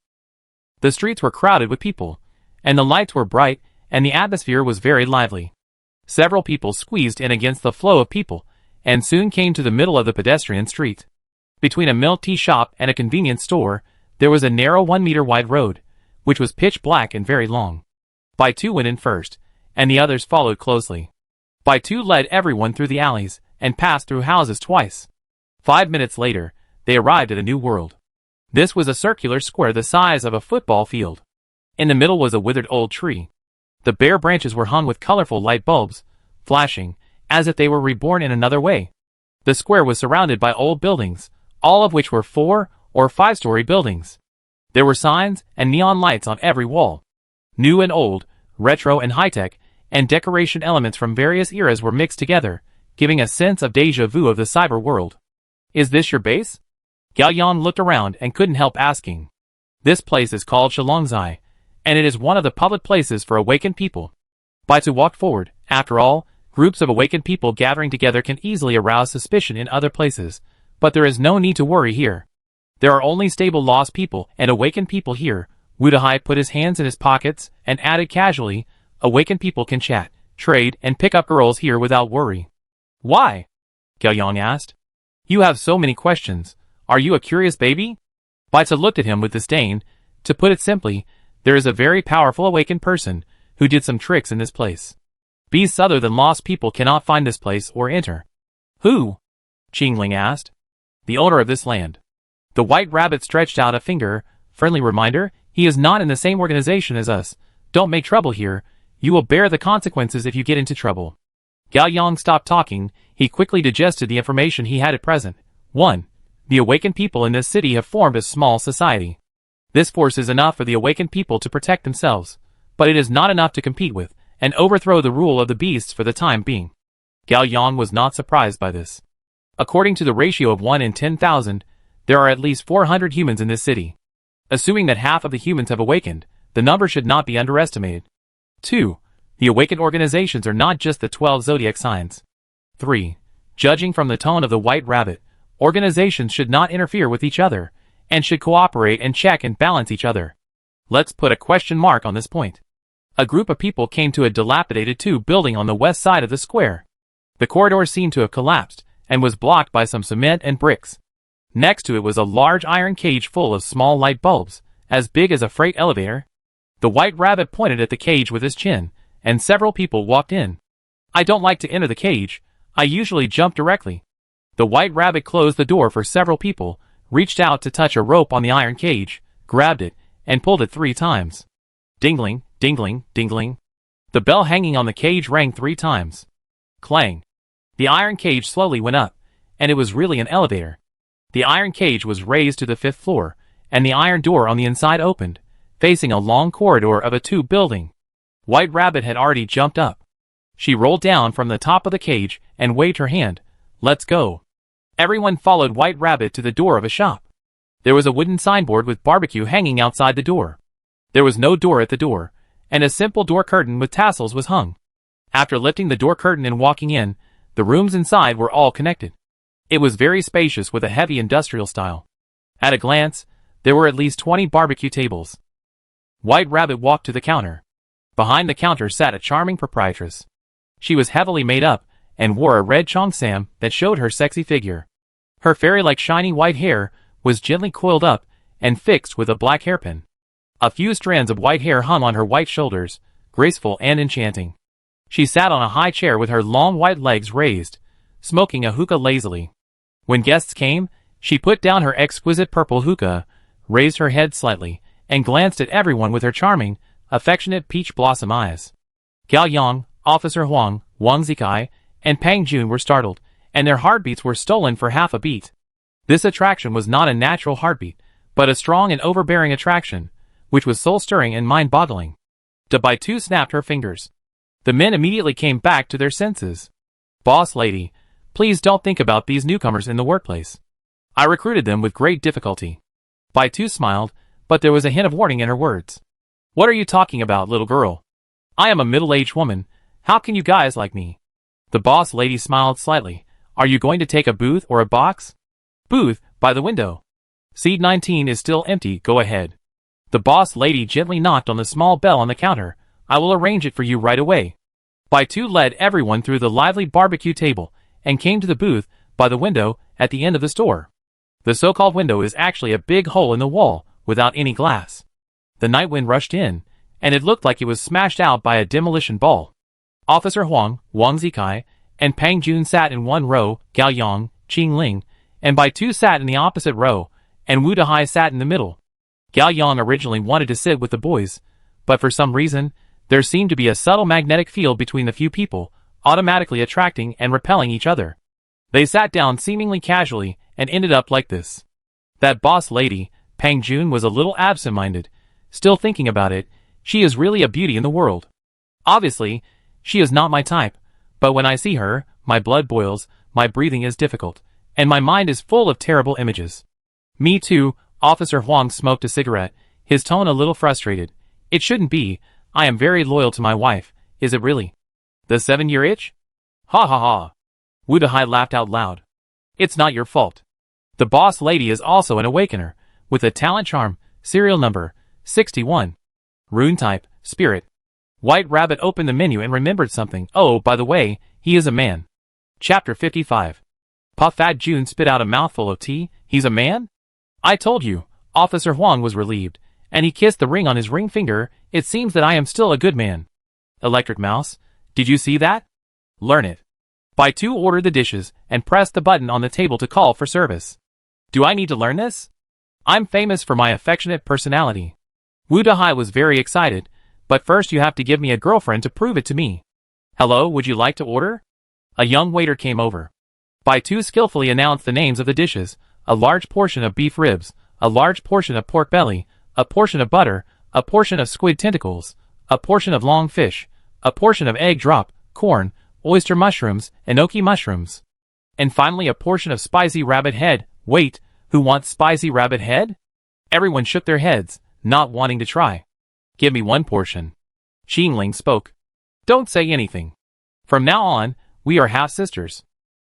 The streets were crowded with people, and the lights were bright, and the atmosphere was very lively. Several people squeezed in against the flow of people, and soon came to the middle of the pedestrian street. Between a milk tea shop and a convenience store, there was a narrow 1-meter wide road, which was pitch black and very long. Bai Tu went in first, and the others followed closely. Bai Tu led everyone through the alleys, and passed through houses twice. 5 minutes later, they arrived at a new world. This was a circular square the size of a football field. In the middle was a withered old tree. The bare branches were hung with colorful light bulbs, flashing, as if they were reborn in another way. The square was surrounded by old buildings, all of which were 4- or 5-story buildings. There were signs and neon lights on every wall. New and old, retro and high-tech, and decoration elements from various eras were mixed together, giving a sense of déjà vu of the cyber world. Is this your base? Gao Yang looked around and couldn't help asking. This place is called Shalongzai, and it is one of the public places for awakened people. Bai Tu walked forward. After all, groups of awakened people gathering together can easily arouse suspicion in other places, but there is no need to worry here. There are only stable lost people and awakened people here. Wu Dahai put his hands in his pockets and added casually, awakened people can chat, trade, and pick up girls here without worry. Why? Gao Yang asked. You have so many questions. Are you a curious baby? Bai Tu looked at him with disdain. To put it simply, there is a very powerful awakened person who did some tricks in this place. Beasts other than lost people cannot find this place or enter. Who? Qing Ling asked. The owner of this land. The White Rabbit stretched out a finger. Friendly reminder, he is not in the same organization as us. Don't make trouble here. You will bear the consequences if you get into trouble. Gao Yang stopped talking. He quickly digested the information he had at present. 1. The awakened people in this city have formed a small society. This force is enough for the awakened people to protect themselves, but it is not enough to compete with and overthrow the rule of the beasts for the time being. Gao Yang was not surprised by this. According to the ratio of 1 in 10,000, there are at least 400 humans in this city. Assuming that half of the humans have awakened, the number should not be underestimated. 2. The awakened organizations are not just the 12 zodiac signs. 3. Judging from the tone of the White Rabbit, organizations should not interfere with each other, and should cooperate and check and balance each other. Let's put a question mark on this point. A group of people came to a dilapidated building on the west side of the square. The corridor seemed to have collapsed, and was blocked by some cement and bricks. Next to it was a large iron cage full of small light bulbs, as big as a freight elevator. The White Rabbit pointed at the cage with his chin, and several people walked in. I don't like to enter the cage. I usually jump directly. The White Rabbit closed the door for several people, reached out to touch a rope on the iron cage, grabbed it, and pulled it 3 times. Dingling, dingling, dingling. The bell hanging on the cage rang 3 times. Clang. The iron cage slowly went up, and it was really an elevator. The iron cage was raised to the 5th floor, and the iron door on the inside opened, facing a long corridor of a tube building. White Rabbit had already jumped up. She rolled down from the top of the cage and waved her hand. Let's go. Everyone followed White Rabbit to the door of a shop. There was a wooden signboard with barbecue hanging outside the door. There was no door at the door, and a simple door curtain with tassels was hung. After lifting the door curtain and walking in, the rooms inside were all connected. It was very spacious with a heavy industrial style. At a glance, there were at least 20 barbecue tables. White Rabbit walked to the counter. Behind the counter sat a charming proprietress. She was heavily made up, and wore a red cheongsam that showed her sexy figure. Her fairy-like shiny white hair was gently coiled up and fixed with a black hairpin. A few strands of white hair hung on her white shoulders, graceful and enchanting. She sat on a high chair with her long white legs raised, smoking a hookah lazily. When guests came, she put down her exquisite purple hookah, raised her head slightly, and glanced at everyone with her charming, affectionate peach blossom eyes. Gao Yang, Officer Huang, Wang Zikai, and Pang Jun were startled, and their heartbeats were stolen for half a beat. This attraction was not a natural heartbeat, but a strong and overbearing attraction, which was soul-stirring and mind-boggling. Bai Tu snapped her fingers. The men immediately came back to their senses. Boss lady, please don't think about these newcomers in the workplace. I recruited them with great difficulty. Bai Tu smiled, but there was a hint of warning in her words. What are you talking about, little girl? I am a middle-aged woman. How can you guys like me? The boss lady smiled slightly. Are you going to take a booth or a box? Booth, by the window. Seat 19 is still empty, go ahead. The boss lady gently knocked on the small bell on the counter. I will arrange it for you right away. Bai Tu led everyone through the lively barbecue table and came to the booth by the window at the end of the store. The so-called window is actually a big hole in the wall without any glass. The night wind rushed in, and it looked like it was smashed out by a demolition ball. Officer Huang, Wang Zikai, and Pang Jun sat in one row, Gao Yang, Qing Ling, and Bai Tu sat in the opposite row, and Wu Dehai sat in the middle. Gao Yang originally wanted to sit with the boys, but for some reason, there seemed to be a subtle magnetic field between the few people, automatically attracting and repelling each other. They sat down seemingly casually and ended up like this. That boss lady, Pang Jun, was a little absent-minded. Still thinking about it, she is really a beauty in the world. Obviously, she is not my type, but when I see her, my blood boils, my breathing is difficult, and my mind is full of terrible images. Me too. Officer Huang smoked a cigarette, his tone a little frustrated. It shouldn't be. I am very loyal to my wife. Is it really? The 7-year itch? Ha ha ha. Wu Dehai laughed out loud. It's not your fault. The boss lady is also an awakener, with a talent charm, serial number 61. Rune type, spirit. White Rabbit opened the menu and remembered something. Oh, by the way, he is a man. Chapter 55. Fat Jun spit out a mouthful of tea. He's a man? I told you. Officer Huang was relieved, and he kissed the ring on his ring finger. It seems that I am still a good man. Electric Mouse, did you see that? Learn it. Bai Tu ordered the dishes and pressed the button on the table to call for service. Do I need to learn this? I'm famous for my affectionate personality. Wu Dehai was very excited, but first you have to give me a girlfriend to prove it to me. Hello, would you like to order? A young waiter came over. Bai Tu skillfully announced the names of the dishes: a large portion of beef ribs, a large portion of pork belly, a portion of butter, a portion of squid tentacles, a portion of long fish, a portion of egg drop, corn, oyster mushrooms, enoki mushrooms, and finally a portion of spicy rabbit head. Wait, who wants spicy rabbit head? Everyone shook their heads, not wanting to try. Give me one portion. Qing Ling spoke. Don't say anything. From now on, we are half-sisters.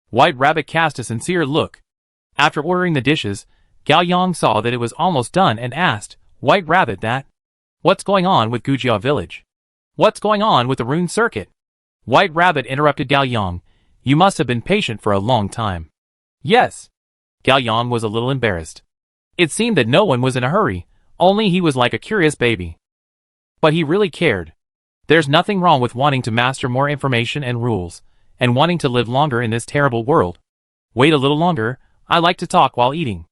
White Rabbit cast a sincere look. After ordering the dishes, Gao Yang saw that it was almost done and asked, White Rabbit, what's going on with Gujia Village? What's going on with the Rune Circuit? White Rabbit interrupted Gao Yang. You must have been patient for a long time. Yes. Gao Yang was a little embarrassed. It seemed that no one was in a hurry, only he was like a curious baby. But he really cared. There's nothing wrong with wanting to master more information and rules, and wanting to live longer in this terrible world. Wait a little longer, I like to talk while eating.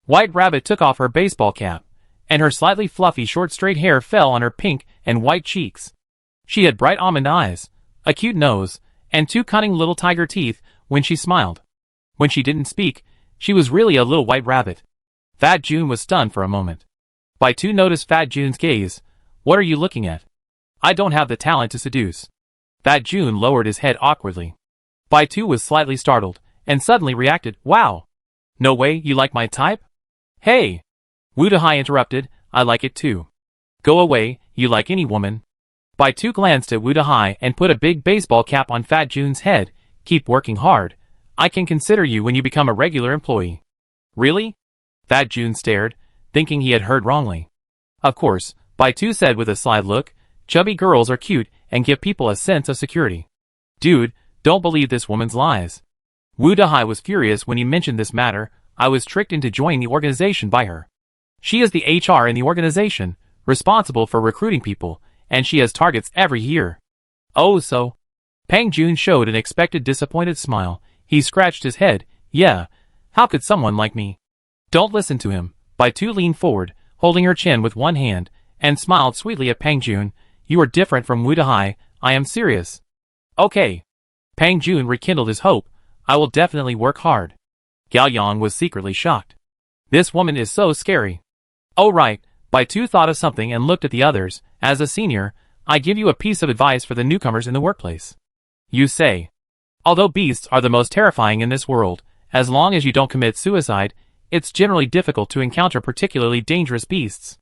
White Rabbit took off her baseball cap, and her slightly fluffy short straight hair fell on her pink and white cheeks. She had bright almond eyes, a cute nose, and 2 cunning little tiger teeth when she smiled. When she didn't speak, she was really a little white rabbit. Fat Jun was stunned for a moment. Bai Tu noticed Fat Jun's gaze. What are you looking at? I don't have the talent to seduce. Fat Jun lowered his head awkwardly. Bai Tu was slightly startled, and suddenly reacted, Wow! No way, you like my type? Hey! Wu Dehai interrupted, I like it too. Go away, you like any woman. Bai Tu glanced at Wu Dehai and put a big baseball cap on Fat Jun's head. Keep working hard. I can consider you when you become a regular employee. Really? Fat Jun stared, thinking he had heard wrongly. Of course, Bai Tu said with a sly look, chubby girls are cute and give people a sense of security. Dude, don't believe this woman's lies. Wu Dehai was furious when he mentioned this matter. I was tricked into joining the organization by her. She is the HR in the organization, responsible for recruiting people, and she has targets every year. Oh so? Pang Jun showed an expected disappointed smile. He scratched his head. Yeah, how could someone like me? Don't listen to him. Bai Tu leaned forward, holding her chin with one hand, and smiled sweetly at Pang Jun. You are different from Wu Dehai. I am serious. Okay. Pang Jun rekindled his hope. I will definitely work hard. Gao Yang was secretly shocked. This woman is so scary. Oh right, Bai Tu thought of something and looked at the others. As a senior, I give you a piece of advice for the newcomers in the workplace. You say, although beasts are the most terrifying in this world, as long as you don't commit suicide, it's generally difficult to encounter particularly dangerous beasts.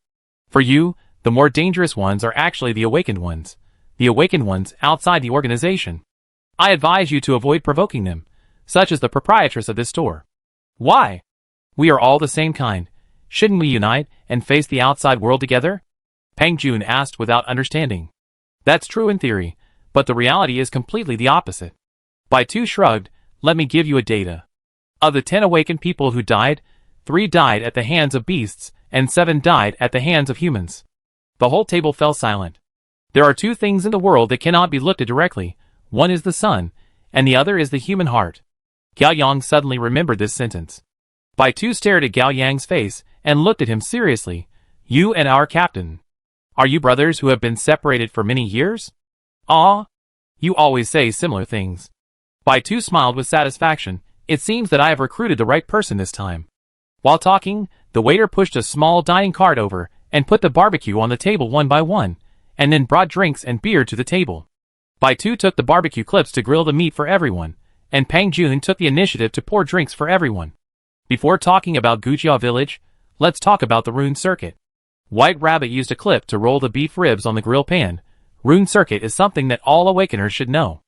For you, the more dangerous ones are actually the awakened ones outside the organization. I advise you to avoid provoking them, such as the proprietress of this store. Why? We are all the same kind. Shouldn't we unite and face the outside world together? Pang Jun asked without understanding. That's true in theory, but the reality is completely the opposite. Bai Tu shrugged. Let me give you a data. Of the 10 awakened people who died, 3 died at the hands of beasts, and 7 died at the hands of humans. The whole table fell silent. There are 2 things in the world that cannot be looked at directly. One is the sun, and the other is the human heart. Gao Yang suddenly remembered this sentence. Bai Tu stared at Gao Yang's face and looked at him seriously. You and our captain. Are you brothers who have been separated for many years? Ah, you always say similar things. Bai Tu smiled with satisfaction. It seems that I have recruited the right person this time. While talking, the waiter pushed a small dining cart over and put the barbecue on the table one by one, and then brought drinks and beer to the table. Bai Tu took the barbecue clips to grill the meat for everyone, and Pang Jun took the initiative to pour drinks for everyone. Before talking about Gujia Village, let's talk about the rune circuit. White Rabbit used a clip to roll the beef ribs on the grill pan. Rune circuit is something that all awakeners should know.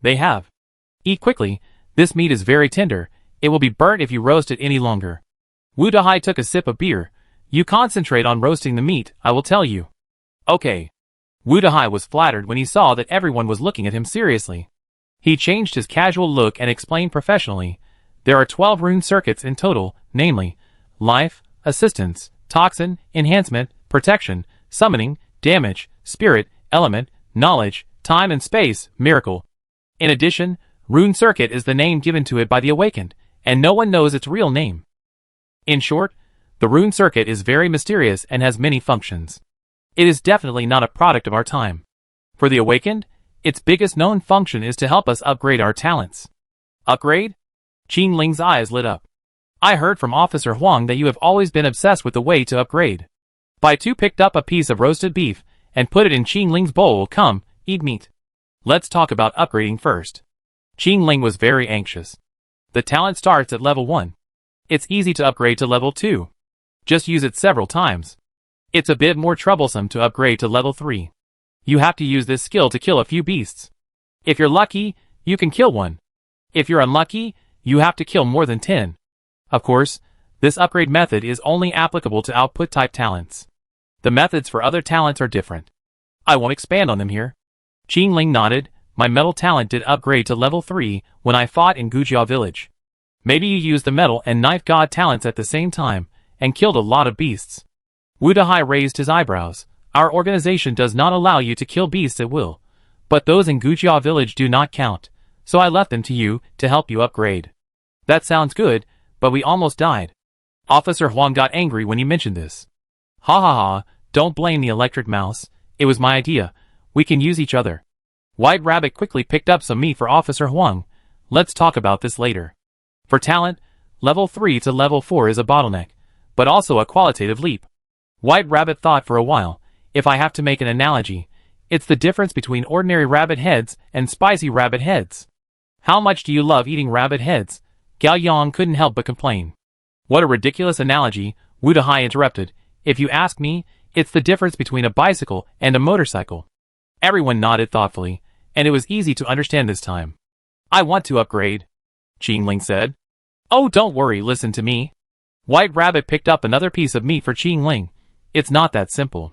They have. Eat quickly, this meat is very tender, it will be burnt if you roast it any longer. Wu Dahai took a sip of beer. You concentrate on roasting the meat, I will tell you. Okay. Wu Dahai was flattered when he saw that everyone was looking at him seriously. He changed his casual look and explained professionally. There are 12 rune circuits in total, namely, life, assistance, toxin, enhancement, protection, summoning, damage, spirit, element, knowledge, time and space, miracle. In addition, rune circuit is the name given to it by the awakened, and no one knows its real name. In short, the rune circuit is very mysterious and has many functions. It is definitely not a product of our time. For the awakened, its biggest known function is to help us upgrade our talents. Upgrade? Qin Ling's eyes lit up. I heard from Officer Huang that you have always been obsessed with the way to upgrade. Bai Tu picked up a piece of roasted beef and put it in Qin Ling's bowl. Come, eat meat. Let's talk about upgrading first. Qin Ling was very anxious. The talent starts at level 1. It's easy to upgrade to level 2. Just use it several times. It's a bit more troublesome to upgrade to level 3. You have to use this skill to kill a few beasts. If you're lucky, you can kill one. If you're unlucky, you have to kill more than 10. Of course, this upgrade method is only applicable to output type talents. The methods for other talents are different. I won't expand on them here. Qin Ling nodded. My metal talent did upgrade to level 3 when I fought in Gujia Village. Maybe you used the metal and knife god talents at the same time and killed a lot of beasts. Wu Dahai raised his eyebrows. Our organization does not allow you to kill beasts at will, but those in Gujia Village do not count, so I left them to you to help you upgrade. That sounds good, but we almost died. Officer Huang got angry when he mentioned this. Ha ha ha, don't blame the electric mouse, it was my idea, we can use each other. White Rabbit quickly picked up some meat for Officer Huang. Let's talk about this later. For talent, level 3 to level 4 is a bottleneck, but also a qualitative leap. White Rabbit thought for a while. If I have to make an analogy, it's the difference between ordinary rabbit heads and spicy rabbit heads. How much do you love eating rabbit heads? Gao Yang couldn't help but complain. What a ridiculous analogy, Wu Dahai interrupted. If you ask me, it's the difference between a bicycle and a motorcycle. Everyone nodded thoughtfully, and it was easy to understand this time. I want to upgrade, Qin Ling said. Oh, don't worry, listen to me. White Rabbit picked up another piece of meat for Qin Ling. It's not that simple.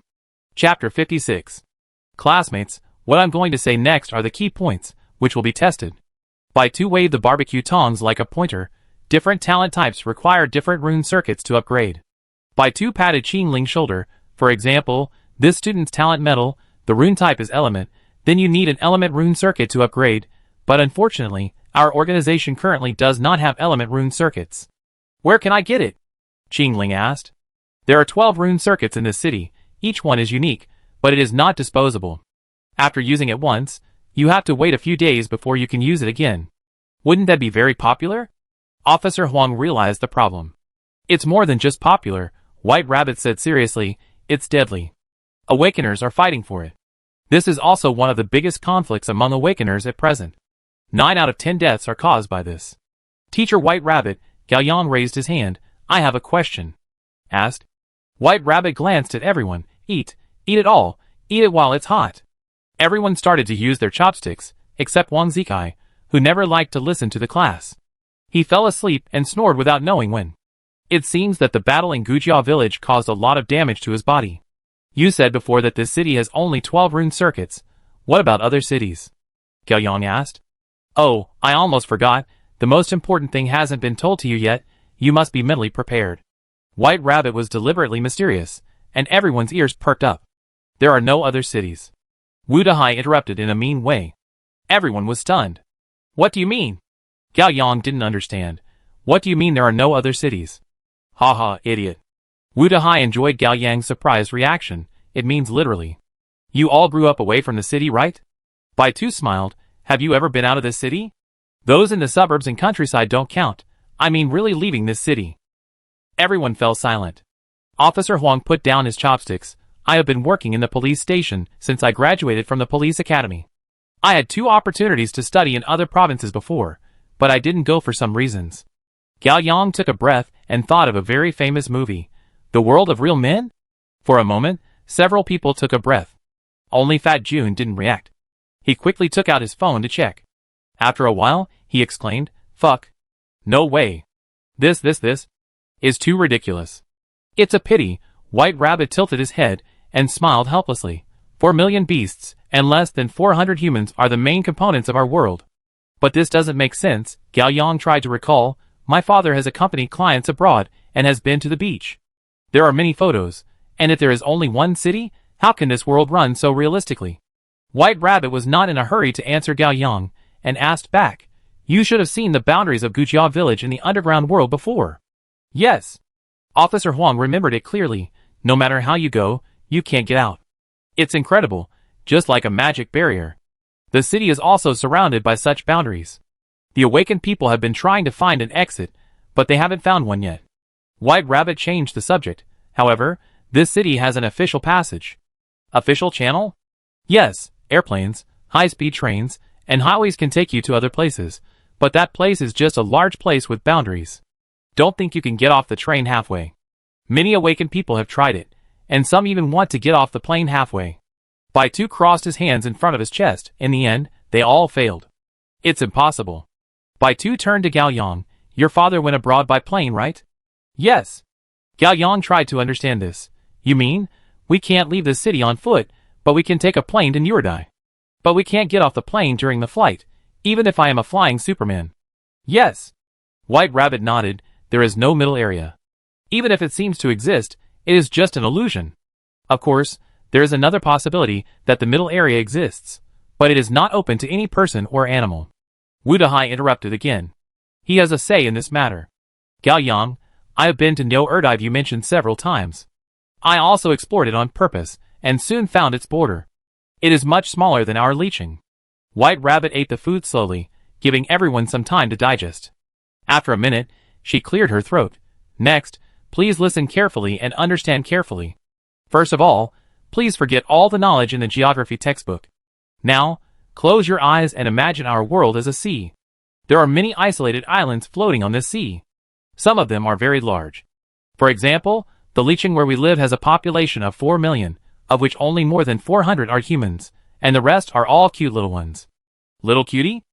Chapter 56. Classmates, what I'm going to say next are the key points, which will be tested. Bai Tu waved the barbecue tongs like a pointer. Different talent types require different rune circuits to upgrade. Bai Tu patted Qin Ling's shoulder. For example, this student's talent metal, the rune type is element, then you need an element rune circuit to upgrade, but unfortunately, our organization currently does not have element rune circuits. Where can I get it? Qin Ling asked. There are 12 rune circuits in this city, each one is unique, but it is not disposable. After using it once, You have to wait a few days before you can use it again. Wouldn't that be very popular? Officer Huang realized the problem. It's more than just popular, White Rabbit said seriously, it's deadly. Awakeners are fighting for it. This is also one of the biggest conflicts among Awakeners at present. 9 out of 10 deaths are caused by this. Teacher White Rabbit, Gao Yang raised his hand. I have a question. Asked. White Rabbit glanced at everyone. Eat it all, eat it while it's hot. Everyone started to use their chopsticks, except Wang Zikai, who never liked to listen to the class. He fell asleep and snored without knowing when. It seems that the battle in Gujia village caused a lot of damage to his body. You said before that this city has only 12 rune circuits. What about other cities? Gao Yang asked. Oh, I almost forgot. The most important thing hasn't been told to you yet. You must be mentally prepared. White Rabbit was deliberately mysterious, and everyone's ears perked up. There are no other cities. Wu Dahai interrupted in a mean way. Everyone was stunned. What do you mean? Gao Yang didn't understand. What do you mean there are no other cities? Ha ha, idiot. Wu Dahai enjoyed Gao Yang's surprised reaction. It means literally. You all grew up away from the city, right? Bai Tu smiled. Have you ever been out of this city? Those in the suburbs and countryside don't count. I mean really leaving this city. Everyone fell silent. Officer Huang put down his chopsticks. I have been working in the police station since I graduated from the police academy. I had 2 opportunities to study in other provinces before, but I didn't go for some reasons. Gao Yang took a breath and thought of a very famous movie, The World of Real Men? For a moment, several people took a breath. Only Fat June didn't react. He quickly took out his phone to check. After a while, he exclaimed, fuck. No way. This is too ridiculous. It's a pity. White Rabbit tilted his head and smiled helplessly. 4 million beasts and less than 400 humans are the main components of our world. But this doesn't make sense. Gao Yang tried to recall. My father has accompanied clients abroad and has been to the beach. There are many photos, and if there is only one city, how can this world run so realistically? White Rabbit was not in a hurry to answer Gao Yang, and asked back, you should have seen the boundaries of Gujia village in the underground world before. Yes. Officer Huang remembered it clearly. No matter how you go, you can't get out. It's incredible, just like a magic barrier. The city is also surrounded by such boundaries. The awakened people have been trying to find an exit, but they haven't found one yet. White Rabbit changed the subject. However, this city has an official passage. Official channel? Yes, airplanes, high-speed trains, and highways can take you to other places, but that place is just a large place with boundaries. Don't think you can get off the train halfway. Many awakened people have tried it, and some even want to get off the plane halfway. Bai Tu crossed his hands in front of his chest. In the end, they all failed. It's impossible. Bai Tu turned to Gao Yang. Your father went abroad by plane, right? Yes. Gao Yang tried to understand this. You mean, we can't leave the city on foot, but we can take a plane to Nuerdai. But we can't get off the plane during the flight, even if I am a flying Superman. Yes. White Rabbit nodded. There is no middle area. Even if it seems to exist, it is just an illusion. Of course, there is another possibility that the middle area exists, but it is not open to any person or animal. Wu Dahai interrupted again. He has a say in this matter. Gao Yang, I have been to Nuerdai you mentioned several times. I also explored it on purpose, and soon found its border. It is much smaller than our Licheng. White Rabbit ate the food slowly, giving everyone some time to digest. After a minute, she cleared her throat. Next, please listen carefully and understand carefully. First of all, please forget all the knowledge in the geography textbook. Now, close your eyes and imagine our world as a sea. There are many isolated islands floating on this sea. Some of them are very large. For example, the Licheng where we live has a population of 4 million, of which only more than 400 are humans, and the rest are all cute little ones. Little cutie?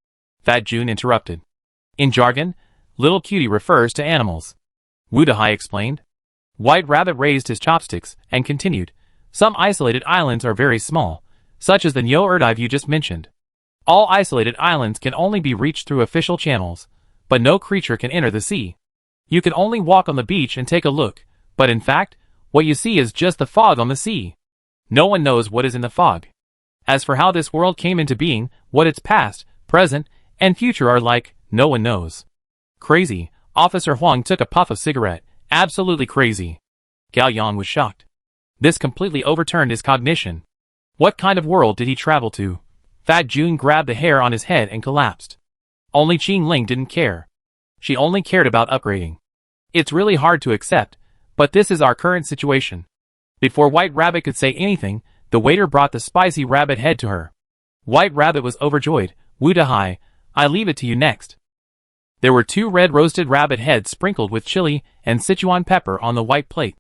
Fat June interrupted. In jargon, little cutie refers to animals. Wu Dahai explained. White Rabbit raised his chopsticks and continued. Some isolated islands are very small, such as the Nuerdai you just mentioned. All isolated islands can only be reached through official channels, but no creature can enter the sea. You can only walk on the beach and take a look, but in fact, what you see is just the fog on the sea. No one knows what is in the fog. As for how this world came into being, what its past, present, and future are like, no one knows. Crazy. Officer Huang took a puff of cigarette. Absolutely crazy. Gao Yang was shocked. This completely overturned his cognition. What kind of world did he travel to? Fat June grabbed the hair on his head and collapsed. Only Qing Ling didn't care. She only cared about upgrading. It's really hard to accept, but this is our current situation. Before White Rabbit could say anything, the waiter brought the spicy rabbit head to her. White Rabbit was overjoyed. Wu Dahai, I leave it to you next. There were 2 red roasted rabbit heads sprinkled with chili and Sichuan pepper on the white plate.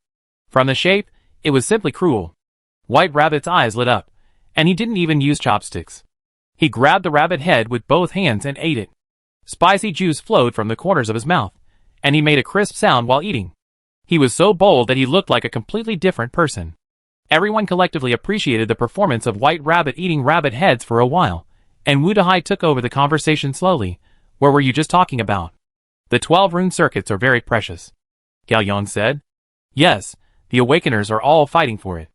From the shape, it was simply cruel. White Rabbit's eyes lit up, and he didn't even use chopsticks. He grabbed the rabbit head with both hands and ate it. Spicy juice flowed from the corners of his mouth, and he made a crisp sound while eating. He was so bold that he looked like a completely different person. Everyone collectively appreciated the performance of White Rabbit eating rabbit heads for a while, and Wu Dahai took over the conversation slowly. What were you just talking about? The 12 rune circuits are very precious, Gao Yang said. Yes, the Awakeners are all fighting for it.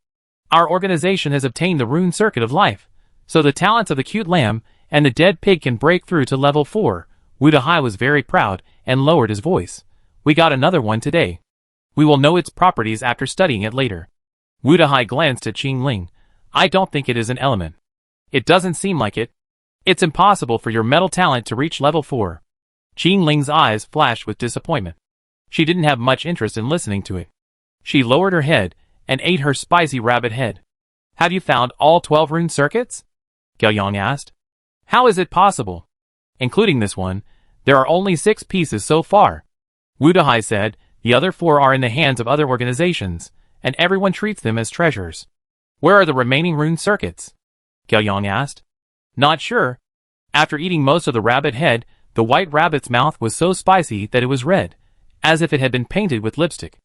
Our organization has obtained the rune circuit of life, so the talents of the cute lamb and the dead pig can break through to level 4. Wu Dahai was very proud and lowered his voice. We got another one today. We will know its properties after studying it later. Wu Dahai glanced at Qing Ling. I don't think it is an element. It doesn't seem like it. It's impossible for your metal talent to reach level 4. Qing Ling's eyes flashed with disappointment. She didn't have much interest in listening to it. She lowered her head and ate her spicy rabbit head. Have you found all 12 rune circuits? Gao Yang asked. How is it possible? Including this one, there are only 6 pieces so far. Wu Dahai said, the other 4 are in the hands of other organizations, and everyone treats them as treasures. Where are the remaining rune circuits? Gao Yang asked. Not sure. After eating most of the rabbit head, the White Rabbit's mouth was so spicy that it was red, as if it had been painted with lipstick.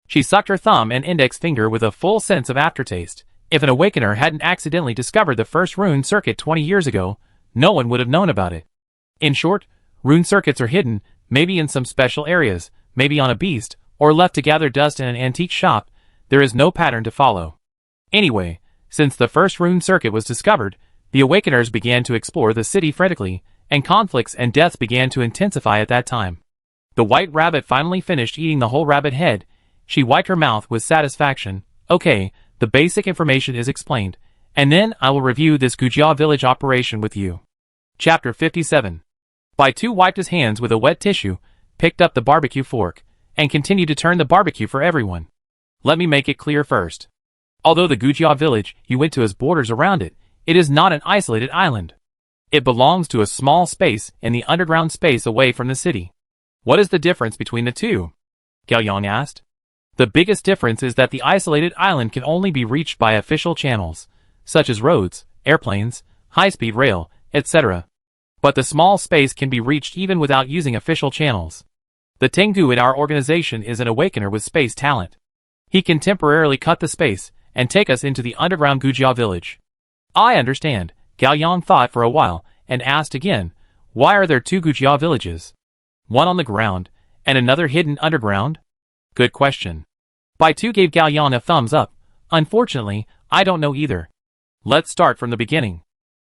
She sucked her thumb and index finger with a full sense of aftertaste. If an Awakener hadn't accidentally discovered the first rune circuit 20 years ago, no one would have known about it. In short, rune circuits are hidden, maybe in some special areas, maybe on a beast, or left to gather dust in an antique shop. There is no pattern to follow. Anyway, since the first rune circuit was discovered, the Awakeners began to explore the city frantically, and conflicts and deaths began to intensify at that time. The White Rabbit finally finished eating the whole rabbit head. She wiped her mouth with satisfaction. Okay, the basic information is explained, and then I will review this Gujia village operation with you. Chapter 57. Bai Tu wiped his hands with a wet tissue, picked up the barbecue fork, and continued to turn the barbecue for everyone. Let me make it clear first. Although the Gujia village you went to has borders around it, it is not an isolated island. It belongs to a small space in the underground space away from the city. What is the difference between the two? Gao Yang asked. The biggest difference is that the isolated island can only be reached by official channels, such as roads, airplanes, high-speed rail, etc. But the small space can be reached even without using official channels. The Tengu in our organization is an Awakener with space talent. He can temporarily cut the space and take us into the underground Gujia village. I understand. Gao Yang thought for a while and asked again, why are there 2 Gujia villages? One on the ground and another hidden underground? Good question. Bai Tu gave Gao Yang a thumbs up. Unfortunately, I don't know either. Let's start from the beginning.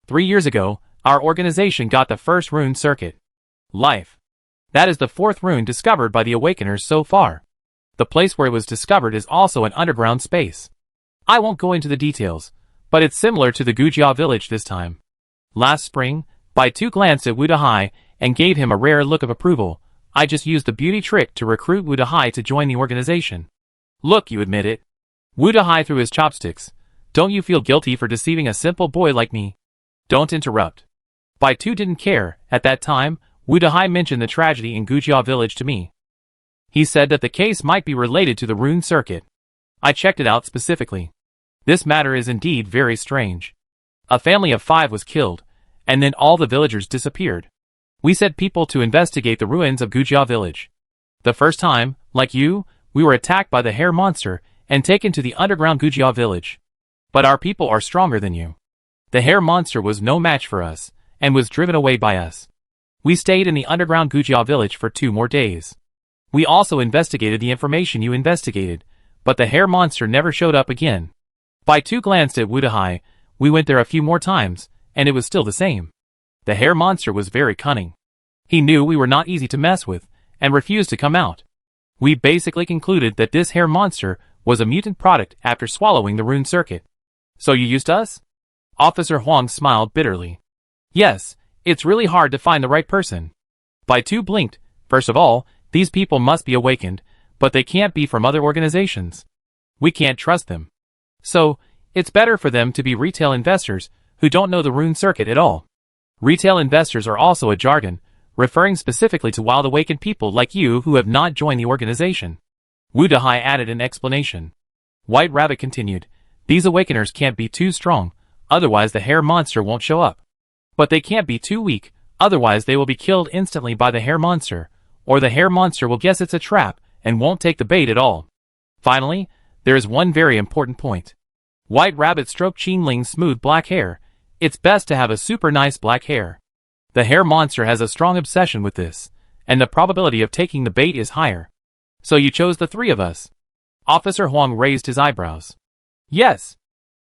3 years ago, our organization got the first rune circuit. Life. That is the 4th rune discovered by the Awakeners so far. The place where it was discovered is also an underground space. I won't go into the details, but it's similar to the Gujia village this time. Last spring, Bai Tu glanced at Wu Dahai and gave him a rare look of approval. I just used the beauty trick to recruit Wu Dahai to join the organization. Look, you admit it. Wu Dahai threw his chopsticks. Don't you feel guilty for deceiving a simple boy like me? Don't interrupt. Bai Tu didn't care. At that time, Wu Dahai mentioned the tragedy in Gujia village to me. He said that the case might be related to the rune circuit. I checked it out specifically. This matter is indeed very strange. A family of 5 was killed, and then all the villagers disappeared. We sent people to investigate the ruins of Gujia village. The first time, like you, we were attacked by the hair monster and taken to the underground Gujia village. But our people are stronger than you. The hair monster was no match for us, and was driven away by us. We stayed in the underground Gujia village for 2 more days. We also investigated the information you investigated, but the hair monster never showed up again. Bai Tu glanced at Wu Dahai. We went there a few more times, and it was still the same. The hair monster was very cunning. He knew we were not easy to mess with, and refused to come out. We basically concluded that this hair monster was a mutant product after swallowing the rune circuit. So you used us? Officer Huang smiled bitterly. Yes, it's really hard to find the right person. Bai Tu blinked. First of all, these people must be awakened, but they can't be from other organizations. We can't trust them. So, it's better for them to be retail investors who don't know the rune circuit at all. Retail investors are also a jargon, referring specifically to wild awakened people like you who have not joined the organization. Wu Dahai added an explanation. White Rabbit continued, these awakeners can't be too strong, otherwise the hair monster won't show up. But they can't be too weak, otherwise they will be killed instantly by the hair monster, or the hair monster will guess it's a trap and won't take the bait at all. Finally, there is one very important point. White Rabbit stroked Qin Ling's smooth black hair. It's best to have a super nice black hair. The hair monster has a strong obsession with this, and the probability of taking the bait is higher. So you chose the three of us. Officer Huang raised his eyebrows. Yes.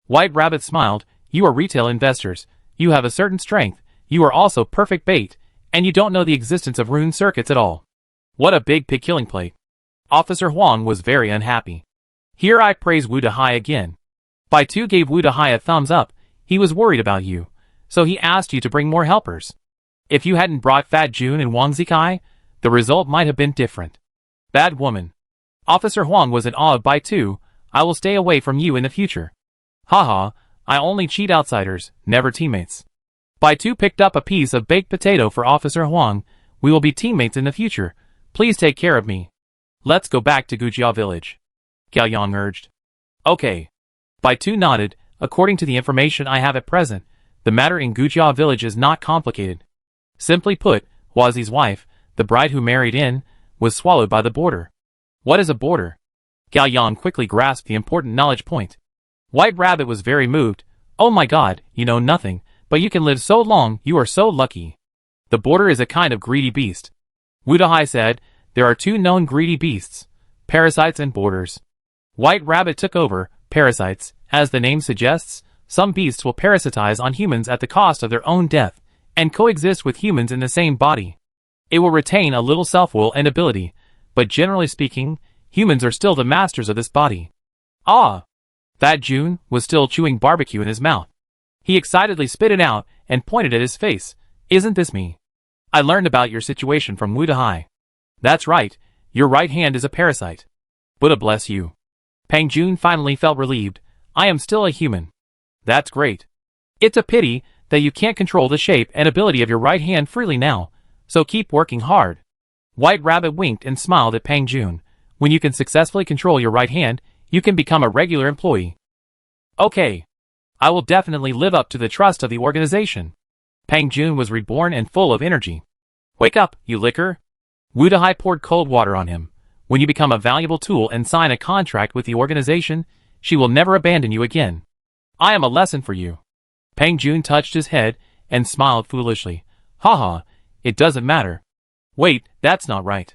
White Rabbit smiled, you are retail investors, you have a certain strength, you are also perfect bait, and you don't know the existence of rune circuits at all. What a big pig killing plate. Officer Huang was very unhappy. Here I praise Wu Dahai again. Bai Tu gave Wu Dahai a thumbs up, he was worried about you, so he asked you to bring more helpers. If you hadn't brought Fat Jun and Wang Zikai, the result might have been different. Bad woman. Officer Huang was in awe of Bai Tu, I will stay away from you in the future. Haha, I only cheat outsiders, never teammates. Bai Tu picked up a piece of baked potato for Officer Huang, we will be teammates in the future, please take care of me. Let's go back to Gujia village. Gao Yang urged. Okay. Bai Tu nodded, according to the information I have at present, the matter in Gujia village is not complicated. Simply put, Huazi's wife, the bride who married in, was swallowed by the border. What is a border? Gao Yang quickly grasped the important knowledge point. White Rabbit was very moved. Oh my god, you know nothing, but you can live so long, you are so lucky. The border is a kind of greedy beast. Wu Dahai said, there are two known greedy beasts, parasites and borders. White Rabbit took over, parasites, as the name suggests, some beasts will parasitize on humans at the cost of their own death, and coexist with humans in the same body. It will retain a little self-will and ability, but generally speaking, humans are still the masters of this body. Ah! Fat Jun was still chewing barbecue in his mouth. He excitedly spit it out and pointed at his face. Isn't this me? I learned about your situation from Wu Dahai. That's right, your right hand is a parasite. Buddha bless you. Pang Jun finally felt relieved. I am still a human. That's great. It's a pity that you can't control the shape and ability of your right hand freely now, so keep working hard. White Rabbit winked and smiled at Pang Jun. When you can successfully control your right hand, you can become a regular employee. Okay. I will definitely live up to the trust of the organization. Pang Jun was reborn and full of energy. Wake up, you licker. Wu Dahai poured cold water on him. When you become a valuable tool and sign a contract with the organization, she will never abandon you again. I am a lesson for you. Pang Jun touched his head and smiled foolishly. Haha, it doesn't matter. Wait, that's not right.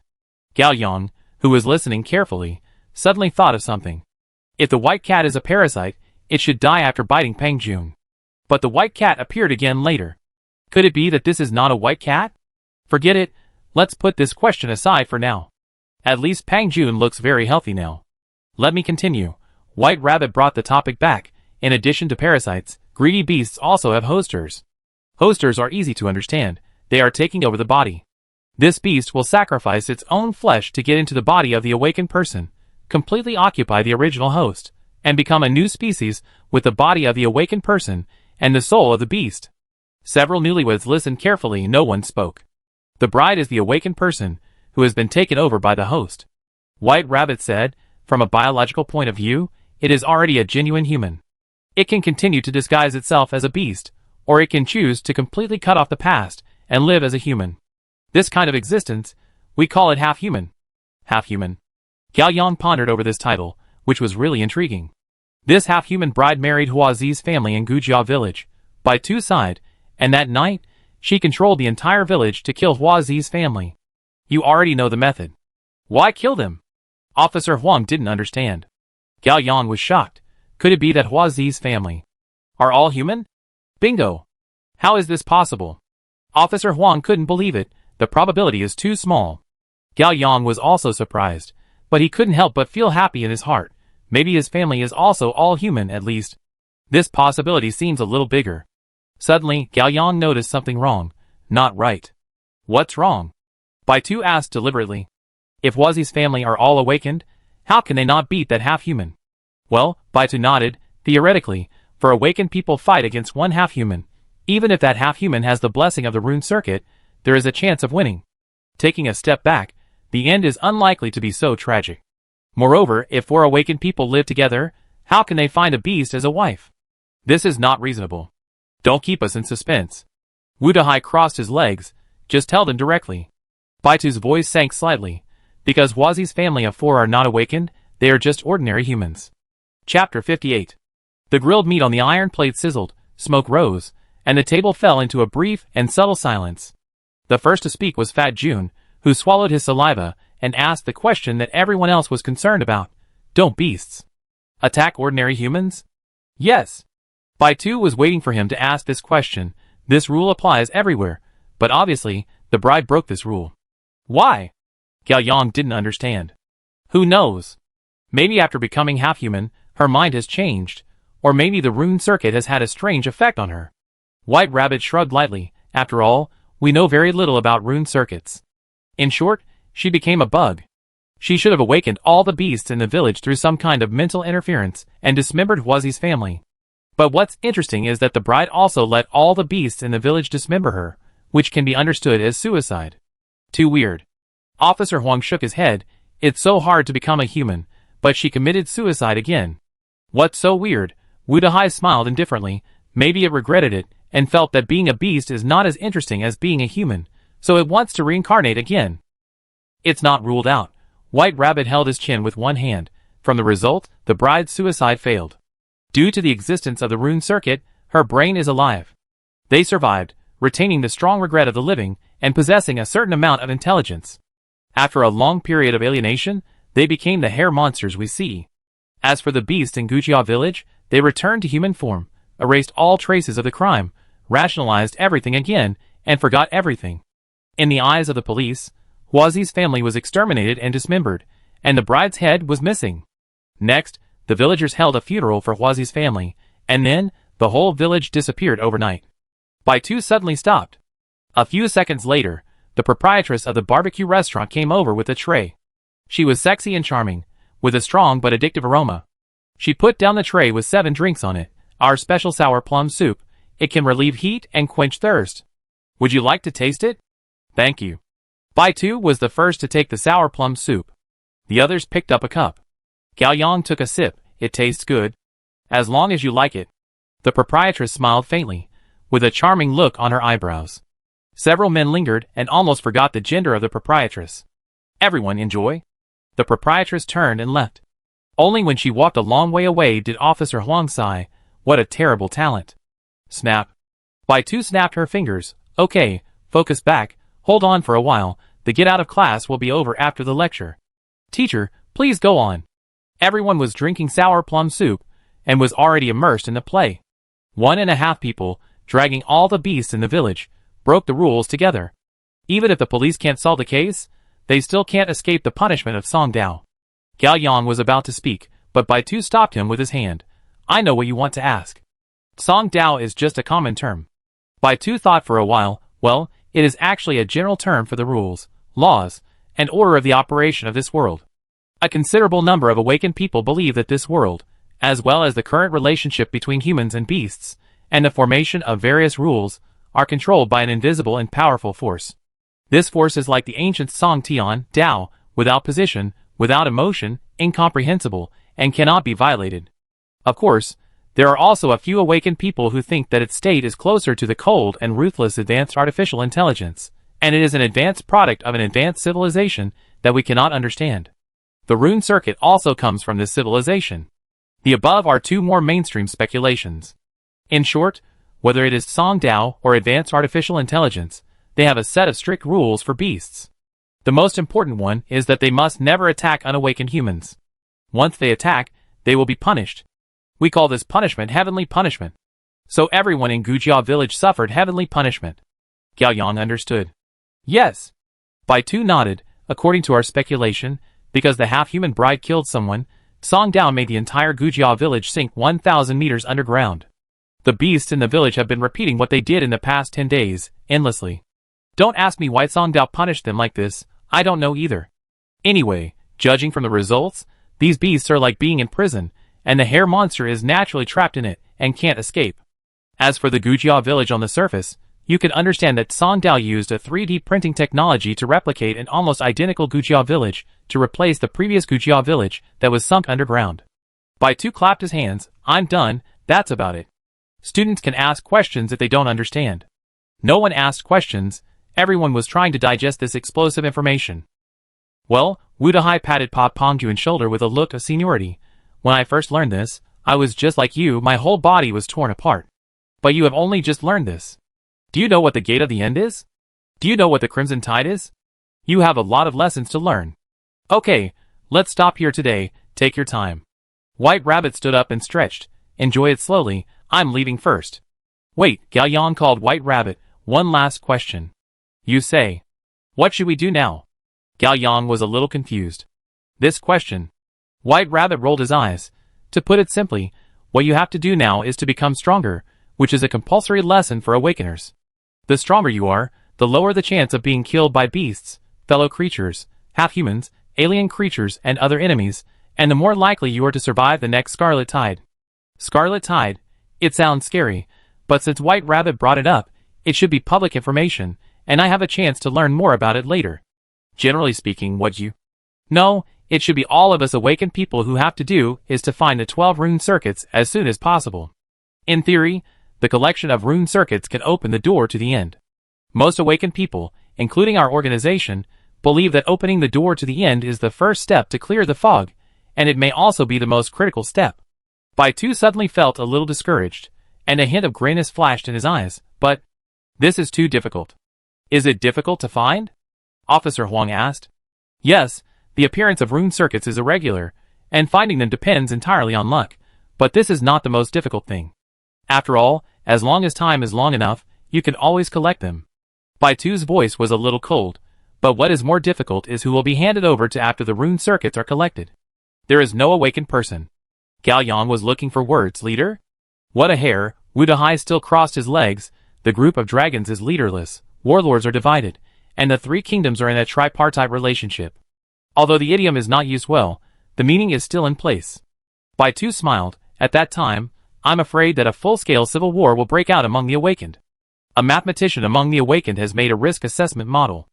Gao Yang, who was listening carefully, suddenly thought of something. If the white cat is a parasite, it should die after biting Pang Jun. But the white cat appeared again later. Could it be that this is not a white cat? Forget it, let's put this question aside for now. At least Pang Jun looks very healthy now. Let me continue. White Rabbit brought the topic back. In addition to parasites, greedy beasts also have hosters. Hosters are easy to understand. They are taking over the body. This beast will sacrifice its own flesh to get into the body of the awakened person, completely occupy the original host, and become a new species with the body of the awakened person and the soul of the beast. Several newlyweds listened carefully. No one spoke. The bride is the awakened person who has been taken over by the host. White Rabbit said, from a biological point of view, it is already a genuine human. It can continue to disguise itself as a beast, or it can choose to completely cut off the past and live as a human. This kind of existence, we call it half-human. Half-human. Gao Yang pondered over this title, which was really intriguing. This half-human bride married Huazi's family in Gujia village, by two side, and that night, she controlled the entire village to kill Huazi's family. You already know the method. Why kill them? Officer Huang didn't understand. Gao Yang was shocked. Could it be that Huazi's family are all human? Bingo! How is this possible? Officer Huang couldn't believe it. The probability is too small. Gao Yang was also surprised, but he couldn't help but feel happy in his heart. Maybe his family is also all human at least. This possibility seems a little bigger. Suddenly, Gaoyang noticed something wrong. Not right. What's wrong? Baitu asked deliberately. If Huazi's family are all awakened, how can they not beat that half-human? Well, Baitu nodded. Theoretically, for awakened people fight against one half-human. Even if that half-human has the blessing of the rune circuit, there is a chance of winning. Taking a step back, the end is unlikely to be so tragic. Moreover, if 4 awakened people live together, how can they find a beast as a wife? This is not reasonable. Don't keep us in suspense. Wu Dahai crossed his legs. Just tell them directly. Baitu's voice sank slightly. Because Huazi's family of 4 are not awakened, they are just ordinary humans. Chapter 58. The grilled meat on the iron plate sizzled, smoke rose, and the table fell into a brief and subtle silence. The first to speak was Fat Jun, who swallowed his saliva and asked the question that everyone else was concerned about. Don't beasts attack ordinary humans? Yes. Baitu was waiting for him to ask this question. This rule applies everywhere, but obviously, the bride broke this rule. Why? Gaoyang didn't understand. Who knows? Maybe after becoming half-human, her mind has changed, or maybe the rune circuit has had a strange effect on her. White Rabbit shrugged lightly. After all, we know very little about rune circuits. In short, she became a bug. She should have awakened all the beasts in the village through some kind of mental interference and dismembered Huazi's family. But what's interesting is that the bride also let all the beasts in the village dismember her, which can be understood as suicide. Too weird. Officer Huang shook his head. It's so hard to become a human, but she committed suicide again. What's so weird? Wu Dahai smiled indifferently. Maybe it regretted it, and felt that being a beast is not as interesting as being a human, so it wants to reincarnate again. It's not ruled out. White Rabbit held his chin with one hand. From the result, the bride's suicide failed. Due to the existence of the rune circuit, her brain is alive. They survived, retaining the strong regret of the living, and possessing a certain amount of intelligence. After a long period of alienation, they became the hair monsters we see. As for the beast in Gujia village, they returned to human form, erased all traces of the crime, rationalized everything again, and forgot everything. In the eyes of the police, Huazi's family was exterminated and dismembered, and the bride's head was missing. Next, the villagers held a funeral for Huazi's family, and then, the whole village disappeared overnight. Baitu suddenly stopped. A few seconds later, the proprietress of the barbecue restaurant came over with a tray. She was sexy and charming, with a strong but addictive aroma. She put down the tray with 7 drinks on it. Our special sour plum soup. It can relieve heat and quench thirst. Would you like to taste it? Thank you. Baitu was the first to take the sour plum soup. The others picked up a cup. Gaoyang took a sip. It tastes good. As long as you like it. The proprietress smiled faintly, with a charming look on her eyebrows. Several men lingered and almost forgot the gender of the proprietress. Everyone enjoy? The proprietress turned and left. Only when she walked a long way away did Officer Huang sigh. What a terrible talent. Snap. Baitu snapped her fingers. Okay, focus back. Hold on for a while. The get out of class will be over after the lecture. Teacher, please go on. Everyone was drinking sour plum soup, and was already immersed in the play. 1.5 people, dragging all the beasts in the village, broke the rules together. Even if the police can't solve the case, they still can't escape the punishment of Song Dao. Gaoyang was about to speak, but Baitu stopped him with his hand. I know what you want to ask. Song Dao is just a common term. Baitu thought for a while. Well, it is actually a general term for the rules, laws, and order of the operation of this world. A considerable number of awakened people believe that this world, as well as the current relationship between humans and beasts, and the formation of various rules, are controlled by an invisible and powerful force. This force is like the ancient Song Tian, Dao, without position, without emotion, incomprehensible, and cannot be violated. Of course, there are also a few awakened people who think that its state is closer to the cold and ruthless advanced artificial intelligence, and it is an advanced product of an advanced civilization that we cannot understand. The rune circuit also comes from this civilization. The above are 2 more mainstream speculations. In short, whether it is Song Dao or advanced artificial intelligence, they have a set of strict rules for beasts. The most important one is that they must never attack unawakened humans. Once they attack, they will be punished. We call this punishment heavenly punishment. So everyone in Gujia village suffered heavenly punishment. Gaoyang understood. Yes. Baitu nodded. According to our speculation, because the half-human bride killed someone, Song Dao made the entire Gujia village sink 1,000 meters underground. The beasts in the village have been repeating what they did in the past 10 days, endlessly. Don't ask me why Songdao punished them like this, I don't know either. Anyway, judging from the results, these beasts are like being in prison, and the hare monster is naturally trapped in it, and can't escape. As for the Gujia village on the surface, you can understand that Songdao used a 3D printing technology to replicate an almost identical Gujia village to replace the previous Gujia village that was sunk underground. Baitu clapped his hands. I'm done, that's about it. Students can ask questions if they don't understand. No one asked questions, everyone was trying to digest this explosive information. Well, Wu Dahai patted Pa Pongyuan's shoulder with a look of seniority. When I first learned this, I was just like you, my whole body was torn apart. But you have only just learned this. Do you know what the gate of the end is? Do you know what the Crimson Tide is? You have a lot of lessons to learn. Okay, let's stop here today, take your time. White Rabbit stood up and stretched. Enjoy it slowly, I'm leaving first. Wait, Gao Yang called White Rabbit, one last question. You say. What should we do now? Gao Yang was a little confused. This question. White Rabbit rolled his eyes. To put it simply, what you have to do now is to become stronger, which is a compulsory lesson for awakeners. The stronger you are, the lower the chance of being killed by beasts, fellow creatures, half-humans, alien creatures and other enemies, and the more likely you are to survive the next Scarlet Tide. Scarlet Tide? It sounds scary, but since White Rabbit brought it up, it should be public information, and I have a chance to learn more about it later. Generally speaking, what you... No, it should be all of us awakened people who have to do is to find the 12 rune circuits as soon as possible. In theory, the collection of rune circuits can open the door to the end. Most awakened people, including our organization, believe that opening the door to the end is the first step to clear the fog, and it may also be the most critical step. Baitu suddenly felt a little discouraged, and a hint of grayness flashed in his eyes, but... This is too difficult. Is it difficult to find? Officer Huang asked. Yes, the appearance of rune circuits is irregular, and finding them depends entirely on luck, but this is not the most difficult thing. After all, as long as time is long enough, you can always collect them. Baitu's voice was a little cold, but what is more difficult is who will be handed over to after the rune circuits are collected. There is no awakened person. Gao Yang was looking for words, leader? What a hare, Wu Dahai still crossed his legs, the group of dragons is leaderless, warlords are divided, and the three kingdoms are in a tripartite relationship. Although the idiom is not used well, the meaning is still in place. Baitu smiled. At that time, I'm afraid that a full-scale civil war will break out among the awakened. A mathematician among the awakened has made a risk assessment model.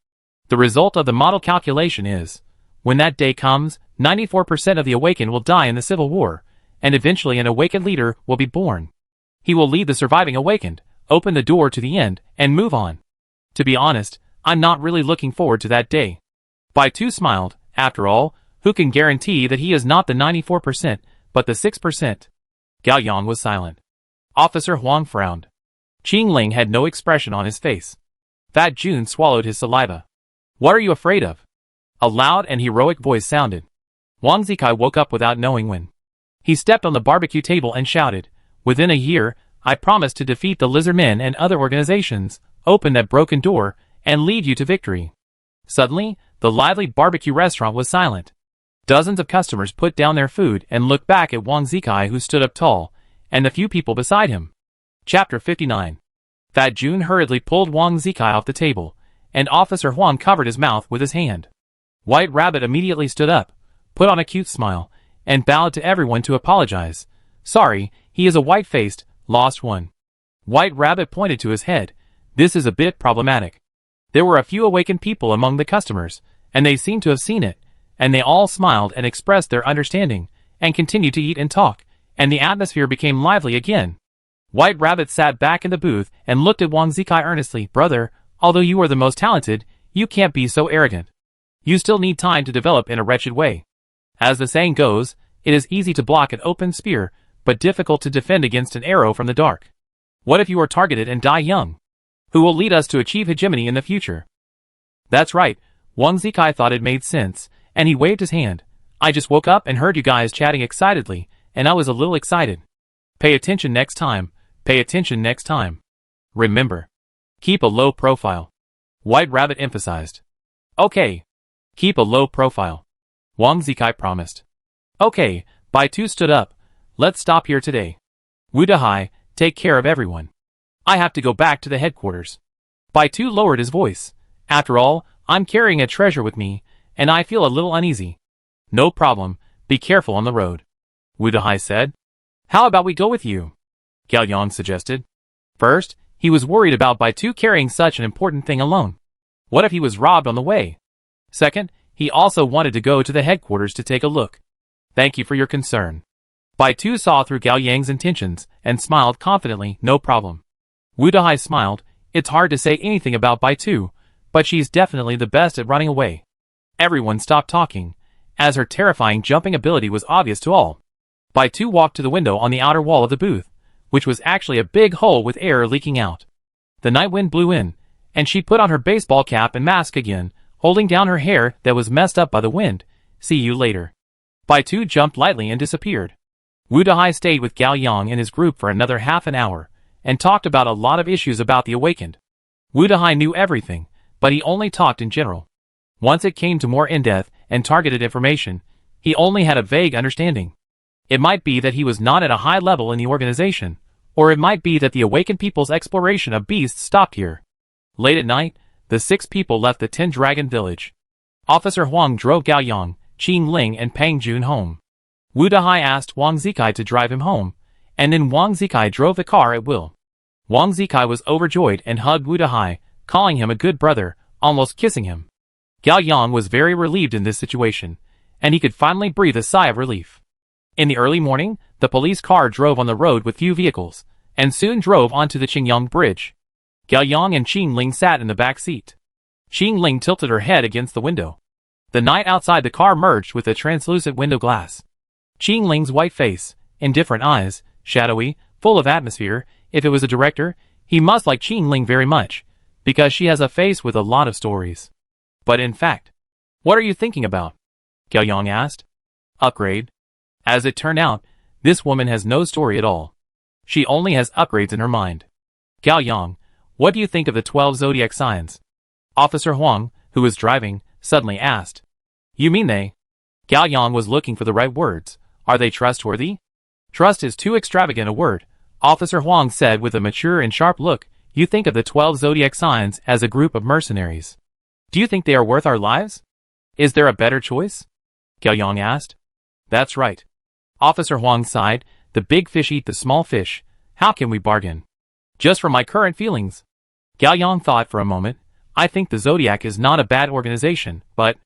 The result of the model calculation is, when that day comes, 94% of the awakened will die in the civil war, and eventually an awakened leader will be born. He will lead the surviving awakened, open the door to the end, and move on. To be honest, I'm not really looking forward to that day. Baitu smiled. After all, who can guarantee that he is not the 94%, but the 6%? Gao Yang was silent. Officer Huang frowned. Qing Ling had no expression on his face. Fat Jun swallowed his saliva. What are you afraid of? A loud and heroic voice sounded. Wang Zikai woke up without knowing when. He stepped on the barbecue table and shouted, within a year, I promise to defeat the lizardmen and other organizations, open that broken door, and lead you to victory. Suddenly, the lively barbecue restaurant was silent. Dozens of customers put down their food and looked back at Wang Zikai, who stood up tall, and the few people beside him. Chapter 59. Fat Jun hurriedly pulled Wang Zikai off the table, and Officer Huang covered his mouth with his hand. White Rabbit immediately stood up, put on a cute smile, and bowed to everyone to apologize. Sorry, he is a white-faced, lost one. White Rabbit pointed to his head. This is a bit problematic. There were a few awakened people among the customers, and they seemed to have seen it, and they all smiled and expressed their understanding, and continued to eat and talk, and the atmosphere became lively again. White Rabbit sat back in the booth and looked at Wang Zikai earnestly. Brother, although you are the most talented, you can't be so arrogant. You still need time to develop in a wretched way. As the saying goes, it is easy to block an open spear, but difficult to defend against an arrow from the dark. What if you are targeted and die young? Who will lead us to achieve hegemony in the future? That's right, Wang Zikai thought it made sense, and he waved his hand. I just woke up and heard you guys chatting excitedly, and I was a little excited. Pay attention next time, pay attention next time. Remember, keep a low profile. White Rabbit emphasized. Okay. Keep a low profile. Wang Zikai promised. Okay, Baitu stood up. Let's stop here today. Wu Dahai, take care of everyone. I have to go back to the headquarters. Baitu lowered his voice. After all, I'm carrying a treasure with me, and I feel a little uneasy. No problem, be careful on the road, Wu Dahai said. How about we go with you? Gao Yang suggested. First, he was worried about Baitu carrying such an important thing alone. What if he was robbed on the way? Second, he also wanted to go to the headquarters to take a look. Thank you for your concern. Baitu saw through Gao Yang's intentions and smiled confidently, no problem. Wu Dahai smiled. It's hard to say anything about Baitu, but she's definitely the best at running away. Everyone stopped talking, as her terrifying jumping ability was obvious to all. Baitu walked to the window on the outer wall of the booth, which was actually a big hole with air leaking out. The night wind blew in, and she put on her baseball cap and mask again, holding down her hair that was messed up by the wind. See you later. Baitu jumped lightly and disappeared. Wu Dahai stayed with Gao Yang and his group for another half an hour, and talked about a lot of issues about the awakened. Wu Dahai knew everything, but he only talked in general. Once it came to more in-depth and targeted information, he only had a vague understanding. It might be that he was not at a high level in the organization, or it might be that the awakened people's exploration of beasts stopped here. Late at night, the 6 people left the 10-dragon village. Officer Huang drove Gao Yang, Qing Ling and Pang Jun home. Wu Dahai asked Wang Zikai to drive him home, and then Wang Zikai drove the car at will. Wang Zikai was overjoyed and hugged Wu Dahai, calling him a good brother, almost kissing him. Gao Yang was very relieved in this situation, and he could finally breathe a sigh of relief. In the early morning, the police car drove on the road with few vehicles, and soon drove onto the Qingyang Bridge. Gao Yang and Qing Ling sat in the back seat. Qing Ling tilted her head against the window. The night outside the car merged with the translucent window glass. Qing Ling's white face, indifferent eyes, shadowy, full of atmosphere. If it was a director, he must like Qing Ling very much, because she has a face with a lot of stories. But in fact, what are you thinking about? Gao Yang asked. Upgrade. As it turned out, this woman has no story at all. She only has upgrades in her mind. Gao Yang, what do you think of the 12 zodiac signs? Officer Huang, who was driving, suddenly asked. You mean they? Gao Yang was looking for the right words. Are they trustworthy? Trust is too extravagant a word, Officer Huang said with a mature and sharp look. You think of the 12 zodiac signs as a group of mercenaries. Do you think they are worth our lives? Is there a better choice? Gao Yang asked. That's right. Officer Huang sighed. The big fish eat the small fish. How can we bargain? Just from my current feelings. Gao Yang thought for a moment. I think the Zodiac is not a bad organization, but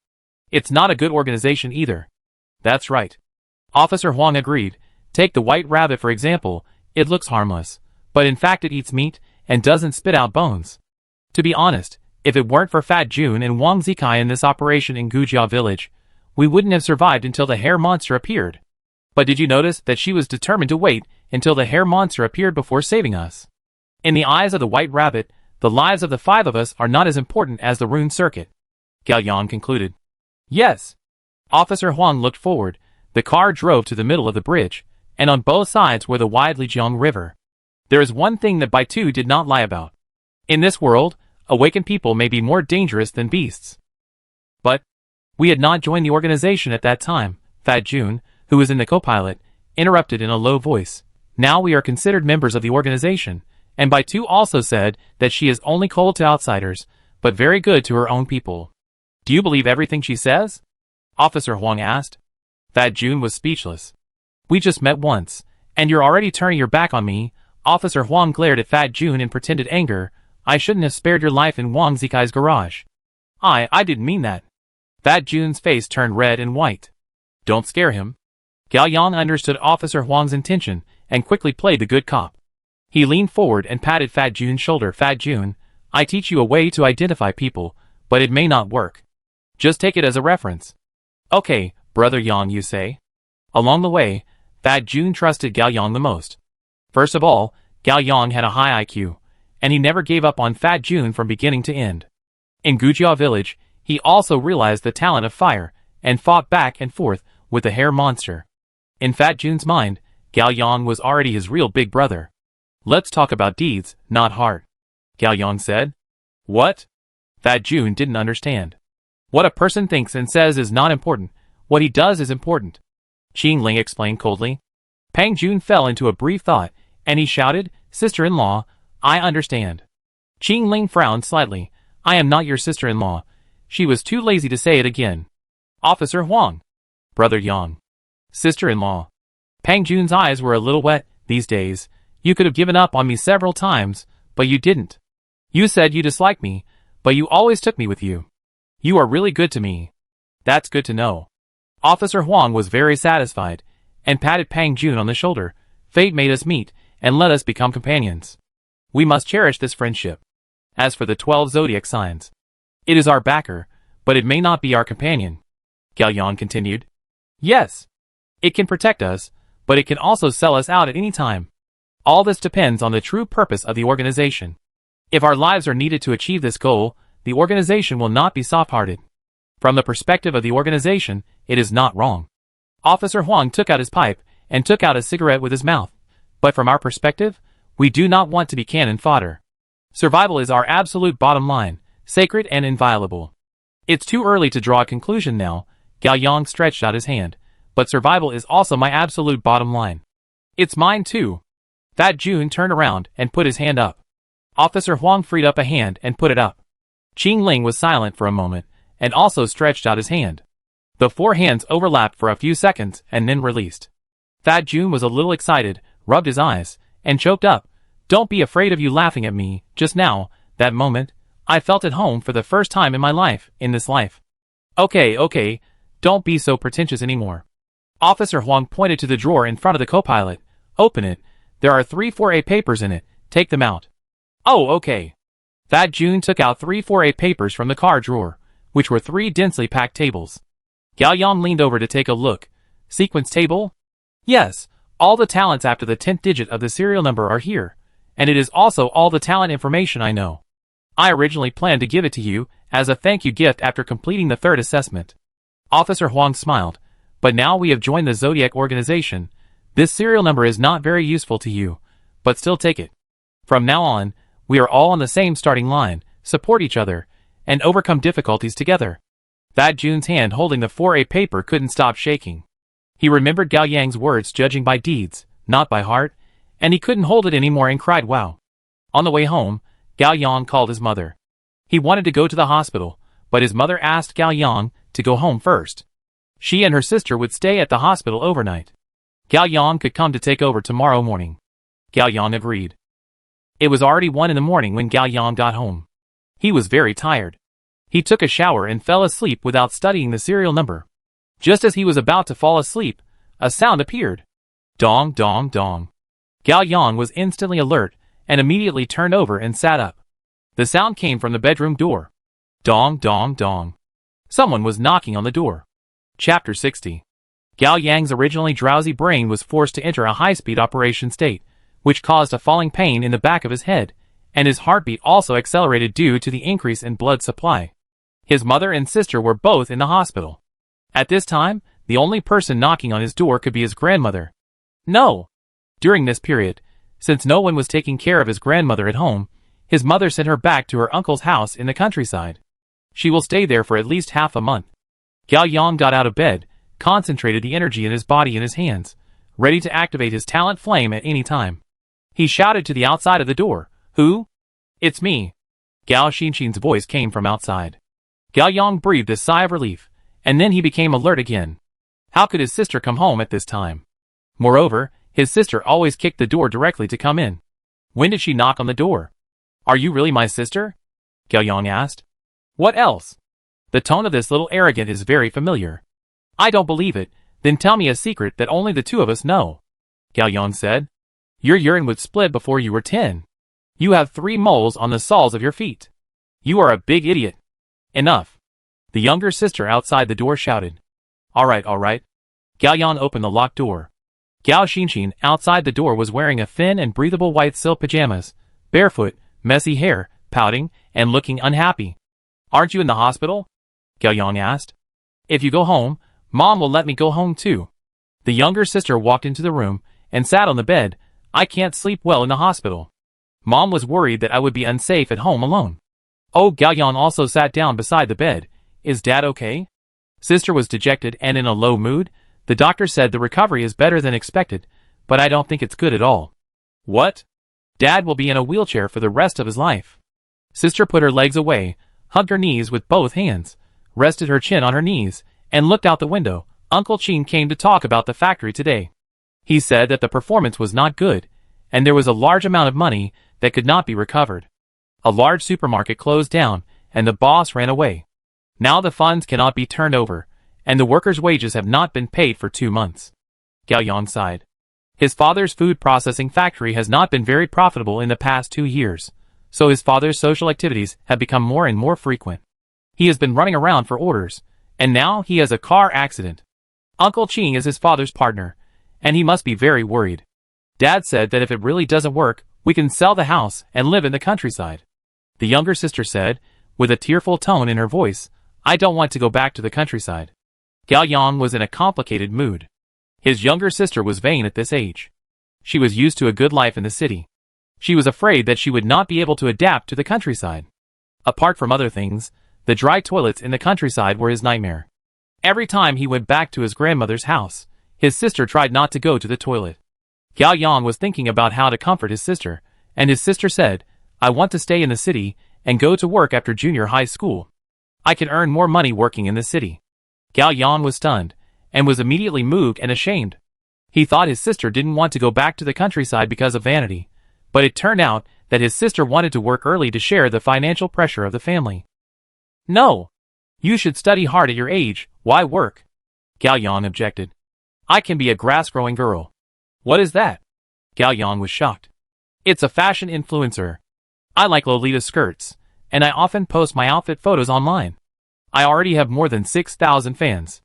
it's not a good organization either. That's right. Officer Huang agreed. Take the white rabbit for example. It looks harmless, but in fact it eats meat and doesn't spit out bones. To be honest, if it weren't for Fat Jun and Wang Zikai in this operation in Gujia village, we wouldn't have survived until the hair monster appeared. But did you notice that she was determined to wait until the hair monster appeared before saving us? In the eyes of the white rabbit, the lives of the 5 of us are not as important as the rune circuit. Gao Yang concluded. Yes. Officer Huang looked forward. The car drove to the middle of the bridge, and on both sides were the wide Lijiang River. There is one thing that Baitu did not lie about. In this world, awakened people may be more dangerous than beasts. But we had not joined the organization at that time. Fat Jun, who was in the co-pilot, interrupted in a low voice. Now we are considered members of the organization, and Baitu also said that she is only cold to outsiders, but very good to her own people. Do you believe everything she says? Officer Huang asked. Fat Jun was speechless. We just met once, and you're already turning your back on me. Officer Huang glared at Fat Jun in pretended anger. I shouldn't have spared your life in Wang Zikai's garage. I didn't mean that. Fat Jun's face turned red and white. Don't scare him. Gao Yang understood Officer Huang's intention and quickly played the good cop. He leaned forward and patted Fat Jun's shoulder. Fat Jun, I teach you a way to identify people, but it may not work. Just take it as a reference. Okay, Brother Yang, you say? Along the way, Fat Jun trusted Gao Yang the most. First of all, Gao Yang had a high IQ, and he never gave up on Fat Jun from beginning to end. In Gujia village, he also realized the talent of fire, and fought back and forth with the hair monster. In Fat Jun's mind, Gao Yang was already his real big brother. Let's talk about deeds, not heart, Gao Yang said. What? Fat Jun didn't understand. What a person thinks and says is not important. What he does is important, Qing Ling explained coldly. Pang Jun fell into a brief thought, And he shouted, "Sister-in-law, I understand." Qing Ling frowned slightly. "I am not your sister-in-law." She was too lazy to say it again. "Officer Huang." "Brother Yang." "Sister-in-law." Pang Jun's eyes were a little wet. "These days, you could have given up on me several times, but you didn't. You said you disliked me, but you always took me with you. You are really good to me." "That's good to know." Officer Huang was very satisfied, and patted Pang Jun on the shoulder. "Fate made us meet, and let us become companions. We must cherish this friendship. As for the 12 zodiac signs, it is our backer, but it may not be our companion," Gao Yang continued. "Yes. It can protect us, but it can also sell us out at any time. All this depends on the true purpose of the organization. If our lives are needed to achieve this goal, the organization will not be soft-hearted. From the perspective of the organization, it is not wrong." Officer Huang took out his pipe and took out a cigarette with his mouth. "But from our perspective, we do not want to be cannon fodder. Survival is our absolute bottom line, sacred and inviolable. It's too early to draw a conclusion now." Gao Yang stretched out his hand. "But survival is also my absolute bottom line." "It's mine too." Fat Jun turned around and put his hand up. Officer Huang freed up a hand and put it up. Qing Ling was silent for a moment, and also stretched out his hand. The 4 hands overlapped for a few seconds and then released. Fat Jun was a little excited, rubbed his eyes, and choked up. "Don't be afraid of you laughing at me, just now, that moment, I felt at home for the first time in my life, in this life." Okay, don't be so pretentious anymore." Officer Huang pointed to the drawer in front of the co-pilot. "Open it. There are 3 4A papers in it. Take them out." "Oh, okay." Fat Jun took out 3 4A papers from the car drawer, which were 3 densely packed tables. Gao Yang leaned over to take a look. "Sequence table?" "Yes, all the talents after the 10th digit of the serial number are here, and it is also all the talent information I know. I originally planned to give it to you as a thank you gift after completing the 3rd assessment." Officer Huang smiled. "But now we have joined the Zodiac organization, this serial number is not very useful to you, but still take it. From now on, we are all on the same starting line, support each other, and overcome difficulties together." Fat Jun's hand holding the 4A paper couldn't stop shaking. He remembered Gao Yang's words, judging by deeds, not by heart, and he couldn't hold it anymore and cried wow. On the way home, Gao Yang called his mother. He wanted to go to the hospital, but his mother asked Gao Yang to go home first. She and her sister would stay at the hospital overnight. Gao Yang could come to take over tomorrow morning. Gao Yang agreed. It was already 1 in the morning when Gao Yang got home. He was very tired. He took a shower and fell asleep without studying the serial number. Just as he was about to fall asleep, a sound appeared. Dong, dong, dong. Gao Yang was instantly alert and immediately turned over and sat up. The sound came from the bedroom door. Dong, dong, dong. Someone was knocking on the door. Chapter 60. Gao Yang's originally drowsy brain was forced to enter a high-speed operation state, which caused a falling pain in the back of his head, and his heartbeat also accelerated due to the increase in blood supply. His mother and sister were both in the hospital. At this time, the only person knocking on his door could be his grandmother. No! During this period, since no one was taking care of his grandmother at home, his mother sent her back to her uncle's house in the countryside. She will stay there for at least half a month. Gao Yang got out of bed, concentrated the energy in his body in his hands, ready to activate his talent flame at any time. He shouted to the outside of the door, "Who?" "It's me." Gao Xinxin's voice came from outside. Gao Yang breathed a sigh of relief, and then he became alert again. How could his sister come home at this time? Moreover, his sister always kicked the door directly to come in. When did she knock on the door? "Are you really my sister?" Gao Yang asked. "What else?" The tone of this little arrogant is very familiar. "I don't believe it, then tell me a secret that only the two of us know," Gao Yang said. "Your urine would split before you were 10. You have 3 moles on the soles of your feet. You are a big idiot." "Enough." The younger sister outside the door shouted. All right. Gao Yang opened the locked door. Gao Xinxin outside the door was wearing a thin and breathable white silk pajamas, barefoot, messy hair, pouting, and looking unhappy. "Aren't you in the hospital?" Gao Yang asked. "If you go home, Mom will let me go home too." The younger sister walked into the room and sat on the bed. "I can't sleep well in the hospital. Mom was worried that I would be unsafe at home alone." Oh, Gao Yang also sat down beside the bed. "Is Dad okay?" Sister was dejected and in a low mood. "The doctor said the recovery is better than expected, but I don't think it's good at all." What? Dad will be in a wheelchair for the rest of his life. Sister put her legs away, hugged her knees with both hands, rested her chin on her knees, and looked out the window. Uncle Chin came to talk about the factory today. He said that the performance was not good, and there was a large amount of money that could not be recovered. A large supermarket closed down, and the boss ran away. Now the funds cannot be turned over, and the workers' wages have not been paid for 2 months. Gao Yang sighed. His father's food processing factory has not been very profitable in the past 2 years, so his father's social activities have become more and more frequent. He has been running around for orders, and now he has a car accident. Uncle Chin is his father's partner, and he must be very worried. Dad said that if it really doesn't work, we can sell the house and live in the countryside. The younger sister said, with a tearful tone in her voice, I don't want to go back to the countryside. Gao Yang was in a complicated mood. His younger sister was vain at this age. She was used to a good life in the city. She was afraid that she would not be able to adapt to the countryside. Apart from other things, the dry toilets in the countryside were his nightmare. Every time he went back to his grandmother's house, his sister tried not to go to the toilet. Gao Yang was thinking about how to comfort his sister, and his sister said, I want to stay in the city and go to work after junior high school. I can earn more money working in the city. Gao Yang was stunned, and was immediately moved and ashamed. He thought his sister didn't want to go back to the countryside because of vanity, but it turned out that his sister wanted to work early to share the financial pressure of the family. No! You should study hard at your age, why work? Gao Yang objected. I can be a grass-growing girl. What is that? Gao Yang was shocked. It's a fashion influencer. I like Lolita skirts, and I often post my outfit photos online. I already have more than 6,000 fans.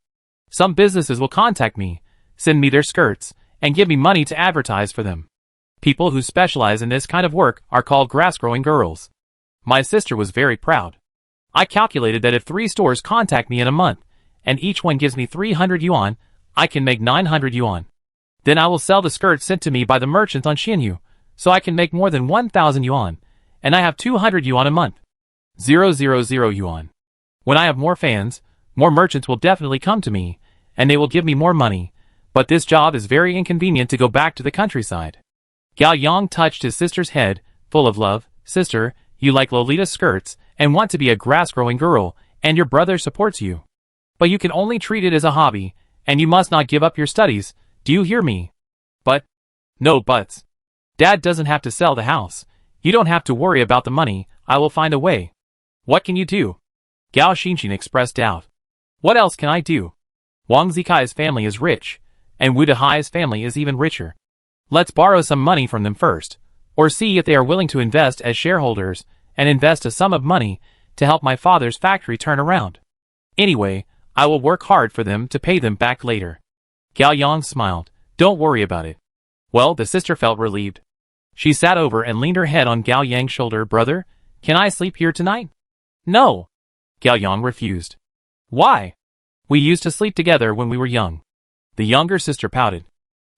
Some businesses will contact me, send me their skirts, and give me money to advertise for them. People who specialize in this kind of work are called grass-growing girls. My sister was very proud. I calculated that if 3 stores contact me in a month, and each one gives me 300 yuan, I can make 900 yuan. Then I will sell the skirts sent to me by the merchants on Xinyu, so I can make more than 1,000 yuan, and I have 200 yuan a month. 000 yuan. When I have more fans, more merchants will definitely come to me, and they will give me more money, but this job is very inconvenient to go back to the countryside. Gao Yang touched his sister's head, full of love. Sister, you like Lolita skirts, and want to be a grass-growing girl, and your brother supports you. But you can only treat it as a hobby, and you must not give up your studies, do you hear me? But, no buts. Dad doesn't have to sell the house. You don't have to worry about the money, I will find a way. What can you do? Gao Xinxin expressed doubt. What else can I do? Wang Zikai's family is rich, and Wu Dehai's family is even richer. Let's borrow some money from them first, or see if they are willing to invest as shareholders, and invest a sum of money to help my father's factory turn around. Anyway, I will work hard for them to pay them back later. Gao Yang smiled. Don't worry about it. Well, the sister felt relieved. She sat over and leaned her head on Gao Yang's shoulder. Brother, can I sleep here tonight? No. Gao Yang refused. Why? We used to sleep together when we were young. The younger sister pouted.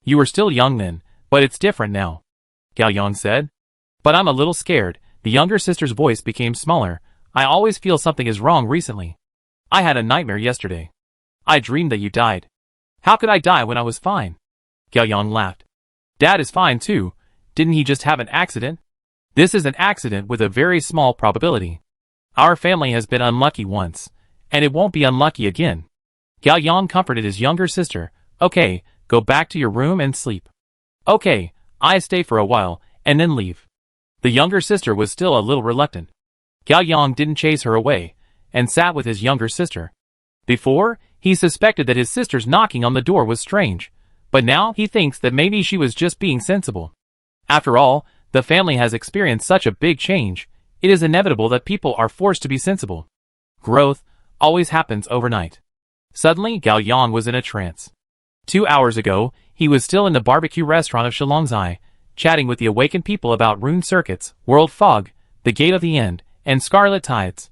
You were still young then, but it's different now. Gao Yang said. But I'm a little scared. The younger sister's voice became smaller. I always feel something is wrong recently. I had a nightmare yesterday. I dreamed that you died. How could I die when I was fine? Gao Yang laughed. Dad is fine too. Didn't he just have an accident? This is an accident with a very small probability. Our family has been unlucky once, and it won't be unlucky again. Gao Yang comforted his younger sister. Okay, go back to your room and sleep. Okay, I stay for a while, and then leave. The younger sister was still a little reluctant. Gao Yang didn't chase her away, and sat with his younger sister. Before, he suspected that his sister's knocking on the door was strange, but now he thinks that maybe she was just being sensible. After all, the family has experienced such a big change, it is inevitable that people are forced to be sensible. Growth always happens overnight. Suddenly, Gao Yang was in a trance. 2 hours ago, he was still in the barbecue restaurant of Shilongzai, chatting with the awakened people about rune circuits, world fog, the gate of the end, and scarlet tides.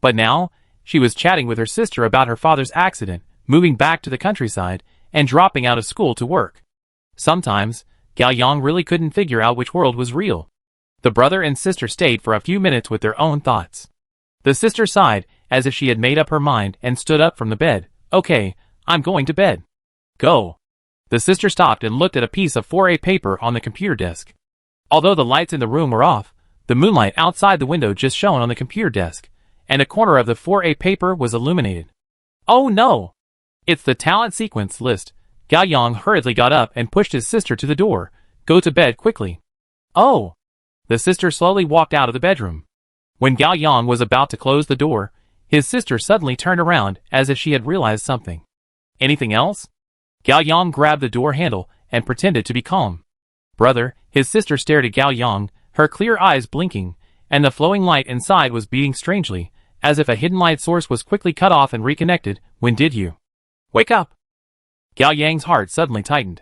But now, she was chatting with her sister about her father's accident, moving back to the countryside, and dropping out of school to work. Sometimes, Gao Yang really couldn't figure out which world was real. The brother and sister stayed for a few minutes with their own thoughts. The sister sighed, as if she had made up her mind, and stood up from the bed. Okay, I'm going to bed. Go. The sister stopped and looked at a piece of 4A paper on the computer desk. Although the lights in the room were off, the moonlight outside the window just shone on the computer desk, and a corner of the 4A paper was illuminated. Oh no! It's the talent sequence list. Gao Yang hurriedly got up and pushed his sister to the door. Go to bed quickly. Oh! The sister slowly walked out of the bedroom. When Gao Yang was about to close the door, his sister suddenly turned around as if she had realized something. Anything else? Gao Yang grabbed the door handle and pretended to be calm. Brother, his sister stared at Gao Yang, her clear eyes blinking, and the flowing light inside was beating strangely, as if a hidden light source was quickly cut off and reconnected. When did you wake up? Gao Yang's heart suddenly tightened.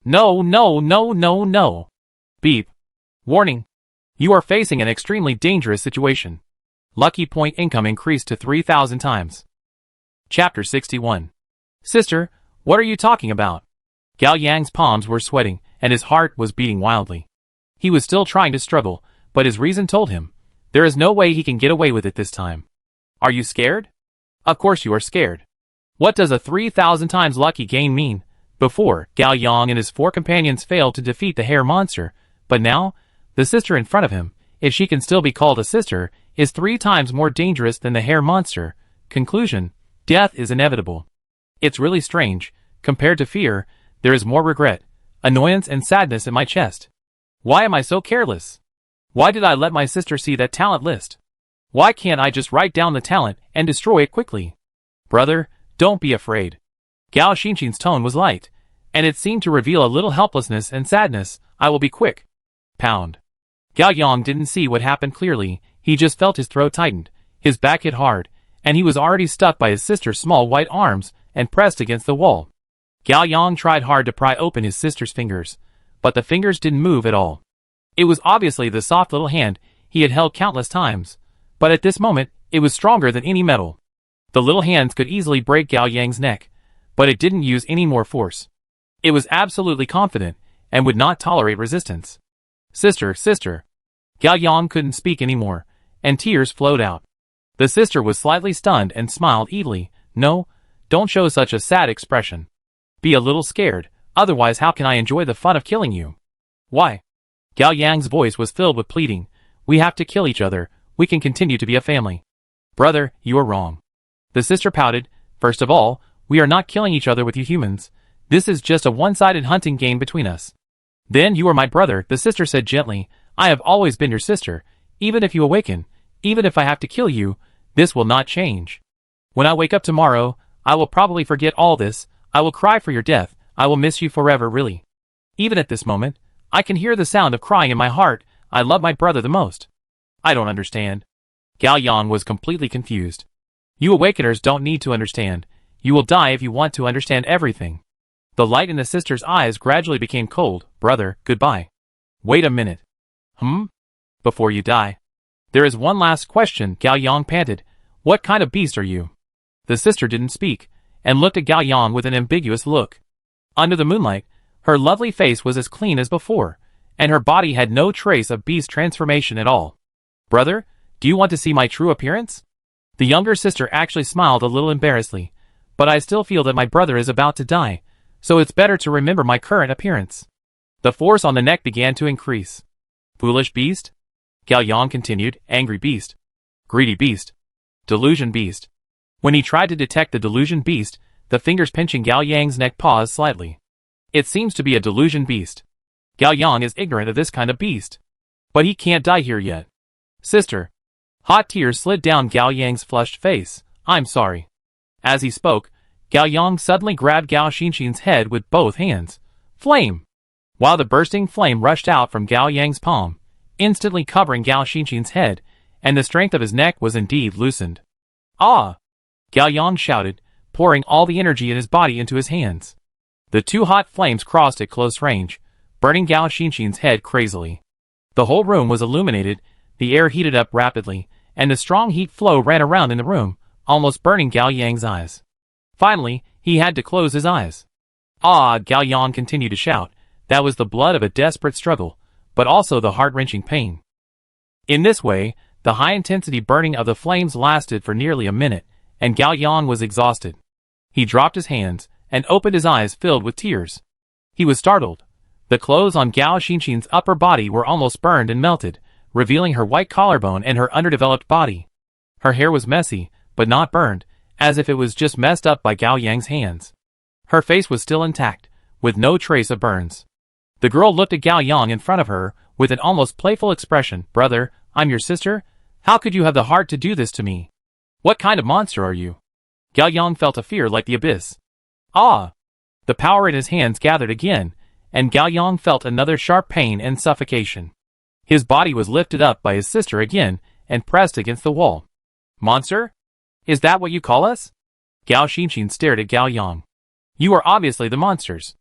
No, no, no, no, no. Beep. Warning. You are facing an extremely dangerous situation. Lucky point income increased to 3,000 times. Chapter 61. Sister, what are you talking about? Gao Yang's palms were sweating, and his heart was beating wildly. He was still trying to struggle, but his reason told him, there is no way he can get away with it this time. Are you scared? Of course you are scared. What does a 3,000 times lucky gain mean? Before, Gao Yang and his 4 companions failed to defeat the hair monster, but now, the sister in front of him, if she can still be called a sister, is 3 times more dangerous than the hair monster. Conclusion, death is inevitable. It's really strange. Compared to fear, there is more regret, annoyance and sadness in my chest. Why am I so careless? Why did I let my sister see that talent list? Why can't I just write down the talent and destroy it quickly? Brother, don't be afraid. Gao Xinxin's tone was light, and it seemed to reveal a little helplessness and sadness. I will be quick. Pound. Gao Yang didn't see what happened clearly, he just felt his throat tightened, his back hit hard, and he was already stuck by his sister's small white arms and pressed against the wall. Gao Yang tried hard to pry open his sister's fingers, but the fingers didn't move at all. It was obviously the soft little hand he had held countless times, but at this moment, it was stronger than any metal. The little hands could easily break Gao Yang's neck, but it didn't use any more force. It was absolutely confident, and would not tolerate resistance. Sister, sister. Gao Yang couldn't speak anymore, and tears flowed out. The sister was slightly stunned and smiled evilly. No, don't show such a sad expression. Be a little scared, otherwise how can I enjoy the fun of killing you? Why? Gao Yang's voice was filled with pleading. We have to kill each other, we can continue to be a family. Brother, you are wrong. The sister pouted. First of all, we are not killing each other with you humans. This is just a one-sided hunting game between us. Then you are my brother, the sister said gently. I have always been your sister. Even if you awaken, even if I have to kill you, this will not change. When I wake up tomorrow, I will probably forget all this. I will cry for your death. I will miss you forever, really. Even at this moment, I can hear the sound of crying in my heart. I love my brother the most. I don't understand. Gao Yang was completely confused. You awakeners don't need to understand. You will die if you want to understand everything. The light in the sister's eyes gradually became cold. Brother, goodbye. Wait a minute. Before you die. There is one last question, Gao Yang panted. What kind of beast are you? The sister didn't speak, and looked at Gao Yang with an ambiguous look. Under the moonlight, her lovely face was as clean as before, and her body had no trace of beast transformation at all. Brother, do you want to see my true appearance? The younger sister actually smiled a little embarrassedly. But I still feel that my brother is about to die, so it's better to remember my current appearance. The force on the neck began to increase. Foolish beast? Gao Yang continued, angry beast. Greedy beast. Delusion beast. When he tried to detect the delusion beast, the fingers pinching Gao Yang's neck paused slightly. It seems to be a delusion beast. Gao Yang is ignorant of this kind of beast. But he can't die here yet. Sister. Hot tears slid down Gao Yang's flushed face. I'm sorry. As he spoke, Gao Yang suddenly grabbed Gao Xinxin's head with both hands. Flame! While the bursting flame rushed out from Gao Yang's palm, instantly covering Gao Xinxin's head, and the strength of his neck was indeed loosened. Ah! Gao Yang shouted, pouring all the energy in his body into his hands. The 2 hot flames crossed at close range, burning Gao Xinxin's head crazily. The whole room was illuminated, the air heated up rapidly, and the strong heat flow ran around in the room, almost burning Gao Yang's eyes. Finally, he had to close his eyes. Ah! Gao Yang continued to shout. That was the blood of a desperate struggle, but also the heart-wrenching pain. In this way, the high-intensity burning of the flames lasted for nearly a minute, and Gao Yang was exhausted. He dropped his hands, and opened his eyes filled with tears. He was startled. The clothes on Gao Xinxin's upper body were almost burned and melted, revealing her white collarbone and her underdeveloped body. Her hair was messy, but not burned, as if it was just messed up by Gao Yang's hands. Her face was still intact, with no trace of burns. The girl looked at Gao Yang in front of her, with an almost playful expression. "Brother, I'm your sister? How could you have the heart to do this to me? What kind of monster are you?" Gao Yang felt a fear like the abyss. Ah! The power in his hands gathered again, and Gao Yang felt another sharp pain and suffocation. His body was lifted up by his sister again, and pressed against the wall. "Monster? Is that what you call us?" Gao Xinxin stared at Gao Yang. "You are obviously the monsters.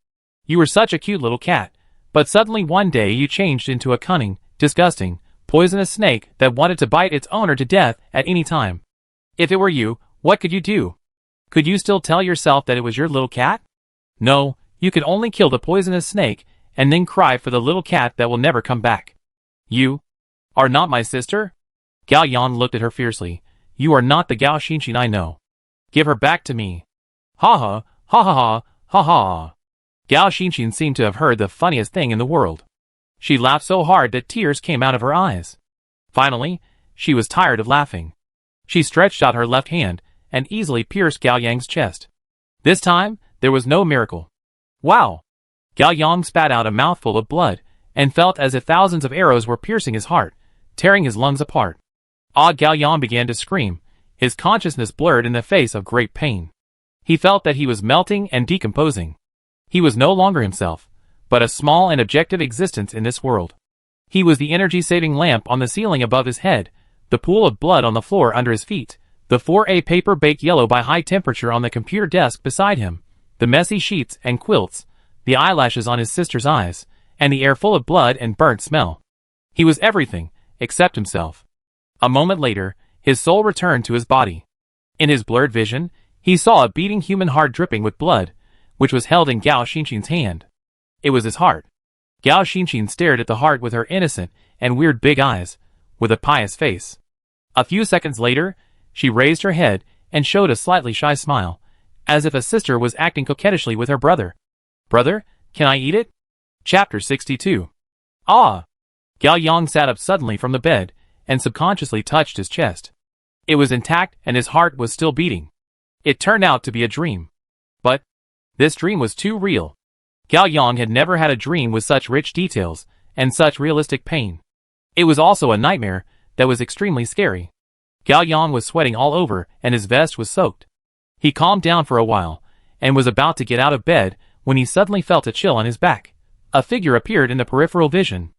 You were such a cute little cat, but suddenly one day you changed into a cunning, disgusting, poisonous snake that wanted to bite its owner to death at any time. If it were you, what could you do? Could you still tell yourself that it was your little cat? No, you could only kill the poisonous snake and then cry for the little cat that will never come back. You are not my sister?" Gao Yang looked at her fiercely. "You are not the Gao Xinxin I know. Give her back to me." Ha ha, ha ha ha, ha ha. Gao Xinxin seemed to have heard the funniest thing in the world. She laughed so hard that tears came out of her eyes. Finally, she was tired of laughing. She stretched out her left hand and easily pierced Gao Yang's chest. This time, there was no miracle. Wow! Gao Yang spat out a mouthful of blood and felt as if thousands of arrows were piercing his heart, tearing his lungs apart. Gao Yang began to scream, his consciousness blurred in the face of great pain. He felt that he was melting and decomposing. He was no longer himself, but a small and objective existence in this world. He was the energy-saving lamp on the ceiling above his head, the pool of blood on the floor under his feet, the 4A paper baked yellow by high temperature on the computer desk beside him, the messy sheets and quilts, the eyelashes on his sister's eyes, and the air full of blood and burnt smell. He was everything, except himself. A moment later, his soul returned to his body. In his blurred vision, he saw a beating human heart dripping with blood, which was held in Gao Xinxin's hand. It was his heart. Gao Xinxin stared at the heart with her innocent and weird big eyes, with a pious face. A few seconds later, she raised her head and showed a slightly shy smile, as if a sister was acting coquettishly with her brother. "Brother, can I eat it?" Chapter 62. Ah! Gao Yang sat up suddenly from the bed, and subconsciously touched his chest. It was intact and his heart was still beating. It turned out to be a dream. But this dream was too real. Gao Yang had never had a dream with such rich details, and such realistic pain. It was also a nightmare that was extremely scary. Gao Yang was sweating all over and his vest was soaked. He calmed down for a while, and was about to get out of bed when he suddenly felt a chill on his back. A figure appeared in the peripheral vision.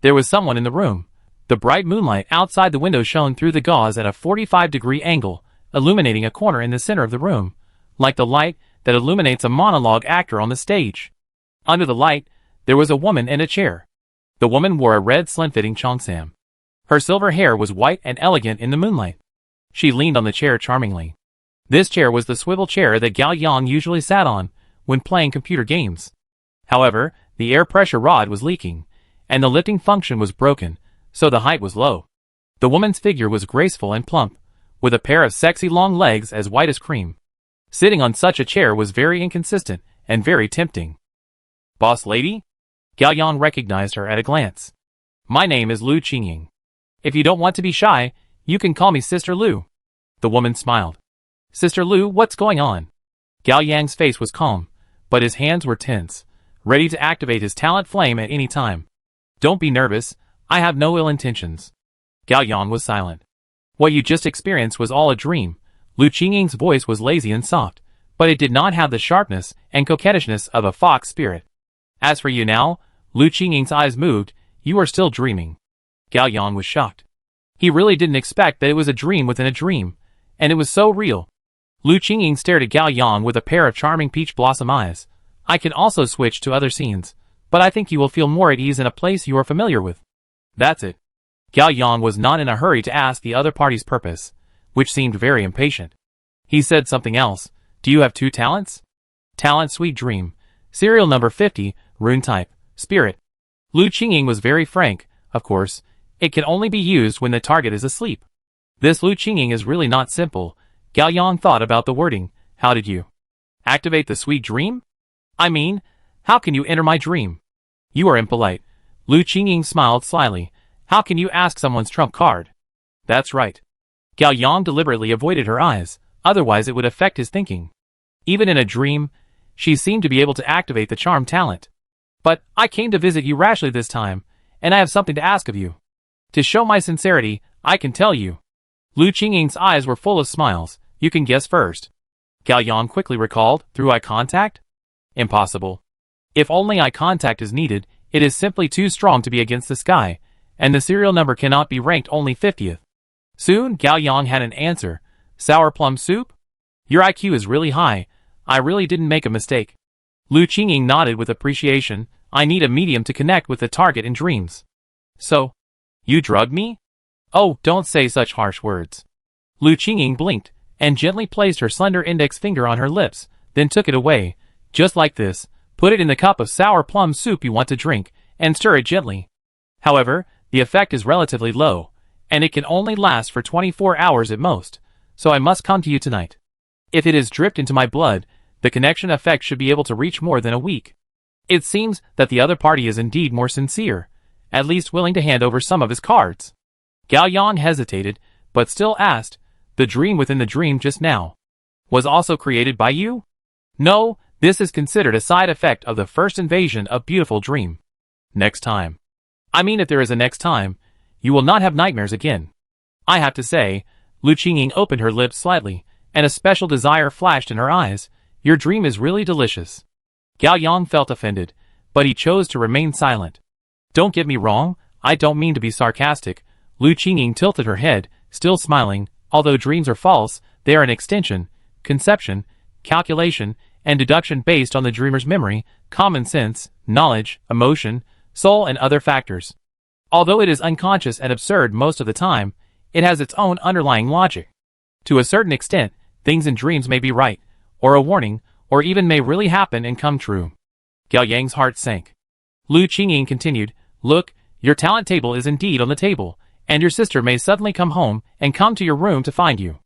There was someone in the room. The bright moonlight outside the window shone through the gauze at a 45-degree angle, illuminating a corner in the center of the room, like the light that illuminates a monologue actor on the stage. Under the light, there was a woman in a chair. The woman wore a red slim-fitting cheongsam. Her silver hair was white and elegant in the moonlight. She leaned on the chair charmingly. This chair was the swivel chair that Gao Yang usually sat on when playing computer games. However, the air pressure rod was leaking, and the lifting function was broken, so the height was low. The woman's figure was graceful and plump, with a pair of sexy long legs as white as cream. Sitting on such a chair was very inconsistent and very tempting. "Boss lady?" Gao Yang recognized her at a glance. "My name is Lu Qingying. If you don't want to be shy, you can call me Sister Lu." The woman smiled. "Sister Lu, what's going on?" Gao Yang's face was calm, but his hands were tense, ready to activate his talent flame at any time. "Don't be nervous, I have no ill intentions." Gao Yang was silent. "What you just experienced was all a dream." Lu Qingying's voice was lazy and soft, but it did not have the sharpness and coquettishness of a fox spirit. "As for you now," Lu Qingying's eyes moved, "you are still dreaming." Gao Yang was shocked. He really didn't expect that it was a dream within a dream, and it was so real. Lu Qingying stared at Gao Yang with a pair of charming peach blossom eyes. "I can also switch to other scenes, but I think you will feel more at ease in a place you are familiar with." That's it. Gao Yang was not in a hurry to ask the other party's purpose, which seemed very impatient. He said something else. "Do you have 2 talents?" Talent Sweet Dream. Serial number 50, Rune Type, Spirit. Lu Qingying was very frank, of course. It can only be used when the target is asleep. This Lu Qingying is really not simple. Gao Yang thought about the wording. "How did you activate the sweet dream? I mean, how can you enter my dream?" You are impolite. Lu Qingying smiled slyly. How can you ask someone's trump card? That's right. Gao Yang deliberately avoided her eyes, otherwise it would affect his thinking. Even in a dream, she seemed to be able to activate the charm talent. But I came to visit you rashly this time, and I have something to ask of you. To show my sincerity, I can tell you. Lu Qingying's eyes were full of smiles. You can guess first. Gao Yang quickly recalled, through eye contact? Impossible. If only eye contact is needed, it is simply too strong to be against the sky, and the serial number cannot be ranked only 50th. Soon, Gao Yang had an answer. Sour plum soup? Your IQ is really high. I really didn't make a mistake. Lu Qingying nodded with appreciation. I need a medium to connect with the target in dreams. So, you drugged me? Oh, don't say such harsh words. Lu Qingying blinked, and gently placed her slender index finger on her lips, then took it away. Just like this, put it in the cup of sour plum soup you want to drink, and stir it gently. However, the effect is relatively low, and it can only last for 24 hours at most, so I must come to you tonight. If it is dripped into my blood, the connection effect should be able to reach more than a week. It seems that the other party is indeed more sincere, at least willing to hand over some of his cards. Gao Yang hesitated, but still asked, the dream within the dream just now was also created by you? No, this is considered a side effect of the first invasion of beautiful dream. Next time. I mean if there is a next time, you will not have nightmares again. I have to say, Lu Qingying opened her lips slightly, and a special desire flashed in her eyes. Your dream is really delicious. Gao Yang felt offended, but he chose to remain silent. Don't get me wrong, I don't mean to be sarcastic. Lu Qingying tilted her head, still smiling. Although dreams are false, they are an extension, conception, calculation, and deduction based on the dreamer's memory, common sense, knowledge, emotion, soul, and other factors. Although it is unconscious and absurd most of the time, it has its own underlying logic. To a certain extent, things in dreams may be right, or a warning, or even may really happen and come true. Gao Yang's heart sank. Lu Qingying continued, look, your talent table is indeed on the table, and your sister may suddenly come home and come to your room to find you.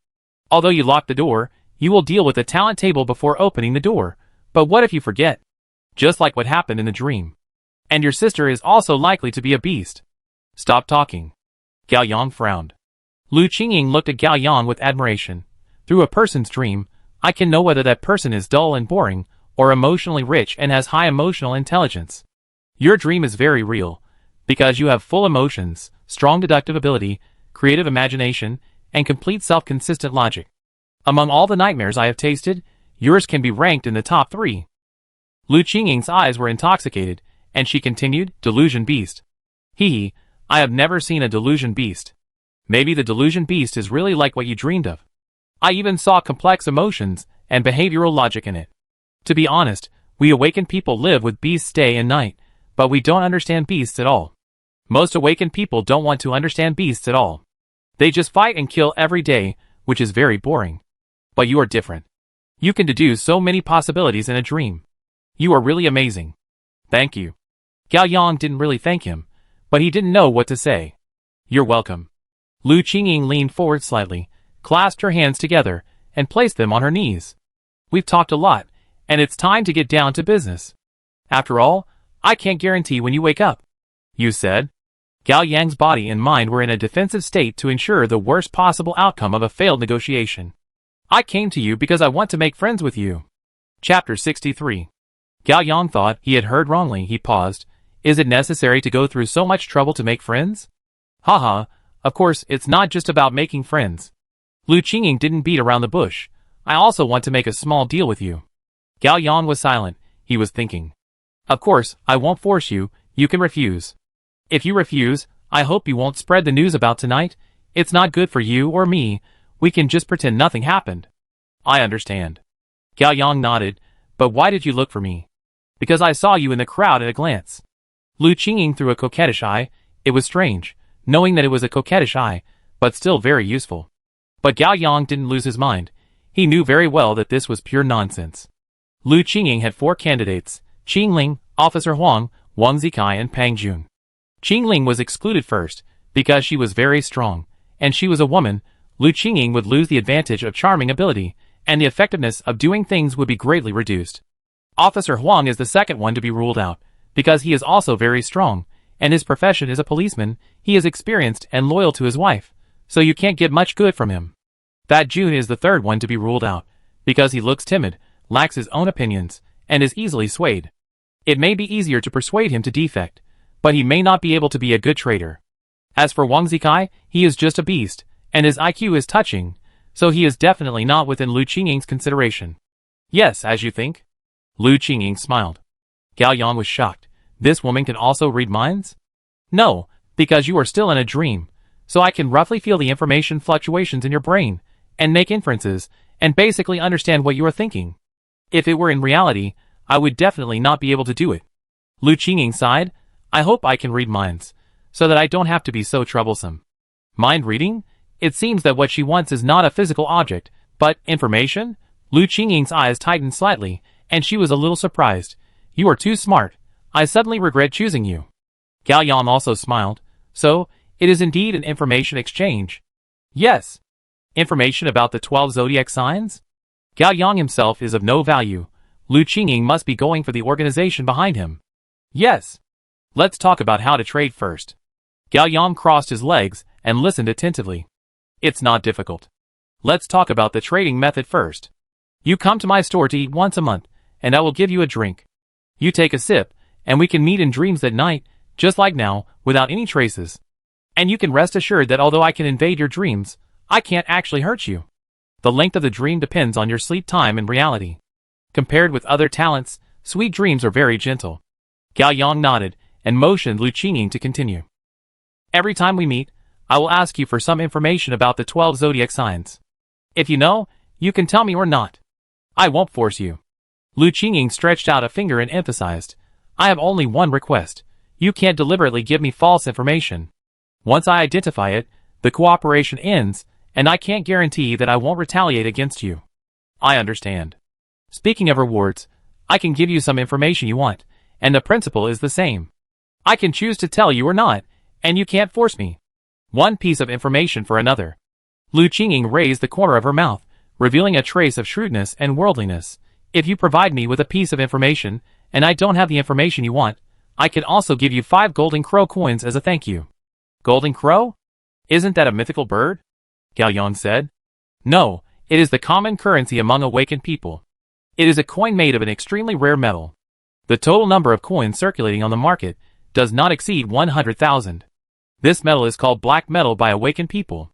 Although you lock the door, you will deal with the talent table before opening the door. But what if you forget? Just like what happened in the dream. And your sister is also likely to be a beast. Stop talking. Gao Yang frowned. Lu Qingying looked at Gao Yang with admiration. Through a person's dream, I can know whether that person is dull and boring, or emotionally rich and has high emotional intelligence. Your dream is very real, because you have full emotions, strong deductive ability, creative imagination, and complete self-consistent logic. Among all the nightmares I have tasted, yours can be ranked in the top 3. Lu Qingying's eyes were intoxicated, and she continued, delusion beast. Hee, I have never seen a delusion beast. Maybe the delusion beast is really like what you dreamed of. I even saw complex emotions and behavioral logic in it. To be honest, we awakened people live with beasts day and night, but we don't understand beasts at all. Most awakened people don't want to understand beasts at all. They just fight and kill every day, which is very boring. But you are different. You can deduce so many possibilities in a dream. You are really amazing. Thank you. Gao Yang didn't really thank him, but he didn't know what to say. You're welcome. Lu Qingying leaned forward slightly, clasped her hands together, and placed them on her knees. We've talked a lot, and it's time to get down to business. After all, I can't guarantee when you wake up. You said? Gao Yang's body and mind were in a defensive state to ensure the worst possible outcome of a failed negotiation. I came to you because I want to make friends with you. Chapter 63. Gao Yang thought he had heard wrongly. He paused. Is it necessary to go through so much trouble to make friends? Haha, of course, it's not just about making friends. Lu Qingying didn't beat around the bush. I also want to make a small deal with you. Gao Yang was silent. He was thinking. Of course, I won't force you. You can refuse. If you refuse, I hope you won't spread the news about tonight. It's not good for you or me. We can just pretend nothing happened. I understand. Gao Yang nodded. But why did you look for me? Because I saw you in the crowd at a glance. Lu Qingying threw a coquettish eye. It was strange, knowing that it was a coquettish eye, but still very useful. But Gao Yang didn't lose his mind. He knew very well that this was pure nonsense. Lu Qingying had 4 candidates: Qingling, Officer Huang, Wang Zikai, and Pang Jun. Qingling was excluded first, because she was very strong, and she was a woman. Lu Qingying would lose the advantage of charming ability, and the effectiveness of doing things would be greatly reduced. Officer Huang is the second one to be ruled out, Because he is also very strong, and his profession is a policeman, he is experienced and loyal to his wife, so you can't get much good from him. That June is the third one to be ruled out, because he looks timid, lacks his own opinions, and is easily swayed. It may be easier to persuade him to defect, but he may not be able to be a good trader. As for Wang Zikai, he is just a beast, and his IQ is touching, so he is definitely not within Lu Qingying's consideration. Yes, as you think? Lu Qingying smiled. Gao Yang was shocked. This woman can also read minds? No, because you are still in a dream, so I can roughly feel the information fluctuations in your brain, and make inferences, and basically understand what you are thinking. If it were in reality, I would definitely not be able to do it. Lu Qingying sighed. I hope I can read minds, so that I don't have to be so troublesome. Mind reading? It seems that what she wants is not a physical object, but information? Lu Qingying's eyes tightened slightly, and she was a little surprised. You are too smart. I suddenly regret choosing you. Gao Yang also smiled. So, it is indeed an information exchange. Yes. Information about the 12 zodiac signs? Gao Yang himself is of no value. Lu Qingying must be going for the organization behind him. Yes. Let's talk about how to trade first. Gao Yang crossed his legs and listened attentively. It's not difficult. Let's talk about the trading method first. You come to my store to eat once a month, and I will give you a drink. You take a sip, and we can meet in dreams at night, just like now, without any traces. And you can rest assured that although I can invade your dreams, I can't actually hurt you. The length of the dream depends on your sleep time in reality. Compared with other talents, sweet dreams are very gentle. Gao Yang nodded, and motioned Lu Qingying to continue. Every time we meet, I will ask you for some information about the 12 zodiac signs. If you know, you can tell me or not. I won't force you. Lu Qingying stretched out a finger and emphasized, I have only one request. You can't deliberately give me false information. Once I identify it, the cooperation ends, and I can't guarantee that I won't retaliate against you. I understand. Speaking of rewards, I can give you some information you want, and the principle is the same. I can choose to tell you or not, and you can't force me. One piece of information for another. Lu Qingying raised the corner of her mouth, revealing a trace of shrewdness and worldliness. If you provide me with a piece of information, and I don't have the information you want, I can also give you 5 golden crow coins as a thank you. Golden crow? Isn't that a mythical bird? Gao Yang said. No, it is the common currency among awakened people. It is a coin made of an extremely rare metal. The total number of coins circulating on the market does not exceed 100,000. This metal is called black metal by awakened people.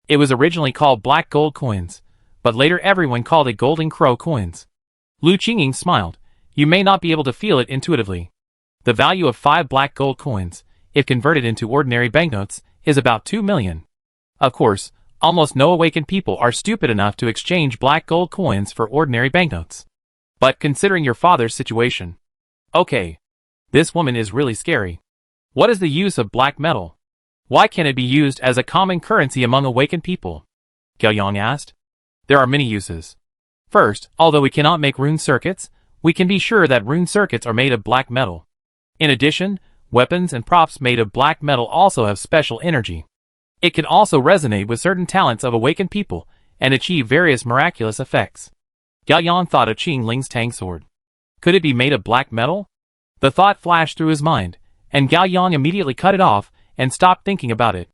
It was originally called black gold coins, but later everyone called it golden crow coins. Lu Qingying smiled. You may not be able to feel it intuitively. The value of 5 black gold coins, if converted into ordinary banknotes, is about 2 million. Of course, almost no awakened people are stupid enough to exchange black gold coins for ordinary banknotes. But considering your father's situation. Okay. This woman is really scary. What is the use of black metal? Why can't it be used as a common currency among awakened people? Gao Yang asked. There are many uses. First, although we cannot make rune circuits, we can be sure that rune circuits are made of black metal. In addition, weapons and props made of black metal also have special energy. It can also resonate with certain talents of awakened people and achieve various miraculous effects. Gao Yang thought of Qing Ling's Tang sword. Could it be made of black metal? The thought flashed through his mind, and Gao Yang immediately cut it off and stopped thinking about it.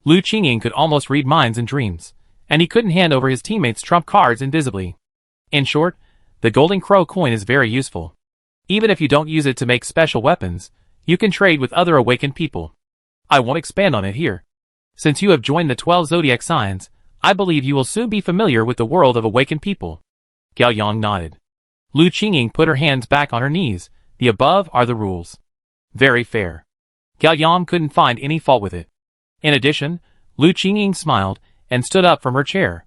Lu Qingying could almost read minds and dreams, and he couldn't hand over his teammates' trump cards invisibly. In short, the golden crow coin is very useful. Even if you don't use it to make special weapons, you can trade with other awakened people. I won't expand on it here. Since you have joined the 12 zodiac signs, I believe you will soon be familiar with the world of awakened people. Gao Yang nodded. Lu Qingying put her hands back on her knees. The above are the rules. Very fair. Gao Yang couldn't find any fault with it. In addition, Lu Qingying smiled and stood up from her chair.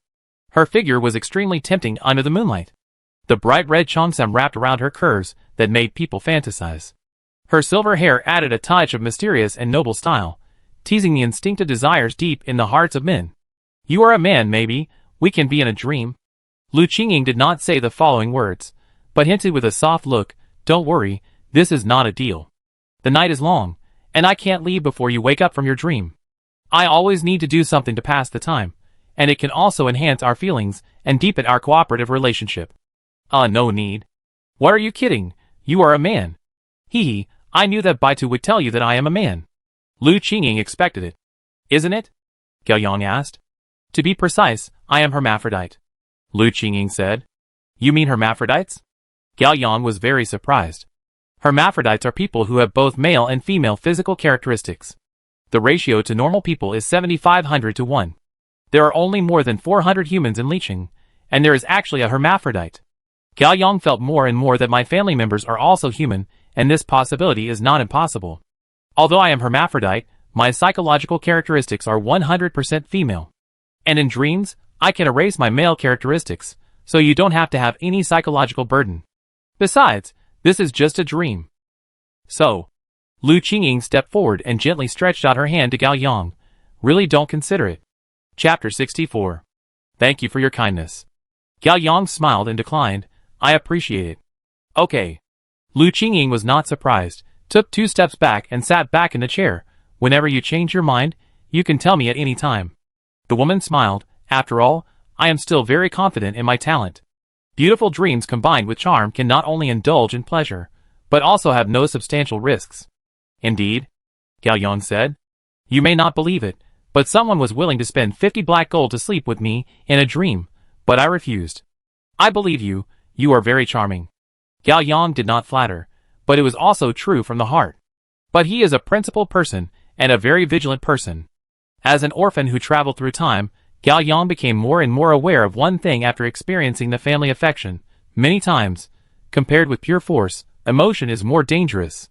Her figure was extremely tempting under the moonlight. The bright red cheongsam wrapped around her curves that made people fantasize. Her silver hair added a touch of mysterious and noble style, teasing the instinctive desires deep in the hearts of men. You are a man, maybe, we can be in a dream. Lu Qingying did not say the following words, but hinted with a soft look, don't worry, this is not a deal. The night is long, and I can't leave before you wake up from your dream. I always need to do something to pass the time, and it can also enhance our feelings and deepen our cooperative relationship. No need. What are you kidding? You are a man. Hee hee, I knew that Baitu would tell you that I am a man. Lu Qingying expected it. Isn't it? Gao Yang asked. To be precise, I am hermaphrodite. Lu Qingying said. You mean hermaphrodites? Gao Yang was very surprised. Hermaphrodites are people who have both male and female physical characteristics. The ratio to normal people is 7,500 to 1. There are only more than 400 humans in Liqing, and there is actually a hermaphrodite. Gao Yang felt more and more that my family members are also human, and this possibility is not impossible. Although I am hermaphrodite, my psychological characteristics are 100% female. And in dreams, I can erase my male characteristics, so you don't have to have any psychological burden. Besides, this is just a dream. So, Lu Qingying stepped forward and gently stretched out her hand to Gao Yang. Really don't consider it. Chapter 64. Thank you for your kindness. Gao Yang smiled and declined. I appreciate it. Okay. Lu Qingying was not surprised, took 2 steps back and sat back in the chair. Whenever you change your mind, you can tell me at any time. The woman smiled. After all, I am still very confident in my talent. Beautiful dreams combined with charm can not only indulge in pleasure, but also have no substantial risks. Indeed, Gao Yang said. You may not believe it, but someone was willing to spend 50 black gold to sleep with me in a dream, but I refused. I believe you, you are very charming. Gao Yang did not flatter, but it was also true from the heart. But he is a principled person, and a very vigilant person. As an orphan who traveled through time, Gao Yang became more and more aware of one thing after experiencing the family affection. Many times, compared with pure force, emotion is more dangerous.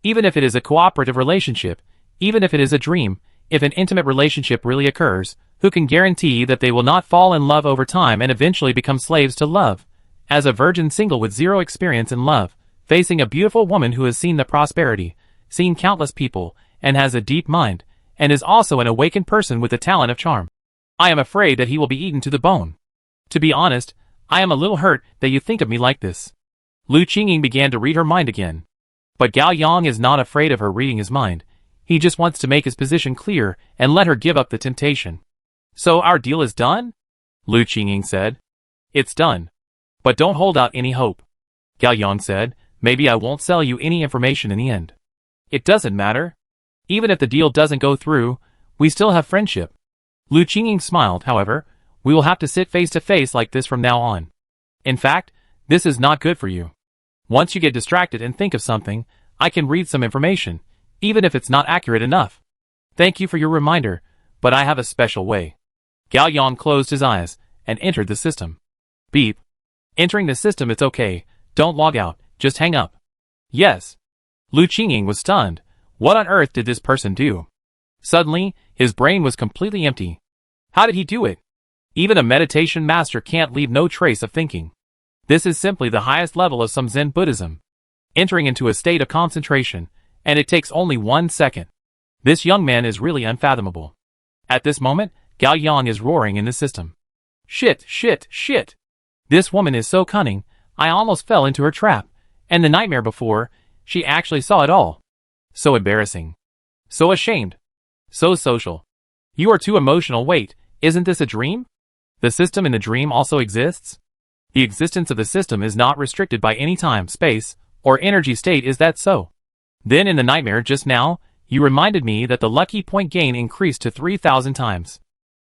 Even if it is a cooperative relationship, even if it is a dream, if an intimate relationship really occurs, who can guarantee that they will not fall in love over time and eventually become slaves to love? As a virgin single with zero experience in love, facing a beautiful woman who has seen the prosperity, seen countless people, and has a deep mind, and is also an awakened person with the talent of charm. I am afraid that he will be eaten to the bone. To be honest, I am a little hurt that you think of me like this. Lu Qingying began to read her mind again. But Gao Yang is not afraid of her reading his mind. He just wants to make his position clear and let her give up the temptation. So our deal is done? Lu Qingying said. It's done. But don't hold out any hope. Gao Yang said, maybe I won't sell you any information in the end. It doesn't matter. Even if the deal doesn't go through, we still have friendship. Lu Qingying smiled, however. We will have to sit face to face like this from now on. In fact, this is not good for you. Once you get distracted and think of something, I can read some information, even if it's not accurate enough. Thank you for your reminder, but I have a special way. Gao Yang closed his eyes and entered the system. Beep. Entering the system, it's okay. Don't log out, just hang up. Yes. Lu Qingying was stunned. What on earth did this person do? Suddenly, his brain was completely empty. How did he do it? Even a meditation master can't leave no trace of thinking. This is simply the highest level of some Zen Buddhism. Entering into a state of concentration, and it takes only 1 second. This young man is really unfathomable. At this moment, Gao Yang is roaring in the system. Shit, shit, shit. This woman is so cunning, I almost fell into her trap, and the nightmare before, she actually saw it all. So embarrassing. So ashamed. So social. You are too emotional. Wait, isn't this a dream? The system in the dream also exists? The existence of the system is not restricted by any time, space, or energy state. Is that so? Then in the nightmare just now, you reminded me that the lucky point gain increased to 3,000 times.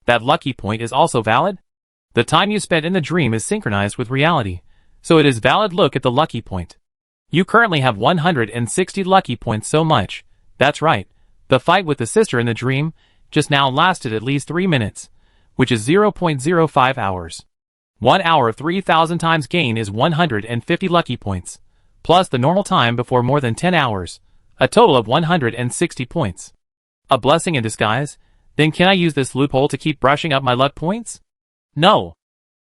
That lucky point is also valid? The time you spent in the dream is synchronized with reality, so it is valid. Look at the lucky point. You currently have 160 lucky points. So much. That's right. The fight with the sister in the dream just now lasted at least 3 minutes, which is 0.05 hours. 1 hour of 3,000 times gain is 150 lucky points, plus the normal time before more than 10 hours, a total of 160 points. A blessing in disguise? Then can I use this loophole to keep brushing up my luck points? No.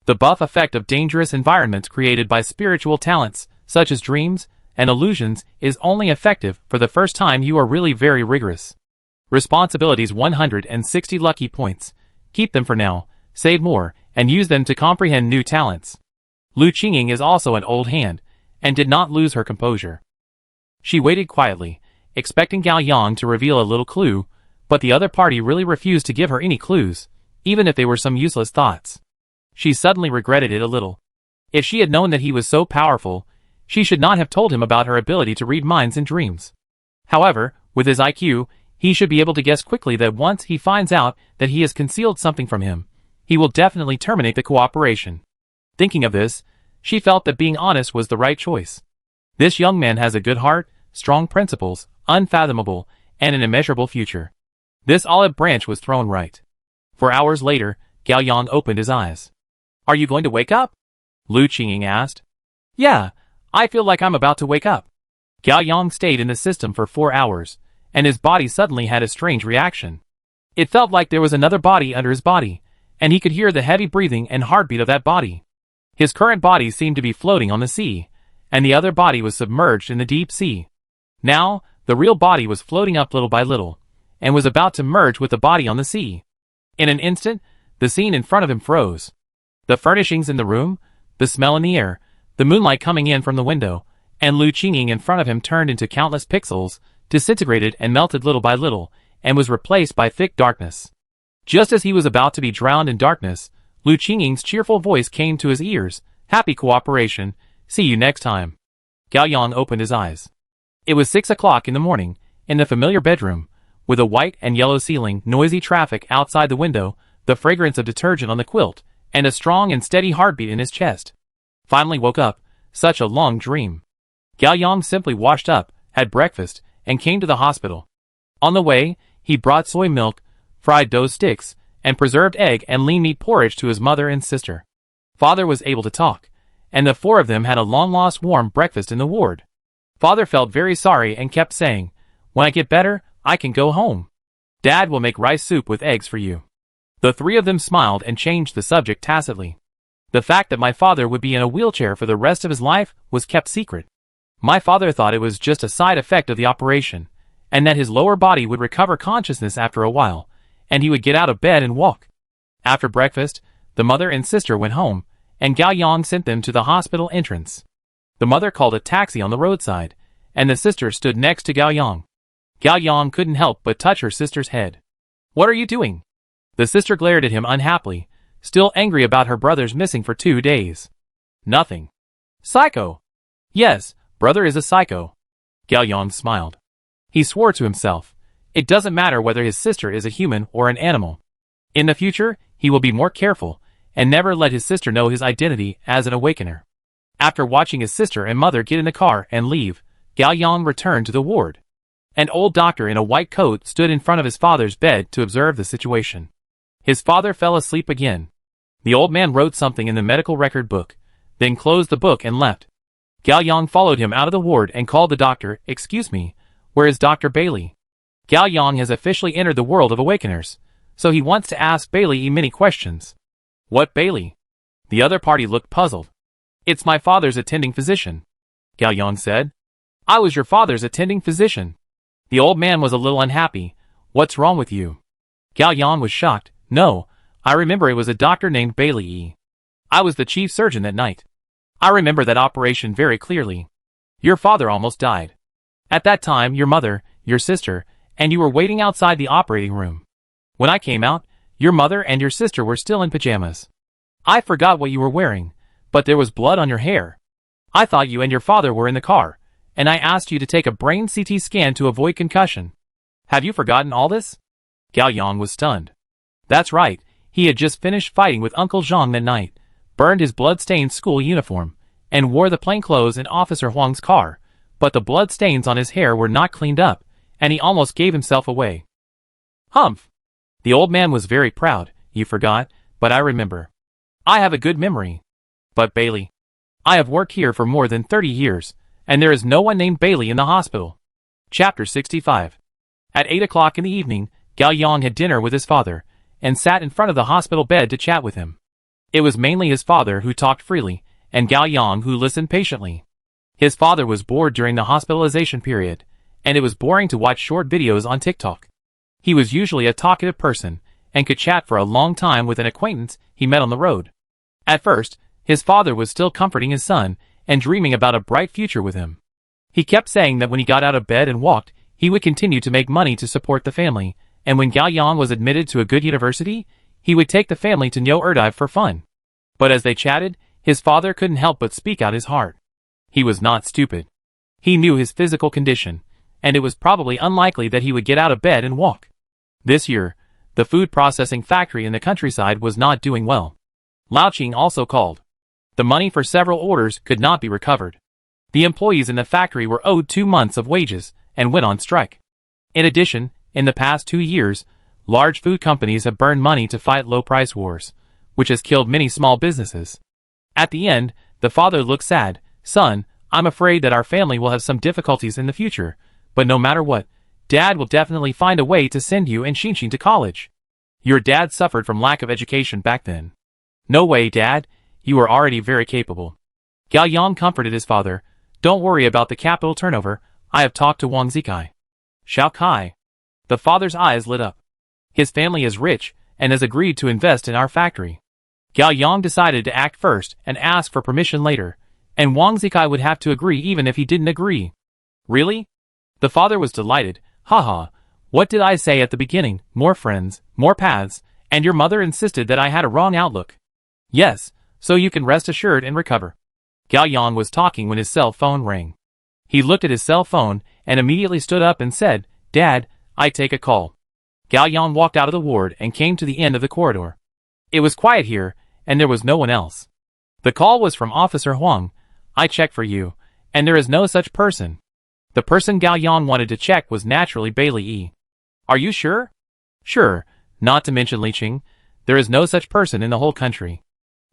The buff effect of dangerous environments created by spiritual talents, such as dreams and illusions, is only effective for the first time you are really very rigorous. Responsibilities: 160 lucky points. Keep them for now, save more, and use them to comprehend new talents. Lu Qingying is also an old hand, and did not lose her composure. She waited quietly, expecting Gao Yang to reveal a little clue, but the other party really refused to give her any clues, even if they were some useless thoughts. She suddenly regretted it a little. If she had known that he was so powerful, she should not have told him about her ability to read minds and dreams. However, with his IQ, he should be able to guess quickly that once he finds out that he has concealed something from him, he will definitely terminate the cooperation. Thinking of this, she felt that being honest was the right choice. This young man has a good heart, strong principles, unfathomable, and an immeasurable future. This olive branch was thrown right. 4 hours later, Gao Yang opened his eyes. Are you going to wake up? Lu Qingying asked. Yeah, I feel like I'm about to wake up. Gao Yang stayed in the system for 4 hours, and his body suddenly had a strange reaction. It felt like there was another body under his body, and he could hear the heavy breathing and heartbeat of that body. His current body seemed to be floating on the sea, and the other body was submerged in the deep sea. Now, the real body was floating up little by little, and was about to merge with the body on the sea. In an instant, the scene in front of him froze. The furnishings in the room, the smell in the air, the moonlight coming in from the window, and Lu Qingying in front of him turned into countless pixels, disintegrated and melted little by little, and was replaced by thick darkness. Just as he was about to be drowned in darkness, Lu Qingying's cheerful voice came to his ears. Happy cooperation. See you next time. Gao Yang opened his eyes. It was 6 o'clock in the morning, in the familiar bedroom, with a white and yellow ceiling, noisy traffic outside the window, the fragrance of detergent on the quilt, and a strong and steady heartbeat in his chest. Finally woke up. Such a long dream. Gao Yang simply washed up, had breakfast, and came to the hospital. On the way, he brought soy milk, fried dough sticks, and preserved egg and lean meat porridge to his mother and sister. Father was able to talk, and the 4 of them had a long-lost warm breakfast in the ward. Father felt very sorry and kept saying, when I get better, I can go home. Dad will make rice soup with eggs for you. The 3 of them smiled and changed the subject tacitly. The fact that my father would be in a wheelchair for the rest of his life was kept secret. My father thought it was just a side effect of the operation, and that his lower body would recover consciousness after a while, and he would get out of bed and walk. After breakfast, the mother and sister went home, and Gao Yang sent them to the hospital entrance. The mother called a taxi on the roadside, and the sister stood next to Gao Yang. Gao Yang couldn't help but touch her sister's head. What are you doing? The sister glared at him unhappily, still angry about her brother's missing for 2 days. Nothing. Psycho. Yes, brother is a psycho. Gao Yang smiled. He swore to himself, it doesn't matter whether his sister is a human or an animal. In the future, he will be more careful, and never let his sister know his identity as an awakener. After watching his sister and mother get in the car and leave, Gao Yang returned to the ward. An old doctor in a white coat stood in front of his father's bed to observe the situation. His father fell asleep again. The old man wrote something in the medical record book, then closed the book and left. Gao Yang followed him out of the ward and called the doctor. Excuse me, where is Dr. Bailey? Gao Yang has officially entered the world of awakeners, so he wants to ask Bailey many questions. What Bailey? The other party looked puzzled. It's my father's attending physician, Gao Yang said. I was your father's attending physician. The old man was a little unhappy. What's wrong with you? Gao Yang was shocked. No, I remember it was a doctor named Bailey. I was the chief surgeon that night. I remember that operation very clearly. Your father almost died. At that time, your mother, your sister, and you were waiting outside the operating room. When I came out, your mother and your sister were still in pajamas. I forgot what you were wearing, but there was blood on your hair. I thought you and your father were in the car, and I asked you to take a brain CT scan to avoid concussion. Have you forgotten all this? Gao Yang was stunned. That's right, he had just finished fighting with Uncle Zhang that night, burned his blood-stained school uniform, and wore the plainclothes in Officer Huang's car, but the blood stains on his hair were not cleaned up, and he almost gave himself away. Humph! The old man was very proud. You forgot, but I remember. I have a good memory. But Bailey. I have worked here for more than 30 years, and there is no one named Bailey in the hospital. Chapter 65. At 8 o'clock in the evening, Gao Yang had dinner with his father, and sat in front of the hospital bed to chat with him. It was mainly his father who talked freely, and Gao Yang who listened patiently. His father was bored during the hospitalization period, and it was boring to watch short videos on TikTok. He was usually a talkative person, and could chat for a long time with an acquaintance he met on the road. At first, his father was still comforting his son, and dreaming about a bright future with him. He kept saying that when he got out of bed and walked, he would continue to make money to support the family, and when Gao Yang was admitted to a good university, he would take the family to Neo Erdive for fun. But as they chatted, his father couldn't help but speak out his heart. He was not stupid. He knew his physical condition, and it was probably unlikely that he would get out of bed and walk. This year, the food processing factory in the countryside was not doing well. Louching also called. The money for several orders could not be recovered. The employees in the factory were owed 2 months of wages and went on strike. In addition, in the past 2 years, large food companies have burned money to fight low-price wars, which has killed many small businesses. At the end, the father looked sad. Son, I'm afraid that our family will have some difficulties in the future, but no matter what, Dad will definitely find a way to send you and Xinshin to college. Your dad suffered from lack of education back then. No way, Dad. You were already very capable. Gao Yang comforted his father. Don't worry about the capital turnover. I have talked to Wang Zikai. Xiao Kai. The father's eyes lit up. His family is rich and has agreed to invest in our factory. Gao Yang decided to act first and ask for permission later, and Wang Zikai would have to agree even if he didn't agree. Really? The father was delighted. Haha, what did I say at the beginning? More friends, more paths, and your mother insisted that I had a wrong outlook. Yes, so you can rest assured and recover. Gao Yang was talking when his cell phone rang. He looked at his cell phone and immediately stood up and said, Dad, I take a call. Gao Yang walked out of the ward and came to the end of the corridor. It was quiet here, and there was no one else. The call was from Officer Huang. I checked for you, and there is no such person. The person Gao Yang wanted to check was naturally Bailey Yi. Are you sure? Sure, not to mention Li Qing. There is no such person in the whole country.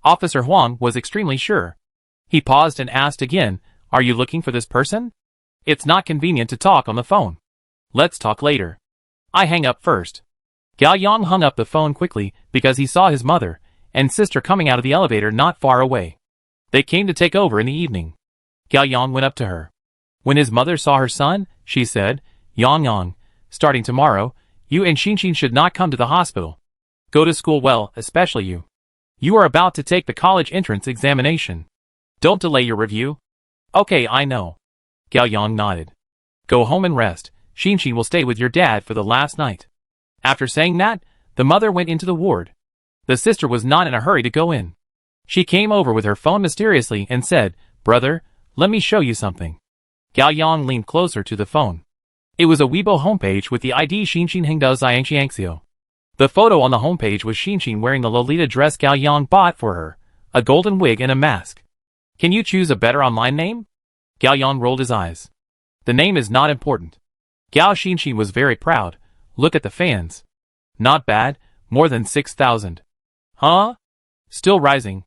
Officer Huang was extremely sure. He paused and asked again, Are you looking for this person? It's not convenient to talk on the phone. Let's talk later. I hang up first. Gao Yang hung up the phone quickly because he saw his mother and sister coming out of the elevator not far away. They came to take over in the evening. Gao Yang went up to her. When his mother saw her son, she said, Yang, starting tomorrow, you and Xinshin should not come to the hospital. Go to school well, especially you. You are about to take the college entrance examination. Don't delay your review. Okay, I know. Gao Yang nodded. Go home and rest. Xinshin will stay with your dad for the last night. After saying that, the mother went into the ward. The sister was not in a hurry to go in. She came over with her phone mysteriously and said, Brother, let me show you something. Gao Yang leaned closer to the phone. It was a Weibo homepage with the ID Xinshin Hengdao Xiangxiangxiu. The photo on the homepage was Xinshin wearing the Lolita dress Gao Yang bought for her, a golden wig and a mask. Can you choose a better online name? Gao Yang rolled his eyes. The name is not important. Gao Xinshin was very proud. Look at the fans. Not bad, more than 6,000. Huh? Still rising.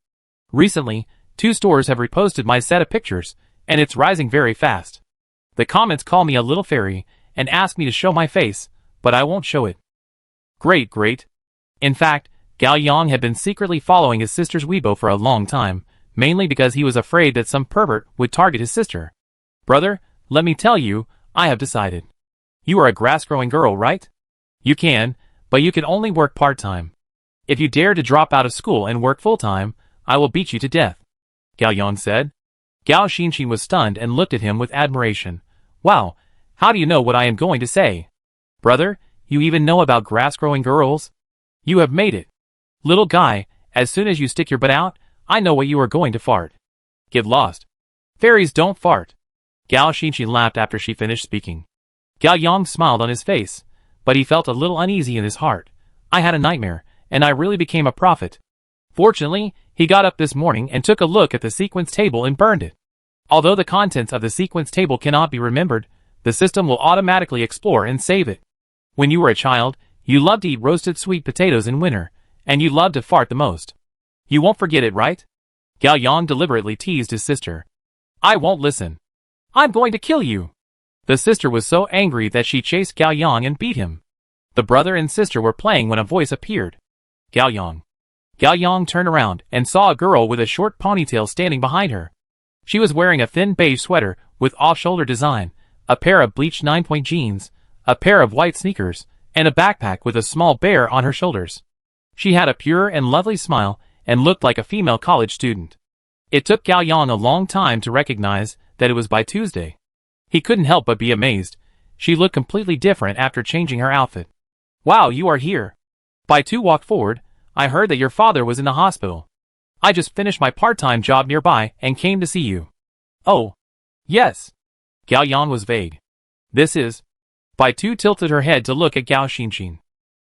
Recently, 2 stores have reposted my set of pictures, and it's rising very fast. The comments call me a little fairy and ask me to show my face, but I won't show it. Great. In fact, Gao Yang had been secretly following his sister's Weibo for a long time, mainly because he was afraid that some pervert would target his sister. Brother, let me tell you, I have decided. You are a grass-growing girl, right? You can, but you can only work part-time. If you dare to drop out of school and work full-time, I will beat you to death. Gao Yang said. Gao Xinshin was stunned and looked at him with admiration. Wow, how do you know what I am going to say? Brother, you even know about grass-growing girls? You have made it. Little guy, as soon as you stick your butt out, I know what you are going to fart. Get lost. Fairies don't fart. Gao Xinshin laughed after she finished speaking. Gao Yang smiled on his face, but he felt a little uneasy in his heart. I had a nightmare, and I really became a prophet. Fortunately, he got up this morning and took a look at the sequence table and burned it. Although the contents of the sequence table cannot be remembered, the system will automatically explore and save it. When you were a child, you loved to eat roasted sweet potatoes in winter, and you loved to fart the most. You won't forget it, right? Gao Yang deliberately teased his sister. I won't listen. I'm going to kill you. The sister was so angry that she chased Gao Yang and beat him. The brother and sister were playing when a voice appeared. Gao Yang. Gao Yang turned around and saw a girl with a short ponytail standing behind her. She was wearing a thin beige sweater with off-shoulder design, a pair of bleached 9-point jeans, a pair of white sneakers, and a backpack with a small bear on her shoulders. She had a pure and lovely smile and looked like a female college student. It took Gao Yang a long time to recognize that it was by Tuesday. He couldn't help but be amazed. She looked completely different after changing her outfit. Wow, you are here. Baitu walked forward. I heard that your father was in the hospital. I just finished my part-time job nearby and came to see you. Oh. Yes. Gao Yang was vague. This is... Baitu tilted her head to look at Gao Xinxin.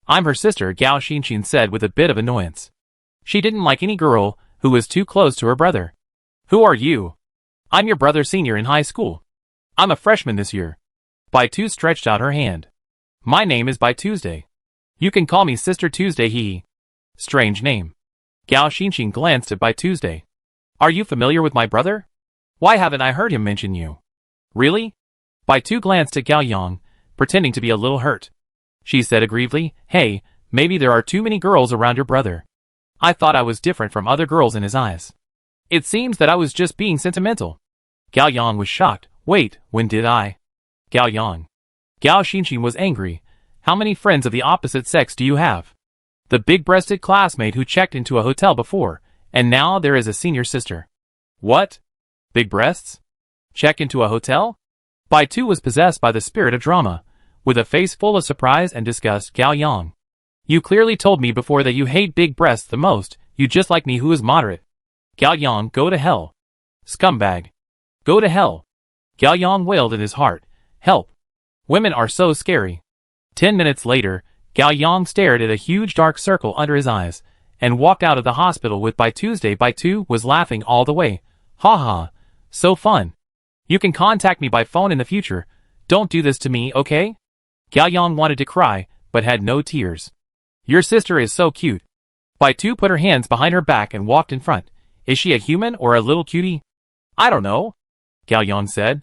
I'm her sister, Gao Xinxin said with a bit of annoyance. She didn't like any girl who was too close to her brother. Who are you? I'm your brother, senior in high school. I'm a freshman this year. Baitu stretched out her hand. My name is Bai Tuesday. You can call me Sister Tuesday, hee. Strange name. Gao Xinxin glanced at Bai Tuesday. Are you familiar with my brother? Why haven't I heard him mention you? Really? Baitu glanced at Gao Yang, pretending to be a little hurt. She said aggrievedly, hey, maybe there are too many girls around your brother. I thought I was different from other girls in his eyes. It seems that I was just being sentimental. Gao Yang was shocked. Wait, when did I? Gao Yang. Gao Xinxin was angry. How many friends of the opposite sex do you have? The big-breasted classmate who checked into a hotel before, and now there is a senior sister. What? Big breasts? Check into a hotel? Baitu was possessed by the spirit of drama. With a face full of surprise and disgust, Gao Yang. You clearly told me before that you hate big breasts the most, you just like me who is moderate. Gao Yang, go to hell. Scumbag. Go to hell. Gao Yang wailed in his heart. Help. Women are so scary. 10 minutes later, Gao Yang stared at a huge dark circle under his eyes, and walked out of the hospital with Bai Tuesday. Baitu was laughing all the way. Ha ha. So fun. You can contact me by phone in the future. Don't do this to me, okay? Gao Yang wanted to cry, but had no tears. Your sister is so cute. Baitu put her hands behind her back and walked in front. Is she a human or a little cutie? I don't know, Gao Yang said.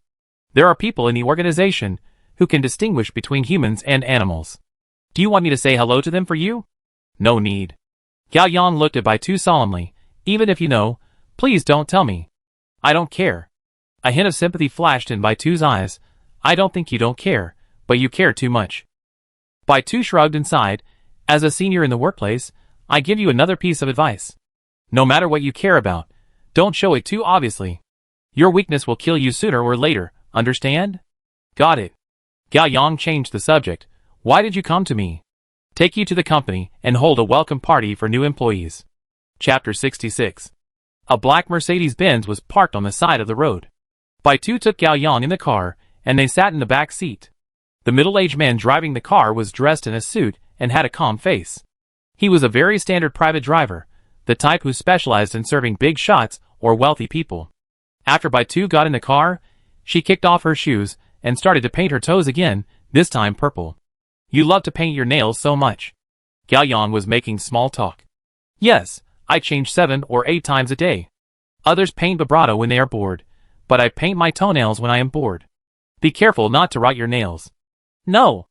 There are people in the organization who can distinguish between humans and animals. Do you want me to say hello to them for you? No need. Gao Yang looked at Baitu solemnly. Even if you know, please don't tell me. I don't care. A hint of sympathy flashed in Baitu's eyes. I don't think you don't care, but you care too much. Baitu shrugged and sighed. As a senior in the workplace, I give you another piece of advice. No matter what you care about, don't show it too obviously. Your weakness will kill you sooner or later, understand? Got it. Gao Yang changed the subject. Why did you come to me? Take you to the company and hold a welcome party for new employees. Chapter 66. A black Mercedes-Benz was parked on the side of the road. Baitu took Gao Yang in the car, and they sat in the back seat. The middle-aged man driving the car was dressed in a suit and had a calm face. He was a very standard private driver, the type who specialized in serving big shots or wealthy people. After Baitu got in the car, she kicked off her shoes and started to paint her toes again, this time purple. You love to paint your nails so much. Gao Yang was making small talk. Yes, I change 7 or 8 times a day. Others paint vibrato when they are bored, but I paint my toenails when I am bored. Be careful not to rot your nails. No.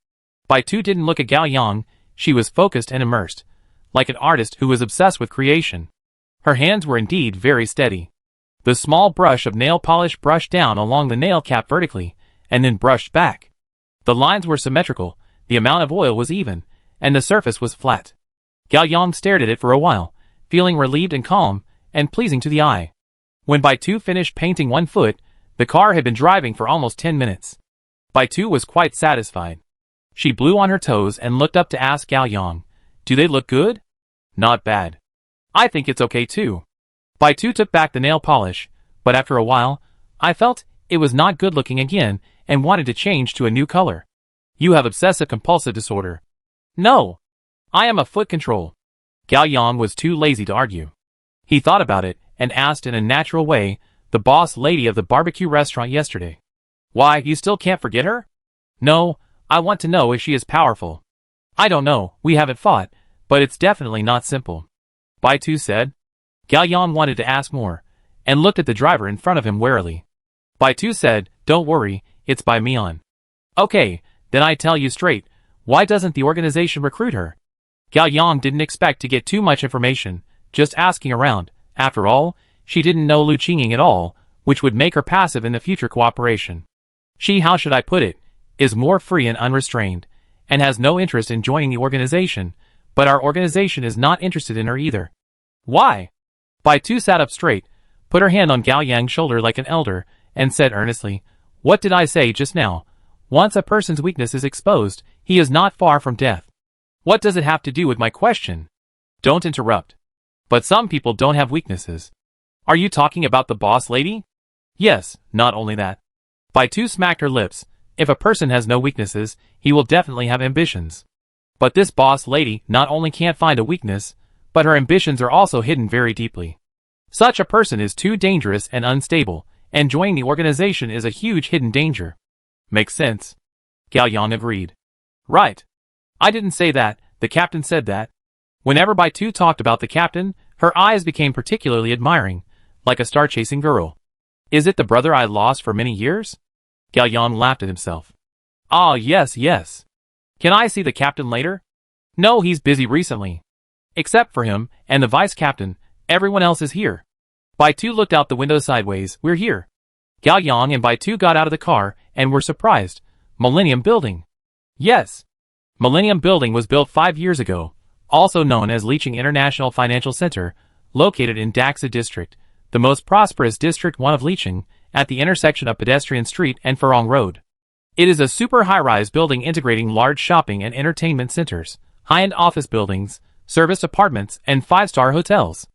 Baitu didn't look at Gao Yang, she was focused and immersed, like an artist who was obsessed with creation. Her hands were indeed very steady. The small brush of nail polish brushed down along the nail cap vertically, and then brushed back. The lines were symmetrical, the amount of oil was even, and the surface was flat. Gao Yang stared at it for a while, feeling relieved and calm, and pleasing to the eye. When Baitu finished painting one foot, the car had been driving for almost 10 minutes. Baitu was quite satisfied. She blew on her toes and looked up to ask Gao Yang, do they look good? Not bad. I think it's okay too. Baitu took back the nail polish, but after a while, I felt it was not good looking again and wanted to change to a new color. You have obsessive-compulsive disorder. No. I am a foot control. Gao Yang was too lazy to argue. He thought about it and asked in a natural way, the boss lady of the barbecue restaurant yesterday. Why, you still can't forget her? No, I want to know if she is powerful. I don't know, we haven't fought, but it's definitely not simple. Baitu said. Gao Yang wanted to ask more, and looked at the driver in front of him warily. Baitu said, don't worry, it's by Mian. Okay, then I tell you straight, why doesn't the organization recruit her? Gao Yang didn't expect to get too much information, just asking around. After all, she didn't know Lu Qingying at all, which would make her passive in the future cooperation. She, how should I put it, is more free and unrestrained, and has no interest in joining the organization, but our organization is not interested in her either. Why? Baitu sat up straight, put her hand on Gao Yang's shoulder like an elder, and said earnestly, what did I say just now? Once a person's weakness is exposed, he is not far from death. What does it have to do with my question? Don't interrupt. But some people don't have weaknesses. Are you talking about the boss lady? Yes, not only that. Baitu smacked her lips. If a person has no weaknesses, he will definitely have ambitions. But this boss lady not only can't find a weakness, but her ambitions are also hidden very deeply. Such a person is too dangerous and unstable, and joining the organization is a huge hidden danger. Makes sense. Gao Yang agreed. Right. I didn't say that, the captain said that. Whenever Baitu talked about the captain, her eyes became particularly admiring, like a star-chasing girl. Is it the brother I lost for many years? Gao Yang laughed at himself. Ah, yes, yes. Can I see the captain later? No, he's busy recently. Except for him, and the vice-captain, everyone else is here. Baitu looked out the window sideways. We're here. Gao Yang and Baitu got out of the car, and were surprised. Millennium Building. Yes. Millennium Building was built 5 years ago, also known as Licheng International Financial Center, located in Daxa District, the most prosperous district one of Licheng, at the intersection of Pedestrian Street and Farong Road. It is a super high-rise building integrating large shopping and entertainment centers, high-end office buildings, service apartments, and 5-star hotels.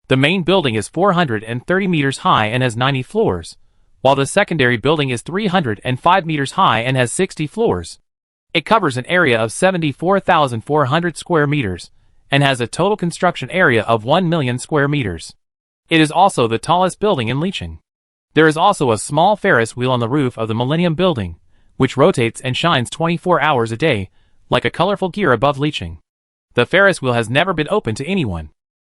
The main building is 430 meters high and has 90 floors, while the secondary building is 305 meters high and has 60 floors. It covers an area of 74,400 square meters, and has a total construction area of 1 million square meters. It is also the tallest building in Licheng. There is also a small Ferris wheel on the roof of the Millennium Building, which rotates and shines 24 hours a day, like a colorful gear above Licheng. The Ferris wheel has never been open to anyone.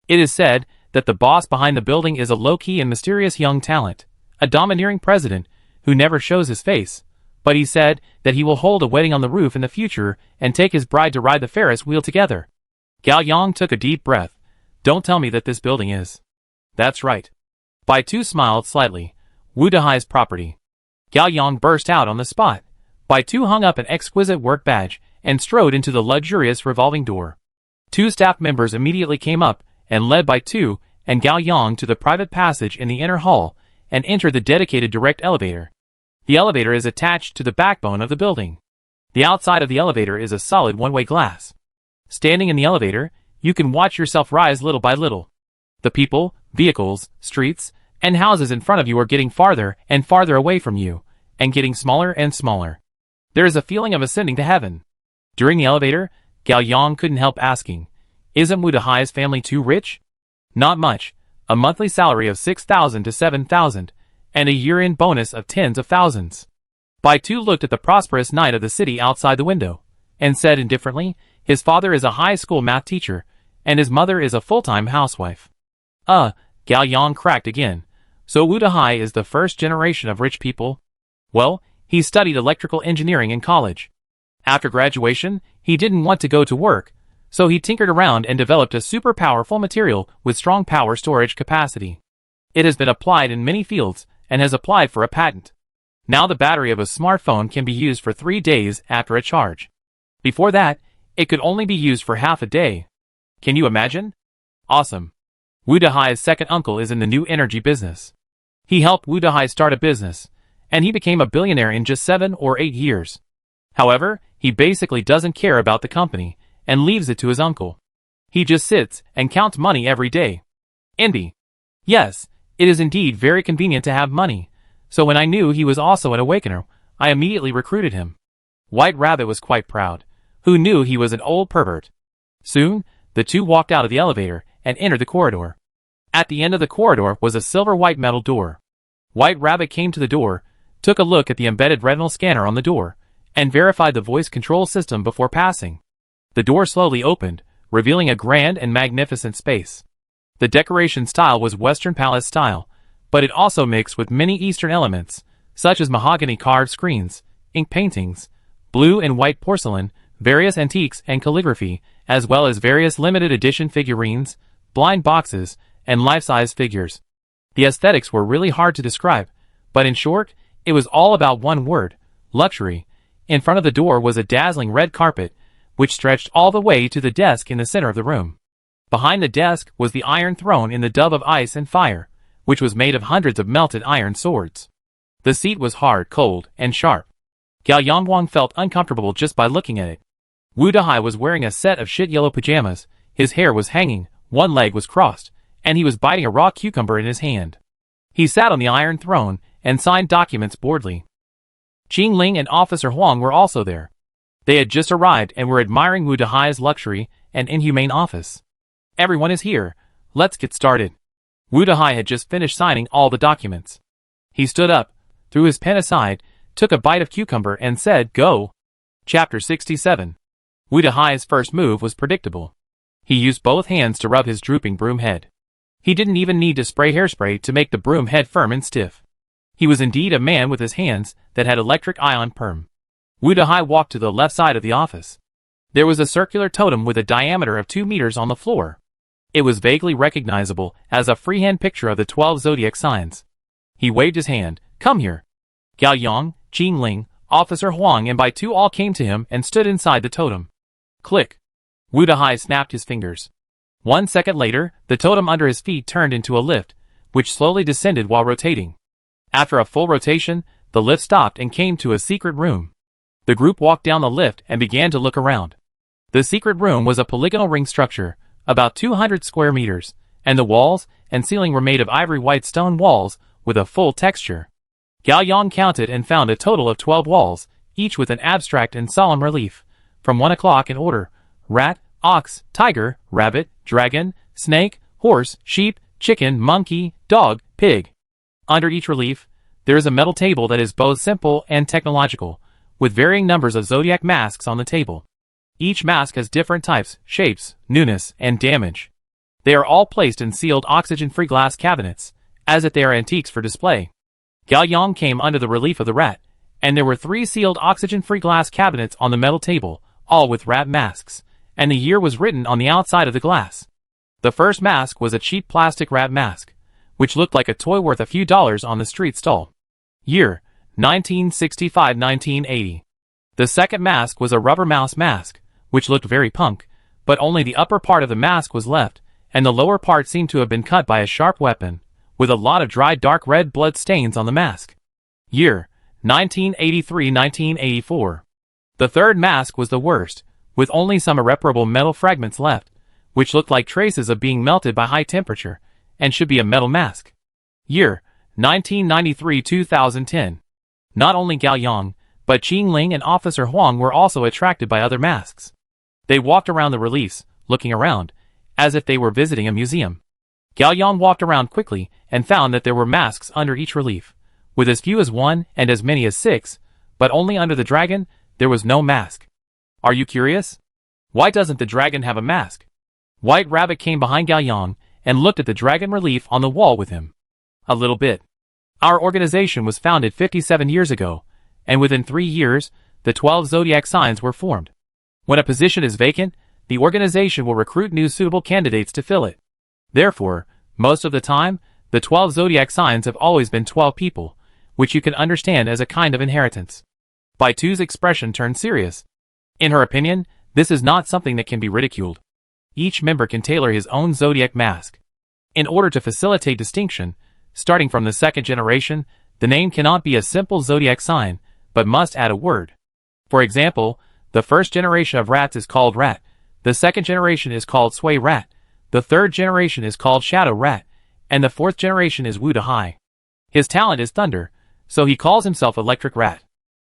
It is said that the boss behind the building is a low-key and mysterious young talent, a domineering president who never shows his face, but he said that he will hold a wedding on the roof in the future and take his bride to ride the Ferris wheel together. Gao Yang took a deep breath. Don't tell me that this building is. That's right. Baitu smiled slightly. Wu Dehai's property. Gao Yang burst out on the spot. Baitu hung up an exquisite work badge and strode into the luxurious revolving door. 2 staff members immediately came up and led Baitu and Gao Yang to the private passage in the inner hall and entered the dedicated direct elevator. The elevator is attached to the backbone of the building. The outside of the elevator is a solid one-way glass. Standing in the elevator, you can watch yourself rise little by little. The people, vehicles, streets, and houses in front of you are getting farther and farther away from you, and getting smaller and smaller. There is a feeling of ascending to heaven. During the elevator, Gao Yang couldn't help asking, isn't Wu Dehai's family too rich? Not much, a monthly salary of 6,000 to 7,000, and a year-end bonus of tens of thousands. Baitu looked at the prosperous night of the city outside the window, and said indifferently, his father is a high school math teacher, and his mother is a full-time housewife. Gao Yang cracked again. So Wu Dehai is the first generation of rich people? Well, he studied electrical engineering in college. After graduation, he didn't want to go to work, so he tinkered around and developed a super powerful material with strong power storage capacity. It has been applied in many fields, and has applied for a patent. Now the battery of a smartphone can be used for 3 days after a charge. Before that, it could only be used for half a day. Can you imagine? Awesome. Wu Dehai's second uncle is in the new energy business. He helped Wu Dehai start a business, and he became a billionaire in just 7 or 8 years. However, he basically doesn't care about the company, and leaves it to his uncle. He just sits and counts money every day. Envy. Yes, it is indeed very convenient to have money, so when I knew he was also an awakener, I immediately recruited him. White Rabbit was quite proud. Who knew he was an old pervert? Soon, the two walked out of the elevator and entered the corridor. At the end of the corridor was a silver-white metal door. White Rabbit came to the door, took a look at the embedded retinal scanner on the door, and verified the voice control system before passing. The door slowly opened, revealing a grand and magnificent space. The decoration style was Western palace style, but it also mixed with many Eastern elements, such as mahogany carved screens, ink paintings, blue and white porcelain, various antiques and calligraphy, as well as various limited edition figurines, blind boxes, and life-size figures. The aesthetics were really hard to describe, but in short, it was all about one word: luxury. In front of the door was a dazzling red carpet, which stretched all the way to the desk in the center of the room. Behind the desk was the iron throne in the dove of ice and fire, which was made of hundreds of melted iron swords. The seat was hard, cold, and sharp. Gao Yangwang felt uncomfortable just by looking at it. Wu Dehai was wearing a set of shit yellow pajamas, his hair was hanging, one leg was crossed, and he was biting a raw cucumber in his hand. He sat on the iron throne and signed documents boredly. Qing Ling and Officer Huang were also there. They had just arrived and were admiring Wu Dehai's luxury and inhumane office. Everyone is here. Let's get started. Wu Dehai had just finished signing all the documents. He stood up, threw his pen aside, took a bite of cucumber and said, "Go." Chapter 67. Wu Dehai's first move was predictable. He used both hands to rub his drooping broom head. He didn't even need to spray hairspray to make the broom head firm and stiff. He was indeed a man with his hands that had electric ion perm. Wu Dehai walked to the left side of the office. There was a circular totem with a diameter of 2 meters on the floor. It was vaguely recognizable as a freehand picture of the 12 zodiac signs. He waved his hand. "Come here." Gao Yang, Qing Ling, Officer Huang and Baitu all came to him and stood inside the totem. Click. Wu Dehai snapped his fingers. 1 second later, the totem under his feet turned into a lift, which slowly descended while rotating. After a full rotation, the lift stopped and came to a secret room. The group walked down the lift and began to look around. The secret room was a polygonal ring structure, about 200 square meters, and the walls and ceiling were made of ivory white stone walls with a full texture. Gao Yang counted and found a total of 12 walls, each with an abstract and solemn relief, from 1 o'clock in order: rat, ox, tiger, rabbit, dragon, snake, horse, sheep, chicken, monkey, dog, pig. Under each relief, there is a metal table that is both simple and technological, with varying numbers of zodiac masks on the table. Each mask has different types, shapes, newness, and damage. They are all placed in sealed oxygen-free glass cabinets, as if they are antiques for display. Gao Yang came under the relief of the rat, and there were 3 sealed oxygen-free glass cabinets on the metal table, all with rat masks, and the year was written on the outside of the glass. The first mask was a cheap plastic rat mask, which looked like a toy worth a few dollars on the street stall. Year: 1965-1980. The second mask was a rubber mouse mask, which looked very punk, but only the upper part of the mask was left, and the lower part seemed to have been cut by a sharp weapon, with a lot of dried dark red blood stains on the mask. Year: 1983-1984. The third mask was the worst, with only some irreparable metal fragments left, which looked like traces of being melted by high temperature, and should be a metal mask. Year: 1993-2010. Not only Gao Yang, but Qing Ling and Officer Huang were also attracted by other masks. They walked around the reliefs, looking around, as if they were visiting a museum. Gao Yang walked around quickly and found that there were masks under each relief, with as few as 1 and as many as 6, but only under the dragon, there was no mask. Are you curious? Why doesn't the dragon have a mask? White Rabbit came behind Gao Yang and looked at the dragon relief on the wall with him. A little bit. Our organization was founded 57 years ago, and within 3 years, the 12 zodiac signs were formed. When a position is vacant, the organization will recruit new suitable candidates to fill it. Therefore, most of the time, the 12 zodiac signs have always been 12 people, which you can understand as a kind of inheritance. Baitu's expression turned serious. In her opinion, this is not something that can be ridiculed. Each member can tailor his own zodiac mask. In order to facilitate distinction, starting from the second generation, the name cannot be a simple zodiac sign, but must add a word. For example, the first generation of rats is called rat, the second generation is called sway rat, the third generation is called shadow rat, and the fourth generation is Wu Dehai. His talent is thunder, so he calls himself electric rat.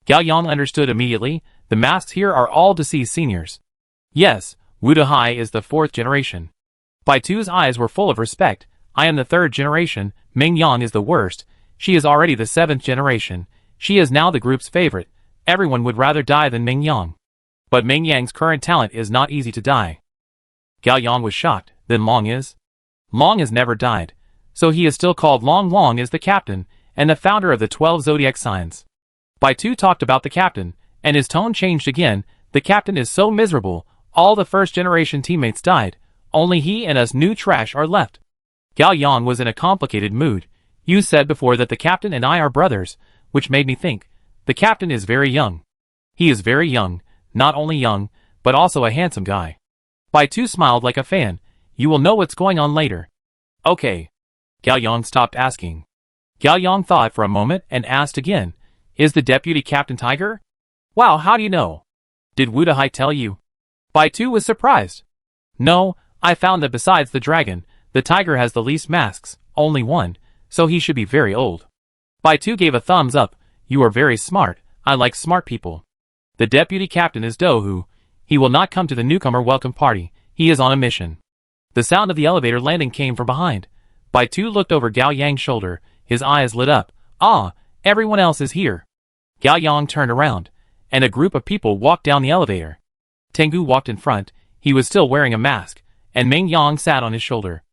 Gao Yang understood immediately. The masks here are all deceased seniors. Yes, Wu Dehai is the 4th generation. Baitu's eyes were full of respect. I am the 3rd generation. Ming Yang is the worst. She is already the 7th generation. She is now the group's favorite. Everyone would rather die than Ming Yang. But Ming Yang's current talent is not easy to die. Gao Yang was shocked. Then Long is? Long has never died, so he is still called Long. Long is the captain and the founder of the 12 zodiac signs. Baitu talked about the captain, and his tone changed again. The captain is so miserable. All the first generation teammates died. Only he and us new trash are left. Gao Yang was in a complicated mood. You said before that the captain and I are brothers, which made me think. The captain is very young. He is very young, not only young, but also a handsome guy. Baitu smiled like a fan. You will know what's going on later. Okay. Gao Yang stopped asking. Gao Yang thought for a moment and asked again. Is the deputy captain Tiger? Wow, how do you know? Did Wu Dehai tell you? Baitu was surprised. No, I found that besides the dragon, the tiger has the least masks, only 1, so he should be very old. Baitu gave a thumbs up. You are very smart. I like smart people. The deputy captain is Do Hu. He will not come to the newcomer welcome party. He is on a mission. The sound of the elevator landing came from behind. Bai Tu looked over Gao Yang's shoulder. His eyes lit up. Ah, everyone else is here. Gao Yang turned around, and a group of people walked down the elevator. Tengu walked in front. He was still wearing a mask, and Meng Yang sat on his shoulder.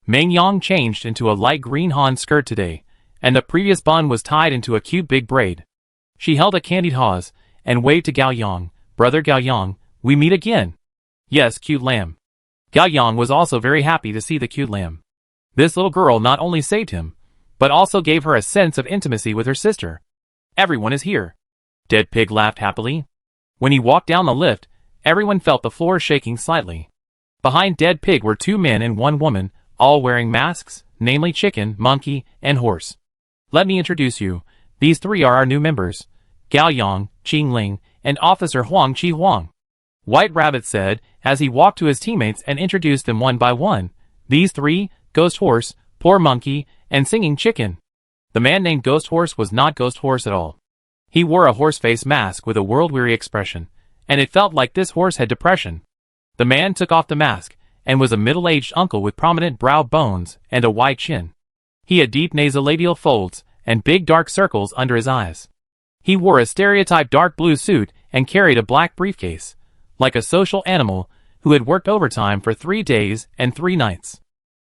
Meng Yang changed into a light green Han skirt today, and the previous bun was tied into a cute big braid. She held a candied hawse, and waved to Gao Yang. Brother Gao Yang, we meet again. Yes, cute lamb. Gao Yang was also very happy to see the cute lamb. This little girl not only saved him, but also gave her a sense of intimacy with her sister. Everyone is here. Dead Pig laughed happily. When he walked down the lift, everyone felt the floor shaking slightly. Behind Dead Pig were 2 men and 1 woman, all wearing masks, namely chicken, monkey, and horse. Let me introduce you. These 3 are our new members. Gao Yang, Qing Ling, and Officer Huang Chi Huang. White Rabbit said, as he walked to his teammates and introduced them one by one. These 3, Ghost Horse, Poor Monkey, and Singing Chicken. The man named Ghost Horse was not Ghost Horse at all. He wore a horse-face mask with a world-weary expression, and it felt like this horse had depression. The man took off the mask, and was a middle-aged uncle with prominent brow bones and a wide chin. He had deep nasolabial folds, and big dark circles under his eyes. He wore a stereotyped dark blue suit and carried a black briefcase, like a social animal who had worked overtime for 3 days and 3 nights.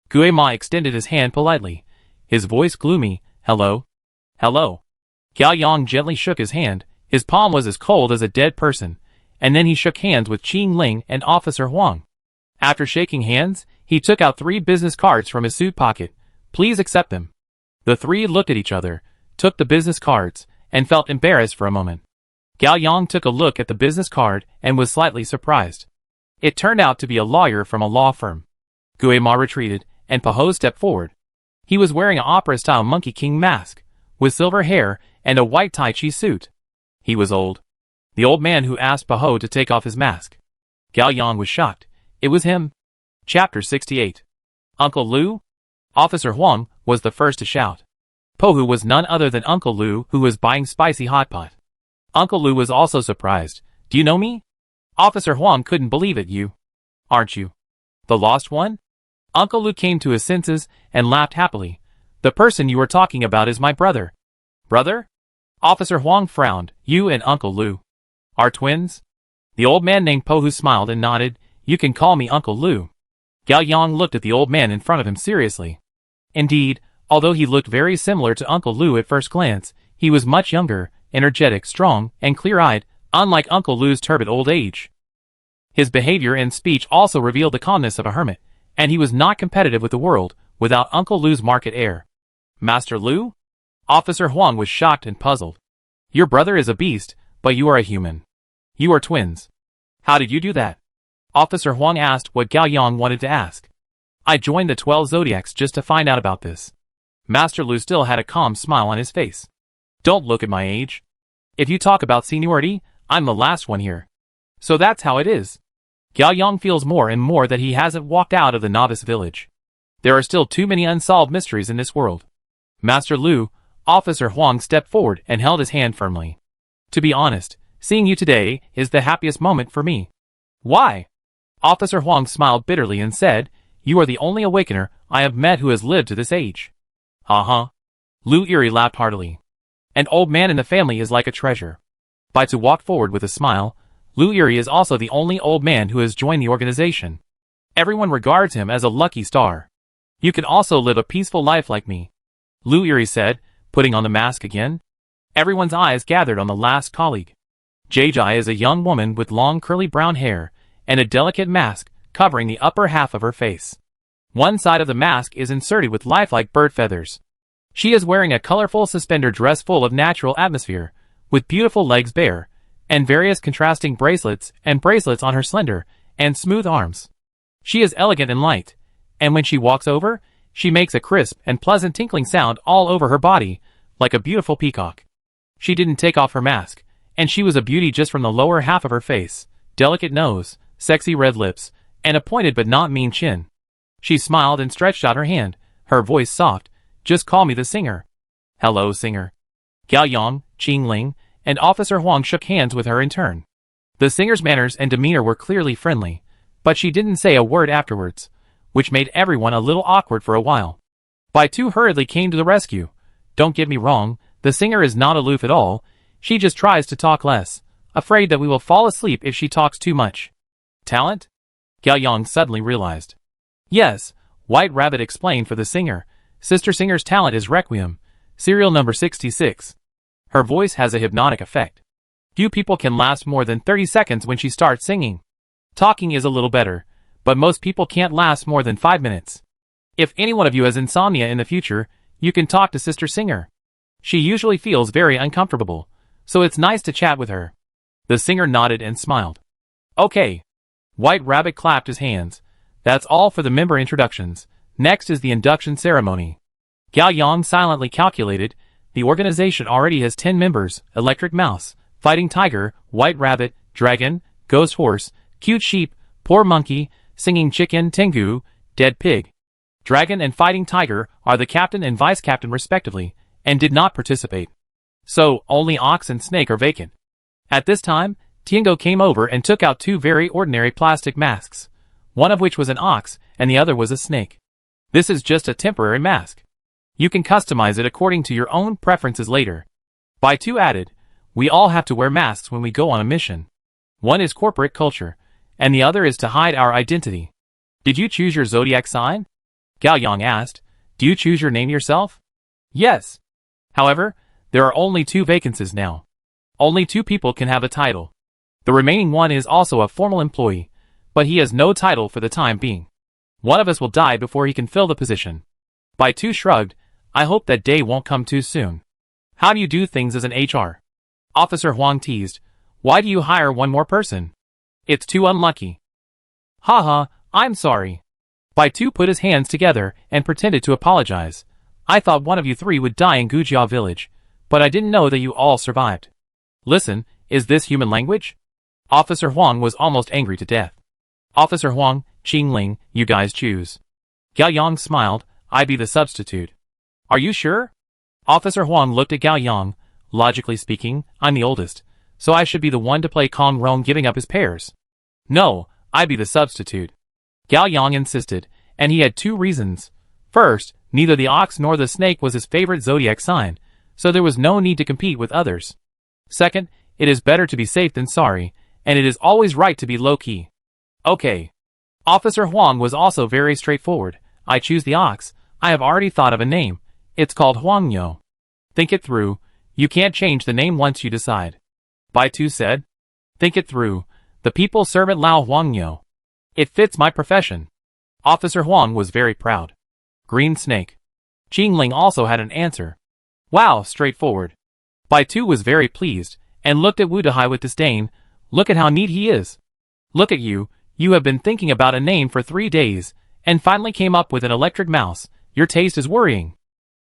Gue Ma extended his hand politely, his voice gloomy. Hello? Hello. Gao Yang gently shook his hand. His palm was as cold as a dead person, and then he shook hands with Qing Ling and Officer Huang. After shaking hands, he took out 3 business cards from his suit pocket. Please accept them. The 3 looked at each other, took the business cards, and felt embarrassed for a moment. Gao Yang took a look at the business card and was slightly surprised. It turned out to be a lawyer from a law firm. Gue Ma retreated, and Paho stepped forward. He was wearing an opera-style Monkey King mask, with silver hair and a white Tai Chi suit. He was old. The old man who asked Paho to take off his mask. Gao Yang was shocked. It was him. Chapter 68. Uncle Lu? Officer Huang was the first to shout. Pohu was none other than Uncle Lu, who was buying spicy hot pot. Uncle Lu was also surprised. Do you know me? Officer Huang couldn't believe it. You. Aren't you the lost one? Uncle Lu came to his senses and laughed happily. The person you were talking about is my brother. Brother? Officer Huang frowned. You and Uncle Lu are twins? The old man named Pohu smiled and nodded. You can call me Uncle Lu. Gao Yang looked at the old man in front of him seriously. Indeed, although he looked very similar to Uncle Lu at first glance, he was much younger, energetic, strong, and clear-eyed, unlike Uncle Lu's turbid old age. His behavior and speech also revealed the calmness of a hermit, and he was not competitive with the world, without Uncle Lu's market air. Master Lu? Officer Huang was shocked and puzzled. Your brother is a beast, but you are a human. You are twins. How did you do that? Officer Huang asked what Gao Yang wanted to ask. I joined the 12 Zodiacs just to find out about this. Master Lu still had a calm smile on his face. Don't look at my age. If you talk about seniority, I'm the last one here. So that's how it is. Gao Yang feels more and more that he hasn't walked out of the novice village. There are still too many unsolved mysteries in this world. Master Lu, Officer Huang stepped forward and held his hand firmly. To be honest, seeing you today is the happiest moment for me. Why? Officer Huang smiled bitterly and said, You are the only awakener I have met who has lived to this age. Uh-huh. Lu Yuri laughed heartily. An old man in the family is like a treasure. Bai Tu walked forward with a smile. Lu Yuri is also the only old man who has joined the organization. Everyone regards him as a lucky star. You can also live a peaceful life like me. Lu Yuri said, putting on the mask again. Everyone's eyes gathered on the last colleague. Jai is a young woman with long curly brown hair, and a delicate mask covering the upper half of her face. One side of the mask is inserted with lifelike bird feathers. She is wearing a colorful suspender dress full of natural atmosphere, with beautiful legs bare, and various contrasting bracelets on her slender and smooth arms. She is elegant and light, and when she walks over, she makes a crisp and pleasant tinkling sound all over her body, like a beautiful peacock. She didn't take off her mask, and she was a beauty just from the lower half of her face, delicate nose, sexy red lips, and a pointed but not mean chin. She smiled and stretched out her hand, her voice soft. Just call me the singer. Hello, singer. Gao Yang, Qing Ling, and Officer Huang shook hands with her in turn. The singer's manners and demeanor were clearly friendly, but she didn't say a word afterwards, which made everyone a little awkward for a while. Bai Tu hurriedly came to the rescue. Don't get me wrong, the singer is not aloof at all, she just tries to talk less, afraid that we will fall asleep if she talks too much. Talent? Gao Yang suddenly realized. Yes, White Rabbit explained for the singer. Sister Singer's talent is Requiem, serial number 66. Her voice has a hypnotic effect. Few people can last more than 30 seconds when she starts singing. Talking is a little better, but most people can't last more than 5 minutes. If any one of you has insomnia in the future, you can talk to Sister Singer. She usually feels very uncomfortable, so it's nice to chat with her. The singer nodded and smiled. Okay. White Rabbit clapped his hands. That's all for the member introductions. Next is the induction ceremony. Gao Yang silently calculated. The organization already has 10 members: Electric Mouse, Fighting Tiger, White Rabbit, Dragon, Ghost Horse, Cute Sheep, Poor Monkey, Singing Chicken, Tengu, Dead Pig. Dragon and Fighting Tiger are the captain and vice captain respectively, and did not participate. So, only Ox and Snake are vacant. At this time, Tiango came over and took out 2 very ordinary plastic masks, one of which was an ox, and the other was a snake. This is just a temporary mask. You can customize it according to your own preferences later. Bai Tu added, we all have to wear masks when we go on a mission. One is corporate culture, and the other is to hide our identity. Did you choose your zodiac sign? Gao Yang asked. Do you choose your name yourself? Yes. However, there are only 2 vacancies now. Only 2 people can have a title. The remaining one is also a formal employee, but he has no title for the time being. One of us will die before he can fill the position. Bai Tu shrugged. I hope that day won't come too soon. How do you do things as an HR? Officer Huang teased. Why do you hire one more person? It's too unlucky. Haha, I'm sorry. Bai Tu put his hands together and pretended to apologize. I thought one of you 3 would die in Gujia village, but I didn't know that you all survived. Listen, is this human language? Officer Huang was almost angry to death. Officer Huang, Qingling, you guys choose. Gao Yang smiled. I be the substitute. Are you sure? Officer Huang looked at Gao Yang. Logically speaking, I'm the oldest, so I should be the one to play Kong Rong giving up his pears. No, I be the substitute. Gao Yang insisted, and he had 2 reasons. First, neither the ox nor the snake was his favorite zodiac sign, so there was no need to compete with others. Second, it is better to be safe than sorry, and it is always right to be low-key. Okay. Officer Huang was also very straightforward. I choose the ox. I have already thought of a name. It's called Huangyo. Think it through. You can't change the name once you decide. Bai Tu said. Think it through. The people's servant Lao Huangyo. It fits my profession. Officer Huang was very proud. Green Snake. Qingling also had an answer. Wow, straightforward. Bai Tu was very pleased, and looked at Wu Dehai with disdain. Look at how neat he is. Look at you, you have been thinking about a name for 3 days, and finally came up with an electric mouse. Your taste is worrying.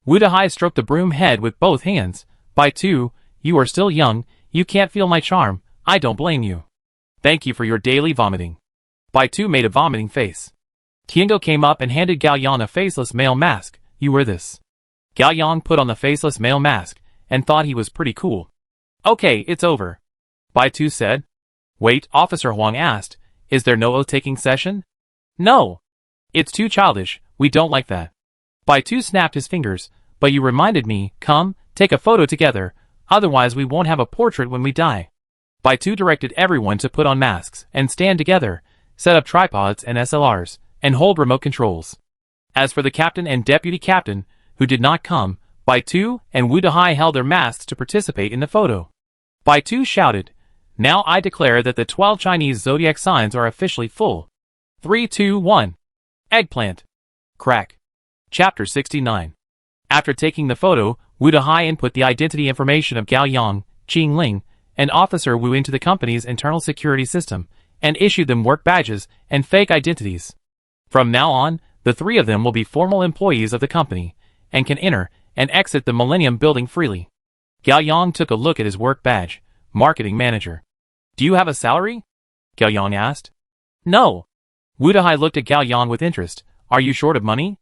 Wu Dehai stroked the broom head with both hands. Bai Tu, you are still young, you can't feel my charm, I don't blame you. Thank you for your daily vomiting. Bai Tu made a vomiting face. Tiango came up and handed Gao Yang a faceless male mask. You wear this. Gao Yang put on the faceless male mask, and thought he was pretty cool. Okay, it's over. Bai Tu said. Wait, Officer Huang asked, is there no oath-taking session? No. It's too childish, we don't like that. Bai Tu snapped his fingers, but you reminded me, come, take a photo together, otherwise we won't have a portrait when we die. Bai Tu directed everyone to put on masks, and stand together, set up tripods and SLRs, and hold remote controls. As for the captain and deputy captain, who did not come, Bai Tu and Wu Dehai held their masks to participate in the photo. Bai Tu shouted, now I declare that the 12 Chinese zodiac signs are officially full. 3, 2, 1. Eggplant. Crack. Chapter 69. After taking the photo, Wu Dehai input the identity information of Gao Yang, Qingling, and Officer Wu into the company's internal security system, and issued them work badges and fake identities. From now on, the 3 of them will be formal employees of the company, and can enter and exit the Millennium Building freely. Gao Yang took a look at his work badge. Marketing Manager. Do you have a salary? Gao Yang asked. No. Wu Dehai looked at Gao Yang with interest. Are you short of money?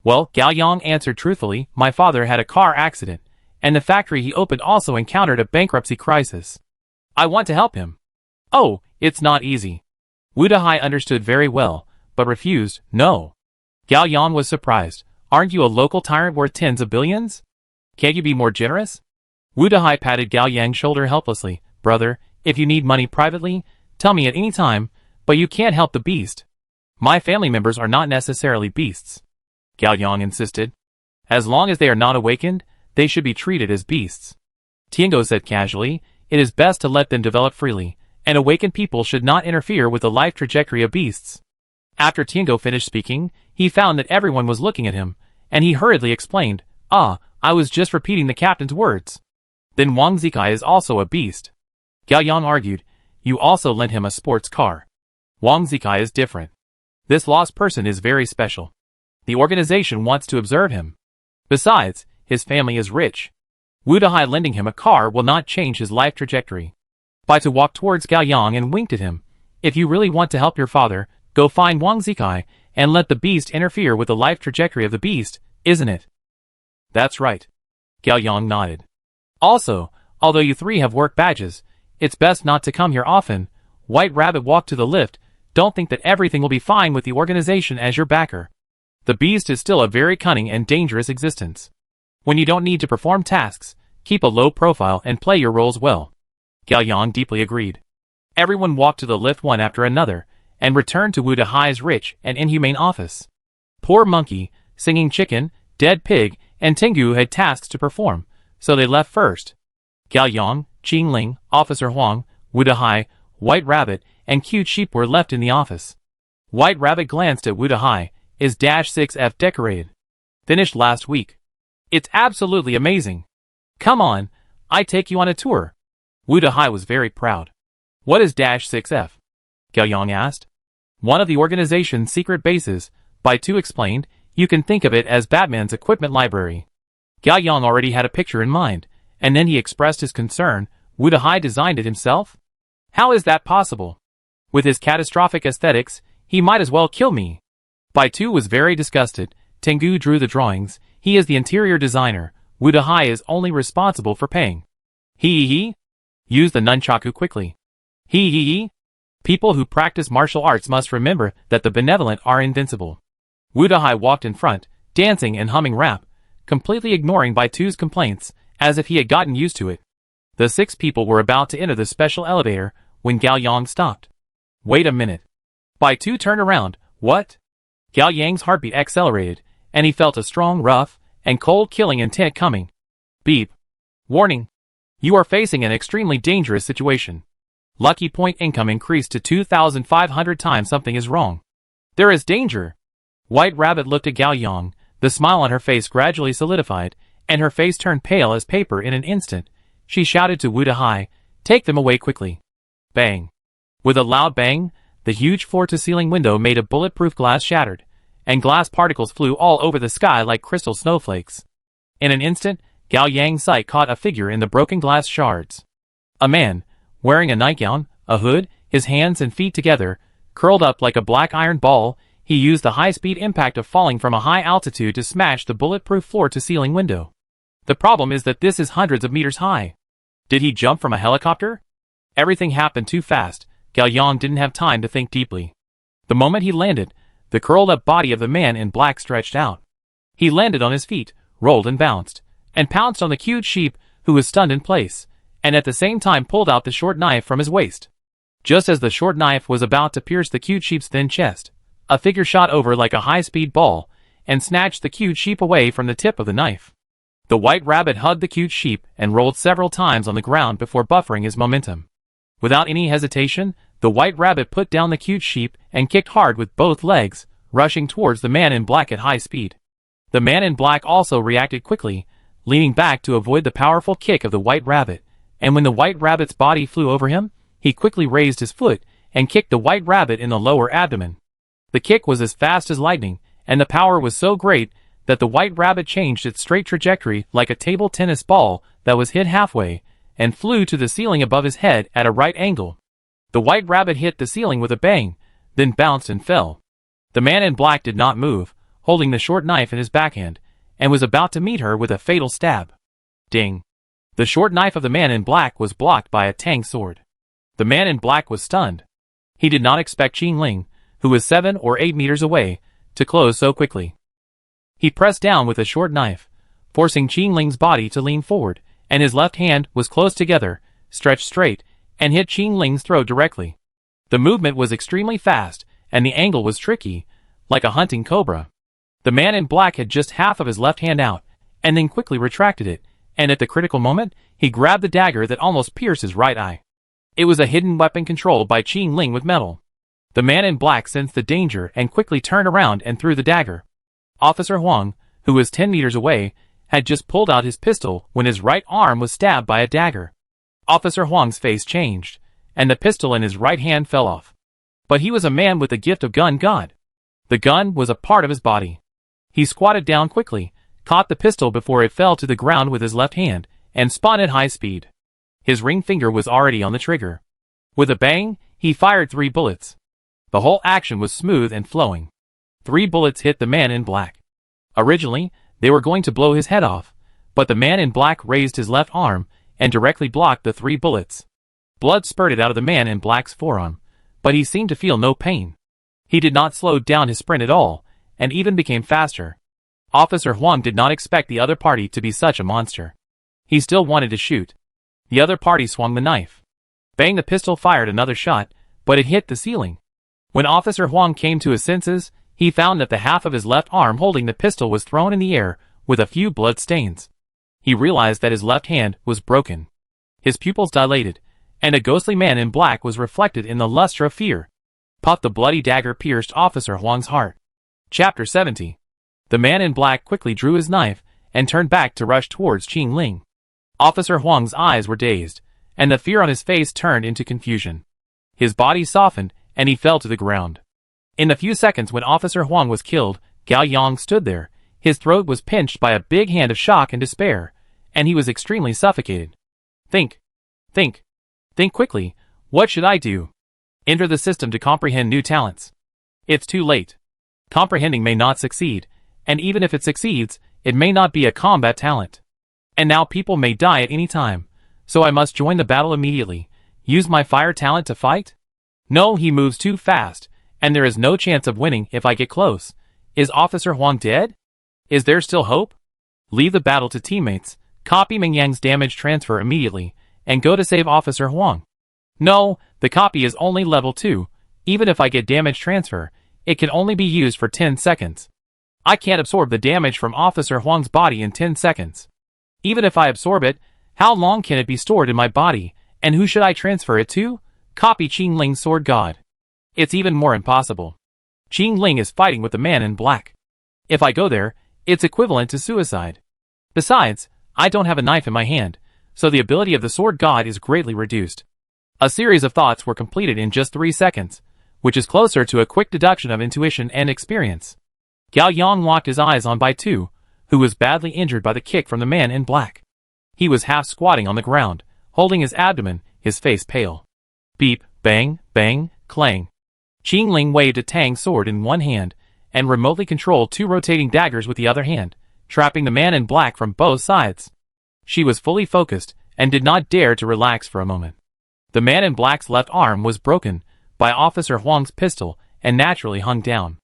Well, Gao Yang answered truthfully, my father had a car accident, and the factory he opened also encountered a bankruptcy crisis. I want to help him. Oh, it's not easy. Wu Dehai understood very well, but refused. No. Gao Yang was surprised. Aren't you a local tyrant worth tens of billions? Can't you be more generous? Wu Dehai patted Gao Yang's shoulder helplessly. Brother, if you need money privately, tell me at any time, but you can't help the beast. My family members are not necessarily beasts. Gao Yang insisted. As long as they are not awakened, they should be treated as beasts. Tiango said casually, it is best to let them develop freely, and awakened people should not interfere with the life trajectory of beasts. After Tiango finished speaking, he found that everyone was looking at him, and he hurriedly explained, I was just repeating the captain's words. Then Wang Zikai is also a beast. Gao Yang argued, you also lent him a sports car. Wang Zikai is different. This lost person is very special. The organization wants to observe him. Besides, his family is rich. Wu Dehai lending him a car will not change his life trajectory. Bai Tu walked towards Gao Yang and winked at him. If you really want to help your father, go find Wang Zikai and let the beast interfere with the life trajectory of the beast, isn't it? That's right. Gao Yang nodded. Also, although you three have work badges, it's best not to come here often. White Rabbit walked to the lift. Don't think that everything will be fine with the organization as your backer. The beast is still a very cunning and dangerous existence. When you don't need to perform tasks, keep a low profile and play your roles well. Gao Yang deeply agreed. Everyone walked to the lift one after another, and returned to Wu Dehai's rich and inhumane office. Poor monkey, singing chicken, dead pig, and Tengu had tasks to perform, so they left first. Gao Yang, Qing Ling, Officer Huang, Wu Dehai, White Rabbit, and Cute Sheep were left in the office. White Rabbit glanced at Wu Dehai. Is -6F decorated? Finished last week. It's absolutely amazing. Come on, I take you on a tour. Wu Dehai was very proud. What is -6F? Gao Yang asked. One of the organization's secret bases, Bai Tu explained. You can think of it as Batman's equipment library. Gao Yang already had a picture in mind, and then he expressed his concern. Wu Dehai designed it himself? How is that possible? With his catastrophic aesthetics, he might as well kill me. Bai Tu was very disgusted. Tengu drew the drawings. He is the interior designer. Wu Dehai is only responsible for paying. He. Use the nunchaku quickly. He. People who practice martial arts must remember that the benevolent are invincible. Wu Dehai walked in front, dancing and humming rap, completely ignoring Bai Tu's complaints, as if he had gotten used to it. The 6 people were about to enter the special elevator when Gao Yang stopped. Wait a minute. Bai Tu turned around. What? Gao Yang's heartbeat accelerated, and he felt a strong, rough, and cold-killing intent coming. Beep. Warning. You are facing an extremely dangerous situation. Lucky point income increased to 2,500 times. Something is wrong. There is danger. White Rabbit looked at Gao Yang. The smile on her face gradually solidified, and her face turned pale as paper in an instant. She shouted to Wu Dehai, take them away quickly. Bang. With a loud bang, the huge floor-to-ceiling window made of bulletproof glass shattered, and glass particles flew all over the sky like crystal snowflakes. In an instant, Gao Yang's sight caught a figure in the broken glass shards. A man, wearing a nightgown, a hood, his hands and feet together, curled up like a black iron ball. He used the high-speed impact of falling from a high altitude to smash the bulletproof floor-to-ceiling window. The problem is that this is hundreds of meters high. Did he jump from a helicopter? Everything happened too fast. Gao Yang didn't have time to think deeply. The moment he landed, the curled-up body of the man in black stretched out. He landed on his feet, rolled and bounced, and pounced on the cute sheep, who was stunned in place, and at the same time pulled out the short knife from his waist. Just as the short knife was about to pierce the cute sheep's thin chest, a figure shot over like a high-speed ball, and snatched the cute sheep away from the tip of the knife. The White Rabbit hugged the cute sheep and rolled several times on the ground before buffering his momentum. Without any hesitation, the White Rabbit put down the cute sheep and kicked hard with both legs, rushing towards the man in black at high speed. The man in black also reacted quickly, leaning back to avoid the powerful kick of the White Rabbit, and when the White Rabbit's body flew over him, he quickly raised his foot and kicked the White Rabbit in the lower abdomen. The kick was as fast as lightning, and the power was so great that the White Rabbit changed its straight trajectory like a table tennis ball that was hit halfway, and flew to the ceiling above his head at a right angle. The White Rabbit hit the ceiling with a bang, then bounced and fell. The man in black did not move, holding the short knife in his backhand, and was about to meet her with a fatal stab. Ding! The short knife of the man in black was blocked by a tang sword. The man in black was stunned. He did not expect Qing Ling, who was 7 or 8 meters away, to close so quickly. He pressed down with a short knife, forcing Qing Ling's body to lean forward, and his left hand was close together, stretched straight, and hit Qing Ling's throat directly. The movement was extremely fast, and the angle was tricky, like a hunting cobra. The man in black had just half of his left hand out, and then quickly retracted it, and at the critical moment, he grabbed the dagger that almost pierced his right eye. It was a hidden weapon controlled by Qing Ling with metal. The man in black sensed the danger and quickly turned around and threw the dagger. Officer Huang, who was 10 meters away, had just pulled out his pistol when his right arm was stabbed by a dagger. Officer Huang's face changed, and the pistol in his right hand fell off. But he was a man with the gift of gun god. The gun was a part of his body. He squatted down quickly, caught the pistol before it fell to the ground with his left hand, and spun at high speed. His ring finger was already on the trigger. With a bang, he fired 3 bullets. The whole action was smooth and flowing. 3 bullets hit the man in black. Originally, they were going to blow his head off, but the man in black raised his left arm and directly blocked the 3 bullets. Blood spurted out of the man in black's forearm, but he seemed to feel no pain. He did not slow down his sprint at all, and even became faster. Officer Huang did not expect the other party to be such a monster. He still wanted to shoot. The other party swung the knife. Bang! The pistol fired another shot, but it hit the ceiling. When Officer Huang came to his senses, he found that the half of his left arm holding the pistol was thrown in the air, with a few blood stains. He realized that his left hand was broken. His pupils dilated, and a ghostly man in black was reflected in the luster of fear. Puff! The bloody dagger pierced Officer Huang's heart. Chapter 70. The man in black quickly drew his knife, and turned back to rush towards Qing Ling. Officer Huang's eyes were dazed, and the fear on his face turned into confusion. His body softened, and he fell to the ground. In the few seconds when Officer Huang was killed, Gao Yang stood there. His throat was pinched by a big hand of shock and despair, and he was extremely suffocated. Think quickly. What should I do? Enter the system to comprehend new talents. It's too late. Comprehending may not succeed, and even if it succeeds, it may not be a combat talent. And now people may die at any time, so I must join the battle immediately. Use my fire talent to fight? No, he moves too fast, and there is no chance of winning if I get close. Is Officer Huang dead? Is there still hope? Leave the battle to teammates, copy Meng Yang's damage transfer immediately, and go to save Officer Huang. No, the copy is only level 2. Even if I get damage transfer, it can only be used for 10 seconds. I can't absorb the damage from Officer Huang's body in 10 seconds. Even if I absorb it, how long can it be stored in my body, and who should I transfer it to? Copy Qing Ling's sword god. It's even more impossible. Qing Ling is fighting with the man in black. If I go there, it's equivalent to suicide. Besides, I don't have a knife in my hand, so the ability of the sword god is greatly reduced. A series of thoughts were completed in just 3 seconds, which is closer to a quick deduction of intuition and experience. Gao Yang locked his eyes on Bai Tu, who was badly injured by the kick from the man in black. He was half squatting on the ground, holding his abdomen, his face pale. Beep, bang, bang, clang. Qing Ling waved a tang sword in one hand, and remotely controlled 2 rotating daggers with the other hand, trapping the man in black from both sides. She was fully focused, and did not dare to relax for a moment. The man in black's left arm was broken by Officer Huang's pistol, and naturally hung down.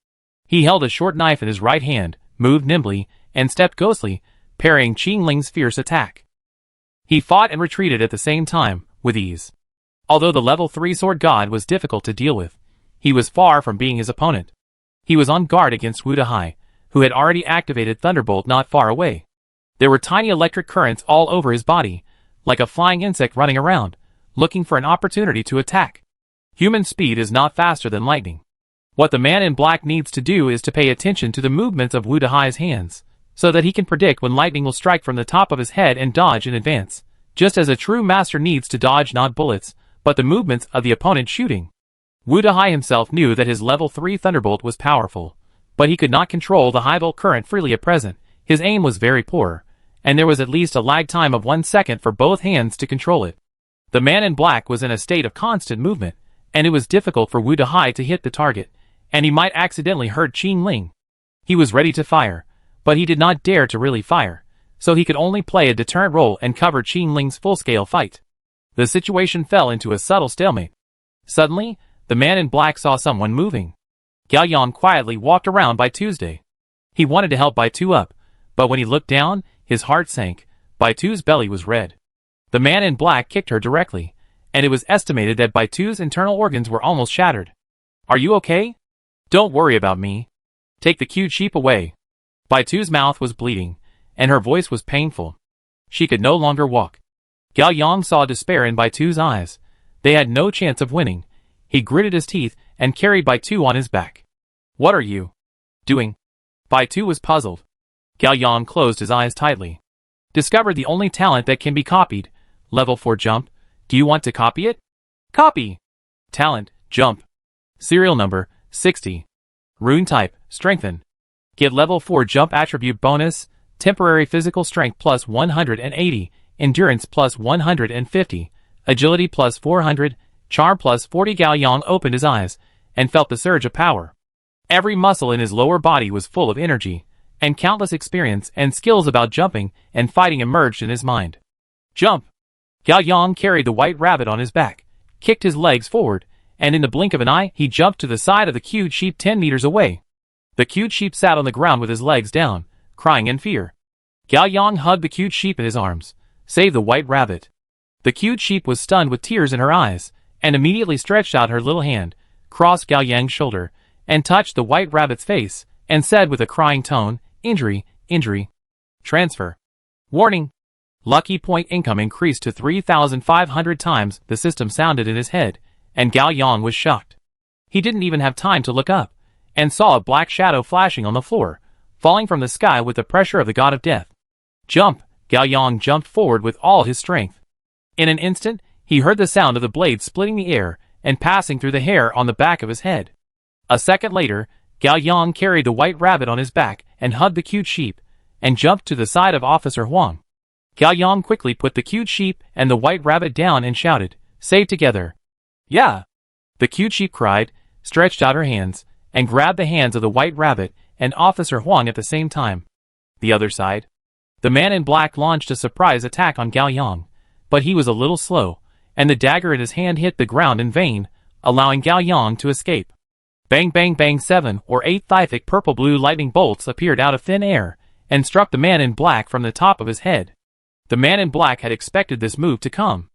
He held a short knife in his right hand, moved nimbly, and stepped ghostly, parrying Qing Ling's fierce attack. He fought and retreated at the same time, with ease. Although the level 3 sword god was difficult to deal with, he was far from being his opponent. He was on guard against Wu Dahai, who had already activated Thunderbolt not far away. There were tiny electric currents all over his body, like a flying insect running around, looking for an opportunity to attack. Human speed is not faster than lightning. What the man in black needs to do is to pay attention to the movements of Wu Dahai's hands, so that he can predict when lightning will strike from the top of his head and dodge in advance, just as a true master needs to dodge not bullets, but the movements of the opponent shooting. Wu Dahai himself knew that his level 3 Thunderbolt was powerful, but he could not control the high volt current freely at present. His aim was very poor, and there was at least a lag time of 1 second for both hands to control it. The man in black was in a state of constant movement, and it was difficult for Wu Dahai to hit the target, and he might accidentally hurt Qing Ling. He was ready to fire, but he did not dare to really fire, so he could only play a deterrent role and cover Qing Ling's full-scale fight. The situation fell into a subtle stalemate. Suddenly, the man in black saw someone moving. Gao Yang quietly walked around Bai Tu's. He wanted to help Bai Tu up, but when he looked down, his heart sank. Bai Tu's belly was red. The man in black kicked her directly, and it was estimated that Bai Tu's internal organs were almost shattered. "Are you okay? Don't worry about me. Take the cute sheep away." Bai Tu's mouth was bleeding, and her voice was painful. She could no longer walk. Gao Yang saw despair in Bai Tu's eyes. They had no chance of winning. He gritted his teeth and carried Bai Tu on his back. "What are you doing?" Bai Tu was puzzled. Gao Yang closed his eyes tightly. "Discovered the only talent that can be copied. Level 4 jump. Do you want to copy it?" "Copy." Talent, jump. Serial number, 60. Rune type, strengthen. Get level 4 jump attribute bonus, temporary physical strength plus 180, endurance plus 150, agility plus 400, charm plus 40. Gao Yang opened his eyes and felt the surge of power. Every muscle in his lower body was full of energy, and countless experience and skills about jumping and fighting emerged in his mind. Jump! Gao Yang carried the white rabbit on his back, kicked his legs forward, and in the blink of an eye he jumped to the side of the cute sheep 10 meters away. The cute sheep sat on the ground with his legs down, crying in fear. Gao Yang hugged the cute sheep in his arms. Save the white rabbit. The cute sheep was stunned with tears in her eyes, and immediately stretched out her little hand, crossed Gao Yang's shoulder, and touched the white rabbit's face, and said with a crying tone, "Injury, injury. Transfer. Warning." Lucky point income increased to 3,500 times. The system sounded in his head, and Gao Yang was shocked. He didn't even have time to look up, and saw a black shadow flashing on the floor, falling from the sky with the pressure of the god of death. Jump! Gao Yang jumped forward with all his strength. In an instant, he heard the sound of the blade splitting the air and passing through the hair on the back of his head. A second later, Gao Yang carried the white rabbit on his back and hugged the cute sheep, and jumped to the side of Officer Huang. Gao Yang quickly put the cute sheep and the white rabbit down and shouted, "Save together." "Yeah!" The cute sheep cried, stretched out her hands, and grabbed the hands of the white rabbit and Officer Huang at the same time. The other side. The man in black launched a surprise attack on Gao Yang, but he was a little slow, and the dagger in his hand hit the ground in vain, allowing Gao Yang to escape. Bang bang bang, 7 or 8 thick purple-blue lightning bolts appeared out of thin air, and struck the man in black from the top of his head. The man in black had expected this move to come.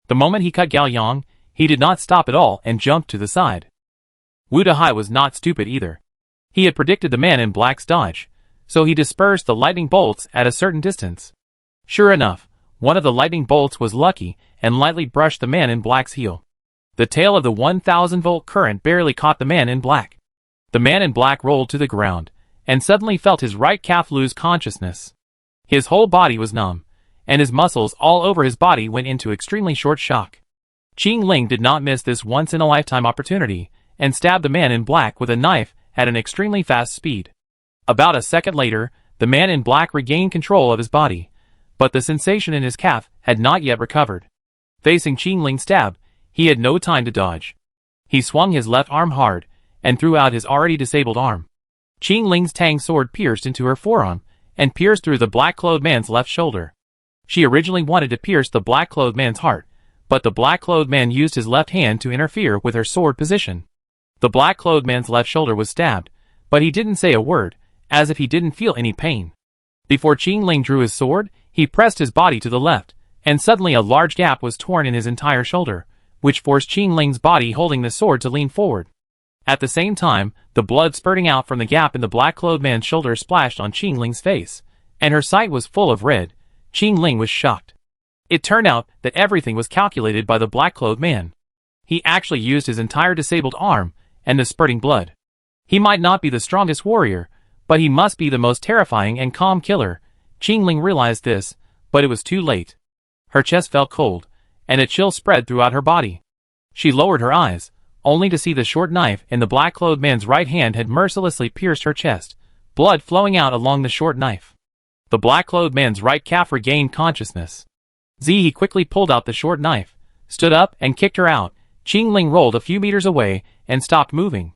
The moment he cut Gao Yang, he did not stop at all and jumped to the side. Wu Dahai was not stupid either. He had predicted the man in black's dodge, so he dispersed the lightning bolts at a certain distance. Sure enough, one of the lightning bolts was lucky and lightly brushed the man in black's heel. The tail of the 1,000-volt current barely caught the man in black. The man in black rolled to the ground, and suddenly felt his right calf lose consciousness. His whole body was numb, and his muscles all over his body went into extremely short shock. Qing Ling did not miss this once-in-a-lifetime opportunity, and stabbed the man in black with a knife at an extremely fast speed. About a second later, the man in black regained control of his body, but the sensation in his calf had not yet recovered. Facing Qing Ling's stab, he had no time to dodge. He swung his left arm hard, and threw out his already disabled arm. Qing Ling's tang sword pierced into her forearm, and pierced through the black-clothed man's left shoulder. She originally wanted to pierce the black-clothed man's heart, but the black-clothed man used his left hand to interfere with her sword position. The black-clothed man's left shoulder was stabbed, but he didn't say a word, as if he didn't feel any pain. Before Qing Ling drew his sword, he pressed his body to the left, and suddenly a large gap was torn in his entire shoulder, which forced Qing Ling's body holding the sword to lean forward. At the same time, the blood spurting out from the gap in the black-clothed man's shoulder splashed on Qing Ling's face, and her sight was full of red. Qing Ling was shocked. It turned out that everything was calculated by the black-clothed man. He actually used his entire disabled arm and the spurting blood. He might not be the strongest warrior, but he must be the most terrifying and calm killer. Qing Ling realized this, but it was too late. Her chest felt cold, and a chill spread throughout her body. She lowered her eyes, only to see the short knife in the black-clothed man's right hand had mercilessly pierced her chest, blood flowing out along the short knife. The black-clothed man's right calf regained consciousness. He quickly pulled out the short knife, stood up and kicked her out. Qing Ling rolled a few meters away and stopped moving.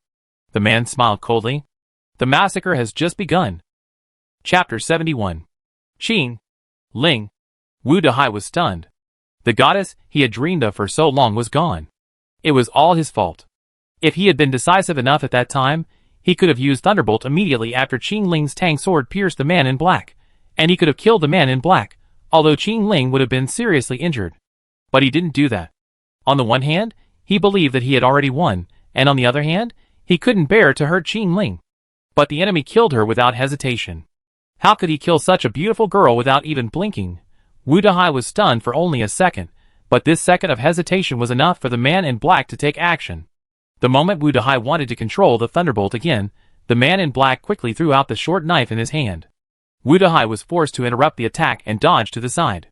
The man smiled coldly. The massacre has just begun. Chapter 71. Qing, Ling. Wu Dahai was stunned. The goddess he had dreamed of for so long was gone. It was all his fault. If he had been decisive enough at that time, he could have used Thunderbolt immediately after Qing Ling's Tang sword pierced the man in black, and he could have killed the man in black, although Qing Ling would have been seriously injured. But he didn't do that. On the one hand, he believed that he had already won, and on the other hand, he couldn't bear to hurt Qing Ling. But the enemy killed her without hesitation. How could he kill such a beautiful girl without even blinking? Wu Dahai was stunned for only a second, but this second of hesitation was enough for the man in black to take action. The moment Wu Dahai wanted to control the Thunderbolt again, the man in black quickly threw out the short knife in his hand. Wu Dahai was forced to interrupt the attack and dodge to the side.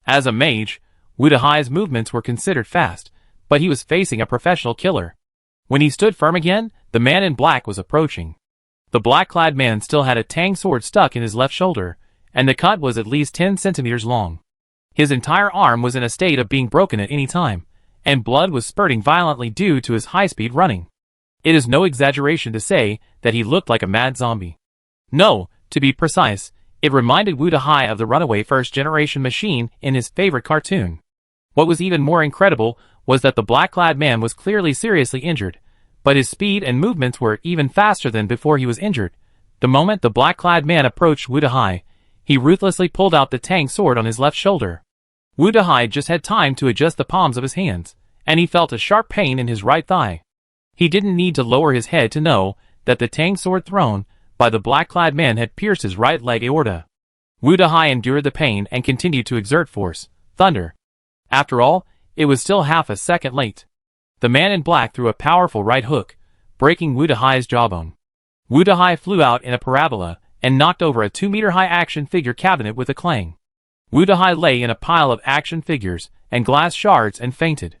As a mage, Wu Dahai's movements were considered fast, but he was facing a professional killer. When he stood firm again, the man in black was approaching. The black-clad man still had a Tang sword stuck in his left shoulder, and the cut was at least 10 centimeters long. His entire arm was in a state of being broken at any time, and blood was spurting violently due to his high-speed running. It is no exaggeration to say that he looked like a mad zombie. No, to be precise, it reminded Wu Dahai of the runaway first-generation machine in his favorite cartoon. What was even more incredible was that the black-clad man was clearly seriously injured, but his speed and movements were even faster than before he was injured. The moment the black-clad man approached Wu Dahai, he ruthlessly pulled out the Tang sword on his left shoulder. Wu Dahai just had time to adjust the palms of his hands, and he felt a sharp pain in his right thigh. He didn't need to lower his head to know that the Tang sword thrown by the black-clad man had pierced his right leg aorta. Wu Dahai endured the pain and continued to exert force. Thunder. After all, it was still half a second late. The man in black threw a powerful right hook, breaking Wu Dahai's jawbone. Wu Dahai flew out in a parabola and knocked over a 2-meter-high action figure cabinet with a clang. Wu Dahai lay in a pile of action figures and glass shards and fainted.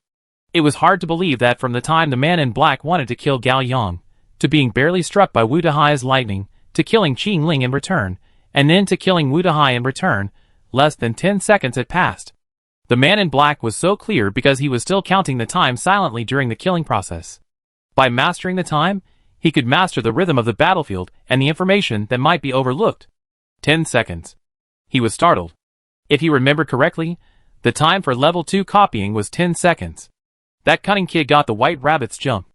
It was hard to believe that from the time the man in black wanted to kill Gao Yang, to being barely struck by Wu Dahai's lightning, to killing Qing Ling in return, and then to killing Wu Dahai in return, less than 10 seconds had passed. The man in black was so clear because he was still counting the time silently during the killing process. By mastering the time, he could master the rhythm of the battlefield and the information that might be overlooked. 10 seconds. He was startled. If he remembered correctly, the time for level 2 copying was 10 seconds. That cunning kid got the white rabbit's jump.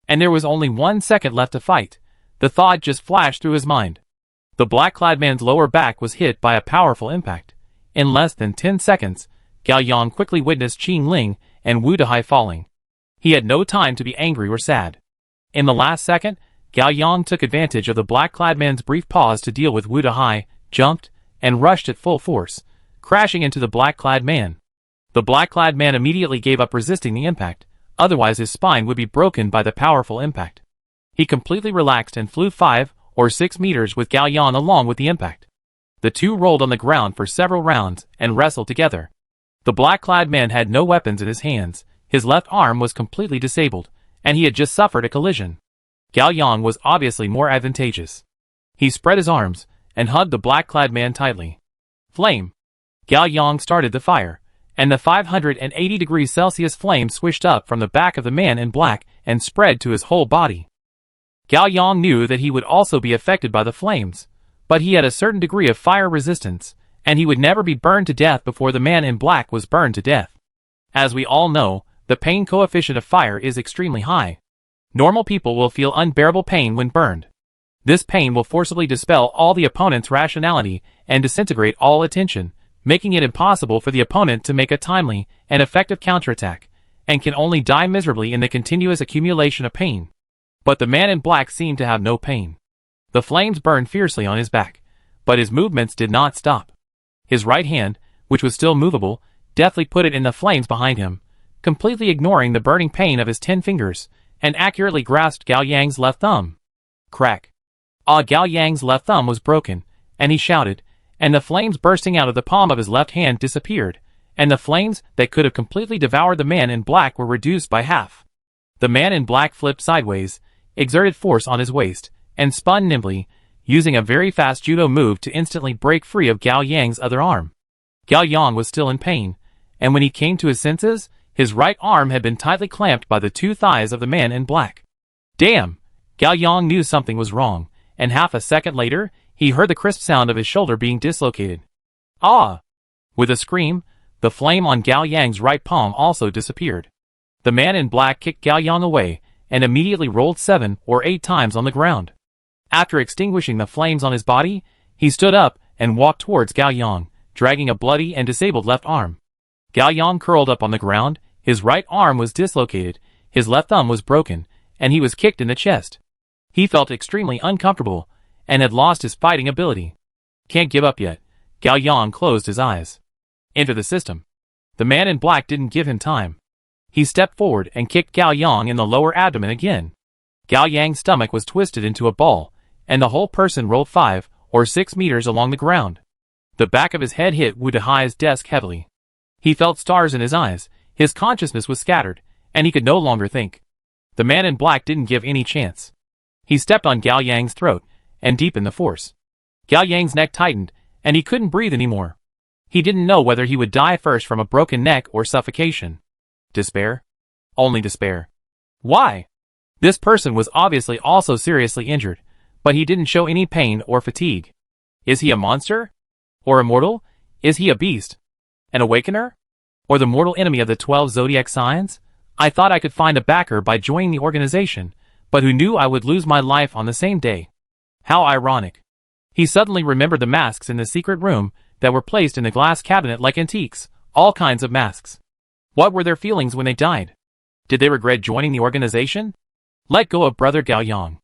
And there was only 1 second left to fight. The thought just flashed through his mind. The black-clad man's lower back was hit by a powerful impact. In less than 10 seconds, Gao Yang quickly witnessed Qing Ling and Wu Dahai falling. He had no time to be angry or sad. In the last second, Gao Yang took advantage of the black-clad man's brief pause to deal with Wu Dahai, jumped, and rushed at full force, crashing into the black-clad man. The black-clad man immediately gave up resisting the impact, otherwise his spine would be broken by the powerful impact. He completely relaxed and flew 5 or 6 meters with Gao Yang along with the impact. The two rolled on the ground for several rounds and wrestled together. The black-clad man had no weapons in his hands, his left arm was completely disabled, and he had just suffered a collision. Gao Yang was obviously more advantageous. He spread his arms and hugged the black-clad man tightly. Flame. Gao Yang started the fire, and the 580 degrees Celsius flame swished up from the back of the man in black and spread to his whole body. Gao Yang knew that he would also be affected by the flames, but he had a certain degree of fire resistance, and he would never be burned to death before the man in black was burned to death. As we all know, the pain coefficient of fire is extremely high. Normal people will feel unbearable pain when burned. This pain will forcibly dispel all the opponent's rationality and disintegrate all attention, making it impossible for the opponent to make a timely and effective counterattack, and can only die miserably in the continuous accumulation of pain. But the man in black seemed to have no pain. The flames burned fiercely on his back, but his movements did not stop. His right hand, which was still movable, deftly put it in the flames behind him, completely ignoring the burning pain of his 10 fingers, and accurately grasped Gao Yang's left thumb. Crack. Gao Yang's left thumb was broken, and he shouted, and the flames bursting out of the palm of his left hand disappeared, and the flames that could have completely devoured the man in black were reduced by half. The man in black flipped sideways, exerted force on his waist, and spun nimbly, using a very fast judo move to instantly break free of Gao Yang's other arm. Gao Yang was still in pain, and when he came to his senses, his right arm had been tightly clamped by the 2 thighs of the man in black. Damn! Gao Yang knew something was wrong, and half a second later, he heard the crisp sound of his shoulder being dislocated. Ah! With a scream, the flame on Gao Yang's right palm also disappeared. The man in black kicked Gao Yang away and immediately rolled 7 or 8 times on the ground. After extinguishing the flames on his body, he stood up and walked towards Gao Yang, dragging a bloody and disabled left arm. Gao Yang curled up on the ground, his right arm was dislocated, his left thumb was broken, and he was kicked in the chest. He felt extremely uncomfortable and had lost his fighting ability. Can't give up yet. Gao Yang closed his eyes. Enter the system. The man in black didn't give him time. He stepped forward and kicked Gao Yang in the lower abdomen again. Gao Yang's stomach was twisted into a ball, and the whole person rolled 5 or 6 meters along the ground. The back of his head hit Wu Dehai's desk heavily. He felt stars in his eyes, his consciousness was scattered, and he could no longer think. The man in black didn't give any chance. He stepped on Gao Yang's throat and deepened the force. Gao Yang's neck tightened, and he couldn't breathe anymore. He didn't know whether he would die first from a broken neck or suffocation. Despair? Only despair. Why? This person was obviously also seriously injured, but he didn't show any pain or fatigue. Is he a monster? Or immortal? Is he a beast? An awakener? Or the mortal enemy of the 12 zodiac signs? I thought I could find a backer by joining the organization, but who knew I would lose my life on the same day? How ironic. He suddenly remembered the masks in the secret room that were placed in the glass cabinet like antiques, all kinds of masks. What were their feelings when they died? Did they regret joining the organization? Let go of brother Gao Yang.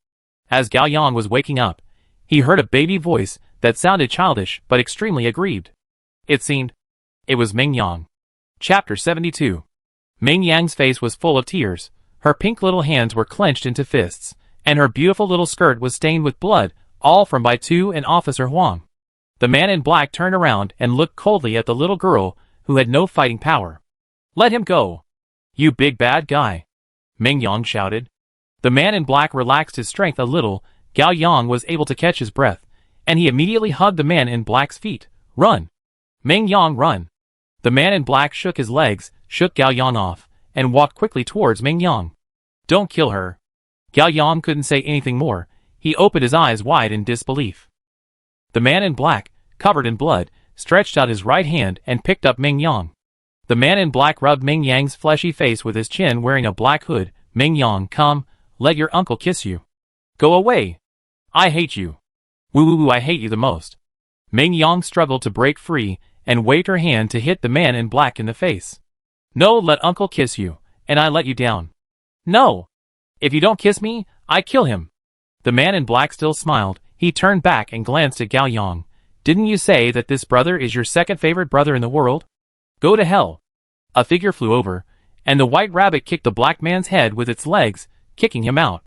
As Gao Yang was waking up, he heard a baby voice that sounded childish but extremely aggrieved. It seemed. It was Ming Yang. Chapter 72. Ming Yang's face was full of tears, her pink little hands were clenched into fists, and her beautiful little skirt was stained with blood, all from Bai Tu and Officer Huang. The man in black turned around and looked coldly at the little girl who had no fighting power. Let him go. You big bad guy. Ming Yang shouted. The man in black relaxed his strength a little. Gao Yang was able to catch his breath, and he immediately hugged the man in black's feet. Run! Ming Yang, run! The man in black shook his legs, shook Gao Yang off, and walked quickly towards Ming Yang. Don't kill her. Gao Yang couldn't say anything more. He opened his eyes wide in disbelief. The man in black, covered in blood, stretched out his right hand and picked up Ming Yang. The man in black rubbed Ming Yang's fleshy face with his chin wearing a black hood. Ming Yang, come, let your uncle kiss you. Go away. I hate you. Woo, I hate you the most. Ming Yang struggled to break free and waved her hand to hit the man in black in the face. No, let uncle kiss you, and I let you down. No. If you don't kiss me, I kill him. The man in black still smiled. He turned back and glanced at Gao Yang. Didn't you say that this brother is your second favorite brother in the world? Go to hell. A figure flew over, and the white rabbit kicked the black man's head with its legs, kicking him out.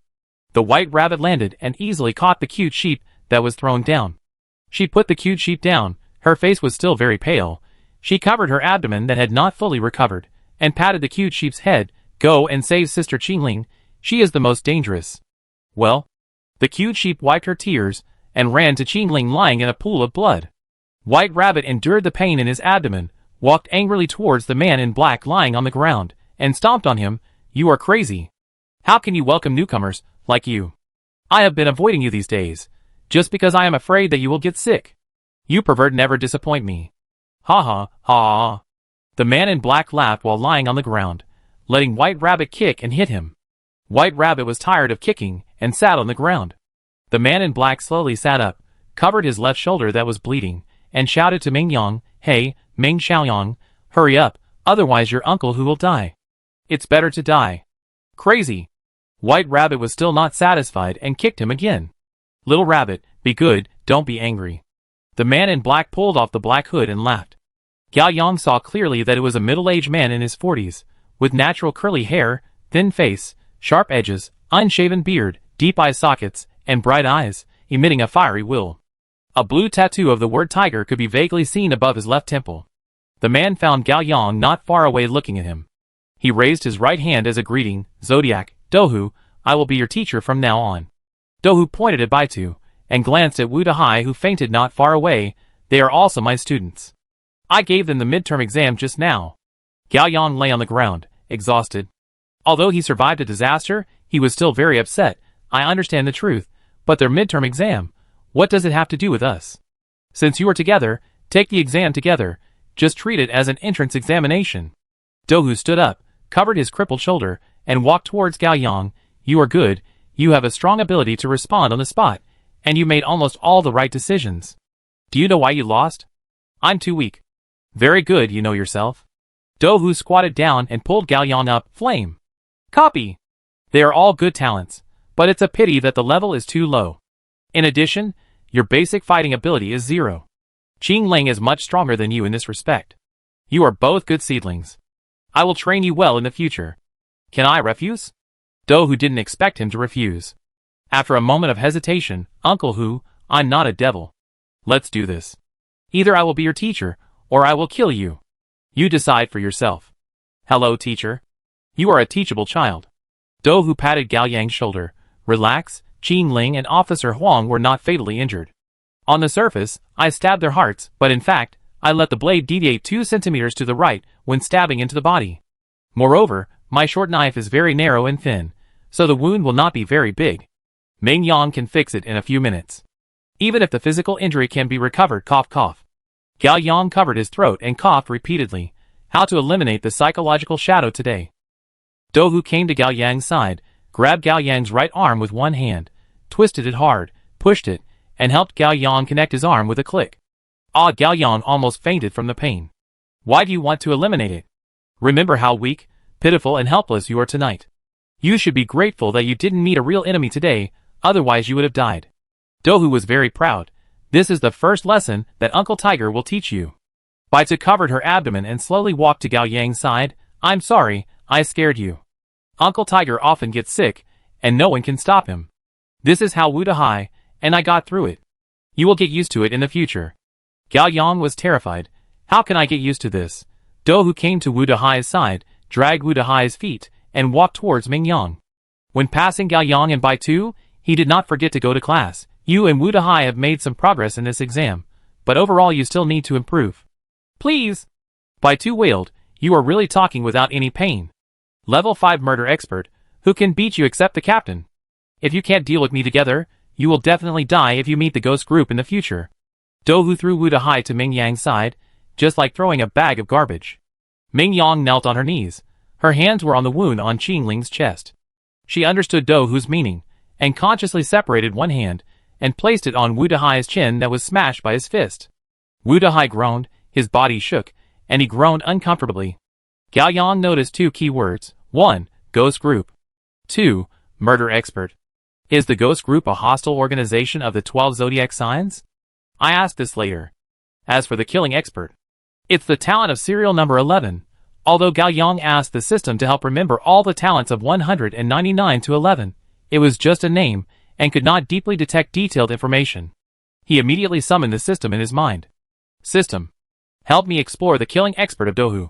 The white rabbit landed and easily caught the cute sheep that was thrown down. She put the cute sheep down. Her face was still very pale. She covered her abdomen that had not fully recovered, and patted the cute sheep's head. Go and save Sister Qingling. She is the most dangerous. Well? The cute sheep wiped her tears and ran to Qingling lying in a pool of blood. White Rabbit endured the pain in his abdomen, walked angrily towards the man in black lying on the ground, and stomped on him. You are crazy. How can you welcome newcomers like you? I have been avoiding you these days, just because I am afraid that you will get sick. You pervert never disappoint me. Ha ha, ha. The man in black laughed while lying on the ground, letting White Rabbit kick and hit him. White Rabbit was tired of kicking and sat on the ground. The man in black slowly sat up, covered his left shoulder that was bleeding, and shouted to Ming Yang, Hey, Ming Xiaoyang, hurry up, otherwise your uncle who will die. It's better to die. Crazy. White Rabbit was still not satisfied and kicked him again. Little Rabbit, be good, don't be angry. The man in black pulled off the black hood and laughed. Gao Yang saw clearly that it was a middle-aged man in his 40s, with natural curly hair, thin face, sharp edges, unshaven beard, deep eye sockets, and bright eyes, emitting a fiery will. A blue tattoo of the word tiger could be vaguely seen above his left temple. The man found Gao Yang not far away looking at him. He raised his right hand as a greeting, Zodiac, Dohu, I will be your teacher from now on. Dohu pointed at Baitu, and glanced at Wu Dehai who fainted not far away. They are also my students. I gave them the midterm exam just now. Gao Yang lay on the ground, exhausted. Although he survived a disaster, he was still very upset. I understand the truth, but their midterm exam, what does it have to do with us? Since you are together, take the exam together. Just treat it as an entrance examination. Dohu stood up, covered his crippled shoulder, and walked towards Gao Yang. You are good, you have a strong ability to respond on the spot, and you made almost all the right decisions. Do you know why you lost? I'm too weak. Very good, you know yourself. Dohu squatted down and pulled Gao Yang up. Flame. Copy. They are all good talents, but it's a pity that the level is too low. In addition, your basic fighting ability is 0. Qing Ling is much stronger than you in this respect. You are both good seedlings. I will train you well in the future. Can I refuse? Dohu didn't expect him to refuse. After a moment of hesitation, Uncle Hu, I'm not a devil. Let's do this. Either I will be your teacher, or I will kill you. You decide for yourself. Hello, teacher. You are a teachable child. Dohu patted Gao Yang's shoulder. Relax, Qing Ling and Officer Huang were not fatally injured. On the surface, I stabbed their hearts, but in fact, I let the blade deviate 2 centimeters to the right when stabbing into the body. Moreover, my short knife is very narrow and thin, so the wound will not be very big. Ming Yang can fix it in a few minutes. Even if the physical injury can be recovered. Cough cough. Gao Yang covered his throat and coughed repeatedly. How to eliminate the psychological shadow today. Dohu came to Gao Yang's side, grabbed Gao Yang's right arm with one hand, twisted it hard, pushed it, and helped Gao Yang connect his arm with a click. Ah, Gao Yang almost fainted from the pain. Why do you want to eliminate it? Remember how weak, pitiful and helpless you are tonight. You should be grateful that you didn't meet a real enemy today, otherwise you would have died. Dohu was very proud. This is the first lesson that Uncle Tiger will teach you. Baizi covered her abdomen and slowly walked to Gao Yang's side. I'm sorry, I scared you. Uncle Tiger often gets sick, and no one can stop him. This is how Wu Dahai, and I got through it. You will get used to it in the future. Gao Yang was terrified. How can I get used to this? Dohu came to Wu Dahai's side, dragged Wu Dahai's feet, and walked towards Ming Yang. When passing Gao Yang and Baitu, he did not forget to go to class. You and Wu Dahai have made some progress in this exam, but overall you still need to improve. Please! Baitu wailed, you are really talking without any pain. Level 5 murder expert, who can beat you except the captain? If you can't deal with me together, you will definitely die if you meet the ghost group in the future. Dohu threw Wu Dahai to Ming Yang's side, just like throwing a bag of garbage. Ming Yang knelt on her knees. Her hands were on the wound on Qing Ling's chest. She understood Dohu's meaning, and consciously separated one hand, and placed it on Wu Dahai's chin that was smashed by his fist. Wu Dahai groaned, his body shook, and he groaned uncomfortably. Gao Yang noticed 2 key words. 1. Ghost group. 2. Murder expert. Is the ghost group a hostile organization of the 12 zodiac signs? I asked this later. As for the killing expert, it's the talent of serial number 11. Although Gao Yang asked the system to help remember all the talents of 199 to 11, it was just a name, and could not deeply detect detailed information. He immediately summoned the system in his mind. System. Help me explore the killing expert of Dohu.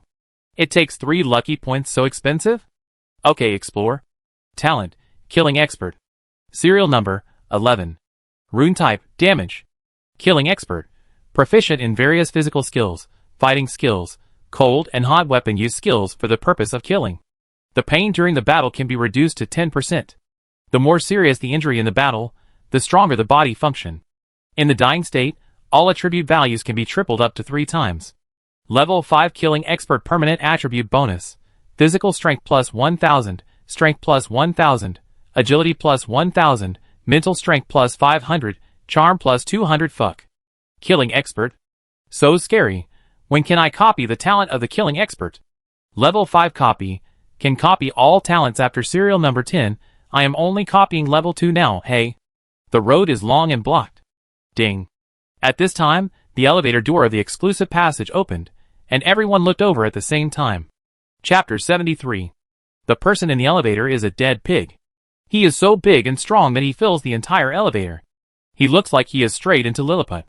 It takes 3 lucky points. So expensive? Okay, explore. Talent, killing expert. Serial number, 11. Rune type, damage. Killing expert. Proficient in various physical skills, fighting skills, cold and hot weapon use skills for the purpose of killing. The pain during the battle can be reduced to 10%. The more serious the injury in the battle, the stronger the body function. In the dying state, all attribute values can be tripled up to 3 times. Level 5 Killing Expert Permanent Attribute Bonus. Physical Strength plus 1000, Strength plus 1000, Agility plus 1000, Mental Strength plus 500, Charm plus 200. Fuck. Killing Expert. So scary. When can I copy the talent of the Killing Expert? Level 5 Copy. Can copy all talents after serial number 10. I am only copying level 2 now. Hey. The road is long and blocked. Ding. At this time, the elevator door of the exclusive passage opened, and everyone looked over at the same time. Chapter 73. The person in the elevator is a dead pig. He is so big and strong that he fills the entire elevator. He looks like he has strayed into Lilliput.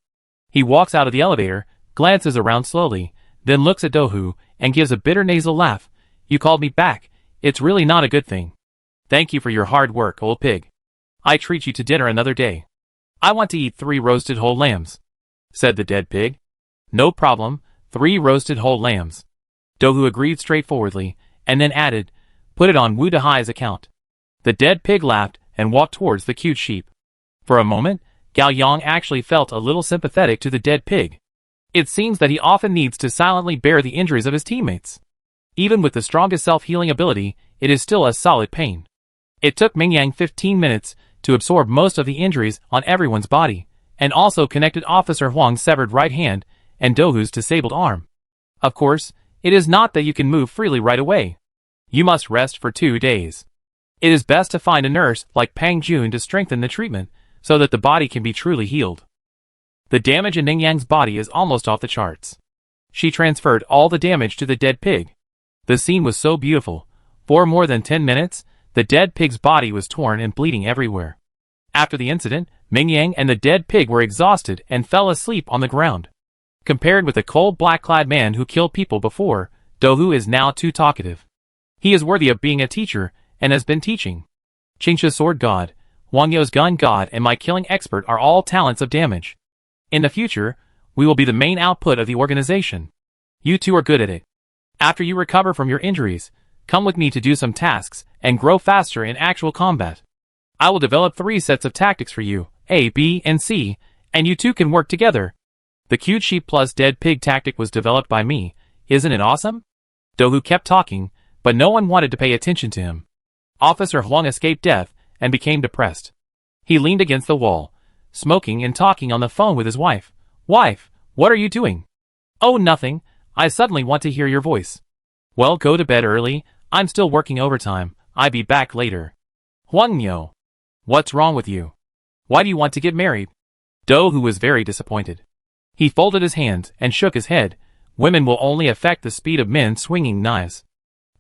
He walks out of the elevator, glances around slowly, then looks at Dohu, and gives a bitter nasal laugh. You called me back. It's really not a good thing. Thank you for your hard work, old pig. I treat you to dinner another day. I want to eat 3 roasted whole lambs, said the dead pig. No problem, 3 roasted whole lambs. Dohu agreed straightforwardly, and then added, put it on Wu Dahai's account. The dead pig laughed and walked towards the cute sheep. For a moment, Gao Yang actually felt a little sympathetic to the dead pig. It seems that he often needs to silently bear the injuries of his teammates. Even with the strongest self-healing ability, it is still a solid pain. It took Mingyang 15 minutes to absorb most of the injuries on everyone's body, and also connected Officer Huang's severed right hand and Dohu's disabled arm. Of course, it is not that you can move freely right away. You must rest for 2 days. It is best to find a nurse like Pang Jun to strengthen the treatment, so that the body can be truly healed. The damage in Mingyang's body is almost off the charts. She transferred all the damage to the dead pig. The scene was so beautiful. For more than 10 minutes, the dead pig's body was torn and bleeding everywhere. After the incident, Mingyang and the dead pig were exhausted and fell asleep on the ground. Compared with the cold black-clad man who killed people before, Dohu is now too talkative. He is worthy of being a teacher and has been teaching. Qingsha's sword god, Wang You's gun god, and my killing expert are all talents of damage. In the future, we will be the main output of the organization. You two are good at it. After you recover from your injuries, come with me to do some tasks and grow faster in actual combat. I will develop 3 sets of tactics for you, A, B, and C, and you two can work together. The cute sheep plus dead pig tactic was developed by me. Isn't it awesome? Dohu kept talking, but no one wanted to pay attention to him. Officer Huang escaped death and became depressed. He leaned against the wall, smoking and talking on the phone with his wife. Wife, what are you doing? Oh, nothing. I suddenly want to hear your voice. Well, go to bed early. I'm still working overtime. I'll be back later. Huang Yo. What's wrong with you? Why do you want to get married? Dohu was very disappointed. He folded his hands and shook his head. Women will only affect the speed of men swinging knives.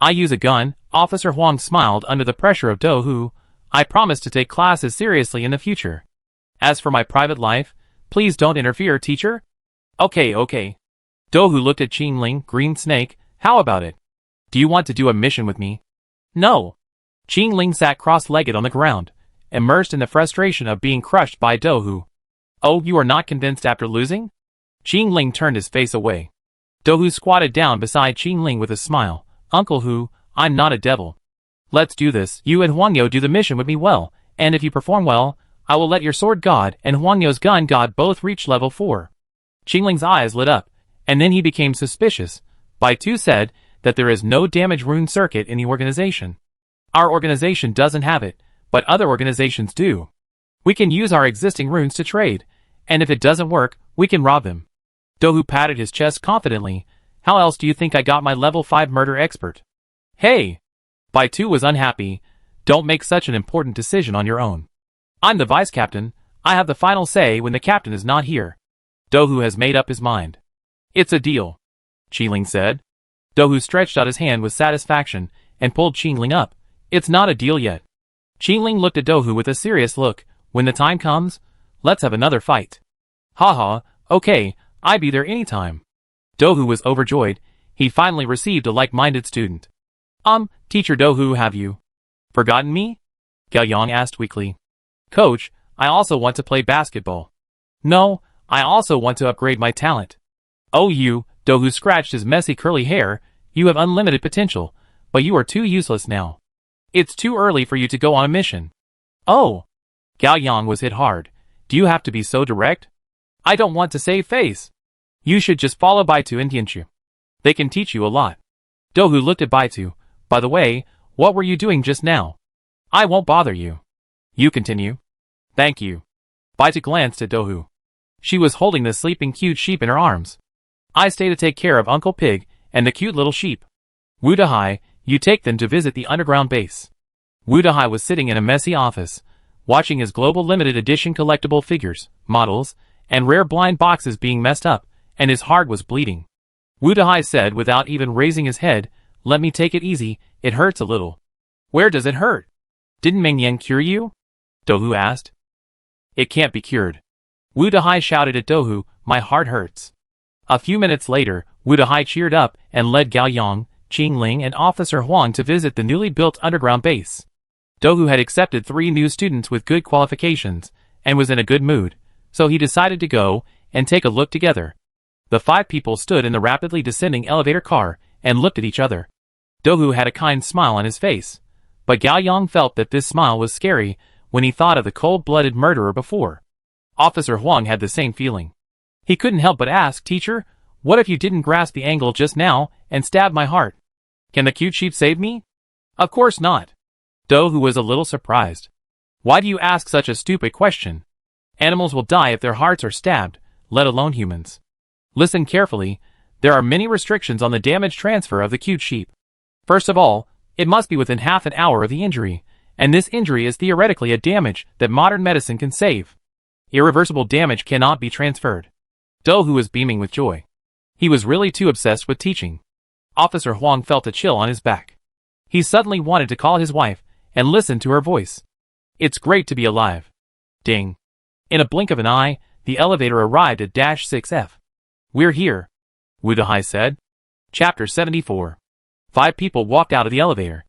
I use a gun. Officer Huang smiled under the pressure of Dohu. I promise to take classes seriously in the future. As for my private life, please don't interfere, teacher. Okay. Dohu looked at Qingling, Green Snake. How about it? Do you want to do a mission with me? No. Qingling sat cross-legged on the ground, immersed in the frustration of being crushed by Dohu. Oh, you are not convinced after losing? Qingling turned his face away. Dohu squatted down beside Qingling with a smile. Uncle Hu, I'm not a devil. Let's do this. You and Huang Yo do the mission with me well, and if you perform well, I will let your sword god and Huang You's gun god both reach level 4. Qingling's eyes lit up, and then he became suspicious. Baitu said that there is no damage rune circuit in the organization. Our organization doesn't have it, but other organizations do. We can use our existing runes to trade, and if it doesn't work, we can rob them. Dohu patted his chest confidently. How else do you think I got my level 5 murder expert? Hey! Baitu was unhappy. Don't make such an important decision on your own. I'm the vice captain. I have the final say when the captain is not here. Dohu has made up his mind. It's a deal, Qingling said. Dohu stretched out his hand with satisfaction and pulled Qingling up. It's not a deal yet. Qingling looked at Dohu with a serious look. When the time comes, let's have another fight. Haha, okay, I'll be there anytime. Dohu was overjoyed. He finally received a like-minded student. Teacher Dohu, have you forgotten me? Gao Yang asked weakly. Coach, I also want to play basketball. No, I also want to upgrade my talent. Oh, you, Dohu scratched his messy curly hair. You have unlimited potential, but you are too useless now. It's too early for you to go on a mission. Oh. Gao Yang was hit hard. Do you have to be so direct? I don't want to save face. You should just follow Baitu and Tianchu. They can teach you a lot. Dohu looked at Baitu. By the way, what were you doing just now? I won't bother you. You continue. Thank you. Baitu glanced at Dohu. She was holding the sleeping cute sheep in her arms. I stay to take care of Uncle Pig and the cute little sheep. Wu Dahai, you take them to visit the underground base. Wu Dahai was sitting in a messy office, watching his global limited edition collectible figures, models, and rare blind boxes being messed up, and his heart was bleeding. Wu Dahai said without even raising his head, let me take it easy, it hurts a little. Where does it hurt? Didn't Mingyang cure you? Dohu asked. It can't be cured. Wu Dahai shouted at Dohu, my heart hurts. A few minutes later, Wu Dahai cheered up and led Gao Yang, Qingling and Officer Huang to visit the newly built underground base. Dohu had accepted 3 new students with good qualifications, and was in a good mood, so he decided to go and take a look together. The 5 people stood in the rapidly descending elevator car and looked at each other. Dohu had a kind smile on his face, but Gao Yang felt that this smile was scary when he thought of the cold-blooded murderer before. Officer Huang had the same feeling. He couldn't help but ask, "Teacher, what if you didn't grasp the angle just now and stabbed my heart? Can the cute sheep save me?" "Of course not." Do, who was a little surprised. "Why do you ask such a stupid question? Animals will die if their hearts are stabbed, let alone humans. Listen carefully, there are many restrictions on the damage transfer of the cute sheep. First of all, it must be within half an hour of the injury, and this injury is theoretically a damage that modern medicine can save. Irreversible damage cannot be transferred." Do, who was beaming with joy. He was really too obsessed with teaching. Officer Huang felt a chill on his back. He suddenly wanted to call his wife and listen to her voice. "It's great to be alive." Ding. In a blink of an eye, the elevator arrived at -6F. "We're here," Wu Dehai said. Chapter 74. 5 people walked out of the elevator.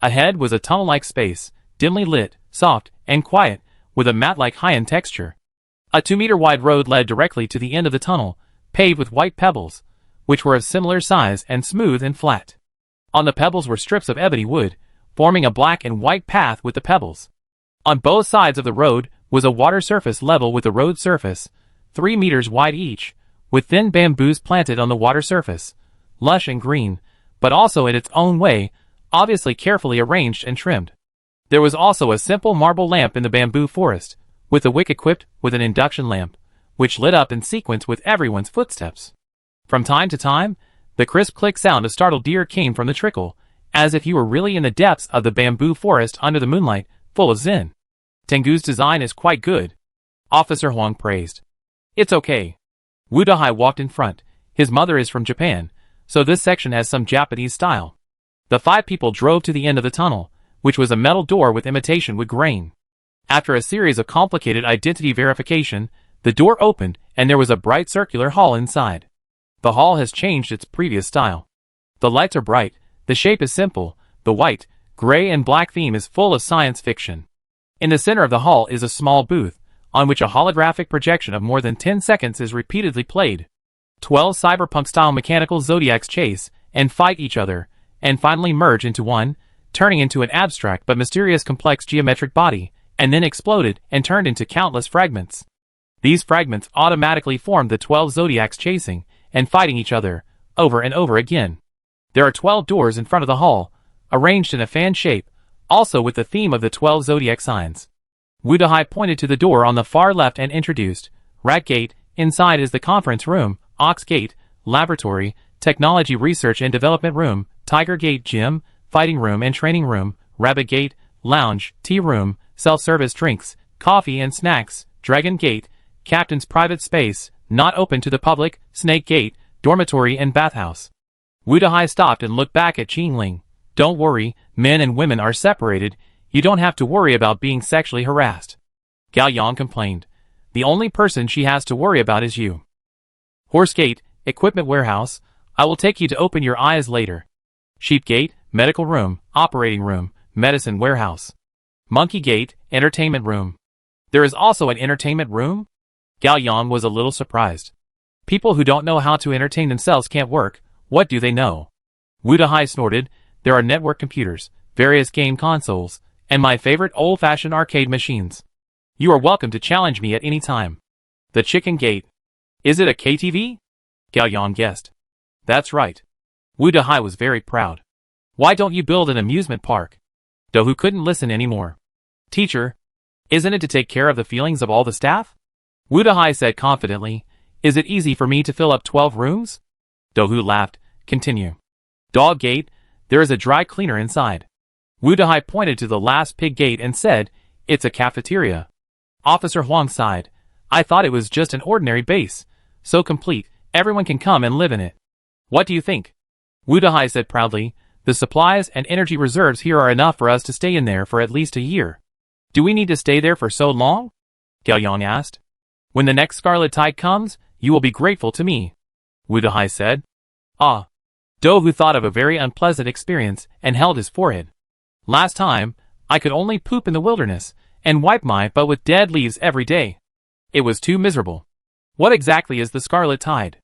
Ahead was a tunnel-like space, dimly lit, soft, and quiet, with a mat-like high-end texture. A 2-meter-wide road led directly to the end of the tunnel, paved with white pebbles, which were of similar size and smooth and flat. On the pebbles were strips of ebony wood, forming a black and white path with the pebbles. On both sides of the road was a water surface level with the road surface, 3 meters wide each, with thin bamboos planted on the water surface, lush and green, but also in its own way, obviously carefully arranged and trimmed. There was also a simple marble lamp in the bamboo forest, with a wick equipped with an induction lamp, which lit up in sequence with everyone's footsteps. From time to time, the crisp click sound of startled deer came from the trickle, as if you were really in the depths of the bamboo forest under the moonlight, full of zen. "Tengu's design is quite good," Officer Huang praised. "It's okay." Wu Dehai walked in front. His mother is from Japan, so this section has some Japanese style. The 5 people drove to the end of the tunnel, which was a metal door with imitation wood grain. After a series of complicated identity verification, the door opened and there was a bright circular hall inside. The hall has changed its previous style. The lights are bright, the shape is simple, the white, gray and black theme is full of science fiction. In the center of the hall is a small booth, on which a holographic projection of more than 10 seconds is repeatedly played. 12 cyberpunk-style mechanical zodiacs chase and fight each other, and finally merge into one, turning into an abstract but mysterious complex geometric body, and then exploded and turned into countless fragments. These fragments automatically formed the 12 zodiacs chasing and fighting each other, over and over again. There are 12 doors in front of the hall, arranged in a fan shape, also with the theme of the 12 zodiac signs. Wu Dehai pointed to the door on the far left and introduced, "Rat Gate, inside is the conference room, Ox Gate, laboratory, technology research and development room, Tiger Gate, gym, fighting room and training room, Rabbit Gate, lounge, tea room, self-service drinks, coffee and snacks, Dragon Gate, captain's private space, not open to the public, Snake Gate, dormitory and bathhouse." Wu Dehai stopped and looked back at Qingling. "Don't worry, men and women are separated, you don't have to worry about being sexually harassed." Gao Yang complained. "The only person she has to worry about is you." "Horse Gate, equipment warehouse, I will take you to open your eyes later. Sheep Gate, medical room, operating room, medicine warehouse. Monkey Gate, entertainment room." "There is also an entertainment room?" Gao Yang was a little surprised. "People who don't know how to entertain themselves can't work, what do they know?" Wu Dehai snorted. "There are network computers, various game consoles, and my favorite old-fashioned arcade machines. You are welcome to challenge me at any time." "The Chicken Gate. Is it a KTV?" Gao Yang guessed. "That's right." Wu Dehai was very proud. "Why don't you build an amusement park?" Do, who couldn't listen anymore. "Teacher, isn't it to take care of the feelings of all the staff?" Wu Dehai said confidently. "Is it easy for me to fill up 12 rooms?" Do, who laughed. "Continue." "Dog Gate, there is a dry cleaner inside." Wu Dehai pointed to the last pig gate and said, "It's a cafeteria." Officer Huang sighed. "I thought it was just an ordinary base. So complete, everyone can come and live in it. What do you think?" Wu Dehai said proudly, "The supplies and energy reserves here are enough for us to stay in there for at least a year." "Do we need to stay there for so long?" Gao Yang asked. "When the next scarlet tide comes, you will be grateful to me," Wu Dehai said. "Ah." Do, who thought of a very unpleasant experience and held his forehead. "Last time, I could only poop in the wilderness and wipe my butt with dead leaves every day. It was too miserable. What exactly is the scarlet tide?"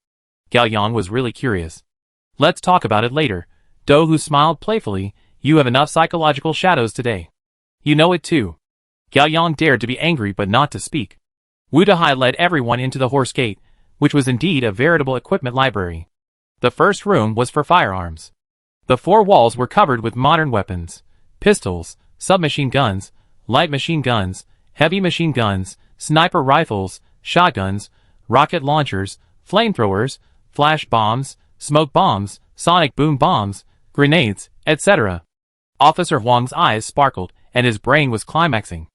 Gao Yang was really curious. "Let's talk about it later." Do, who smiled playfully. "You have enough psychological shadows today. You know it too." Gao Yang dared to be angry but not to speak. Wu Dehai led everyone into the horse gate, which was indeed a veritable equipment library. The first room was for firearms. The four walls were covered with modern weapons: pistols, submachine guns, light machine guns, heavy machine guns, sniper rifles, shotguns, rocket launchers, flamethrowers, flash bombs, smoke bombs, sonic boom bombs, grenades, etc. Officer Huang's eyes sparkled, and his brain was climaxing.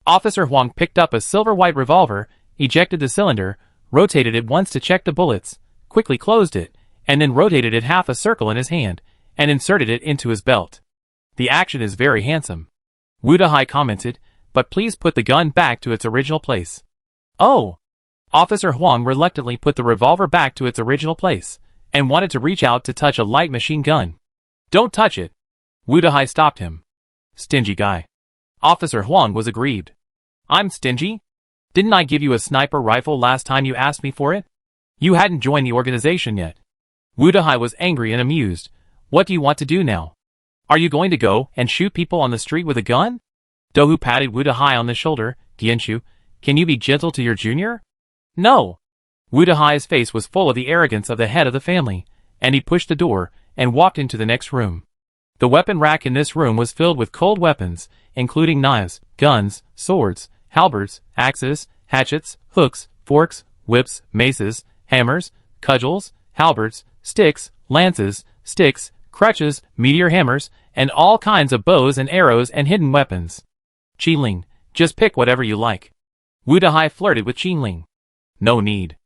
Officer Huang picked up a silver-white revolver, ejected the cylinder, rotated it once to check the bullets, quickly closed it, and then rotated it half a circle in his hand, and inserted it into his belt. "The action is very handsome," Wu Dahai commented, "but please put the gun back to its original place." "Oh!" Officer Huang reluctantly put the revolver back to its original place, and wanted to reach out to touch a light machine gun. "Don't touch it!" Wu Dahai stopped him. "Stingy guy." Officer Huang was aggrieved. "I'm stingy? Didn't I give you a sniper rifle last time you asked me for it? You hadn't joined the organization yet." Wu Dahai was angry and amused. "What do you want to do now? Are you going to go and shoot people on the street with a gun?" Dohu patted Wu Dahai on the shoulder. "Gienshu, can you be gentle to your junior?" "No." Wu Dahai's face was full of the arrogance of the head of the family, and he pushed the door and walked into the next room. The weapon rack in this room was filled with cold weapons, including knives, guns, swords, halberds, axes, hatchets, hooks, forks, whips, maces, hammers, cudgels, halberds, sticks, lances, sticks, crutches, meteor hammers, and all kinds of bows and arrows and hidden weapons. "Qinling, just pick whatever you like." Wu Dahai flirted with Qinling. "No need."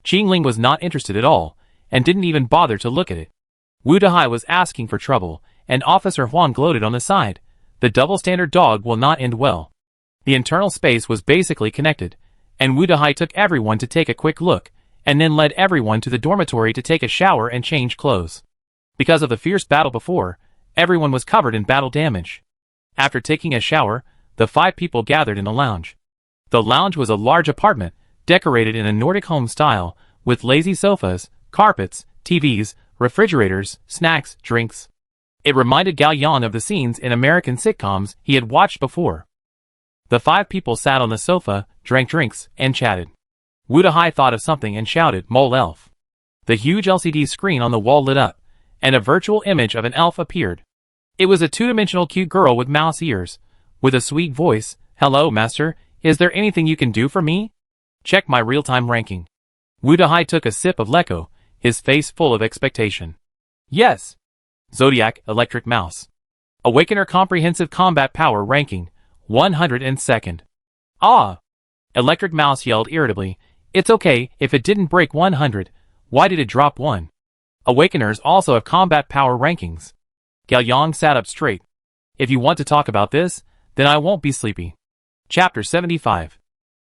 Qinling was not interested at all, and didn't even bother to look at it. Wu Dahai was asking for trouble, and Officer Huang gloated on the side. The double-standard dog will not end well. The internal space was basically connected, and Wu Dahai took everyone to take a quick look, and then led everyone to the dormitory to take a shower and change clothes. Because of the fierce battle before, everyone was covered in battle damage. After taking a shower, the 5 people gathered in a lounge. The lounge was a large apartment, decorated in a Nordic home style, with lazy sofas, carpets, TVs, refrigerators, snacks, drinks. It reminded Gao Yang of the scenes in American sitcoms he had watched before. The 5 people sat on the sofa, drank drinks, and chatted. Wu Dahai thought of something and shouted, "Mole elf." The huge LCD screen on the wall lit up, and a virtual image of an elf appeared. It was a two-dimensional cute girl with mouse ears, with a sweet voice. "Hello, master, is there anything you can do for me? Check my real-time ranking." Wu Dahai took a sip of Lecco, his face full of expectation. "Yes." Zodiac Electric Mouse. Awakener Comprehensive Combat Power Ranking, 102nd. "Ah!" Electric Mouse yelled irritably. "It's okay if it didn't break 100. Why did it drop 1? Awakeners also have combat power rankings." Gao Yang sat up straight. "If you want to talk about this, then I won't be sleepy." Chapter 75.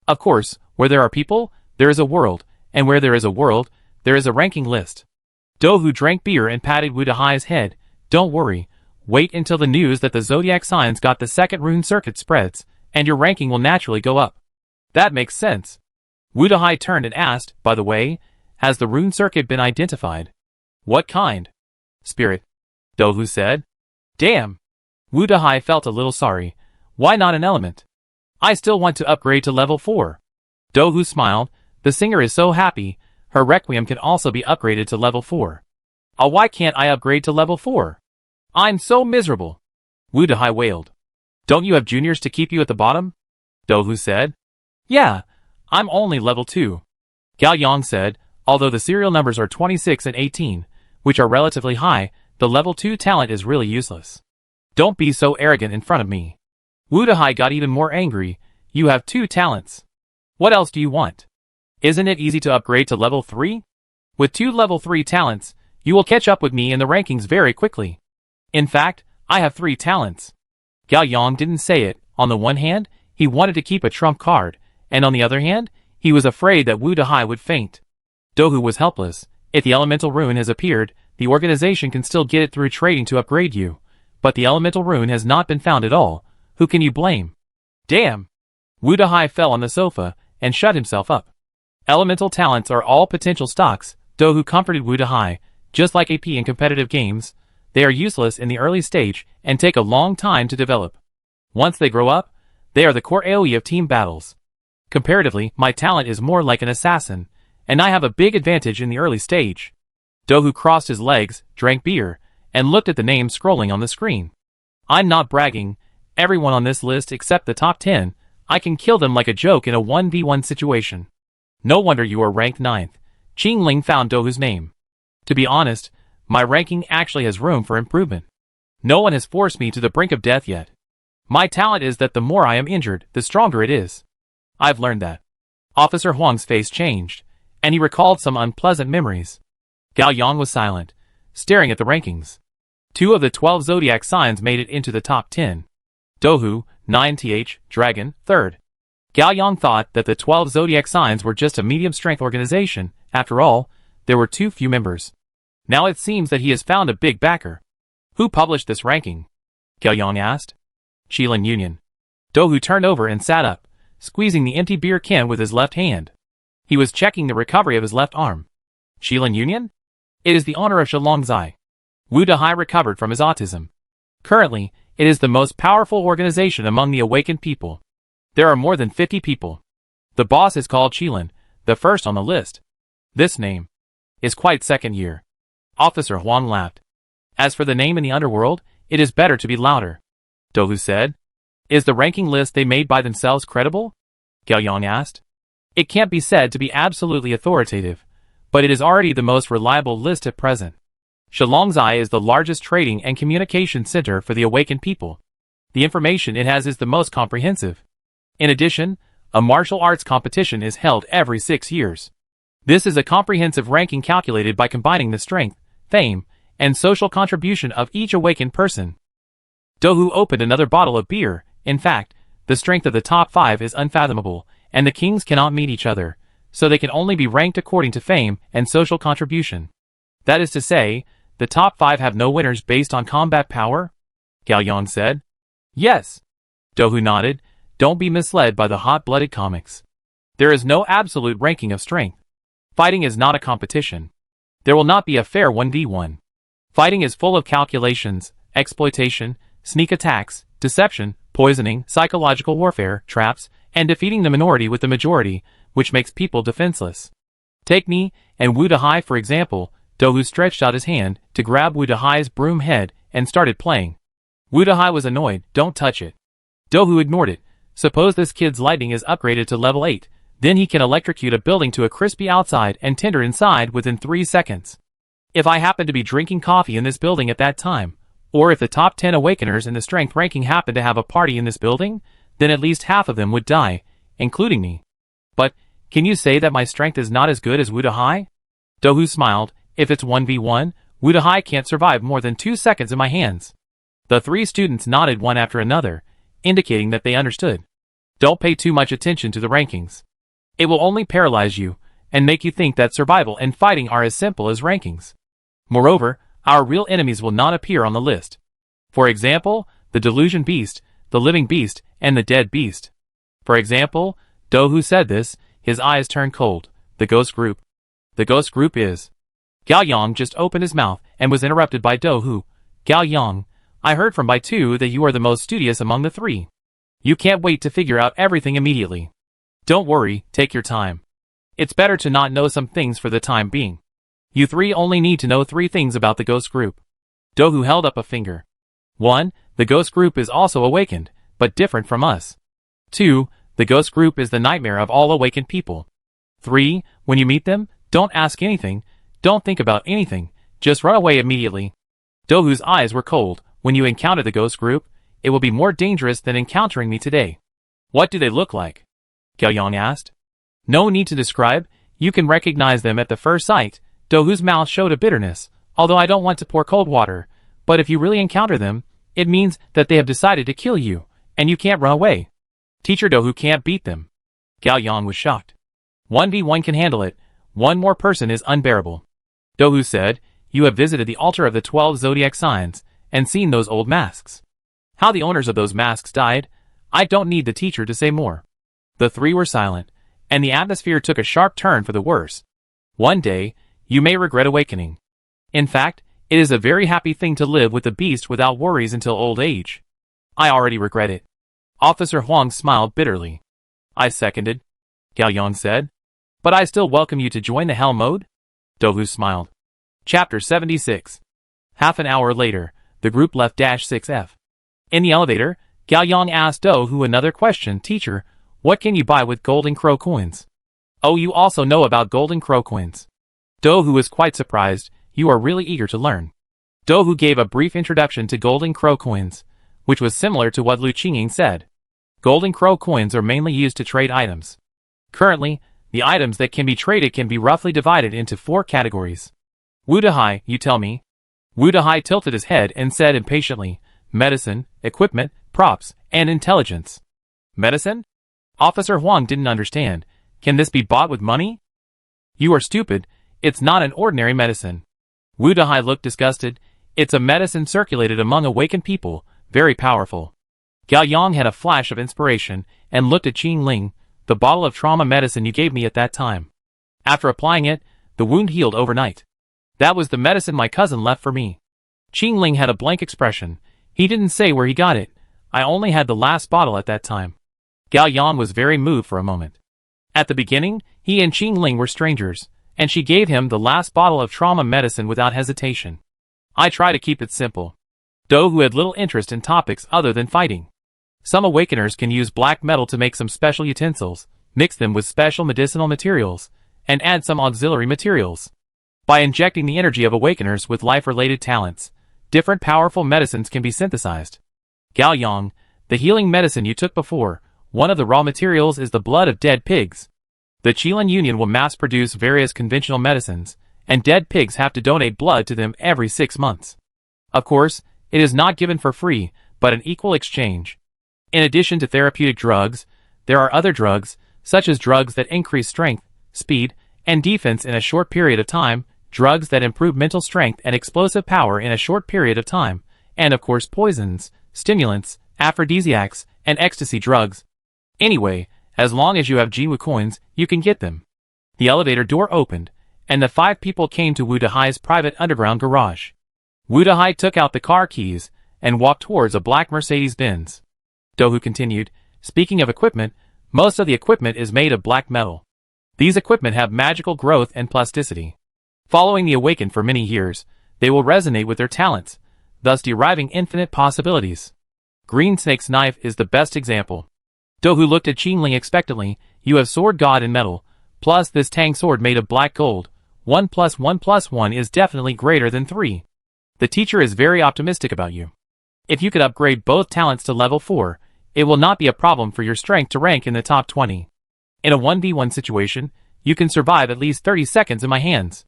Of course, where there are people, there is a world, and where there is a world, there is a ranking list. Dohu drank beer and patted Wu Dahai's head. "Don't worry. Wait until the news that the zodiac signs got the second rune circuit spreads, and your ranking will naturally go up." "That makes sense." Wu Dahai turned and asked, "By the way, has the rune circuit been identified?" "What kind?" "Spirit," Dohu said. "Damn." Wu Dahai felt a little sorry. "Why not an element? I still want to upgrade to level 4. Dohu smiled. "The singer is so happy. Her requiem can also be upgraded to level 4. Why can't I upgrade to level 4? I'm so miserable." Wu Dahai wailed. "Don't you have juniors to keep you at the bottom?" Dohu said. "Yeah, I'm only level 2. Gao Yang said, "Although the serial numbers are 26 and 18, which are relatively high, the level 2 talent is really useless. Don't be so arrogant in front of me." Wu Dahai got even more angry. "You have 2 talents. What else do you want? Isn't it easy to upgrade to level 3? With 2 level 3 talents, you will catch up with me in the rankings very quickly. In fact, I have 3 talents." Gao Yang didn't say it. On the one hand, he wanted to keep a trump card, and on the other hand, he was afraid that Wu Dahai would faint. Dohu was helpless. If the elemental rune has appeared, the organization can still get it through trading to upgrade you. But the elemental rune has not been found at all. Who can you blame? "Damn!" Wu Dahai fell on the sofa and shut himself up. Elemental talents are all potential stocks, Dohu comforted Wu Dahai. Just like AP in competitive games, they are useless in the early stage and take a long time to develop. Once they grow up, they are the core AoE of team battles. Comparatively, my talent is more like an assassin, and I have a big advantage in the early stage. Dohu crossed his legs, drank beer, and looked at the names scrolling on the screen. I'm not bragging. Everyone on this list except the top 10, I can kill them like a joke in a 1v1 situation. No wonder you are ranked 9th. Qingling found Dohu's name. To be honest, my ranking actually has room for improvement. No one has forced me to the brink of death yet. My talent is that the more I am injured, the stronger it is. I've learned that. Officer Huang's face changed, and he recalled some unpleasant memories. Gao Yang was silent, staring at the rankings. 2 of the 12 zodiac signs made it into the top 10. Dohu, 9th, Dragon, 3rd. Gao Yang thought that the 12 zodiac signs were just a medium-strength organization. After all, there were too few members. Now it seems that he has found a big backer. Who published this ranking? Gao Yang asked. Qilin Union. Dohu turned over and sat up, squeezing the empty beer can with his left hand. He was checking the recovery of his left arm. Qilin Union? It is the honor of Shalongzai. Wu Dahai recovered from his autism. Currently, it is the most powerful organization among the awakened people. There are more than 50 people. The boss is called Qilin, the first on the list. This name is quite second year. Officer Huang laughed. As for the name in the underworld, it is better to be louder. Dohu said. Is the ranking list they made by themselves credible? Gao Yang asked. It can't be said to be absolutely authoritative, but it is already the most reliable list at present. Shalongzai is the largest trading and communication center for the awakened people. The information it has is the most comprehensive. In addition, a martial arts competition is held every 6 years. This is a comprehensive ranking calculated by combining the strength, fame, and social contribution of each awakened person. Dohu opened another bottle of beer. In fact, the strength of the top 5 is unfathomable, and the kings cannot meet each other, so they can only be ranked according to fame and social contribution. That is to say, the top 5 have no winners based on combat power? Gao Yang said. Yes. Dohu nodded. Don't be misled by the hot-blooded comics. There is no absolute ranking of strength. Fighting is not a competition. There will not be a fair 1v1. Fighting is full of calculations, exploitation, sneak attacks, deception, poisoning, psychological warfare, traps, and defeating the minority with the majority, which makes people defenseless. Take me and Wu Dahai for example. Dohu stretched out his hand to grab Wu Dahai's broom head and started playing. Wu Dahai was annoyed. Don't touch it. Dohu ignored it. Suppose this kid's lightning is upgraded to level 8, then he can electrocute a building to a crispy outside and tender inside within 3 seconds. If I happen to be drinking coffee in this building at that time, or if the top 10 awakeners in the strength ranking happen to have a party in this building, then at least half of them would die, including me. But, can you say that my strength is not as good as Wu Dahai? Dohu smiled. If it's 1v1, Wu Dahai can't survive more than 2 seconds in my hands. The 3 students nodded one after another, indicating that they understood. Don't pay too much attention to the rankings. It will only paralyze you, and make you think that survival and fighting are as simple as rankings. Moreover, our real enemies will not appear on the list. For example, the delusion beast, the living beast, and the dead beast. For example, Dohu said this, his eyes turned cold. The ghost group. The ghost group is... Gao Yang just opened his mouth and was interrupted by Dohu. Gao Yang, I heard from Baitu that you are the most studious among the 3. You can't wait to figure out everything immediately. Don't worry, take your time. It's better to not know some things for the time being. You 3 only need to know 3 things about the ghost group. Dohu held up a finger. 1. The ghost group is also awakened, but different from us. 2. The ghost group is the nightmare of all awakened people. 3. When you meet them, don't ask anything, don't think about anything, just run away immediately. Dohu's eyes were cold. When you encounter the ghost group, it will be more dangerous than encountering me today. What do they look like? Gao Yang asked. No need to describe, you can recognize them at the first sight. Dohu's mouth showed a bitterness, although I don't want to pour cold water, but if you really encounter them, it means that they have decided to kill you, and you can't run away. Teacher Dohu can't beat them. Gao Yang was shocked. 1v1 can handle it, 1 more person is unbearable. Dohu said, you have visited the altar of the 12 zodiac signs, and seen those old masks. How the owners of those masks died, I don't need the teacher to say more. The 3 were silent, and the atmosphere took a sharp turn for the worse. One day, you may regret awakening. In fact, it is a very happy thing to live with the beast without worries until old age. I already regret it. Officer Huang smiled bitterly. I seconded. Gao Yang said. But I still welcome you to join the hell mode? Dohu smiled. Chapter 76. Half an hour later, the group left -6F. In the elevator, Gaoyang asked Dohu another question. Teacher, what can you buy with golden crow coins? Oh, you also know about golden crow coins. Dohu was quite surprised. You are really eager to learn. Dohu gave a brief introduction to golden crow coins, which was similar to what Lu Qingying said. Golden crow coins are mainly used to trade items. Currently, the items that can be traded can be roughly divided into 4 categories. Wu Dehai, you tell me? Wu Dehai tilted his head and said impatiently, medicine, equipment, props, and intelligence. Medicine? Officer Huang didn't understand. Can this be bought with money? You are stupid. It's not an ordinary medicine. Wu Dehai looked disgusted. It's a medicine circulated among awakened people, very powerful. Gaoyang had a flash of inspiration and looked at Qing Ling, the bottle of trauma medicine you gave me at that time. After applying it, the wound healed overnight. That was the medicine my cousin left for me. Qing Ling had a blank expression. He didn't say where he got it. I only had the last bottle at that time. Gaoyang was very moved for a moment. At the beginning, he and Qing Ling were strangers, and she gave him the last bottle of trauma medicine without hesitation. I try to keep it simple. Dohu had little interest in topics other than fighting. Some awakeners can use black metal to make some special utensils, mix them with special medicinal materials, and add some auxiliary materials. By injecting the energy of awakeners with life-related talents, different powerful medicines can be synthesized. Gaoyang, the healing medicine you took before, one of the raw materials is the blood of dead pigs. The Qilin Union will mass-produce various conventional medicines, and dead pigs have to donate blood to them every 6 months. Of course, it is not given for free, but an equal exchange. In addition to therapeutic drugs, there are other drugs, such as drugs that increase strength, speed, and defense in a short period of time, drugs that improve mental strength and explosive power in a short period of time, and of course poisons, stimulants, aphrodisiacs, and ecstasy drugs. Anyway, as long as you have Jiwu coins, you can get them. The elevator door opened, and the 5 people came to Wu Dehai's private underground garage. Wu Dehai took out the car keys and walked towards a black Mercedes-Benz. Dohu continued, speaking of equipment, most of the equipment is made of black metal. These equipment have magical growth and plasticity. Following the awakened for many years, they will resonate with their talents, thus deriving infinite possibilities. Green Snake's knife is the best example. Dohu looked at Qing Ling expectantly. You have sword god in metal, plus this Tang sword made of black gold. 1 + 1 + 1 is definitely greater than 3. The teacher is very optimistic about you. If you could upgrade both talents to level 4, it will not be a problem for your strength to rank in the top 20. In a 1v1 situation, you can survive at least 30 seconds in my hands.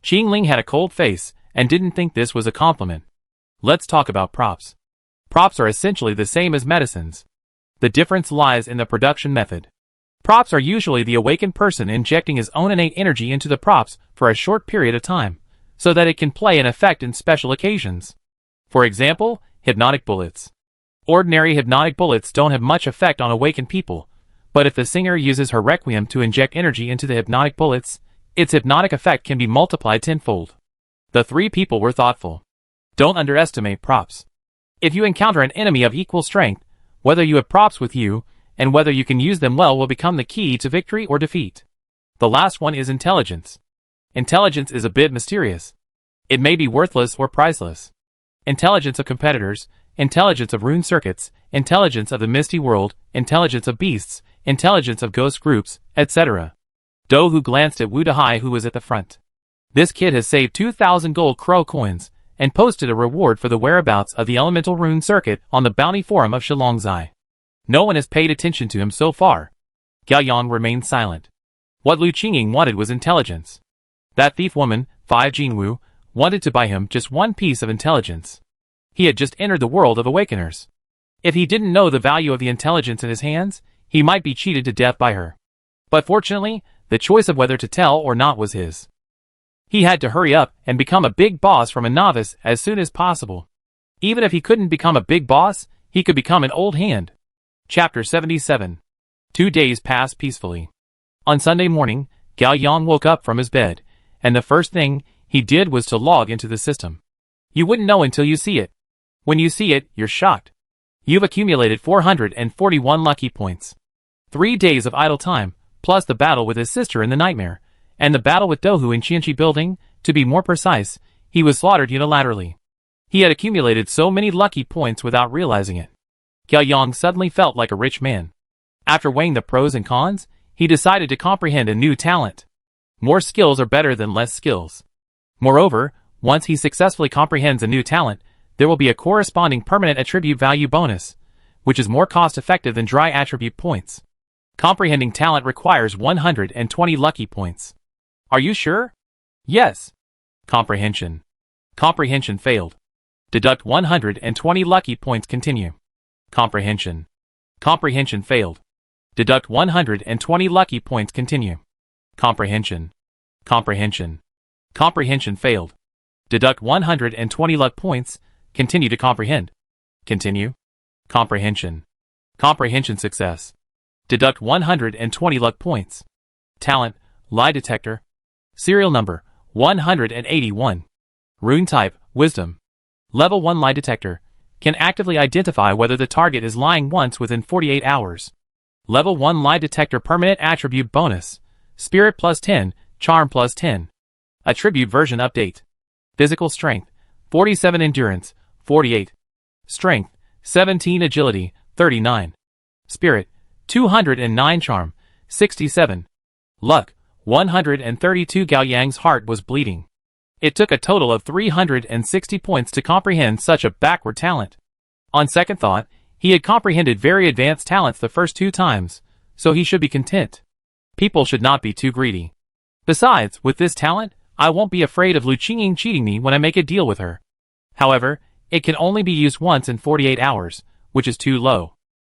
Qing Ling had a cold face and didn't think this was a compliment. Let's talk about props. Props are essentially the same as medicines. The difference lies in the production method. Props are usually the awakened person injecting his own innate energy into the props for a short period of time, so that it can play an effect in special occasions. For example, hypnotic bullets. Ordinary hypnotic bullets don't have much effect on awakened people, but if the singer uses her requiem to inject energy into the hypnotic bullets, its hypnotic effect can be multiplied tenfold. The 3 people were thoughtful. Don't underestimate props. If you encounter an enemy of equal strength, whether you have props with you, and whether you can use them well will become the key to victory or defeat. The last one is intelligence. Intelligence is a bit mysterious. It may be worthless or priceless. Intelligence of competitors, intelligence of rune circuits, intelligence of the misty world, intelligence of beasts, intelligence of ghost groups, etc. Dohu glanced at Wu Dehai who was at the front. This kid has saved 2,000 gold crow coins, and posted a reward for the whereabouts of the elemental rune circuit on the bounty forum of Shilongzai. No one has paid attention to him so far. Gaoyang remained silent. What Lu Qingying wanted was intelligence. That thief woman, 5 Jinwu, wanted to buy him just 1 piece of intelligence. He had just entered the world of awakeners. If he didn't know the value of the intelligence in his hands, he might be cheated to death by her. But fortunately, the choice of whether to tell or not was his. He had to hurry up and become a big boss from a novice as soon as possible. Even if he couldn't become a big boss, he could become an old hand. Chapter 77. 2 days passed peacefully. On Sunday morning, Gaoyang woke up from his bed, and the first thing he did was to log into the system. You wouldn't know until you see it. When you see it, you're shocked. You've accumulated 441 lucky points. 3 days of idle time, plus the battle with his sister in the nightmare, and the battle with Dohu in Qianqi building, to be more precise, he was slaughtered unilaterally. He had accumulated so many lucky points without realizing it. Gao Yang suddenly felt like a rich man. After weighing the pros and cons, he decided to comprehend a new talent. More skills are better than less skills. Moreover, once he successfully comprehends a new talent, there will be a corresponding permanent attribute value bonus, which is more cost-effective than dry attribute points. Comprehending talent requires 120 lucky points. Are you sure? Yes. Comprehension. Comprehension failed. Deduct 120 lucky points. Continue. Comprehension. Comprehension failed. Deduct 120 lucky points. Continue. Comprehension. Comprehension. Comprehension failed. Deduct 120 luck points. Continue to comprehend. Continue. Comprehension. Comprehension success. Deduct 120 luck points. Talent, lie detector. Serial number, 181. Rune type, wisdom. Level 1 lie detector. Can actively identify whether the target is lying once within 48 hours. Level 1 lie detector permanent attribute bonus. Spirit plus 10, charm plus 10. Attribute version update. Physical strength, 47 endurance, 48. Strength, 17 agility, 39. Spirit, 209 charm, 67. Luck, 132. Gao Yang's heart was bleeding. It took a total of 360 points to comprehend such a backward talent. On second thought, he had comprehended very advanced talents the first 2 times, so he should be content. People should not be too greedy. Besides, with this talent, I won't be afraid of Lu Qingying cheating me when I make a deal with her. However, it can only be used once in 48 hours, which is too low.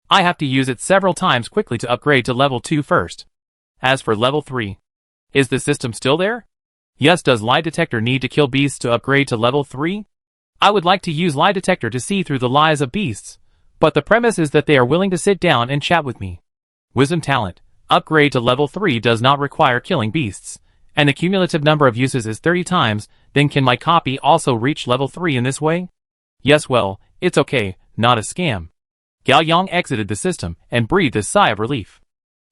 I have to use it several times quickly to upgrade to level 2 first. As for level 3, is the system still there? Yes. Does lie detector need to kill beasts to upgrade to level 3? I would like to use lie detector to see through the lies of beasts, but the premise is that they are willing to sit down and chat with me. Wisdom talent. Upgrade to level 3 does not require killing beasts, and the cumulative number of uses is 30 times, then can my copy also reach level 3 in this way? Yes, well, it's okay, not a scam. Gao Yang exited the system and breathed a sigh of relief.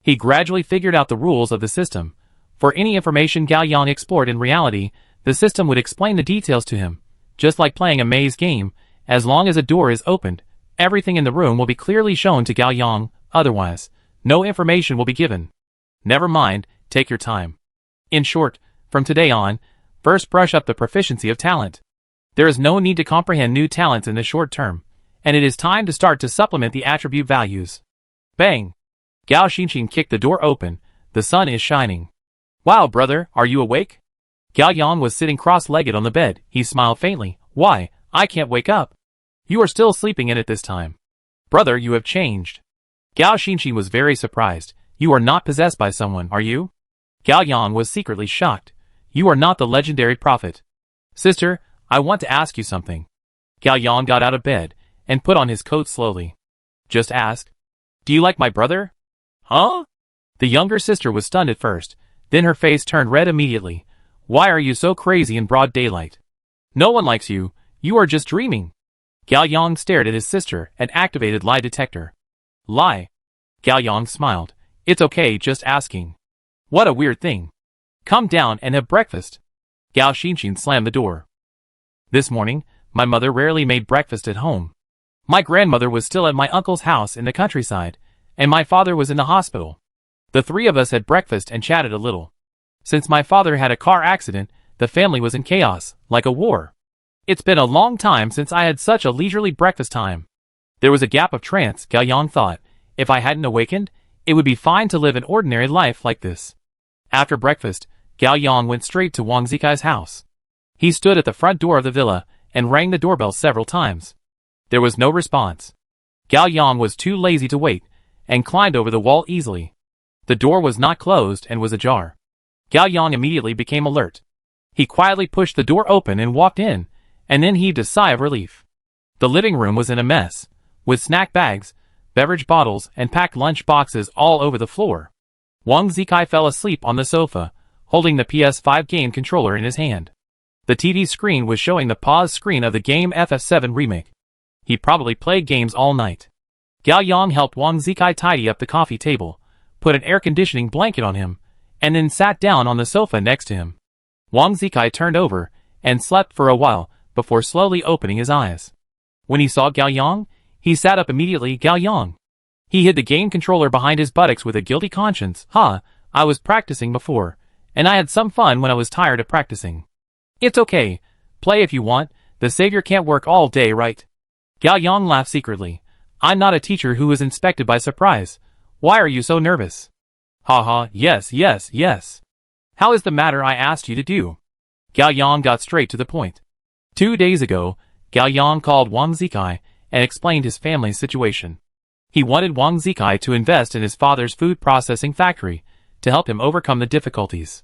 He gradually figured out the rules of the system. For any information Gao Yang explored in reality, the system would explain the details to him. Just like playing a maze game, as long as a door is opened, everything in the room will be clearly shown to Gao Yang, otherwise, no information will be given. Never mind, take your time. In short, from today on, first brush up the proficiency of talent. There is no need to comprehend new talents in the short term, and it is time to start to supplement the attribute values. Bang! Gao Xinqing kicked the door open. The sun is shining. Wow, brother, are you awake? Gao Yang was sitting cross-legged on the bed. He smiled faintly. Why, I can't wake up. You are still sleeping in it this time. Brother, you have changed. Gao Xinqing was very surprised. You are not possessed by someone, are you? Gao Yang was secretly shocked. You are not the legendary prophet. Sister, I want to ask you something. Gao Yang got out of bed and put on his coat slowly. Just ask. Do you like my brother? Huh? The younger sister was stunned at first, then her face turned red immediately. Why are you so crazy in broad daylight? No one likes you, you are just dreaming. Gao Yang stared at his sister and activated lie detector. Lie. Gao Yang smiled. It's okay, just asking. What a weird thing. Come down and have breakfast. Gao Xinqing slammed the door. This morning, my mother rarely made breakfast at home. My grandmother was still at my uncle's house in the countryside, and my father was in the hospital. The 3 of us had breakfast and chatted a little. Since my father had a car accident, the family was in chaos, like a war. It's been a long time since I had such a leisurely breakfast time. There was a gap of trance, Gao Yang thought. If I hadn't awakened, it would be fine to live an ordinary life like this. After breakfast, Gao Yang went straight to Wang Zikai's house. He stood at the front door of the villa and rang the doorbell several times. There was no response. Gao Yang was too lazy to wait and climbed over the wall easily. The door was not closed and was ajar. Gao Yang immediately became alert. He quietly pushed the door open and walked in, and then heaved a sigh of relief. The living room was in a mess, with snack bags, beverage bottles, and packed lunch boxes all over the floor. Wang Zikai fell asleep on the sofa, holding the PS5 game controller in his hand. The TV screen was showing the pause screen of the game FF7 remake. He probably played games all night. Gao Yang helped Wang Zikai tidy up the coffee table, put an air conditioning blanket on him, and then sat down on the sofa next to him. Wang Zikai turned over and slept for a while before slowly opening his eyes. When he saw Gao Yang, he sat up immediately. Gao Yang. He hid the game controller behind his buttocks with a guilty conscience. I was practicing before, and I had some fun when I was tired of practicing. It's okay. Play if you want. The savior can't work all day, right? Gao Yang laughed secretly. I'm not a teacher who is inspected by surprise. Why are you so nervous? Yes. How is the matter I asked you to do? Gao Yang got straight to the point. 2 days ago, Gao Yang called Wang Zikai and explained his family's situation. He wanted Wang Zikai to invest in his father's food processing factory to help him overcome the difficulties.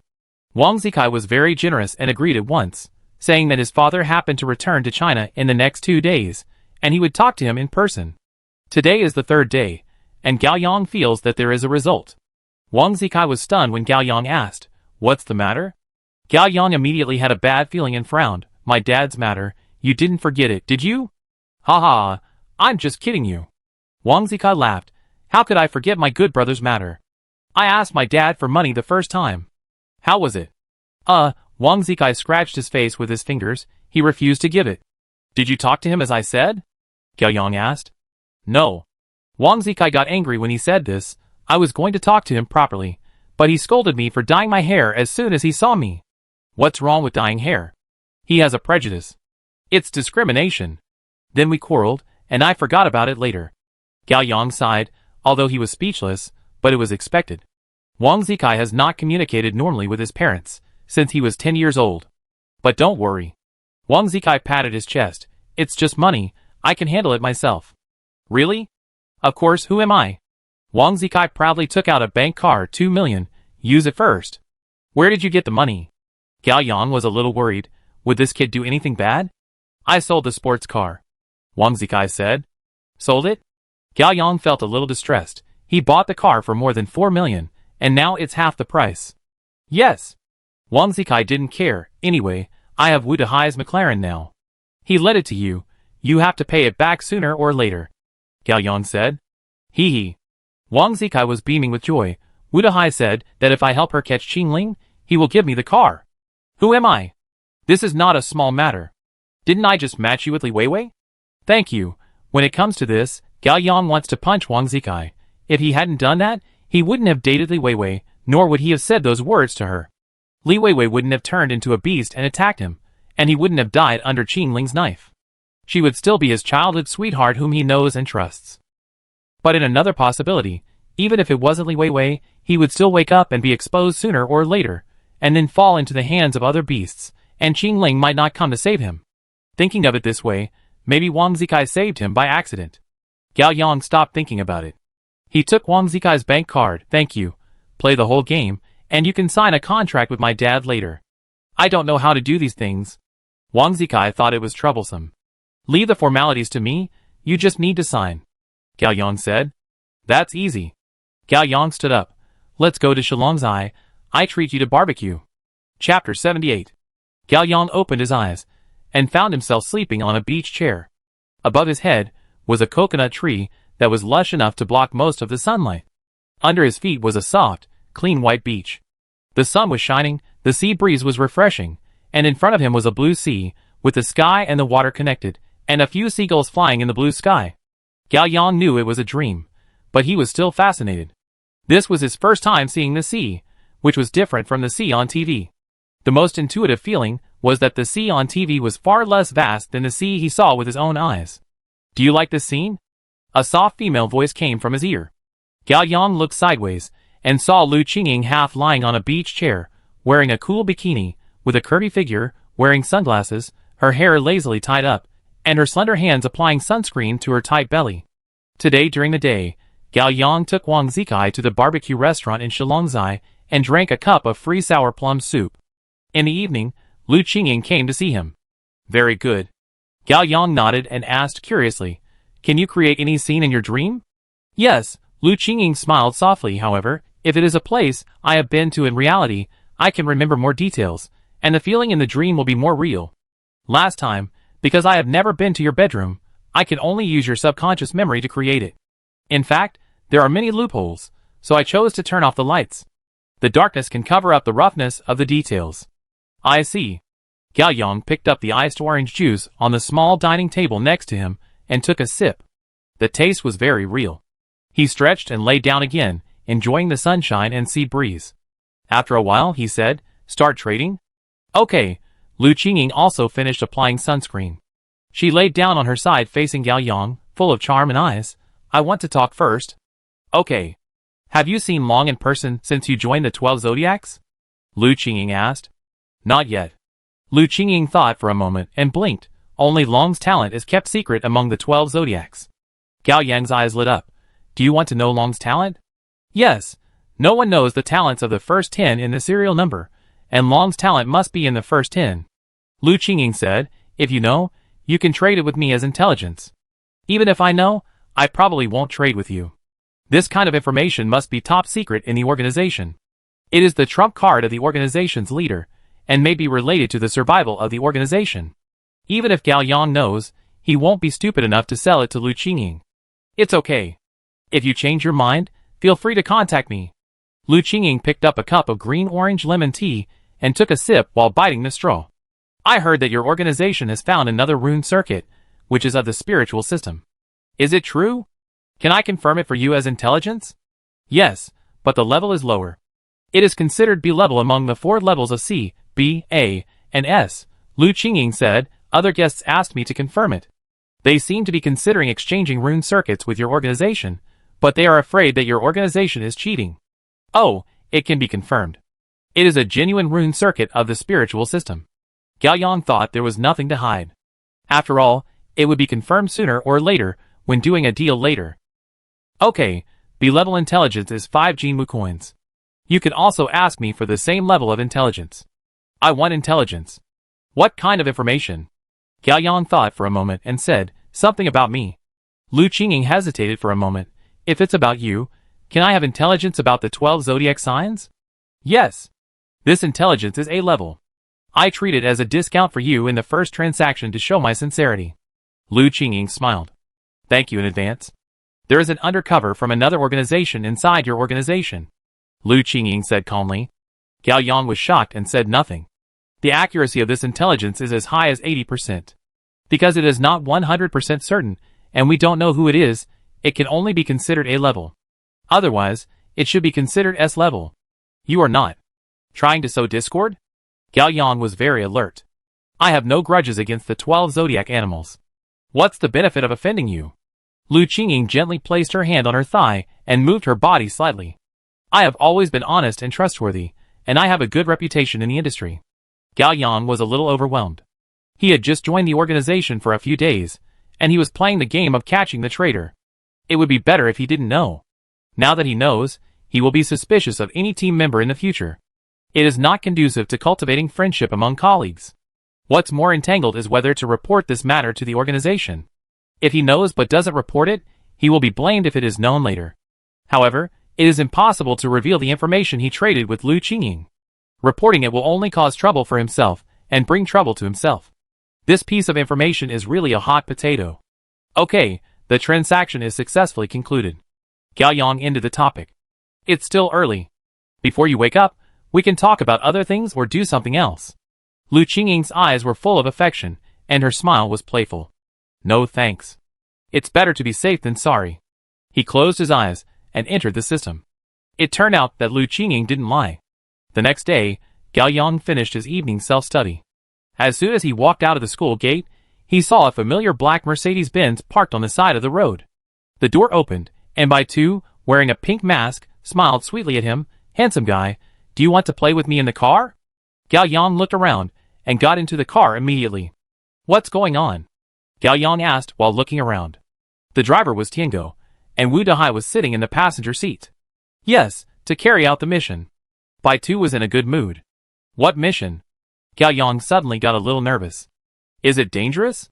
Wang Zikai was very generous and agreed at once, saying that his father happened to return to China in the next 2 days, and he would talk to him in person. Today is the 3rd day, and Gao Yang feels that there is a result. Wang Zikai was stunned when Gao Yang asked, "What's the matter?" Gao Yang immediately had a bad feeling and frowned. "My dad's matter. You didn't forget it, did you?" I'm just kidding you. Wang Zikai laughed. "How could I forget my good brother's matter? I asked my dad for money the first time." "How was it?" Wang Zikai scratched his face with his fingers. He refused to give it. "Did you talk to him as I said?" Gao Yang asked. "No." Wang Zikai got angry when he said this. I was going to talk to him properly, but he scolded me for dyeing my hair as soon as he saw me. What's wrong with dyeing hair? He has a prejudice. It's discrimination. Then we quarreled, and I forgot about it later. Gao Yang sighed, although he was speechless, but it was expected. Wang Zikai has not communicated normally with his parents since he was 10 years old. But don't worry. Wang Zikai patted his chest. It's just money. I can handle it myself. Really? Of course, who am I? Wang Zikai proudly took out a bank card. 2 million. Use it first. Where did you get the money? Gao Yang was a little worried. Would this kid do anything bad? I sold the sports car. Wang Zikai said. Sold it? Gao Yang felt a little distressed. He bought the car for more than 4 million, and now it's half the price. Yes. Wang Zikai didn't care. Anyway, I have Wu Dehai's McLaren now. He lent it to you. You have to pay it back sooner or later. Gao Yang said. Hee. Wang Zikai was beaming with joy. Wu Dehai said that if I help her catch Qingling, he will give me the car. Who am I? This is not a small matter. Didn't I just match you with Li Weiwei? Thank you. When it comes to this, Gao Yang wants to punch Wang Zikai. If he hadn't done that, he wouldn't have dated Li Weiwei, nor would he have said those words to her. Li Weiwei wouldn't have turned into a beast and attacked him, and he wouldn't have died under Qingling's knife. She would still be his childhood sweetheart whom he knows and trusts. But in another possibility, even if it wasn't Li Weiwei, he would still wake up and be exposed sooner or later, and then fall into the hands of other beasts, and Qingling might not come to save him. Thinking of it this way, maybe Wang Zikai saved him by accident. Gao Yang stopped thinking about it. He took Wang Zikai's bank card. Thank you. Play the whole game, and you can sign a contract with my dad later. I don't know how to do these things. Wang Zikai thought it was troublesome. Leave the formalities to me, you just need to sign. Gao Yang said. That's easy. Gao Yang stood up. Let's go to Shilongzai. I treat you to barbecue. Chapter 78. Gao Yang opened his eyes, and found himself sleeping on a beach chair. Above his head was a coconut tree that was lush enough to block most of the sunlight. Under his feet was a soft, clean white beach. The sun was shining, the sea breeze was refreshing, and in front of him was a blue sea, with the sky and the water connected, and a few seagulls flying in the blue sky. Gao Yang knew it was a dream, but he was still fascinated. This was his first time seeing the sea, which was different from the sea on TV. The most intuitive feeling was that the sea on TV was far less vast than the sea he saw with his own eyes. Do you like this scene? A soft female voice came from his ear. Gao Yang looked sideways, and saw Lu Qingying half lying on a beach chair, wearing a cool bikini, with a curvy figure, wearing sunglasses, her hair lazily tied up, and her slender hands applying sunscreen to her tight belly. Today during the day, Gao Yang took Wang Zikai to the barbecue restaurant in Shilongzai, and drank a cup of free sour plum soup. In the evening, Lu Qingying came to see him. Very good. Gao Yang nodded and asked curiously, Can you create any scene in your dream? Yes, Lu Qingying smiled softly. However, if it is a place I have been to in reality, I can remember more details, and the feeling in the dream will be more real. Last time, because I have never been to your bedroom, I can only use your subconscious memory to create it. In fact, there are many loopholes, so I chose to turn off the lights. The darkness can cover up the roughness of the details. I see. Gao Yang picked up the iced orange juice on the small dining table next to him and took a sip. The taste was very real. He stretched and lay down again, enjoying the sunshine and sea breeze. After a while, he said, "Start trading?" "Okay." Lu Qingying also finished applying sunscreen. She laid down on her side facing Gao Yang, full of charm and eyes. "I want to talk first." "Okay." "Have you seen Long in person since you joined the 12 Zodiacs?" Lu Qingying asked. "Not yet." Lu Qingying thought for a moment and blinked. Only Long's talent is kept secret among the 12 Zodiacs. Gao Yang's eyes lit up. "Do you want to know Long's talent?" "Yes. No one knows the talents of the first 10 in the serial number, and Long's talent must be in the first 10. Lu Qingying said, "If you know, you can trade it with me as intelligence. Even if I know, I probably won't trade with you. This kind of information must be top secret in the organization. It is the trump card of the organization's leader, and may be related to the survival of the organization. Even if Gao Yang knows, he won't be stupid enough to sell it to Lu Qingying. It's okay. If you change your mind, feel free to contact me." Lu Qingying picked up a cup of green-orange lemon tea and took a sip while biting the straw. "I heard that your organization has found another rune circuit, which is of the spiritual system. Is it true? Can I confirm it for you as intelligence?" "Yes, but the level is lower. It is considered B level among the 4 levels of C, B, A, and S," Lu Qingying said. "Other guests asked me to confirm it. They seem to be considering exchanging rune circuits with your organization, but they are afraid that your organization is cheating." "Oh, it can be confirmed. It is a genuine rune circuit of the spiritual system." Gao Yang thought there was nothing to hide. After all, it would be confirmed sooner or later, when doing a deal later. "Okay, B-level intelligence is 5 Jinmu coins. You can also ask me for the same level of intelligence." "I want intelligence." "What kind of information?" Gao Yang thought for a moment and said, "Something about me." Lu Qingying hesitated for a moment. "If it's about you, can I have intelligence about the 12 zodiac signs?" "Yes. This intelligence is A level. I treat it as a discount for you in the first transaction to show my sincerity." Lu Qingying smiled. "Thank you in advance. There is an undercover from another organization inside your organization," Lu Qingying said calmly. Gao Yang was shocked and said nothing. The accuracy of this intelligence is as high as 80%. Because it is not 100% certain, and we don't know who it is, it can only be considered A level. Otherwise, it should be considered S level. You are not trying to sow discord? Gao Yang was very alert. "I have no grudges against the 12 zodiac animals. What's the benefit of offending you?" Lu Qingying gently placed her hand on her thigh and moved her body slightly. "I have always been honest and trustworthy, and I have a good reputation in the industry." Gao Yang was a little overwhelmed. He had just joined the organization for a few days, and he was playing the game of catching the traitor. It would be better if he didn't know. Now that he knows, he will be suspicious of any team member in the future. It is not conducive to cultivating friendship among colleagues. What's more entangled is whether to report this matter to the organization. If he knows but doesn't report it, he will be blamed if it is known later. However, it is impossible to reveal the information he traded with Lu Qingying. Reporting it will only cause trouble for himself and bring trouble to himself. This piece of information is really a hot potato. Okay, the transaction is successfully concluded. Gao Yang ended the topic. "It's still early. Before you wake up, we can talk about other things or do something else." Lu Qingying's eyes were full of affection, and her smile was playful. "No thanks. It's better to be safe than sorry." He closed his eyes and entered the system. It turned out that Lu Qingying didn't lie. The next day, Gao Yang finished his evening self-study. As soon as he walked out of the school gate, he saw a familiar black Mercedes-Benz parked on the side of the road. The door opened, and Bai Tu, wearing a pink mask, smiled sweetly at him. "Handsome guy, do you want to play with me in the car?" Gao Yang looked around and got into the car immediately. "What's going on?" Gao Yang asked while looking around. The driver was Tiango, and Wu Dahai was sitting in the passenger seat. "Yes, to carry out the mission." Bai Tu was in a good mood. "What mission?" Gao Yang suddenly got a little nervous. "Is it dangerous?"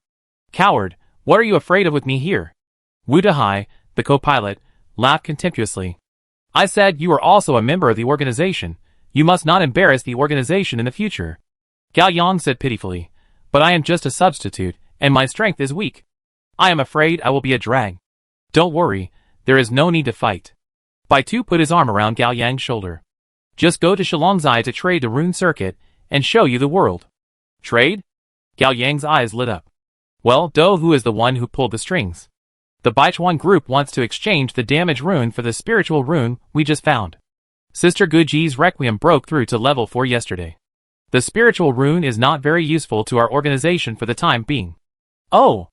"Coward, what are you afraid of with me here?" Wu Dahai, the co-pilot, laughed contemptuously. "I said you are also a member of the organization. You must not embarrass the organization in the future." Gao Yang said pitifully, "But I am just a substitute, and my strength is weak. I am afraid I will be a drag." "Don't worry, there is no need to fight." Baitu put his arm around Gao Yang's shoulder. Just go to Shilongzai to trade the rune circuit and show you the world. Trade? Gao Yang's eyes lit up. Well, who is the one who pulled the strings? The Baichuan group wants to exchange the damage rune for the spiritual rune we just found. Sister Guji's Requiem broke through to level 4 yesterday. The spiritual rune is not very useful to our organization for the time being. Oh!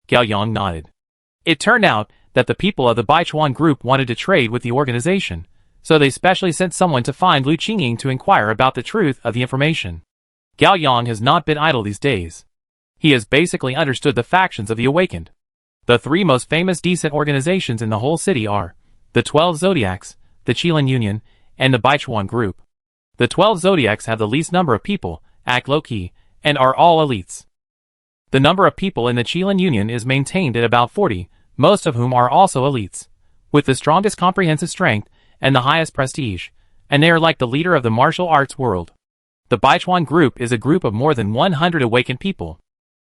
Gao Yang nodded. It turned out that the people of the Baichuan group wanted to trade with the organization, so they specially sent someone to find Lu Qingying to inquire about the truth of the information. Gao Yang has not been idle these days. He has basically understood the factions of the Awakened. The 3 most famous decent organizations in the whole city are the 12 Zodiacs, the Qilin Union, and the Baichuan group. The 12 Zodiacs have the least number of people, act low-key, and are all elites. The number of people in the Qilin Union is maintained at about 40, most of whom are also elites, with the strongest comprehensive strength and the highest prestige, and they are like the leader of the martial arts world. The Baichuan group is a group of more than 100 awakened people.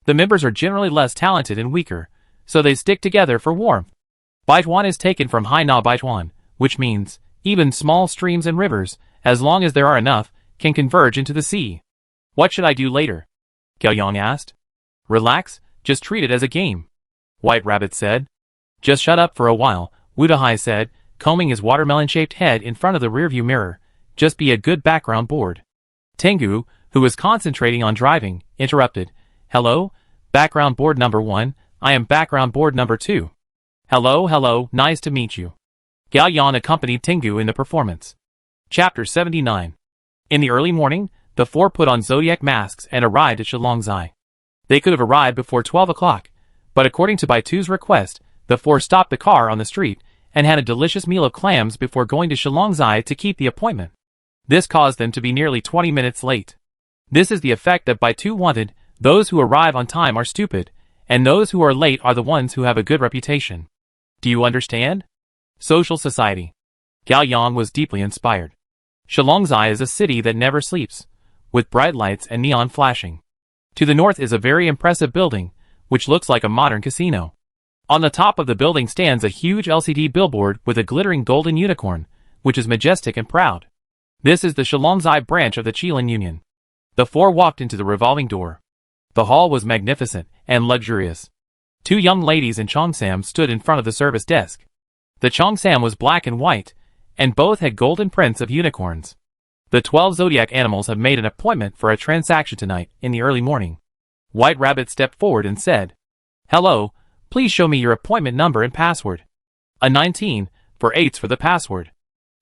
The members are generally less talented and weaker, so they stick together for warmth. Baichuan is taken from Hai Na Baichuan, which means even small streams and rivers, as long as there are enough, can converge into the sea. What should I do later? Gao Yang asked. Relax, just treat it as a game. White Rabbit said. Just shut up for a while, Wu Dahai said, combing his watermelon-shaped head in front of the rearview mirror. Just be a good background board. Tengu, who was concentrating on driving, interrupted. Hello, background board number 1, I am background board number 2. Hello, nice to meet you. Gao Yang accompanied Tengu in the performance. Chapter 79. In the early morning, the 4 put on zodiac masks and arrived at Shilongzai. They could have arrived before 12 o'clock, but according to Baitu's request, the 4 stopped the car on the street and had a delicious meal of clams before going to Shilongzai to keep the appointment. This caused them to be nearly 20 minutes late. This is the effect that Baitu wanted. Those who arrive on time are stupid, and those who are late are the ones who have a good reputation. Do you understand? Social society. Gao Yang was deeply inspired. Shilongzai is a city that never sleeps, with bright lights and neon flashing. To the north is a very impressive building, which looks like a modern casino. On the top of the building stands a huge LCD billboard with a glittering golden unicorn, which is majestic and proud. This is the Shilongzai branch of the Qilin Union. The 4 walked into the revolving door. The hall was magnificent and luxurious. 2 young ladies in cheongsam stood in front of the service desk. The cheongsam was black and white, and both had golden prints of unicorns. The 12 zodiac animals have made an appointment for a transaction tonight in the early morning. White Rabbit stepped forward and said, Hello, please show me your appointment number and password. A 19, for 8s for the password.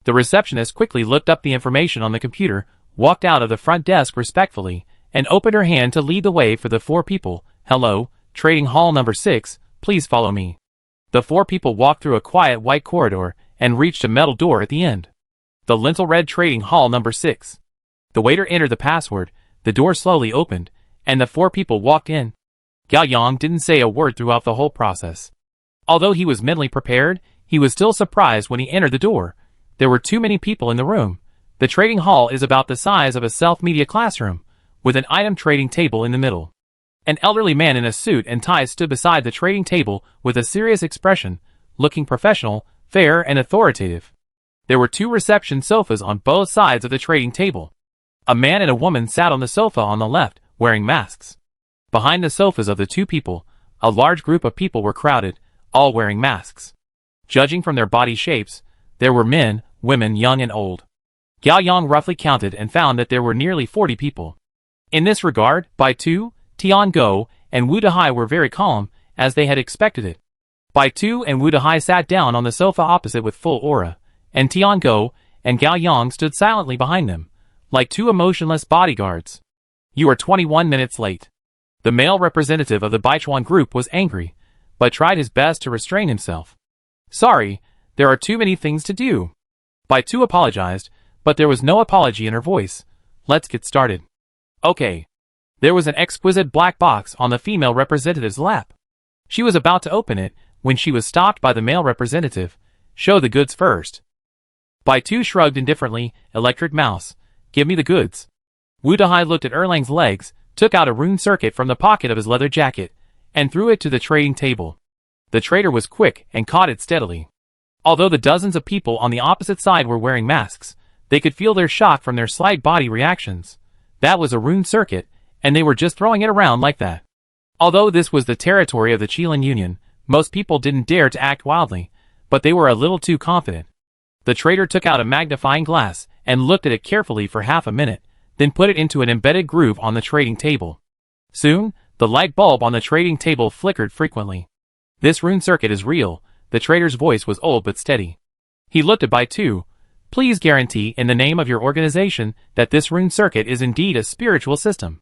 The receptionist quickly looked up the information on the computer, walked out of the front desk respectfully, and opened her hand to lead the way for the 4 people. Hello, trading hall number 6, please follow me. The 4 people walked through a quiet white corridor and reached a metal door at the end. The lintel read trading hall number 6. The waiter entered the password, the door slowly opened, and the 4 people walked in. Gao Yang didn't say a word throughout the whole process. Although he was mentally prepared, he was still surprised when he entered the door. There were too many people in the room. The trading hall is about the size of a self-media classroom, with an item trading table in the middle. An elderly man in a suit and tie stood beside the trading table with a serious expression, looking professional, fair, and authoritative. There were 2 reception sofas on both sides of the trading table. A man and a woman sat on the sofa on the left, wearing masks. Behind the sofas of the 2 people, a large group of people were crowded, all wearing masks. Judging from their body shapes, there were men, women, young and old. Gao Yang roughly counted and found that there were nearly 40 people. In this regard, Baitu, Tiango, and Wu Dahai were very calm, as they had expected it. Baitu and Wu Dahai sat down on the sofa opposite with full aura, and Tiango and Gao Yang stood silently behind them, like 2 emotionless bodyguards. You are 21 minutes late. The male representative of the Baichuan group was angry, but tried his best to restrain himself. Sorry, there are too many things to do. Baitu apologized, but there was no apology in her voice. Let's get started. Okay. There was an exquisite black box on the female representative's lap. She was about to open it when she was stopped by the male representative. Show the goods first. Baitu shrugged indifferently. Electric mouse. Give me the goods. Wu Dahai looked at Erlang's legs, took out a rune circuit from the pocket of his leather jacket, and threw it to the trading table. The trader was quick and caught it steadily. Although the dozens of people on the opposite side were wearing masks, they could feel their shock from their slight body reactions. That was a rune circuit, and they were just throwing it around like that. Although this was the territory of the Qilin Union, most people didn't dare to act wildly, but they were a little too confident. The trader took out a magnifying glass and looked at it carefully for half a minute, then put it into an embedded groove on the trading table. Soon, the light bulb on the trading table flickered frequently. This rune circuit is real. The trader's voice was old but steady. He looked at Bai-Tu. Please guarantee in the name of your organization that this rune circuit is indeed a spiritual system.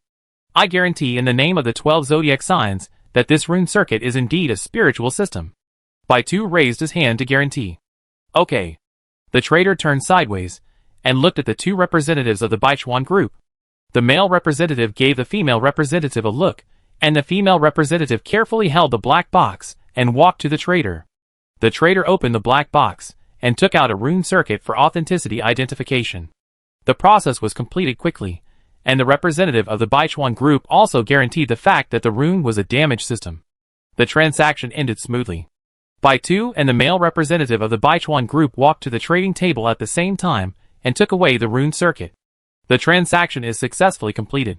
I guarantee in the name of the 12 zodiac signs that this rune circuit is indeed a spiritual system. Bai-Tu raised his hand to guarantee. Okay. The trader turned sideways and looked at the two representatives of the Baichuan group. The male representative gave the female representative a look, and the female representative carefully held the black box and walked to the trader. The trader opened the black box and took out a rune circuit for authenticity identification. The process was completed quickly, and the representative of the Baichuan group also guaranteed the fact that the rune was a damaged system. The transaction ended smoothly. Bai-Tu and the male representative of the Baichuan group walked to the trading table at the same time and took away the rune circuit. The transaction is successfully completed.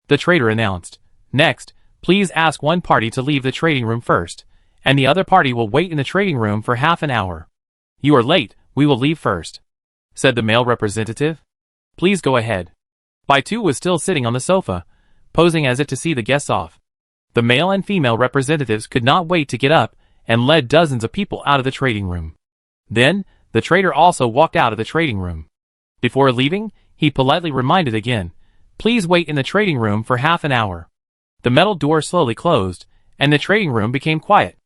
The trader announced, Next, please ask one party to leave the trading room first, and the other party will wait in the trading room for half an hour. You are late, we will leave first, said the male representative. Please go ahead. Bai-Tu was still sitting on the sofa, posing as if to see the guests off. The male and female representatives could not wait to get up and led dozens of people out of the trading room. Then, the trader also walked out of the trading room. Before leaving, he politely reminded again, Please wait in the trading room for half an hour. The metal door slowly closed, and the trading room became quiet.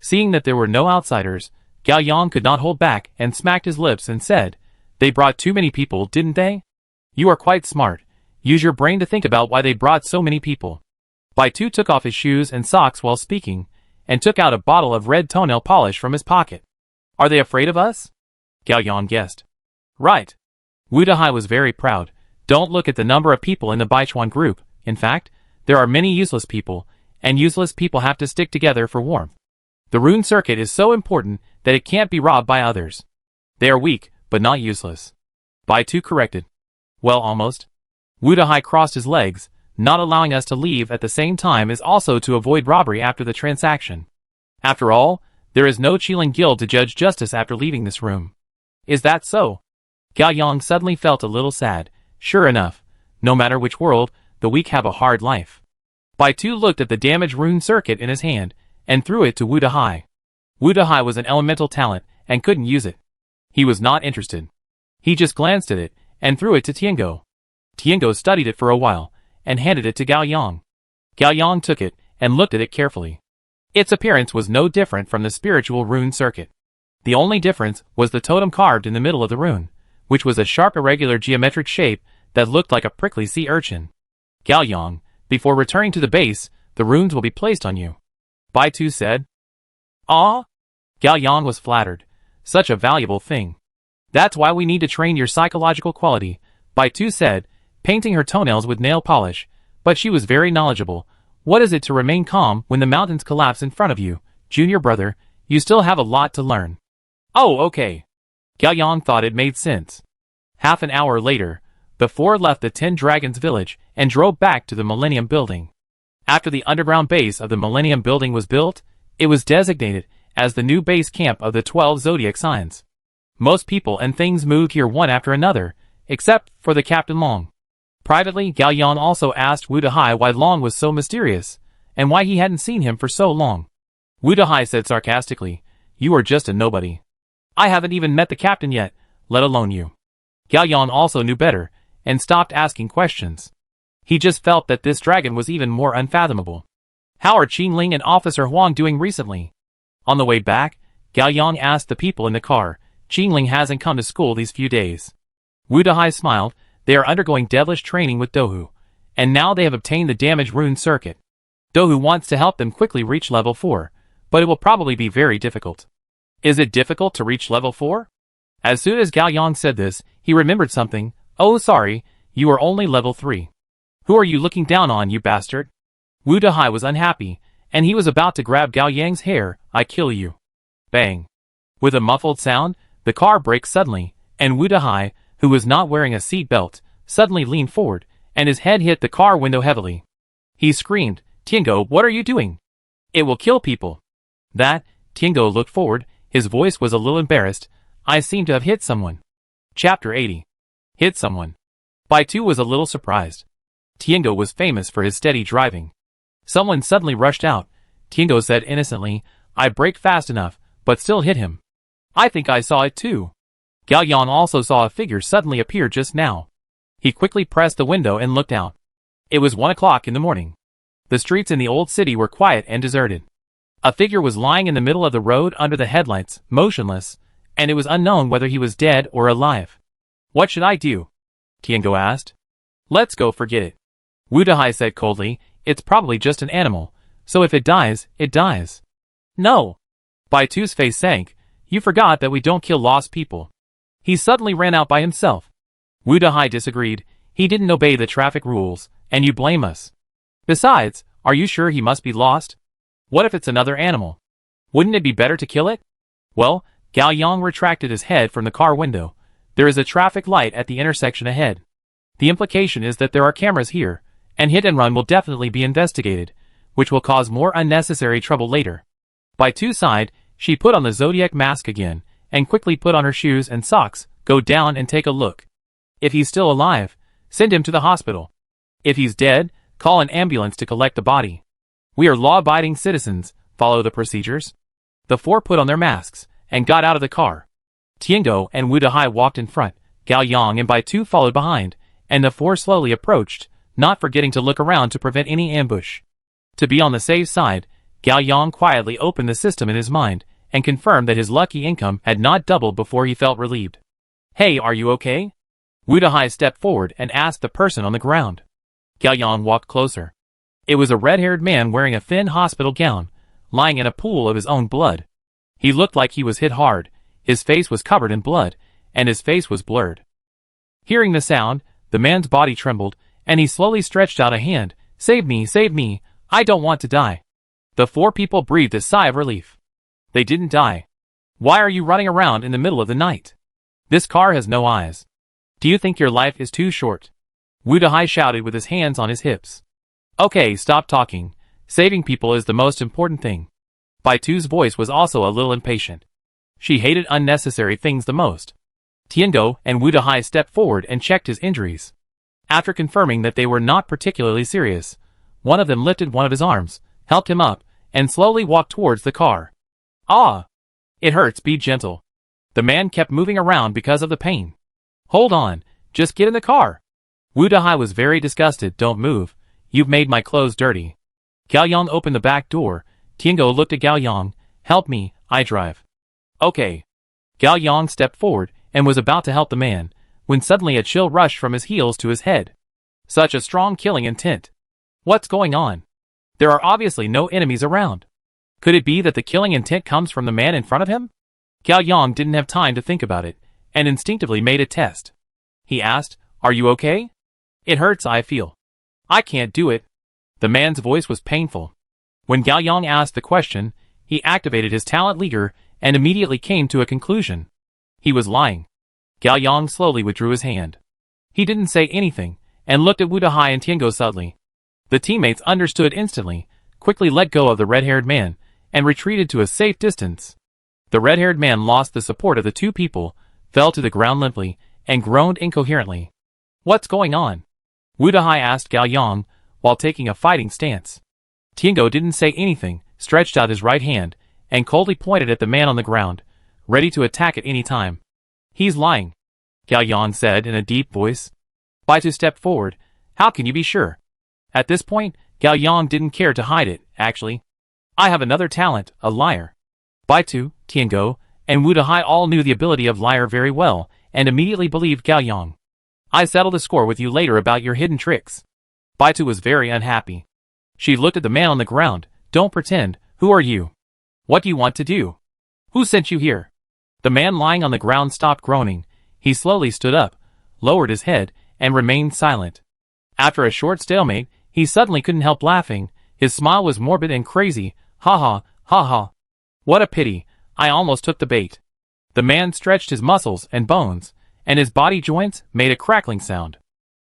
Seeing that there were no outsiders, Gao Yang could not hold back and smacked his lips and said, They brought too many people, didn't they? You are quite smart. Use your brain to think about why they brought so many people. Bai-Tu took off his shoes and socks while speaking, and took out a bottle of red toenail polish from his pocket. Are they afraid of us? Gao Yang guessed. Right. Wu Dehai was very proud. Don't look at the number of people in the Baichuan group. In fact, there are many useless people, and useless people have to stick together for warmth. The rune circuit is so important that it can't be robbed by others. They are weak, but not useless. Bai-Tu corrected. Well, almost. Wu Dehai crossed his legs. Not allowing us to leave at the same time is also to avoid robbery after the transaction. After all, there is no Qilin guild to judge justice after leaving this room. Is that so? Gao Yang suddenly felt a little sad. Sure enough, no matter which world, the weak have a hard life. Bai-Tu looked at the damaged rune circuit in his hand, and threw it to Wu Dehai. Wu Dehai was an elemental talent, and couldn't use it. He was not interested. He just glanced at it, and threw it to Tiango. Tiango studied it for a while, and handed it to Gao Yang. Gao Yang took it, and looked at it carefully. Its appearance was no different from the spiritual rune circuit. The only difference was the totem carved in the middle of the rune, which was a sharp irregular geometric shape that looked like a prickly sea urchin. Gao Yang, before returning to the base, the runes will be placed on you. Bai-Tu said. Ah? Gao Yang was flattered. Such a valuable thing. That's why we need to train your psychological quality, Bai-Tu said, painting her toenails with nail polish, but she was very knowledgeable. What is it to remain calm when the mountains collapse in front of you, junior brother? You still have a lot to learn. Oh, okay. Gao Yang thought it made sense. Half an hour later, the four left the 10 Dragons village and drove back to the Millennium Building. After the underground base of the Millennium Building was built, it was designated as the new base camp of the 12 zodiac signs. Most people and things moved here one after another, except for the Captain Long. Privately, Gao Yang also asked Wu Dehai why Long was so mysterious, and why he hadn't seen him for so long. Wu Dehai said sarcastically, You are just a nobody. I haven't even met the captain yet, let alone you. Gao Yang also knew better, and stopped asking questions. He just felt that this dragon was even more unfathomable. How are Qingling and Officer Huang doing recently? On the way back, Gao Yang asked the people in the car, Qingling hasn't come to school these few days. Wu Dehai smiled. They are undergoing devilish training with Dohu, and now they have obtained the damaged rune circuit. Dohu wants to help them quickly reach level 4, but it will probably be very difficult. Is it difficult to reach level 4? As soon as Gao Yang said this, he remembered something. Oh sorry, you are only level 3. Who are you looking down on, you bastard? Wu Dehai was unhappy, and he was about to grab Gao Yang's hair. I kill you. Bang. With a muffled sound, the car braked suddenly, and Wu Dahai, who was not wearing a seat belt, suddenly leaned forward, and his head hit the car window heavily. He screamed, "Tiango, what are you doing? It will kill people." That, Tiango looked forward, his voice was a little embarrassed. "I seem to have hit someone." Chapter 80. Hit someone. Baitu was a little surprised. Tiango was famous for his steady driving. Someone suddenly rushed out. Tiango said innocently, "I braked fast enough, but still hit him." "I think I saw it too." Gao Yang also saw a figure suddenly appear just now. He quickly pressed the window and looked out. It was 1 o'clock in the morning. The streets in the old city were quiet and deserted. A figure was lying in the middle of the road under the headlights, motionless, and it was unknown whether he was dead or alive. "What should I do?" Tiango asked. "Let's go forget it." Wu Dahai said coldly, "It's probably just an animal, so if it dies, it dies." "No." Baitu's face sank. "You forgot that we don't kill lost people." He suddenly ran out by himself. Wu Dahai disagreed. "He didn't obey the traffic rules, and you blame us. Besides, are you sure he must be lost? What if it's another animal? Wouldn't it be better to kill it?" "Well," Gao Yang retracted his head from the car window, "there is a traffic light at the intersection ahead. The implication is that there are cameras here, and hit and run will definitely be investigated, which will cause more unnecessary trouble later." Baitu sighed. She put on the zodiac mask again, and quickly put on her shoes and socks. "Go down and take a look. If he's still alive, send him to the hospital. If he's dead, call an ambulance to collect the body. We are law-abiding citizens, follow the procedures." The four put on their masks, and got out of the car. Tiango and Wu Dahai walked in front, Gao Yang and Baitu followed behind, and the four slowly approached, not forgetting to look around to prevent any ambush. To be on the safe side, Gao Yang quietly opened the system in his mind, and confirmed that his lucky income had not doubled before he felt relieved. "Hey, are you okay?" Wu Dahai stepped forward and asked the person on the ground. Gao Yang walked closer. It was a red-haired man wearing a thin hospital gown, lying in a pool of his own blood. He looked like he was hit hard, his face was covered in blood, and his face was blurred. Hearing the sound, the man's body trembled, and he slowly stretched out a hand. Save me, I don't want to die." The four people breathed a sigh of relief. They didn't die. "Why are you running around in the middle of the night? This car has no eyes. Do you think your life is too short?" Wu Dahai shouted with his hands on his hips. "Okay, stop talking. Saving people is the most important thing." Baitu's voice was also a little impatient. She hated unnecessary things the most. Tiango and Wu Dahai stepped forward and checked his injuries. After confirming that they were not particularly serious, one of them lifted one of his arms, helped him up, and slowly walked towards the car. "Ah! It hurts, be gentle." The man kept moving around because of the pain. "Hold on, just get in the car." Wu Dahai was very disgusted. "Don't move, you've made my clothes dirty." Gao Yang opened the back door. Tiango looked at Gao Yang. "Help me, I drive." "Okay." Gao Yang stepped forward and was about to help the man, when suddenly a chill rushed from his heels to his head. Such a strong killing intent. What's going on? There are obviously no enemies around. Could it be that the killing intent comes from the man in front of him? Gao Yang didn't have time to think about it, and instinctively made a test. He asked, "Are you okay?" "It hurts, I feel. I can't do it." The man's voice was painful. When Gao Yang asked the question, he activated his talent leader and immediately came to a conclusion. He was lying. Gao Yang slowly withdrew his hand. He didn't say anything, and looked at Wu Dahai and Tiango subtly. The teammates understood instantly, quickly let go of the red-haired man, and retreated to a safe distance. The red-haired man lost the support of the two people, fell to the ground limply, and groaned incoherently. "What's going on?" Wu Dahai asked Gao Yang, while taking a fighting stance. Tiango didn't say anything, stretched out his right hand, and coldly pointed at the man on the ground, ready to attack at any time. "He's lying," Gao Yang said in a deep voice. Baitu stepped forward. "How can you be sure?" At this point, Gao Yang didn't care to hide it, actually. "I have another talent, a liar." Baitu, Tiango, and Wu Dahai all knew the ability of liar very well, and immediately believed Gao Yang. "I settle the score with you later about your hidden tricks." Baitu was very unhappy. She looked at the man on the ground. "Don't pretend. Who are you? What do you want to do? Who sent you here?" The man lying on the ground stopped groaning. He slowly stood up, lowered his head, and remained silent. After a short stalemate, he suddenly couldn't help laughing. His smile was morbid and crazy. "Ha ha, ha ha. What a pity, I almost took the bait." The man stretched his muscles and bones, and his body joints made a crackling sound.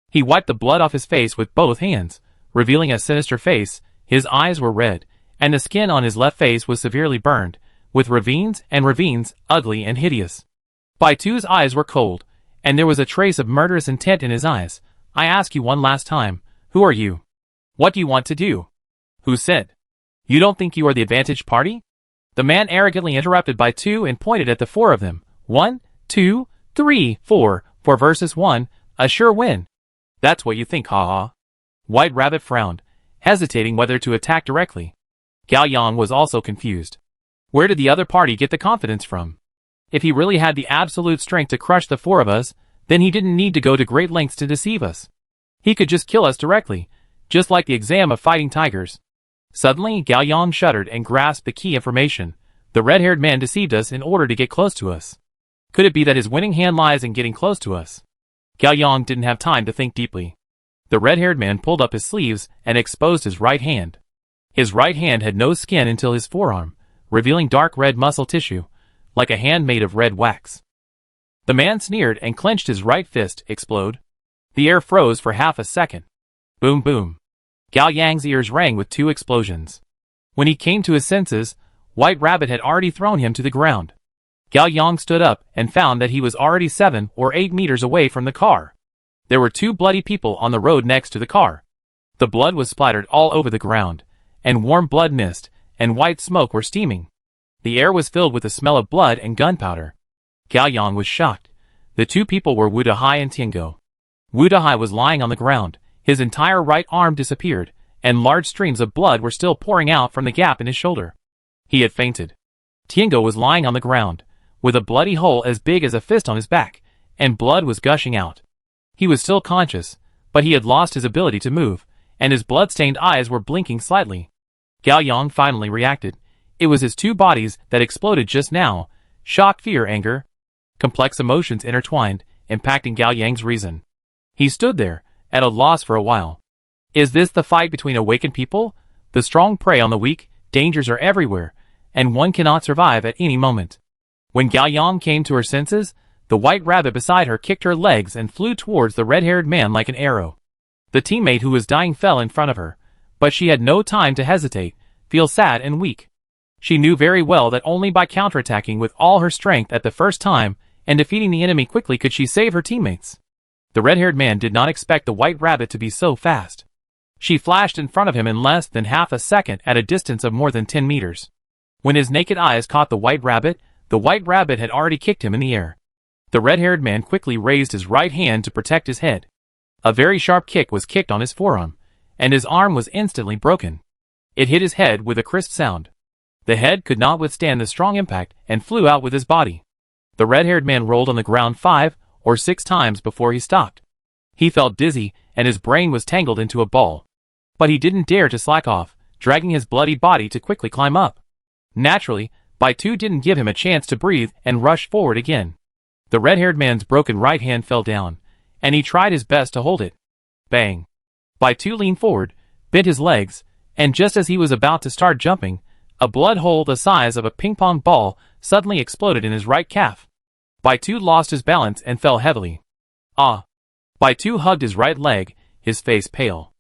He wiped the blood off his face with both hands, revealing a sinister face. His eyes were red, and the skin on his left face was severely burned, with ravines and ravines, ugly and hideous. Baitu's eyes were cold, and there was a trace of murderous intent in his eyes. I ask you one last time, who are you? What do you want to do? Who said? You don't think you are the advantaged party? The man arrogantly interrupted Baitu and pointed at the four of them. 1, 2, 3, 4, 4 versus 1, a sure win. That's what you think, haha. White Rabbit frowned, hesitating whether to attack directly. Gao Yang was also confused. Where did the other party get the confidence from? If he really had the absolute strength to crush the four of us, then he didn't need to go to great lengths to deceive us. He could just kill us directly, just like the exam of fighting tigers. Suddenly, Gao Yang shuddered and grasped the key information. The red-haired man deceived us in order to get close to us. Could it be that his winning hand lies in getting close to us? Gao Yang didn't have time to think deeply. The red-haired man pulled up his sleeves and exposed his right hand. His right hand had no skin until his forearm, revealing dark red muscle tissue, like a hand made of red wax. The man sneered and clenched his right fist. Explode. The air froze for half a second. Boom boom. Gao Yang's ears rang with 2 explosions. When he came to his senses, White Rabbit had already thrown him to the ground. Gao Yang stood up and found that he was already 7 or 8 meters away from the car. There were 2 bloody people on the road next to the car. The blood was splattered all over the ground, and warm blood mist and white smoke were steaming. The air was filled with the smell of blood and gunpowder. Gao Yang was shocked. The 2 people were Wu Dahai and Tiango. Wu Dahai was lying on the ground. His entire right arm disappeared, and large streams of blood were still pouring out from the gap in his shoulder. He had fainted. Tiango was lying on the ground, with a bloody hole as big as a fist on his back, and blood was gushing out. He was still conscious, but he had lost his ability to move, and his blood-stained eyes were blinking slightly. Gao Yang finally reacted. It was his 2 bodies that exploded just now. Shock, fear, anger. Complex emotions intertwined, impacting Gao Yang's reason. He stood there, at a loss for a while. Is this the fight between awakened people? The strong prey on the weak, dangers are everywhere, and one cannot survive at any moment. When Gao Yang came to her senses, the White Rabbit beside her kicked her legs and flew towards the red-haired man like an arrow. The teammate who was dying fell in front of her, but she had no time to hesitate, feel sad and weak. She knew very well that only by counterattacking with all her strength at the first time and defeating the enemy quickly could she save her teammates. The red-haired man did not expect the White Rabbit to be so fast. She flashed in front of him in less than half a second at a distance of more than 10 meters. When his naked eyes caught the White Rabbit had already kicked him in the air. The red-haired man quickly raised his right hand to protect his head. A very sharp kick was kicked on his forearm, and his arm was instantly broken. It hit his head with a crisp sound. The head could not withstand the strong impact and flew out with his body. The red-haired man rolled on the ground 5 or 6 times before he stopped. He felt dizzy, and his brain was tangled into a ball. But he didn't dare to slack off, dragging his bloody body to quickly climb up. Naturally, Baitu didn't give him a chance to breathe and rushed forward again. The red-haired man's broken right hand fell down, and he tried his best to hold it. Bang! Baitu leaned forward, bent his legs, and just as he was about to start jumping, a blood hole the size of a ping-pong ball suddenly exploded in his right calf. Baitu lost his balance and fell heavily. Ah! Baitu hugged his right leg, his face pale.